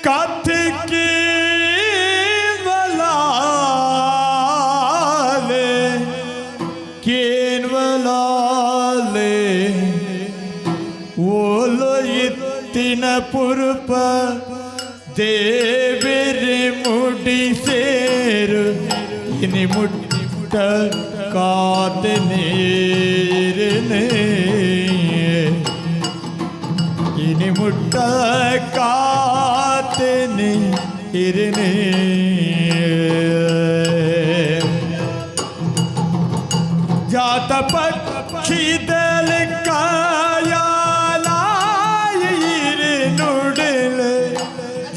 ಕಾತಿಕ್ಕಿ ವಲಾಲೆ ಕೇನ್ವಲಾಲೆ ಓಲೋ ಇತ್ತಿನ ಪುರುಪ ದೇವರಿ ಮುಡಿ ಸೇರು ಇನಿ ಮುಟ್ಟ ಕಾತ ನೀರನೆ ಇನಿ ಮುಟ್ಟ ಕಾತನೆ ಇರನೆ ಜಾತ ಪಕ್ಷಿದಲ ಕಾಯಾಲಾಯಿರ ನುಡಲ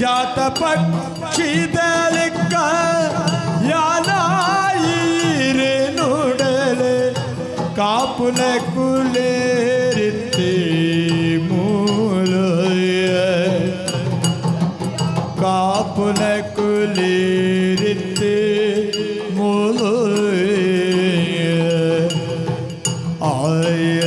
ಜಾತ ಪಕ್ಷಿದಲ ಕಾಯಾಲಾಯಿರ ನುಡಲ ಕಾಪುಲ ಕುಲೇರಿತೆ ಕಾಪುನ ಕುಲೇರಿತೆ ಮೂಲೋಯ ಆಯ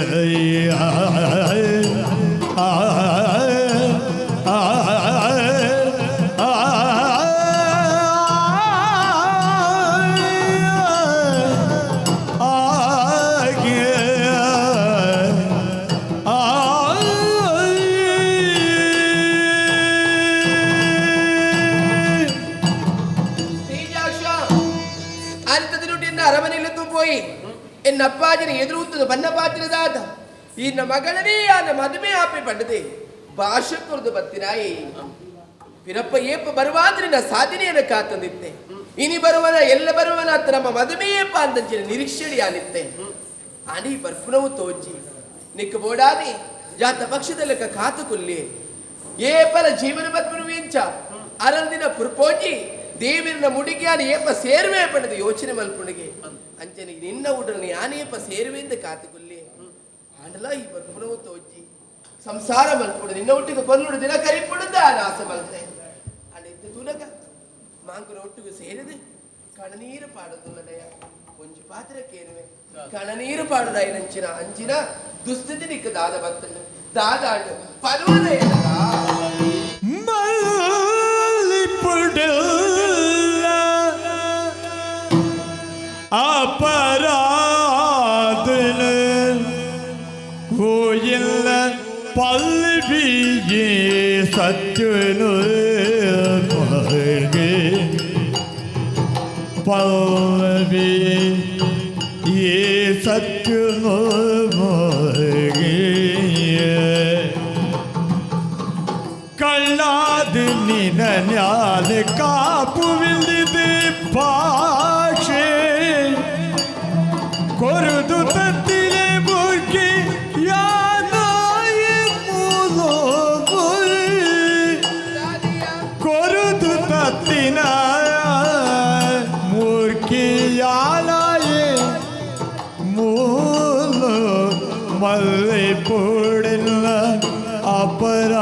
ಎನ್ನ ಅಪ್ಪಾಜಿನ ಎದುರುತ್ತದೆ ಬನ್ನ ಪಾತ್ರದಾದ ಇನ್ನ ಮಗಳನೇ ಆನ ಮದುವೆ ಆಪೆ ಪಡೆದೆ ಭಾಷೆ ಕೊರದು ಬತ್ತಿನಾಯಿ ಪಿರಪ್ಪ ಏಪ ಬರುವಾದ್ರೆ ನಾ ಸಾಧನೆಯನ್ನು ಕಾತಂದಿತ್ತೆ ಇನಿ ಬರುವನ ಎಲ್ಲ ಬರುವನ ಅತ್ತ ನಮ್ಮ ಮದುವೆಯೇಪ ಅಂದಂಚಿನ ನಿರೀಕ್ಷೆಡಿ ಆನಿತ್ತೆ ಅನಿ ಬರ್ಪುನವು ತೋಜಿ ನಿಕ್ಕ ಬೋಡಾದಿ ಜಾತ ಪಕ್ಷದಲ್ಲಕ ಕಾತು ಕೊಲ್ಲಿ ಏಪಲ ಜೀವನ ಬರ್ಪುರುವಿಂಚ ಅರಂದಿನ ಪುರ್ಪೋಜಿ ದೇವಿನ ಮುಡಿಗೆ ಆನೆ ಏಪ ಸೇರುವೆ ಪಡೆದು ಯೋಚನೆ ಮಲ್ಪುಣಿಗೆ ಅಂಚನೆ ನಿನ್ನ ಉಡನೆ ಯಾನೇಪ ಸೇರುವೆ ಎಂದು ಕಾತುಕೊಲ್ಲಿ ಆಂಡಲ ಈ ಬರ್ಪುನವು ತೋಜಿ ಸಂಸಾರ ಮಲ್ಪುಡು ನಿನ್ನ ಒಟ್ಟಿಗೆ ಪನ್ನುಡು ದಿನ ಕರಿಪುಡುದ ಆಸ ಮಲ್ತೆ ಅಲ್ಲಿದ್ದ ತುಲಗ ಮಾಂಕನ ಒಟ್ಟಿಗೆ ಸೇರಿದೆ ಕಣನೀರು ಪಾಡುದುಲ್ಲದಯ ಒಂಜಿ ಪಾತ್ರಕ್ಕೇನುವೆ ಕಣನೀರು ಪಾಡುದಾಯ ನಂಚಿನ ಅಂಚಿನ ದುಸ್ಥಿತಿ ನಿಕ್ಕ ದಾದ ಬತ್ತಲು ದಾದಾಡು ಪರ್ವದ अपराधन कोयल पल्लवी सत्युन मगे पल्लवी ये सत्युन मगे कल्लाद निन्याल कापुविलिदे पाशे ಕೊರುದು ತತ್ತಿಲೆ ಬುರ್ಗಿ ಯಾನಾಯ ಮೂಲೋ ಕೊರುದು ತತ್ತಿನ ಮೂರ್ಖಿ ಯಾನಾಯ ಮೂಲೋ ಮಲ್ಲೆ ಪೂಡಿಲ್ಲ ಅಪರಾಧ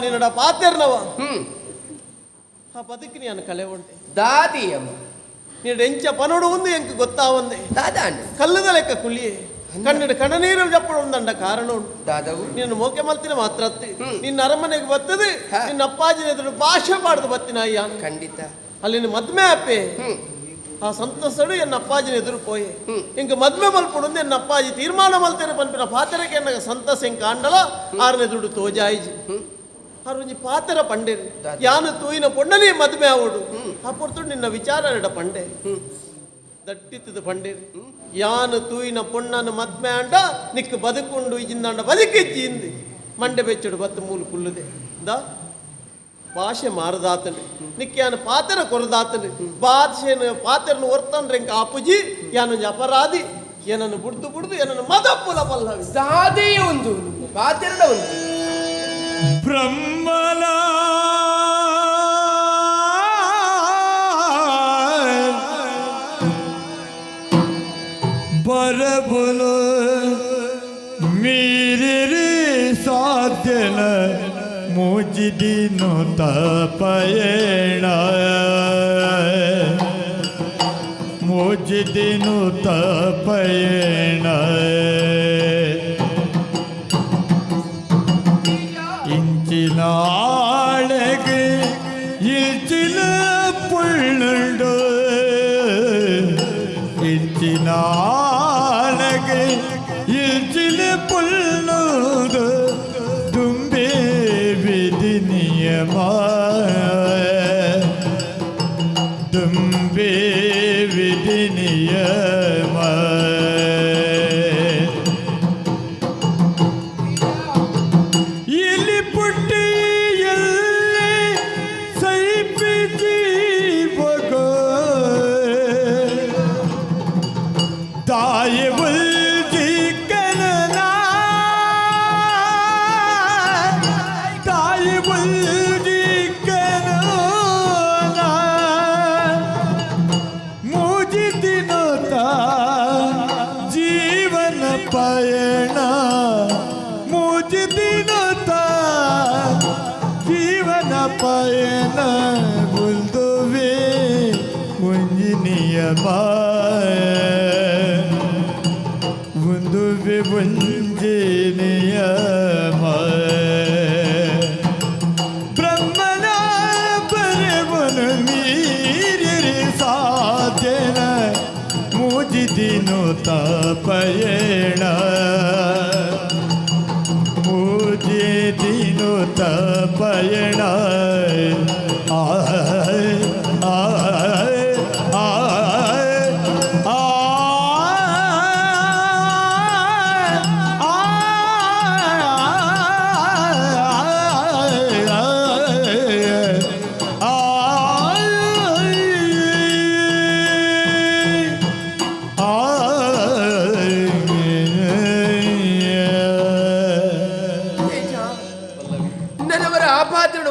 ನಿನ್ನಡ ಪಾತೆರ್ನವ ಆ ಬದುಕಿ ನಾನು ಕಳೆ ಉಂಟೆ ದಾದಿ ಅಮ್ಮ ನೀನು ಎಂಚ ಪನೋಡು ಒಂದು ಎಂಕ ಗೊತ್ತಾವಂದೆ ದಾದಾಂಡ ಕಲ್ಲದ ಲೆಕ್ಕ ಕುಳಿಯೇ ಕಣ್ಣಿಡ ಕಣ್ಣನೀರು ಜಪ್ಪಡು ಒಂದಂಡ ಕಾರಣ ಉಂಟು ದಾದವು ನೀನು ಮೋಕೆ ಮಲ್ತಿನ ಮಾತ್ರ ಅತ್ತಿ ನಿನ್ನ ಅರಮನೆಗೆ ಬರ್ತದೆ ನಿನ್ನ ಅಪ್ಪಾಜಿನ ಎದುರು ಭಾಷೆ ಪಾಡ್ದು ಬತ್ತಿನ ಅಯ್ಯ ಖಂಡಿತ ಅಲ್ಲಿನ ಮದ್ಮೆ ಅಪ್ಪೆ ಆ ಸಂತಸಡು ಎನ್ನ ಅಪ್ಪಾಜಿನ ಎದುರು ಪೋಯೆ ಇಂಕ ಮದ್ಮೆ ಮಲ್ಪಡು ಎನ್ನ ಅಪ್ಪಾಜಿ ತೀರ್ಮಾನ ಮಲ್ತೇನೆ ಪನ್ಪಿನ ಪಾತೆರಕ್ಕೆ ಎನ್ನ ಸಂತಸ ಇಂಕ ಅಂಡಲ ಆರನೇ ದುಡ್ಡು ತೋಜಾಯಿಜಿ ಆರೊಂಜಿ ಪಾತೆರ ಪಂಡೇರು ಯಾನು ತೂಯಿನ ಪೊಣ್ಣಲಿ ಮದ್ಮೆ ಆವಡು ಆ ಪೊರ್ತು ನಿನ್ನ ವಿಚಾರ ಪಂಡೆ ದಟ್ಟಿತ್ತದ ಪಂಡೇರು ಯಾನು ತೂಯಿನ ಪೊಣ್ಣನ ಮದ್ಮೆ ಅಂಡ ನಿಕ್ ಬದುಕೊಂಡು ಇಜಿಂದಾಂಡ ಬದುಕಿಜ್ಜಿ ಇಂದು ಮಂಡೆ ಬೆಚ್ಚಡು ಬತ್ತು ಮೂಲು ಕುಲ್ಲುದೆ ದಾ ಭಾಷೆ ಮಾರದಾತನು ನಿಕ್ಯಾನ ಪಾತೆರ ಕೊರದಾತನು ಭಾಷೆನ ಪಾತೆರನು ಒರ್ತಂದ್ರೆ ಇಂಕ ಅಪ್ಪುಜಿ ಯಾನೊಂಜಿ ಅಪರಾಧಿ ಏನನ್ನು ಬುಡ್ದು ಏನನ್ನು ಮದಪ್ಪುಲ ಪಲ್ಲವಿ ದಾದಿಯ ಒಂದು ಪಾತೆರನ ಒಂದು ಬ್ರಹ್ಮಲ ಬರಬುಲು ಮೀರಿರಿ ಸಾಧ್ಯನ ಮುಜಿದಿನು ತಪಯಣ ಮುಜಿದಿನು ತಪಯಣ ഇഞ്ചിലാളക് ഇഞ്ചില പുള്ളുണ്ടോ ഇഞ്ചിലാളക് ഇഞ്ചില പുള്ളുണ്ടോ തുമ്പേ വിധി നിയമ തുമ്പേ വിധി നിയമ ಪಯಣ ಮುಜಿದಿನತ ಜೀವನ ಪಯಣ ಬುಲ್ದುವೆ ಒಂಜಿ ನಿಯಮ ಬುಲ್ದುವೆ ಒಂಜಿ ನಿಯಮ ಬ್ರಹ್ಮನ ಬರೆವನು ಮೀರಿರಿ ಸಾಧ್ಯನ ಮುಜಿದಿನು ತಪಯಣ ಮುಜಿದಿನು ತಪಯಣ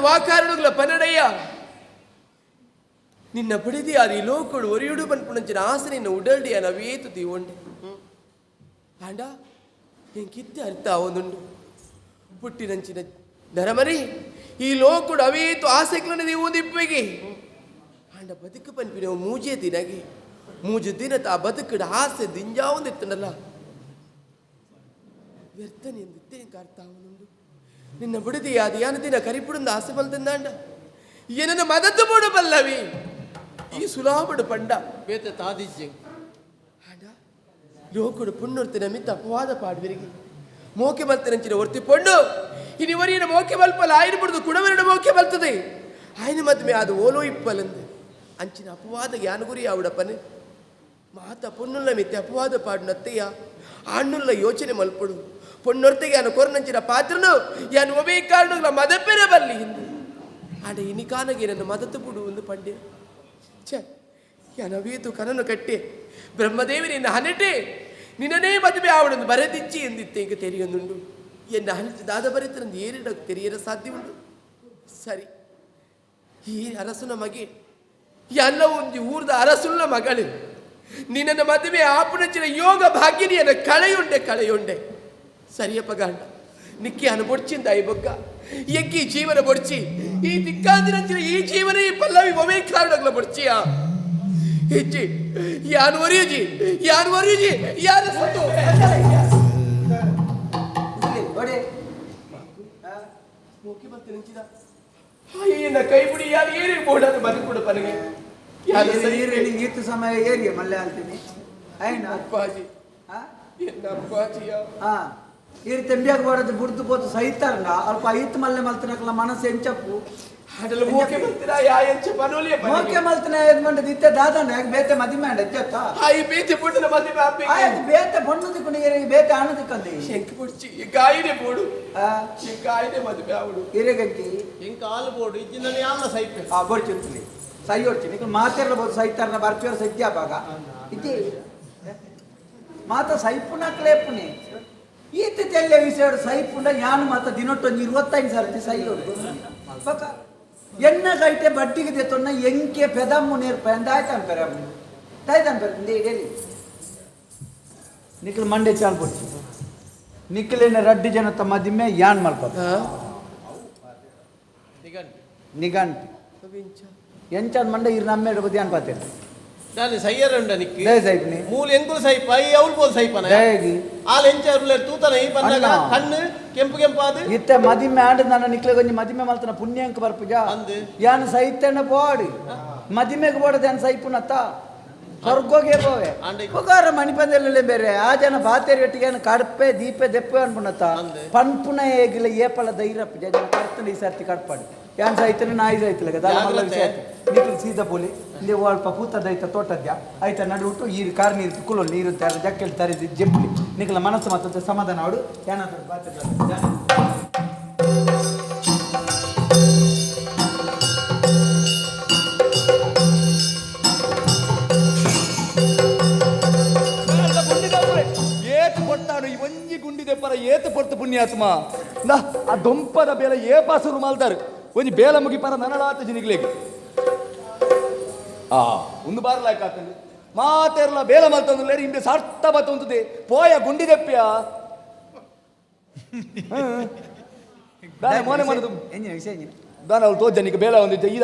వాకారణుల పన్నడయ్యా నిన్న పడిది అది లోకుడు ఒరియుడు పనుపునంచిన ఆశ నిన్న ఉడల్డి అని అవేతు తీవండి ఆండా ఇంకిత్తి అర్థ అవనుండు పుట్టినంచిన నరమరి ఈ లోకుడు అవేతు ఆశకులని దీవుందిప్పిగి ఆండ బతుకు పనిపిన మూజే తినగి మూజు తినత ఆ బతుకుడు ఆశ దింజావుందిత్తుండల వ్యర్థని ఎందుకు ఇంకా అర్థ అవనుండు ನಿನ್ನ ಬಿಡದಿ ಅದು ಯಾನ ದಿನ ಕರಿಪುಡಿಂದ ಆಸೆ ಬಲ್ತಂದಾಂಡ ಏನನ್ನ ಮದತ್ತು ಮೂಡು ಬಲ್ಲವಿ ಈ ಸುಲಾಬಡು ಪಂಡ ಬೇತ ತಾದಿಜ್ಜೆ ಆಂಡ ಲೋಕುಡು ಪುಣ್ಣೊರ್ತಿನ ಮಿತ್ತ ಅಪವಾದ ಪಾಡ್ವಿರಿಗೆ ಮೋಕೆ ಬಲ್ತನಂಚಿನ ಒರ್ತಿ ಪೊಂಡು ಇನಿವರಿನ ಮೋಕೆ ಬಲ್ಪಲ್ಲ ಆಯ್ನ ಬಿಡುದು ಕುಡವರಿನ ಮೋಕೆ ಬಲ್ತದೆ ಆಯ್ನ ಮದ್ಮೆ ಅದು ಓಲೋ ಇಪ್ಪಲಂದು ಅಂಚಿನ ಅಪವಾದ ಯಾನಗುರಿ ಆವಿಡಪ್ಪನೆ ಮಾತ ಪೊನ್ನುಲ್ಲ ಮಿತ್ತೆ ಅಪವಾದ ಪಾಡು ನತ್ತೆಯ ಆಣ್ಣುಲ್ಲ ಯೋಚನೆ ಮಲ್ಪಡು పొన్నొర్తికి ఆయన కొరనంచిన పాత్రను యాను ఒబే కారణంలో మదపెర బల్లి ಹಿಂದೆ ಆಡ ಇನಿಕಾನಗೆ ನನ್ನ ಮದತ್ತು ಬಿಡು ಒಂದು ಪಂಡ್ಯ ಛ ಯಾನವೀತು ಕನನು ಕಟ್ಟೆ ಬ್ರಹ್ಮದೇವಿ ನಿನ್ನ ಹನಟೆ ನಿನ್ನನೇ ಮದುವೆ ಆವಡನ್ನು ಬರೆದಿಚ್ಚಿ ಎಂದಿತ್ತೆ ಈಗ ತೆರೆಯೊಂದುಂಡು ಎನ್ನ ಹನಿತು ದಾದ ಬರೆತರಂದು ಏರಿಡ ತೆರೆಯರ ಸಾಧ್ಯ ಉಂಟು ಸರಿ ಈ ಅರಸುನ ಮಗೆ ಎಲ್ಲ ಒಂದು ಊರ್ದ ಅರಸುನ ಮಗಳು ನಿನ್ನ ಮದುವೆ ಆಪುನಂಚಿನ ಯೋಗ ಭಾಗ್ಯನಿಯನ್ನ ಕಳೆಯುಂಡೆ ಸರಿಯಪ್ಪ ಗಂಡ ನಿಕ್ಕಿ ಅನುಬೊಡ್ಚಿಂದ ಈ ಬೊಕ್ಕ ಎಂಕಿ ಜೀವನ ಬೊಡ್ಚಿ ಈ ದಿಕ್ಕಾಂದಿನಂಚಿನ ಈ ಜೀವನ ಈ ಪಲ್ಲವಿ ಒಮ್ಮೆ ಕಾರಣಗಳ ಬೊಡ್ಚಿಯ ಹೆಚ್ಚಿ ಯಾನು ಒರಿಯುಜಿ ಯಾರು ಸತ್ತು ಏನ ಕೈ ಬಿಡಿ ಯಾರು ಏನಿಗೆ ಬೋಡಾದ ಬದುಕೊಡು ಪನಗೆ ಈತು ಸಮಯ ಏರಿಯ ಮಲ್ಲೆ ಅಂತೀನಿ ಐನ ಅಪ್ಪಾಜಿ ಎನ್ನ ಅಪ್ಪಾಜಿಯ ಈರು ತೆಂಬಿಯಾಗ ಬರೋದು ಬುಡ್ದು పోతు ಸಹಿತಾರಂಗ ಅಲ್ಪ ಐತ್ ಮಲ್ಲೆ ಮಲ್ತನಕಲ ಮನಸ್ಸು ಎಂಚಪ್ಪು ಅದಲ್ಲ ಮೋಕೆ ಮಲ್ತಿನ ಯಾ ಎಂಚ ಪನೋಲಿಯ ಮೋಕೆ ಮಲ್ತನ ಎದ್ಮಂಡ ದಿತ್ತೆ ದಾದನ ಯಾಕೆ ಬೇತೆ ಮದಿಮೆ ಅಂಡ ಎಚ್ಚತ್ತ ಆಯಿ ಬೇತೆ ಪುಟ್ಟನ ಮದಿಮೆ ಆಪಿ ಆಯ್ತು ಬೇತೆ ಬಣ್ಣದು ಕುಣಿಗೆ ಬೇತೆ ಆನದಕ್ಕಂದೆ ಶಂಕ ಪುಡ್ಚಿ ಈ ಗಾಯಿನೆ ಬೋಡು ಈ ಗಾಯಿನೆ ಮದಿಮೆ ಆವಡು ಇರೆಗಂಟಿ ಇಂಕ ಹಾಲು ಬೋರ್ಡು ಇಜ್ಜಿನಲ್ಲಿ ಯಾಮ ಸೈಪೆ ಬೋಡ್ಚಿಂತೀನಿ ಸೈ ಹೊಡ್ತೀನಿ ಈಗ ಮಾತೆರ್ಲಬಹುದು ಸೈತಾರನ ಬರ್ಪಿಯರ ಸತ್ಯ ಭಾಗ ಇದ್ದಿ ಮಾತ ಸೈಪುನಕ್ಲೇಪುನಿ ಈತ ತೆಲ್ಲ ವಿಷಯ ಸೈಪುಂಡ ಯಾನು ಮಾತ ದಿನೊಟ್ಟೊಂದು 25 ಸರ್ತಿ ಸೈ ಹೊಡ್ದು ಬಕ ಎನ್ನ ಗೈಟೆ ಬಡ್ಡಿಗೆ ದೇತೊನ್ನ ಎಂಕೆ ಪೆದಮ್ಮು ನೇರ್ಪ ಎಂದಾಯ್ತಂಪೆರೆ ತಾಯ್ತಂಪೆರೆ ಡೇಲಿ ನಿಖಲ್ ಮಂಡೆ ಚಾಲ್ ಬಡ್ಚಿ ನಿಖಲೇನ ರಡ್ಡಿ ಜನತ ಮದಿಮೆ ಯಾನ್ ಮಲ್ಪ ನಿಗಂಟಿ ಎಂಚಾನ್ ಮಂಡೆ ಇರ್ ನಮ್ಮೆ ಇಡಬಹುದು ಯಾನ್ ಪಾತೇನೆ ನಾನು ಸೈಯರ್ ಉಂಡ ನಿಕ್ಕಿ ದಯ ಸೈಪ್ನಿ ಮೂಲ ಎಂಕುಲು ಸೈಪ ಈ ಅವ್ರು ಬೋಲ್ ಸೈಪನ ದಯಗಿ ಆಲ್ ಎಂಚಾರುಲೆ ತೂತನ ಈ ಬಂದಾಗ ಕಣ್ಣು ಕೆಂಪಾದು ಇತ್ತೆ ಮದಿಮೆ ಆಂಡ ನನ್ನ ನಿಕ್ಲೆ ಗೊಂಜಿ ಮದಿಮೆ ಮಲ್ತನ ಪುಣ್ಯಾಂಕ ಬರ್ಪುಜ ಯಾನ್ ಸೈತಣ್ಣ ಪೋಡಿ ಮದಿಮೆಗೆ ಬೋಡದ ಯಾನ್ ಸೈಪುನತ್ತ ಸ್ವರ್ಗೋಗೆ ಪೋವೆ ಪಗಾರ ಮಣಿಪಂದೆಲ್ಲ ಬೇರೆ ಆ ಜನ ಬಾತೇರಿ ಒಟ್ಟಿಗೆ ಕಡಪೆ ದೀಪೆ ದೆಪ್ಪೆ ಅನ್ಪುನತ್ತ ಪನ್ಪುನ ಹೇಗಿಲ್ಲ ಏಪಲ ಧೈರ್ಯಪ್ಪ ಜನ ಕರ್ತನ ಈ ಸರ್ತಿ ಕಡ್ಪಾಡಿ ಯಾನ್ ಸೈತನ ನಾಯಿ ಸೈತಿಲ್ಲ ಗದ ನಿಖಲ್ ಸೀದಾ ಬೋಲಿ ಇಲ್ಲಿ ಅಲ್ಪ ಪೂತದೈತ ತೋಟದ್ಯ ಆಯ್ತಾ ನಡುಟು ಈ ಕಾರ್ ನೀರು ಕುಲೋ ನೀರು ಜಕ್ಕೆಲ್ ತರಿದು ಜೆಪ್ಪಲಿ ನಿಖಲ ಮನಸ್ಸು ಮತ್ತು ಸಮಾಧಾನ ಆಡು ಏನಾದ್ರು ಏತು ಕೊಟ್ಟಾನು ಈ ಒಂಜಿ ಗುಂಡಿದೆ ಪರ ಏತು ಪೊರ್ತು ಪುಣ್ಯಾತ್ಮ ಆ ದೊಂಪದ ಬೇಲ ಏಪಾಸುರು ಮಾಲ್ದಾರು ಒಂಜಿ ಬೇಲ ಮುಗಿ ಪರ ನನಳಾತ ಜಿನಿಗ್ಲೇಗೆ ಒಂದು ಬಾರ್ಲಾಯ್ಕ ಆತಂದು ಮಾತೆರ್ಲ ಬೇಲ ಮಲ್ತಂದು ಇಂಬೆ ಸಾರ್ಥ ಬತ್ತೊಂದುದೆ ಪೋಯ ಗುಂಡಿದೆಪ್ಪ್ಯ ಮೋನೆ ಮಾಡೋದು ದಾನ ಅವಳು ತೋಜನಿಗೆ ಬೇಲ ಒಂದಿದ್ದೆ ಈ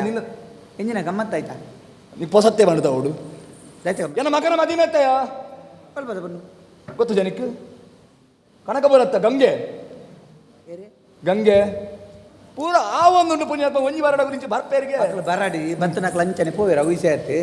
ನಿನ್ನ ಎಂಜಿನ ಗಮ್ಮತ್ತಾಯ್ತಾ ನೀ ಪೊಸತ್ತೆ ಮಾಡುದ ಅವಳು ಏನ ಮಗನ ಮದಿಮೆ ಎತ್ತಯ್ಯ ಗೊತ್ತು ಜನಕ್ಕೆ ಕನಕ ಬರತ್ತ ಗಂಗೆ ಪೂರ ಆ ಒಂದು ಪುಣ್ಯಾತ್ಮ ಒಂಜಿ ಬರಡ ಗುరించి ಬರ್ಪೇರಿಗೆ ಬರಾಡಿ ಬಂತನಕ್ ಲಂಚನೆ ಪೋವೆರ ಉಯ್ಸೇರ್ತಿ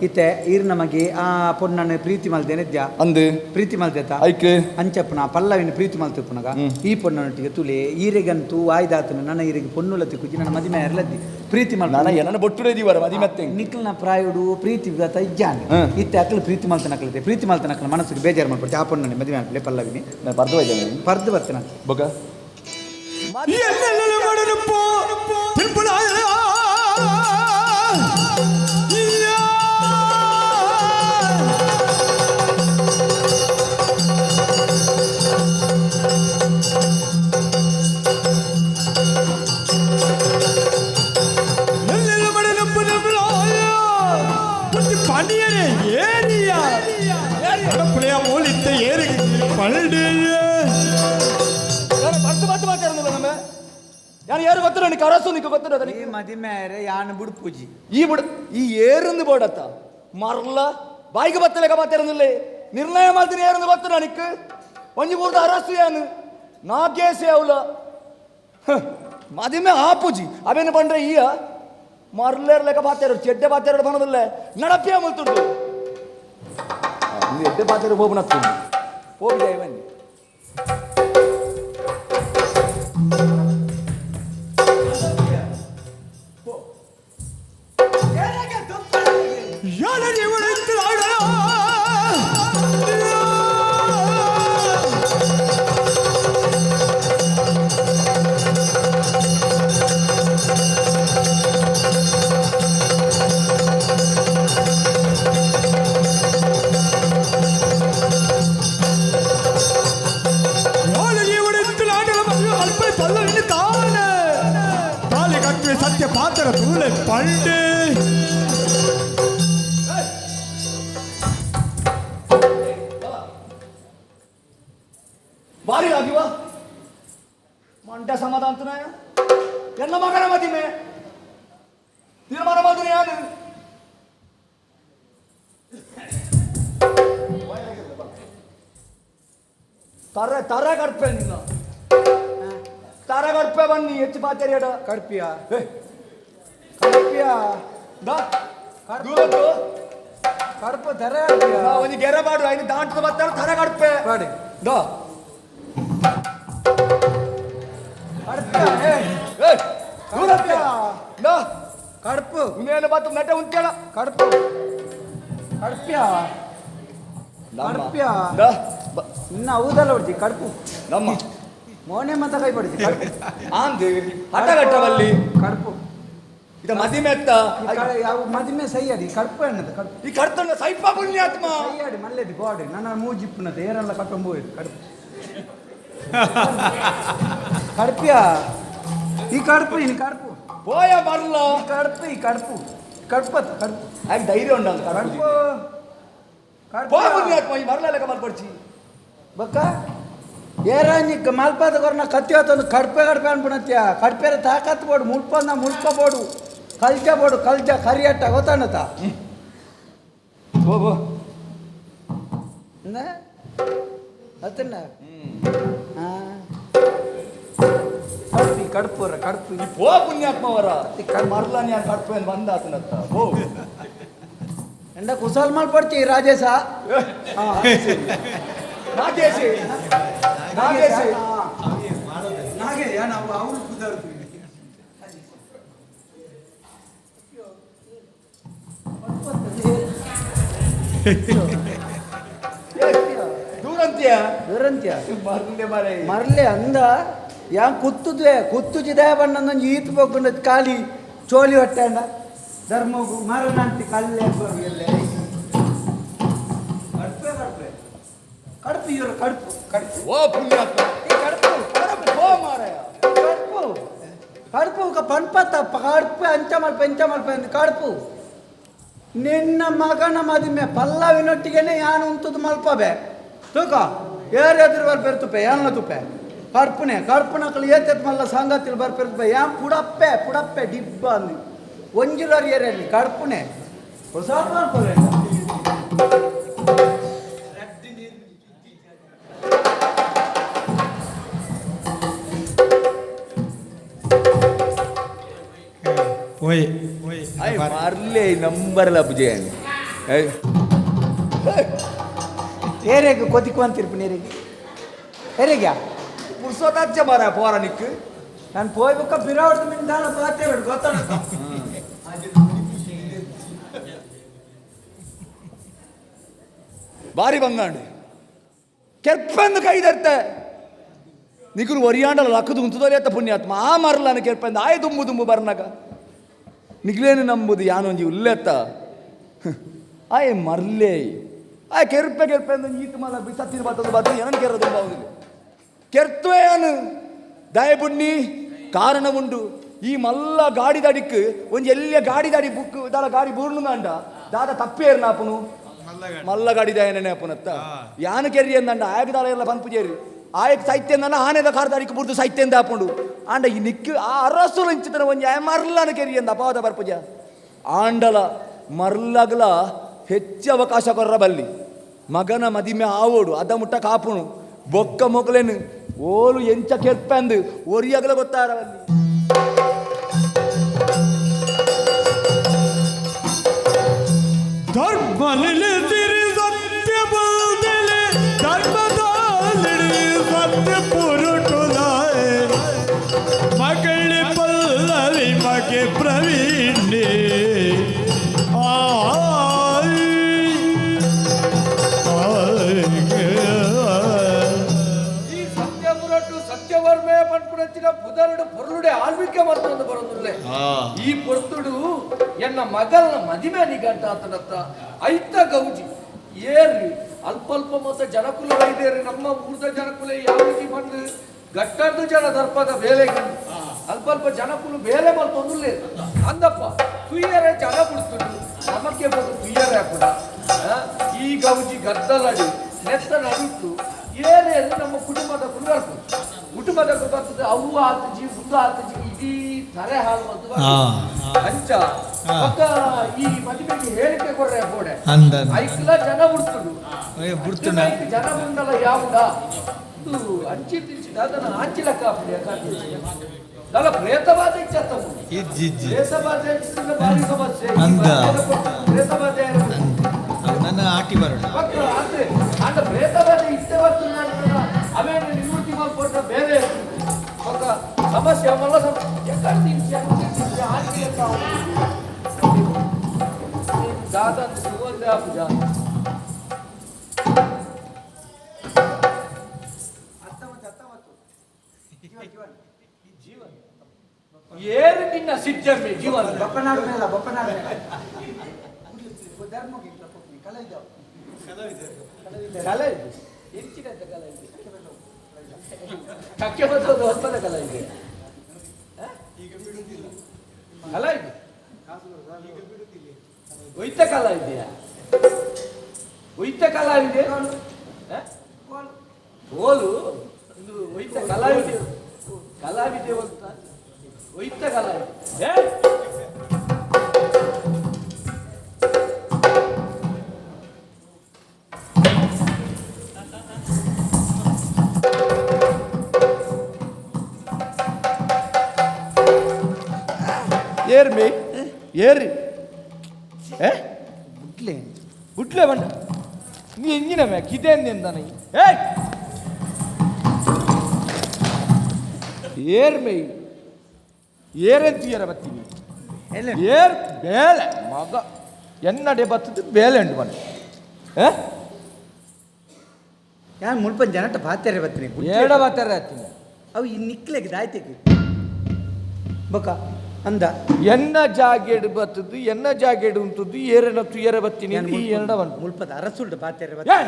ಇತ್ತೆ ಈರ್ ನಮಗೆ ಆ ಪೊನ್ನನ ಪ್ರೀತಿ ಮಲ್ದೇನಿದ್ಯಾ ಅಂದು ಪ್ರೀತಿ ಮಲ್ದೇತ ಐಕೆ ಅಂಚಪ್ಪನ ಪಲ್ಲವಿನ ಪ್ರೀತಿ ಮಲ್ತಿಪ್ಪನಗ ಈ ಪೊನ್ನನೊಟ್ಟಿಗೆ ತುಲೆ ಈರೆಗಂತೂ ಆಯ್ದಾತನು ನನ್ನ ಈರಿಗೆ ಪೊನ್ನುಲತಿ ಕುಜಿ ನನ್ನ ಮದಿಮೆ ಇರ್ಲದ್ದಿ ಪ್ರೀತಿ ಮಲ್ ನನ್ನ ಬೊಟ್ಟುಡೆ ದೀವರ ಮದಿಮೆತ್ತೆ ನಿಕ್ಲನ ಪ್ರಾಯುಡು ಪ್ರೀತಿ ಗತ ಇಜ್ಜಾನೆ ಇತ್ತೆ ಅಕ್ಲು ಪ್ರೀತಿ ಮಲ್ತನಕ್ಲತೆ ಪ್ರೀತಿ ಮಲ್ತನಕ್ಲ ಮನಸ್ಸಿಗೆ ಬೇಜಾರು ಮಾಡ್ಬಿಡ್ತೆ ಆ ಪೊನ್ನನೆ ಮದಿಮೆ ಆಗ್ಲಿ ಪಲ್ಲವಿನಿ ಬರ್ದು ಹೋಯ್ತಾನೆ ಬರ್ದು ಬರ್ತೇನೆ ಬೊಗ பாண்டியரே ஏரியா புள்ளையா மூலித்த ஏறி பல்டு ഞാൻ ഏറ് കൊത്തര എനിക്ക് അറസു നിക്ക് കൊത്തര ഈ മതിമേരെ യാന് ബുഡ് പൂജി ഈ ഏറുന്ന് പോടത്ത മറല ബായിക്ക് പത്തലൊക്കെ പത്തരുന്നില്ലേ നിർണയമാലത്തിന് ഏറുന്ന് കൊത്തര എനിക്ക് ഒഞ്ഞു കൂടുതൽ അറസു ഞാന് ನಾ ಕೇಸೇ ಅವಳ ಮದಿಮೆ ಆಪುಜಿ ಅವೇನು ಬಂದ್ರೆ ಈಯ ಮರ್ಲೇರ್ ಲೆಕ್ಕ ಬಾತ್ಯಾರ ಚೆಡ್ಡೆ ಬಾತ್ಯಾರ ಬನ್ನೋದಿಲ್ಲ ನಡಪಿಯ ಮುಲ್ತುಂಟು ಎಡ್ಡೆ ಬಾತ್ಯಾರ ಹೋಗ್ಬಿಟ್ಟು ಹೋಗಿದೆ ಬನ್ನಿ ಸತ್ಯ ಪಾತ್ರ ತೂಳೆ ಪಂಡೆ ಬಾರಿ ಆಗಿವ ಮಂಡ ಸಮಾಧಾನ ಎನ್ನ ಮಗನ ಮದಿಮೆ ತೀರ್ಮಾನ ಮಾಡಿದ್ರೆ ಯಾರು ತರ ಕಡ್ಪೆ ನಿನ್ನ ತರ ಕಡ್ಪೆ ಬನ್ನಿ ಹೆಚ್ಚು ಪಾತ್ರೆಯಡ ಕಡ್ಪಿಯ ಕಡ್ಪಿಯ ಕಡ್ಪ ತರ ಒಂದು ಗೆರೆ ಮಾಡು ಐದು ದಾಂಟದ ಬರ್ತಾರೆ ತರ ಕಡ್ಪೆ ಮಾಡಿ ದೋ ಕಡ್ಪು ಇನ್ನೇನು ಬತ್ತು ನೆಟ್ಟೆ ಉಂಟೇಳ ಕಡ್ಪು ಕಡ್ಪ್ಯ ಕಡ್ಪ್ಯ ಇನ್ನ ಹೌದಲ್ಲ ಹೊಡ್ತಿ ಕಡ್ಪು ನಮ್ಮ ಮೋನೆ ಮತ ಕೈ ಪಡಿಸಿ ಆಂದು ಹಠಗಟ್ಟವಲ್ಲಿ ಕಡ್ಪು ಇದು ಮದಿಮೆ ಎತ್ತ ಯಾವ ಮದಿಮೆ ಸೈಯಡಿ ಕಡ್ಪು ಎನ್ನದು ಕಡ್ಪು ಈ ಕಡ್ತನ್ನ ಸೈಪ ಪುಣ್ಯಾತ್ಮ ಸೈಯಡಿ ಮಲ್ಲೆದಿ ಗೋಡೆ ನನ್ನ ಮೂಜಿಪ್ಪುನದ ಏರೆಲ್ಲ ಕಟ್ಟೊಂಬೋಯ್ತು ಕಡ್ಪು ಕಡ್ಪ್ಯ ಈ ಕಡ್ಪು ಇನ್ನು ಕಡ್ಪು పోయా మరలా కడుపు ఈ కడుపు కడుపు కడుపు అది ధైర్యం ఉండాలి కడుపు పోయి మరలా లెక్క మలపడిచి ಬಕ್ಕ ಏರಾಂಜಿಕ್ ಮಲ್ಪದ ಕೊರನ ಕತ್ತಿ ಹೊತ್ತೊಂದು ಕಡ್ಪೆ ಕಡ್ಪೆ ಅನ್ಬಿಡತ್ಯ ಕಡ್ಪೆರ ತಾಕತ್ ಬೋಡು ಮುಳ್ಪಂದ ಮುಳ್ಕೋಬೋಡು ಕಲ್ಚ ಬೋಡು ಕಲ್ಚ ಕರಿಯಟ್ಟ ಗೊತ್ತಾಣತ ಬೋ ಅತ್ತನ್ನ ಕಡ್ಪಿ ಕಡ್ಪುರ ಕಡ್ಪು ಪೋ ಪುಣ್ಯಾತ್ಮವರ ಮರಲ ನಾನು ಕಡ್ಪು ಅಂತ ಬಂದ ಆತನತ್ತ ಓ ಎಂಡ ಕುಸಲ್ ಮಾಡ್ಕೊಡ್ತಿ ರಾಜೇಶ ನಾಗೇಶಿ ನಾಗೇಶಿ ನಾಗೇಯ ನಾವು ಅವ್ರು ಕುದರ್ತೀವಿ ದೂರಂತ್ಯ ದೂರಂತ್ಯ ಮರಲೆ ಮರೆ ಮರಲೆ ಅಂದ ಯಾ ಕುತ್ತುದ್ವೆ ಕುತ್ತುಜಿದೆ ಬಣ್ಣದೊಂದು ಈತ್ ಬಗ್ಗುಂಡ ಖಾಲಿ ಚೋಲಿ ಹೊಟ್ಟೆ ಅಂಡ ಧರ್ಮಗು ಮರನಂತಿ ಕಲ್ಲೆ ಎಲ್ಲೆ ಕಡ್ಪೆ ಕಡ್ಪೆ ಕಡ್ಪು ಇವರು ಕಡ್ಪು ಕಡ್ಪು ಓ ಪುಣ್ಯಾತ್ಮ ಕಡ್ಪು ಕಡಪು ಓ ಮಾರಾಯ ಕಡ್ಪು ಕಡ್ಪು ಪನ್ಪತ್ತ ಕಡ್ಪೆ ಅಂಚ ಮಲ್ಪೆ ಅಂತ ಕಡ್ಪು ನಿನ್ನ ಮಗನ ಮದುವೆ ಪಲ್ಲವಿನೊಟ್ಟಿಗೆನೆ ಯಾನು ಉಂಟದು ಮಲ್ಪಬೆ ತೂಕ ಏರೆದ್ರು ಬರ್ಪೆರ್ತುಪೆ ಯಾನ ತುಪ್ಪೆ ಕಡ್ಪುನೆ ಕಡ್ಪುನಕ್ಕಳು ಏತೆತ್ ಮಲ್ಲ ಸಂಗತಿಲ್ ಬರ್ಪೆರ್ತುಪೆ ಯಾನ್ ಪುಡಪ್ಪೆ ಡಿಬ್ಬ ಅಂದು ಒಂಜುಲರ್ ಏರಿಯಲ್ಲಿ ಕಡ್ಪುನೆ ಹೊಸ ಮಲ್ಪಬೆ ಓಯ್ ay marle ನಂಬರ್ ಲ ಬುಜೆಯನ್ ಏರೆಗೆ ಕೊದಿಕುವಂತಿರ್ಪು ನೀರಿಗೆ ಏರೆಗೆ ಪುರ್ಸೋತಚ್ಚ ಮಾರ ಪೋರ ನಿಕ್ಕು ನಾನು ಪೋಯ್ಬೇಕ ಬಿರಾವಡ್ದು ಮಿಂದಾಲ ಪಾತೆ ಬಿಡು ಗೊತ್ತಾನ ಬಾರಿ ಬಂಗಾಂಡು ಕೆರ್ಪಂದು ಕೈದರ್ತೆ ನಿಕುರು ಒರಿಯಾಂಡಲ ಲಕ್ಕದು ಉಂತುದೋರಿ ಅತ್ತ ಪುಣ್ಯಾತ್ಮ ಆ ಮರಲನ ಕೆರ್ಪಂದು ಆಯ್ ದುಂಬು ಬರ್ನಗ ನಿಗ್ಲೇನು ನಂಬುದು ಯಾನೊಂಜಿ ಉಲ್ಲೆತ್ತ ಆಯ್ ಮರ್ಲೆ ಆಯ್ ಕೆರ್ಪೆ ಅಂದು ಈತ ಮಲ ಬಿಸತ್ತಿನ ಬತ್ತದು ಏನನ್ ಕೆರದು ಬಾವುದಿಲ್ಲ ಕೆರ್ತುವೇನು ದಯಪುಣ್ಣಿ ಕಾರಣ ಉಂಡು ಈ ಮಲ್ಲ ಗಾಡಿ ದಡಿಕ್ ಒಂಜಿ ಎಲ್ಲಿಯ ಗಾಡಿ ದಡಿ ಬುಕ್ ದಾಲ ಗಾಡಿ ಬೂರ್ನುಂದಂಡ ದಾದ ತಪ್ಪೇರು ನಾಪುನು ಮಲ್ಲ ಗಾಡಿ ದಯನೇ ಅಪ್ಪನತ್ತ ಯಾನು ಕೆರಿ ಅಂದಂಡ ಆಯಕ ದಾಲ ಎಲ್ಲ ಪನ್ಪುಜೇರಿ ಆಯಕ್ ಸೈತ್ಯ ಅಂದ ಆನೆದ ಕಾರ್ ದಡಿಕ್ ಬುರ್ದು ಸೈತ್ಯ ಅಂತ ಹಾಪುಂಡು ಆಂಡ ಈ ನಿಕ್ಕು ಆ ಅರಸು ಲಂಚಿತನ ಒಂಜಿ ಮರ್ಲನ ಕೆರಿ ಅಂದ ಅಪವಾದ ಬರ್ಪುಜ ಆಂಡಲ ಮರ್ಲಗ್ಲ ಹೆಚ್ಚು ಅವಕಾಶ ಕೊರ್ರ ಬಲ್ಲಿ ಮಗನ ಮದಿಮೆ ಆವೋಡು ಅದ ಮುಟ್ಟ ಕಾಪುಣು ಬೊಕ್ಕ ಮೊಗಲೇನು ಓಲು ಎಂಚ ಕೆರ್ಪಂದು ಒರಿಯಗಲ ಗೊತ್ತಾರವಲ್ಲಿ ಧರ್ಮಲಿಲೆ ತಿರಿ ಸತ್ಯ ಬಲ್ದೆಲೆ ಧರ್ಮದಾಲಿಡಿ ಸತ್ಯ ಪುರುಟುದಾಯ ಮಗಳಿ ಪಲ್ಲವಿ ಮಗೆ ಪ್ರವೀಣೆ ಈ ಸತ್ಯ ಪುರಟು ಸತ್ಯವರ್ಮೆ ಪಂಪುನಚ್ಚಿನ ಪುದರುಡು ಪೊರ್ಲುಡೆ ಆಳ್ವಿಕೆ ಮಾಡ್ಕೊಂಡು ಬರೋದಿಲ್ಲೆ ಈ ಪೊರ್ತುಡು ಎನ್ನ ಮಗನ ಮದಿಮೆ ನಿಗಂಟ ಆತನತ್ತ ಐತ ಗೌಜಿ ಏರ್ರಿ ಅಲ್ಪ ಮೊತ್ತ ಜನಕುಲ ವೈದ್ಯರಿ ನಮ್ಮ ಊರ್ದ ಜನಕುಲ ಯಾವ ರೀತಿ ಬಂದು ಗಟ್ಟರ್ದು ಜನ ದರ್ಪದ ಬೇಲೆಗೆ ಅಲ್ಪ ಜನಕುಲು ಬೇಲೆ ಮಲ್ತೊಂದುಲ್ಲೆ ಅಂದಪ್ಪ ತುಯ್ಯರೆ ಜನ ಬಿಡ್ತುಂಡು ನಮಕ್ಕೆ ಬಂದು ತುಯ್ಯರೆ ಕೂಡ ಈ ಗೌಜಿ ಗದ್ದಲಡಿ ನೆತ್ತ ನಡುಟ್ಟು ಏನೇ ಅದು ನಮ್ಮ ಕುಟುಂಬದ ಕುಂದರ್ಪು ಕುಟುಂಬದ ಬರ್ತದೆ ಅವು ಆತಜಿ ಮುಂದೆ ಆತಜಿ ಇಡೀ ತರೆ ಹಾಳು ಬಂದು ಅಂಚ ಪಕ್ಕ ಈ ಮದುವೆಗೆ ಹೇಳಿಕೆ ಕೊರ್ರೆ ಬೋಡೆ ಐಕ್ಲ ಜನ ಬಿಡ್ತುಡು ಜನ ಬಂದಲ್ಲ ಯಾವ್ದ ಇದು ಅಂಚಿ ತಿನ್ಸಿದ ಅದನ್ನ ಆಂಚಿಲ ಕಾಪಡಿ ಅಲ್ಲ ಪ್ರೇತವಾದ ಇಚ್ಚತ್ತ ಪ್ರೇತವಾದ ಭಾರಿ ಸಮಸ್ಯೆ ಪ್ರೇತವಾದ ನನ್ನ ಆಟಿ ಬರೋಣ ಅಂದ್ರೆ ಅಂಡ ಪ್ರೇತವಾದ ಇಷ್ಟವತ್ತು ಅವೇನು ನಿವೃತ್ತಿ ಮಾಡ್ಕೊಂಡ ಬೇರೆ ఒక సమస్య వల్ల ఎక్కడ దాదా ఏరు నిన్న సిద్ధమే జీవన బొప్పనాడు మేల బొప్పనాడు కల ఎంచినంత కల ಕಕ್ಕೆ ಬರ್ತದೆ ಹೊತ್ತದ ಕಲ ಇದೆ ಕಲ ಇದೆ ಒಯ್ತ ಕಲ ಇದೆಯಾ ಒಯ್ತ ಕಲ ಇದೆ ಓಲು ಇದು ಒಯ್ತ ಕಲಾವಿದೆ ಕಲಾವಿದೆ ಅಂತ ಒಯ್ತ ಕಲ ಇದೆ ಏರ್ಮಿ ಏರಿ ಬುಟ್ಲೆ ಬುಟ್ಲೆ ಬಂಡ ನೀ ಎಂಜಿನ ಮ್ಯಾಕ್ ಇದೆ ಅಂದಾನ ಏರ್ಮಿ ಏರೆಂತೀಯರ ಬತ್ತೀನಿ ಏರ್ ಬೇಲೆ ಮಗ ಎನ್ನಡೆ ಬತ್ತದು ಬೇಲೆ ಉಂಟು ಬನ್ನಿ ಯಾರು ಮುಲ್ಪ ಜನಟ ಬಾತ್ಯಾರೆ ಬರ್ತೀನಿ ಏಡ ಬಾತ್ಯಾರೆ ಹತ್ತೀನಿ ಅವು ಈ ನಿಕ್ಲೆಗೆ ದಾಯ್ತೆಗೆ ಬೊಕ್ಕ ಅಂದ ಎನ್ನ ಜಾಗೇಡು ಬತ್ತದು ಎನ್ನ ಜಾಗೇಡು ಉಂಟದ್ದು ಏರನ ತುಯರ ಬತ್ತೀನಿ ಎರಡ ಬಂದು ಮುಲ್ಪದ ಅರಸುಲ್ಡ ಬಾತ್ಯಾರೆ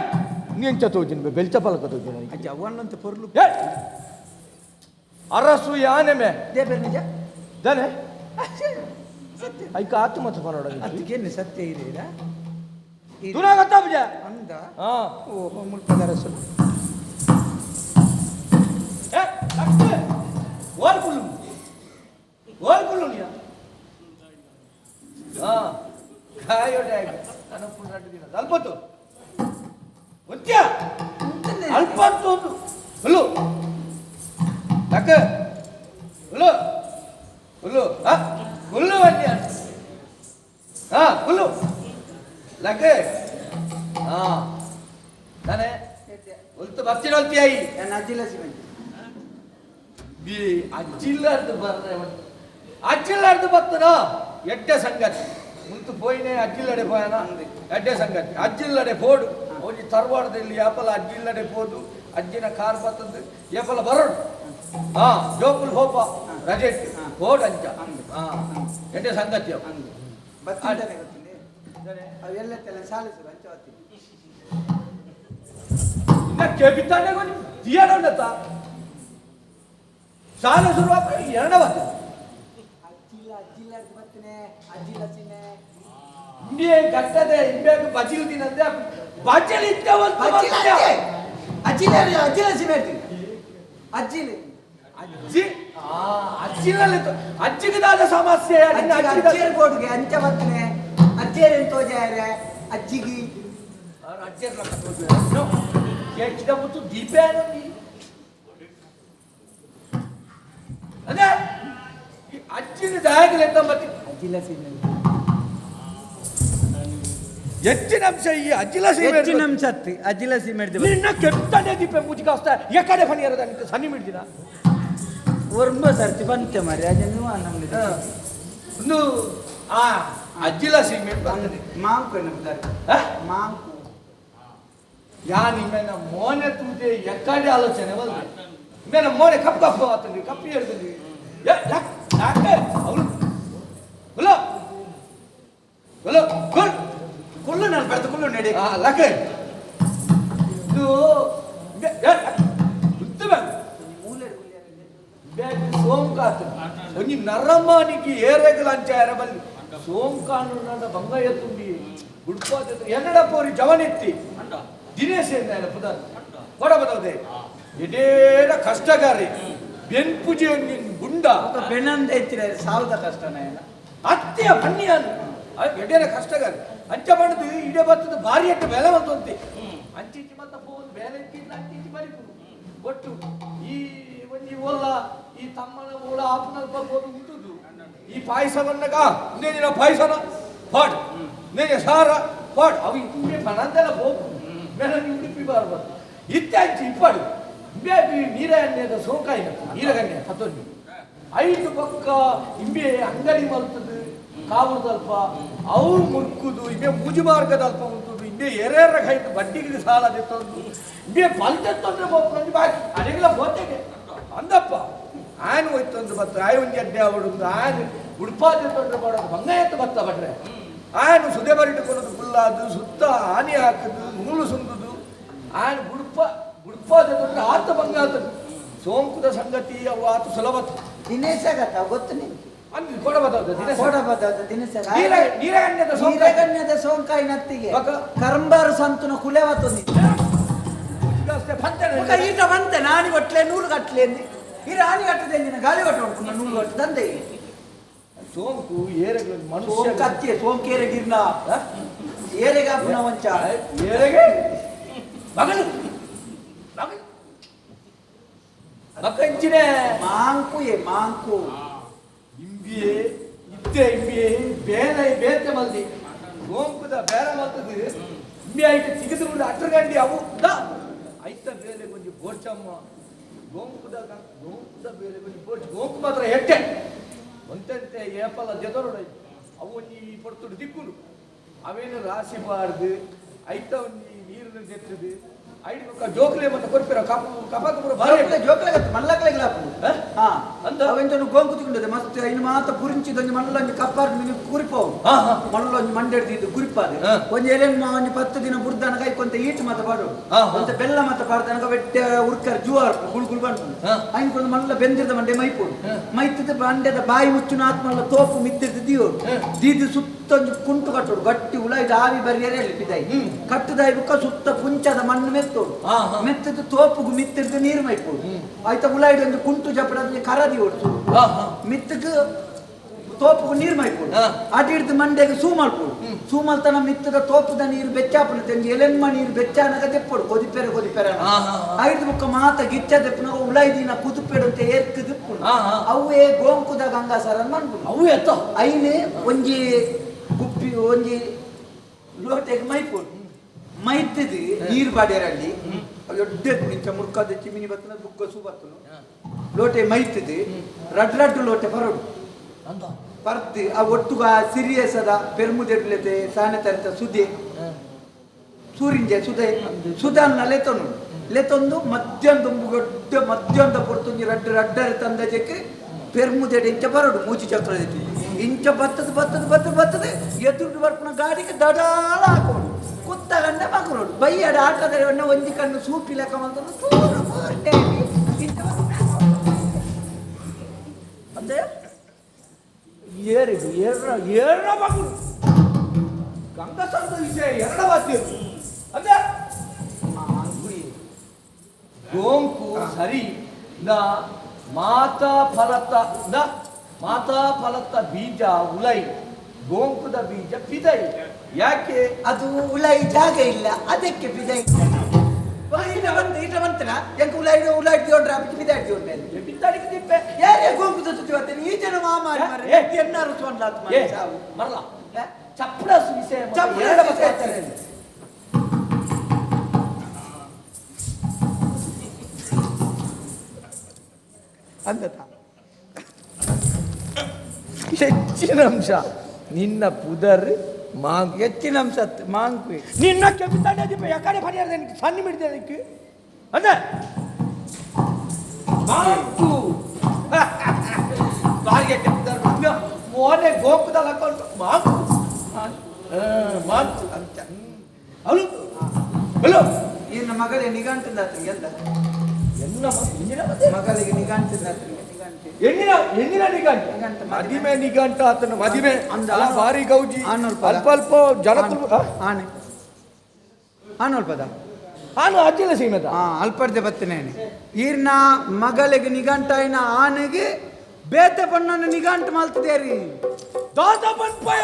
ನೀ ಎಂಚ ತೋಜಿನ ಬೆಲ್ಚ ಪಲಕ ತೋಜಿನ ಅಜ್ಜ ಅವನ್ನಂತ ಪೊರ್ಲು ಅರಸು ಯಾನೆ ಮೇ ದೇಬೇರ್ ನಿಜ ದಾನೆ ಐಕ ಆತು ಮತ ಪರೋಡ ಅದಕ್ಕೇನು ಸತ್ಯ ಇದೆ ತುನಾ ಗೊತ್ತಾ ಬುಜ ಅಂದ ಓಹೋ ಮುಲ್ಪದ ಅರಸುಲ್ ಓಲ್ಕುಲು ಓಲ್ಕುಲು ನೀ ಕಾಯೋಡೆ ಅನುಪುಣ ದಿನ ಅಲ್ಪತ್ತು ಒತ್ಯ ಅಲ್ಪತ್ತು ಹುಲ್ಲು ತಕ್ಕ ಹುಲ್ಲು ಹುಲ್ಲು ಹುಲ್ಲು ಬನ್ನಿ ಹುಲ್ಲು ಲಕ್ಕೆ ನಾನೇ ಹೊಲ್ತು ಬರ್ತಿರೋಲ್ತಿಯಾಯಿ ನನ್ನ ಅಜ್ಜಿಲ್ಲ ಸಿಮೆಂಟ್ ಅಜ್ಜಿಲ್ಲಾರ್ದು ಬರ್ರೆ ಅಜ್ಜಿಲ್ಲಾರ್ದು ಬರ್ತನೋ ಎಡ್ಡೆ ಸಂಗತಿ ಮುಂತು ಪೋಯಿನೇ ಅಜ್ಜಿಲ್ಲಡೆ ಪೋಯನ ಎಡ್ಡೆ ಸಂಗತಿ ಅಜ್ಜಿಲ್ಲಡೆ ಪೋಡು ಒಂಜಿ ತರ್ವಾಡದಲ್ಲಿ ಯಾಪಲ ಅಜ್ಜಿಲ್ಲಡೆ ಪೋದು ಅಜ್ಜಿನ ಕಾರ್ ಬರ್ತದ್ದು ಏಪಲ ಬರೋಡು ಜೋಪುಲ್ ಹೋಪ ರಜೆ ಪೋಡು ಅಂಚ ಎಡ್ಡೆ ಸಂಗತಿ ಬತ್ತಿದ್ದಾನೆ ಗೊತ್ತಿದೆ ಅವೆಲ್ಲ ಸಾಲಿಸರು ಅಂಚ ಬರ್ತೀನಿ ಇನ್ನ ಕೇಪಿತ್ತಾನೆ ಕೊಂಡು ದಿಯಾಡೋಣತ್ತ ಸಾಲ ಶುರು ಎರಡ ಬರ್ತದೆ ಅಜ್ಜಿಲ್ಲ ಬರ್ತೀನಿ ಅಜ್ಜಿಲ್ಲ ಸಿನೆ ಇಂಡಿಯೇ ಕಟ್ಟದೆ ಇಂಬೇಕು ಬಜಿಲ್ ದಿನಂದೆ ಬಜಿಲ್ ಅಜ್ಜಿಲ್ಲ ಸಿಮೆಂಟ್ ಅಜ್ಜಿಲಿ ಅಜ್ಜಿನಲ್ಲಿ ಅಜ್ಜಿಗಿದಾದ ಸಮಸ್ಯೆ ಅಜ್ಜಿಯರ್ ಬೋರ್ಡ್ಗೆ ಅಂಚ ಬರ್ತೀನಿ ಅಜ್ಜಿಯರ್ ಎಂತ ತೋಜಾರೆ ಅಜ್ಜಿಗಿ ಅಜ್ಜಿಯರ್ ಲಕ್ಕ ತೋಜಾರೆ ಕೇಳಿದ ಮುತ್ತು ದೀಪೆ ಅನ್ನೋದು ಅದೇ ಅಜ್ಜಿನ ದಾಯಕಲೆ ಎಂತ ಮತ್ತೆ ಅಜ್ಜಿಲ್ಲ ಸಿಮೆಂಟ್ ಹೆಚ್ಚಿನ ಅಂಶ ಈ ಅಜ್ಜಿಲ ಸೀಮೆ ಹೆಚ್ಚಿನ ಅಂಶ ಅಜ್ಜಿಲ ಸೀಮೆಂಟ್ ನಿನ್ನ ಕೆಟ್ಟನೆ ದೀಪೆ ಮುಜಿಕ ಅಷ್ಟೇ ಎಕಡೆ ಫನಿ ಇರೋದ ನಿಂತ ಸನ್ನಿ ಮಿಡ್ದಿನ ಒರ್ಮ ಸರ್ತಿ ಬಂತೆ ಮಾರಿ ಅದನ್ನು ನಮ್ಗೆ ಒಂದು ಅಜ್ಜಿಲ ಸೀಮೆ ಬರ್ತದೆ ಮಾಂಕು ನಮ್ದಾರೆ ಮಾಂಕು ಯಾ ನಿಮ್ಮೆನ ಮೋನೆ ತೂಜೆ ಎಕಡೆ ಆಲೋಚನೆ ಬಲ್ಲ ನಿಮ್ಮೆನ ಮೋನೆ ಕಪ್ಪು ಕಪ್ಪು ಆತಂಡಿ ಕಪ್ಪಿ ಹೇಳ್ತಂಡಿ ಯಾಕೆ ಅವಳು ಹುಲೋ ಹುಲೋ ಕುಳ್ಳು ನಾನು ಬೆಳೆದು ಕುಳ್ಳು ನಡಿ ಲಕ್ಕೆ ಇದು ಸೋಂಕಾತ ಒಂಜಿ ನರಮಾನಿಗೆ ಏರೆಗಲ ಅಂಚ ಎರಬಲ್ಲಿ ಸೋಂಕಾನು ಬಂಗ ಎತ್ತುಂಡಿ ಗುಡ್ಪಾದ ಎನ್ನಡ ಪೋರಿ ಜವನೆತ್ತಿ ದಿನೇಶ್ ಪುದ ಕೊಡಬದೌದೆ ಎಡೇನ ಕಷ್ಟಗಾರಿ ಬೆನ್ಪುಜಿ ಗುಂಡ ಬೆನ್ನಂದ ಹೆಚ್ಚಿನ ಸಾಲದ ಕಷ್ಟನೇ ಅತ್ತೆಯ ಬನ್ನಿಯನ್ನು ಎಡೇನ ಕಷ್ಟಗಾರಿ ಅಂಚ ಮಾಡುದು ಇಡೇ ಬರ್ತದ ಭಾರಿ ಅಟ್ಟ ಬೆಲೆ ಬಂತಂತೆ ಅಂಚಿಂಚಿ ಮತ್ತ ಹೋದ್ ಬೆಲೆ ಅಂಚಿಂಚಿ ಬರಿಪು ಒಟ್ಟು ಈ ಒಂಜಿ ಓಲ್ಲ ಈ ತಮ್ಮನ ಓಲ ಆಪನಲ್ಪ ಹೋದು ಉಂಟುದು ಈ ಪಾಯಸವನ್ನಗ ನೇನಿನ ಪಾಯಸನ ಪಾಡ್ ನೇನೆ ಸಾರ ಪಾಡ್ ಅವು ಇಂಬೆ ಪಣಂದೆಲ್ಲ ಹೋಗು ಮೇಲೆ ಉಡುಪಿ ಬಾರ್ಬಾರ್ದು ಇತ್ಯಾಂಚಿ ಇಪ್ಪಡು ಬೇಬಿ ನೀರಗನ್ಯದ ಸೋಂಕಾಯಿನ ನೀರಗನ್ಯ ಸತ್ತೊಂದು 5 ಪಕ್ಕ ಇಂಬೆ ಅಂಗಡಿ ಮಲ್ತದು ಕಾವು ಸ್ವಲ್ಪ ಅವ್ರು ಮುರ್ಕುದು ಇಂಬೆ ಮುಜುಮಾರ್ಗದ ಅಲ್ಪ ಮುರ್ತುದು ಇಂಬೆ ಎರೇರ ಕೈತು ಬಡ್ಡಿಗೆ ಸಾಲ ತೆತ್ತೊಂದು ಇಂಬೆ ಬಲ್ತೆತ್ತೊಂದ್ರೆ ಹೋಗ್ಕೊಂಡು ಬಾಕಿ ಅಡೆಗಳ ಬೋತೆಗೆ ಅಂದಪ್ಪ ಆಯ್ನು ಹೋಯ್ತೊಂದು ಬತ್ತ ಆಯ್ ಒಂಜಿ ಅಡ್ಡೆ ಅವಡುದು ಆಯ್ನು ಉಡುಪಾದ ತೊಂದ್ರೆ ಮಾಡೋದು ಬಂಗಾಯತ್ತು ಬತ್ತ ಬಟ್ರೆ ಆಯ್ನು ಸುದೆ ಬರಿಟ್ಟುಕೊಳ್ಳೋದು ಫುಲ್ಲಾದು ಸುತ್ತ ಆನೆ ಹಾಕುದು ನೂಲು ಸುಂದುದು ಆಯ್ನು ಉಡುಪಾದ ತೊಂದ್ರೆ ಆತ ಬಂಗಾತದು ಸೋಂಕುದ ಸಂಗತಿ ಅವು ಆತ ಸುಲಭ ದಿನೇಶ ಗೊತ್ತು ನಿಮ್ಗೆ ಅಂದ್ರೆ ಕೊಡಬಾರ್ದು ದಿನೇಶ ನೀರಗನ್ಯದ ಸೋಂಕಾಯಿ ನತ್ತಿಗೆ ಕರಂಬಾರು ಸಂತನ ಕುಲೆವತ್ತು ಈಟ ಬಂತೆ ನಾನಿ ಒಟ್ಲೆ ನೂಲು ಕಟ್ಲೆ ಈ ರಾಣಿ ಕಟ್ಟದೆ ಗಾಳಿ ಕಟ್ಟ ಹೊಡ್ಕೊಂಡು ನೂಲು ಕಟ್ಟು ತಂದೆ ಸೋಂಕು ಏರೆಗೆ ಮನುಷ್ಯ ಕತ್ತೆ ಸೋಂಕೇರೆ ಗಿರ್ನ ಏರೆಗೆ ಅಪ್ಪನ ವಂಚ ಏರೆಗೆ ಮಗನು ಮಕ್ಕಂಚಿನ ಮಾಂಕು ಇಂಬಿಯೇ ಇದ್ದೆ ಇಂಬಿಯೇ ಬೇತೆ ಮಲ್ದಿ ಸೋಂಕುದ ಬೇರೆ ಮಲ್ತದು ಇಂಬಿ ಆಯ್ತು ಸಿಗದು ಅಟ್ರಗಂಡಿ ಅವು ಐತ ಬೇಲೆ ಕೊಂಚ ಬೋರ್ಚಮ್ಮ ಗೋಂಕುದ ಬೇಲೆ ಕೊಂಚ ಬೋರ್ಚ ಗೋಂಕು ಮಾತ್ರ ಹೆಟ್ಟೆ ಒಂಟಂತೆ ಏಪಲ ಜದರೋಡೈ ಅವು ಒಂಜಿ ಪಡ್ತುಡು ದಿಕ್ಕುಡು ಅವೇನು ರಾಶಿ ಬಾರ್ದು ಐತ ಒಂಜಿ ನೀರನ್ನು ತೆತ್ತದು ಐದು ಮುಖ ಜೋಕ್ಲೆ ಮತ್ತೆ ಕೊರ್ಪಿರ ಕಪಾಕಪುರ ಬಾರಿ ಜೋಕ್ಲೆ ಮಲ್ಲಕ್ಲೆಗ್ಲ ಹಾ ಅಂದ ಅವೆಂಚನು ಗೋಂಕು ತಿಂಡದೆ ಮಸ್ತ್ ಐನು ಮಾತ ಪುರಿಂಚಿದೊಂಜಿ ಮಲ್ಲೊಂಜಿ ಕಪ್ಪಾರ್ ನಿಮಗೆ ಕುರಿಪವು ಮಲ್ಲೊಂಜಿ ಮಂಡೆಡ್ದಿದ್ದು ಕುರಿಪಾದೆ ಒಂಜಿ ಎಲೆನ್ ಒಂಜಿ 10 ದಿನ ಬುರ್ದನ ಕೈ ಕೊಂತ ಈಟ್ ಮತ ಪಾಡು ಒಂತ ಬೆಲ್ಲ ಮತ ಪಾಡ್ದನಗ ಬೆಟ್ಟೆ ಉರ್ಕರ್ ಜುವಾರ್ ಗುಳ್ಗುಳ್ ಬಂತು ಐನ್ ಕೊಂದು ಮಲ್ಲ ಬೆಂದಿರ್ದ ಮಂಡೆ ಮೈಪೋಡು ಮೈತಿದ ಬಂಡೆದ ಬಾಯಿ ಮುಚ್ಚುನ ಆತ್ಮಲ್ಲ ತೋಪು ಮಿತ್ತಿರ್ದ ದಿಯೋಡು ದೀದಿ ಸುತ್ತೊಂಜಿ ಕುಂಟು ಕಟ್ಟೋಡು ಗಟ್ಟಿ ಉಳೈದ ಆವಿ ಬರಿಯರೆ ಅಲ್ಲಿ ಬಿದ್ದೈ ಕಟ್ಟದಾಯಿ ಬುಕ್ಕ ಸುತ್ತ ಪುಂಚದ ಮಣ್ಣು ಮೆತ್ತದ ತೋಪುಗು ಮಿತ್ತಿರ್ದು ನೀರು ಮೈಪೋಡು ಆಯ್ತಾ ಉಲಾಯ್ದು ಒಂದು ಕುಂಟು ಜಪಡ ಕರದಿ ಓಡ್ತು ಮಿತ್ತಗ ತೋಪುಗು ನೀರು ಮೈಪೋಡು ಅಡಿಡ್ದು ಮಂಡೆಗೆ ಸೂಮಲ್ಪೋಡು ಸೂಮಲ್ತನ ಮಿತ್ತದ ತೋಪುದ ನೀರು ಬೆಚ್ಚಾಪನ ತಂಗಿ ಎಲೆನ್ಮ ನೀರು ಬೆಚ್ಚಾನಗ ತೆಪ್ಪೋಡು ಕೊದಿಪೆರೆ ಐದು ಮುಕ್ಕ ಮಾತ ಗಿಚ್ಚ ತೆಪ್ಪನಾಗ ಉಲಾಯ್ದಿನ ಕುದುಪೆಡು ಅಂತ ಏರ್ಕು ದಿಪ್ಪು ಅವೇ ಗೋಂಕುದ ಗಂಗಾಸರ ಮನ್ಪುಡು ಅವು ಎತ್ತ ಐನೆ ಒಂಜಿ ಗುಪ್ಪಿ ಒಂಜಿ ಲೋಟೆಗೆ ಮೈಪೋಡು ಮೈತದು ನೀರು ಬಾಡ್ಯಾರಲ್ಲಿ ದೊಡ್ಡ ನಿಂಚ ಮುರ್ಕದ ಚಿಮಿನಿ ಬತ್ತನ ಬುಕ್ಕ ಸೂ ಬತ್ತನು ಲೋಟೆ ಮೈತದು ರಡ್ಡು ಲೋಟೆ ಪರಡು ಪರ್ದು ಆ ಒಟ್ಟುಗ ಸಿರಿಯಸದ ಪೆರ್ಮುದೆಡ್ಲೆತೆ ಸಾನೆ ತರಿತ ಸುದೆ ಸೂರಿಂಜೆ ಸುಧನ್ನ ಲೆತೊಂದು ಮಧ್ಯಾಹ್ನ ದೊಡ್ಡ ಮಧ್ಯಾಹ್ನ ಪೊರ್ತೊಂಜಿ ರಡ್ಡರೆ ತಂದಜಕ್ಕೆ ಪೆರ್ಮುದೆಡ್ ಇಂಚ ಬರಡು ಮೂಚಿ ಚಕ್ರದಿತ್ತು ಇಂಚ ಬತ್ತದ ಎದುರು ಬರ್ಪುನ ಗಾಡಿಗೆ ದಡಾಳ ಹಾಕೋಡು ಕುತ್ತಗಂಡ ಮಗರೋಡು ಬೈಯಡ ಆಟದ ಒಂಜಿ ಕಣ್ಣು ಸೂಪಿ ಲೆಕ್ಕ ಮಾಡ್ಕೊಂಡು ಅಂದೆ ಏರಿದು ಏರ ಮಗರು ಗಂಗಸಂದ ವಿಷಯ ಎರಡವಾದ್ಯ ಅಂದ್ರೆ ಗೋಂಕು ಸರಿ ಮಾತಾ ಫಲತ ಬೀಜ ಉಲೈ ಗೋಂಕುದ ಬೀಜ ಪಿದೈ ಯಾಕೆ ಅದು ಉಳಾಯಿ ಜಾಗ ಇಲ್ಲ ಅದಕ್ಕೆ ಪಿದೈ ಬಂತನ ಎಂಕ ಉಲಾಯ್ದು ಹೊಡ್ರೆ ಬಿದ್ದಾಡ್ತಿ ಮೇಲೆ ಬಿದ್ದಾಡಿಗೆ ದಿಪ್ಪೆ ಯಾರೇ ಗೋಂಕುದ ಸುತ್ತಿ ಬರ್ತೇನೆ ಈ ಜನ ಮಾಮಾರಿ ಎನ್ನಾರು ಮರಲ ಚಪ್ಪಡ ವಿಷಯ ಅಂದತ ಹೆಚ್ಚಿನ ಅಂಶ ನಿನ್ನ ಪುದರ್ ಹೆಚ್ಚಿನ ಅಂಶ ಮಾಂಕು ನಿನ್ನ ಕೆಮ್ಮಿತಾನೆ ದಿಪ್ಪ ಯಾಕಡೆ ಪರಿಹಾರ ಸಣ್ಣ ಮಿಡಿದೆ ಅದಕ್ಕೆ ಅದ ಮಾಂಕು ಬಾರಿಗೆ ಕೆಮ್ಮಿದಾರ ಮೋನೆ ಗೋಪುದಲ್ಲಿ ಹಾಕೊಂಡು ಮಾಂಕು ಮಾಂಕು ಅಂತ ಅವಳು ಹಲೋ ಇನ್ನ ಮಗಳೇ ನಿಘಂಟಿಂದ ಎಲ್ಲ ಮಗಳಿಗೆ ನಿಘಂಟಿಂದ ಹೆಣ್ಣಿನ ನಿಘಂಟ ಮದಿಮೆ ನಿಘಂಟ ಆತನ ಮದಿಮೆ ಅಲ್ಲ ಭಾರಿ ಗೌಜಿ ಅಲ್ಪ ಅಲ್ಪ ಜನ ಆನೆ ಆನೋಲ್ಪದ ಆನು ಅಜ್ಜಿಲ ಸೀಮೆದ ಅಲ್ಪಡ್ದೆ ಬತ್ತೇನೆ ಈರ್ನ ಮಗಳಿಗೆ ನಿಗಂಟಾಯಿನ ಆನೆಗೆ ಬೇತೆ ಪಣ್ಣನ್ನು ನಿಗಂಟು ಮಲ್ತದೇರಿ ದಾದ ಬನ್ಪಯ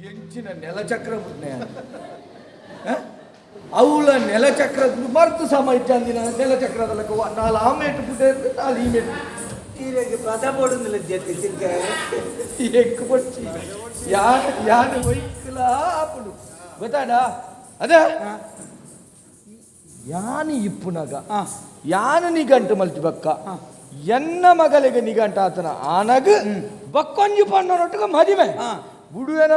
ಎಂಚಿನ ನೆಲಚಕ್ರ ಅವಳ ನೆಲಚಕ್ರ ಮರ್ತು ಸಮ ಇದ್ದಂದಿನ ನೆಲಚಕ್ರದಲ್ಲಕ ನಾಲ್ ಆಮೇಟ್ ಪುಟ್ಟೆ ನಾಲ್ ಈ ಮೇಟ್ ಈರೆಗೆ ಪದ ಬೋಡುಂದಿಲ್ಲ ಜೊತೆ ಸಿಕ್ಕ ಎಕ್ಕು ಪಡ್ಚಿ ಯಾನು ವೈಕಲ ಆಪುಡು ಗೊತ್ತಾಡ ಅದೇ ಯಾನು ಇಪ್ಪುನಗ ಯಾನು ನಿಗಂಟು ಮಲ್ತಿ ಬಕ್ಕ ಎನ್ನ ಮಗಳಿಗೆ ನಿಗಂಟ ಆತನ ಆನಗ ಬಕ್ಕೊಂಜಿ ಪಣ್ಣನೊಟ್ಟಿಗೆ ಮದಿಮೆ ಬುಡುವೆನ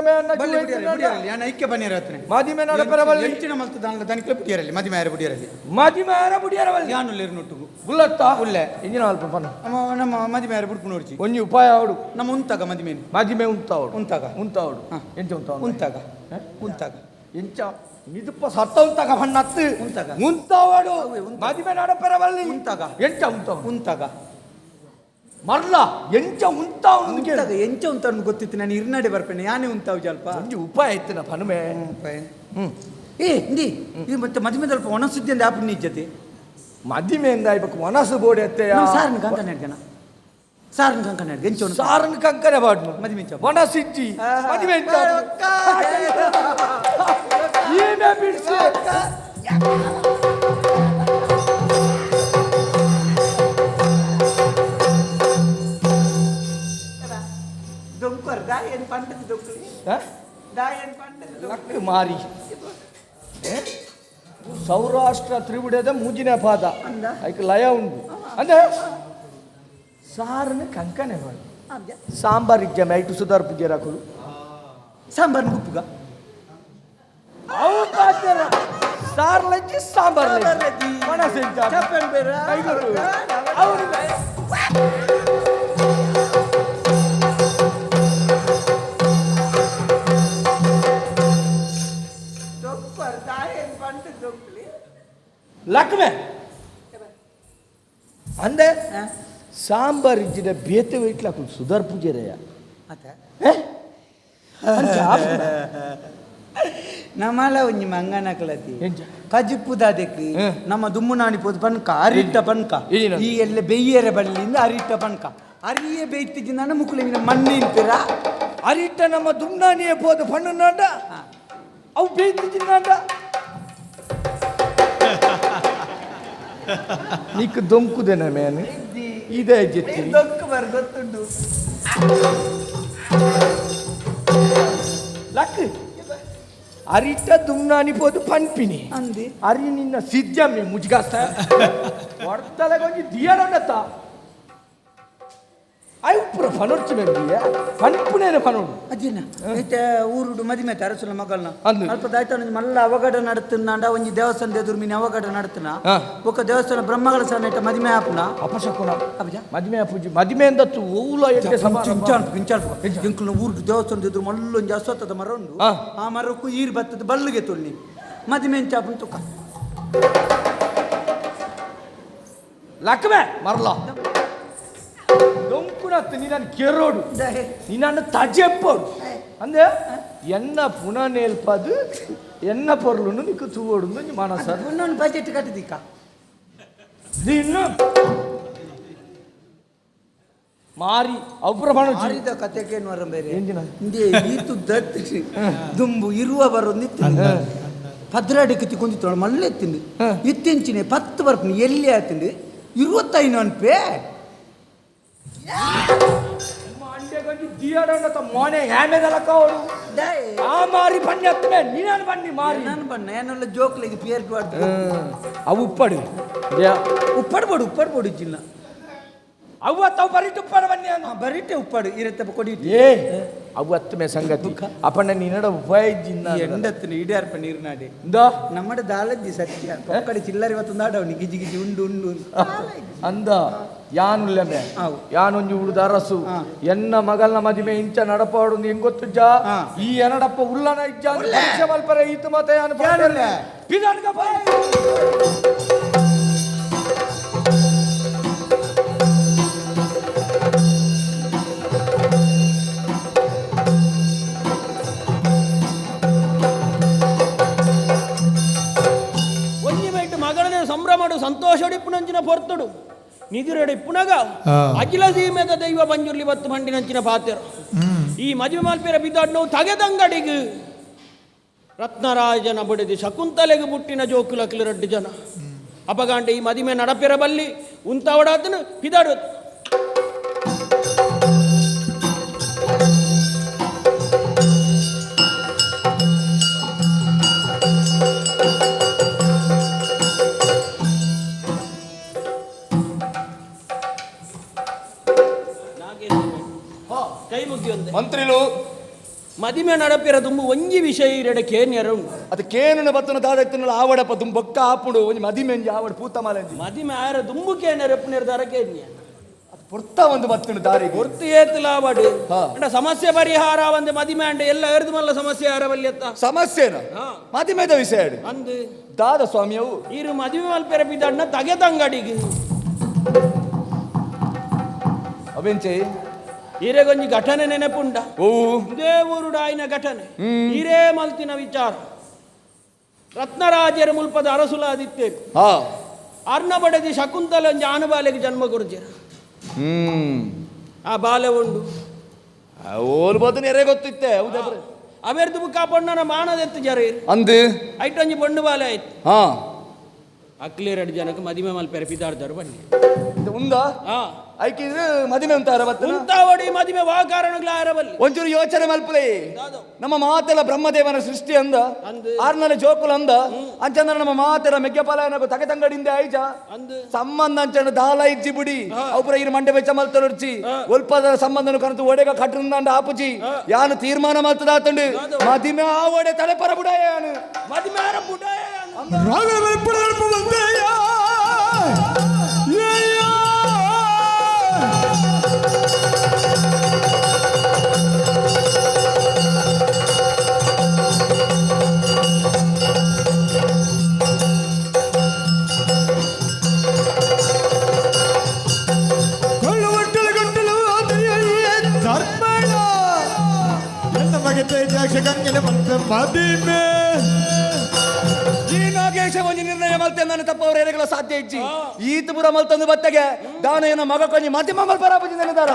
ಯಾನ ಐಕ್ಯ ಬನ್ನಿರತ್ನೆ ಮದಿಮೆ ನಡಪರವಲ್ಲಿ ಹೆಚ್ಚಿನ ಮಲ್ತದ ದನಿಕ್ಲೆ ಬುಡಿಯರಲ್ಲಿ ಮದಿಮೆ ಯಾರ ಬುಡಿಯರಲ್ಲಿ ಮದಿಮೆ ಯಾರ ಬುಡಿಯರವಲ್ಲಿ ಯಾನುಲ್ಲೇರು ನೊಟ್ಟುಗು ಗುಲ್ಲತ್ತ ಉಲ್ಲೆ ಇಂಜಿನ ಅಲ್ಪ ಪನ್ನ ನಮ್ಮ ಮದಿಮೆ ಯಾರ ಬುಡ್ಪು ನೋಡ್ಚಿ ಒಂಜಿ ಉಪಾಯ ಅವಡು ನಮ್ಮ ಉಂತಾಗ ಮದಿಮೆ ಉಂತಾವಡು ಉಂತಾಗ ಎಂಚ ಉಂತಾಗ ಎಂಚ ನಿದುಪ್ಪ ಸತ್ತ ಉಂತಾಗ ಬಣ್ಣತ್ತು ಉಂತಾವಡು ಮದಿಮೆ ನಡಪರವಲ್ಲಿ ಎಂಚ ಉಂತಾಗ ಮರ್ಲ ಎಂಚ ಉಂತಾವ್ ಎಂಚ ಉಂತ ಗೊತ್ತಿತ್ತು ನಾನು ಇರ್ನಾಡೆ ಬರ್ಪೇನೆ ಯಾನೇ ಉಂತಾವ್ ಜಲ್ಪ ಒಂಜಿ ಉಪಾಯ ಇತ್ತು ನಾ ಪನುಮೆ ಏ ಇಂದಿ ಇದು ಮತ್ತೆ ಮದುವೆ ಸ್ವಲ್ಪ ಒಣಸುದ್ದಿ ಅಂದ ಆಪು ನಿಜ್ಜತೆ ಮದಿಮೆಯಿಂದ ಇವಾಗ ಒನಸು ಬೋಡಿ ಅತ್ತೆ ಸಾರನ್ ಕಂಕಣ ಜನ ಸಾರನ್ ಕಂಕಣ ಎಂಚ ಸಾರನ್ ಕಂಕಣ ಬಾಡ್ನು ಮದುವೆ ಒನಸಿಜ್ಜಿ ಮದುವೆ ಏನೇ ಬಿಡ್ಸಿ ದೊಂಕರ್ ದಾಯನ್ ಪಂಡದ ದೊಂಕಲಿ ದಾಯನ್ ಪಂಡದ ಮಾರಿ ಸೌರಾಷ್ಟ್ರ ತ್ರಿವಿಡದ ಮೂಜಿನ ಪಾದ ಅದಕ್ಕೆ ಲಯ ಉಂಟು ಅಂದ್ರೆ ಸಾರನ ಕಂಕನೆ ಮಾಡಿ ಸಾಂಬಾರ್ ಇಜ್ಜಮೆ ಐಟು ಸುಧಾರ್ ಪೂಜೆ ರಾಕುದು ಸಾಂಬಾರ್ ಗುಪ್ಪುಗ ಅವು ಪಾತ್ರ ಸಾರ್ಲಜ್ಜಿ ಸಾಂಬಾರ್ ಲಕ್ಷ್ಮೆ ಅಂದೆ ಸಾಂಬಾರ್ ಇಜ್ಜಿನ ಬೇತೆ ವೈಟ್ಲಾಕು ಸುಧಾರ್ ಪೂಜೆ ರಯ್ಯ ನಮ್ಮಲ ಒಂಜಿ ಮಂಗನಕಲತಿ ಕಜಿಪ್ಪುದಾದಕ್ಕೆ ನಮ್ಮ ದುಮ್ಮುನಾಣಿ ಪೋದು ಪನ್ಕ ಅರಿಟ್ಟ ಪನ್ಕ ಈ ಎಲ್ಲ ಬೆಯ್ಯರ ಬಳ್ಳಿಯಿಂದ ಅರಿಟ್ಟ ಪನ್ಕ ಅರಿಯೇ ಬೇಯ್ತಿದ್ದಿ ನನ್ನ ಮುಕ್ಕುಲಿನ ಮಣ್ಣಿಂತಿರ ಅರಿಟ್ಟ ನಮ್ಮ ದುಮ್ನಾಣಿಯ ಪೋದು ಪಣ್ಣು ನಾಡ ಅವು ಬೇಯ್ತಿದ್ದಿ ನಾಡ ನೀಕು ದೊಂಕುದೇನ ಮೇನೆ ಇದೇ ಜೆತ್ತಿ ದೊಂಕು ಬರ್ ಗೊತ್ತುಂಡು ಲಕ್ ಅರಿಟ್ಟ ದುಮ್ನಾನಿ ಪೋದು ಪನ್ಪಿನಿ ಅಂದಿ ಅರಿ ನಿನ್ನ ಸಿಜ್ಜಮ್ಮೆ ಮುಜ್ಗಾಸ್ತ ಹೊಡ್ತಲಗೊಂಜಿ ದಿಯಡತ್ತ ಅವು ಪುರ ಫನೊರ್ಚು ಬೆಂದಿಯ ಪನ್ಪುನೇನೆ ಫನೋಡು ಅದೇನ ಐತೆ ಊರುಡು ಮದಿಮೆ ಅರಸುಲ ಮಗಳನ್ನ ಅಲ್ಪ ದಾಯ್ತ ಮಲ್ಲ ಅವಘಡ ನಡತನಾಂಡ ಒಂಜಿ ದೇವಸ್ಥಾನ ಎದುರು ಮೀನು ಅವಘಡ ನಡತನ ಒಕ್ಕ ದೇವಸ್ಥಾನ ಬ್ರಹ್ಮಗಳ ಸಹ ಮದಿಮೆ ಆಪುನ ಅಪಶಕುನ ಮದಿಮೆ ಪೂಜೆ ಮದಿಮೆ ಅಂದತ್ತು ಓಲ ಎಕ್ಕೆ ಎಂಕಲ್ನ ಊರುಡು ದೇವಸ್ಥಾನದ ಎದುರು ಮಲ್ಲೊಂಜಿ ಅಶ್ವತ್ಥದ ಮರ ಉಂಡು ಆ ಮರಕ್ಕೂ ಈರು ಬತ್ತದ ಬಲ್ಲಿಗೆ ತೊಳ್ಳಿ ಮದಿಮೆ ಎಂಚಾಪುನ ತುಕ ಲಕ್ಷ್ಮೆ ಮರಲ ದೊಂಕುನತ್ತು ನೀನನ್ನು ಕೆರೋಡು ನೀನನ್ನು ತಜೆಪ್ಪೋಡು ಅಂದೆ ಎನ್ನ ಪುನಃ ನೇಲ್ಪದು ಎನ್ನ ಪೊರ್ಲುನು ನಿಕ್ಕು ತೂವೋಡು ನೀ ಮನಸ ಇನ್ನೊಂದು ಬಜೆಟ್ ಕಟ್ಟಿದಿಕ್ಕ ನಿನ್ನ ಮಾರಿ ಅಪ್ರಮಾಣ ಮಾರಿದ ಕತೆಗೇನು ವರ ಬೇರೆ ಎಂದಿನ ಇಂದೇ ಈತು ದತ್ತು ದುಂಬು ಇರುವ ಬರೋಂದಿತ್ತು ಪದ್ರಾಡಿಕ್ಕೆ ತಿಕ್ಕೊಂದಿತ್ತು ಮಲ್ಲೆತ್ತಿಂದು ಇತ್ತೆಂಚಿನ 10 ಬರ್ಪನಿ ಎಲ್ಲಿ ಆಯ್ತಿಂದು 25 ಅನ್ಪೇ ಮೋನೆ ಹ್ಯಾಮೆದಲಕ್ಕವಳು ಆ ಮಾರಿ ಬನ್ನಿ ಹತ್ತಮೆ ನೀನಾನು ಬನ್ನಿ ಮಾರಿ ನಾನು ಬಣ್ಣ ಏನೆಲ್ಲ ಜೋಕ್ಲಿಗೆ ಪೇರ್ಗೆ ಮಾಡ್ತಾರೆ ಅವು ಉಪ್ಪಡು ಉಪ್ಪಡ್ಬೋಡು ಇಜ್ಜಿಲ್ಲ ಅವು ಅತ್ತವು ಬರೀಟ್ ಉಪ್ಪಡ ಬನ್ನಿ ಬರೀಟೆ ಉಪ್ಪಾಡು ಇರತ್ತೆ ಕೊಡಿ ಏ ಅವು ಹತ್ತಮೆ ಸಂಗತಿ ಅಪ್ಪಣ್ಣ ನೀನಡ ಉಪಾಯಿಜ್ಜಿಂದ ಎಂಡತ್ತಿನ ಇಡ್ಯಾರ್ಪ ನೀರ್ನಾಡಿ ನಮ್ಮಡ ದಾಲಜ್ಜಿ ಸತ್ಯ ಕಡೆ ಚಿಲ್ಲರಿ ಇವತ್ತು ನಾಡವನಿ ಗಿಜಿ ಗಿಜಿ ಉಂಡು ಅಂದ ಯಾನುಲ್ಲೆಮೆ ಯಾನೊಂಜಿ ಉಳಿದ ಅರಸು ಎನ್ನ ಮಗಲ್ನ ಮದಿಮೆ ಇಂಚ ನಡಪಾಡು ಹೆಂಗ್ ಗೊತ್ತುಜ್ಜ ಈ ಎನಡಪ್ಪ ಉಲ್ಲನ ಇಜ್ಜ ಮಲ್ಪರೆ ಈತು ಮತ್ತೆ ಮಾಡು ಸಂತೋಷಡಿಪ್ಪುನಂಚಿನ ಪೊರ್ತುಡು ನಿದಿರಡಿಪ್ಪುನಗ ಅಖಿಲ ಸೀಮೆದ ದೈವ ಬಂಜುರ್ಲಿ ಬತ್ತು ಮಂಡಿನಂಚಿನ ಪಾತೆರು ಈ ಮದುವೆ ಮಲ್ಪೆರ ಬಿದ್ದಾಡ್ ತಗೆದಂಗಡಿಗೆ ರತ್ನರಾಜನ ಬಡಿದಿ ಶಕುಂತಲೆಗೆ ಬುಟ್ಟಿನ ಜೋಕುಲ ಕಿಲರಡ್ಡು ಜನ ಅಪಗಾಂಡೆ ಈ ಮದಿಮೆ ನಡಪೆರ ಬಲ್ಲಿ ಉಂತಾವಡಾತನು ಪಿದಾಡು ಕೈ ಮುಗಿಯೊಂದೆ ಮಂತ್ರಿಲು ಮದಿಮೆ ನಡಪಿರ ತುಂಬ ಒಂಜಿ ವಿಷಯ ಇರಡೆ ಕೇನ್ಯರ ಉಂಟು ಅದು ಕೇನನ ಬತ್ತನ ದಾದತ್ತಿನ ಆವಡಪ್ಪ ತುಂಬ ಬೊಕ್ಕ ಆಪುಡು ಒಂಜಿ ಮದಿಮೆ ಆವಡ ಪೂತ ಮಾಲೆ ಮದಿಮೆ ಆರ ದುಂಬು ಕೇನರಪ್ಪ ನಿರ್ಧಾರ ಕೇನ್ಯ ಅದು ಪುರ್ತ ಒಂದು ಬತ್ತನ ದಾರಿ ಪುರ್ತಿ ಏತಲ ಆವಡು ಅಂಡ ಸಮಸ್ಯೆ ಪರಿಹಾರ ಒಂದು ಮದಿಮೆ ಅಂಡ ಎಲ್ಲ ಎರ್ದು ಮಲ್ಲ ಸಮಸ್ಯೆ ಆರವಲ್ಯತ್ತ ಸಮಸ್ಯೆನ ಮದಿಮೆದ ವಿಷಯ ಅಂದು ದಾದ ಸ್ವಾಮಿಯವು ಇರು ಮದಿಮೆ ಮಲ್ಪೆರ ಬಿದ್ದಣ್ಣ ತಗೆದಂಗಡಿಗೆ ಅವೆಂಚೆ ಹಿರೇಗೊಂಜಿ ಘಟನೆ ನೆನಪುಂಡ ಓ ಇದೇ ಊರುಡ ಆಯ್ನ ಘಟನೆ ಹಿರೇ ಮಲ್ತಿನ ವಿಚಾರ ರತ್ನರಾಜರ ಮುಲ್ಪದ ಅರಸುಲಾದಿತ್ತೇ ಅರ್ಣ ಬಡದಿ ಶಕುಂತಲ ಒಂಜಿ ಆನುಬಾಲೆಗೆ ಜನ್ಮ ಕೊಡ್ಜರ ಆ ಬಾಲೆ ಉಂಡು ಓಲ್ ಬದು ನೆರೆ ಗೊತ್ತಿತ್ತೆ ಹೌದಾ ಅವೆರ್ದು ಕಾಪಣ್ಣನ ಮಾನದೆತ್ತು ಜರ ಅಂದು ಐಟೊಂಜಿ ಬಣ್ಣು ಬಾಲೆ ಆಯ್ತು ಹಾ ಅಕ್ಲೇರೆಡು ಜನಕ್ಕೆ ಮದಿಮೆ ಮಲ್ಪೆರ ಪಿದಾಡ್ದಾರು ಬನ್ನಿ ಉಂದಾ ಐಕಿದ್ರೆ ಮದಿಮೆ ಉಂಟಾರ ಉಂತಾವಡಿ ಮದಿಮೆ ವಾ ಕಾರಣಗಳಾರಬಲ್ಲಿ ಒಂಚೂರು ಯೋಚನೆ ಮಲ್ಪಲೆ ನಮ್ಮ ಮಾತೆಲ್ಲ ಬ್ರಹ್ಮದೇವನ ಸೃಷ್ಟಿ ಅಂದ ಆರ್ನಲೆ ಜೋಕುಲ ಅಂದ ಅಂಚಂದ್ರ ನಮ್ಮ ಮಾತೆಲ್ಲ ಮೆಗ್ಗಪಾಲ ತಗೆತಂಗಡಿಂದ ಐಜ ಸಂಬಂಧ ಅಂಚಂಡ ದಾಲ ಇಜ್ಜಿ ಬಿಡಿ ಅವ್ರ ಇರು ಮಂಡೆ ಬೆಚ್ಚ ಮಲ್ತರುಚಿ ಒಲ್ಪದ ಸಂಬಂಧನು ಕನತು ಒಡೆಗ ಕಟ್ರಂದ ಆಪುಜಿ ಯಾನು ತೀರ್ಮಾನ ಮಲ್ತದಾತಂಡು ಮದಿಮೆ ಆ ಒಡೆ ತಲೆಪರ ಬುಡಾಯ ಯಾನು ಮದಿಮೆ ಆರ ಬುಡಾಯ ಮದಿಮೆ ಈ ನಾಗೇಶ ಒಂಜಿ ನಿರ್ಣಯ ಮಲ್ತೆ ನನ್ನ ತಪ್ಪವ್ರ ಏರೆಗಳ ಸಾಧ್ಯ ಇಜ್ಜಿ ಈತ ಪುರ ಮಲ್ತಂದು ಬತ್ತಗೆ ದಾನಯ್ಯನ ಮಗ ಕೊಂಜಿ ಮದಿಮ ಮಲ್ಪರ ಬುಜಿ ನೆನದಾರ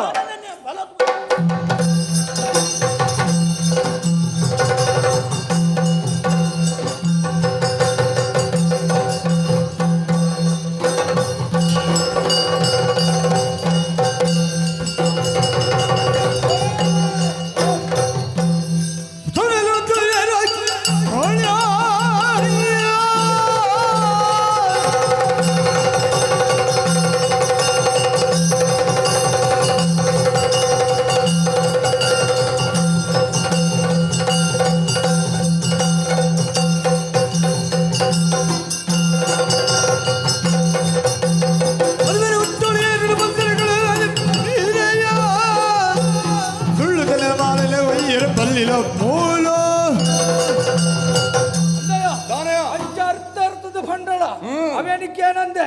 ಅವೇನಿಕೇನಂದೆ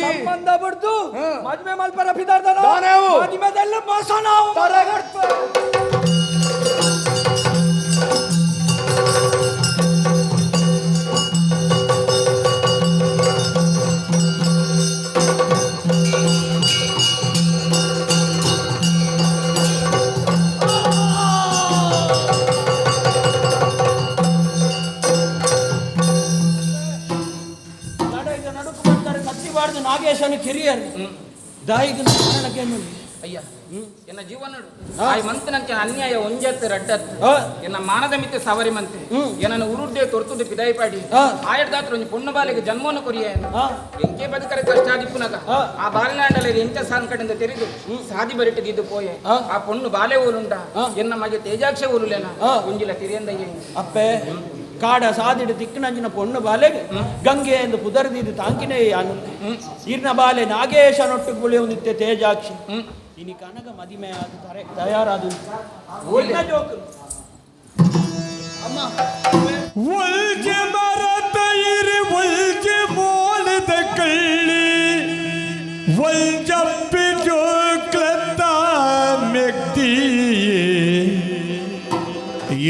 ಸಂಬಂಧ ಬಿಡ್ತು ಮದ್ವೆ ಮಲ್ಪರ ಪಿದಾರ್ದನ ಮದ್ವೆದೆಲ್ಲ ಮೋಸ ನಾವು ನಾಗೇಶನ ಕಿರಿಯರು ದಾಯಿಗೆ ಅಯ್ಯ ಎನ್ನ ಜೀವನ ಆಯ್ ಮಂತನಂಚ ಅನ್ಯಾಯ ಒಂಜತ್ತು ರಡ್ಡತ್ತು ಎನ್ನ ಮಾನದ ಮಿತ್ತೆ ಸವರಿ ಮಂತೆ ಎನ್ನ ಉರುಡ್ಡೆ ತೊರ್ತುದು ಪಿದಾಯಿ ಪಾಡಿ ಆಯಡ್ದಾತ್ರ ಒಂಜಿ ಪೊಣ್ಣು ಬಾಲಿಗೆ ಜನ್ಮವನ್ನು ಕೊರಿಯ ಎಂಕೆ ಬದುಕರೆ ಕಷ್ಟ ಆದಿಪ್ಪುನಗ ಆ ಬಾಲಿನಾಂಡಲ ಎಂಚ ಸಾನ್ಕಡಿಂದ ತೆರೆದು ಸಾದಿ ಬರಿಟ್ಟಿದ್ದು ಪೋಯೆ ಆ ಪೊಣ್ಣು ಬಾಲೆ ಊಲುಂಡ ಎನ್ನ ಮಗೆ ತೇಜಾಕ್ಷ ಊಲುಲೇನ ಒಂಜಿಲ ತಿರಿಯಂದಯ್ಯ ಅಪ್ಪೆ ಕಾಡ ಸಾದಿಡು ತಿಕ್ಕನಂಜಿನ ಪೊಣ್ಣು ಬಾಲೆಗೆ ಗಂಗೆ ಎಂದು ಪುದರ್ದಿದ್ದು ತಾಂಕಿನೇ ಅನು ಇರ್ನ ಬಾಲೆ ನಾಗೇಶನೊಟ್ಟು ಗುಳಿ ಹೊಂದಿತ್ತೆ ತೇಜಾಕ್ಷಿ ಇನಿ ಕನಗ ಮದಿಮೆ ಅದು ತಯಾರಾದು ಜೋಕು ಅಮ್ಮ ಒಲ್ಗೆ ಮರತ ಇರಿ ಒಲ್ಗೆ ಮೋಲದ ಕಳ್ಳಿ ಒಲ್ಜಪ್ಪಿ ಜೋಕ್ಲತ್ತ ಮೆಕ್ತಿ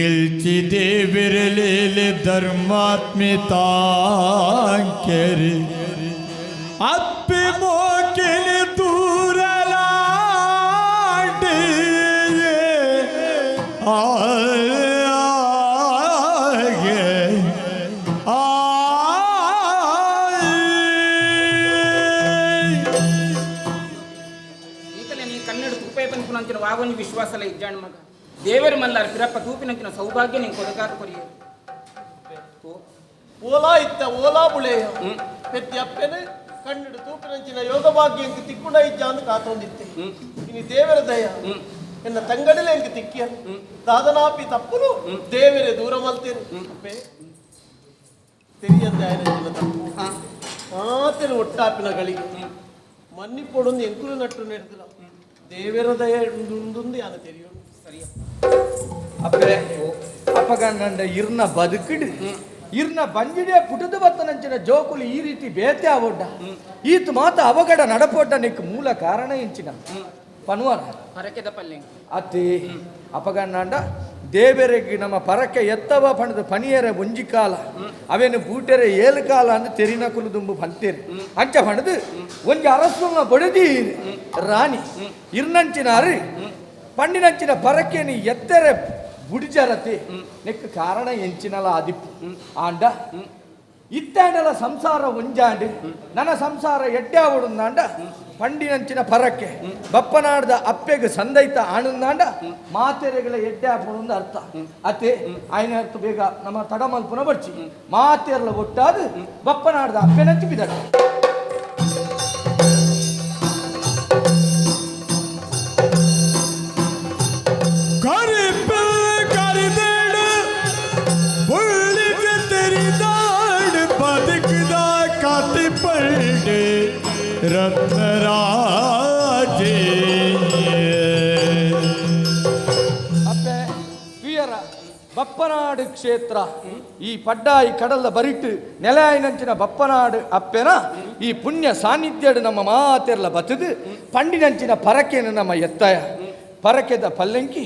ಎಲ್ಚಿದೆ ಬಿರಲೇಲೆ ಧರ್ಮಾತ್ಮಿ ತಾಂಕೆರಿ ಅಪ್ಪಿ ಮೋಕಿಲಿ ದೂರಲಾಡಿ ನೀ ಕನ್ನಡ ತೂಪೆ ಪಂಪುನಂಚಿನ ವಾಗೊಂದು ವಿಶ್ವಾಸಲ ಇಜ್ಜಾಣ ಮಗ ದೇವರು ಮಲ್ಲಾರ ಪಿರಪ್ಪ ತೂಪಿನಂಚಿನ ಸೌಭಾಗ್ಯ ನೀನು ಕೊಡಗಾರ ಕೊರಿಯ ಓಲಾ ಇತ್ತ ಓಲಾ ಬುಳೆಯ ಪೆತ್ತಿ ಅಪ್ಪೆನೆ ಕನ್ನಡ ತೂಪಿನಂಚಿನ ಯೋಗ ಭಾಗ್ಯ ಎಂಕ್ ತಿಕ್ಕುಣ ಇಜ್ಜ ಅಂತ ಕಾತೊಂದಿತ್ತೆ ಇನಿ ದೇವರ ದಯ ಎನ್ನ ತಂಗಡಿಲೆ ಎಂಕ್ ತಿಕ್ಕಿಯ ದಾದನಾಪಿ ತಪ್ಪುನು ದೇವರೇ ದೂರ ಮಲ್ತೇನೆ ಅಪ್ಪೆ ತೆರಿಯಂದೆ ಆಯ್ನ ತಪ್ಪು ಮಾತೇನು ಒಟ್ಟಾಪಿನ ಗಳಿಗೆ ಮನ್ನಿಪ್ಪೊಡೊಂದು ಎಂಕುಲು ನಟ್ಟು ನಡೆದಿಲ್ಲ ದೇವರ ದಯ ಉಂದುಂದು ಯಾನ ತೆರಿಯೋನು ಸರಿಯ ಅಪ್ಪೆ ಅಪ್ಪಗಂಡ ಇರ್ನ ಬದುಕಿಡು ಇರ್ನ ಬಂಜಿಡೆ ಪುಟದ ಬತ್ತನಂಚಿನ ಜೋಕುಲು ಈ ರೀತಿ ಬೇತೆ ಆವೊಡ್ಡ ಈತ್ ಮಾತ ಅವಗಡ ನಡಪೋಟ ನಿಕ್ ಮೂಲ ಕಾರಣ ಇಂಚಿನ ಪನ್ವಾರ ಪರಕೆದ ಪಲ್ಲೆ ಅತಿ ಅಪಗಂಡ ದೇವರಿಗೆ ನಮ್ಮ ಪರಕೆ ಎತ್ತವ ಪಣದ ಪನಿಯರ ಒಂಜಿ ಕಾಲ ಅವೇನು ಬೂಟೆರೆ ಏಳು ಕಾಲ ಅಂತ ತೆರಿನ ಕುಲುದುಂಬು ಪಂತೇರಿ ಅಂಚ ಪಣದು ಒಂಜಿ ಅರಸುನ ಬಡದಿ ರಾಣಿ ಇರ್ನಂಚಿನ ಅರಿ ಪಂಡಿನಂಚಿನ ಪರಕೆನಿ ಎತ್ತರೆ ಬುಡಿಜರತಿ ನೆಕ್ ಕಾರಣ ಎಂಚಿನಲ ಆದಿಪ್ಪು ಆಂಡ ಇತ್ತಾಂಡಲ ಸಂಸಾರ ಒಂಜಾಂಡಿ ನನ್ನ ಸಂಸಾರ ಎಡ್ಡೆ ಆವಡುಂದಾಂಡ ಪಂಡಿನಂಚಿನ ಪರಕ್ಕೆ ಬಪ್ಪನಾಡ್ದ ಅಪ್ಪೆಗೆ ಸಂದೈತ ಆಣುಂದಾಂಡ ಮಾತೆರೆಗಳ ಎಡ್ಡೆ ಆಪುಣಂದು ಅರ್ಥ ಅತೆ ಆಯ್ನ ಅರ್ಥ ಬೇಗ ನಮ್ಮ ತಡಮಲ್ಪುನ ಬರ್ಚಿ ಮಾತೆರ್ಲ ಒಟ್ಟಾದ ಬಪ್ಪನಾಡ್ದ ಅಪ್ಪೆನಂಚಿ ಬಿದಡ ರತ್ನರಾಜೇ ಅಪ್ಪೆ ವೀರ ಬಪ್ಪನಾಡು ಕ್ಷೇತ್ರ ಈ ಪಡ್ಡಾಯಿ ಕಡಲ ಬರಿಟ್ಟು ನೆಲೆಯಾಯಿನಂಚಿನ ಬಪ್ಪನಾಡು ಅಪ್ಪೆನ ಈ ಪುಣ್ಯ ಸಾನ್ನಿಧ್ಯಡು ನಮ್ಮ ಮಾತೆರ್ಲ ಬತ್ತದು ಪಂಡಿನಂಚಿನ ಪರಕೆನ ನಮ್ಮ ಎತ್ತಾಯ ಪರಕೆದ ಪಲ್ಲಂಕಿ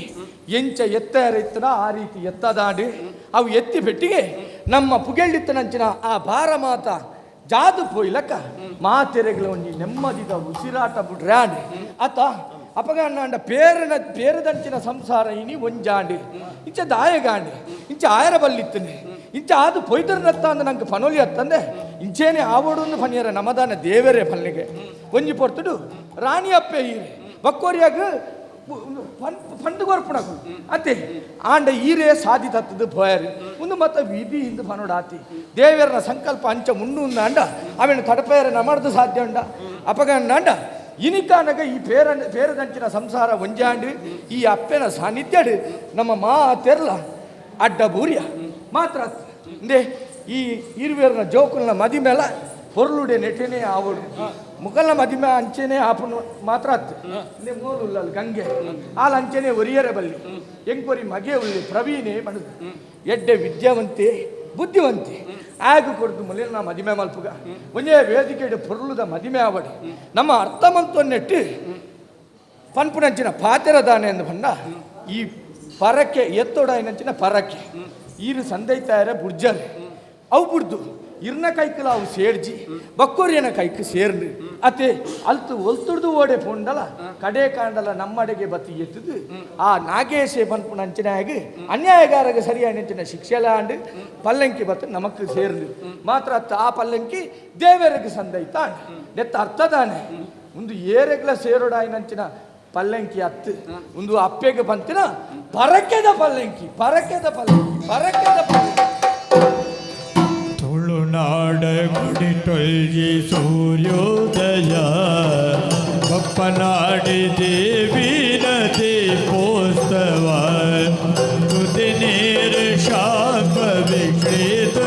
ಎಂಚ ಎತ್ತರಿತ್ತನ ಆ ರೀತಿ ಎತ್ತದಾಡಿ ಅವು ಎತ್ತಿ ಬೆಟ್ಟಿಗೆ ನಮ್ಮ ಪುಗೆಳ್ಳಿತ್ತನಂಚಿನ ಆ ಭಾರ ಮಾತ ಜಾದು ಪೋಯ್ಲಕ್ಕ ಮಾತೆರೆಗಳ ಒಂಜಿ ನೆಮ್ಮದಿದ ಉಸಿರಾಟ ಬಿಡ್ರಾಂಡಿ ಆತ ಅಪಗಂಡ ಪೇರದಂಚಿನ ಸಂಸಾರ ಇನಿ ಒಂಜಾಂಡಿ ಇಂಚ ದಾಯಗಾಂಡಿ ಇಂಚ ಆಯರ ಬಲ್ಲಿತ್ತನೆ ಇಂಚ ಆದು ಪೊಯ್ದರ್ನತ್ತ ಅಂದ ನಂಗೆ ಪನೋಲಿ ಅತ್ತಂದೆ ಇಂಚೇನೆ ಆವೋಡು ಪನಿಯರ ನಮದಾನ ದೇವರೇ ಪಲ್ಲೆಗೆ ಒಂಜಿ ಪೊರ್ತುಡು ರಾಣಿ ಅಪ್ಪೆ ಹೀರೆ ಬಕ್ಕೋರಿಯಾಗ ಪಂಡು ಕೊರ್ಪುಣಕು ಅತ್ತೆ ಆಂಡ ಈರೇ ಸಾಧಿ ತತ್ತದು ಭಯರು ಒಂದು ಮತ್ತ ವಿಧಿ ಹಿಂದೆ ಪನೋಡಾತಿ ದೇವರನ ಸಂಕಲ್ಪ ಅಂಚ ಮುನ್ನು ಅಂಡ ಅವೇನು ತಡಪೇರ ನಮರ್ದು ಸಾಧ್ಯ ಉಂಡ ಅಪಗಂಡ ಇನಿಕಾನಗ ಈ ಪೇರದಂಚಿನ ಸಂಸಾರ ಒಂಜಾಂಡು ಈ ಅಪ್ಪೆನ ಸಾನ್ನಿಧ್ಯಡು ನಮ್ಮ ಮಾ ತೆರ್ಲ ಅಡ್ಡ ಬೂರ್ಯ ಮಾತ್ರ ಇಂದೇ ಈ ಇರುವೇರನ ಜೋಕುಲ್ನ ಮದಿ ಮೇಲ ಪೊರ್ಲುಡೆ ನೆಟೆನೇ ಆವಡು ಮುಕಲ್ನ ಮದಿಮೆ ಅಂಚೆನೆ ಆಪುನು ಮಾತ್ರ ಇಂದೇ ಮೂಲು ಗಂಗೆ ಆಲ ಅಂಚೆನೆ ಒರಿಯರೆ ಬಲ್ಲಿ ಎಂಕೊರಿ ಮಗೆ ಉಳ್ಳಿ ಪ್ರವೀಣೆ ಮಣದು ಎಡ್ಡೆ ವಿದ್ಯಾವಂತೆ ಬುದ್ಧಿವಂತೆ ಆಗ ಕೊಡ್ದು ಮೊದಲು ನಾ ಮದಿಮೆ ಮಲ್ಪುಗ ಒಂದೇ ವೇದಿಕೆ ಪೊರ್ಲುದ ಮದಿಮೆ ಆವಡಿ ನಮ್ಮ ಅರ್ಥಮಂತೊನ್ನೆಟ್ಟು ಪನ್ಪುನಂಚಿನ ಪಾತೆರದಾನೆ ಎಂದು ಬಂದ ಈ ಪರಕ್ಕೆ ಎತ್ತೊಡಾಯಿನಂಚಿನ ಪರಕ್ಕೆ ಈರು ಸಂದೈತಾಯರ ಬುರ್ಜರ್ ಅವು ಬುಡ್ದು ಇರ್ನ ಕೈಕಲ ಅವು ಸೇರ್ಜಿ ಬಕ್ಕೋರಿಯನ ಕೈಕ್ ಸೇರ್ನು ಅತೆ ಅಲ್ತು ಒಲ್ತುಡ್ದು ಓಡೆ ಪೊಂಡಲ ಕಡೆ ಕಾಂಡಲ ನಮ್ಮಡೆಗೆ ಬತ್ತಿ ಎತ್ತದು ಆ ನಾಗೇಶೆ ಪನ್ಪುನ ಅಂಚನಾಗಿ ಅನ್ಯಾಯಗಾರಗೆ ಸರಿಯಾಗಿ ಶಿಕ್ಷೆಲ ಆಂಡು ಪಲ್ಲಂಕಿ ಬತ್ತು ನಮಕ್ ಸೇರ್ನು ಮಾತ್ರ ಅತ್ತ ಆ ಪಲ್ಲಂಕಿ ದೇವರಿಗೆ ಸಂದೈತ ನೆತ್ತ ಅರ್ಥದಾನೆ ಒಂದು ಏರೆಗ್ಲ ಸೇರೋಡಾಯಿನಂಚಿನ ಪಲ್ಲಂಕಿ ಅತ್ತು ಒಂದು ಅಪ್ಪೆಗೆ ಬಂತಿನ ಪರಕೆದ ಪಲ್ಲಂಕಿ ತುಳುನಾಡ ಗುಡಿ ಟೊಲ್ಜಿ ಸೂರ್ಯೋದಯ ಬಪ್ಪನಾಡಿ ದೇವಿನ ದೀಪೋತ್ಸವ ತುದಿ ನೀರು ಶಾಪ ವಿಕ್ರೀತ